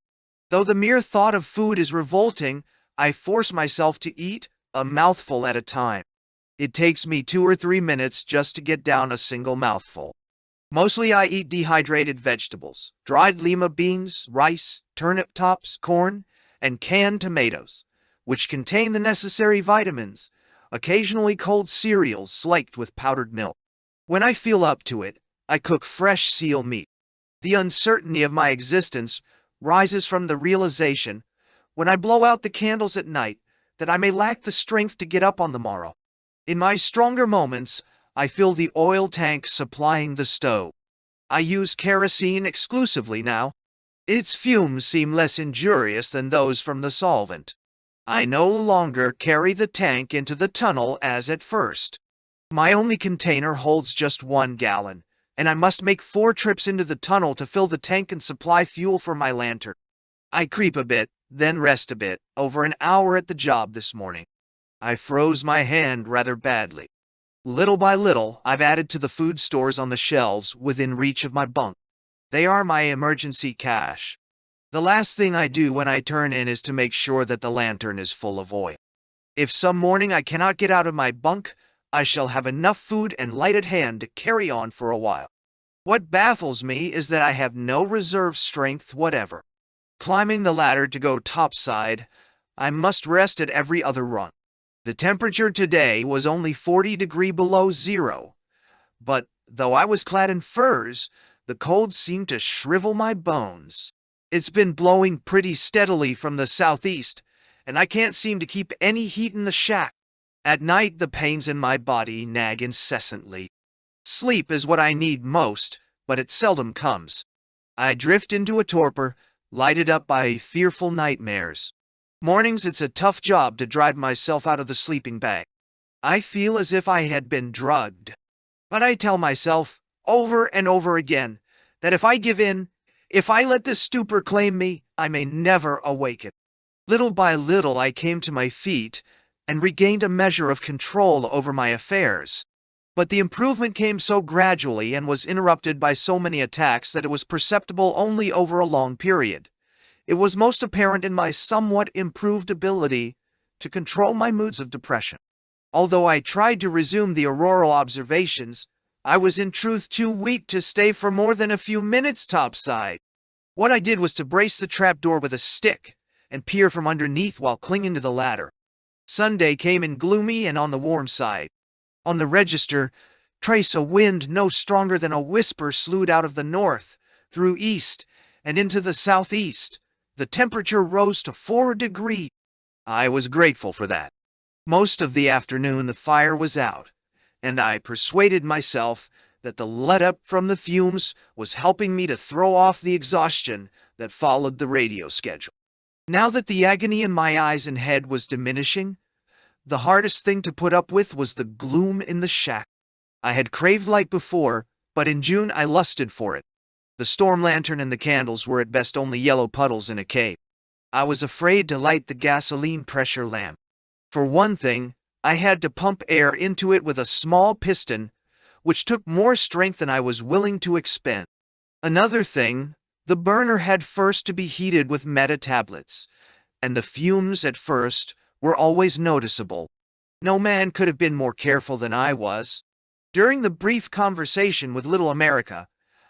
A: Though the mere thought of food is revolting, I force myself to eat a mouthful at a time. It takes me 2 or 3 minutes just to get down a single mouthful. Mostly I eat dehydrated vegetables, dried lima beans, rice, turnip tops, corn, and canned tomatoes, which contain the necessary vitamins, occasionally cold cereals slaked with powdered milk. When I feel up to it, I cook fresh seal meat. The uncertainty of my existence rises from the realization, when I blow out the candles at night, that I may lack the strength to get up on the morrow. In my stronger moments, I fill the oil tank supplying the stove. I use kerosene exclusively now. Its fumes seem less injurious than those from the solvent. I no longer carry the tank into the tunnel as at first. My only container holds just 1 gallon, and I must make 4 trips into the tunnel to fill the tank and supply fuel for my lantern. I creep a bit, then rest a bit, over an hour at the job this morning. I froze my hand rather badly. Little by little, I've added to the food stores on the shelves within reach of my bunk. They are my emergency cache. The last thing I do when I turn in is to make sure that the lantern is full of oil. If some morning I cannot get out of my bunk, I shall have enough food and light at hand to carry on for a while. What baffles me is that I have no reserve strength whatever. Climbing the ladder to go topside, I must rest at every other rung. The temperature today was only 40 degrees below zero, but though I was clad in furs, the cold seemed to shrivel my bones. It's been blowing pretty steadily from the southeast, and I can't seem to keep any heat in the shack. At night, the pains in my body nag incessantly. Sleep is what I need most, but it seldom comes. I drift into a torpor, lighted up by fearful nightmares. Mornings it's a tough job to drive myself out of the sleeping bag. I feel as if I had been drugged. But I tell myself, over and over again, that if I give in, if I let this stupor claim me, I may never awaken. Little by little I came to my feet and regained a measure of control over my affairs. But the improvement came so gradually and was interrupted by so many attacks that it was perceptible only over a long period. It was most apparent in my somewhat improved ability to control my moods of depression. Although I tried to resume the auroral observations, I was in truth too weak to stay for more than a few minutes topside. What I did was to brace the trapdoor with a stick and peer from underneath while clinging to the ladder. Sunday came in gloomy and on the warm side. On the register, trace a wind no stronger than a whisper slewed out of the north, through east, and into the southeast. The temperature rose to 4 degrees. I was grateful for that. Most of the afternoon the fire was out, and I persuaded myself that the let-up from the fumes was helping me to throw off the exhaustion that followed the radio schedule. Now that the agony in my eyes and head was diminishing, the hardest thing to put up with was the gloom in the shack. I had craved light before, but in June I lusted for it. The storm lantern and the candles were at best only yellow puddles in a cave. I was afraid to light the gasoline pressure lamp. For one thing, I had to pump air into it with a small piston, which took more strength than I was willing to expend. Another thing, the burner had first to be heated with meta tablets, and the fumes at first were always noticeable. No man could have been more careful than I was. During the brief conversation with Little America,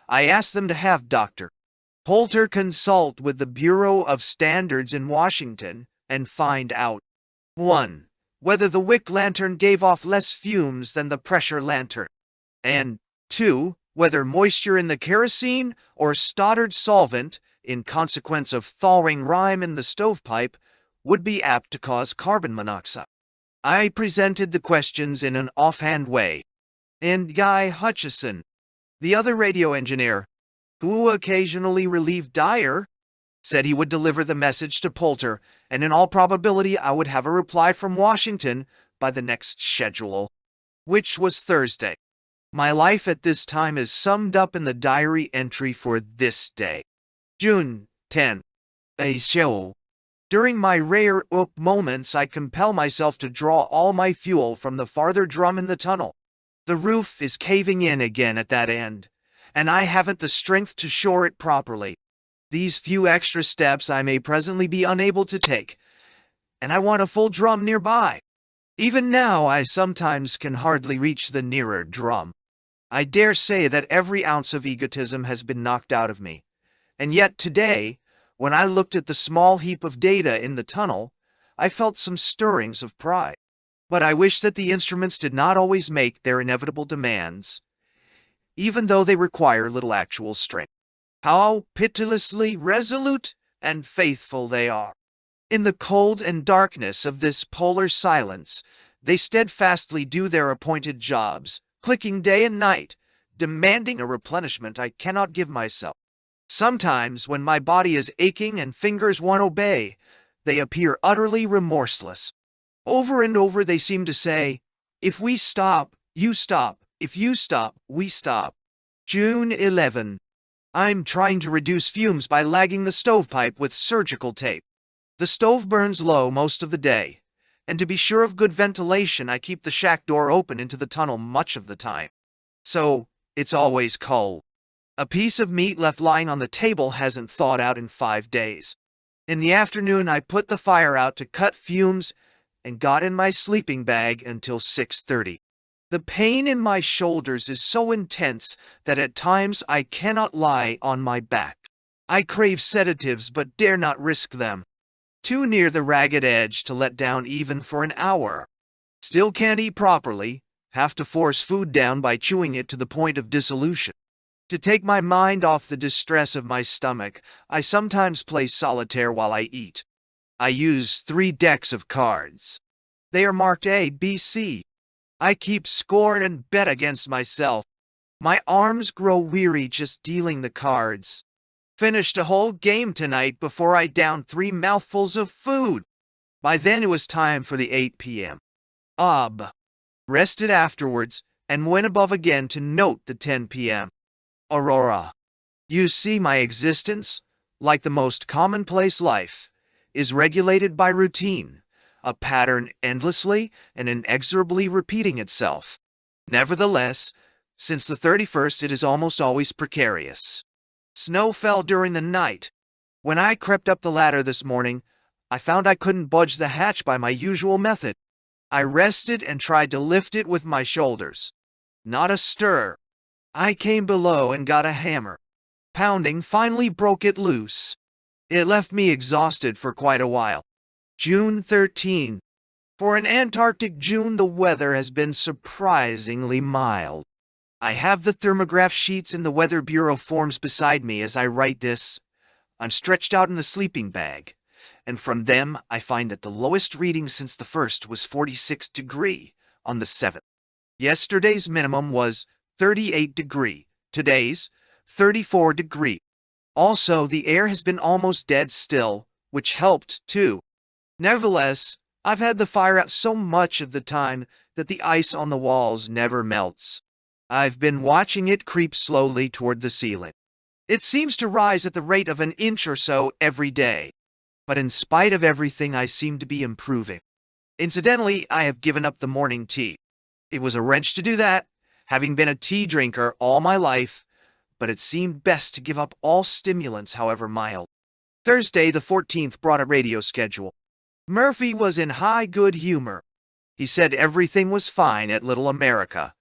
A: I asked them to have Dr. Poulter consult with the Bureau of Standards in Washington and find out 1. Whether the wick lantern gave off less fumes than the pressure lantern, and 2. Whether moisture in the kerosene or Stoddard solvent, in consequence of thawing rime in the stovepipe, would be apt to cause carbon monoxide. I presented the questions in an offhand way, and Guy Hutchison, the other radio engineer, who occasionally relieved Dyer, said he would deliver the message to Poulter, and in all probability I would have a reply from Washington by the next schedule, which was Thursday. My life at this time is summed up in the diary entry for this day. June 10. A show. During my rare moments, I compel myself to draw all my fuel from the farther drum in the tunnel. The roof is caving in again at that end, and I haven't the strength to shore it properly. These few extra steps I may presently be unable to take, and I want a full drum nearby. Even now I sometimes can hardly reach the nearer drum. I dare say that every ounce of egotism has been knocked out of me, and yet today, when I looked at the small heap of data in the tunnel, I felt some stirrings of pride. But I wish that the instruments did not always make their inevitable demands, even though they require little actual strength. How pitilessly resolute and faithful they are. In the cold and darkness of this polar silence, they steadfastly do their appointed jobs, clicking day and night, demanding a replenishment I cannot give myself. Sometimes, when my body is aching and fingers won't obey, they appear utterly remorseless. Over and over they seem to say, "If we stop, you stop. If you stop, we stop." June 11. I'm trying to reduce fumes by lagging the stovepipe with surgical tape. The stove burns low most of the day, and to be sure of good ventilation I keep the shack door open into the tunnel much of the time. So, it's always cold. A piece of meat left lying on the table hasn't thawed out in 5 days. In the afternoon I put the fire out to cut fumes and got in my sleeping bag until 6:30. The pain in my shoulders is so intense that at times I cannot lie on my back. I crave sedatives but dare not risk them. Too near the ragged edge to let down even for an hour. Still can't eat properly, have to force food down by chewing it to the point of dissolution. To take my mind off the distress of my stomach, I sometimes play solitaire while I eat. I use 3 decks of cards. They are marked A, B, C. I keep score and bet against myself. My arms grow weary just dealing the cards. Finished a whole game tonight before I downed 3 mouthfuls of food. By then it was time for the 8 p.m. Rested afterwards, and went above again to note the 10 p.m. Aurora. You see, my existence, like the most commonplace life, is regulated by routine, a pattern endlessly and inexorably repeating itself. Nevertheless, since the 31st it is almost always precarious. Snow fell during the night. When I crept up the ladder this morning, I found I couldn't budge the hatch by my usual method. I rested and tried to lift it with my shoulders. Not a stir. I came below and got a hammer. Pounding finally broke it loose. It left me exhausted for quite a while. June 13. For an Antarctic June, the weather has been surprisingly mild. I have the thermograph sheets in the Weather Bureau forms beside me as I write this. I'm stretched out in the sleeping bag, and from them I find that the lowest reading since the 1st was 46 degrees on the 7th. Yesterday's minimum was 38 degrees, today's 34 degrees. Also, the air has been almost dead still, which helped too. Nevertheless, I've had the fire out so much of the time that the ice on the walls never melts. I've been watching it creep slowly toward the ceiling. It seems to rise at the rate of an inch or so every day. But in spite of everything, I seem to be improving. Incidentally, I have given up the morning tea. It was a wrench to do that, having been a tea drinker all my life, but it seemed best to give up all stimulants, however mild. Thursday the 14th brought a radio schedule. Murphy was in high good humor. He said everything was fine at Little America,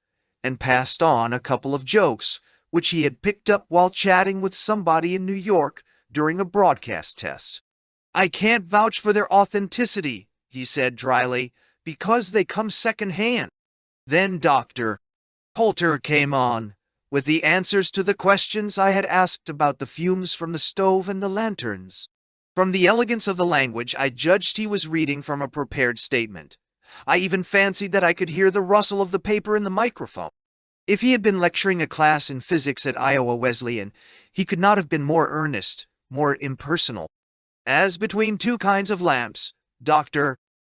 A: and passed on a couple of jokes which he had picked up while chatting with somebody in New York during a broadcast test. I can't vouch for their authenticity, he said dryly, because they come second-hand. Then Dr. Poulter came on, with the answers to the questions I had asked about the fumes from the stove and the lanterns. From the elegance of the language, I judged he was reading from a prepared statement. I even fancied that I could hear the rustle of the paper in the microphone. If he had been lecturing a class in physics at Iowa Wesleyan, he could not have been more earnest, more impersonal. As between two kinds of lamps, Dr.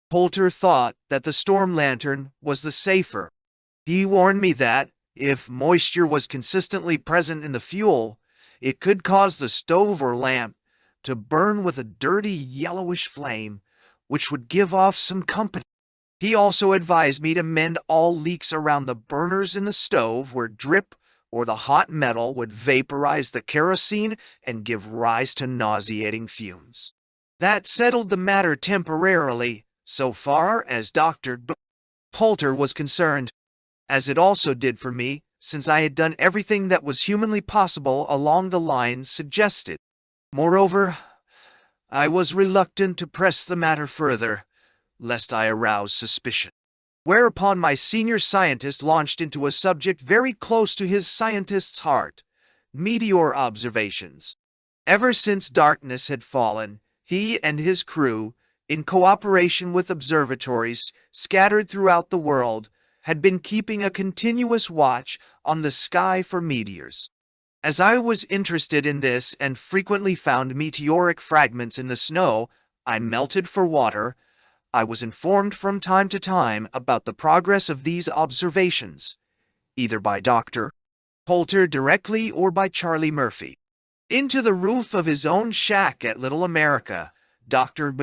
A: Poulter thought that the storm lantern was the safer. He warned me that, if moisture was consistently present in the fuel, it could cause the stove or lamp to burn with a dirty yellowish flame, which would give off some company. He also advised me to mend all leaks around the burners in the stove where drip or the hot metal would vaporize the kerosene and give rise to nauseating fumes. That settled the matter temporarily, so far as Dr. Poulter was concerned, as it also did for me, since I had done everything that was humanly possible along the lines suggested. Moreover, I was reluctant to press the matter further, lest I arouse suspicion. Whereupon my senior scientist launched into a subject very close to his scientist's heart, meteor observations. Ever since darkness had fallen, he and his crew, in cooperation with observatories scattered throughout the world, had been keeping a continuous watch on the sky for meteors. As I was interested in this and frequently found meteoric fragments in the snow I melted for water, I was informed from time to time about the progress of these observations, either by Dr. Poulter directly or by Charlie Murphy. Into the roof of his own shack at Little America, Dr.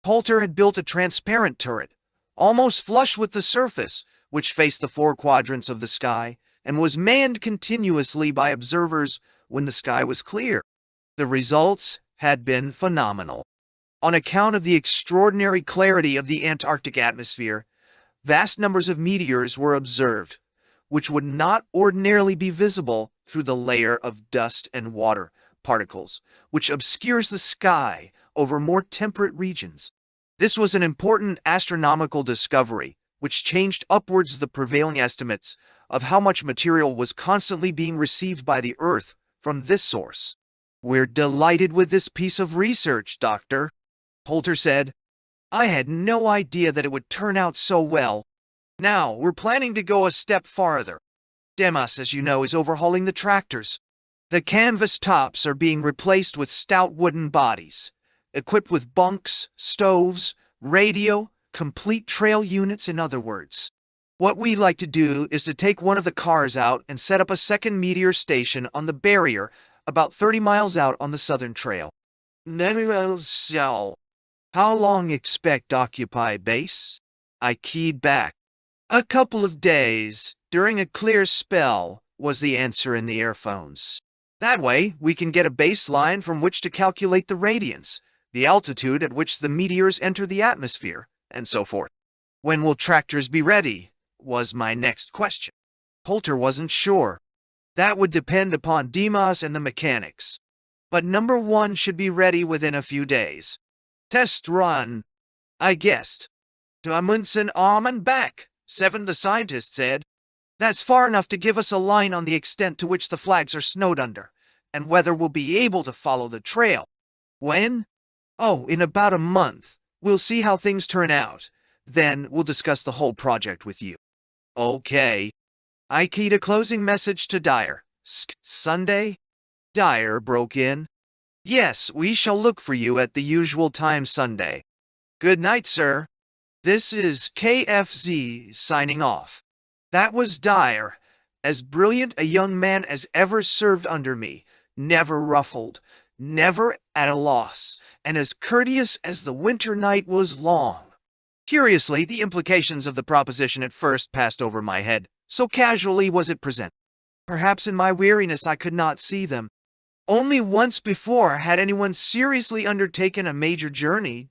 A: Poulter had built a transparent turret, almost flush with the surface, which faced the four quadrants of the sky, and was manned continuously by observers when the sky was clear. The results had been phenomenal. On account of the extraordinary clarity of the Antarctic atmosphere, vast numbers of meteors were observed, which would not ordinarily be visible through the layer of dust and water particles, which obscures the sky over more temperate regions. This was an important astronomical discovery, which changed upwards the prevailing estimates of how much material was constantly being received by the Earth from this source. "We're delighted with this piece of research, Doctor," Poulter said. "I had no idea that it would turn out so well. Now, we're planning to go a step farther. Demas, as you know, is overhauling the tractors. The canvas tops are being replaced with stout wooden bodies, equipped with bunks, stoves, radio, complete trail units, in other words. What we'd like to do is to take one of the cars out and set up a second meteor station on the barrier about 30 miles out on the southern trail." "So, how long expect occupy base?" I keyed back. "A couple of days, during a clear spell," was the answer in the earphones. "That way, we can get a baseline from which to calculate the radiance, the altitude at which the meteors enter the atmosphere, and so forth." "When will tractors be ready?" was my next question. Poulter wasn't sure. "That would depend upon Demas and the mechanics. But number one should be ready within a few days." "Test run," I guessed. "To Amundsen arm and back," Seven the scientist said. "That's far enough to give us a line on the extent to which the flags are snowed under, and whether we'll be able to follow the trail." "When?" "Oh, in about a month. We'll see how things turn out. Then we'll discuss the whole project with you." "Okay." I keyed a closing message to Dyer. "Sunday?" Dyer broke in. "Yes, we shall look for you at the usual time Sunday." "Good night, sir. This is KFZ signing off." That was Dyer, as brilliant a young man as ever served under me, never ruffled, never at a loss, and as courteous as the winter night was long. Curiously, the implications of the proposition at first passed over my head, so casually was it presented. Perhaps in my weariness I could not see them. Only once before had anyone seriously undertaken a major journey,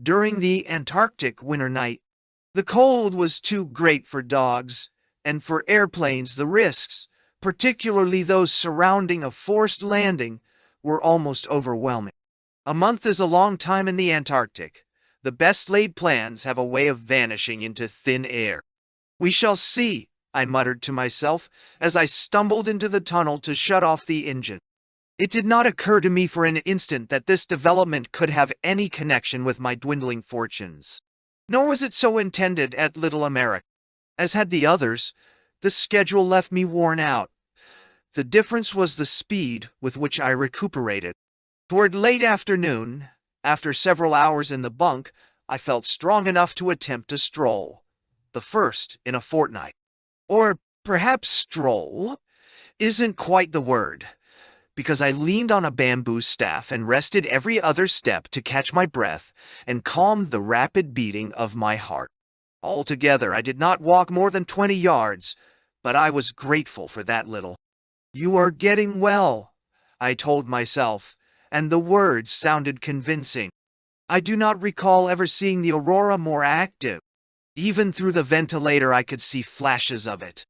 A: during the Antarctic winter night. The cold was too great for dogs, and for airplanes the risks, particularly those surrounding a forced landing, were almost overwhelming. A month is a long time in the Antarctic. The best laid plans have a way of vanishing into thin air. We shall see, I muttered to myself as I stumbled into the tunnel to shut off the engine. It did not occur to me for an instant that this development could have any connection with my dwindling fortunes. Nor was it so intended at Little America. As had the others, the schedule left me worn out. The difference was the speed with which I recuperated. Toward late afternoon, after several hours in the bunk, I felt strong enough to attempt a stroll. The first in a fortnight. Or perhaps stroll isn't quite the word, because I leaned on a bamboo staff and rested every other step to catch my breath and calm the rapid beating of my heart. Altogether, I did not walk more than 20 yards, but I was grateful for that little. "You are getting well," I told myself, and the words sounded convincing. I do not recall ever seeing the aurora more active. Even through the ventilator I could see flashes of it.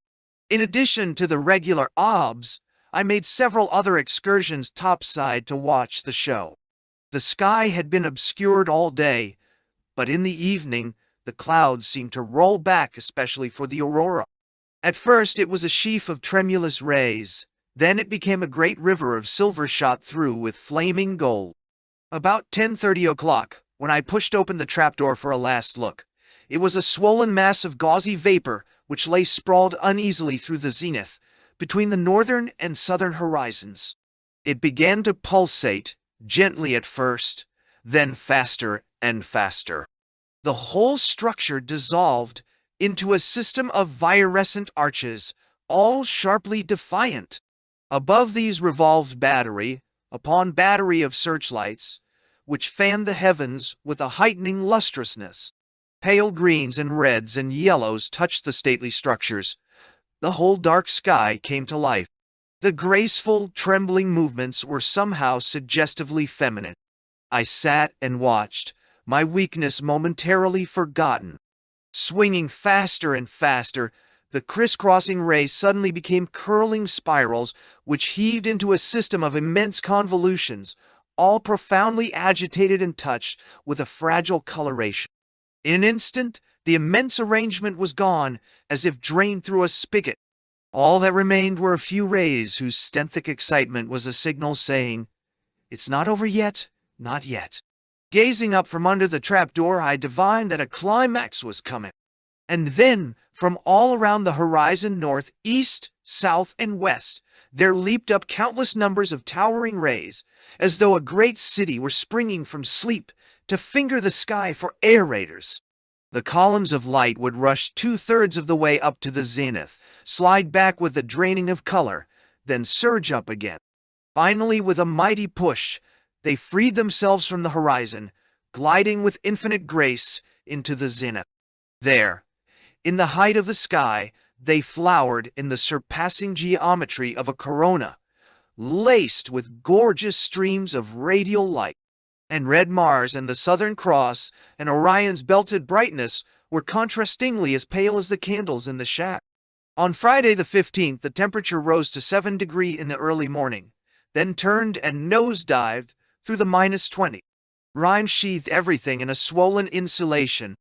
A: In addition to the regular obs, I made several other excursions topside to watch the show. The sky had been obscured all day, but in the evening the clouds seemed to roll back, especially for the aurora. At first it was a sheaf of tremulous rays, then it became a great river of silver shot through with flaming gold. About 10:30 o'clock, when I pushed open the trapdoor for a last look, it was a swollen mass of gauzy vapor which lay sprawled uneasily through the zenith, between the northern and southern horizons. It began to pulsate, gently at first, then faster and faster. The whole structure dissolved into a system of virescent arches, all sharply defiant. Above these revolved battery upon battery of searchlights, which fanned the heavens with a heightening lustrousness. Pale greens and reds and yellows touched the stately structures. The whole dark sky came to life. The graceful, trembling movements were somehow suggestively feminine. I sat and watched, my weakness momentarily forgotten. Swinging faster and faster, the crisscrossing rays suddenly became curling spirals which heaved into a system of immense convolutions, all profoundly agitated and touched with a fragile coloration. In an instant, the immense arrangement was gone, as if drained through a spigot. All that remained were a few rays whose stenthic excitement was a signal saying, "It's not over yet, not yet." Gazing up from under the trapdoor, I divined that a climax was coming. And then, from all around the horizon, north, east, south, and west, there leaped up countless numbers of towering rays, as though a great city were springing from sleep to finger the sky for air raiders. The columns of light would rush 2/3 of the way up to the zenith, slide back with a draining of color, then surge up again. Finally, with a mighty push, they freed themselves from the horizon, gliding with infinite grace into the zenith. There, in the height of the sky, they flowered in the surpassing geometry of a corona, laced with gorgeous streams of radial light. And red Mars and the Southern Cross and Orion's belted brightness were contrastingly as pale as the candles in the shack. On Friday the 15th, the temperature rose to 7 degrees in the early morning, then turned and nosedived through the -20. Rime sheathed everything in a swollen insulation.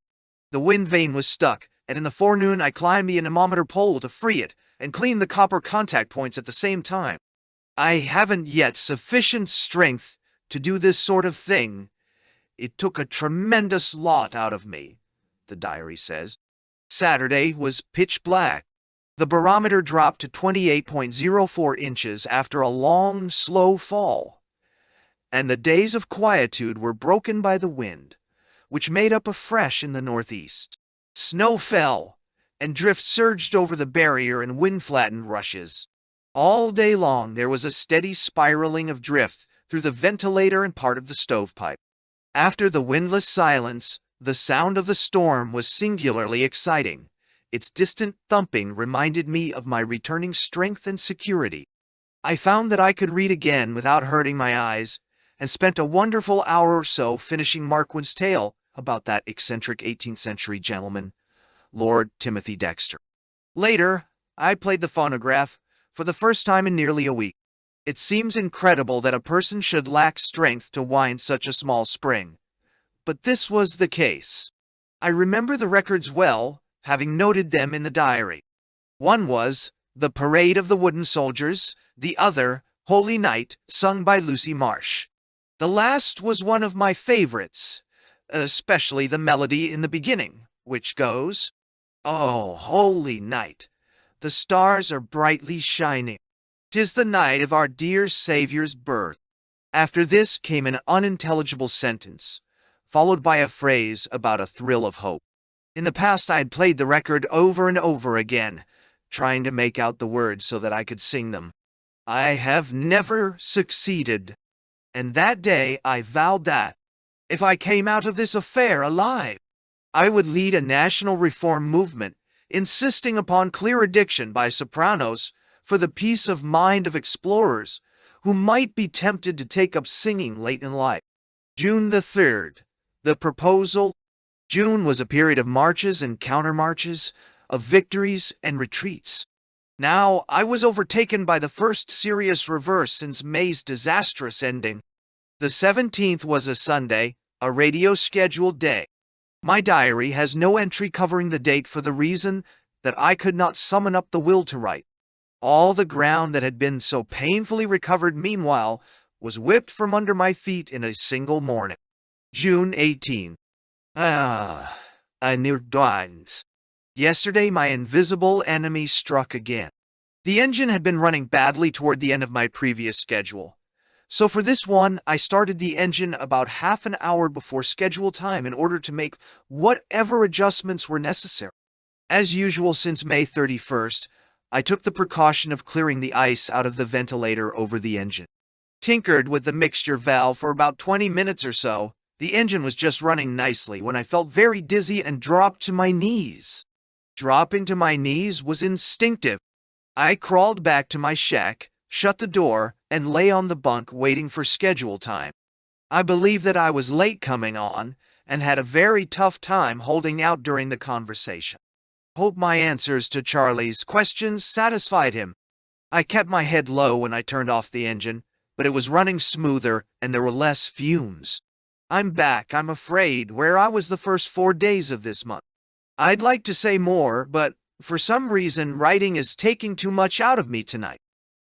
A: The wind vane was stuck, and in the forenoon I climbed the anemometer pole to free it and clean the copper contact points at the same time. I haven't yet sufficient strength to do this sort of thing. It took a tremendous lot out of me, the diary says. Saturday was pitch black. The barometer dropped to 28.04 inches after a long, slow fall. And the days of quietude were broken by the wind, which made up afresh in the northeast. Snow fell, and drift surged over the barrier in wind-flattened rushes. All day long there was a steady spiraling of drift through the ventilator and part of the stovepipe. After the windless silence, the sound of the storm was singularly exciting. Its distant thumping reminded me of my returning strength and security. I found that I could read again without hurting my eyes, and spent a wonderful hour or so finishing Marquand's tale about that eccentric 18th century gentleman, Lord Timothy Dexter. Later, I played the phonograph for the first time in nearly a week. It seems incredible that a person should lack strength to wind such a small spring. But this was the case. I remember the records well, having noted them in the diary. One was The Parade of the Wooden Soldiers, the other, Holy Night, sung by Lucy Marsh. The last was one of my favorites, especially the melody in the beginning, which goes, "Oh, holy night, the stars are brightly shining. 'Tis the night of our dear Saviour's birth." After this came an unintelligible sentence, followed by a phrase about a thrill of hope. In the past I had played the record over and over again, trying to make out the words so that I could sing them. I have never succeeded, and that day I vowed that, if I came out of this affair alive, I would lead a national reform movement, insisting upon clear diction by sopranos for the peace of mind of explorers who might be tempted to take up singing late in life. June the 3rd. The proposal. June was a period of marches and countermarches, of victories and retreats. Now I was overtaken by the first serious reverse since May's disastrous ending. The 17th was a Sunday, a radio-scheduled day. My diary has no entry covering the date for the reason that I could not summon up the will to write. All the ground that had been so painfully recovered meanwhile was whipped from under my feet in a single morning. June 18. I near dawns. Yesterday my invisible enemy struck again. The engine had been running badly toward the end of my previous schedule. So for this one, I started the engine about half an hour before schedule time in order to make whatever adjustments were necessary. As usual since May 31st, I took the precaution of clearing the ice out of the ventilator over the engine. Tinkered with the mixture valve for about 20 minutes or so. The engine was just running nicely when I felt very dizzy and dropped to my knees. Dropping to my knees was instinctive. I crawled back to my shack, shut the door, and lay on the bunk waiting for schedule time. I believe that I was late coming on, and had a very tough time holding out during the conversation. Hope my answers to Charlie's questions satisfied him. I kept my head low when I turned off the engine, but it was running smoother and there were less fumes. I'm back, I'm afraid, where I was the first 4 days of this month. I'd like to say more, but for some reason writing is taking too much out of me tonight.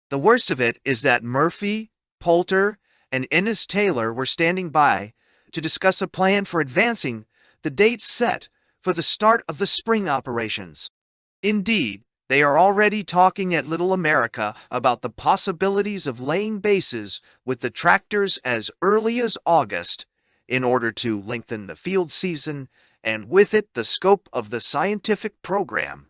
A: The worst of it is that Murphy, Poulter, and Ennis Taylor were standing by to discuss a plan for advancing the date set for the start of the spring operations. Indeed, they are already talking at Little America about the possibilities of laying bases with the tractors as early as August in order to lengthen the field season and with it the scope of the scientific program.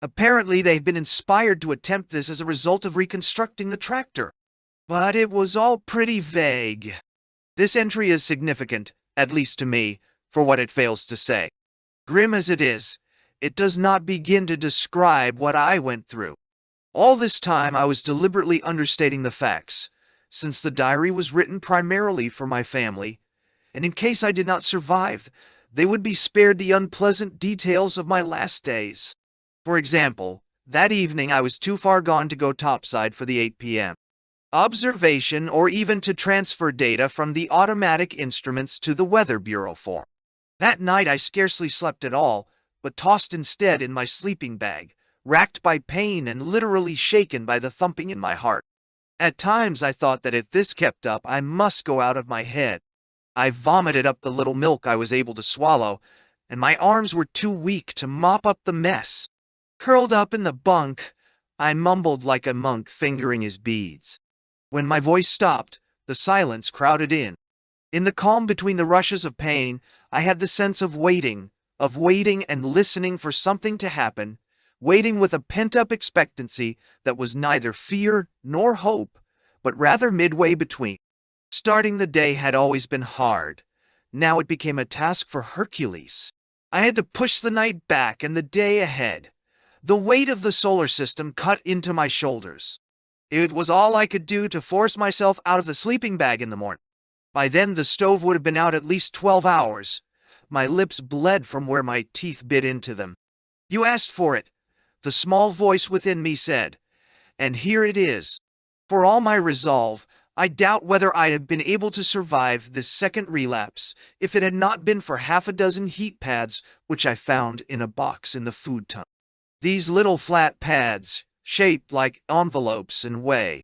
A: Apparently they've been inspired to attempt this as a result of reconstructing the tractor. But it was all pretty vague. This entry is significant, at least to me, for what it fails to say. Grim as it is, it does not begin to describe what I went through. All this time I was deliberately understating the facts, since the diary was written primarily for my family, and in case I did not survive, they would be spared the unpleasant details of my last days. For example, that evening I was too far gone to go topside for the 8 p.m. observation or even to transfer data from the automatic instruments to the Weather Bureau form. That night I scarcely slept at all, but tossed instead in my sleeping bag, racked by pain and literally shaken by the thumping in my heart. At times I thought that if this kept up I must go out of my head. I vomited up the little milk I was able to swallow, and my arms were too weak to mop up the mess. Curled up in the bunk, I mumbled like a monk fingering his beads. When my voice stopped, the silence crowded in. In the calm between the rushes of pain, I had the sense of waiting and listening for something to happen, waiting with a pent-up expectancy that was neither fear nor hope, but rather midway between. Starting the day had always been hard. Now it became a task for Hercules. I had to push the night back and the day ahead. The weight of the solar system cut into my shoulders. It was all I could do to force myself out of the sleeping bag in the morning. By then the stove would have been out at least 12 hours. My lips bled from where my teeth bit into them. "You asked for it," the small voice within me said, "and here it is." For all my resolve, I doubt whether I'd have been able to survive this second relapse if it had not been for half a dozen heat pads which I found in a box in the food ton. These little flat pads, shaped like envelopes and weighing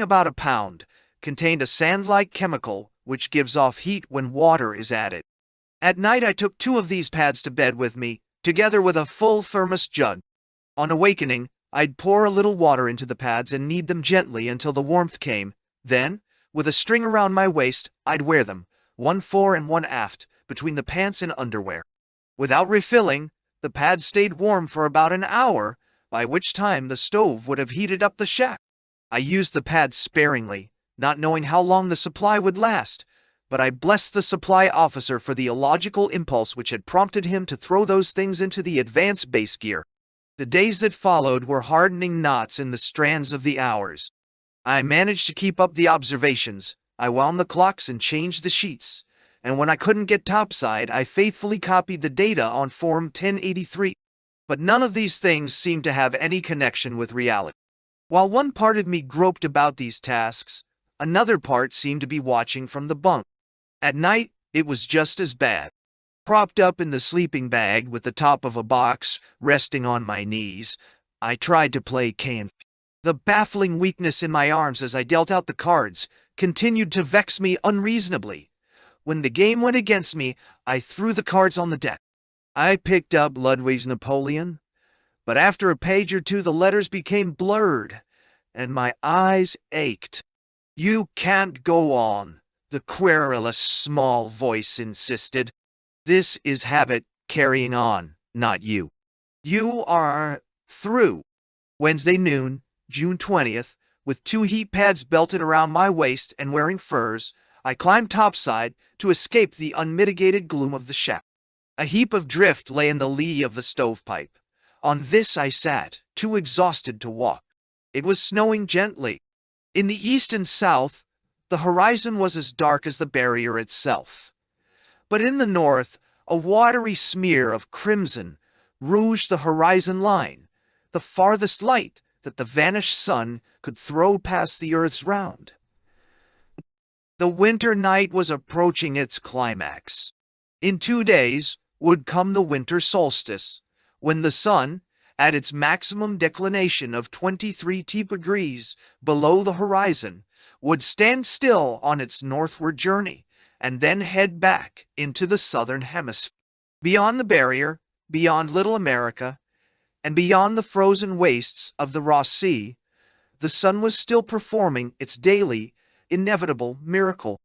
A: about a pound, contained a sand-like chemical which gives off heat when water is added. At night I took 2 of these pads to bed with me, together with a full thermos jug. On awakening, I'd pour a little water into the pads and knead them gently until the warmth came. Then, with a string around my waist, I'd wear them, one fore and one aft, between the pants and underwear. Without refilling, the pads stayed warm for about an hour, by which time the stove would have heated up the shack. I used the pads sparingly, not knowing how long the supply would last, but I blessed the supply officer for the illogical impulse which had prompted him to throw those things into the advance base gear. The days that followed were hardening knots in the strands of the hours. I managed to keep up the observations. I wound the clocks and changed the sheets, and when I couldn't get topside, I faithfully copied the data on Form 1083. But none of these things seemed to have any connection with reality. While one part of me groped about these tasks, another part seemed to be watching from the bunk. At night, it was just as bad. Propped up in the sleeping bag with the top of a box resting on my knees, I tried to play can. The baffling weakness in my arms as I dealt out the cards continued to vex me unreasonably. When the game went against me, I threw the cards on the deck. I picked up Ludwig's Napoleon, but after a page or two the letters became blurred, and my eyes ached. "You can't go on," the querulous small voice insisted. "This is habit carrying on, not you. You are through." Wednesday noon, June 20th, with 2 heat pads belted around my waist and wearing furs, I climbed topside to escape the unmitigated gloom of the shack. A heap of drift lay in the lee of the stovepipe. On this I sat, too exhausted to walk. It was snowing gently. In the east and south, the horizon was as dark as the barrier itself. But in the north, a watery smear of crimson rouged the horizon line, the farthest light that the vanished sun could throw past the earth's round. The winter night was approaching its climax. In 2 days would come the winter solstice, when the sun, at its maximum declination of 23 degrees below the horizon, would stand still on its northward journey, and then head back into the southern hemisphere. Beyond the barrier, beyond Little America, and beyond the frozen wastes of the Ross Sea, the sun was still performing its daily, inevitable miracle.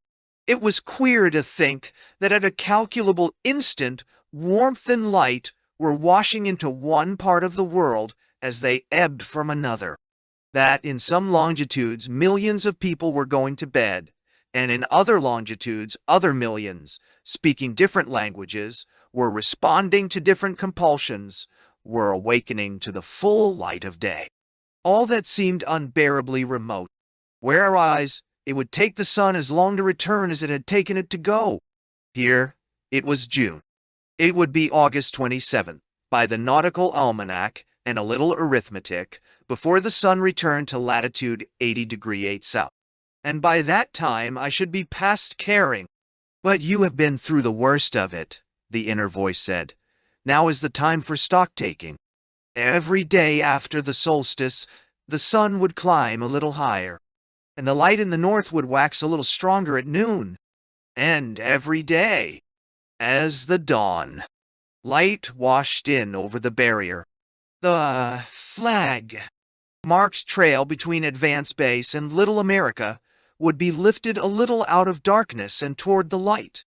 A: It was queer to think that at a calculable instant, warmth and light were washing into one part of the world as they ebbed from another. That in some longitudes millions of people were going to bed, and in other longitudes other millions, speaking different languages, were responding to different compulsions, were awakening to the full light of day. All that seemed unbearably remote. Whereas it would take the sun as long to return as it had taken it to go. Here, it was June. It would be August 27th, by the nautical almanac and a little arithmetic, before the sun returned to latitude 80°8 south. And by that time I should be past caring. "But you have been through the worst of it," the inner voice said. "Now is the time for stock-taking." Every day after the solstice, the sun would climb a little higher, and the light in the north would wax a little stronger at noon. And every day, as the dawn light washed in over the barrier, the flag-marked trail between Advance Base and Little America would be lifted a little out of darkness and toward the light.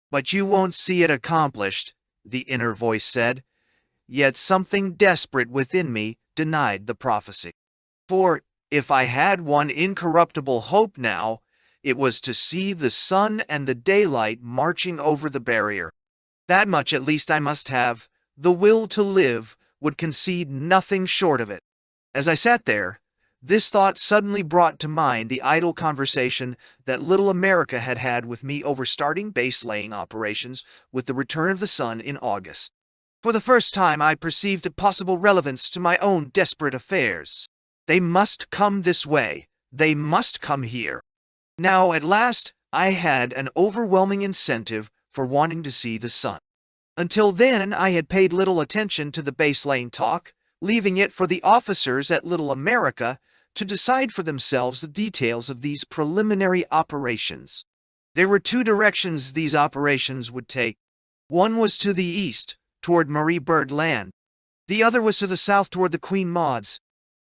A: "But you won't see it accomplished," the inner voice said. yet something desperate within me denied the prophecy. For if I had one incorruptible hope now, it was to see the sun and the daylight marching over the barrier. That much at least I must have. The will to live would concede nothing short of it. As I sat there, this thought suddenly brought to mind the idle conversation that little America had had with me over starting base-laying operations with the return of the sun in August. For the first time I perceived a possible relevance to my own desperate affairs. They must come this way. They must come here. Now, at last, I had an overwhelming incentive for wanting to see the sun. Until then, I had paid little attention to the base-laying talk, leaving it for the officers at Little America to decide for themselves the details of these preliminary operations. There were two directions these operations would take. One was to the east, toward Byrd land. The other was to the south toward the Queen Maud's.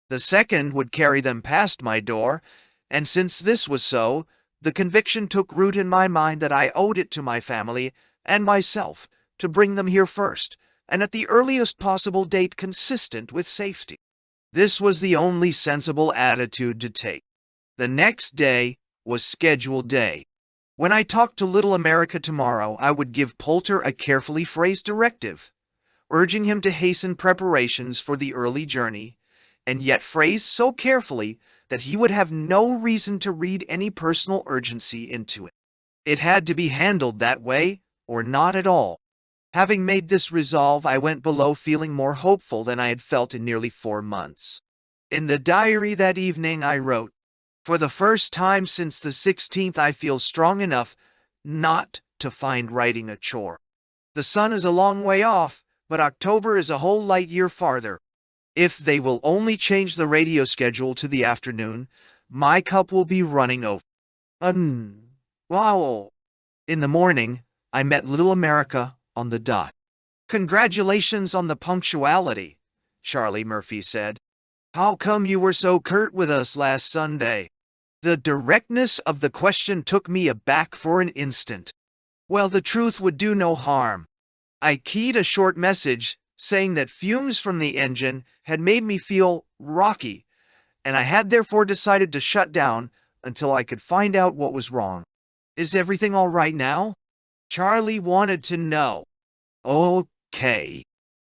A: The second would carry them past my door, and since this was so, the conviction took root in my mind that I owed it to my family and myself to bring them here first, and at the earliest possible date consistent with safety. This was the only sensible attitude to take. The next day was scheduled day. When I talked to Little America tomorrow, I would give Poulter a carefully phrased directive, urging him to hasten preparations for the early journey, and yet phrased so carefully that he would have no reason to read any personal urgency into it. It had to be handled that way, or not at all. Having made this resolve, I went below feeling more hopeful than I had felt in nearly 4 months. In the diary that evening I wrote, "For the first time since the 16th I feel strong enough not to find writing a chore. The sun is a long way off, but October is a whole light year farther. If they will only change the radio schedule to the afternoon, my cup will be running over." Wow. In the morning, I met Little America on the dot. "Congratulations on the punctuality," Charlie Murphy said. "How come you were so curt with us last Sunday?" The directness of the question took me aback for an instant. Well, the truth would do no harm. I keyed a short message saying that fumes from the engine had made me feel rocky, and I had therefore decided to shut down until I could find out what was wrong. "Is everything all right now?" Charlie wanted to know. "Okay.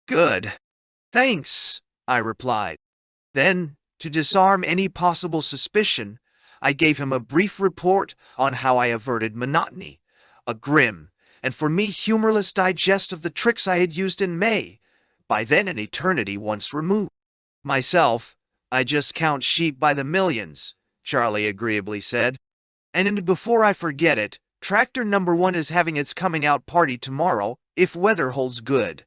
A: Good. Thanks," I replied. Then, to disarm any possible suspicion, I gave him a brief report on how I averted monotony, a grim, and for me humorless digest of the tricks I had used in May, by then an eternity once removed. "Myself, I just count sheep by the millions," Charlie agreeably said. "And before I forget it, Tractor number 1 is having its coming out party tomorrow, if weather holds good.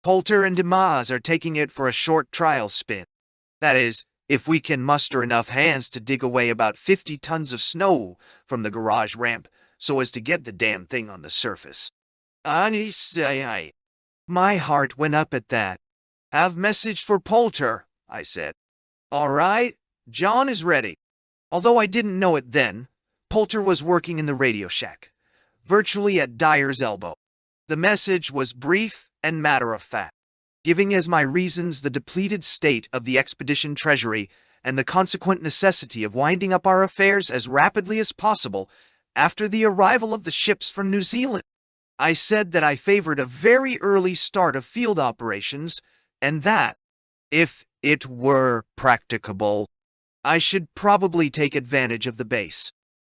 A: Poulter and Demaz are taking it for a short trial spin. That is, if we can muster enough hands to dig away about 50 tons of snow from the garage ramp so as to get the damn thing on the surface." My heart went up at that. "Have message for Poulter," I said. "All right, John is ready." Although I didn't know it then, Poulter was working in the radio shack, virtually at Dyer's elbow. The message was brief and matter-of-fact, giving as my reasons the depleted state of the expedition treasury and the consequent necessity of winding up our affairs as rapidly as possible after the arrival of the ships from New Zealand. I said that I favored a very early start of field operations, and that, if it were practicable, I should probably take advantage of the base,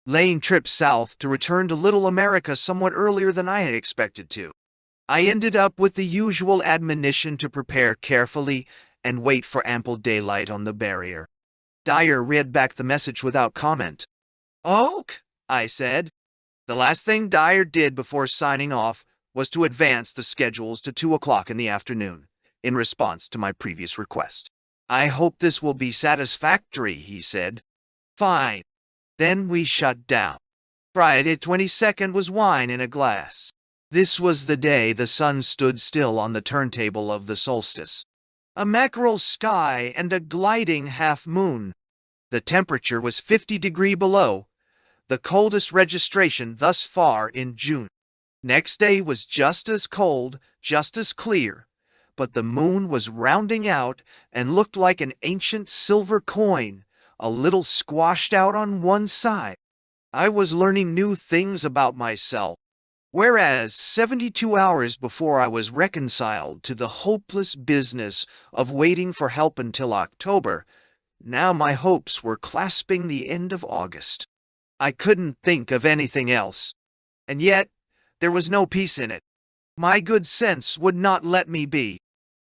A: laying trips south to return to Little America somewhat earlier than I had expected to. I ended up with the usual admonition to prepare carefully and wait for ample daylight on the barrier. Dyer read back the message without comment. "Ok," I said. The last thing Dyer did before signing off was to advance the schedules to 2 o'clock in the afternoon, in response to my previous request. "I hope this will be satisfactory," he said. "Fine." Then we shut down. Friday 22nd was wine in a glass. This was the day the sun stood still on the turntable of the solstice. A mackerel sky and a gliding half-moon. The temperature was 50 degrees below, the coldest registration thus far in June. Next day was just as cold, just as clear, but the moon was rounding out and looked like an ancient silver coin, a little squashed out on one side. I was learning new things about myself. Whereas 72 hours before I was reconciled to the hopeless business of waiting for help until October, now my hopes were clasping the end of August. I couldn't think of anything else. And yet, there was no peace in it. My good sense would not let me be.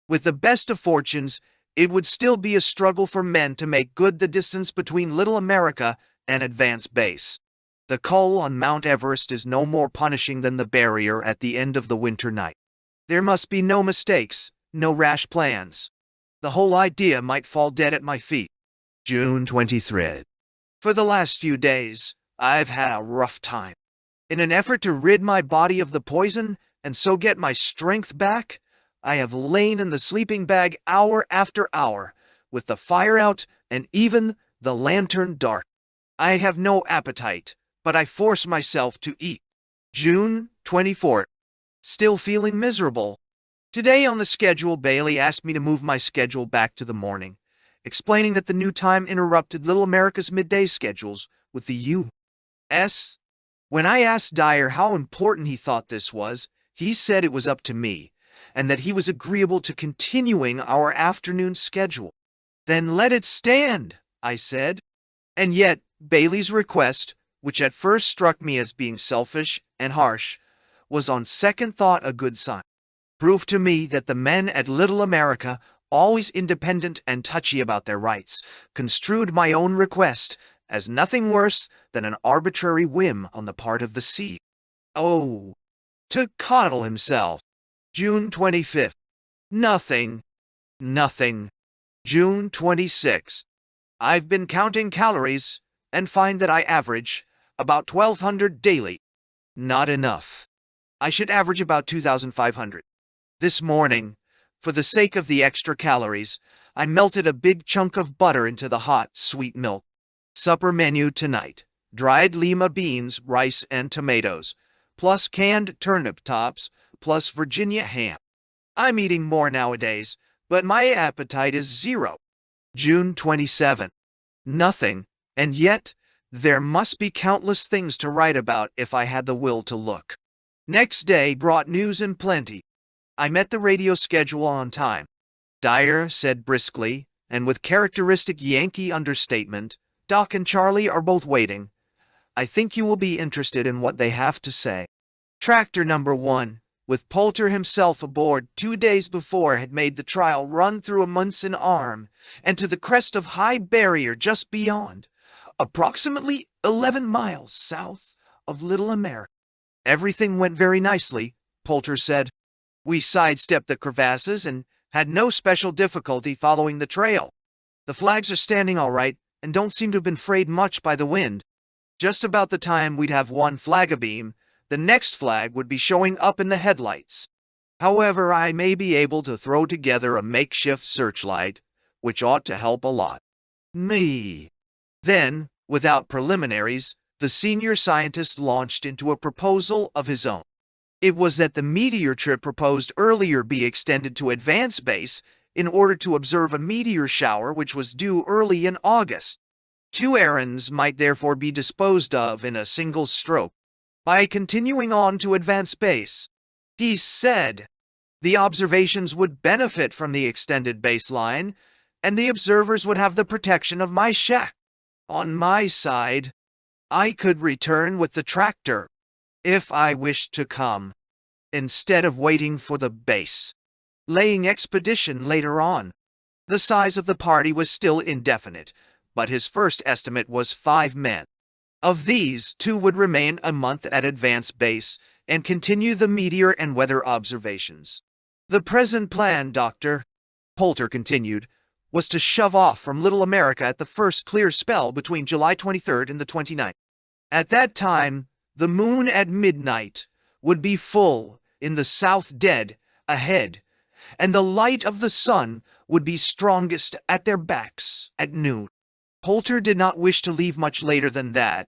A: With the best of fortunes, it would still be a struggle for men to make good the distance between Little America and Advance Base. The cull on Mount Everest is no more punishing than the barrier at the end of the winter night. There must be no mistakes, no rash plans. The whole idea might fall dead at my feet. June 23rd. For the last few days, I've had a rough time. In an effort to rid my body of the poison and so get my strength back, I have lain in the sleeping bag hour after hour, with the fire out and even the lantern dark. I have no appetite, but I force myself to eat. June 24th. Still feeling miserable. Today on the schedule, Bailey asked me to move my schedule back to the morning, explaining that the new time interrupted Little America's midday schedules with the U.S. When I asked Dyer how important he thought this was, he said it was up to me, and that he was agreeable to continuing our afternoon schedule. Then let it stand, I said. And yet, Bailey's request, which at first struck me as being selfish and harsh, was on second thought a good sign. Proof to me that the men at Little America, always independent and touchy about their rights, construed my own request as nothing worse than an arbitrary whim on the part of the sea. Oh, to coddle himself. June 25th. Nothing. June 26th. I've been counting calories and find that I average about 1,200 daily. Not enough. I should average about 2,500. This morning, for the sake of the extra calories, I melted a big chunk of butter into the hot, sweet milk. Supper menu tonight: dried lima beans, rice, and tomatoes, plus canned turnip tops, plus Virginia ham. I'm eating more nowadays, but my appetite is zero. June 27. Nothing, and yet there must be countless things to write about if I had the will to look. Next day brought news in plenty. I met the radio schedule on time. Dyer said briskly, and with characteristic Yankee understatement, "Doc and Charlie are both waiting. I think you will be interested in what they have to say." Tractor number 1, with Poulter himself aboard 2 days before, had made the trial run through a Munson arm and to the crest of High Barrier just beyond, approximately 11 miles south of Little America. Everything went very nicely, Poulter said. We sidestepped the crevasses and had no special difficulty following the trail. The flags are standing all right and don't seem to have been frayed much by the wind. Just about the time we'd have one flag abeam, the next flag would be showing up in the headlights. However, I may be able to throw together a makeshift searchlight, which ought to help a lot. Me. Then, without preliminaries, the senior scientist launched into a proposal of his own. It was that the meteor trip proposed earlier be extended to Advance Base in order to observe a meteor shower which was due early in August. 2 errands might therefore be disposed of in a single stroke by continuing on to Advance Base. He said the observations would benefit from the extended baseline, and the observers would have the protection of my shack. On my side, I could return with the tractor, if I wished to come, instead of waiting for the base laying expedition later on. The size of the party was still indefinite, but his first estimate was 5 men. Of these, 2 would remain a month at Advance Base and continue the meteor and weather observations. The present plan, Doctor, Poulter continued, was to shove off from Little America at the first clear spell between July 23rd and the 29th. At that time, the moon at midnight would be full in the south dead ahead, and the light of the sun would be strongest at their backs at noon. Poulter did not wish to leave much later than that,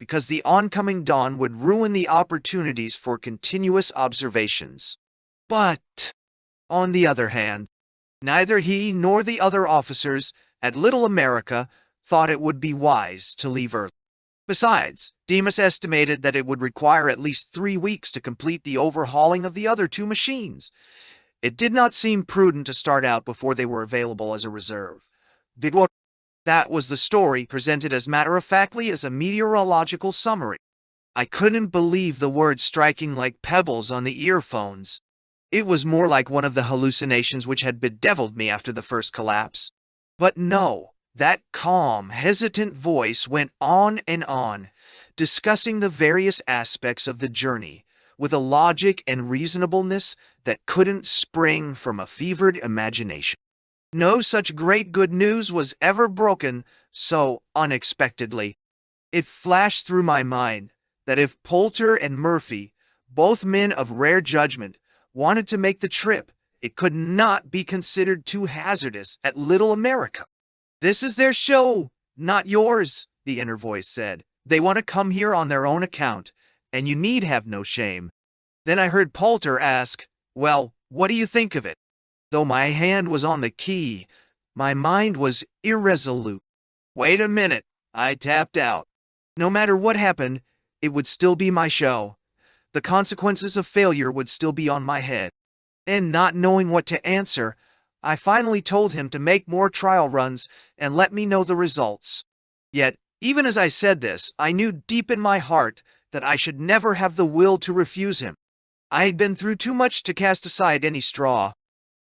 A: because the oncoming dawn would ruin the opportunities for continuous observations. But, on the other hand, neither he nor the other officers at Little America thought it would be wise to leave early. Besides, Demas estimated that it would require at least 3 weeks to complete the overhauling of the other 2 machines. It did not seem prudent to start out before they were available as a reserve. That was the story, presented as matter-of-factly as a meteorological summary. I couldn't believe the words striking like pebbles on the earphones. It was more like one of the hallucinations which had bedeviled me after the first collapse. But no, that calm, hesitant voice went on and on, discussing the various aspects of the journey, with a logic and reasonableness that couldn't spring from a fevered imagination. No such great good news was ever broken so unexpectedly. It flashed through my mind that if Poulter and Murphy, both men of rare judgment, wanted to make the trip, it could not be considered too hazardous at Little America. "This is their show, not yours," the inner voice said. "They want to come here on their own account, and you need have no shame." Then I heard Poulter ask, "Well, what do you think of it?" Though my hand was on the key, my mind was irresolute. "Wait a minute," I tapped out. No matter what happened, it would still be my show. The consequences of failure would still be on my head. And not knowing what to answer, I finally told him to make more trial runs and let me know the results. Yet, even as I said this, I knew deep in my heart that I should never have the will to refuse him. I had been through too much to cast aside any straw.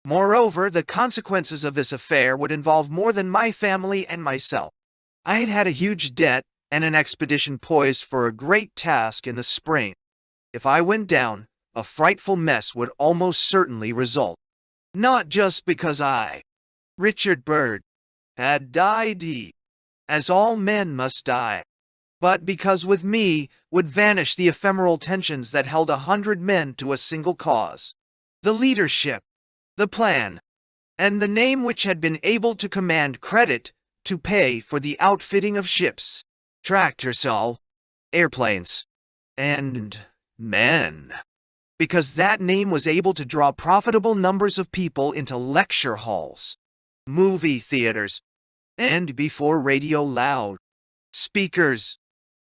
A: Moreover, the consequences of this affair would involve more than my family and myself. I had had a huge debt and an expedition poised for a great task in the spring. If I went down, a frightful mess would almost certainly result. Not just because I, Richard Byrd, had died, as all men must die, but because with me would vanish the ephemeral tensions that held 100 men to a single cause. The leadership, the plan, and the name which had been able to command credit to pay for the outfitting of ships, tractors, airplanes, and men. Because that name was able to draw profitable numbers of people into lecture halls, movie theaters, and before radio loud speakers.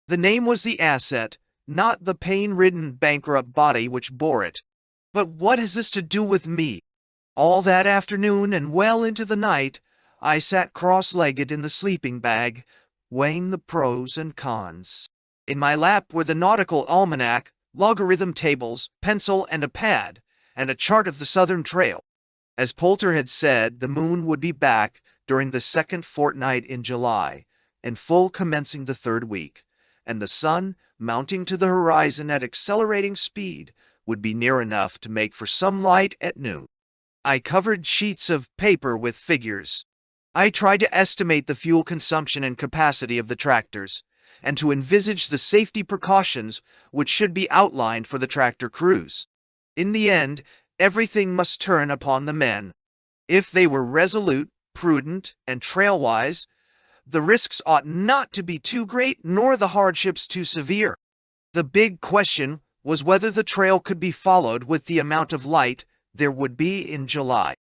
A: The name was the asset, not the pain-ridden bankrupt body which bore it. But what has this to do with me? All that afternoon and well into the night, I sat cross-legged in the sleeping bag, weighing the pros and cons. In my lap were the nautical almanac, logarithm tables, pencil and a pad, and a chart of the Southern Trail. As Poulter had said, the moon would be back during the second fortnight in July, and full commencing the third week, and the sun, mounting to the horizon at accelerating speed, would be near enough to make for some light at noon. I covered sheets of paper with figures. I tried to estimate the fuel consumption and capacity of the tractors, and to envisage the safety precautions which should be outlined for the tractor crews. In the end, everything must turn upon the men. If they were resolute, prudent, and trail-wise, the risks ought not to be too great nor the hardships too severe. The big question was whether the trail could be followed with the amount of light there would be in July.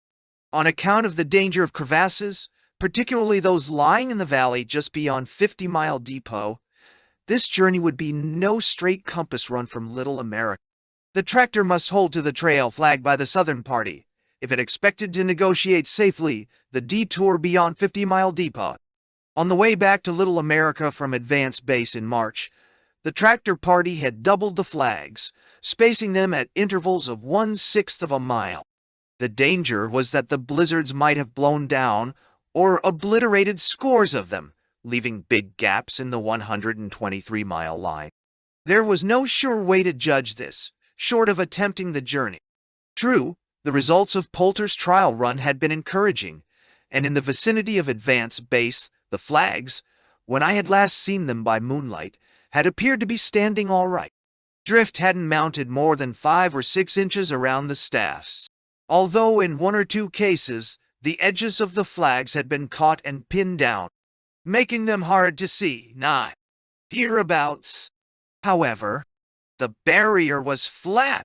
A: On account of the danger of crevasses, particularly those lying in the valley just beyond 50 Mile Depot, this journey would be no straight compass run from Little America. The tractor must hold to the trail flagged by the Southern Party, if it expected to negotiate safely the detour beyond 50 Mile Depot. On the way back to Little America from Advance Base in March, the tractor party had doubled the flags, spacing them at intervals of 1/6 of a mile. The danger was that the blizzards might have blown down or obliterated scores of them, leaving big gaps in the 123-mile line. There was no sure way to judge this, short of attempting the journey. True, the results of Poulter's trial run had been encouraging, and in the vicinity of Advance Base, the flags, when I had last seen them by moonlight, had appeared to be standing all right. Drift hadn't mounted more than 5 or 6 inches around the staffs, although in 1 or 2 cases the edges of the flags had been caught and pinned down, making them hard to see. hereabouts. However, the barrier was flat,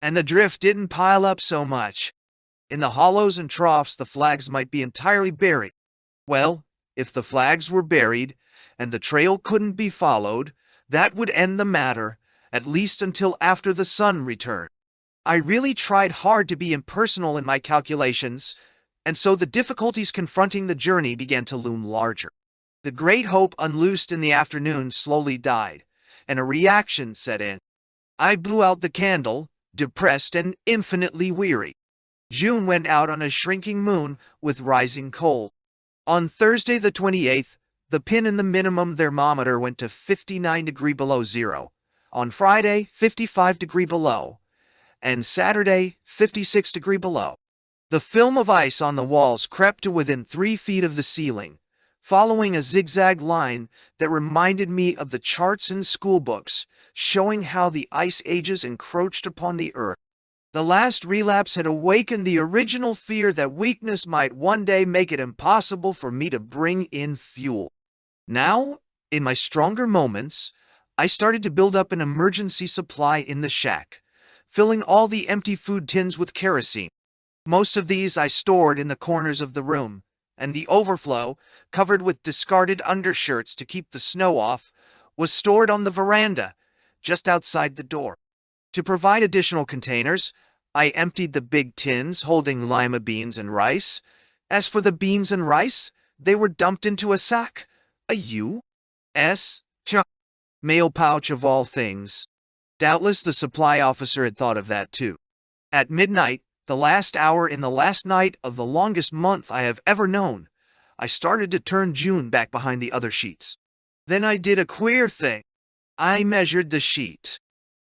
A: and the drift didn't pile up so much. In the hollows and troughs, the flags might be entirely buried. Well, if the flags were buried, and the trail couldn't be followed, that would end the matter, at least until after the sun returned. I really tried hard to be impersonal in my calculations, and so the difficulties confronting the journey began to loom larger. The great hope unloosed in the afternoon slowly died, and a reaction set in. I blew out the candle, depressed and infinitely weary. June went out on a shrinking moon with rising cold. On Thursday the 28th, the pin in the minimum thermometer went to 59 degrees below zero. On Friday, 55 degrees below. And Saturday, 56 degrees below. The film of ice on the walls crept to within 3 feet of the ceiling, following a zigzag line that reminded me of the charts in school books, showing how the ice ages encroached upon the earth. The last relapse had awakened the original fear that weakness might one day make it impossible for me to bring in fuel. Now, in my stronger moments, I started to build up an emergency supply in the shack, filling all the empty food tins with kerosene. Most of these I stored in the corners of the room, and the overflow, covered with discarded undershirts to keep the snow off, was stored on the veranda, just outside the door. To provide additional containers, I emptied the big tins holding lima beans and rice. As for the beans and rice, they were dumped into a sack, a U.S. mail pouch of all things. Doubtless the supply officer had thought of that too. At midnight, the last hour in the last night of the longest month I have ever known, I started to turn June back behind the other sheets. Then I did a queer thing. I measured the sheet.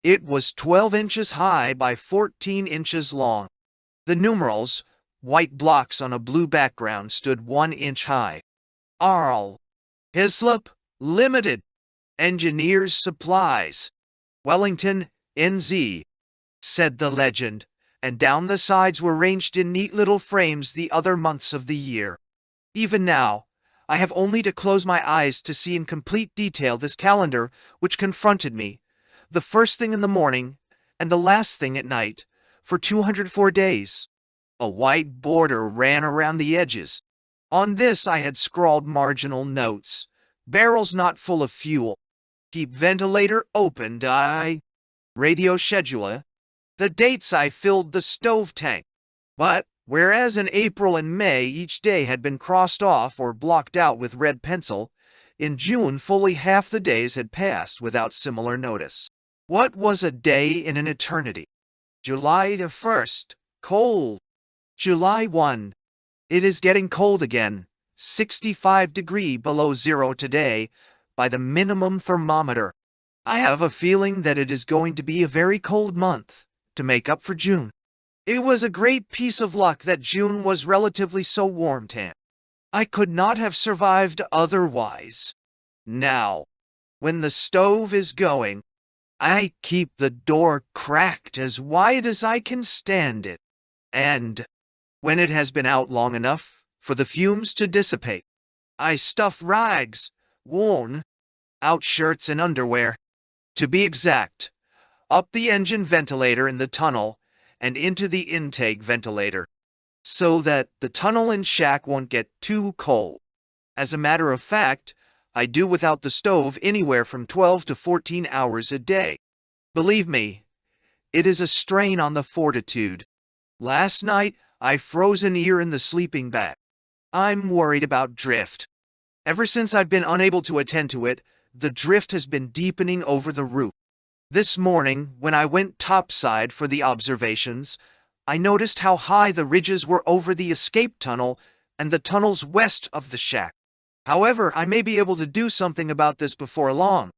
A: It was 12 inches high by 14 inches long. The numerals, white blocks on a blue background, stood 1 inch high. Arl. Hislop, Limited. Engineers Supplies. Wellington, NZ. Said the legend, and down the sides were ranged in neat little frames the other months of the year. Even now, I have only to close my eyes to see in complete detail this calendar which confronted me, the first thing in the morning and the last thing at night, for 204 days. A white border ran around the edges. On this I had scrawled marginal notes. Barrels not full of fuel. Keep ventilator open, radio scheduler. The dates I filled the stove tank. But, whereas in April and May each day had been crossed off or blocked out with red pencil, in June fully half the days had passed without similar notice. What was a day in an eternity? July the 1st. Cold. July 1. It is getting cold again. 65 degrees below zero today by the minimum thermometer. I have a feeling that it is going to be a very cold month to make up for June. It was a great piece of luck that June was relatively so warm. I could not have survived otherwise. Now, when the stove is going, I keep the door cracked as wide as I can stand it. And, when it has been out long enough for the fumes to dissipate, I stuff rags, worn out shirts and underwear. To be exact, up the engine ventilator in the tunnel and into the intake ventilator, so that the tunnel and shack won't get too cold. As a matter of fact, I do without the stove anywhere from 12 to 14 hours a day. Believe me, it is a strain on the fortitude. Last night, I froze an ear in the sleeping bag. I'm worried about drift. Ever since I've been unable to attend to it, the drift has been deepening over the roof. This morning, when I went topside for the observations, I noticed how high the ridges were over the escape tunnel and the tunnels west of the shack. However, I may be able to do something about this before long.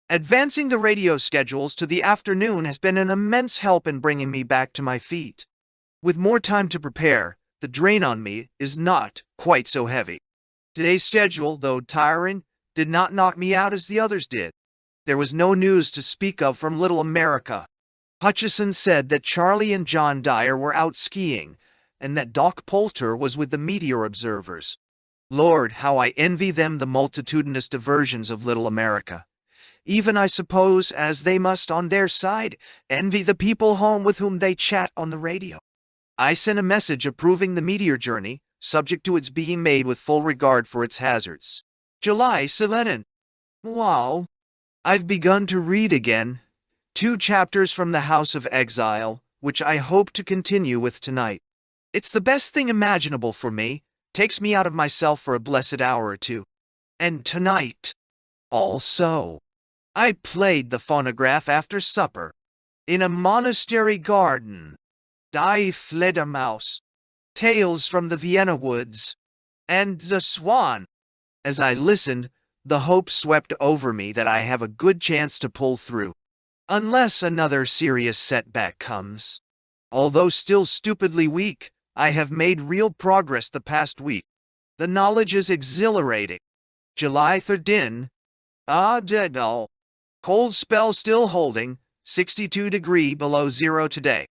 A: Advancing the radio schedules to the afternoon has been an immense help in bringing me back to my feet. With more time to prepare, the drain on me is not quite so heavy. Today's schedule, though tiring, did not knock me out as the others did. There was no news to speak of from Little America. Hutchison said that Charlie and John Dyer were out skiing, and that Doc Poulter was with the meteor observers. Lord, how I envy them the multitudinous diversions of Little America. even I suppose, as they must on their side, envy the people home with whom they chat on the radio. I sent a message approving the meteor journey, subject to its being made with full regard for its hazards. July 7. Wow. I've begun to read again. 2 chapters from the House of Exile, which I hope to continue with tonight. It's the best thing imaginable for me, takes me out of myself for a blessed hour or two. And tonight, also, I played the phonograph after supper, in a monastery garden. Die Fledermaus, Tales from the Vienna Woods, and The Swan. As I listened, the hope swept over me that I have a good chance to pull through. Unless another serious setback comes. Although still stupidly weak, I have made real progress the past week. The knowledge is exhilarating. July 13. Dead. Cold spell still holding, 62 below zero today.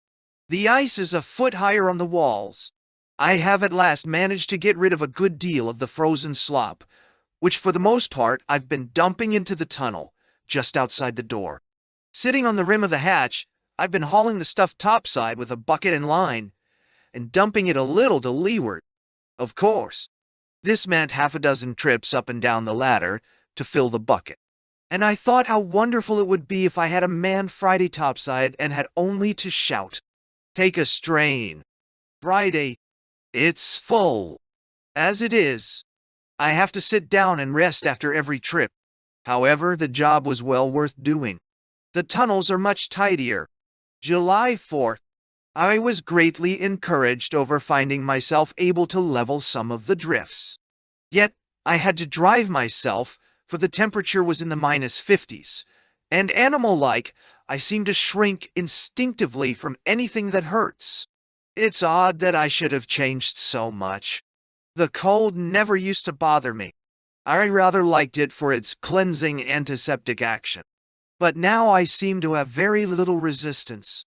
A: The ice is a foot higher on the walls. I have at last managed to get rid of a good deal of the frozen slop, which for the most part I've been dumping into the tunnel, just outside the door. Sitting on the rim of the hatch, I've been hauling the stuff topside with a bucket and line, and dumping it a little to leeward. Of course, this meant half a dozen trips up and down the ladder to fill the bucket. And I thought how wonderful it would be if I had a man Friday topside and had only to shout, "Take a strain. Friday, it's full." As it is, I have to sit down and rest after every trip. However, the job was well worth doing. The tunnels are much tidier. July 4th. I was greatly encouraged over finding myself able to level some of the drifts. Yet, I had to drive myself, for the temperature was in the -50s, and animal-like, I seemed to shrink instinctively from anything that hurts. It's odd that I should have changed so much. The cold never used to bother me. I rather liked it for its cleansing antiseptic action. But now I seem to have very little resistance.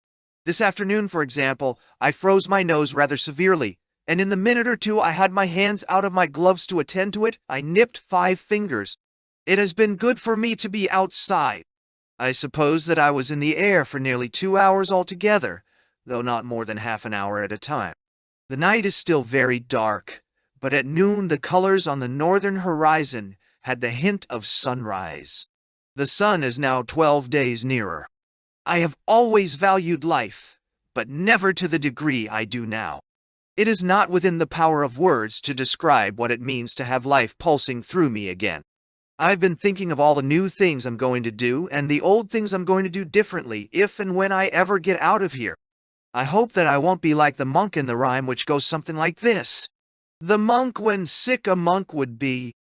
A: This afternoon, for example, I froze my nose rather severely, and in the minute or two I had my hands out of my gloves to attend to it, I nipped 5 fingers. It has been good for me to be outside. I suppose that I was in the air for nearly 2 hours altogether, though not more than half an hour at a time. The night is still very dark, but at noon the colors on the northern horizon had the hint of sunrise. The sun is now 12 days nearer. I have always valued life, but never to the degree I do now. It is not within the power of words to describe what it means to have life pulsing through me again. I've been thinking of all the new things I'm going to do and the old things I'm going to do differently if and when I ever get out of here. I hope that I won't be like the monk in the rhyme, which goes something like this. The monk when sick a monk would be,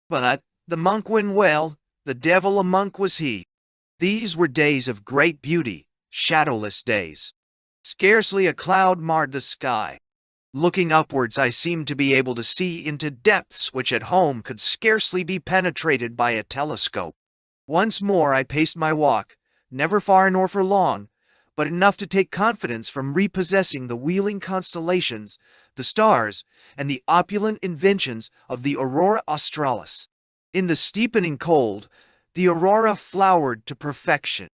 A: but the monk when well, the devil a monk was he. These were days of great beauty, shadowless days. Scarcely a cloud marred the sky. Looking upwards, I seemed to be able to see into depths which at home could scarcely be penetrated by a telescope. Once more I paced my walk, never far nor for long, but enough to take confidence from repossessing the wheeling constellations, the stars, and the opulent inventions of the aurora australis. In the steepening cold, the aurora flowered to perfection.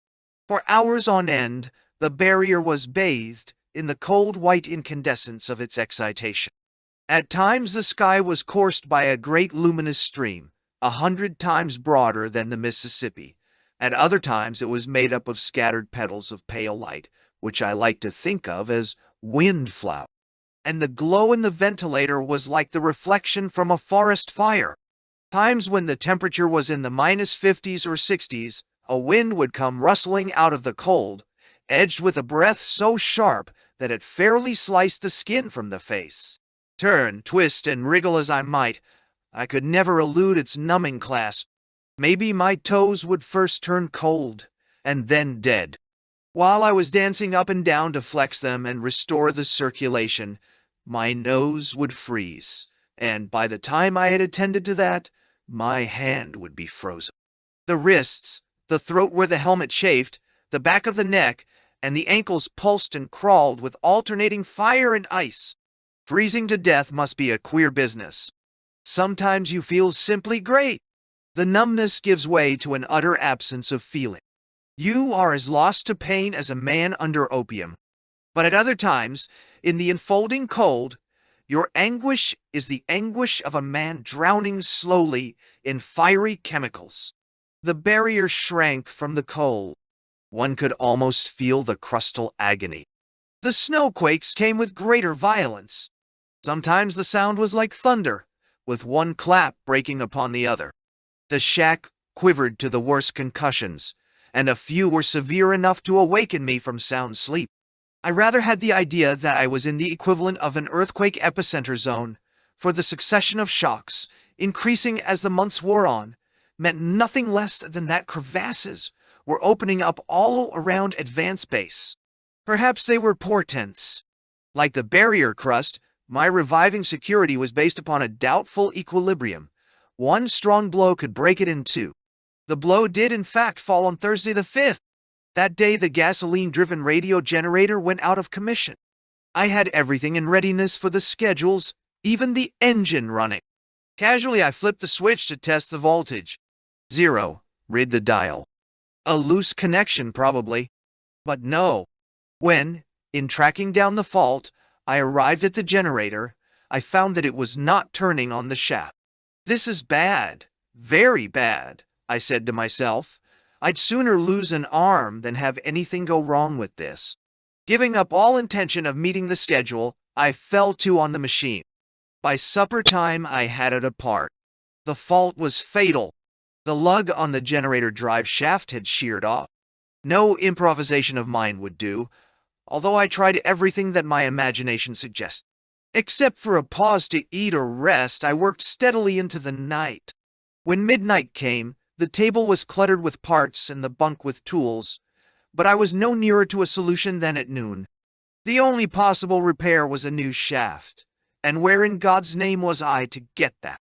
A: For hours on end, the barrier was bathed in the cold white incandescence of its excitation. At times the sky was coursed by a great luminous stream, 100 times broader than the Mississippi. At other times it was made up of scattered petals of pale light, which I like to think of as windflower. And the glow in the ventilator was like the reflection from a forest fire. Times when the temperature was in the -50s or 60s, a wind would come rustling out of the cold, edged with a breath so sharp that it fairly sliced the skin from the face. Turn, twist, and wriggle as I might, I could never elude its numbing clasp. Maybe my toes would first turn cold, and then dead. While I was dancing up and down to flex them and restore the circulation, my nose would freeze, and by the time I had attended to that, my hand would be frozen. The wrists, the throat where the helmet chafed, the back of the neck, and the ankles pulsed and crawled with alternating fire and ice. Freezing to death must be a queer business. Sometimes you feel simply great. The numbness gives way to an utter absence of feeling. You are as lost to pain as a man under opium. But at other times, in the enfolding cold, your anguish is the anguish of a man drowning slowly in fiery chemicals. The barrier shrank from the cold. One could almost feel the crustal agony. The snowquakes came with greater violence. Sometimes the sound was like thunder, with one clap breaking upon the other. The shack quivered to the worst concussions, and a few were severe enough to awaken me from sound sleep. I rather had the idea that I was in the equivalent of an earthquake epicenter zone, for the succession of shocks, increasing as the months wore on, meant nothing less than that crevasses were opening up all around Advance Base. Perhaps they were portents. Like the barrier crust, my reviving security was based upon a doubtful equilibrium. One strong blow could break it in two. The blow did in fact fall on Thursday the 5th. That day the gasoline-driven radio generator went out of commission. I had everything in readiness for the schedules, even the engine running. Casually I flipped the switch to test the voltage. 0, read the dial. A loose connection probably. But no. When, in tracking down the fault, I arrived at the generator, I found that it was not turning on the shaft. This is bad, very bad, I said to myself. I'd sooner lose an arm than have anything go wrong with this. Giving up all intention of meeting the schedule, I fell to on the machine. By supper time, I had it apart. The fault was fatal. The lug on the generator drive shaft had sheared off. No improvisation of mine would do, although I tried everything that my imagination suggested. Except for a pause to eat or rest, I worked steadily into the night. When midnight came, the table was cluttered with parts and the bunk with tools, but I was no nearer to a solution than at noon. The only possible repair was a new shaft, and where in God's name was I to get that?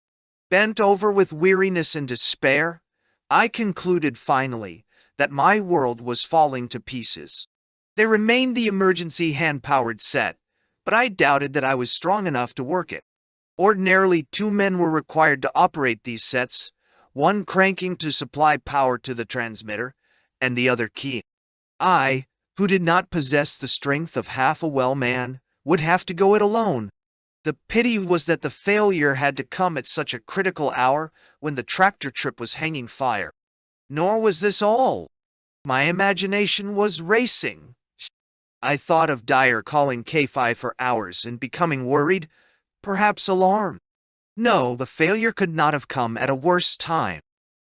A: Bent over with weariness and despair, I concluded finally that my world was falling to pieces. There remained the emergency hand-powered set, but I doubted that I was strong enough to work it. Ordinarily, 2 men were required to operate these sets, one cranking to supply power to the transmitter, and the other keying. I, who did not possess the strength of half a well man, would have to go it alone. The pity was that the failure had to come at such a critical hour when the tractor trip was hanging fire. Nor was this all. My imagination was racing. I thought of Dyer calling K5 for hours and becoming worried, perhaps alarmed. No, the failure could not have come at a worse time.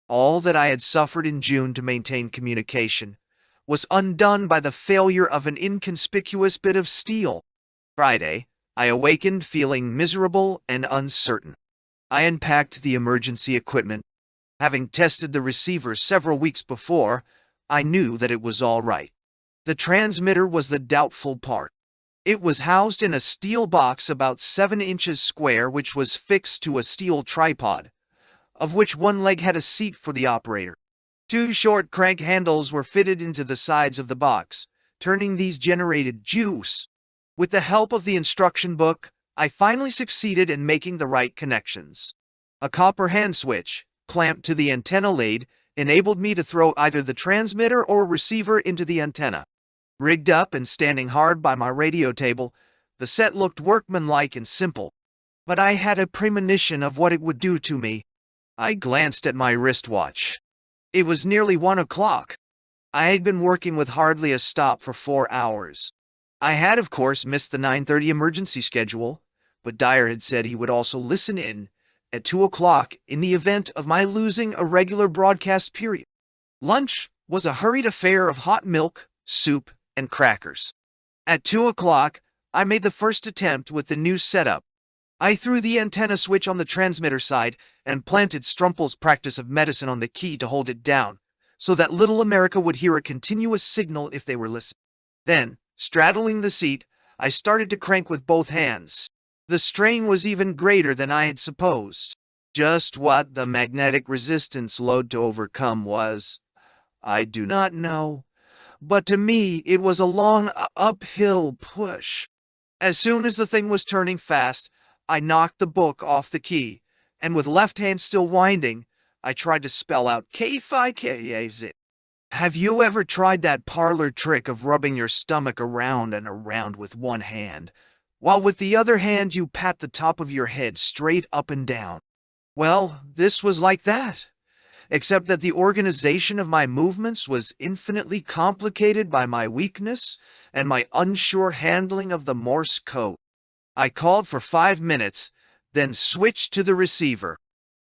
A: All that I had suffered in June to maintain communication was undone by the failure of an inconspicuous bit of steel. Friday, I awakened feeling miserable and uncertain. I unpacked the emergency equipment. Having tested the receiver several weeks before, I knew that it was all right. The transmitter was the doubtful part. It was housed in a steel box about 7 inches square which was fixed to a steel tripod, of which one leg had a seat for the operator. 2 short crank handles were fitted into the sides of the box, turning these generated juice. With the help of the instruction book, I finally succeeded in making the right connections. A copper hand switch, clamped to the antenna lead, enabled me to throw either the transmitter or receiver into the antenna. Rigged up and standing hard by my radio table, the set looked workmanlike and simple, but I had a premonition of what it would do to me. I glanced at my wristwatch. It was nearly 1 o'clock. I had been working with hardly a stop for 4 hours. I had, of course, missed the 9:30 emergency schedule, but Dyer had said he would also listen in at 2 o'clock in the event of my losing a regular broadcast period. Lunch was a hurried affair of hot milk, soup, and crackers. At 2 o'clock, I made the first attempt with the new setup. I threw the antenna switch on the transmitter side and planted Strumpel's practice of medicine on the key to hold it down, so that Little America would hear a continuous signal if they were listening. Then, straddling the seat, I started to crank with both hands. The strain was even greater than I had supposed. Just what the magnetic resistance load to overcome was, I do not know. But to me, it was a long uphill push. As soon as the thing was turning fast, I knocked the book off the key, and with left hand still winding, I tried to spell out K-5-K-A-Z. Have you ever tried that parlor trick of rubbing your stomach around and around with one hand, while with the other hand you pat the top of your head straight up and down? Well, this was like that, except that the organization of my movements was infinitely complicated by my weakness and my unsure handling of the Morse code. I called for 5 minutes, then switched to the receiver.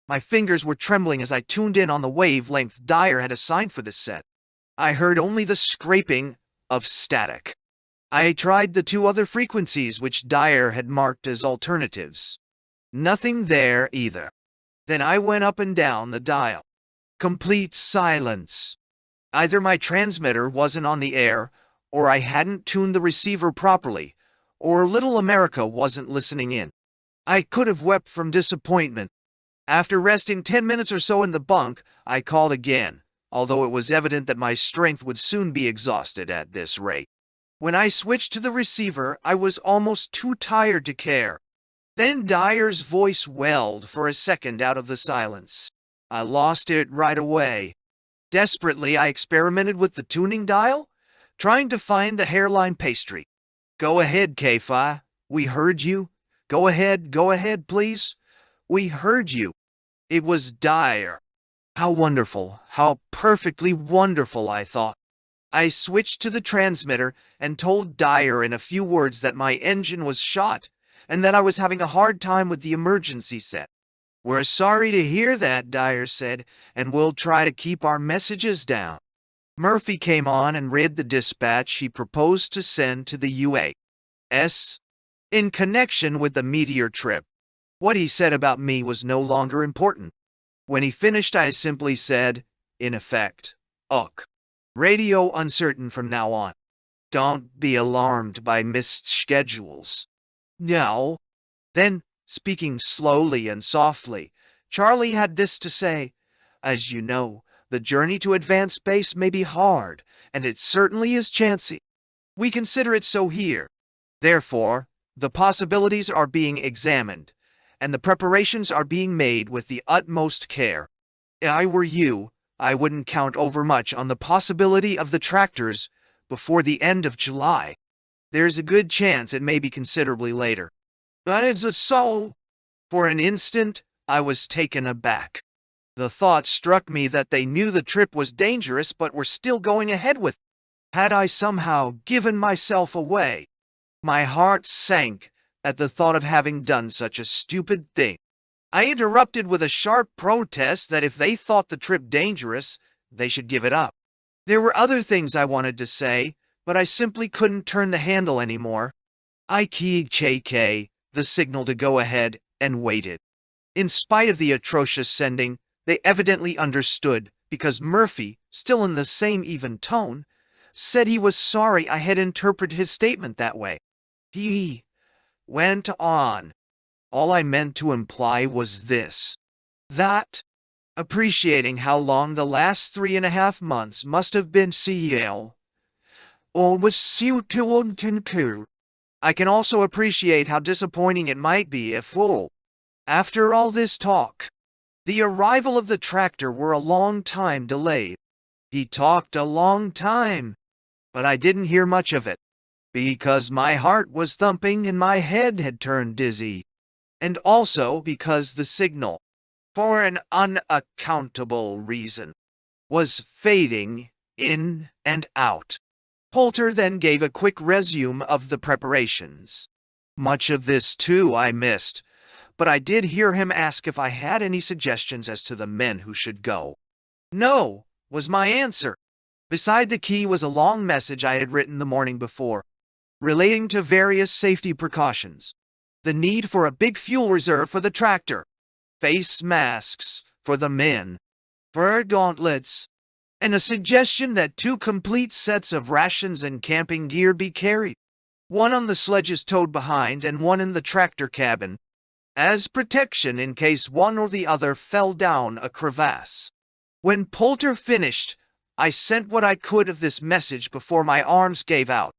A: My fingers were trembling as I tuned in on the wavelength Dyer had assigned for this set. I heard only the scraping of static. I tried the 2 other frequencies which Dyer had marked as alternatives. Nothing there either. Then I went up and down the dial. Complete silence. Either my transmitter wasn't on the air, or I hadn't tuned the receiver properly, or Little America wasn't listening in. I could have wept from disappointment. After resting 10 minutes or so in the bunk, I called again, although it was evident that my strength would soon be exhausted at this rate. When I switched to the receiver, I was almost too tired to care. Then Dyer's voice welled for a second out of the silence. I lost it right away. Desperately, I experimented with the tuning dial, trying to find the hairline pastry. Go ahead, K-Fi. We heard you. Go ahead, please. We heard you. It was Dyer. How wonderful, how perfectly wonderful, I thought. I switched to the transmitter and told Dyer in a few words that my engine was shot and that I was having a hard time with the emergency set. We're sorry to hear that, Dyer said, and we'll try to keep our messages down. Murphy came on and read the dispatch he proposed to send to the U.S. in connection with the meteor trip. What he said about me was no longer important. When he finished, I simply said, in effect, "Ugh. Radio uncertain from now on. Don't be alarmed by missed schedules." No. Then, speaking slowly and softly, Charlie had this to say: "As you know, the journey to advanced space may be hard, and it certainly is chancy. We consider it so here. Therefore, the possibilities are being examined, and the preparations are being made with the utmost care. If I were you, I wouldn't count overmuch on the possibility of the tractors before the end of July. There's a good chance it may be considerably later." "But it's so." For an instant, I was taken aback. The thought struck me that they knew the trip was dangerous but were still going ahead with it. Had I somehow given myself away? My heart sank at the thought of having done such a stupid thing. I interrupted with a sharp protest that if they thought the trip dangerous, they should give it up. There were other things I wanted to say, but I simply couldn't turn the handle anymore. I keyed JK, the signal to go ahead, and waited. In spite of the atrocious sending, they evidently understood, because Murphy, still in the same even tone, said he was sorry I had interpreted his statement that way. He went on. All I meant to imply was this: that, appreciating how long the last 3.5 months must have been CL, or was suited, I can also appreciate how disappointing it might be if, after all this talk, the arrival of the tractor were a long time delayed. He talked a long time, but I didn't hear much of it, because my heart was thumping and my head had turned dizzy, and also because the signal, for an unaccountable reason, was fading in and out. Poulter then gave a quick resume of the preparations. Much of this, too, I missed, but I did hear him ask if I had any suggestions as to the men who should go. "No," was my answer. Beside the key was a long message I had written the morning before, relating to various safety precautions. The need for a big fuel reserve for the tractor, face masks for the men, fur gauntlets, and a suggestion that 2 complete sets of rations and camping gear be carried, one on the sledges towed behind and one in the tractor cabin, as protection in case one or the other fell down a crevasse. When Poulter finished, I sent what I could of this message before my arms gave out.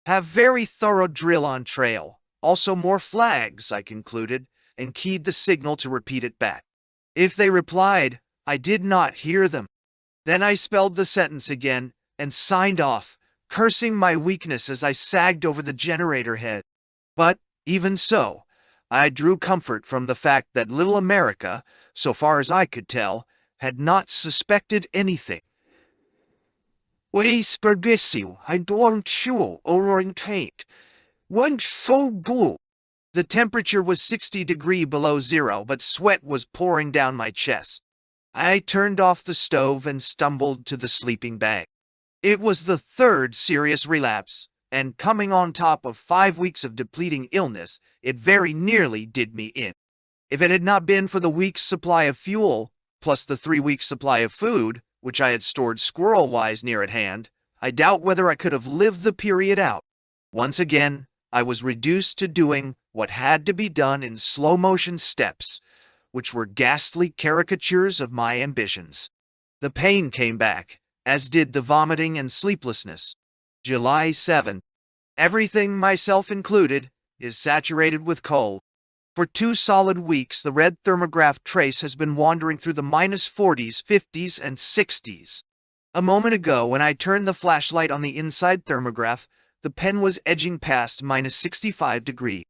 A: "Have very thorough drill on trail, also more flags," I concluded, and keyed the signal to repeat it back. If they replied, I did not hear them. Then I spelled the sentence again and signed off, cursing my weakness as I sagged over the generator head. But, even so, I drew comfort from the fact that little America, so far as I could tell, had not suspected anything. "We sperdiciu, I don't show orientate. Went so blue." The temperature was 60 degrees below zero, but sweat was pouring down my chest. I turned off the stove and stumbled to the sleeping bag. It was the third serious relapse, and coming on top of 5 weeks of depleting illness, it very nearly did me in. If it had not been for the week's supply of fuel, plus the 3-week supply of food, which I had stored squirrel-wise near at hand, I doubt whether I could have lived the period out. Once again, I was reduced to doing what had to be done in slow-motion steps, which were ghastly caricatures of my ambitions. The pain came back, as did the vomiting and sleeplessness. July 7. Everything, myself included, is saturated with cold. For 2 solid weeks, the red thermograph trace has been wandering through the -40s, 50s, and 60s. A moment ago, when I turned the flashlight on the inside thermograph, the pen was edging past -65 degrees.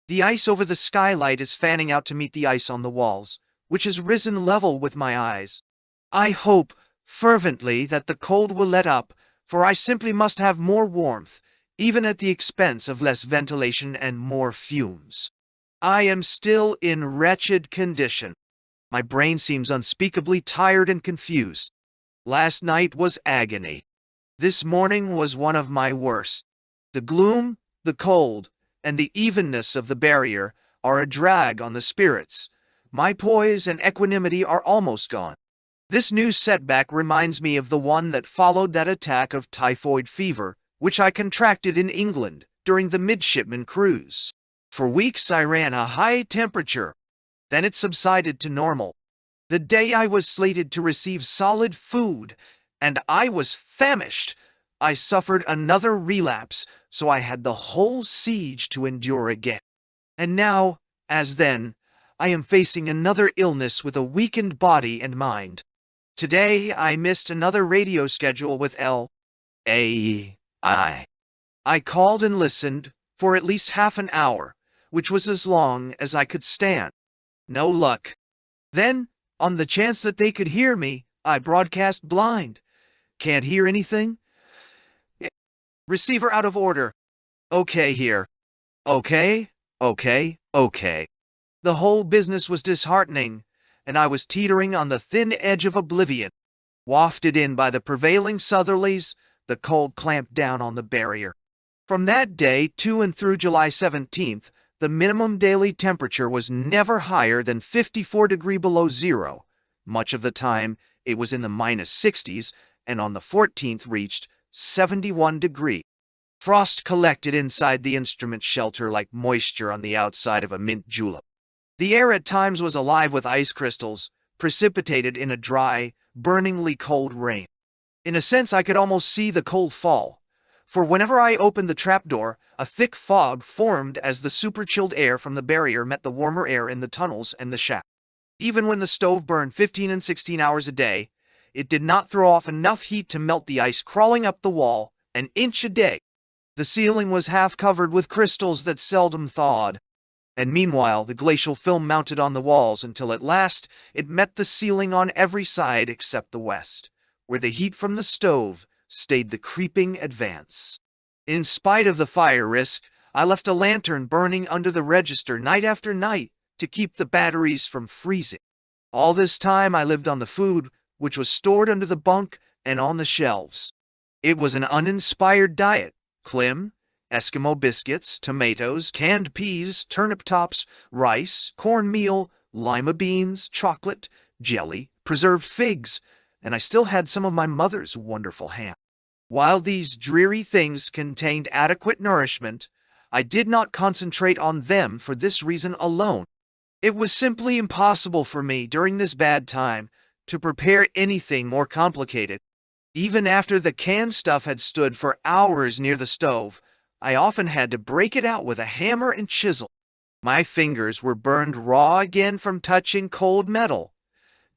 A: The ice over the skylight is fanning out to meet the ice on the walls, which has risen level with my eyes. I hope, fervently, that the cold will let up, for I simply must have more warmth, even at the expense of less ventilation and more fumes. I am still in wretched condition. My brain seems unspeakably tired and confused. Last night was agony. This morning was one of my worst. The gloom, the cold, and the evenness of the barrier are a drag on the spirits. My poise and equanimity are almost gone. This new setback reminds me of the one that followed that attack of typhoid fever, which I contracted in England during the midshipman cruise. For weeks I ran a high temperature. Then it subsided to normal. The day I was slated to receive solid food, and I was famished, I suffered another relapse, so I had the whole siege to endure again. And now, as then, I am facing another illness with a weakened body and mind. Today I missed another radio schedule with L.A.I. I called and listened for at least half an hour, which was as long as I could stand. No luck. Then, on the chance that they could hear me, I broadcast blind. Can't hear anything? Receiver out of order. Okay here. Okay. The whole business was disheartening, and I was teetering on the thin edge of oblivion. Wafted in by the prevailing southerlies, the cold clamped down on the barrier. From that day to and through July 17th, the minimum daily temperature was never higher than 54 degrees below zero. Much of the time, it was in the -60s, and on the 14th reached 71 degrees. Frost collected inside the instrument shelter like moisture on the outside of a mint julep. The air at times was alive with ice crystals, precipitated in a dry, burningly cold rain. In a sense, I could almost see the cold fall, for whenever I opened the trapdoor, a thick fog formed as the super-chilled air from the barrier met the warmer air in the tunnels and the shaft. Even when the stove burned 15 and 16 hours a day, it did not throw off enough heat to melt the ice crawling up the wall an inch a day. The ceiling was half covered with crystals that seldom thawed, and meanwhile the glacial film mounted on the walls until at last it met the ceiling on every side except the west, where the heat from the stove stayed the creeping advance. In spite of the fire risk, I left a lantern burning under the register night after night to keep the batteries from freezing. All this time I lived on the food which was stored under the bunk and on the shelves. It was an uninspired diet. Klim, Eskimo biscuits, tomatoes, canned peas, turnip tops, rice, cornmeal, lima beans, chocolate, jelly, preserved figs, and I still had some of my mother's wonderful ham. While these dreary things contained adequate nourishment, I did not concentrate on them for this reason alone. It was simply impossible for me during this bad time to prepare anything more complicated. Even after the canned stuff had stood for hours near the stove, I often had to break it out with a hammer and chisel. My fingers were burned raw again from touching cold metal.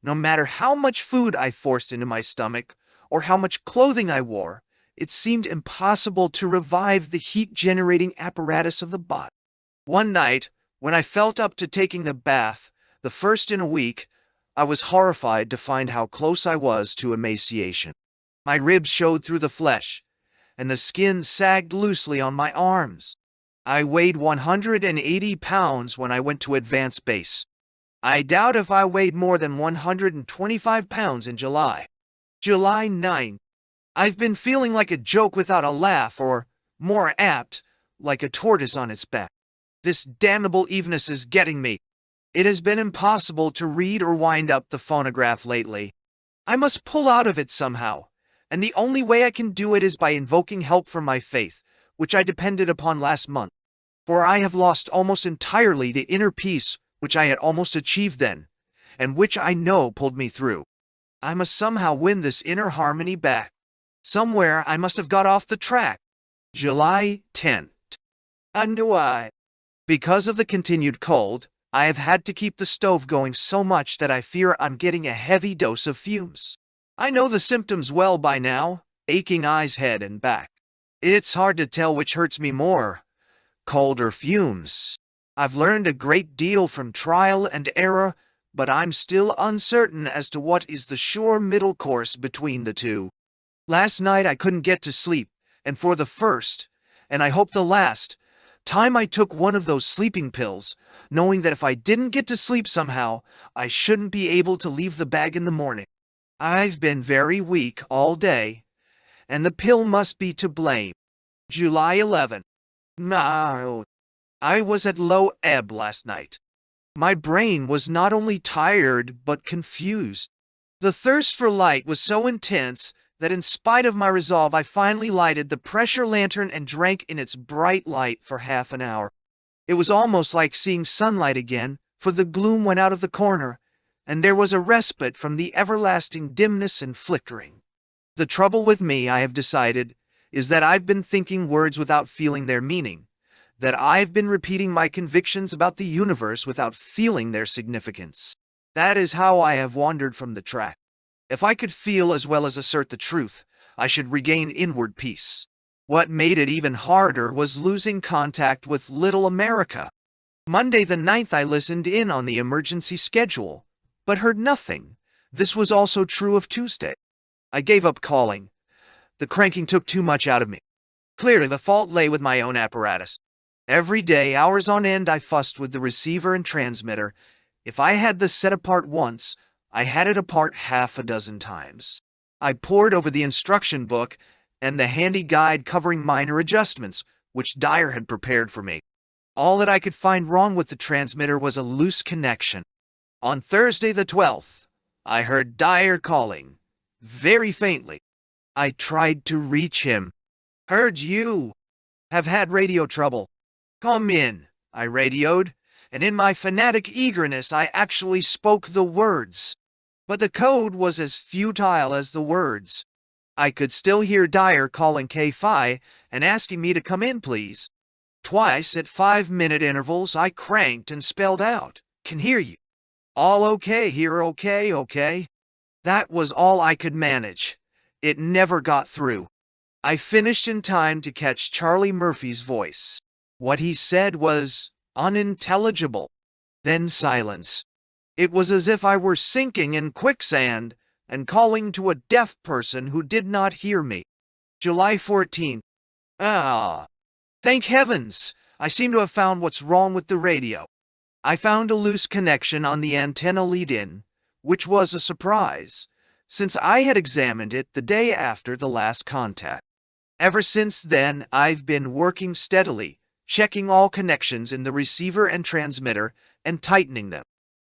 A: No matter how much food I forced into my stomach, or how much clothing I wore, it seemed impossible to revive the heat-generating apparatus of the body. One night, when I felt up to taking a bath, the first in a week, I was horrified to find how close I was to emaciation. My ribs showed through the flesh, and the skin sagged loosely on my arms. I weighed 180 pounds when I went to advance base. I doubt if I weighed more than 125 pounds in July. July 9. I've been feeling like a joke without a laugh, or, more apt, like a tortoise on its back. This damnable eveness is getting me. It has been impossible to read or wind up the phonograph lately. I must pull out of it somehow, and the only way I can do it is by invoking help from my faith, which I depended upon last month. For I have lost almost entirely the inner peace which I had almost achieved then, and which I know pulled me through. I must somehow win this inner harmony back. Somewhere I must have got off the track. July 10th. And why? Because of the continued cold, I have had to keep the stove going so much that I fear I'm getting a heavy dose of fumes. I know the symptoms well by now: aching eyes, head, and back. It's hard to tell which hurts me more, cold or fumes. I've learned a great deal from trial and error, but I'm still uncertain as to what is the sure middle course between the two. Last night I couldn't get to sleep, and for the first, and I hope the last, time I took one of those sleeping pills, knowing that if I didn't get to sleep somehow, I shouldn't be able to leave the bag in the morning. I've been very weak all day, and the pill must be to blame. July 11. No, I was at low ebb last night. My brain was not only tired but confused. The thirst for light was so intense that in spite of my resolve I finally lighted the pressure lantern and drank in its bright light for half an hour. It was almost like seeing sunlight again, for the gloom went out of the corner, and there was a respite from the everlasting dimness and flickering. The trouble with me, I have decided, is that I've been thinking words without feeling their meaning, that I've been repeating my convictions about the universe without feeling their significance. That is how I have wandered from the track. If I could feel as well as assert the truth, I should regain inward peace. What made it even harder was losing contact with Little America. Monday the 9th I listened in on the emergency schedule, but heard nothing. This was also true of Tuesday. I gave up calling. The cranking took too much out of me. Clearly the fault lay with my own apparatus. Every day, hours on end, I fussed with the receiver and transmitter. If I had this set apart once, I had it apart half a dozen times. I pored over the instruction book and the handy guide covering minor adjustments, which Dyer had prepared for me. All that I could find wrong with the transmitter was a loose connection. On Thursday the 12th, I heard Dyer calling, very faintly. I tried to reach him. Heard you. Have had radio trouble. Come in, I radioed, and in my fanatic eagerness I actually spoke the words. But the code was as futile as the words. I could still hear Dyer calling K-Fi and asking me to come in, please. Twice at 5-minute intervals I cranked and spelled out, "Can hear you. All okay here, okay. That was all I could manage. It never got through. I finished in time to catch Charlie Murphy's voice. What he said was unintelligible. Then silence. It was as if I were sinking in quicksand and calling to a deaf person who did not hear me. July 14th. Thank heavens! I seem to have found what's wrong with the radio. I found a loose connection on the antenna lead-in, which was a surprise, since I had examined it the day after the last contact. Ever since then, I've been working steadily, checking all connections in the receiver and transmitter and tightening them.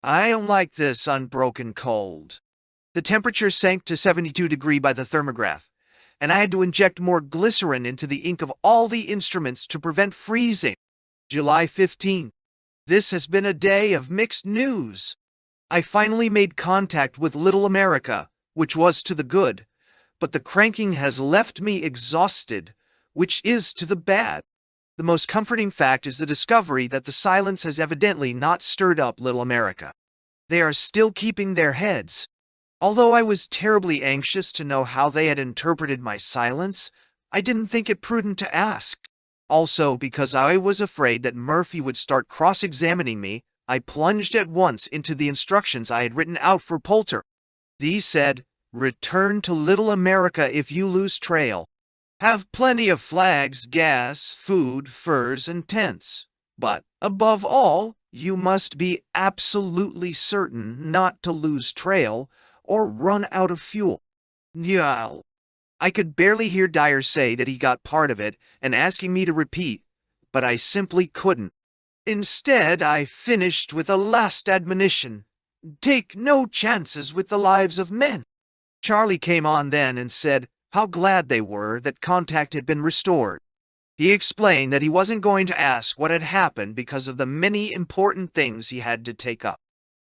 A: I don't like this unbroken cold. The temperature sank to 72 degrees by the thermograph, and I had to inject more glycerin into the ink of all the instruments to prevent freezing. July 15th. This has been a day of mixed news. I finally made contact with Little America, which was to the good, but the cranking has left me exhausted, which is to the bad. The most comforting fact is the discovery that the silence has evidently not stirred up Little America. They are still keeping their heads. Although I was terribly anxious to know how they had interpreted my silence, I didn't think it prudent to ask. Also, because I was afraid that Murphy would start cross-examining me, I plunged at once into the instructions I had written out for Poulter. These said, "Return to Little America if you lose trail. Have plenty of flags, gas, food, furs, and tents. But, above all, you must be absolutely certain not to lose trail or run out of fuel." Yeah. I could barely hear Dyer say that he got part of it and asking me to repeat, but I simply couldn't. Instead, I finished with a last admonition: "Take no chances with the lives of men." Charlie came on then and said how glad they were that contact had been restored. He explained that he wasn't going to ask what had happened because of the many important things he had to take up.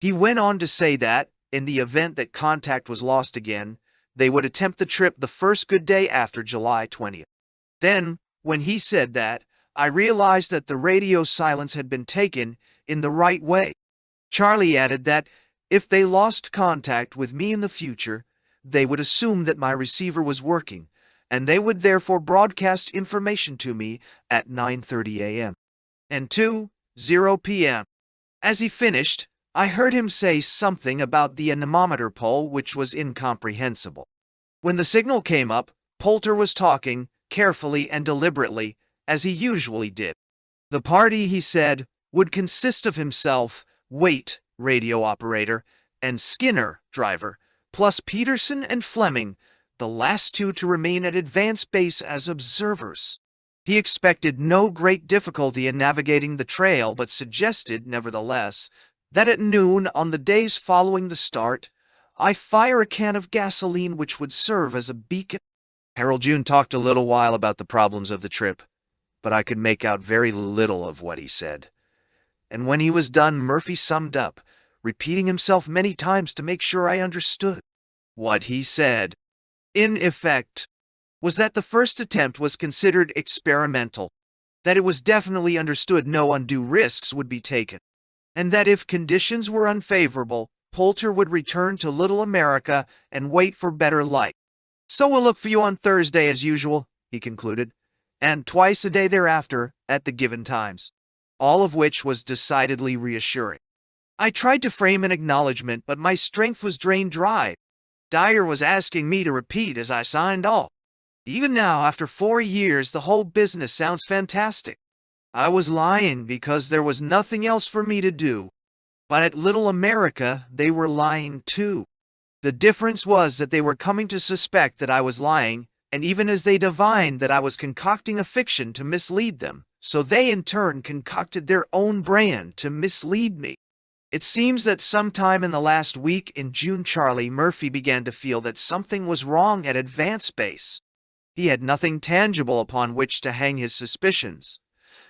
A: He went on to say that, in the event that contact was lost again, they would attempt the trip the first good day after July 20th. Then, when he said that, I realized that the radio silence had been taken in the right way. Charlie added that, if they lost contact with me in the future, they would assume that my receiver was working, and they would therefore broadcast information to me at 9:30 a.m. and 2:00 p.m. As he finished, I heard him say something about the anemometer pole which was incomprehensible. When the signal came up, Poulter was talking, carefully and deliberately, as he usually did. The party, he said, would consist of himself, Waite, radio operator, and Skinner, driver, plus Peterson and Fleming, the last two to remain at advance base as observers. He expected no great difficulty in navigating the trail, but suggested, nevertheless, that at noon on the days following the start, I fire a can of gasoline which would serve as a beacon. Harold June talked a little while about the problems of the trip, but I could make out very little of what he said. And when he was done, Murphy summed up, repeating himself many times to make sure I understood. What he said, in effect, was that the first attempt was considered experimental, that it was definitely understood no undue risks would be taken, and that if conditions were unfavorable, Poulter would return to Little America and wait for better light. "So we'll look for you on Thursday as usual," he concluded, "and twice a day thereafter at the given times." All of which was decidedly reassuring. I tried to frame an acknowledgement, but my strength was drained dry. Dyer was asking me to repeat as I signed off. Even now, after 4 years, the whole business sounds fantastic. I was lying because there was nothing else for me to do. But at Little America, they were lying too. The difference was that they were coming to suspect that I was lying, and even as they divined that I was concocting a fiction to mislead them, so they in turn concocted their own brand to mislead me. It seems that sometime in the last week in June, Charlie Murphy began to feel that something was wrong at advance base. He had nothing tangible upon which to hang his suspicions.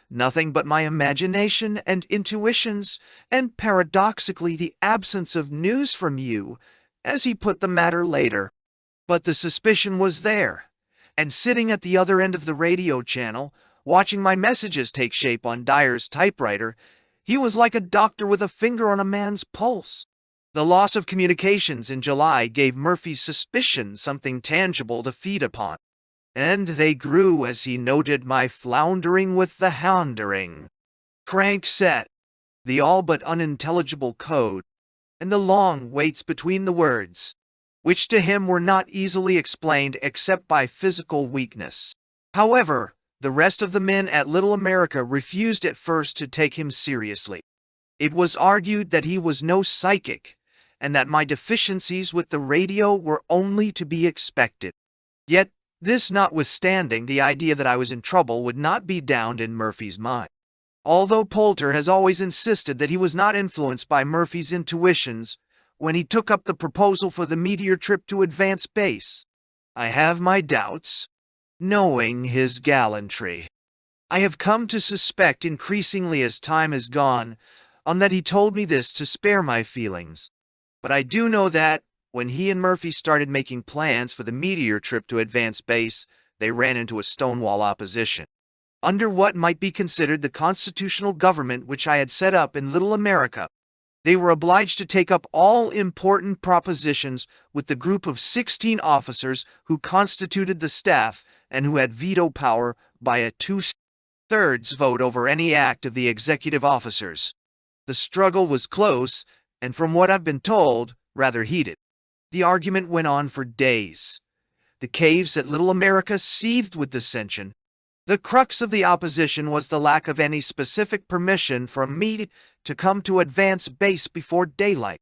A: Nothing but my imagination and intuitions, and paradoxically the absence of news from you, as he put the matter later. But the suspicion was there, and sitting at the other end of the radio channel, watching my messages take shape on Dyer's typewriter, he was like a doctor with a finger on a man's pulse. The loss of communications in July gave Murphy's suspicion something tangible to feed upon, and they grew as he noted my floundering with the houndering, crank set, the all but unintelligible code, and the long waits between the words, which to him were not easily explained except by physical weakness. However, the rest of the men at Little America refused at first to take him seriously. It was argued that he was no psychic, and that my deficiencies with the radio were only to be expected. Yet, this notwithstanding, the idea that I was in trouble would not be downed in Murphy's mind. Although Poulter has always insisted that he was not influenced by Murphy's intuitions when he took up the proposal for the meteor trip to advance base, I have my doubts. Knowing his gallantry, I have come to suspect increasingly as time has gone on that he told me this to spare my feelings. But I do know that, when he and Murphy started making plans for the meteor trip to advance base, they ran into a stonewall opposition. Under what might be considered the constitutional government which I had set up in Little America, They were obliged to take up all important propositions with the group of 16 officers who constituted the staff and who had veto power by a two-thirds vote over any act of the executive officers. The struggle was close, and from what I've been told, rather heated. The argument went on for days. The caves at Little America seethed with dissension. The crux of the opposition was the lack of any specific permission from me to come to Advance Base before daylight.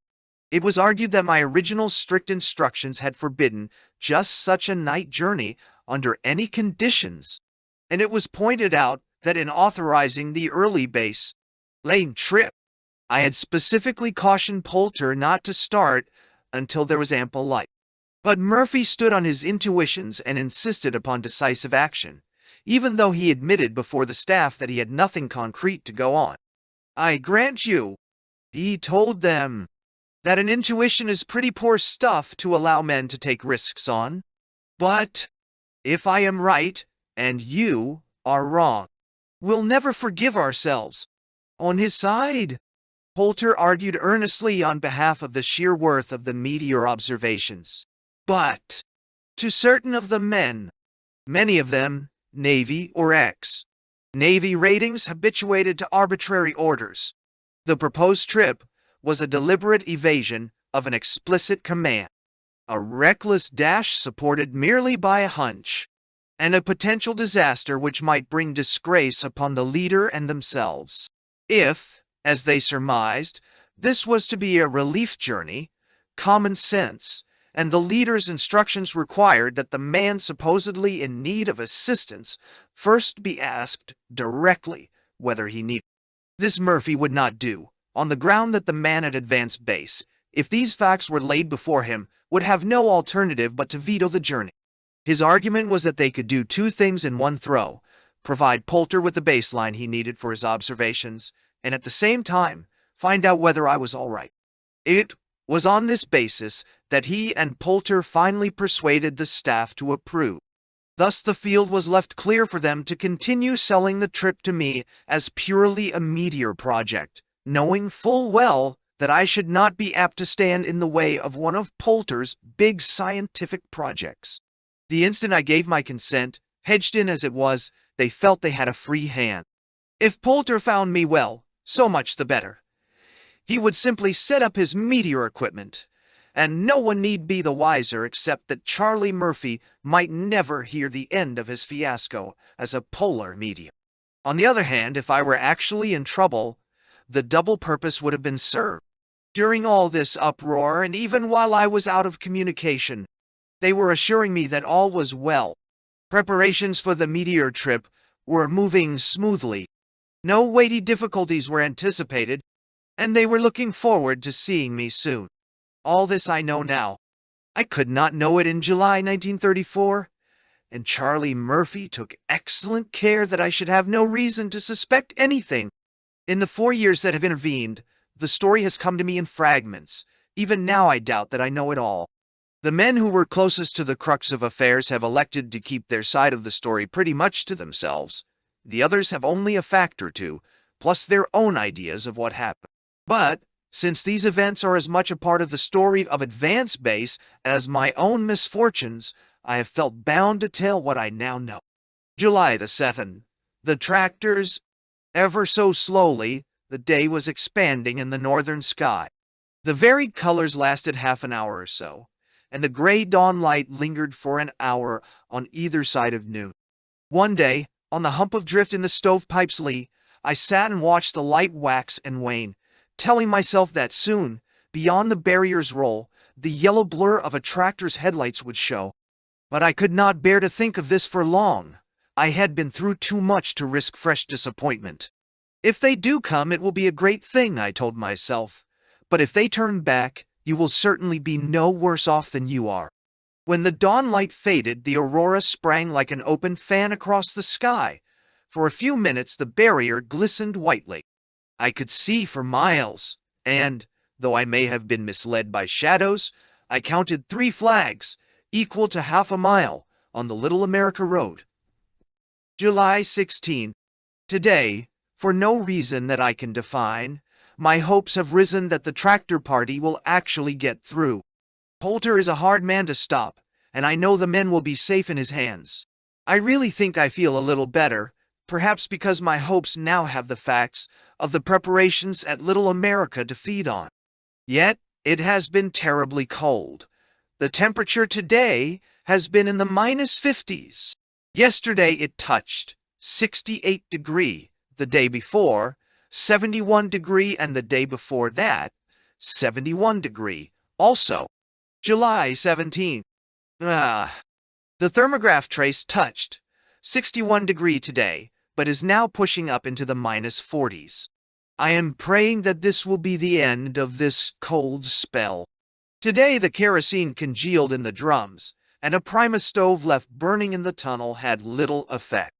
A: It was argued that my original strict instructions had forbidden just such a night journey under any conditions, and it was pointed out that in authorizing the early base lane trip, I had specifically cautioned Poulter not to start until there was ample light. But Murphy stood on his intuitions and insisted upon decisive action, even though he admitted before the staff that he had nothing concrete to go on. I grant you, he told them, that an intuition is pretty poor stuff to allow men to take risks on. But if I am right, and you are wrong, we'll never forgive ourselves. On his side, Poulter argued earnestly on behalf of the sheer worth of the meteor observations. But to certain of the men, many of them Navy or ex-Navy ratings habituated to arbitrary orders, the proposed trip was a deliberate evasion of an explicit command, a reckless dash supported merely by a hunch, and a potential disaster which might bring disgrace upon the leader and themselves. If, as they surmised, this was to be a relief journey, common sense and the leader's instructions required that the man supposedly in need of assistance first be asked directly whether he needed. This Murphy would not do, on the ground that the man at Advance Base, if these facts were laid before him, would have no alternative but to veto the journey. His argument was that they could do two things in one throw: provide Poulter with the baseline he needed for his observations, and at the same time, find out whether I was all right. It was on this basis that he and Poulter finally persuaded the staff to approve. Thus the field was left clear for them to continue selling the trip to me as purely a meteor project, knowing full well that I should not be apt to stand in the way of one of Poulter's big scientific projects. The instant I gave my consent, hedged in as it was, they felt they had a free hand. If Poulter found me, well, so much the better. He would simply set up his meteor equipment, and no one need be the wiser except that Charlie Murphy might never hear the end of his fiasco as a polar medium. On the other hand, if I were actually in trouble, the double purpose would have been served. During all this uproar, and even while I was out of communication, they were assuring me that all was well. Preparations for the meteor trip were moving smoothly. No weighty difficulties were anticipated, and they were looking forward to seeing me soon. All this I know now. I could not know it in July 1934, and Charlie Murphy took excellent care that I should have no reason to suspect anything. In the 4 years that have intervened, the story has come to me in fragments. Even now I doubt that I know it all. The men who were closest to the crux of affairs have elected to keep their side of the story pretty much to themselves. The others have only a fact or two, plus their own ideas of what happened. But, since these events are as much a part of the story of Advance Base as my own misfortunes, I have felt bound to tell what I now know. July the 7th. The tractors, ever so slowly, the day was expanding in the northern sky. The varied colors lasted half an hour or so, and the gray dawn light lingered for an hour on either side of noon. One day, on the hump of drift in the stovepipe's lee, I sat and watched the light wax and wane, telling myself that soon, beyond the barrier's roll, the yellow blur of a tractor's headlights would show. But I could not bear to think of this for long. I had been through too much to risk fresh disappointment. If they do come, it will be a great thing, I told myself. But if they turn back, you will certainly be no worse off than you are. When the dawn light faded, the aurora sprang like an open fan across the sky. For a few minutes the barrier glistened whitely. I could see for miles, and, though I may have been misled by shadows, I counted 3 flags, equal to half a mile, on the Little America Road. July 16. Today, for no reason that I can define, My hopes have risen that the tractor party will actually get through. Poulter is a hard man to stop, and I know the men will be safe in his hands. I really think I feel a little better, perhaps because my hopes now have the facts of the preparations at Little America to feed on. Yet, it has been terribly cold. The temperature today has been in the -50s. Yesterday it touched 68 degree, the day before 71 degree, and the day before that 71 degree, also. July 17th. The thermograph trace touched 61 degree today, but is now pushing up into the -40s. I am praying that this will be the end of this cold spell. Today the kerosene congealed in the drums, and a Primus stove left burning in the tunnel had little effect.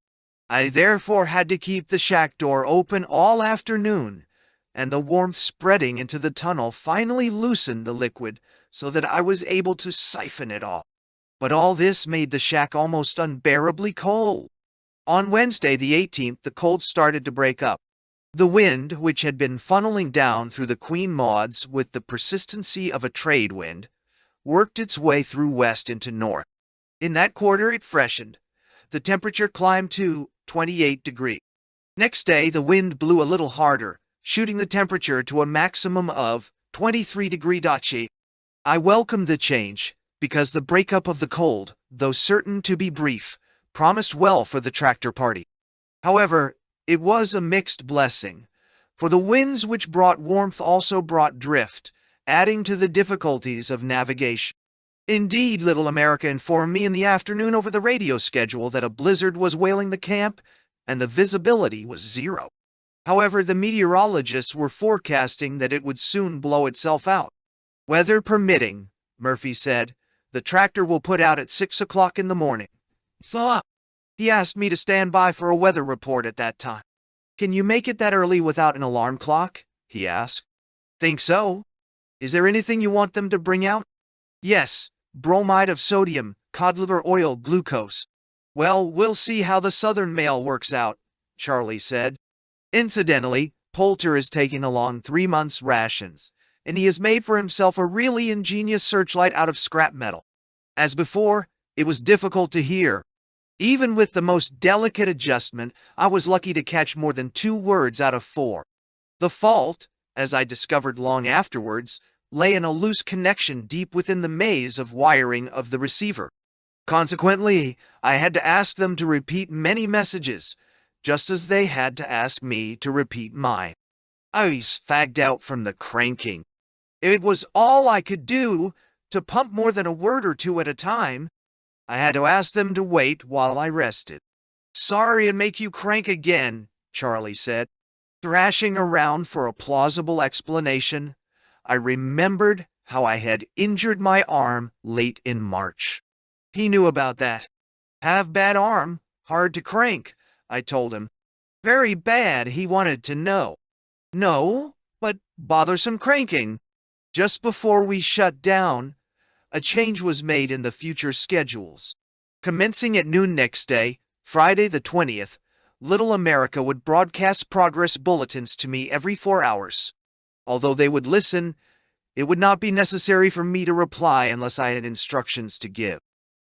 A: I therefore had to keep the shack door open all afternoon, and the warmth spreading into the tunnel finally loosened the liquid so that I was able to siphon it off. But all this made the shack almost unbearably cold. On Wednesday the 18th, the cold started to break up. The wind, which had been funneling down through the Queen Mauds with the persistency of a trade wind, worked its way through west into north. In that quarter it freshened. The temperature climbed to 28 degrees. Next day the wind blew a little harder, shooting the temperature to a maximum of 23 degrees. I welcomed the change, because the breakup of the cold, though certain to be brief, promised well for the tractor party. However, it was a mixed blessing, for the winds which brought warmth also brought drift, adding to the difficulties of navigation. Indeed, Little America informed me in the afternoon over the radio schedule that a blizzard was wailing the camp, and the visibility was 0. However, the meteorologists were forecasting that it would soon blow itself out. Weather permitting, Murphy said, the tractor will put out at 6 o'clock in the morning. So, he asked me to stand by for a weather report at that time. Can you make it that early without an alarm clock? He asked. Think so. Is there anything you want them to bring out? Yes, bromide of sodium, cod liver oil, glucose. Well, we'll see how the southern mail works out, Charlie said. Incidentally, Poulter is taking along 3 months' rations, and he has made for himself a really ingenious searchlight out of scrap metal. As before, it was difficult to hear. Even with the most delicate adjustment, I was lucky to catch more than 2 words out of 4. The fault, as I discovered long afterwards, lay in a loose connection deep within the maze of wiring of the receiver. Consequently, I had to ask them to repeat many messages, just as they had to ask me to repeat mine. I was fagged out from the cranking. It was all I could do to pump more than a word or 2 at a time. I had to ask them to wait while I rested. Sorry to make you crank again, Charlie said. Thrashing around for a plausible explanation, I remembered how I had injured my arm late in March. He knew about that. Have bad arm, hard to crank, I told him. Very bad, he wanted to know. No, but bothersome cranking. Just before we shut down, a change was made in the future schedules. Commencing at noon next day, Friday the 20th, Little America would broadcast progress bulletins to me every 4 hours. Although they would listen, it would not be necessary for me to reply unless I had instructions to give.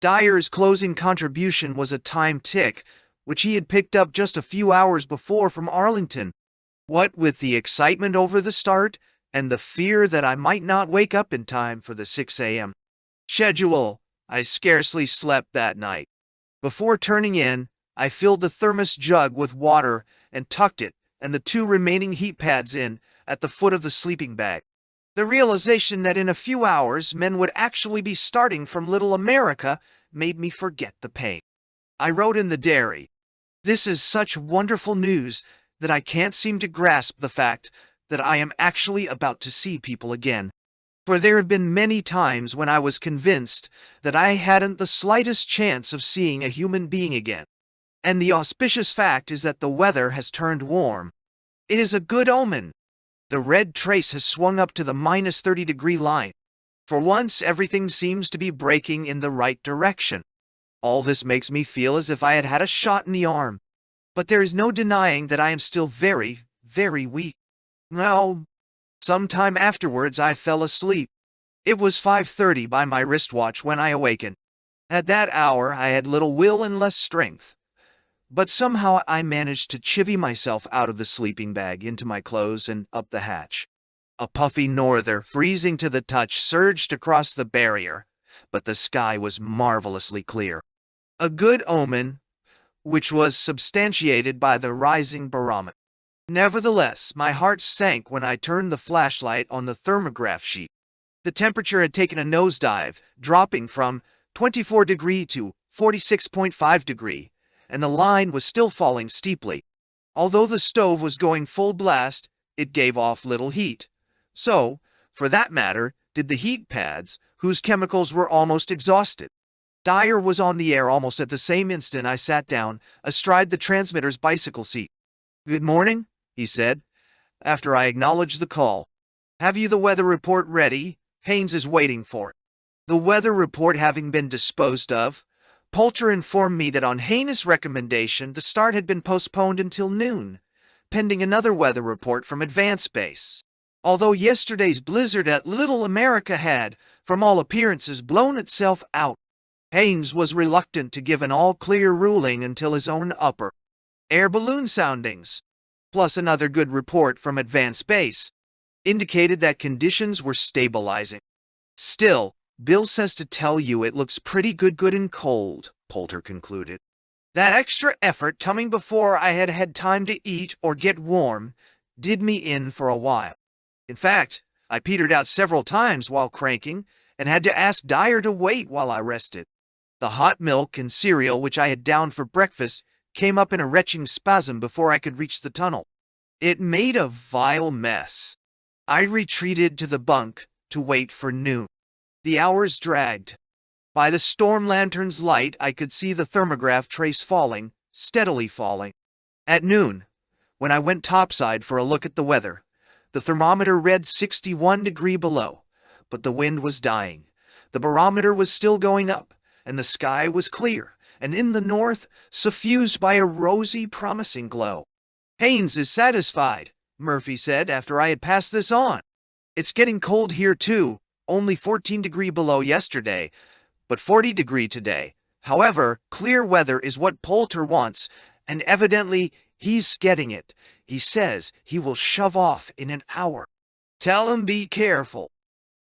A: Dyer's closing contribution was a time tick, which he had picked up just a few hours before from Arlington. What with the excitement over the start, and the fear that I might not wake up in time for the 6 a.m. schedule, I scarcely slept that night. Before turning in, I filled the thermos jug with water and tucked it and the 2 remaining heat pads in at the foot of the sleeping bag. The realization that in a few hours men would actually be starting from Little America made me forget the pain. I wrote in the diary, "This is such wonderful news that I can't seem to grasp the fact that I am actually about to see people again. For there have been many times when I was convinced that I hadn't the slightest chance of seeing a human being again. And the auspicious fact is that the weather has turned warm. It is a good omen. The red trace has swung up to the -30 degree line. For once, everything seems to be breaking in the right direction. All this makes me feel as if I had had a shot in the arm. But there is no denying that I am still very, very weak. Now, Some time afterwards I fell asleep. It was 5:30 by my wristwatch when I awakened. At that hour I had little will and less strength. But somehow I managed to chivvy myself out of the sleeping bag into my clothes and up the hatch. A puffy norther, freezing to the touch, surged across the barrier, but the sky was marvelously clear. A good omen, which was substantiated by the rising barometer. Nevertheless, my heart sank when I turned the flashlight on the thermograph sheet. The temperature had taken a nosedive, dropping from 24 degree to 46.5 degree, and the line was still falling steeply. Although the stove was going full blast, it gave off little heat. So, for that matter, did the heat pads, whose chemicals were almost exhausted. Dyer was on the air almost at the same instant I sat down, astride the transmitter's bicycle seat. "Good morning," he said, after I acknowledged the call. "Have you the weather report ready? Haynes is waiting for it." The weather report having been disposed of, Poulter informed me that on Haynes' recommendation the start had been postponed until noon, pending another weather report from Advance Base. Although yesterday's blizzard at Little America had, from all appearances, blown itself out, Haynes was reluctant to give an all-clear ruling until his own upper air balloon soundings, plus another good report from Advance Base, indicated that conditions were stabilizing. "Still, Bill says to tell you it looks pretty good and cold," Poulter concluded. That extra effort coming before I had had time to eat or get warm did me in for a while. In fact, I petered out several times while cranking and had to ask Dyer to wait while I rested. The hot milk and cereal which I had downed for breakfast came up in a retching spasm before I could reach the tunnel. It made a vile mess. I retreated to the bunk to wait for noon. The hours dragged. By the storm lantern's light, I could see the thermograph trace falling, steadily falling. At noon, when I went topside for a look at the weather, the thermometer read 61 degrees below, but the wind was dying. The barometer was still going up, and the sky was clear, and in the north, suffused by a rosy, promising glow. "Haynes is satisfied," Murphy said after I had passed this on. "It's getting cold here too, only 14 degrees below yesterday, but 40 degrees today. However, clear weather is what Poulter wants, and evidently he's getting it. He says he will shove off in an hour. Tell him be careful."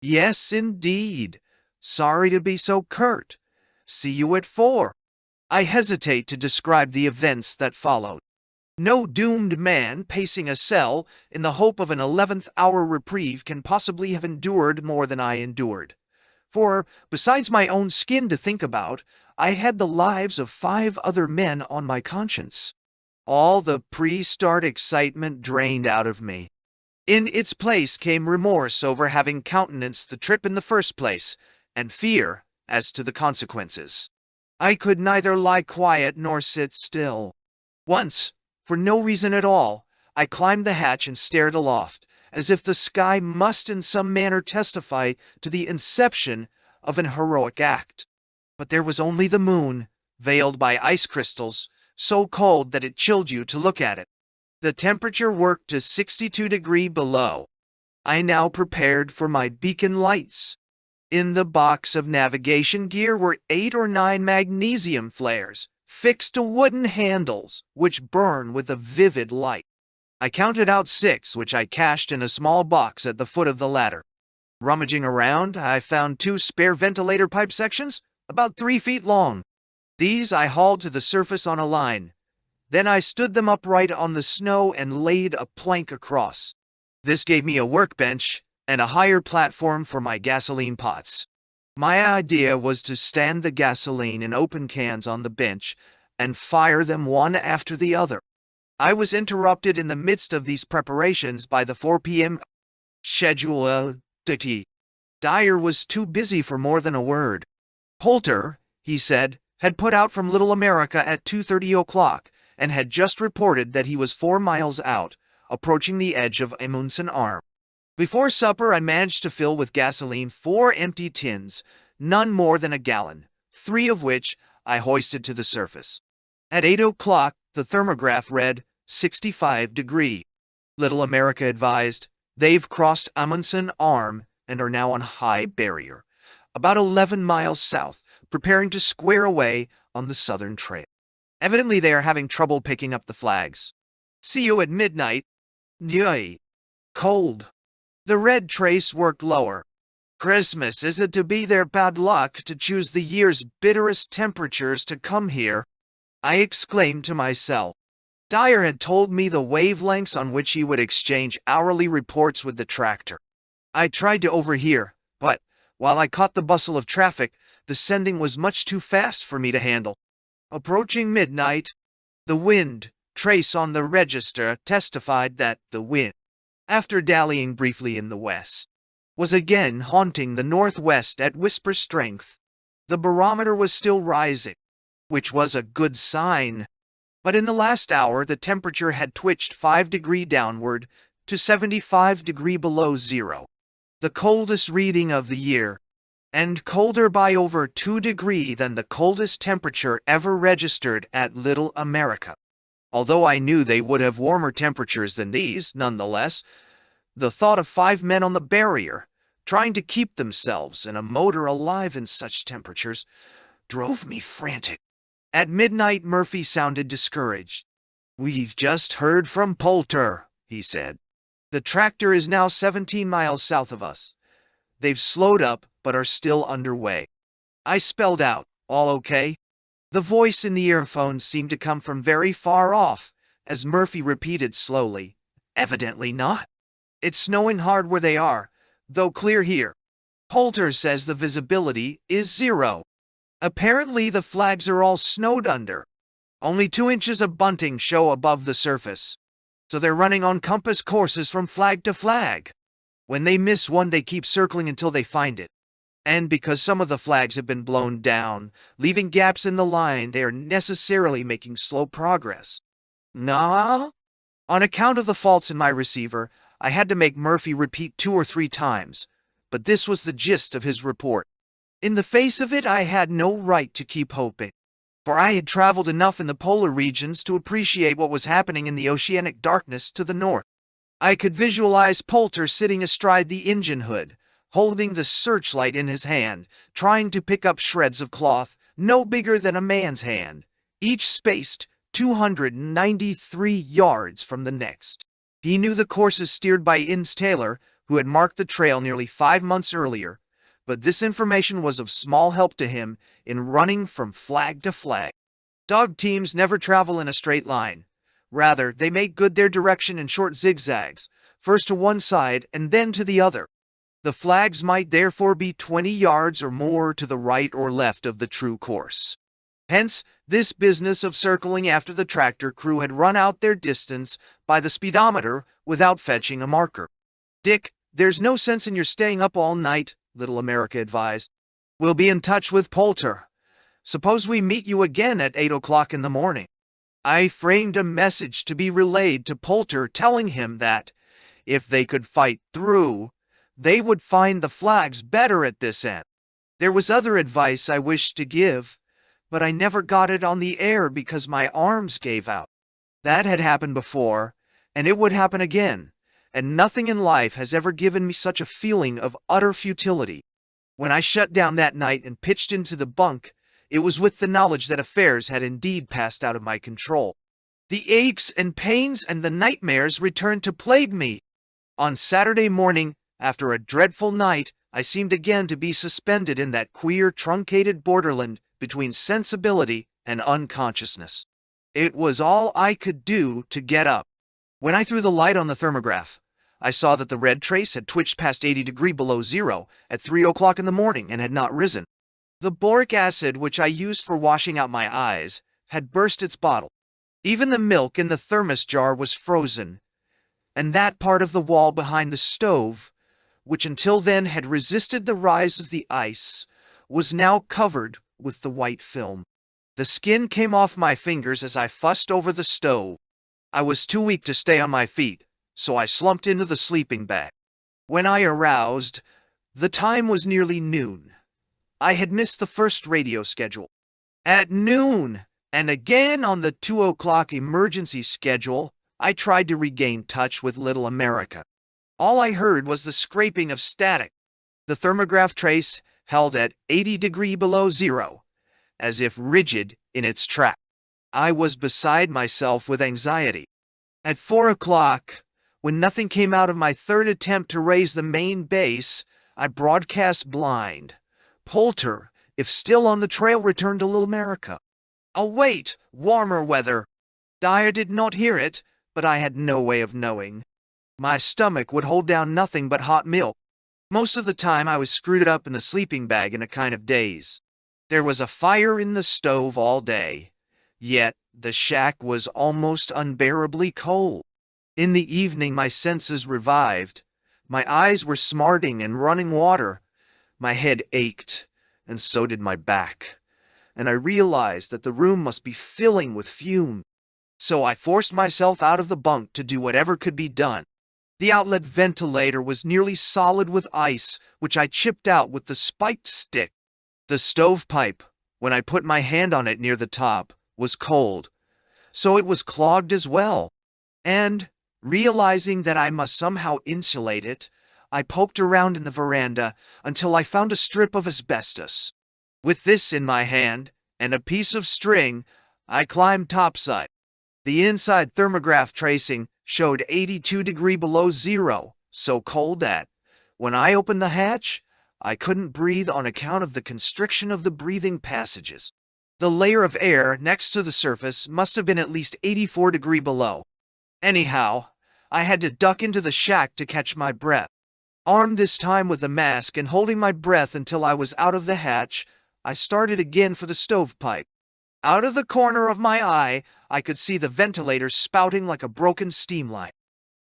A: "Yes, indeed. Sorry to be so curt. See you at 4. I hesitate to describe the events that followed. No doomed man pacing a cell in the hope of an 11th hour reprieve can possibly have endured more than I endured. For, besides my own skin to think about, I had the lives of 5 other men on my conscience. All the pre-start excitement drained out of me. In its place came remorse over having countenanced the trip in the first place, and fear as to the consequences. I could neither lie quiet nor sit still. Once, for no reason at all, I climbed the hatch and stared aloft, as if the sky must in some manner testify to the inception of an heroic act. But there was only the moon, veiled by ice crystals, so cold that it chilled you to look at it. The temperature worked to 62 degrees below. I now prepared for my beacon lights. In the box of navigation gear were 8 or 9 magnesium flares, fixed to wooden handles, which burn with a vivid light. I counted out 6, which I cached in a small box at the foot of the ladder. Rummaging around, I found 2 spare ventilator pipe sections, about 3 feet long. These I hauled to the surface on a line. Then I stood them upright on the snow and laid a plank across. This gave me a workbench and a higher platform for my gasoline pots. My idea was to stand the gasoline in open cans on the bench and fire them one after the other. I was interrupted in the midst of these preparations by the 4 p.m. schedule. Dyer was too busy for more than a word. Poulter, he said, had put out from Little America at 2:30 o'clock and had just reported that he was 4 miles out, approaching the edge of Amundsen Arm. Before supper, I managed to fill with gasoline 4 empty tins, none more than a gallon, 3 of which I hoisted to the surface. At 8 o'clock, the thermograph read 65 degrees. Little America advised, They've crossed Amundsen Arm and are now on High Barrier, about 11 miles south, preparing to square away on the southern trail. Evidently they are having trouble picking up the flags. See you at midnight. Yay. Cold. The red trace worked lower. Christmas, is it to be their bad luck to choose the year's bitterest temperatures to come here? I exclaimed to myself. Dyer had told me the wavelengths on which he would exchange hourly reports with the tractor. I tried to overhear, but, while I caught the bustle of traffic, the sending was much too fast for me to handle. Approaching midnight, the wind trace on the register testified that the wind, after dallying briefly in the west, was again haunting the northwest at whisper strength. The barometer was still rising, which was a good sign. But in the last hour the temperature had twitched 5 degrees downward to 75 degrees below zero, the coldest reading of the year, and colder by over 2 degrees than the coldest temperature ever registered at Little America. Although I knew they would have warmer temperatures than these, nonetheless, the thought of 5 men on the barrier, trying to keep themselves and a motor alive in such temperatures, drove me frantic. At midnight Murphy sounded discouraged. "We've just heard from Poulter," he said. "The tractor is now 17 miles south of us. They've slowed up, but are still underway." I spelled out, "All okay?" The voice in the earphone seemed to come from very far off, as Murphy repeated slowly, "Evidently not. It's snowing hard where they are, though clear here. Poulter says the visibility is 0. Apparently the flags are all snowed under. Only 2 inches of bunting show above the surface. So they're running on compass courses from flag to flag. When they miss one, they keep circling until they find it. And because some of the flags have been blown down, leaving gaps in the line, they are necessarily making slow progress." "Nah?" On account of the faults in my receiver, I had to make Murphy repeat 2 or 3 times, but this was the gist of his report. In the face of it, I had no right to keep hoping, for I had traveled enough in the polar regions to appreciate what was happening in the oceanic darkness to the north. I could visualize Poulter sitting astride the engine hood, holding the searchlight in his hand, trying to pick up shreds of cloth no bigger than a man's hand, each spaced 293 yards from the next. He knew the courses steered by Innes Taylor, who had marked the trail nearly 5 months earlier, but this information was of small help to him in running from flag to flag. Dog teams never travel in a straight line. Rather, they make good their direction in short zigzags, first to one side and then to the other. The flags might therefore be 20 yards or more to the right or left of the true course. Hence, this business of circling after the tractor crew had run out their distance by the speedometer without fetching a marker. "Dick, there's no sense in your staying up all night," Little America advised. "We'll be in touch with Poulter. Suppose we meet you again at 8 o'clock in the morning." I framed a message to be relayed to Poulter telling him that, if they could fight through, they would find the flags better at this end. There was other advice I wished to give, but I never got it on the air because my arms gave out. That had happened before, and it would happen again, and nothing in life has ever given me such a feeling of utter futility. When I shut down that night and pitched into the bunk, it was with the knowledge that affairs had indeed passed out of my control. The aches and pains and the nightmares returned to plague me. On Saturday morning, after a dreadful night, I seemed again to be suspended in that queer, truncated borderland between sensibility and unconsciousness. It was all I could do to get up. When I threw the light on the thermograph, I saw that the red trace had twitched past 80 degrees below zero at 3 o'clock in the morning and had not risen. The boric acid which I used for washing out my eyes had burst its bottle. Even the milk in the thermos jar was frozen, and that part of the wall behind the stove, which until then had resisted the rise of the ice, was now covered with the white film. The skin came off my fingers as I fussed over the stove. I was too weak to stay on my feet, so I slumped into the sleeping bag. When I aroused, the time was nearly noon. I had missed the first radio schedule. At noon, and again on the 2 o'clock emergency schedule, I tried to regain touch with Little America. All I heard was the scraping of static. The thermograph trace held at 80 degrees below zero, as if rigid in its track. I was beside myself with anxiety. At 4 o'clock, when nothing came out of my third attempt to raise the main base, I broadcast blind. Poulter, if still on the trail, returned to Little America. Await warmer weather. Dyer did not hear it, but I had no way of knowing. My stomach would hold down nothing but hot milk. Most of the time I was screwed up in the sleeping bag in a kind of daze. There was a fire in the stove all day, yet the shack was almost unbearably cold. In the evening my senses revived. My eyes were smarting and running water. My head ached, and so did my back. And I realized that the room must be filling with fume. So I forced myself out of the bunk to do whatever could be done. The outlet ventilator was nearly solid with ice, which I chipped out with the spiked stick. The stovepipe, when I put my hand on it near the top, was cold, so it was clogged as well. And, realizing that I must somehow insulate it, I poked around in the veranda until I found a strip of asbestos. With this in my hand, and a piece of string, I climbed topside. The inside thermograph tracing showed 82 degrees below zero, so cold that, when I opened the hatch, I couldn't breathe on account of the constriction of the breathing passages. The layer of air next to the surface must have been at least 84 degrees below. Anyhow, I had to duck into the shack to catch my breath. Armed this time with a mask and holding my breath until I was out of the hatch, I started again for the stovepipe. Out of the corner of my eye, I could see the ventilator spouting like a broken steam line.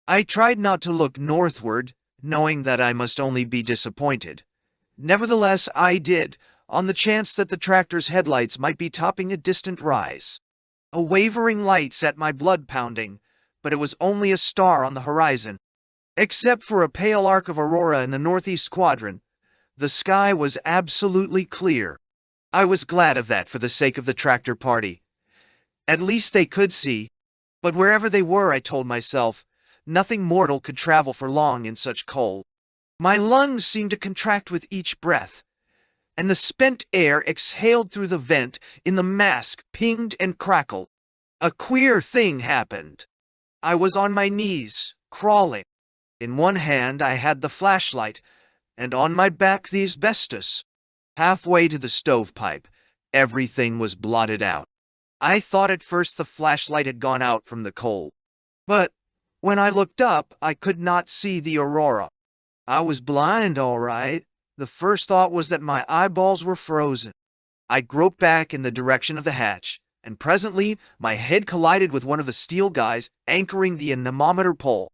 A: I tried not to look northward, knowing that I must only be disappointed. Nevertheless, I did, on the chance that the tractor's headlights might be topping a distant rise. A wavering light set my blood pounding, but it was only a star on the horizon. Except for a pale arc of aurora in the northeast quadrant, the sky was absolutely clear. I was glad of that for the sake of the tractor party. At least they could see. But wherever they were, I told myself, nothing mortal could travel for long in such cold. My lungs seemed to contract with each breath, and the spent air exhaled through the vent in the mask pinged and crackled. A queer thing happened. I was on my knees, crawling. In one hand I had the flashlight, and on my back the asbestos. Halfway to the stovepipe, everything was blotted out. I thought at first the flashlight had gone out from the cold. But when I looked up, I could not see the aurora. I was blind, all right. The first thought was that my eyeballs were frozen. I groped back in the direction of the hatch, and presently my head collided with one of the steel guys anchoring the anemometer pole.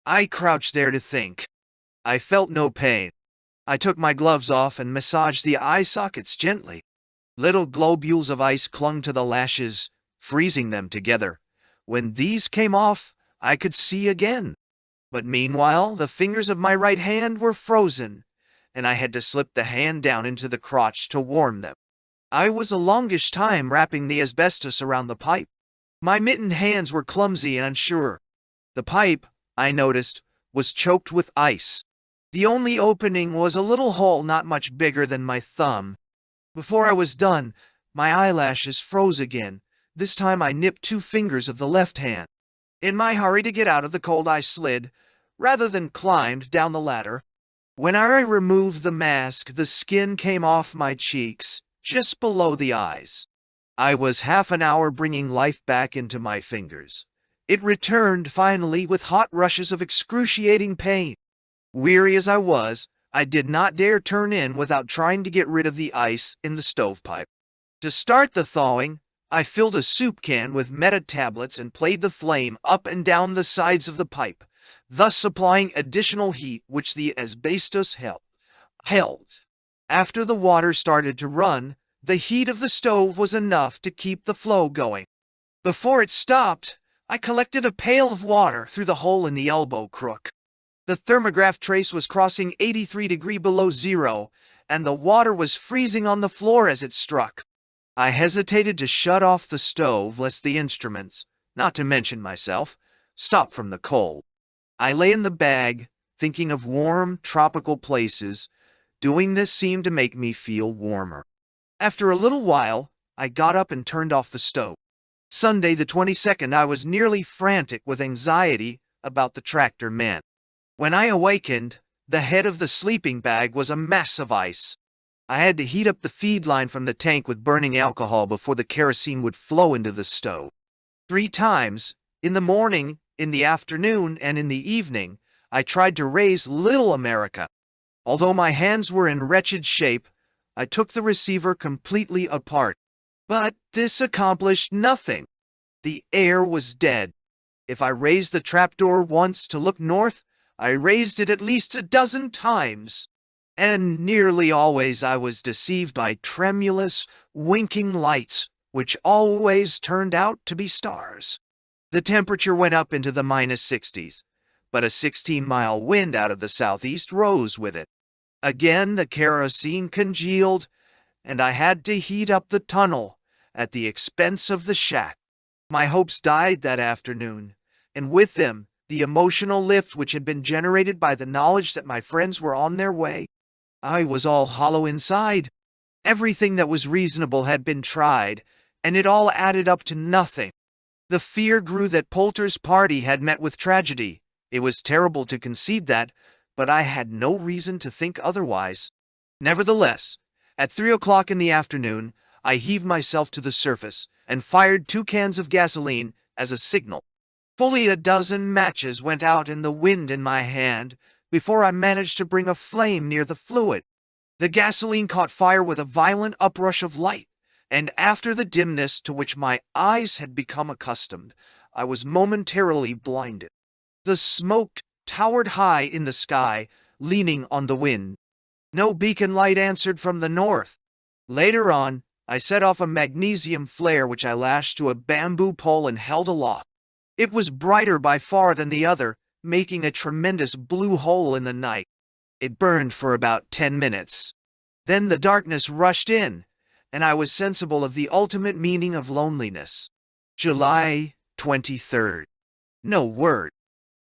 A: I crouched there to think. I felt no pain. I took my gloves off and massaged the eye sockets gently. Little globules of ice clung to the lashes, freezing them together. When these came off, I could see again. But meanwhile, the fingers of my right hand were frozen, and I had to slip the hand down into the crotch to warm them. I was a longish time wrapping the asbestos around the pipe. My mittened hands were clumsy and unsure. The pipe, I noticed, was choked with ice. The only opening was a little hole not much bigger than my thumb. Before I was done, my eyelashes froze again. This time I nipped 2 fingers of the left hand. In my hurry to get out of the cold, I slid, rather than climbed, down the ladder. When I removed the mask, the skin came off my cheeks, just below the eyes. I was half an hour bringing life back into my fingers. It returned finally with hot rushes of excruciating pain. Weary as I was, I did not dare turn in without trying to get rid of the ice in the stovepipe. To start the thawing, I filled a soup can with meta tablets and played the flame up and down the sides of the pipe, thus supplying additional heat which the asbestos held. After the water started to run, the heat of the stove was enough to keep the flow going. Before it stopped, I collected a pail of water through the hole in the elbow crook. The thermograph trace was crossing 83 degrees below zero, and the water was freezing on the floor as it struck. I hesitated to shut off the stove lest the instruments, not to mention myself, stop from the cold. I lay in the bag, thinking of warm, tropical places. Doing this seemed to make me feel warmer. After a little while, I got up and turned off the stove. Sunday the 22nd, I was nearly frantic with anxiety about the tractor man. When I awakened, the head of the sleeping bag was a mess of ice. I had to heat up the feed line from the tank with burning alcohol before the kerosene would flow into the stove. 3 times, in the morning, in the afternoon, and in the evening, I tried to raise Little America. Although my hands were in wretched shape, I took the receiver completely apart. But this accomplished nothing. The air was dead. If I raised the trapdoor once to look north, I raised it at least a dozen times. And nearly always I was deceived by tremulous, winking lights, which always turned out to be stars. The temperature went up into the -60s, but a 16-mile wind out of the southeast rose with it. Again the kerosene congealed, and I had to heat up the tunnel at the expense of the shack. My hopes died that afternoon, and with them the emotional lift which had been generated by the knowledge that my friends were on their way. I was all hollow inside. Everything that was reasonable had been tried, and it all added up to nothing. The fear grew that Poulter's party had met with tragedy. It was terrible to concede that, but I had no reason to think otherwise. Nevertheless, at 3 o'clock in the afternoon, I heaved myself to the surface and fired 2 cans of gasoline as a signal. Fully a dozen matches went out in the wind in my hand before I managed to bring a flame near the fluid. The gasoline caught fire with a violent uprush of light, and after the dimness to which my eyes had become accustomed, I was momentarily blinded. The smoke towered high in the sky, leaning on the wind. No beacon light answered from the north. Later on, I set off a magnesium flare which I lashed to a bamboo pole and held aloft. It was brighter by far than the other, making a tremendous blue hole in the night. It burned for about 10 minutes. Then the darkness rushed in, and I was sensible of the ultimate meaning of loneliness. July 23rd. No word.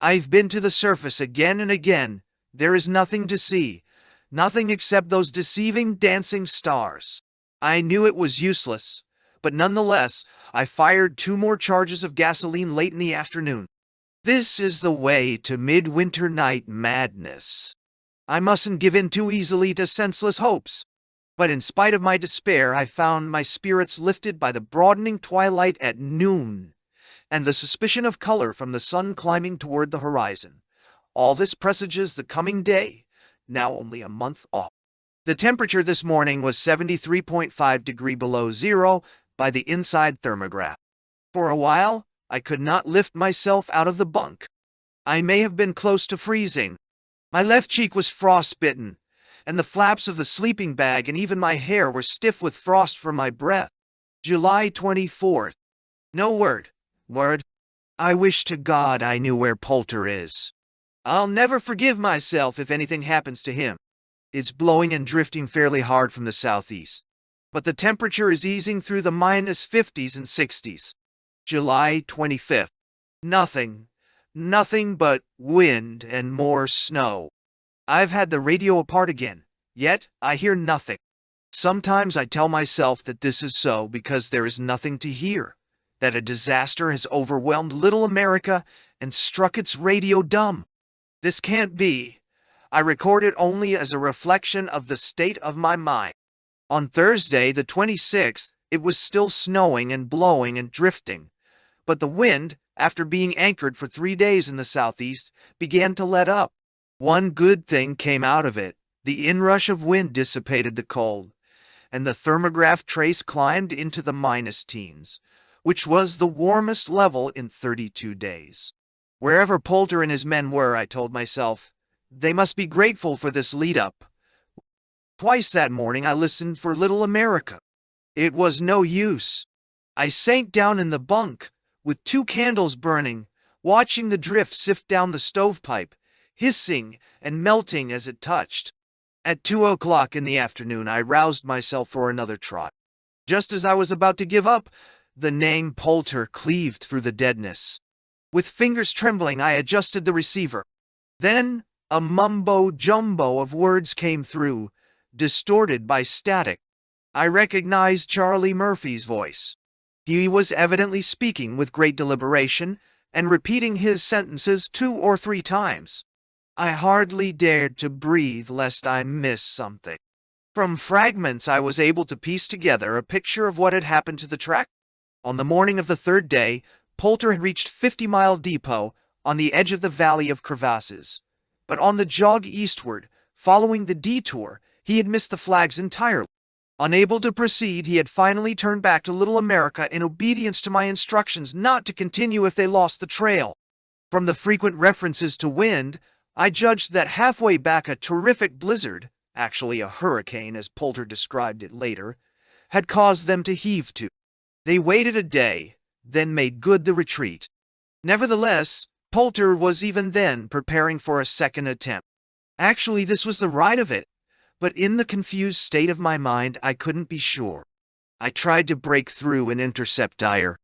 A: I've been to the surface again and again. There is nothing to see. Nothing except those deceiving dancing stars. I knew it was useless, but nonetheless, I fired 2 more charges of gasoline late in the afternoon. This is the way to midwinter night madness. I mustn't give in too easily to senseless hopes. But in spite of my despair, I found my spirits lifted by the broadening twilight at noon, and the suspicion of color from the sun climbing toward the horizon. All this presages the coming day, now only a month off. The temperature this morning was 73.5 degrees below zero by the inside thermograph. For a while, I could not lift myself out of the bunk. I may have been close to freezing. My left cheek was frostbitten, and the flaps of the sleeping bag and even my hair were stiff with frost from my breath. July 24th. No word. I wish to God I knew where Poulter is. I'll never forgive myself if anything happens to him. It's blowing and drifting fairly hard from the southeast, but the temperature is easing through the -50s and 60s. July 25th. Nothing but wind and more snow. I've had the radio apart again, yet I hear nothing. Sometimes I tell myself that this is so because there is nothing to hear, that a disaster has overwhelmed Little America and struck its radio dumb. This can't be. I record it only as a reflection of the state of my mind. On Thursday, the 26th, it was still snowing and blowing and drifting, but the wind, after being anchored for 3 days in the southeast, began to let up. One good thing came out of it. The inrush of wind dissipated the cold, and the thermograph trace climbed into the -teens, which was the warmest level in 32 days. Wherever Poulter and his men were, I told myself, they must be grateful for this lead-up. Twice that morning I listened for Little America. It was no use. I sank down in the bunk, with 2 candles burning, watching the drift sift down the stovepipe, hissing and melting as it touched. At 2 o'clock in the afternoon I roused myself for another trot. Just as I was about to give up, the name Poulter cleaved through the deadness. With fingers trembling I adjusted the receiver. Then A mumbo-jumbo of words came through, distorted by static. I recognized Charlie Murphy's voice. He was evidently speaking with great deliberation and repeating his sentences 2 or 3 times. I hardly dared to breathe lest I miss something. From fragments I was able to piece together a picture of what had happened to the track. On the morning of the 3rd day, Poulter had reached 50 Mile Depot on the edge of the Valley of Crevasses. But on the jog eastward, following the detour, he had missed the flags entirely. Unable to proceed, he had finally turned back to Little America in obedience to my instructions not to continue if they lost the trail. From the frequent references to wind, I judged that halfway back a terrific blizzard, actually a hurricane as Poulter described it later, had caused them to heave to. They waited a day, then made good the retreat. Nevertheless, Poulter was even then preparing for a second attempt. Actually, this was the right of it, but in the confused state of my mind, I couldn't be sure. I tried to break through and intercept Dyer.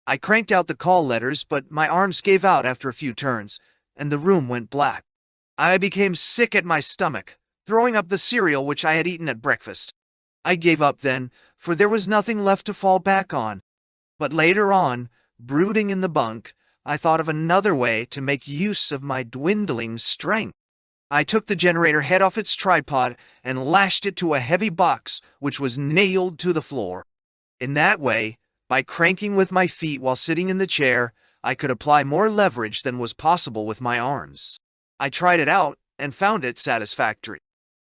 A: I cranked out the call letters, but my arms gave out after a few turns, and the room went black. I became sick at my stomach, throwing up the cereal which I had eaten at breakfast. I gave up then, for there was nothing left to fall back on. But later on, brooding in the bunk, I thought of another way to make use of my dwindling strength. I took the generator head off its tripod and lashed it to a heavy box which was nailed to the floor. In that way, by cranking with my feet while sitting in the chair, I could apply more leverage than was possible with my arms. I tried it out and found it satisfactory.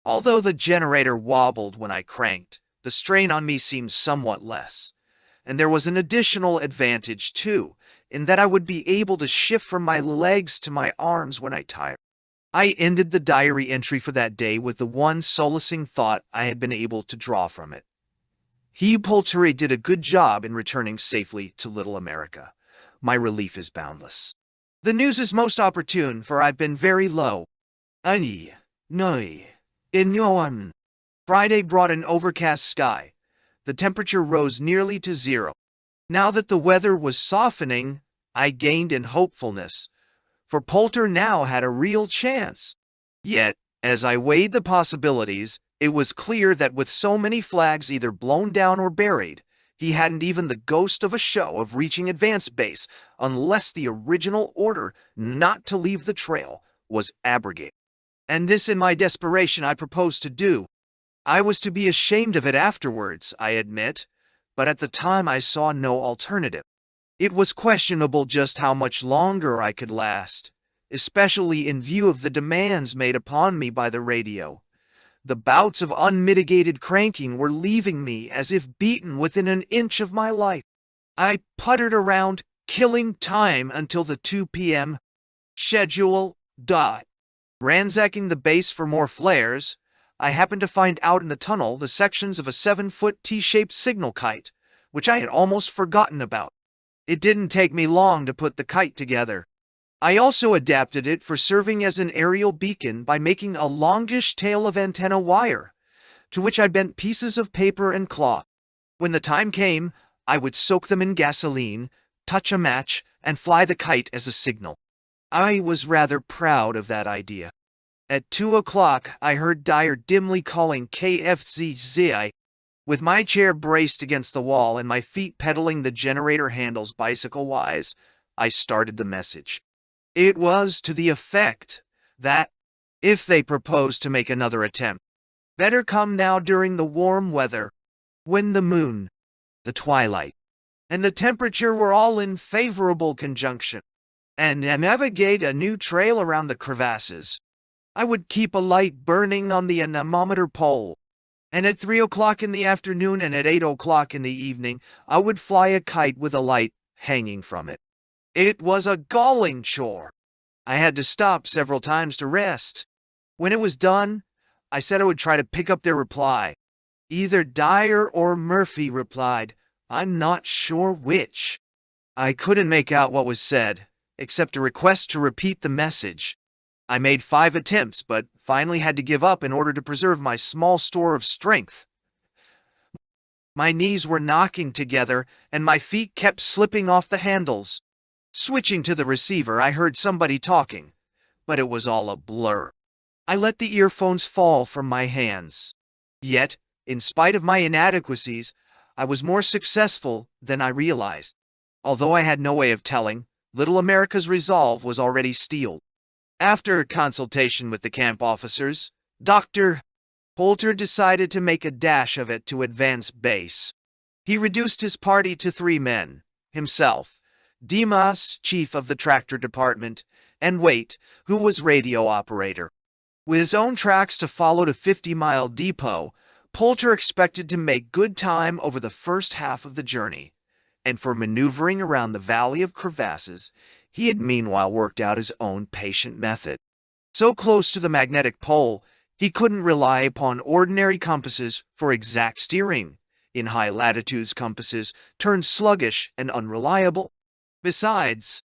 A: Although the generator wobbled when I cranked, the strain on me seemed somewhat less. And there was an additional advantage, too, in that I would be able to shift from my legs to my arms when I tired. I ended the diary entry for that day with the one solacing thought I had been able to draw from it. He Poulter did a good job in returning safely to Little America. My relief is boundless. The news is most opportune, for I've been very low. Ani, noi, inyoan. Friday brought an overcast sky. The temperature rose nearly to 0. Now that the weather was softening, I gained in hopefulness, for Poulter now had a real chance. Yet, as I weighed the possibilities, it was clear that with so many flags either blown down or buried, he hadn't even the ghost of a show of reaching advance base unless the original order not to leave the trail was abrogated. And this in my desperation I proposed to do. I was to be ashamed of it afterwards, I admit, but at the time I saw no alternative. It was questionable just how much longer I could last, especially in view of the demands made upon me by the radio. The bouts of unmitigated cranking were leaving me as if beaten within an inch of my life. I puttered around, killing time until the 2 p.m. schedule. Ransacking the base for more flares, I happened to find out in the tunnel the sections of a 7-foot T-shaped signal kite, which I had almost forgotten about. It didn't take me long to put the kite together. I also adapted it for serving as an aerial beacon by making a longish tail of antenna wire, to which I bent pieces of paper and cloth. When the time came, I would soak them in gasoline, touch a match, and fly the kite as a signal. I was rather proud of that idea. At 2 o'clock, I heard Dyer dimly calling KFZZI. With my chair braced against the wall and my feet pedaling the generator handles bicycle-wise, I started the message. It was to the effect that, if they proposed to make another attempt, better come now during the warm weather, when the moon, the twilight, and the temperature were all in favorable conjunction, and navigate a new trail around the crevasses. I would keep a light burning on the anemometer pole, and at 3 o'clock in the afternoon and at 8 o'clock in the evening, I would fly a kite with a light hanging from it. It was a galling chore. I had to stop several times to rest. When it was done, I said I would try to pick up their reply. Either Dyer or Murphy replied, I'm not sure which. I couldn't make out what was said, except a request to repeat the message. I made 5 attempts, but finally had to give up in order to preserve my small store of strength. My knees were knocking together, and my feet kept slipping off the handles. Switching to the receiver, I heard somebody talking, but it was all a blur. I let the earphones fall from my hands. Yet, in spite of my inadequacies, I was more successful than I realized. Although I had no way of telling, Little America's resolve was already steeled. After consultation with the camp officers, Dr. Poulter decided to make a dash of it to advance base. He reduced his party to 3 men, himself, Dimas, chief of the tractor department, and Waite, who was radio operator. With his own tracks to follow to 50-mile depot, Poulter expected to make good time over the first half of the journey, and for maneuvering around the valley of crevasses, he had meanwhile worked out his own patient method. So close to the magnetic pole, he couldn't rely upon ordinary compasses for exact steering. In high latitudes, compasses turned sluggish and unreliable. Besides,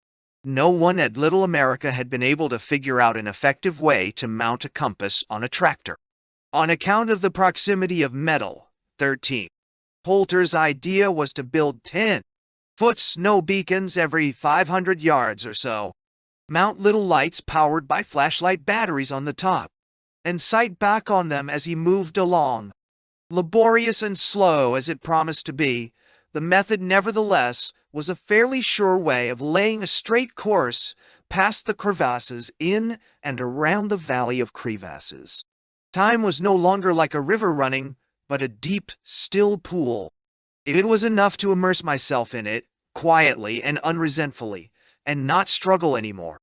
A: no one at Little America had been able to figure out an effective way to mount a compass on a tractor. On account of the proximity of metal, 13, Poulter's idea was to build 10-foot snow beacons every 500 yards or so, mount little lights powered by flashlight batteries on the top, and sight back on them as he moved along. Laborious and slow as it promised to be, the method nevertheless was a fairly sure way of laying a straight course past the crevasses in and around the valley of crevasses. Time was no longer like a river running, but a deep, still pool. It was enough to immerse myself in it, quietly and unresentfully, and not struggle anymore.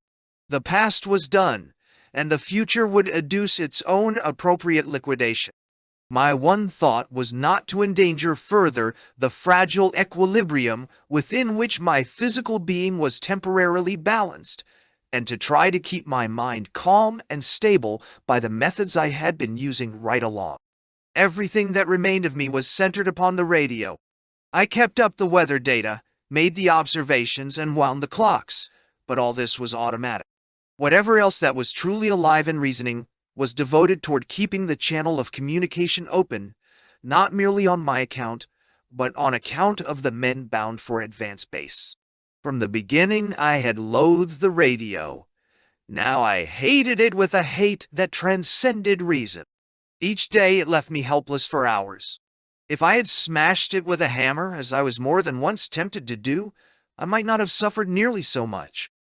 A: The past was done, and the future would adduce its own appropriate liquidation. My one thought was not to endanger further the fragile equilibrium within which my physical being was temporarily balanced, and to try to keep my mind calm and stable by the methods I had been using right along. Everything that remained of me was centered upon the radio. I kept up the weather data, made the observations, and wound the clocks, but all this was automatic. Whatever else that was truly alive and reasoning was devoted toward keeping the channel of communication open, not merely on my account, but on account of the men bound for advance base. From the beginning, I had loathed the radio. Now I hated it with a hate that transcended reason. Each day it left me helpless for hours. If I had smashed it with a hammer, as I was more than once tempted to do, I might not have suffered nearly so much.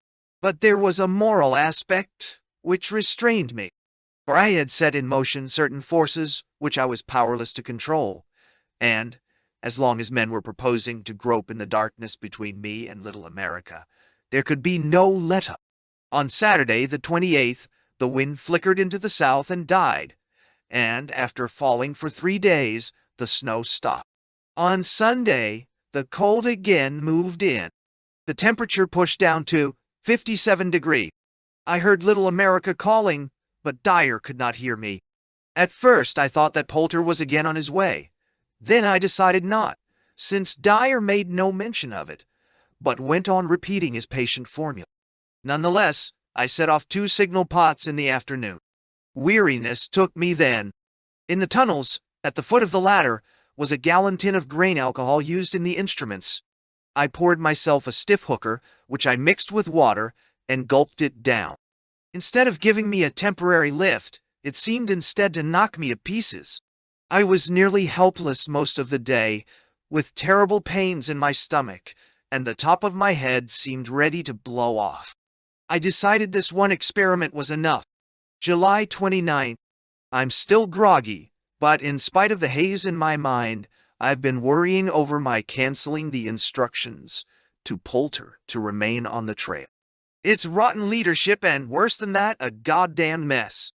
A: But there was a moral aspect which restrained me, for I had set in motion certain forces which I was powerless to control, and, as long as men were proposing to grope in the darkness between me and Little America, there could be no let-up. On Saturday, the 28th, the wind flickered into the south and died, and after falling for 3 days, the snow stopped. On Sunday, the cold again moved in. The temperature pushed down to 57 degrees. I heard Little America calling, but Dyer could not hear me. At first, I thought that Poulter was again on his way. Then I decided not, since Dyer made no mention of it, but went on repeating his patient formula. Nonetheless, I set off 2 signal pots in the afternoon. Weariness took me then. In the tunnels, at the foot of the ladder, was a gallon tin of grain alcohol used in the instruments. I poured myself a stiff hooker, which I mixed with water, and gulped it down. Instead of giving me a temporary lift, it seemed instead to knock me to pieces. I was nearly helpless most of the day, with terrible pains in my stomach, and the top of my head seemed ready to blow off. I decided this one experiment was enough. July 29th. I'm still groggy, but in spite of the haze in my mind, I've been worrying over my canceling the instructions to Poulter to remain on the trail. It's rotten leadership and, worse than that, a goddamn mess.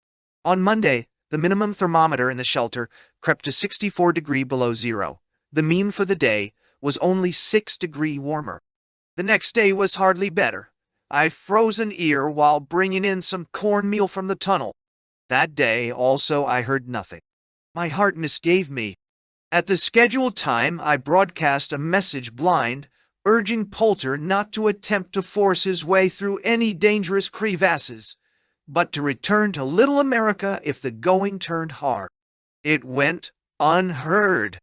A: On Monday, the minimum thermometer in the shelter crept to 64 degrees below zero. The mean for the day was only 6 degrees warmer. The next day was hardly better. I froze an ear while bringing in some cornmeal from the tunnel. That day also I heard nothing. My heart misgave me. At the scheduled time, I broadcast a message blind, urging Poulter not to attempt to force his way through any dangerous crevasses, but to return to Little America if the going turned hard. It went unheard.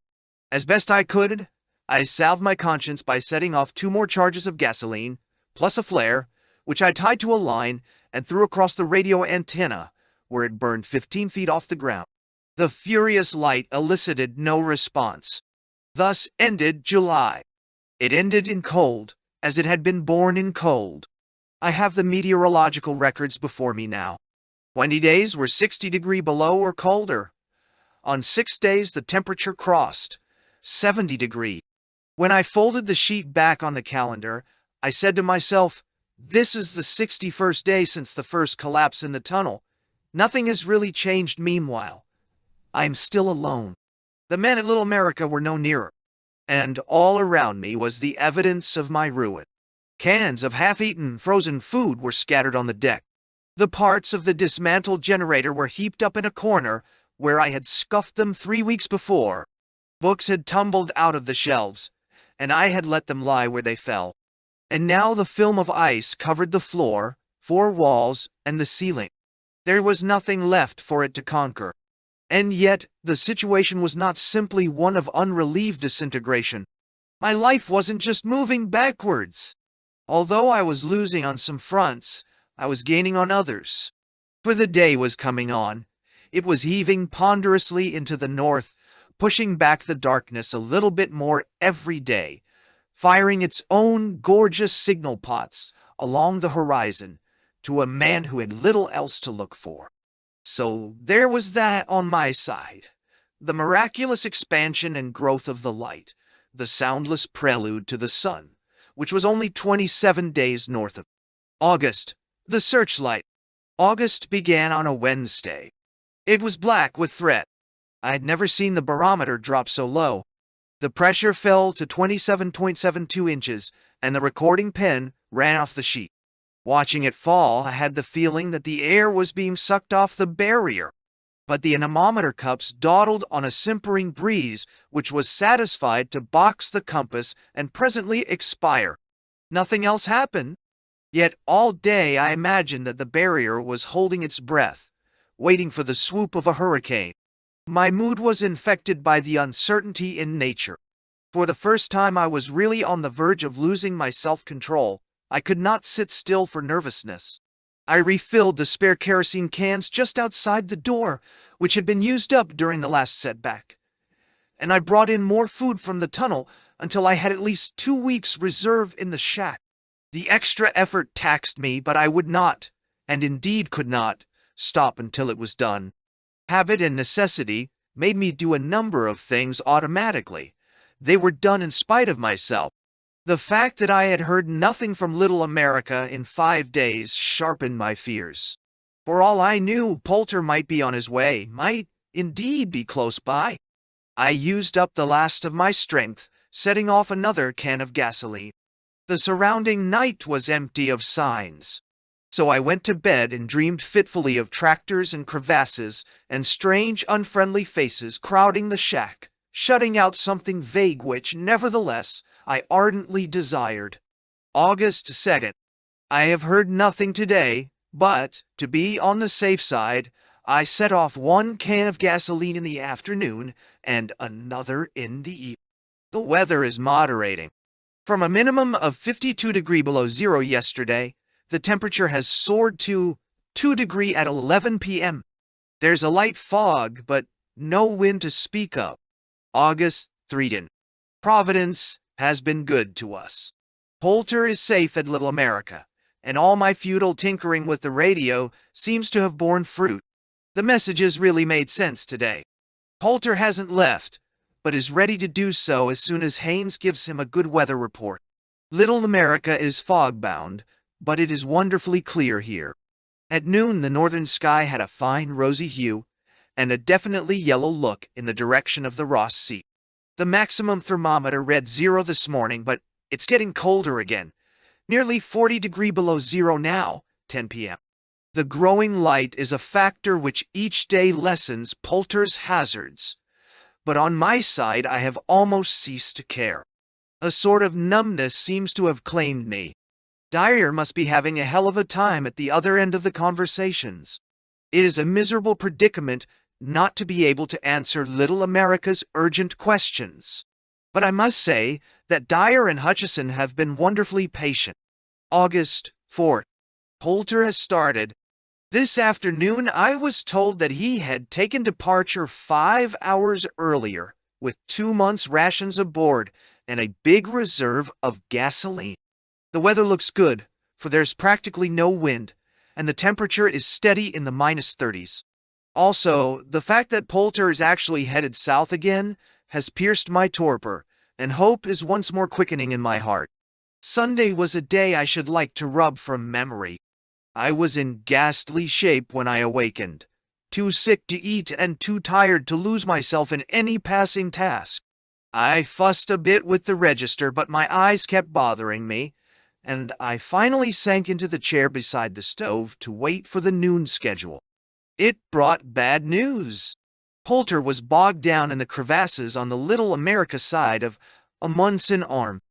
A: As best I could, I salved my conscience by setting off 2 more charges of gasoline, plus a flare, which I tied to a line and threw across the radio antenna, where it burned 15 feet off the ground. The furious light elicited no response. Thus ended July. It ended in cold, as it had been born in cold. I have the meteorological records before me now. 20 days were 60 degrees below or colder. On 6 days the temperature crossed 70 degrees. When I folded the sheet back on the calendar, I said to myself, this is the 61st day since the first collapse in the tunnel. Nothing has really changed meanwhile. I am still alone. The men at Little America were no nearer, and all around me was the evidence of my ruin. Cans of half-eaten frozen food were scattered on the deck. The parts of the dismantled generator were heaped up in a corner where I had scuffed them 3 weeks before. Books had tumbled out of the shelves, and I had let them lie where they fell. And now the film of ice covered the floor, 4 walls, and the ceiling. There was nothing left for it to conquer. And yet, the situation was not simply one of unrelieved disintegration. My life wasn't just moving backwards. Although I was losing on some fronts, I was gaining on others. For the day was coming on. It was heaving ponderously into the north, pushing back the darkness a little bit more every day, firing its own gorgeous signal pots along the horizon to a man who had little else to look for. So there was that on my side, the miraculous expansion and growth of the light, the soundless prelude to the sun, which was only 27 days north of August, the searchlight. August began on a Wednesday. It was black with threat. I had never seen the barometer drop so low. The pressure fell to 27.72 inches, and the recording pen ran off the sheet. Watching it fall, I had the feeling that the air was being sucked off the barrier. But the anemometer cups dawdled on a simpering breeze, which was satisfied to box the compass and presently expire. Nothing else happened. Yet all day I imagined that the barrier was holding its breath, waiting for the swoop of a hurricane. My mood was infected by the uncertainty in nature. For the first time I was really on the verge of losing my self-control. I could not sit still for nervousness. I refilled the spare kerosene cans just outside the door, which had been used up during the last setback. And I brought in more food from the tunnel until I had at least 2 weeks reserve in the shack. The extra effort taxed me, but I would not, and indeed could not, stop until it was done. Habit and necessity made me do a number of things automatically. They were done in spite of myself. The fact that I had heard nothing from Little America in 5 days sharpened my fears. For all I knew, Poulter might be on his way, might indeed be close by. I used up the last of my strength, setting off another can of gasoline. The surrounding night was empty of signs. So I went to bed and dreamed fitfully of tractors and crevasses and strange, unfriendly faces crowding the shack, shutting out something vague which, nevertheless, I ardently desired. August 2nd. I have heard nothing today, but, to be on the safe side, I set off 1 can of gasoline in the afternoon and another in the evening. The weather is moderating. From a minimum of 52 degrees below zero yesterday, the temperature has soared to 2 degrees at 11 p.m. There's a light fog, but no wind to speak of. August 3rd. Providence has been good to us. Poulter is safe at Little America, and all my futile tinkering with the radio seems to have borne fruit. The messages really made sense today. Poulter hasn't left, but is ready to do so as soon as Haynes gives him a good weather report. Little America is fog-bound, but it is wonderfully clear here. At noon the northern sky had a fine rosy hue, and a definitely yellow look in the direction of the Ross Sea. The maximum thermometer read 0 this morning, but it's getting colder again. Nearly 40 degrees below zero now, 10 p.m. The growing light is a factor which each day lessens Poulter's hazards. But on my side I have almost ceased to care. A sort of numbness seems to have claimed me. Dyer must be having a hell of a time at the other end of the conversations. It is a miserable predicament not to be able to answer Little America's urgent questions. But I must say that Dyer and Hutchison have been wonderfully patient. August 4th. Poulter has started. This afternoon I was told that he had taken departure 5 hours earlier, with 2 months' rations aboard and a big reserve of gasoline. The weather looks good, for there's practically no wind, and the temperature is steady in the -30s. Also, the fact that Poulter is actually headed south again has pierced my torpor, and hope is once more quickening in my heart. Sunday was a day I should like to rub from memory. I was in ghastly shape when I awakened, too sick to eat and too tired to lose myself in any passing task. I fussed a bit with the register, but my eyes kept bothering me, and I finally sank into the chair beside the stove to wait for the noon schedule. It brought bad news. Poulter was bogged down in the crevasses on the Little America side of Amundsen Arm.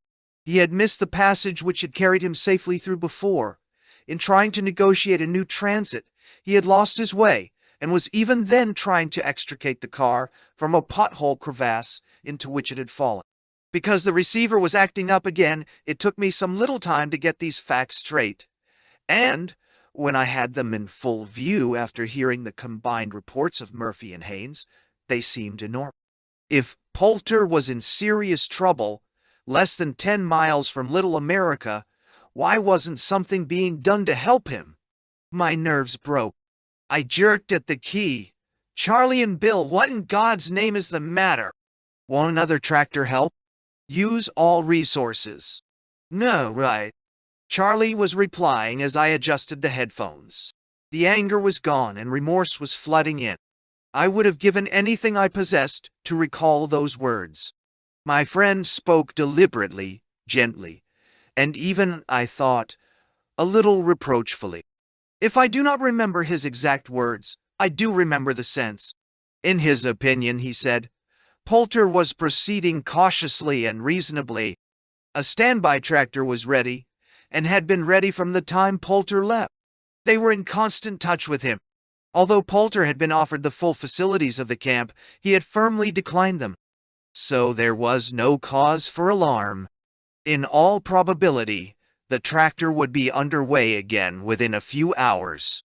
A: He had missed the passage which had carried him safely through before. In trying to negotiate a new transit, he had lost his way, and was even then trying to extricate the car from a pothole crevasse into which it had fallen. Because the receiver was acting up again, it took me some little time to get these facts straight. And when I had them in full view after hearing the combined reports of Murphy and Haynes, they seemed enormous. If Poulter was in serious trouble, less than 10 miles from Little America, why wasn't something being done to help him? My nerves broke. I jerked at the key. Charlie and Bill, what in God's name is the matter? Won't another tractor help? Use all resources. No, right. Charlie was replying as I adjusted the headphones. The anger was gone and remorse was flooding in. I would have given anything I possessed to recall those words. My friend spoke deliberately, gently, and even, I thought, a little reproachfully. If I do not remember his exact words, I do remember the sense. In his opinion, he said, Poulter was proceeding cautiously and reasonably. A standby tractor was ready, and had been ready from the time Poulter left. They were in constant touch with him. Although Poulter had been offered the full facilities of the camp, he had firmly declined them. So there was no cause for alarm. In all probability, the tractor would be underway again within a few hours.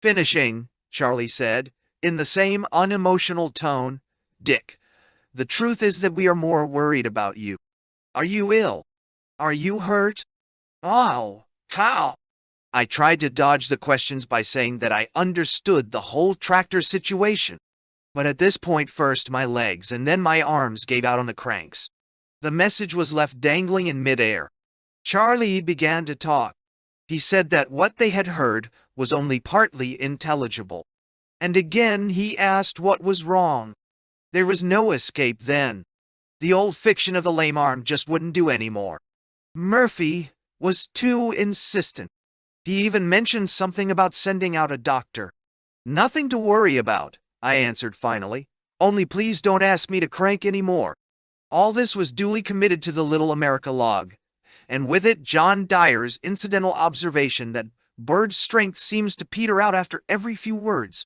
A: Finishing, Charlie said, in the same unemotional tone, Dick, the truth is that we are more worried about you. Are you ill? Are you hurt? Oh, how? I tried to dodge the questions by saying that I understood the whole tractor situation. But at this point first my legs and then my arms gave out on the cranks. The message was left dangling in midair. Charlie began to talk. He said that what they had heard was only partly intelligible. And again he asked what was wrong. There was no escape then. The old fiction of the lame arm just wouldn't do anymore. Murphy was too insistent. He even mentioned something about sending out a doctor. Nothing to worry about, I answered finally. Only please don't ask me to crank any more. All this was duly committed to the Little America log, and with it John Dyer's incidental observation that Byrd's strength seems to peter out after every few words.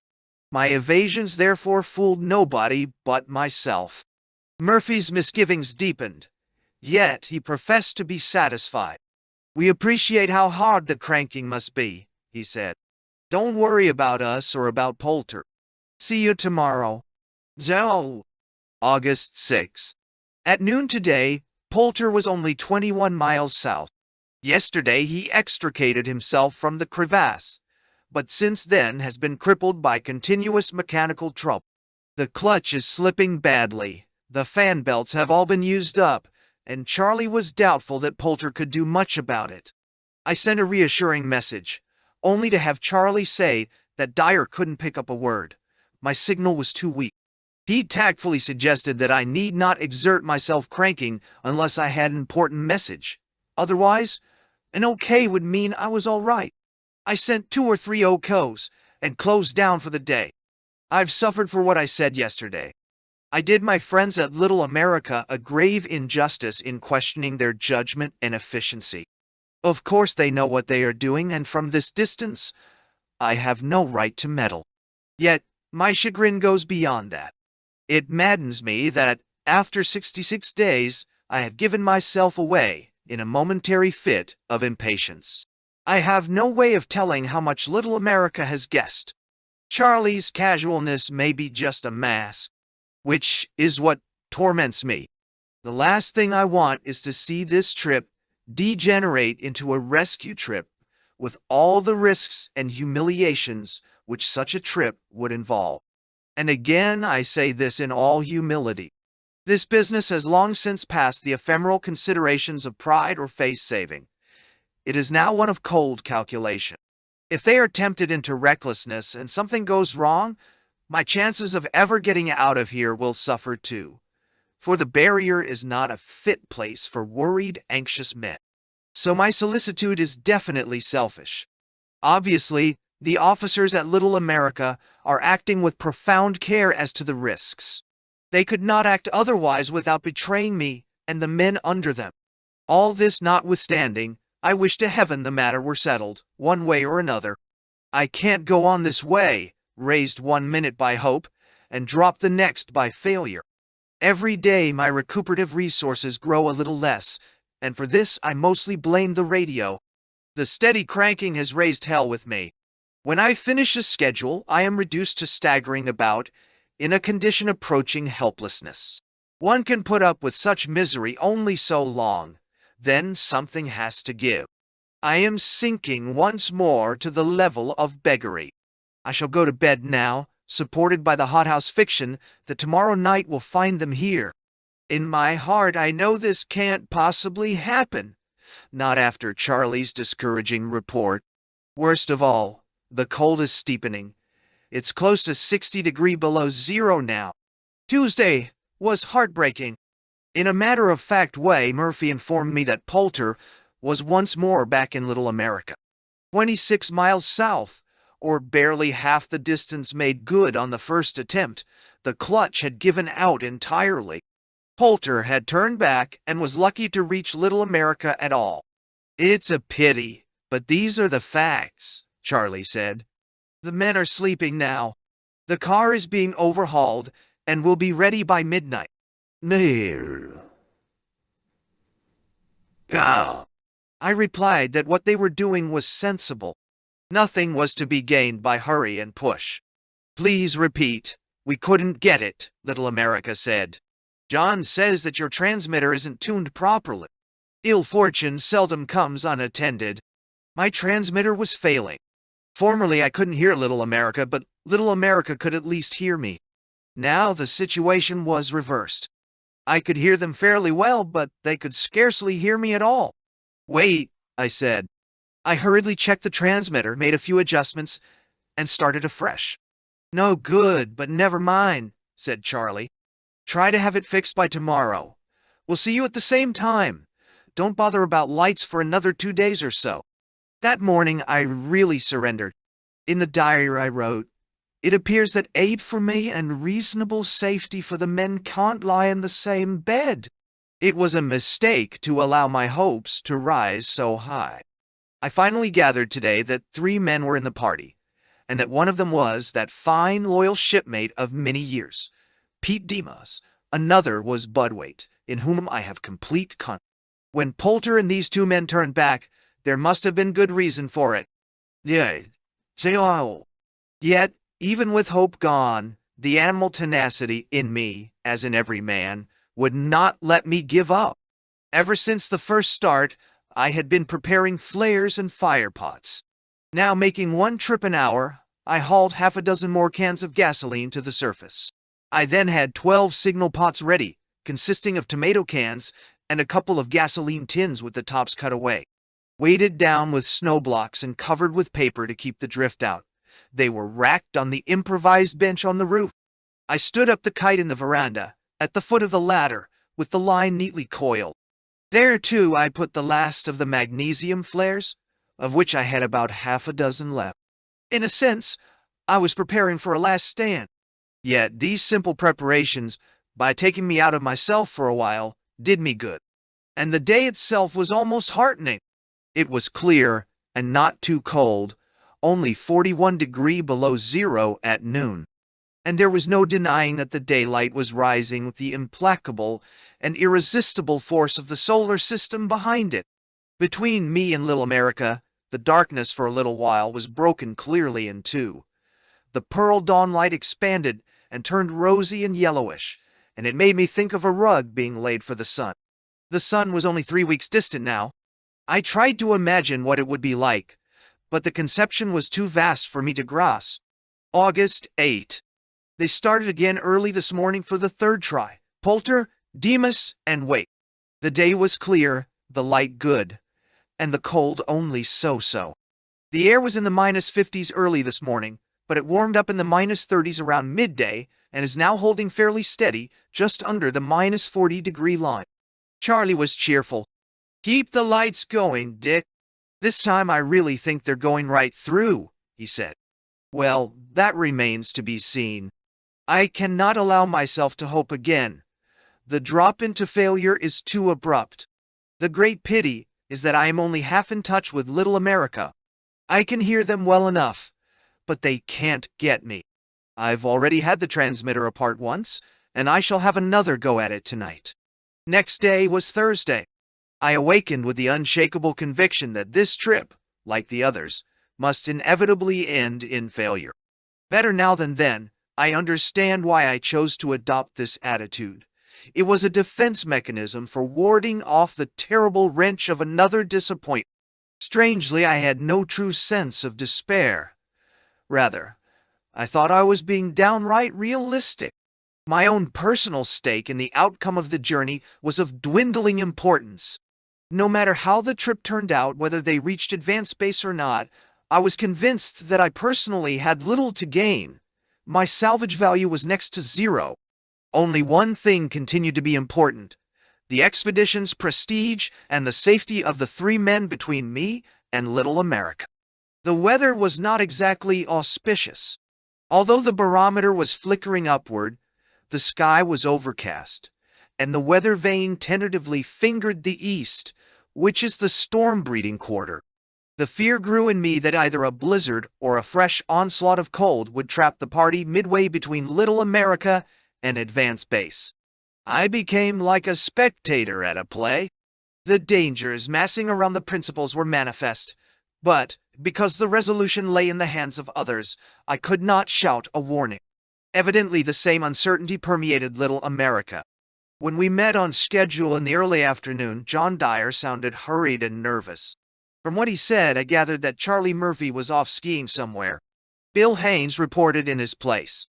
A: My evasions therefore fooled nobody but myself. Murphy's misgivings deepened, yet he professed to be satisfied. We appreciate how hard the cranking must be, he said. Don't worry about us or about Poulter. See you tomorrow. Zoe. August 6. At noon today, Poulter was only 21 miles south. Yesterday he extricated himself from the crevasse, but since then has been crippled by continuous mechanical trouble. The clutch is slipping badly, the fan belts have all been used up, and Charlie was doubtful that Poulter could do much about it. I sent a reassuring message, only to have Charlie say that Dyer couldn't pick up a word. My signal was too weak. He tactfully suggested that I need not exert myself cranking unless I had an important message. Otherwise, an OK would mean I was all right. I sent 2 or 3 OKs and closed down for the day. I've suffered for what I said yesterday. I did my friends at Little America a grave injustice in questioning their judgment and efficiency. Of course they know what they are doing, and from this distance, I have no right to meddle. Yet, my chagrin goes beyond that. It maddens me that, after 66 days, I have given myself away in a momentary fit of impatience. I have no way of telling how much Little America has guessed. Charlie's casualness may be just a mask, which is what torments me. The last thing I want is to see this trip degenerate into a rescue trip with all the risks and humiliations which such a trip would involve. And again, I say this in all humility. This business has long since passed the ephemeral considerations of pride or face-saving. It is now one of cold calculation. If they are tempted into recklessness and something goes wrong, my chances of ever getting out of here will suffer too. For the barrier is not a fit place for worried, anxious men. So my solicitude is definitely selfish. Obviously, the officers at Little America are acting with profound care as to the risks. They could not act otherwise without betraying me and the men under them. All this notwithstanding, I wish to heaven the matter were settled, one way or another. I can't go on this way, raised 1 minute by hope, and dropped the next by failure. Every day my recuperative resources grow a little less, and for this I mostly blame the radio. The steady cranking has raised hell with me. When I finish a schedule, I am reduced to staggering about, in a condition approaching helplessness. One can put up with such misery only so long, then something has to give. I am sinking once more to the level of beggary. I shall go to bed now, supported by the hothouse fiction that tomorrow night will find them here. In my heart I know this can't possibly happen, not after Charlie's discouraging report. Worst of all, the cold is steepening. It's close to 60 degrees below zero now. Tuesday was heartbreaking. In a matter-of-fact way, Murphy informed me that Poulter was once more back in Little America. 26 miles south, or barely half the distance made good on the first attempt, the clutch had given out entirely. Poulter had turned back and was lucky to reach Little America at all. It's a pity, but these are the facts, Charlie said. The men are sleeping now. The car is being overhauled and will be ready by midnight. I replied that what they were doing was sensible. Nothing was to be gained by hurry and push. Please repeat. We couldn't get it, Little America said. John says that your transmitter isn't tuned properly. Ill fortune seldom comes unattended. My transmitter was failing. Formerly I couldn't hear Little America, but Little America could at least hear me. Now the situation was reversed. I could hear them fairly well, but they could scarcely hear me at all. Wait, I said. I hurriedly checked the transmitter, made a few adjustments, and started afresh. No good, but never mind, said Charlie. Try to have it fixed by tomorrow. We'll see you at the same time. Don't bother about lights for another 2 days or so. That morning I really surrendered. In the diary I wrote, "It appears that aid for me and reasonable safety for the men can't lie in the same bed." It was a mistake to allow my hopes to rise so high. I finally gathered today that 3 men were in the party, and that one of them was that fine, loyal shipmate of many years, Pete Demas. Another was Budwaite, in whom I have complete confidence. When Poulter and these 2 men turned back, there must have been good reason for it. Yet, even with hope gone, the animal tenacity in me, as in every man, would not let me give up. Ever since the first start, I had been preparing flares and fire pots. Now making 1 trip an hour, I hauled half a dozen more cans of gasoline to the surface. I then had 12 signal pots ready, consisting of tomato cans and a couple of gasoline tins with the tops cut away. Weighted down with snow blocks and covered with paper to keep the drift out. They were racked on the improvised bench on the roof. I stood up the kite in the veranda, at the foot of the ladder, with the line neatly coiled. There, too, I put the last of the magnesium flares, of which I had about half a dozen left. In a sense, I was preparing for a last stand. Yet these simple preparations, by taking me out of myself for a while, did me good. And the day itself was almost heartening. It was clear and not too cold, only 41 degrees below zero at noon. And there was no denying that the daylight was rising with the implacable and irresistible force of the solar system behind it. Between me and Little America, The darkness for a little while was broken clearly in two. The pearl dawn light expanded and turned rosy and yellowish, and it made me think of a rug being laid for the sun. The sun was only 3 weeks distant now. I tried to imagine what it would be like, but the conception was too vast for me to grasp. August 8. They started again early this morning for the third try. Poulter, Demas, and Wake. The day was clear, the light good, and the cold only so-so. The air was in the -50s early this morning, but it warmed up in the -30s around midday and is now holding fairly steady just under the -40-degree line. Charlie was cheerful. "Keep the lights going, Dick. This time I really think they're going right through," he said. "Well, that remains to be seen. I cannot allow myself to hope again. The drop into failure is too abrupt. The great pity is that I am only half in touch with Little America. I can hear them well enough, but they can't get me. I've already had the transmitter apart once, and I shall have another go at it tonight." Next day was Thursday. I awakened with the unshakable conviction that this trip, like the others, must inevitably end in failure. Better now than then, I understand why I chose to adopt this attitude. It was a defense mechanism for warding off the terrible wrench of another disappointment. Strangely, I had no true sense of despair. Rather, I thought I was being downright realistic. My own personal stake in the outcome of the journey was of dwindling importance. No matter how the trip turned out, whether they reached advanced space or not, I was convinced that I personally had little to gain. My salvage value was next to zero. Only one thing continued to be important: the expedition's prestige and the safety of the 3 men between me and Little America. The weather was not exactly auspicious. Although the barometer was flickering upward, the sky was overcast, and the weather vane tentatively fingered the east, which is the storm-breeding quarter. The fear grew in me that either a blizzard or a fresh onslaught of cold would trap the party midway between Little America and Advanced Base. I became like a spectator at a play. The dangers massing around the principals were manifest, but because the resolution lay in the hands of others, I could not shout a warning. Evidently, the same uncertainty permeated Little America. When we met on schedule in the early afternoon, John Dyer sounded hurried and nervous. From what he said, I gathered that Charlie Murphy was off skiing somewhere. Bill Haynes reported in his place.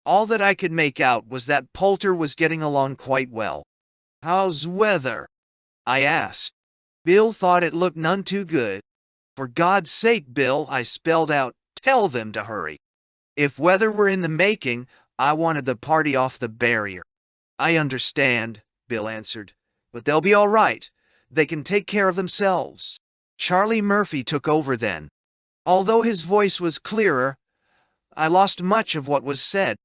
A: All that I could make out was that Poulter was getting along quite well. "How's weather?" I asked. Bill thought it looked none too good. "For God's sake, Bill," I spelled out, "tell them to hurry." If weather were in the making, I wanted the party off the barrier. "I understand," Bill answered, "but they'll be all right. They can take care of themselves." Charlie Murphy took over then. Although his voice was clearer, I lost much of what was said.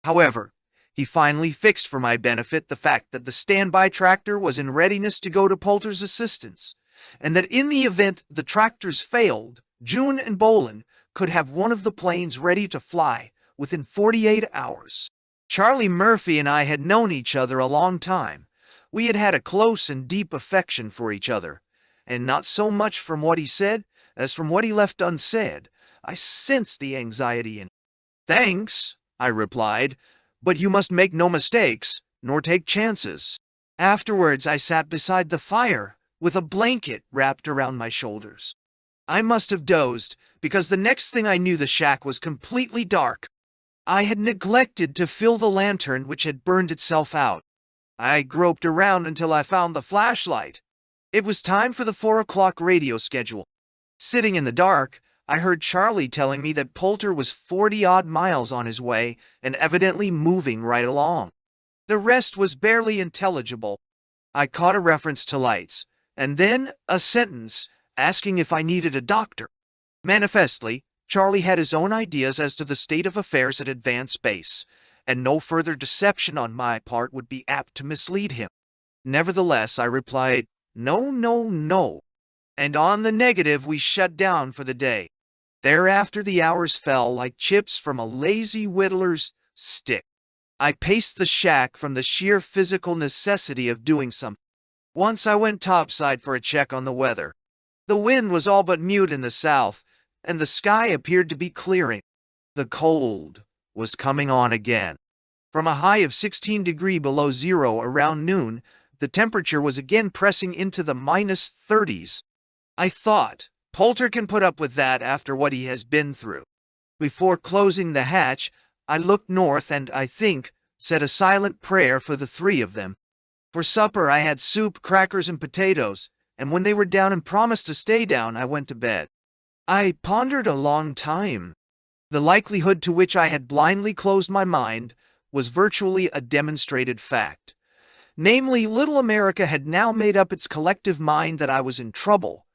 A: However, he finally fixed for my benefit the fact that the standby tractor was in readiness to go to Poulter's assistance, and that in the event the tractors failed, June and Bolin could have one of the planes ready to fly within 48 hours. Charlie Murphy and I had known each other a long time. We had had a close and deep affection for each other, and not so much from what he said as from what he left unsaid, I sensed the anxiety in him. "Thanks," I replied, "but you must make no mistakes, nor take chances." Afterwards, I sat beside the fire, with a blanket wrapped around my shoulders. I must have dozed, because the next thing I knew the shack was completely dark. I had neglected to fill the lantern which had burned itself out. I groped around until I found the flashlight. It was time for the 4 o'clock radio schedule. Sitting in the dark, I heard Charlie telling me that Poulter was 40-odd miles on his way and evidently moving right along. The rest was barely intelligible. I caught a reference to lights, and then a sentence asking if I needed a doctor. Manifestly, Charlie had his own ideas as to the state of affairs at Advanced Base, and no further deception on my part would be apt to mislead him. Nevertheless, I replied, "No, no, no." And on the negative, we shut down for the day. Thereafter, the hours fell like chips from a lazy whittler's stick. I paced the shack from the sheer physical necessity of doing something. Once I went topside for a check on the weather. The wind was all but mute in the south, and the sky appeared to be clearing. The cold was coming on again. From a high of 16 degrees below zero around noon, the temperature was again pressing into the -30s. I thought, Poulter can put up with that after what he has been through. Before closing the hatch, I looked north and, I think, said a silent prayer for the three of them. For supper I had soup, crackers, and potatoes, and when they were down and promised to stay down, I went to bed. I pondered a long time. The likelihood to which I had blindly closed my mind was virtually a demonstrated fact. Namely, Little America had now made up its collective mind that I was in trouble,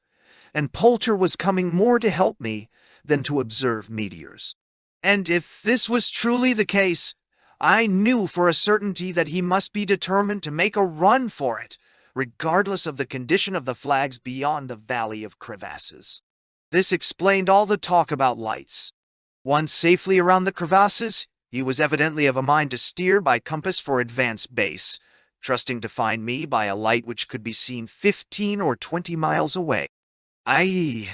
A: and Poulter was coming more to help me than to observe meteors. And if this was truly the case, I knew for a certainty that he must be determined to make a run for it, regardless of the condition of the flags beyond the Valley of Crevasses. This explained all the talk about lights. Once safely around the crevasses, he was evidently of a mind to steer by compass for advanced base, trusting to find me by a light which could be seen 15 or 20 miles away. I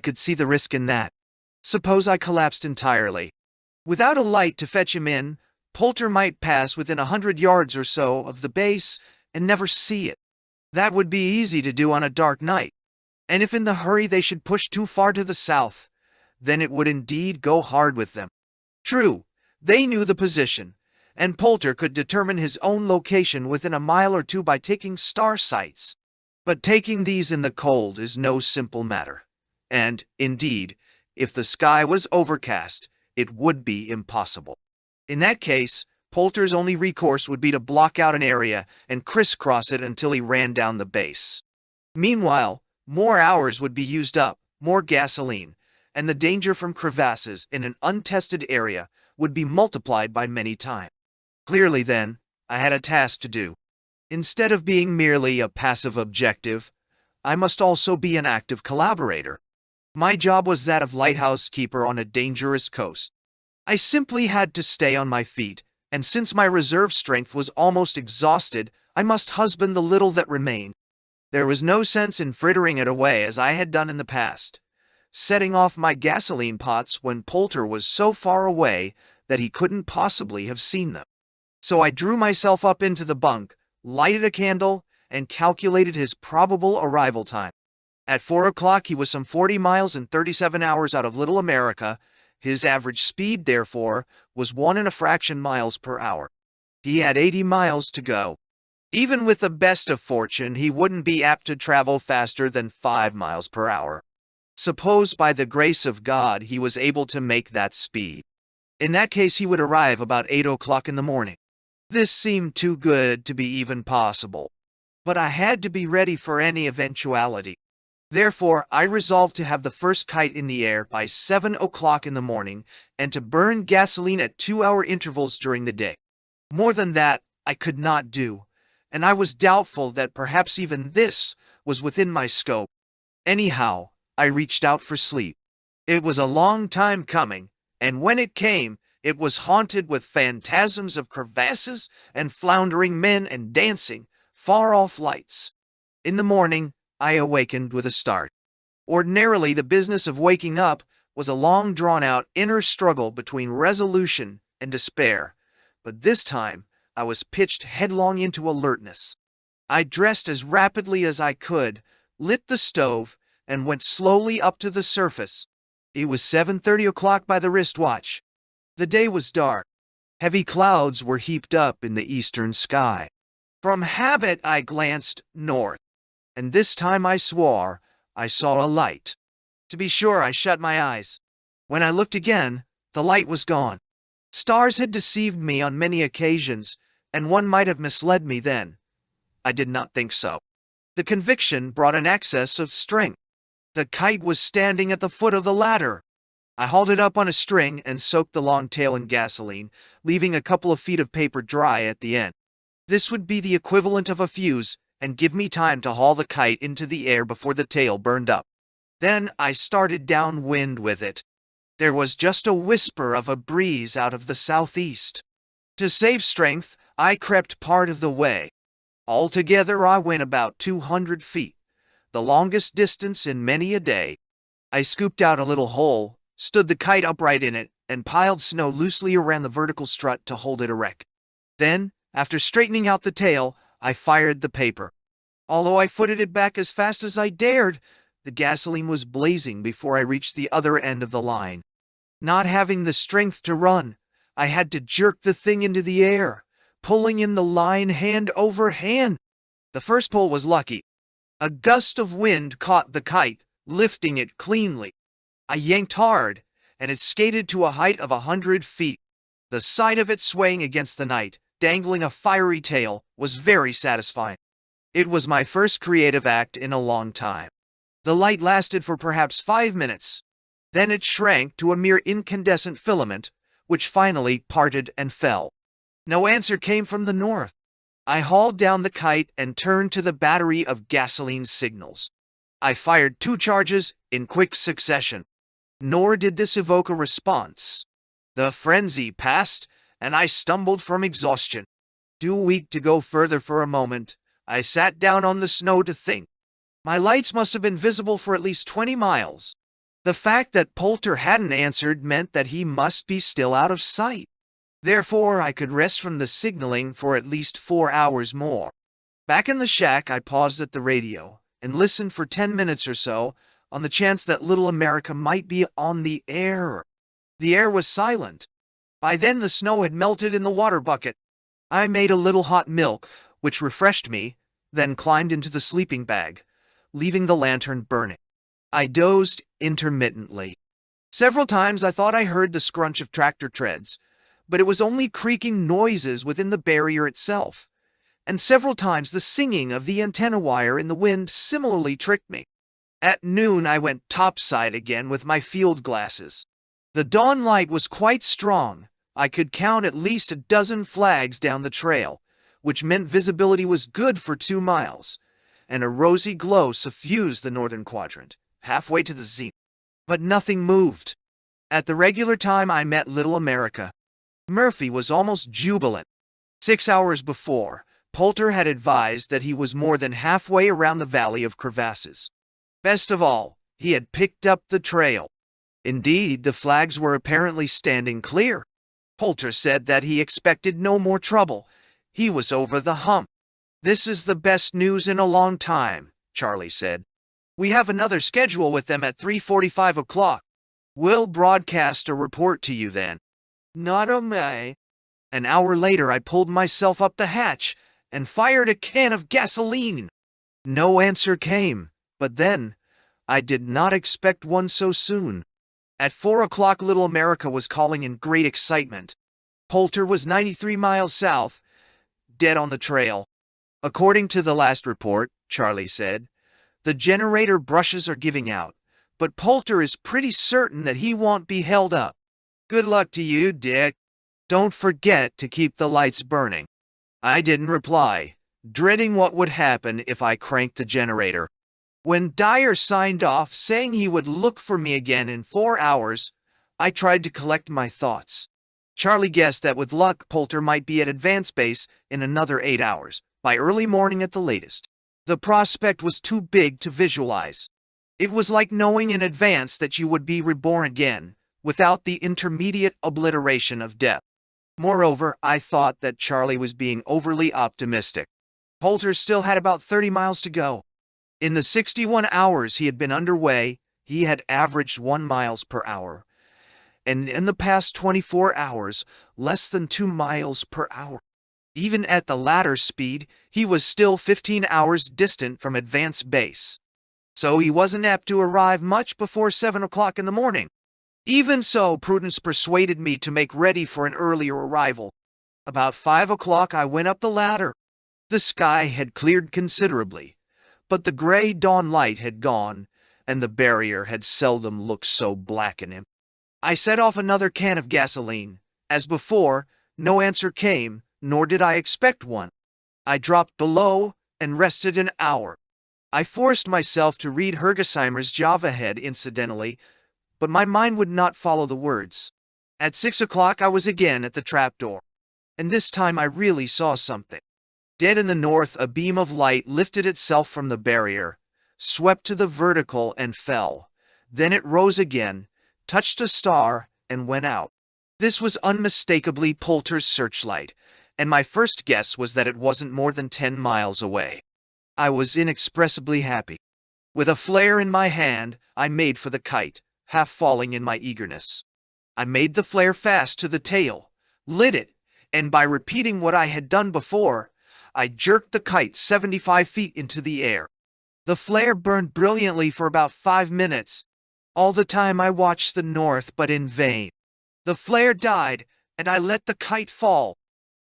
A: could see the risk in that. Suppose I collapsed entirely. Without a light to fetch him in, Poulter might pass within 100 yards or so of the base and never see it. That would be easy to do on a dark night. And if in the hurry they should push too far to the south, then it would indeed go hard with them. True, they knew the position, and Poulter could determine his own location within a mile or two by taking star sights. But taking these in the cold is no simple matter. And, indeed, if the sky was overcast, it would be impossible. In that case, Poulter's only recourse would be to block out an area and crisscross it until he ran down the base. Meanwhile, more hours would be used up, more gasoline, and the danger from crevasses in an untested area would be multiplied by many times. Clearly, then, I had a task to do. Instead of being merely a passive objective, I must also be an active collaborator. My job was that of lighthouse keeper on a dangerous coast. I simply had to stay on my feet, and since my reserve strength was almost exhausted, I must husband the little that remained. There was no sense in frittering it away as I had done in the past, setting off my gasoline pots when Poulter was so far away that he couldn't possibly have seen them. So I drew myself up into the bunk, lighted a candle, and calculated his probable arrival time. At 4 o'clock he was some 40 miles and 37 hours out of Little America. His average speed, therefore, was 1.5 miles per hour. He had 80 miles to go. Even with the best of fortune, he wouldn't be apt to travel faster than 5 miles per hour. Suppose by the grace of God he was able to make that speed. In that case he would arrive about 8 o'clock in the morning. This seemed too good to be even possible. But I had to be ready for any eventuality. Therefore, I resolved to have the first kite in the air by 7 o'clock in the morning and to burn gasoline at 2-hour intervals during the day. More than that, I could not do, and I was doubtful that perhaps even this was within my scope. Anyhow, I reached out for sleep. It was a long time coming, and when it came, it was haunted with phantasms of crevasses and floundering men and dancing, far-off lights. In the morning, I awakened with a start. Ordinarily, the business of waking up was a long drawn-out inner struggle between resolution and despair, but this time I was pitched headlong into alertness. I dressed as rapidly as I could, lit the stove, and went slowly up to the surface. It was 7:30 o'clock by the wristwatch. The day was dark. Heavy clouds were heaped up in the eastern sky. From habit I glanced north, and this time I swore I saw a light. To be sure, I shut my eyes. When I looked again, the light was gone. Stars had deceived me on many occasions, and one might have misled me then. I did not think so. The conviction brought an access of strength. The kite was standing at the foot of the ladder. I hauled it up on a string and soaked the long tail in gasoline, leaving a couple of feet of paper dry at the end. This would be the equivalent of a fuse, and give me time to haul the kite into the air before the tail burned up. Then I started downwind with it. There was just a whisper of a breeze out of the southeast. To save strength, I crept part of the way. Altogether I went about 200 feet, the longest distance in many a day. I scooped out a little hole, stood the kite upright in it, and piled snow loosely around the vertical strut to hold it erect. Then, after straightening out the tail, I fired the paper. Although I footed it back as fast as I dared, the gasoline was blazing before I reached the other end of the line. Not having the strength to run, I had to jerk the thing into the air, pulling in the line hand over hand. The first pull was lucky. A gust of wind caught the kite, lifting it cleanly. I yanked hard, and it skated to a height of 100 feet. The sight of it swaying against the night, dangling a fiery tail, was very satisfying. It was my first creative act in a long time. The light lasted for perhaps 5 minutes. Then it shrank to a mere incandescent filament, which finally parted and fell. No answer came from the north. I hauled down the kite and turned to the battery of gasoline signals. I fired 2 charges in quick succession. Nor did this evoke a response. The frenzy passed, and I stumbled from exhaustion. Too weak to go further for a moment, I sat down on the snow to think. My lights must have been visible for at least 20 miles. The fact that Poulter hadn't answered meant that he must be still out of sight. Therefore, I could rest from the signaling for at least 4 hours more. Back in the shack, I paused at the radio and listened for 10 minutes or so on the chance that Little America might be on the air. The air was silent. By then, the snow had melted in the water bucket. I made a little hot milk, which refreshed me, then climbed into the sleeping bag, leaving the lantern burning. I dozed intermittently. Several times I thought I heard the scrunch of tractor treads, but it was only creaking noises within the barrier itself, and several times the singing of the antenna wire in the wind similarly tricked me. At noon I went topside again with my field glasses. The dawn light was quite strong. I could count at least a dozen flags down the trail, which meant visibility was good for 2 miles, and a rosy glow suffused the northern quadrant, halfway to the zenith. But nothing moved. At the regular time I met Little America. Murphy was almost jubilant. 6 hours before, Poulter had advised that he was more than halfway around the Valley of Crevasses. Best of all, he had picked up the trail. Indeed, the flags were apparently standing clear. Poulter said that he expected no more trouble. He was over the hump. "This is the best news in a long time," Charlie said. "We have another schedule with them at 3:45 o'clock. We'll broadcast a report to you then." Not a may. An hour later I pulled myself up the hatch and fired a can of gasoline. No answer came, but then I did not expect one so soon. At 4 o'clock Little America was calling in great excitement. Poulter was 93 miles south, dead on the trail. "According to the last report," Charlie said, "the generator brushes are giving out, but Poulter is pretty certain that he won't be held up. Good luck to you, Dick. Don't forget to keep the lights burning." I didn't reply, dreading what would happen if I cranked the generator. When Dyer signed off saying he would look for me again in 4 hours, I tried to collect my thoughts. Charlie guessed that with luck Poulter might be at advance base in another 8 hours, by early morning at the latest. The prospect was too big to visualize. It was like knowing in advance that you would be reborn again, without the intermediate obliteration of death. Moreover, I thought that Charlie was being overly optimistic. Poulter still had about 30 miles to go. In the 61 hours he had been underway, he had averaged 1 mile per hour, and in the past 24 hours, less than 2 miles per hour. Even at the latter speed, he was still 15 hours distant from advance base. So he wasn't apt to arrive much before 7 o'clock in the morning. Even so, prudence persuaded me to make ready for an earlier arrival. About 5 o'clock I went up the ladder. The sky had cleared considerably, but the gray dawn light had gone, and the barrier had seldom looked so black in him. I set off another can of gasoline. As before, no answer came, nor did I expect one. I dropped below and rested an hour. I forced myself to read Hergesheimer's Java Head incidentally, but my mind would not follow the words. At 6 o'clock I was again at the trapdoor, and this time I really saw something. Dead in the north, a beam of light lifted itself from the barrier, swept to the vertical and fell. Then it rose again, touched a star, and went out. This was unmistakably Poulter's searchlight, and my first guess was that it wasn't more than 10 miles away. I was inexpressibly happy. With a flare in my hand, I made for the kite, half falling in my eagerness. I made the flare fast to the tail, lit it, and by repeating what I had done before, I jerked the kite 75 feet into the air. The flare burned brilliantly for about 5 minutes. All the time I watched the north, but in vain. The flare died, and I let the kite fall.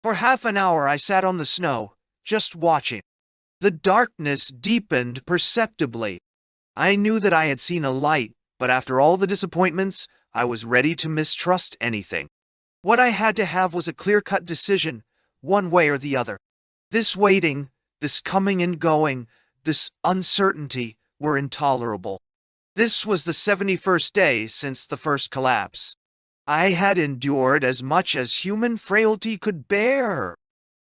A: For half an hour I sat on the snow, just watching. The darkness deepened perceptibly. I knew that I had seen a light, but after all the disappointments, I was ready to mistrust anything. What I had to have was a clear-cut decision, one way or the other. This waiting, this coming and going, this uncertainty were intolerable. This was the 71st day since the first collapse. I had endured as much as human frailty could bear.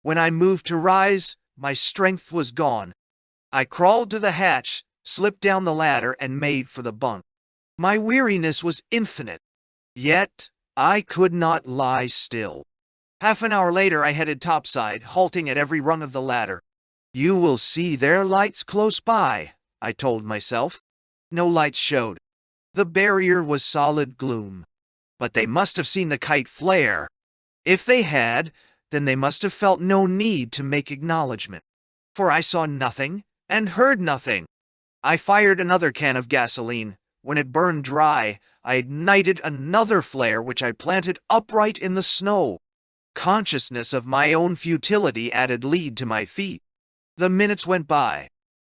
A: When I moved to rise, my strength was gone. I crawled to the hatch, slipped down the ladder, and made for the bunk. My weariness was infinite. Yet, I could not lie still. Half an hour later I headed topside, halting at every rung of the ladder. You will see their lights close by, I told myself. No lights showed. The barrier was solid gloom. But they must have seen the kite flare. If they had, then they must have felt no need to make acknowledgement. For I saw nothing and heard nothing. I fired another can of gasoline. When it burned dry, I ignited another flare which I planted upright in the snow. Consciousness of my own futility added lead to my feet. The minutes went by.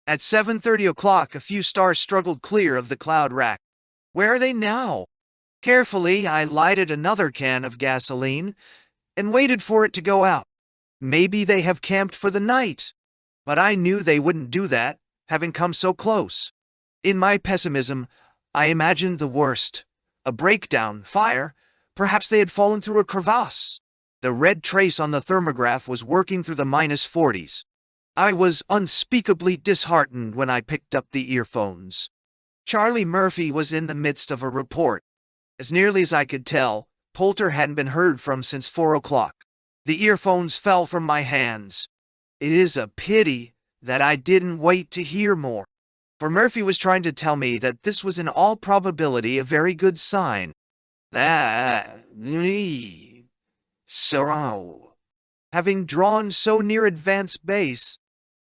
A: At 7:30 o'clock, a few stars struggled clear of the cloud rack. Where are they now? Carefully, I lighted another can of gasoline and waited for it to go out. Maybe they have camped for the night. But I knew they wouldn't do that, having come so close. In my pessimism, I imagined the worst. A breakdown, fire. Perhaps they had fallen through a crevasse. The red trace on the thermograph was working through the -40s. I was unspeakably disheartened when I picked up the earphones. Charlie Murphy was in the midst of a report. As nearly as I could tell, Poulter hadn't been heard from since 4 o'clock. The earphones fell from my hands. It is a pity that I didn't wait to hear more, for Murphy was trying to tell me that this was in all probability a very good sign. So, having drawn so near advanced base,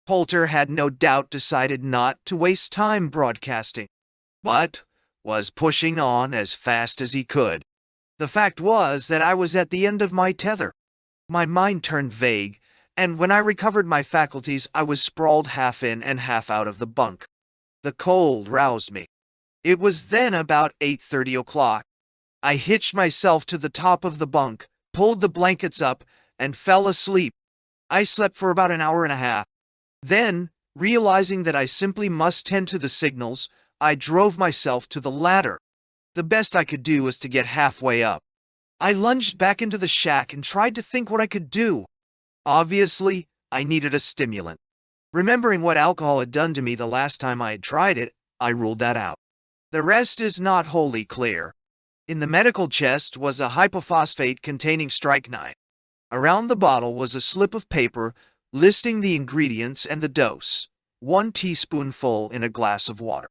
A: Poulter had no doubt decided not to waste time broadcasting, but was pushing on as fast as he could. The fact was that I was at the end of my tether. My mind turned vague, and when I recovered my faculties, I was sprawled half in and half out of the bunk. The cold roused me. It was then about 8:30 o'clock. I hitched myself to the top of the bunk, pulled the blankets up, and fell asleep. I slept for about an hour and a half. Then, realizing that I simply must tend to the signals, I drove myself to the ladder. The best I could do was to get halfway up. I lunged back into the shack and tried to think what I could do. Obviously, I needed a stimulant. Remembering what alcohol had done to me the last time I had tried it, I ruled that out. The rest is not wholly clear. In the medical chest was a hypophosphate containing strychnine. Around the bottle was a slip of paper listing the ingredients and the dose, 1 teaspoonful in a glass of water.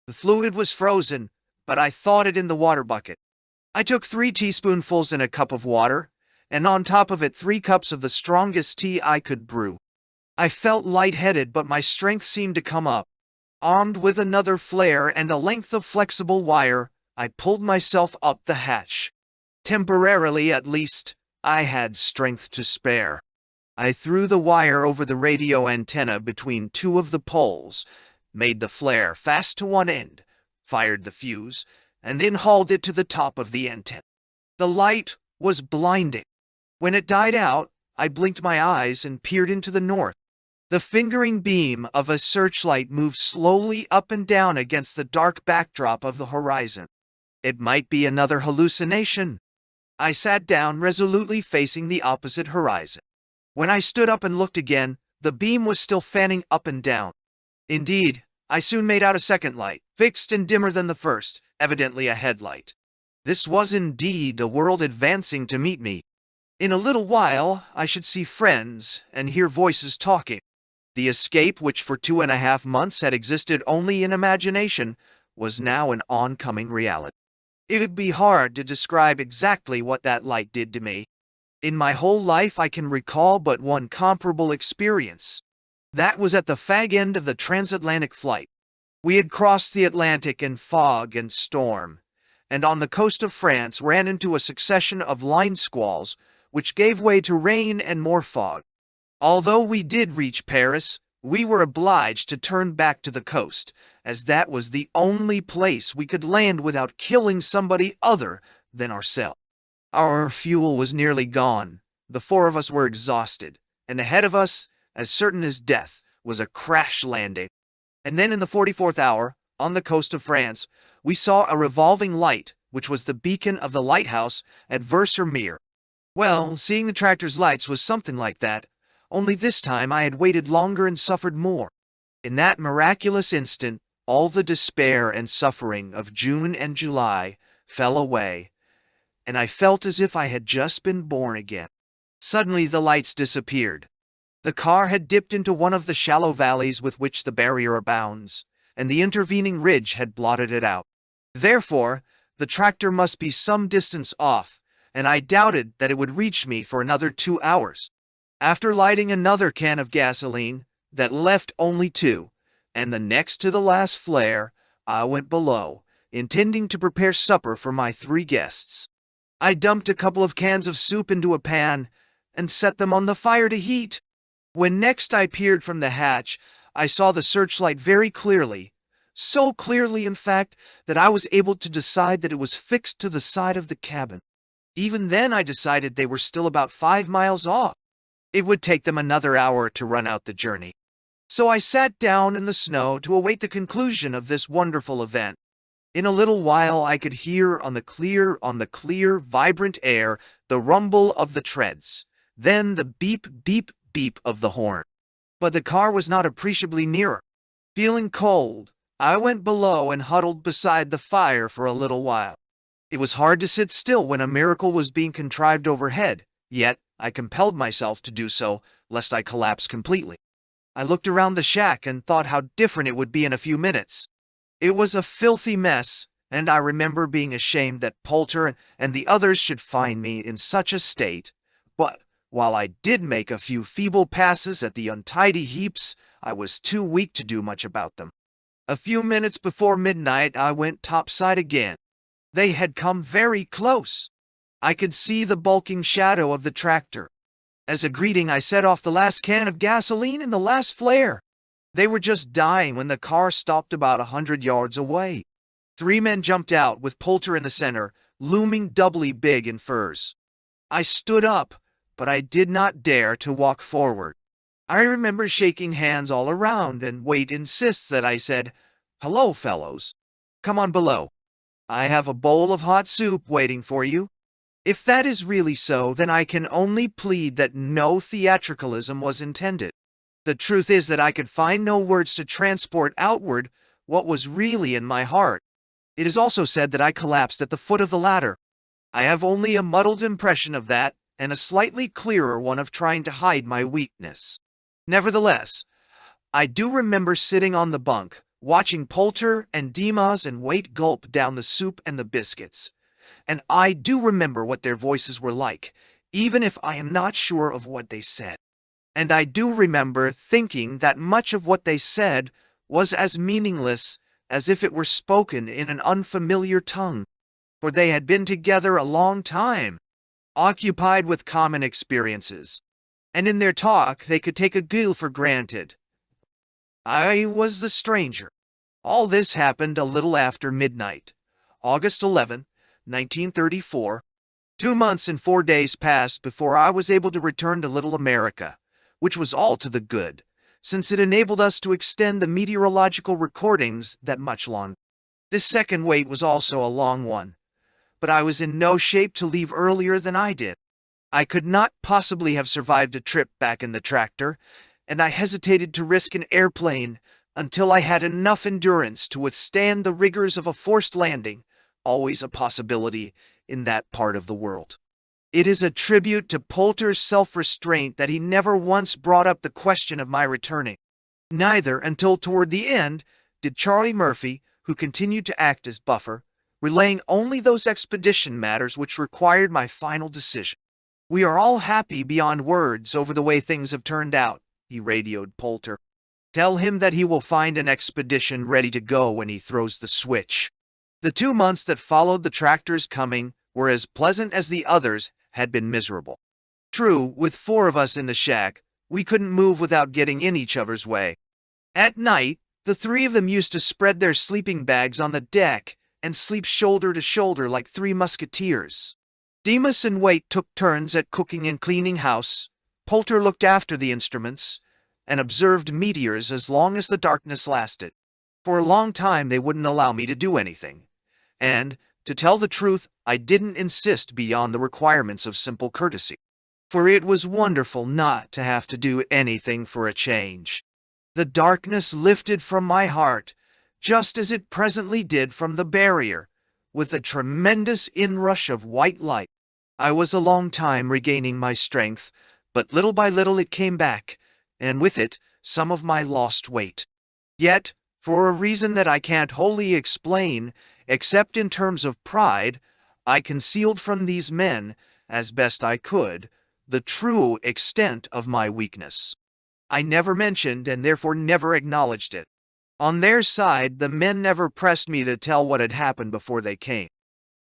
A: The fluid was frozen, but I thawed it in the water bucket. I took 3 teaspoonfuls in a cup of water, and on top of it 3 cups of the strongest tea I could brew. I felt lightheaded, but my strength seemed to come up. Armed with another flare and a length of flexible wire, I pulled myself up the hatch. Temporarily, at least, I had strength to spare. I threw the wire over the radio antenna between 2 of the poles, made the flare fast to one end, fired the fuse, and then hauled it to the top of the antenna. The light was blinding. When it died out, I blinked my eyes and peered into the north. The fingering beam of a searchlight moved slowly up and down against the dark backdrop of the horizon. It might be another hallucination. I sat down, resolutely facing the opposite horizon. When I stood up and looked again, the beam was still fanning up and down. Indeed, I soon made out a second light, fixed and dimmer than the first, evidently a headlight. This was indeed a world advancing to meet me. In a little while, I should see friends and hear voices talking. The escape, which for 2.5 months had existed only in imagination, was now an oncoming reality. It would be hard to describe exactly what that light did to me. In my whole life, I can recall but one comparable experience. That was at the fag end of the transatlantic flight. We had crossed the Atlantic in fog and storm, and on the coast of France ran into a succession of line squalls, which gave way to rain and more fog. Although we did reach Paris, we were obliged to turn back to the coast, as that was the only place we could land without killing somebody other than ourselves. Our fuel was nearly gone, the four of us were exhausted, and ahead of us, as certain as death, was a crash landing. And then in the 44th hour, on the coast of France, we saw a revolving light, which was the beacon of the lighthouse at Vers-sur-Mer. Well, seeing the tractor's lights was something like that, only this time I had waited longer and suffered more. In that miraculous instant, all the despair and suffering of June and July fell away, and I felt as if I had just been born again. Suddenly the lights disappeared. The car had dipped into one of the shallow valleys with which the barrier abounds, and the intervening ridge had blotted it out. Therefore, the tractor must be some distance off, and I doubted that it would reach me for another 2 hours. After lighting another can of gasoline, that left only 2, and the next to the last flare, I went below, intending to prepare supper for my 3 guests. I dumped a couple of cans of soup into a pan, and set them on the fire to heat. When next I peered from the hatch, I saw the searchlight very clearly, so clearly in fact that I was able to decide that it was fixed to the side of the cabin. Even then I decided they were still about 5 miles off. It would take them another hour to run out the journey. So I sat down in the snow to await the conclusion of this wonderful event. In a little while I could hear on the clear, vibrant air the rumble of the treads, then the beep, beep, beep of the horn. But the car was not appreciably nearer. Feeling cold, I went below and huddled beside the fire for a little while. It was hard to sit still when a miracle was being contrived overhead, yet I compelled myself to do so, lest I collapse completely. I looked around the shack and thought how different it would be in a few minutes. It was a filthy mess, and I remember being ashamed that Poulter and the others should find me in such a state. But while I did make a few feeble passes at the untidy heaps, I was too weak to do much about them. A few minutes before midnight I went topside again. They had come very close. I could see the bulking shadow of the tractor. As a greeting, I set off the last can of gasoline in the last flare. They were just dying when the car stopped about 100 yards away. 3 men jumped out, with Poulter in the center, looming doubly big in furs. I stood up, but I did not dare to walk forward. I remember shaking hands all around, and Waite insists that I said, "Hello, fellows. Come on below. I have a bowl of hot soup waiting for you." If that is really so, then I can only plead that no theatricalism was intended. The truth is that I could find no words to transport outward what was really in my heart. It is also said that I collapsed at the foot of the ladder. I have only a muddled impression of that, and a slightly clearer one of trying to hide my weakness. Nevertheless, I do remember sitting on the bunk, watching Poulter and Dimas and Waite gulp down the soup and the biscuits. And I do remember what their voices were like, even if I am not sure of what they said. And I do remember thinking that much of what they said was as meaningless as if it were spoken in an unfamiliar tongue, for they had been together a long time, occupied with common experiences, and in their talk they could take a deal for granted. I was the stranger. All this happened a little after midnight, August 11th, 1934. 2 months and 4 days passed before I was able to return to Little America, which was all to the good, since it enabled us to extend the meteorological recordings that much longer. This second wait was also a long one, but I was in no shape to leave earlier than I did. I could not possibly have survived a trip back in the tractor, and I hesitated to risk an airplane until I had enough endurance to withstand the rigors of a forced landing, always a possibility in that part of the world. It is a tribute to Poulter's self-restraint that he never once brought up the question of my returning. Neither, until toward the end, did Charlie Murphy, who continued to act as buffer, relaying only those expedition matters which required my final decision. "We are all happy beyond words over the way things have turned out," he radioed Poulter. "Tell him that he will find an expedition ready to go when he throws the switch." The 2 months that followed the tractor's coming were as pleasant as the others had been miserable. True, with 4 of us in the shack, we couldn't move without getting in each other's way. At night, the 3 of them used to spread their sleeping bags on the deck and sleep shoulder to shoulder like 3 musketeers. Demas and Waite took turns at cooking and cleaning house. Poulter looked after the instruments and observed meteors as long as the darkness lasted. For a long time they wouldn't allow me to do anything, and, to tell the truth, I didn't insist beyond the requirements of simple courtesy. For it was wonderful not to have to do anything for a change. The darkness lifted from my heart, just as it presently did from the barrier, with a tremendous inrush of white light. I was a long time regaining my strength, but little by little it came back, and with it some of my lost weight. Yet, for a reason that I can't wholly explain, except in terms of pride, I concealed from these men, as best I could, the true extent of my weakness. I never mentioned and therefore never acknowledged it. On their side, the men never pressed me to tell what had happened before they came.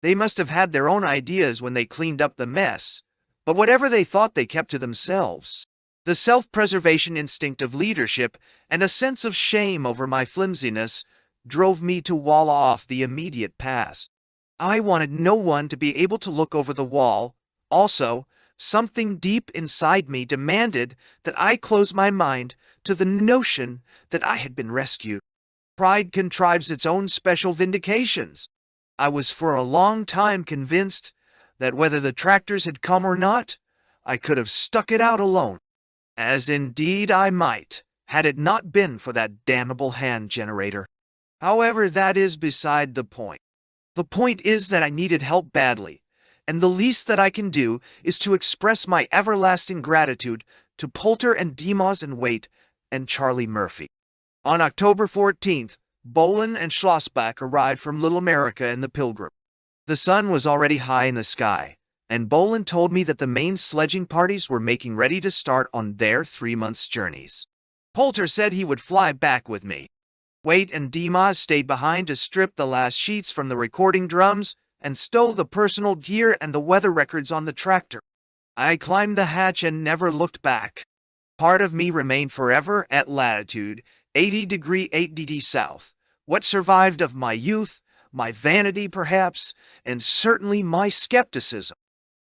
A: They must have had their own ideas when they cleaned up the mess, but whatever they thought they kept to themselves. The self-preservation instinct of leadership and a sense of shame over my flimsiness drove me to wall off the immediate past. I wanted no one to be able to look over the wall. Also, something deep inside me demanded that I close my mind to the notion that I had been rescued. Pride contrives its own special vindications. I was for a long time convinced that whether the tractors had come or not, I could have stuck it out alone. As indeed I might, had it not been for that damnable hand generator. However, that is beside the point. The point is that I needed help badly, and the least that I can do is to express my everlasting gratitude to Poulter and Demas and Waite and Charlie Murphy. On October 14th, Bolin and Schlossbach arrived from Little America in the Pilgrim. The sun was already high in the sky, and Bolin told me that the main sledging parties were making ready to start on their 3-month journeys. Poulter said he would fly back with me. Waite and Demas stayed behind to strip the last sheets from the recording drums and stow the personal gear and the weather records on the tractor. I climbed the hatch and never looked back. Part of me remained forever at latitude 80°8' south. What survived of my youth, my vanity perhaps, and certainly my skepticism.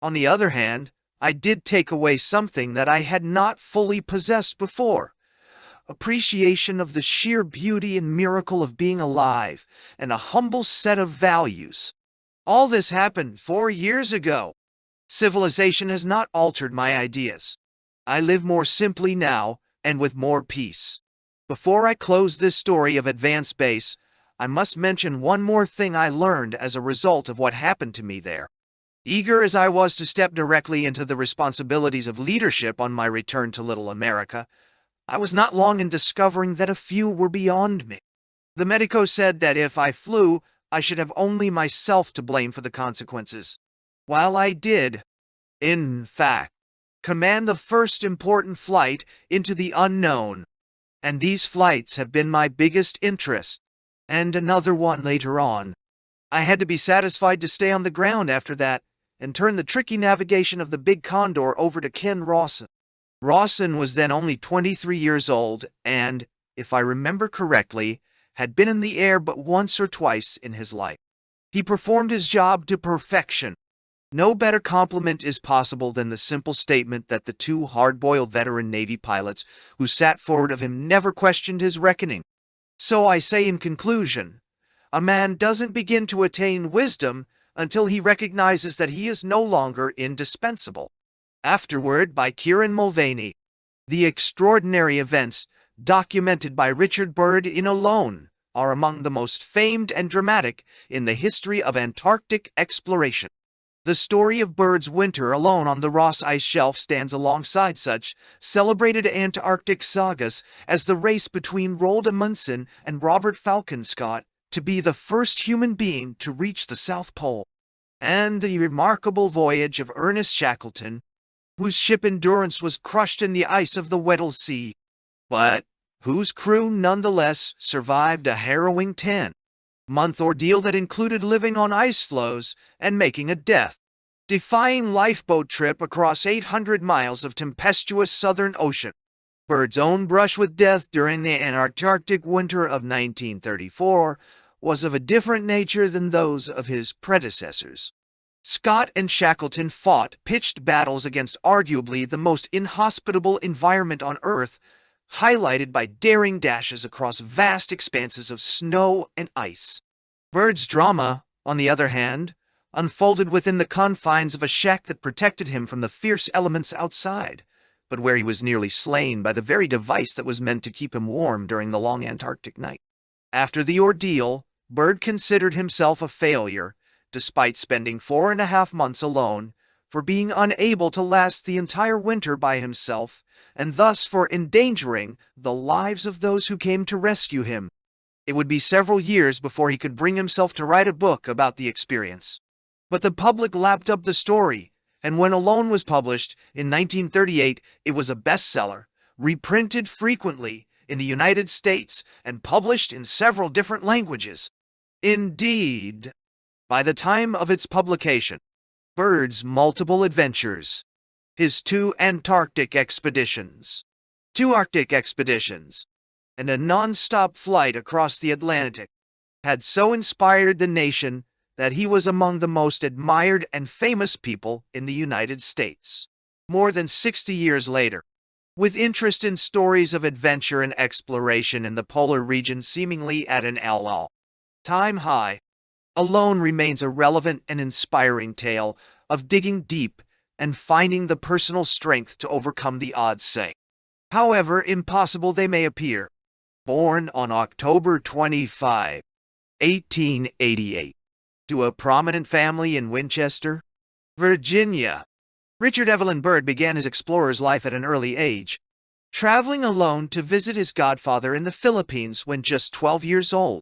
A: On the other hand, I did take away something that I had not fully possessed before. Appreciation of the sheer beauty and miracle of being alive, and a humble set of values. All this happened 4 years ago. Civilization has not altered my ideas. I live more simply now, and with more peace. Before I close this story of Advanced Base, I must mention one more thing I learned as a result of what happened to me there. Eager as I was to step directly into the responsibilities of leadership on my return to Little America, I was not long in discovering that a few were beyond me. The medico said that if I flew, I should have only myself to blame for the consequences. While I did, in fact, command the first important flight into the unknown, and these flights have been my biggest interest, and another one later on. I had to be satisfied to stay on the ground after that, and turn the tricky navigation of the Big Condor over to Ken Rawson. Rawson was then only 23 years old and, if I remember correctly, had been in the air but once or twice in his life. He performed his job to perfection. No better compliment is possible than the simple statement that the 2 hard-boiled veteran Navy pilots who sat forward of him never questioned his reckoning. So I say in conclusion, a man doesn't begin to attain wisdom until he recognizes that he is no longer indispensable. Afterward, by Kieran Mulvaney. The extraordinary events documented by Richard Byrd in Alone, are among the most famed and dramatic in the history of Antarctic exploration. The story of Byrd's winter alone on the Ross Ice Shelf stands alongside such celebrated Antarctic sagas as the race between Roald Amundsen and Robert Falcon Scott to be the first human being to reach the South Pole, and the remarkable voyage of Ernest Shackleton, whose ship Endurance was crushed in the ice of the Weddell Sea, but whose crew nonetheless survived a harrowing 10-month ordeal that included living on ice floes and making a death-defying lifeboat trip across 800 miles of tempestuous Southern Ocean. Byrd's own brush with death during the Antarctic winter of 1934 was of a different nature than those of his predecessors. Scott and Shackleton fought pitched battles against arguably the most inhospitable environment on Earth, highlighted by daring dashes across vast expanses of snow and ice. Byrd's drama, on the other hand, unfolded within the confines of a shack that protected him from the fierce elements outside, but where he was nearly slain by the very device that was meant to keep him warm during the long Antarctic night. After the ordeal, Byrd considered himself a failure, despite spending 4.5 months alone, for being unable to last the entire winter by himself, and thus for endangering the lives of those who came to rescue him. It would be several years before he could bring himself to write a book about the experience. But the public lapped up the story, and when Alone was published in 1938, it was a bestseller, reprinted frequently in the United States and published in several different languages. Indeed, by the time of its publication, Byrd's multiple adventures, his 2 Antarctic expeditions, 2 Arctic expeditions, and a non-stop flight across the Atlantic, had so inspired the nation that he was among the most admired and famous people in the United States. More than 60 years later, with interest in stories of adventure and exploration in the polar region seemingly at an all-time high, Alone remains a relevant and inspiring tale of digging deep and finding the personal strength to overcome the odds, say, however impossible they may appear. Born on October 25, 1888, to a prominent family in Winchester, Virginia, Richard Evelyn Byrd began his explorer's life at an early age, traveling alone to visit his godfather in the Philippines when just 12 years old,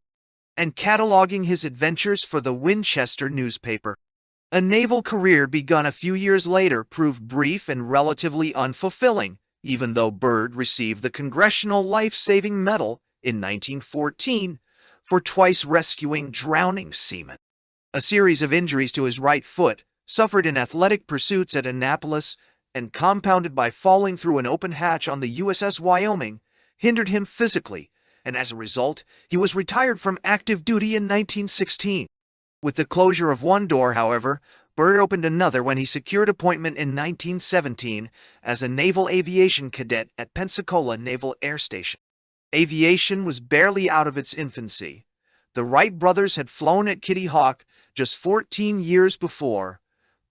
A: and cataloging his adventures for the Winchester newspaper. A naval career begun a few years later proved brief and relatively unfulfilling, even though Byrd received the Congressional Life-Saving Medal in 1914 for twice rescuing drowning seamen. A series of injuries to his right foot, suffered in athletic pursuits at Annapolis, and compounded by falling through an open hatch on the USS Wyoming, hindered him physically, and as a result, he was retired from active duty in 1916. With the closure of one door, however, Byrd opened another when he secured appointment in 1917 as a naval aviation cadet at Pensacola Naval Air Station. Aviation was barely out of its infancy. The Wright brothers had flown at Kitty Hawk just 14 years before,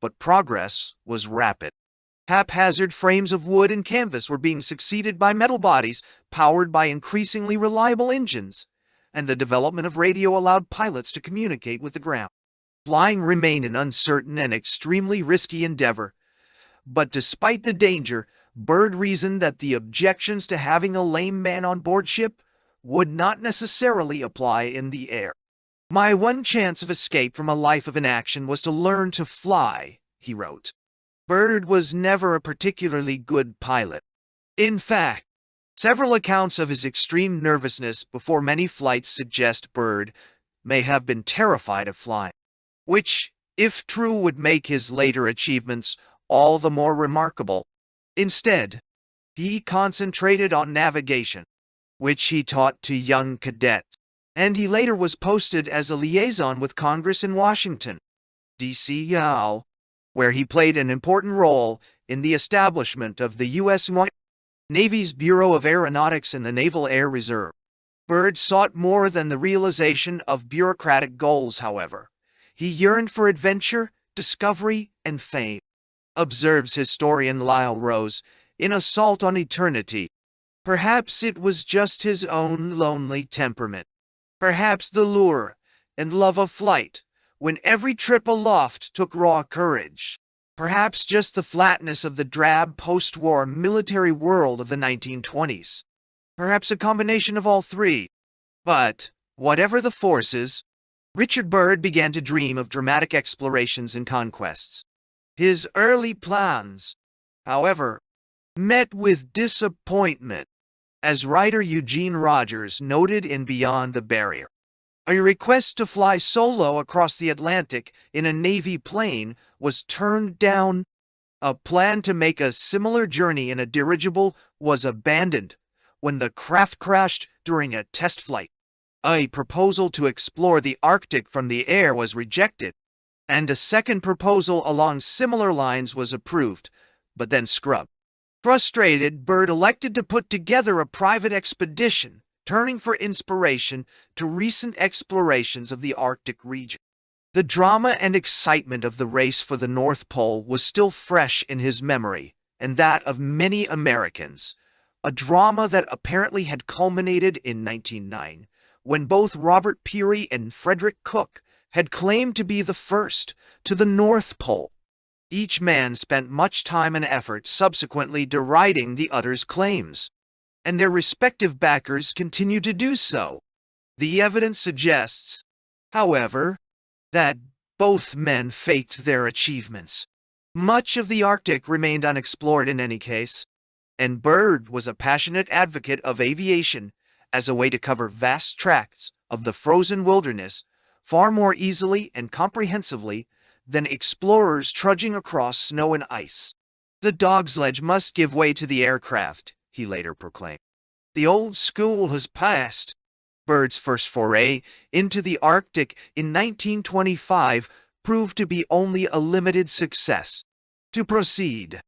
A: but progress was rapid. Haphazard frames of wood and canvas were being succeeded by metal bodies powered by increasingly reliable engines, and the development of radio allowed pilots to communicate with the ground. Flying remained an uncertain and extremely risky endeavor, but despite the danger, Byrd reasoned that the objections to having a lame man on board ship would not necessarily apply in the air. "My one chance of escape from a life of inaction was to learn to fly," he wrote. Byrd was never a particularly good pilot. In fact, several accounts of his extreme nervousness before many flights suggest Byrd may have been terrified of flying, which, if true, would make his later achievements all the more remarkable. Instead, he concentrated on navigation, which he taught to young cadets, and he later was posted as a liaison with Congress in Washington, D.C., where he played an important role in the establishment of the U.S. Navy's Bureau of Aeronautics and the Naval Air Reserve. Byrd sought more than the realization of bureaucratic goals, however. He yearned for adventure, discovery, and fame. Observes historian Lyle Rose in Assault on Eternity. Perhaps it was just his own lonely temperament. Perhaps the lure and love of flight, when every trip aloft took raw courage. Perhaps just the flatness of the drab post-war military world of the 1920s. Perhaps a combination of all three. But, whatever the forces, Richard Byrd began to dream of dramatic explorations and conquests. His early plans, however, met with disappointment, as writer Eugene Rogers noted in Beyond the Barrier. A request to fly solo across the Atlantic in a Navy plane was turned down. A plan to make a similar journey in a dirigible was abandoned when the craft crashed during a test flight. A proposal to explore the Arctic from the air was rejected, and a second proposal along similar lines was approved, but then scrubbed. Frustrated, Byrd elected to put together a private expedition, turning for inspiration to recent explorations of the Arctic region. The drama and excitement of the race for the North Pole was still fresh in his memory, and that of many Americans, a drama that apparently had culminated in 1909, when both Robert Peary and Frederick Cook had claimed to be the first to the North Pole. Each man spent much time and effort subsequently deriding the other's claims, and their respective backers continued to do so. The evidence suggests, however, that both men faked their achievements. Much of the Arctic remained unexplored in any case, and Byrd was a passionate advocate of aviation as a way to cover vast tracts of the frozen wilderness far more easily and comprehensively than explorers trudging across snow and ice. The dog sledge must give way to the aircraft, he later proclaimed. The old school has passed. Byrd's first foray into the Arctic in 1925 proved to be only a limited success. To proceed,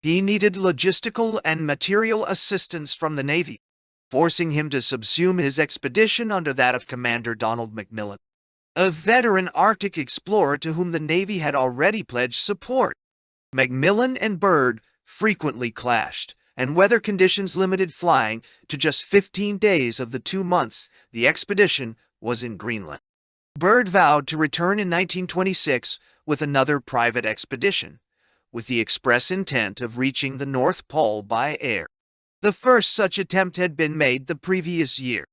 A: he needed logistical and material assistance from the Navy, forcing him to subsume his expedition under that of Commander Donald McMillan, a veteran Arctic explorer to whom the Navy had already pledged support. McMillan and Byrd frequently clashed, and weather conditions limited flying to just 15 days of the 2 months the expedition was in Greenland. Byrd vowed to return in 1926 with another private expedition, with the express intent of reaching the North Pole by air. The first such attempt had been made the previous year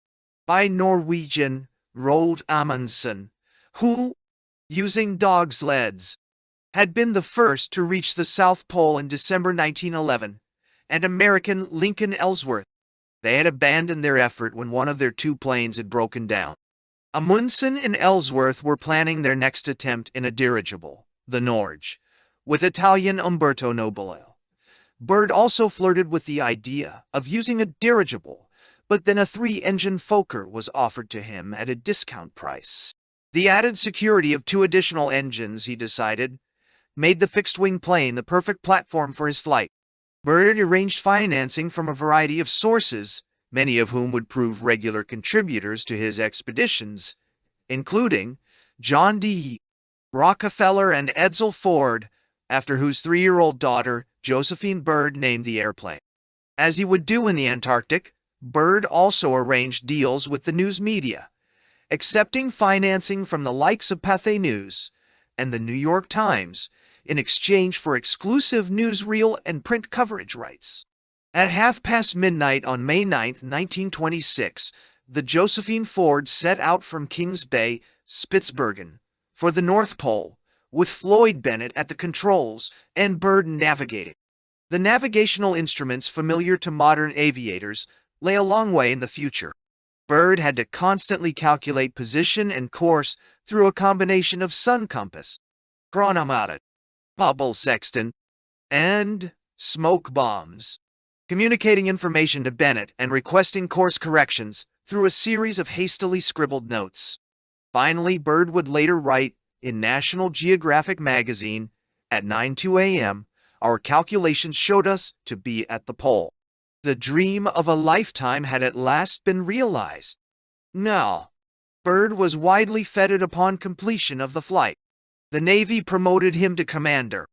A: by Norwegian Roald Amundsen, who, using dog sleds, had been the first to reach the South Pole in December 1911, and American Lincoln Ellsworth. They had abandoned their effort when one of their 2 planes had broken down. Amundsen and Ellsworth were planning their next attempt in a dirigible, the Norge, with Italian Umberto Noboil. Byrd also flirted with the idea of using a dirigible, but then a 3-engine Fokker was offered to him at a discount price. The added security of 2 additional engines, he decided, made the fixed-wing plane the perfect platform for his flight. Byrd arranged financing from a variety of sources, many of whom would prove regular contributors to his expeditions, including John D. Rockefeller and Edsel Ford, after whose 3-year-old daughter, Josephine Byrd, named the airplane. As he would do in the Antarctic, Byrd also arranged deals with the news media, accepting financing from the likes of Pathé News and the New York Times in exchange for exclusive newsreel and print coverage rights. At midnight on May 9, 1926, the Josephine Ford set out from Kings Bay, Spitsbergen, for the North Pole, with Floyd Bennett at the controls and Byrd navigating. The navigational instruments familiar to modern aviators lay a long way in the future. Byrd had to constantly calculate position and course through a combination of sun compass, chronometer, bubble sextant, and smoke bombs, communicating information to Bennett and requesting course corrections through a series of hastily scribbled notes. Finally, Byrd would later write in National Geographic magazine, at 9:02 a.m., our calculations showed us to be at the pole. The dream of a lifetime had at last been realized. Now, Byrd was widely feted upon completion of the flight. The Navy promoted him to commander.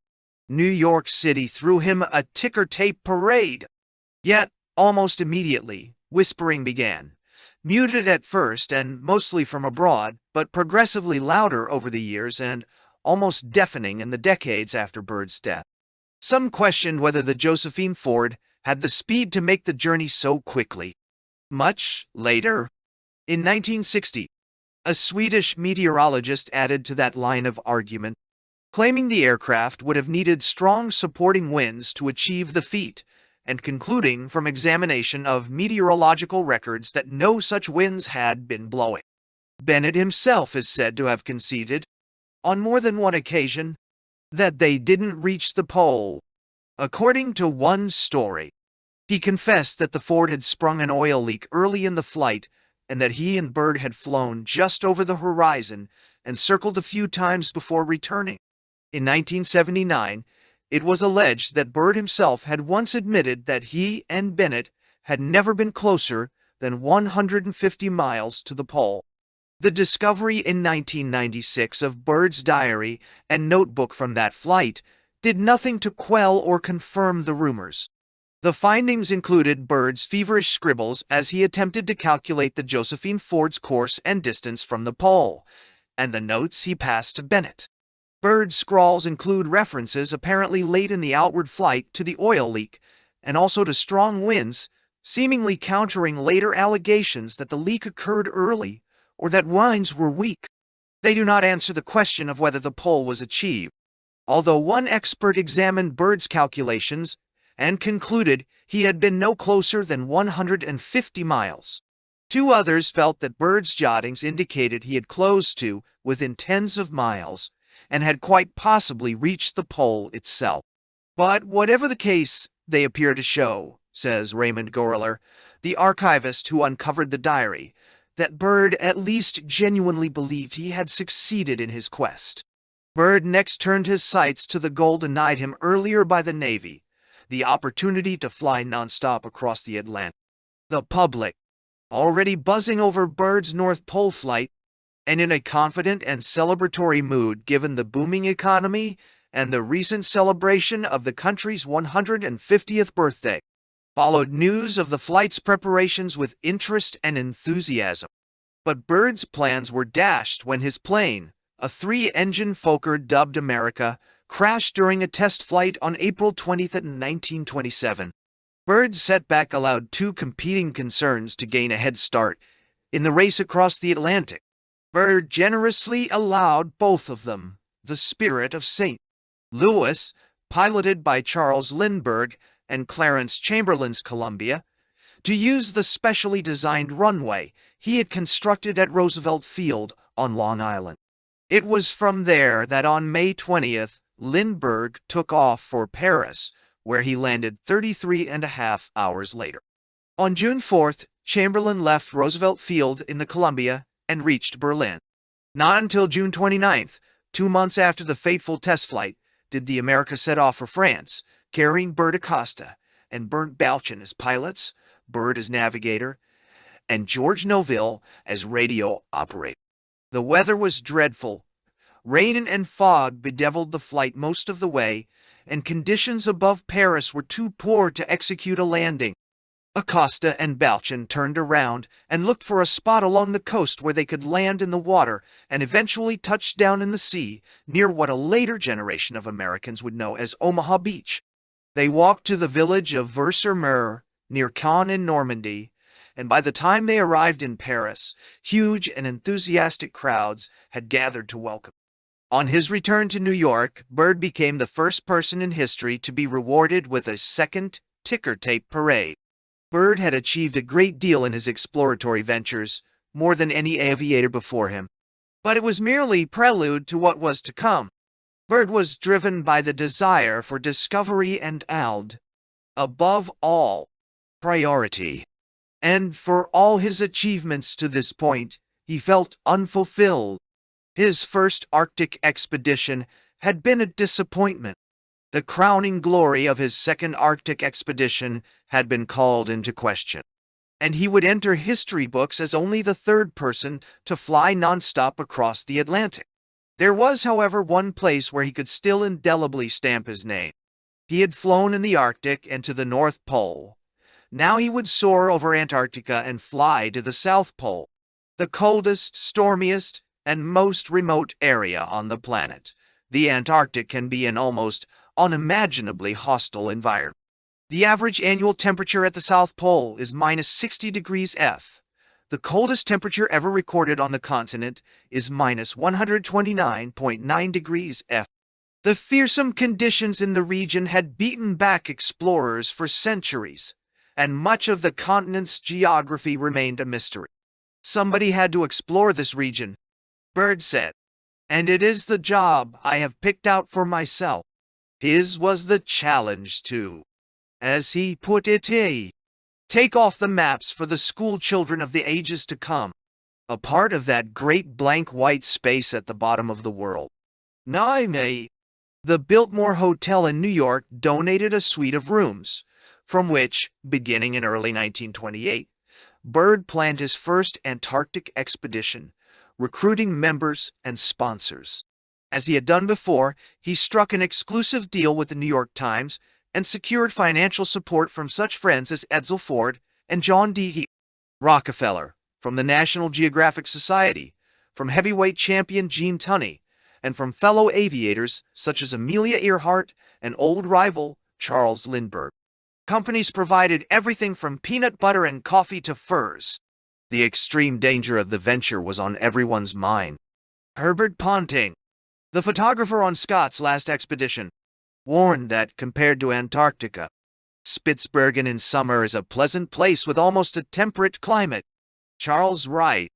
A: New York City threw him a ticker-tape parade. Yet, Almost immediately, whispering began, muted at first and mostly from abroad, but progressively louder over the years and almost deafening in the decades after Byrd's death. Some questioned whether the Josephine Ford had the speed to make the journey so quickly. Much later, in 1960, a Swedish meteorologist added to that line of argument, claiming the aircraft would have needed strong supporting winds to achieve the feat, and concluding from examination of meteorological records that no such winds had been blowing. Bennett himself is said to have conceded, on more than one occasion, that they didn't reach the pole. According to one story, he confessed that the Ford had sprung an oil leak early in the flight and that he and Byrd had flown just over the horizon and circled a few times before returning. In 1979, it was alleged that Byrd himself had once admitted that he and Bennett had never been closer than 150 miles to the pole. The discovery in 1996 of Byrd's diary and notebook from that flight did nothing to quell or confirm the rumors. The findings included Byrd's feverish scribbles as he attempted to calculate the Josephine Ford's course and distance from the pole, and the notes he passed to Bennett. Byrd's scrawls include references apparently late in the outward flight to the oil leak, and also to strong winds, seemingly countering later allegations that the leak occurred early or that winds were weak. They do not answer the question of whether the pole was achieved, although one expert examined Byrd's calculations and concluded he had been no closer than 150 miles. Two others felt that Byrd's jottings indicated he had closed to within tens of miles and had quite possibly reached the pole itself. But whatever the case, they appear to show, says Raymond Gorler, the archivist who uncovered the diary, that Byrd at least genuinely believed he had succeeded in his quest. Byrd next turned his sights to the goal denied him earlier by the Navy, the opportunity to fly nonstop across the Atlantic. The public, already buzzing over Byrd's North Pole flight, and in a confident and celebratory mood given the booming economy and the recent celebration of the country's 150th birthday, followed news of the flight's preparations with interest and enthusiasm. But Byrd's plans were dashed when his plane, a three-engine Fokker dubbed America, crashed during a test flight on April 20, 1927. Byrd's setback allowed two competing concerns to gain a head start in the race across the Atlantic. Byrd generously allowed both of them. The Spirit of St. Louis, piloted by Charles Lindbergh and Clarence Chamberlain's Columbia, to use the specially designed runway he had constructed at Roosevelt Field on Long Island. It was from there that on May 20th, Lindbergh took off for Paris, where he landed 33.5 hours later. On June 4th, Chamberlain left Roosevelt Field in the Columbia and reached Berlin. Not until June 29th, 2 months after the fateful test flight, did the America set off for France, carrying Byrd Acosta and Bernd Balchen as pilots, Byrd as navigator, and George Noville as radio operator. The weather was dreadful. Rain and fog bedeviled the flight most of the way, and conditions above Paris were too poor to execute a landing. Acosta and Balchen turned around and looked for a spot along the coast where they could land in the water and eventually touch down in the sea near what a later generation of Americans would know as Omaha Beach. They walked to the village of Vers-sur-Mer near Caen in Normandy, and by the time they arrived in Paris, huge and enthusiastic crowds had gathered to welcome. On his return to New York, Byrd became the first person in history to be rewarded with a second ticker tape parade. Byrd had achieved a great deal in his exploratory ventures, more than any aviator before him. But it was merely prelude to what was to come. Byrd was driven by the desire for discovery and above all, priority. And for all his achievements to this point, he felt unfulfilled. His first Arctic expedition had been a disappointment. The crowning glory of his second Arctic expedition had been called into question, and he would enter history books as only the third person to fly nonstop across the Atlantic. There was, however, one place where he could still indelibly stamp his name. He had flown in the Arctic and to the North Pole. Now he would soar over Antarctica and fly to the South Pole, the coldest, stormiest, and most remote area on the planet. The Antarctic can be an almost unimaginably hostile environment. The average annual temperature at the South Pole is minus 60 degrees F. The coldest temperature ever recorded on the continent is minus 129.9 degrees F. The fearsome conditions in the region had beaten back explorers for centuries, and much of the continent's geography remained a mystery. Somebody had to explore this region, Byrd said, and it is the job I have picked out for myself. His was the challenge too. As he put it, take off the maps for the school children of the ages to come, a part of that great blank white space at the bottom of the world. The Biltmore Hotel in New York donated a suite of rooms, from which, beginning in early 1928, Byrd planned his first Antarctic expedition, recruiting members and sponsors. As he had done before, he struck an exclusive deal with the New York Times and secured financial support from such friends as Edsel Ford and John D. Rockefeller, from the National Geographic Society, from heavyweight champion Gene Tunney, and from fellow aviators such as Amelia Earhart and old rival Charles Lindbergh. Companies provided everything from peanut butter and coffee to furs. The extreme danger of the venture was on everyone's mind. Herbert Ponting, the photographer on Scott's last expedition, warned that, compared to Antarctica, Spitsbergen in summer is a pleasant place with almost a temperate climate. Charles Wright,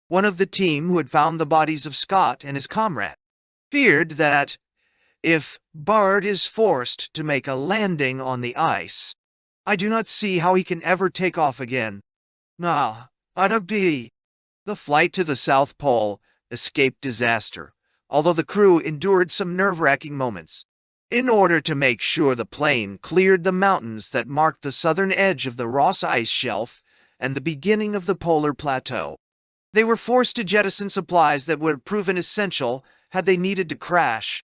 A: one of the team who had found the bodies of Scott and his comrade, feared that, if Byrd is forced to make a landing on the ice, I do not see how he can ever take off again. I don't. The flight to the South Pole escaped disaster, although the crew endured some nerve-wracking moments. In order to make sure the plane cleared the mountains that marked the southern edge of the Ross Ice Shelf and the beginning of the polar plateau, they were forced to jettison supplies that would have proven essential had they needed to crash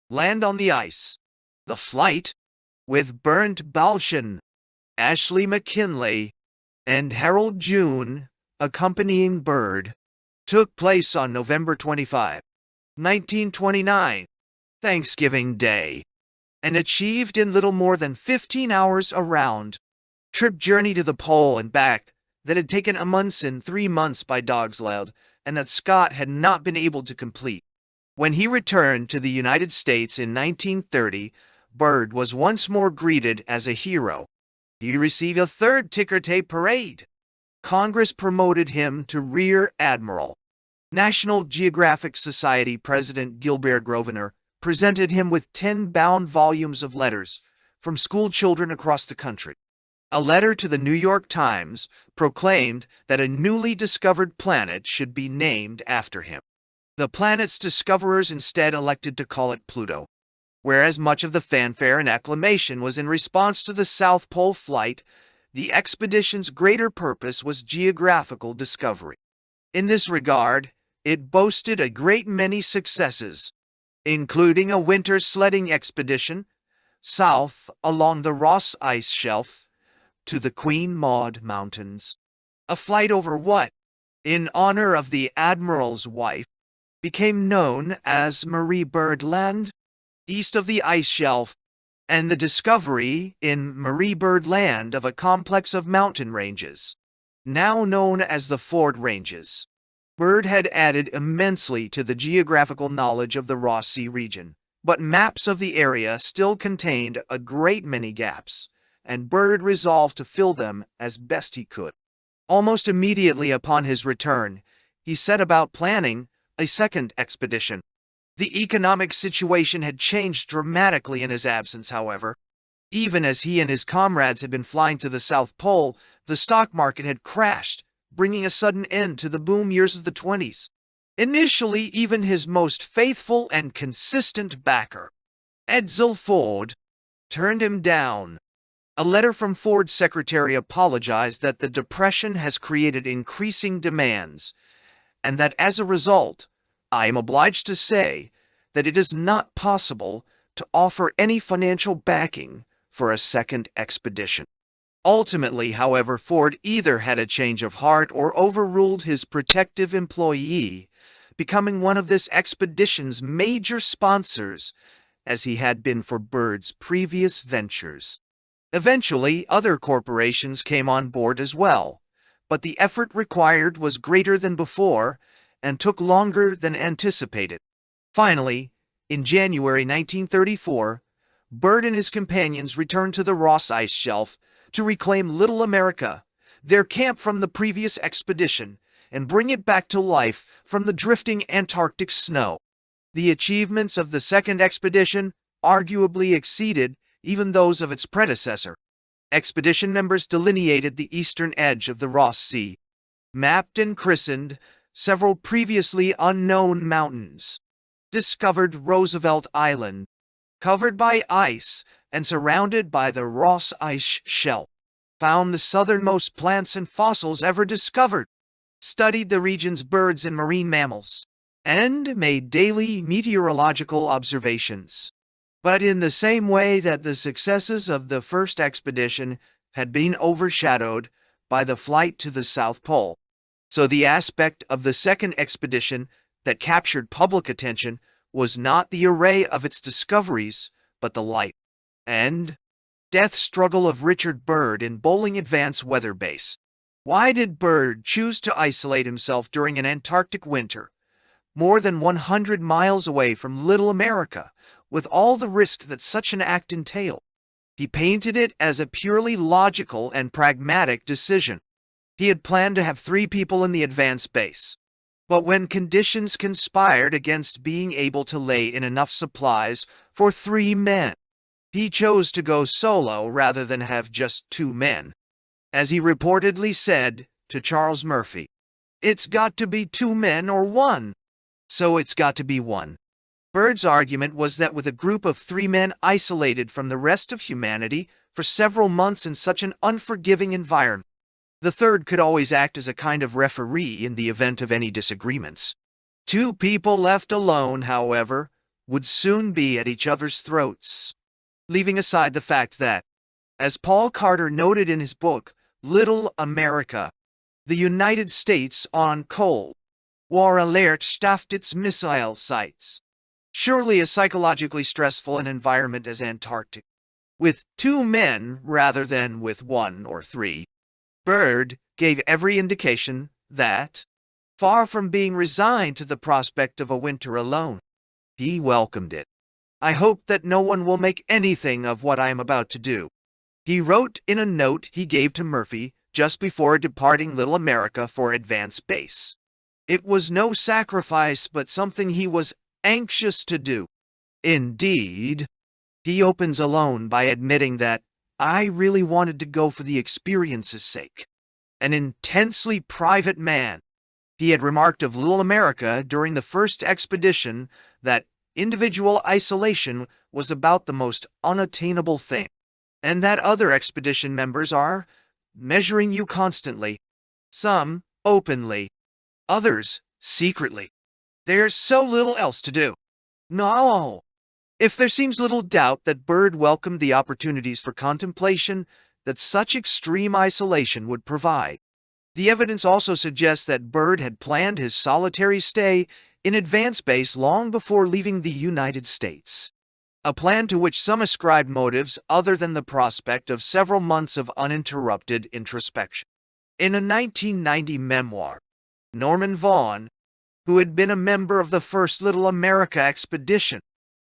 A: land on the ice. The flight, with Bernd Balchen, Ashley McKinley, and Harold June accompanying Byrd, took place on November 25, 1929, Thanksgiving Day, and achieved in little more than 15 hours a round-trip journey to the pole and back that had taken Amundsen 3 months by dogsled and that Scott had not been able to complete. When he returned to the United States in 1930, Byrd was once more greeted as a hero. He received a third ticker tape parade. Congress promoted him to Rear Admiral. National Geographic Society President Gilbert Grosvenor presented him with 10 bound volumes of letters from school children across the country. A letter to the New York Times proclaimed that a newly discovered planet should be named after him. The planet's discoverers instead elected to call it Pluto, whereas much of the fanfare and acclamation was in response to the South Pole flight. The expedition's greater purpose was geographical discovery. In this regard, it boasted a great many successes, including a winter sledding expedition south along the Ross Ice Shelf to the Queen Maud Mountains, a flight over what, in honor of the Admiral's wife, became known as Marie Byrd Land, east of the ice shelf, and the discovery in Marie Byrd Land of a complex of mountain ranges, now known as the Ford Ranges. Byrd had added immensely to the geographical knowledge of the Ross Sea region, but maps of the area still contained a great many gaps, and Byrd resolved to fill them as best he could. Almost immediately upon his return, he set about planning a second expedition. The economic situation had changed dramatically in his absence, however. Even as he and his comrades had been flying to the South Pole, the stock market had crashed, bringing a sudden end to the boom years of the 20s. Initially, even his most faithful and consistent backer, Edsel Ford, turned him down. A letter from Ford's secretary apologized that the Depression has created increasing demands, and that as a result, I am obliged to say that it is not possible to offer any financial backing for a second expedition. Ultimately, however, Ford either had a change of heart or overruled his protective employee, becoming one of this expedition's major sponsors, as he had been for Byrd's previous ventures. Eventually, other corporations came on board as well, but the effort required was greater than before and took longer than anticipated. Finally, in January 1934, Byrd and his companions returned to the Ross Ice Shelf to reclaim Little America, their camp from the previous expedition, and bring it back to life from the drifting Antarctic snow. The achievements of the second expedition arguably exceeded even those of its predecessor. Expedition members delineated the eastern edge of the Ross Sea, mapped and christened several previously unknown mountains, discovered Roosevelt Island, covered by ice and surrounded by the Ross Ice Shelf, found the southernmost plants and fossils ever discovered, studied the region's birds and marine mammals, and made daily meteorological observations. But in the same way that the successes of the first expedition had been overshadowed by the flight to the South Pole, so the aspect of the second expedition that captured public attention was not the array of its discoveries, but the life and death struggle of Richard Byrd in Bowling Advanced Weather Base. Why did Byrd choose to isolate himself during an Antarctic winter, more than 100 miles away from Little America, with all the risk that such an act entailed? He painted it as a purely logical and pragmatic decision. He had planned to have 3 people in the advance base, but when conditions conspired against being able to lay in enough supplies for 3 men, he chose to go solo rather than have just 2 men. As he reportedly said to Charles Murphy, "It's got to be 2 men or 1, so it's got to be 1." Byrd's argument was that with a group of 3 men isolated from the rest of humanity for several months in such an unforgiving environment, the third could always act as a kind of referee in the event of any disagreements. 2 people left alone, however, would soon be at each other's throats, leaving aside the fact that, as Paul Carter noted in his book, Little America, the United States on Cold War alert staffed its missile sites. Surely a psychologically stressful an environment as Antarctic, with 2 men rather than with 1 or 3. Byrd gave every indication that, far from being resigned to the prospect of a winter alone, he welcomed it. "I hope that no one will make anything of what I am about to do," he wrote in a note he gave to Murphy just before departing Little America for advance base. It was no sacrifice, but something he was anxious to do. Indeed, he opens alone by admitting that, "I really wanted to go for the experience's sake." An intensely private man, he had remarked of Little America during the first expedition that individual isolation was about the most unattainable thing, and that other expedition members are measuring you constantly, some openly, others secretly. There's so little else to do. No. If there seems little doubt that Byrd welcomed the opportunities for contemplation that such extreme isolation would provide, the evidence also suggests that Byrd had planned his solitary stay in advance base long before leaving the United States, a plan to which some ascribed motives other than the prospect of several months of uninterrupted introspection. In a 1990 memoir, Norman Vaughan, who had been a member of the first Little America expedition,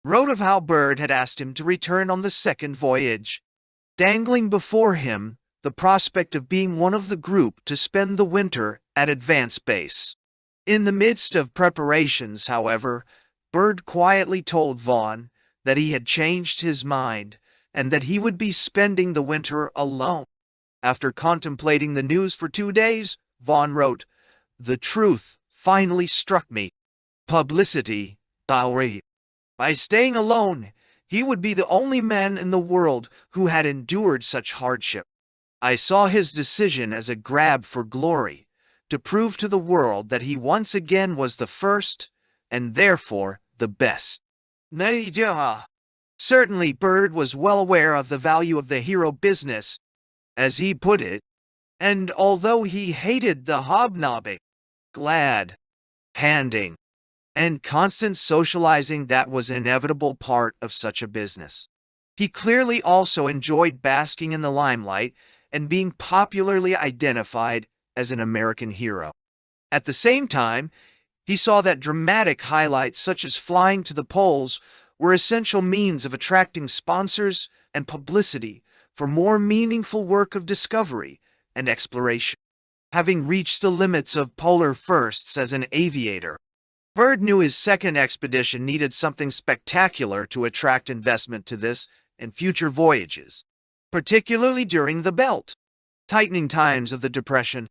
A: wrote of how Byrd had asked him to return on the second voyage, dangling before him the prospect of being one of the group to spend the winter at advance base. In the midst of preparations, however, Byrd quietly told Vaughan that he had changed his mind and that he would be spending the winter alone. After contemplating the news for 2 days, Vaughan wrote, "The truth finally struck me. Publicity, Bowery. By staying alone, he would be the only man in the world who had endured such hardship. I saw his decision as a grab for glory, to prove to the world that he once again was the first, and therefore the best." Certainly Byrd was well aware of the value of the hero business, as he put it, and although he hated the hobnobbing, glad handing, and constant socializing that was an inevitable part of such a business, he clearly also enjoyed basking in the limelight and being popularly identified as an American hero. At the same time, he saw that dramatic highlights such as flying to the poles were essential means of attracting sponsors and publicity for more meaningful work of discovery and exploration. Having reached the limits of polar firsts as an aviator, Byrd knew his second expedition needed something spectacular to attract investment to this and future voyages, particularly during the belt-tightening times of the Depression.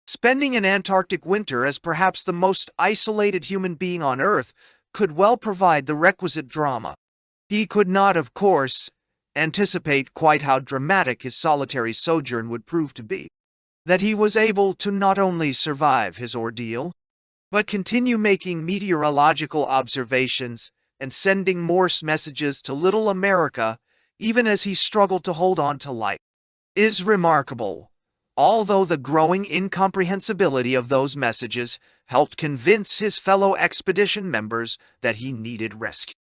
A: Spending an Antarctic winter as perhaps the most isolated human being on Earth could well provide the requisite drama. He could not, of course, anticipate quite how dramatic his solitary sojourn would prove to be. That he was able to not only survive his ordeal, but continue making meteorological observations and sending Morse messages to Little America even as he struggled to hold on to life, is remarkable, although the growing incomprehensibility of those messages helped convince his fellow expedition members that he needed rescue.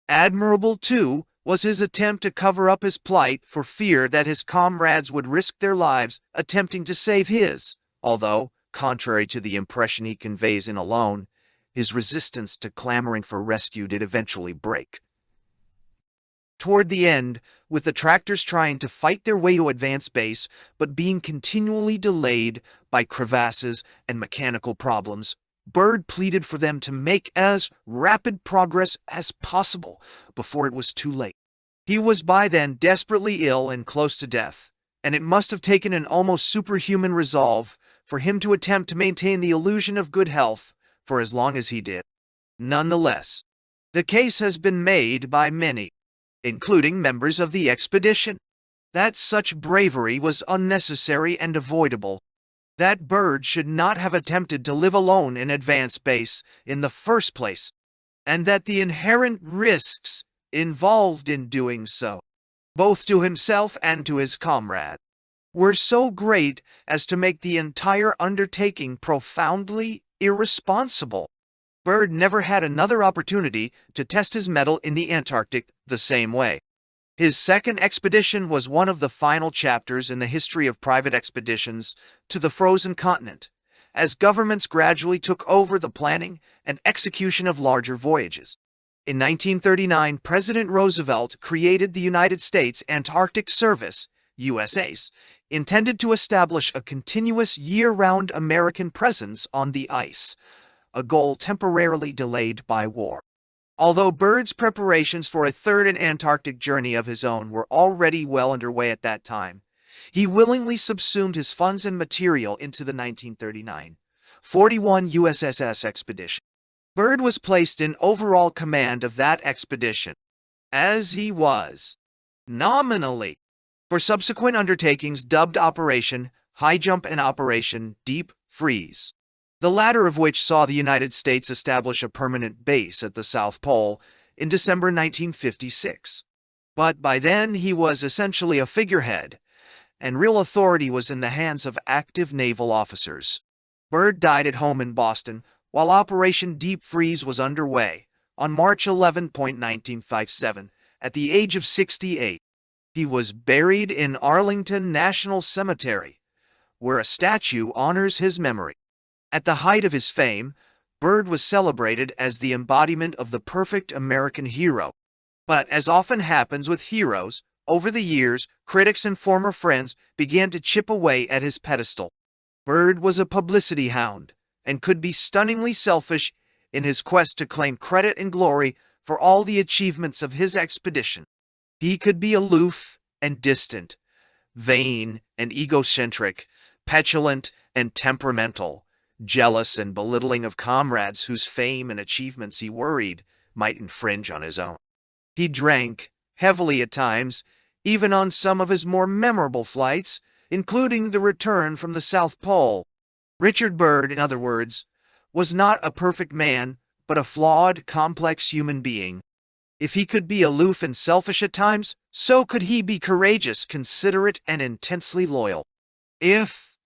A: Admirable, too, was his attempt to cover up his plight for fear that his comrades would risk their lives attempting to save his, although, contrary to the impression he conveys in Alone, his resistance to clamoring for rescue did eventually break. Toward the end, with the tractors trying to fight their way to advance base but being continually delayed by crevasses and mechanical problems, Byrd pleaded for them to make as rapid progress as possible before it was too late. He was by then desperately ill and close to death, and it must have taken an almost superhuman resolve for him to attempt to maintain the illusion of good health for as long as he did. Nonetheless, the case has been made by many, including members of the expedition, that such bravery was unnecessary and avoidable, that Byrd should not have attempted to live alone in advance base in the first place, and that the inherent risks involved in doing so, both to himself and to his comrade, were so great as to make the entire undertaking profoundly irresponsible. Byrd never had another opportunity to test his mettle in the Antarctic the same way. His second expedition was one of the final chapters in the history of private expeditions to the frozen continent, as governments gradually took over the planning and execution of larger voyages. In 1939, President Roosevelt created the United States Antarctic Service, USAS, intended to establish a continuous year-round American presence on the ice, a goal temporarily delayed by war. Although Byrd's preparations for a third Antarctic journey of his own were already well underway at that time, he willingly subsumed his funds and material into the 1939 41 USS expedition. Byrd was placed in overall command of that expedition, as he was, nominally, for subsequent undertakings dubbed Operation High Jump and Operation Deep Freeze, the latter of which saw the United States establish a permanent base at the South Pole in December 1956. But by then he was essentially a figurehead, and real authority was in the hands of active naval officers. Byrd died at home in Boston while Operation Deep Freeze was underway on March 11, 1957, at the age of 68. He was buried in Arlington National Cemetery, where a statue honors his memory. At the height of his fame, Byrd was celebrated as the embodiment of the perfect American hero. But as often happens with heroes, over the years, critics and former friends began to chip away at his pedestal. Byrd was a publicity hound, and could be stunningly selfish in his quest to claim credit and glory for all the achievements of his expedition. He could be aloof and distant, vain and egocentric, petulant and temperamental, jealous and belittling of comrades whose fame and achievements he worried might infringe on his own. He drank, heavily at times, even on some of his more memorable flights, including the return from the South Pole. Richard Byrd, in other words, was not a perfect man, but a flawed, complex human being. If he could be aloof and selfish at times, so could he be courageous, considerate, and intensely loyal. If,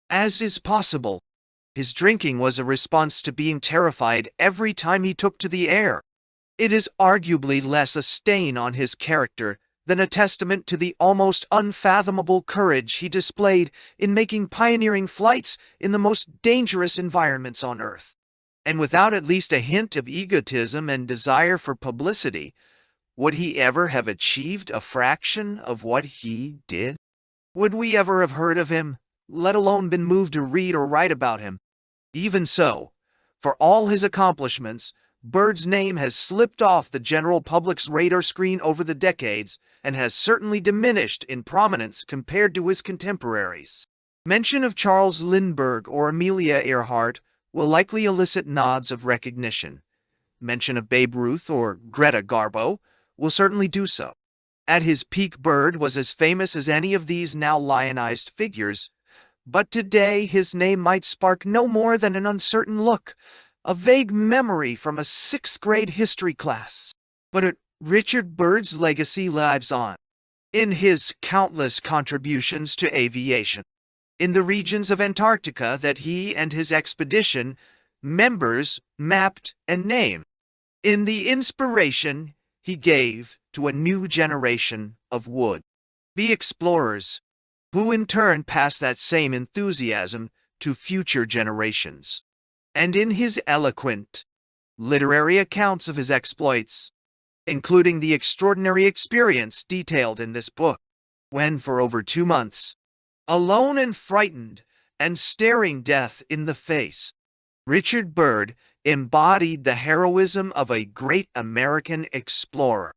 A: as is possible, his drinking was a response to being terrified every time he took to the air, it is arguably less a stain on his character than a testament to the almost unfathomable courage he displayed in making pioneering flights in the most dangerous environments on Earth. And without at least a hint of egotism and desire for publicity, would he ever have achieved a fraction of what he did? Would we ever have heard of him, let alone been moved to read or write about him? Even so, for all his accomplishments, Byrd's name has slipped off the general public's radar screen over the decades and has certainly diminished in prominence compared to his contemporaries. Mention of Charles Lindbergh or Amelia Earhart will likely elicit nods of recognition. Mention of Babe Ruth or Greta Garbo will certainly do so. At his peak, Byrd was as famous as any of these now lionized figures, but today his name might spark no more than an uncertain look, a vague memory from a sixth-grade history class. But Richard Byrd's legacy lives on, in his countless contributions to aviation, in the regions of Antarctica that he and his expedition members mapped and named, in the inspiration he gave to a new generation of would-be explorers, who in turn passed that same enthusiasm to future generations, and in his eloquent literary accounts of his exploits, including the extraordinary experience detailed in this book, when for over 2 months, alone and frightened and staring death in the face, Richard Byrd embodied the heroism of a great American explorer.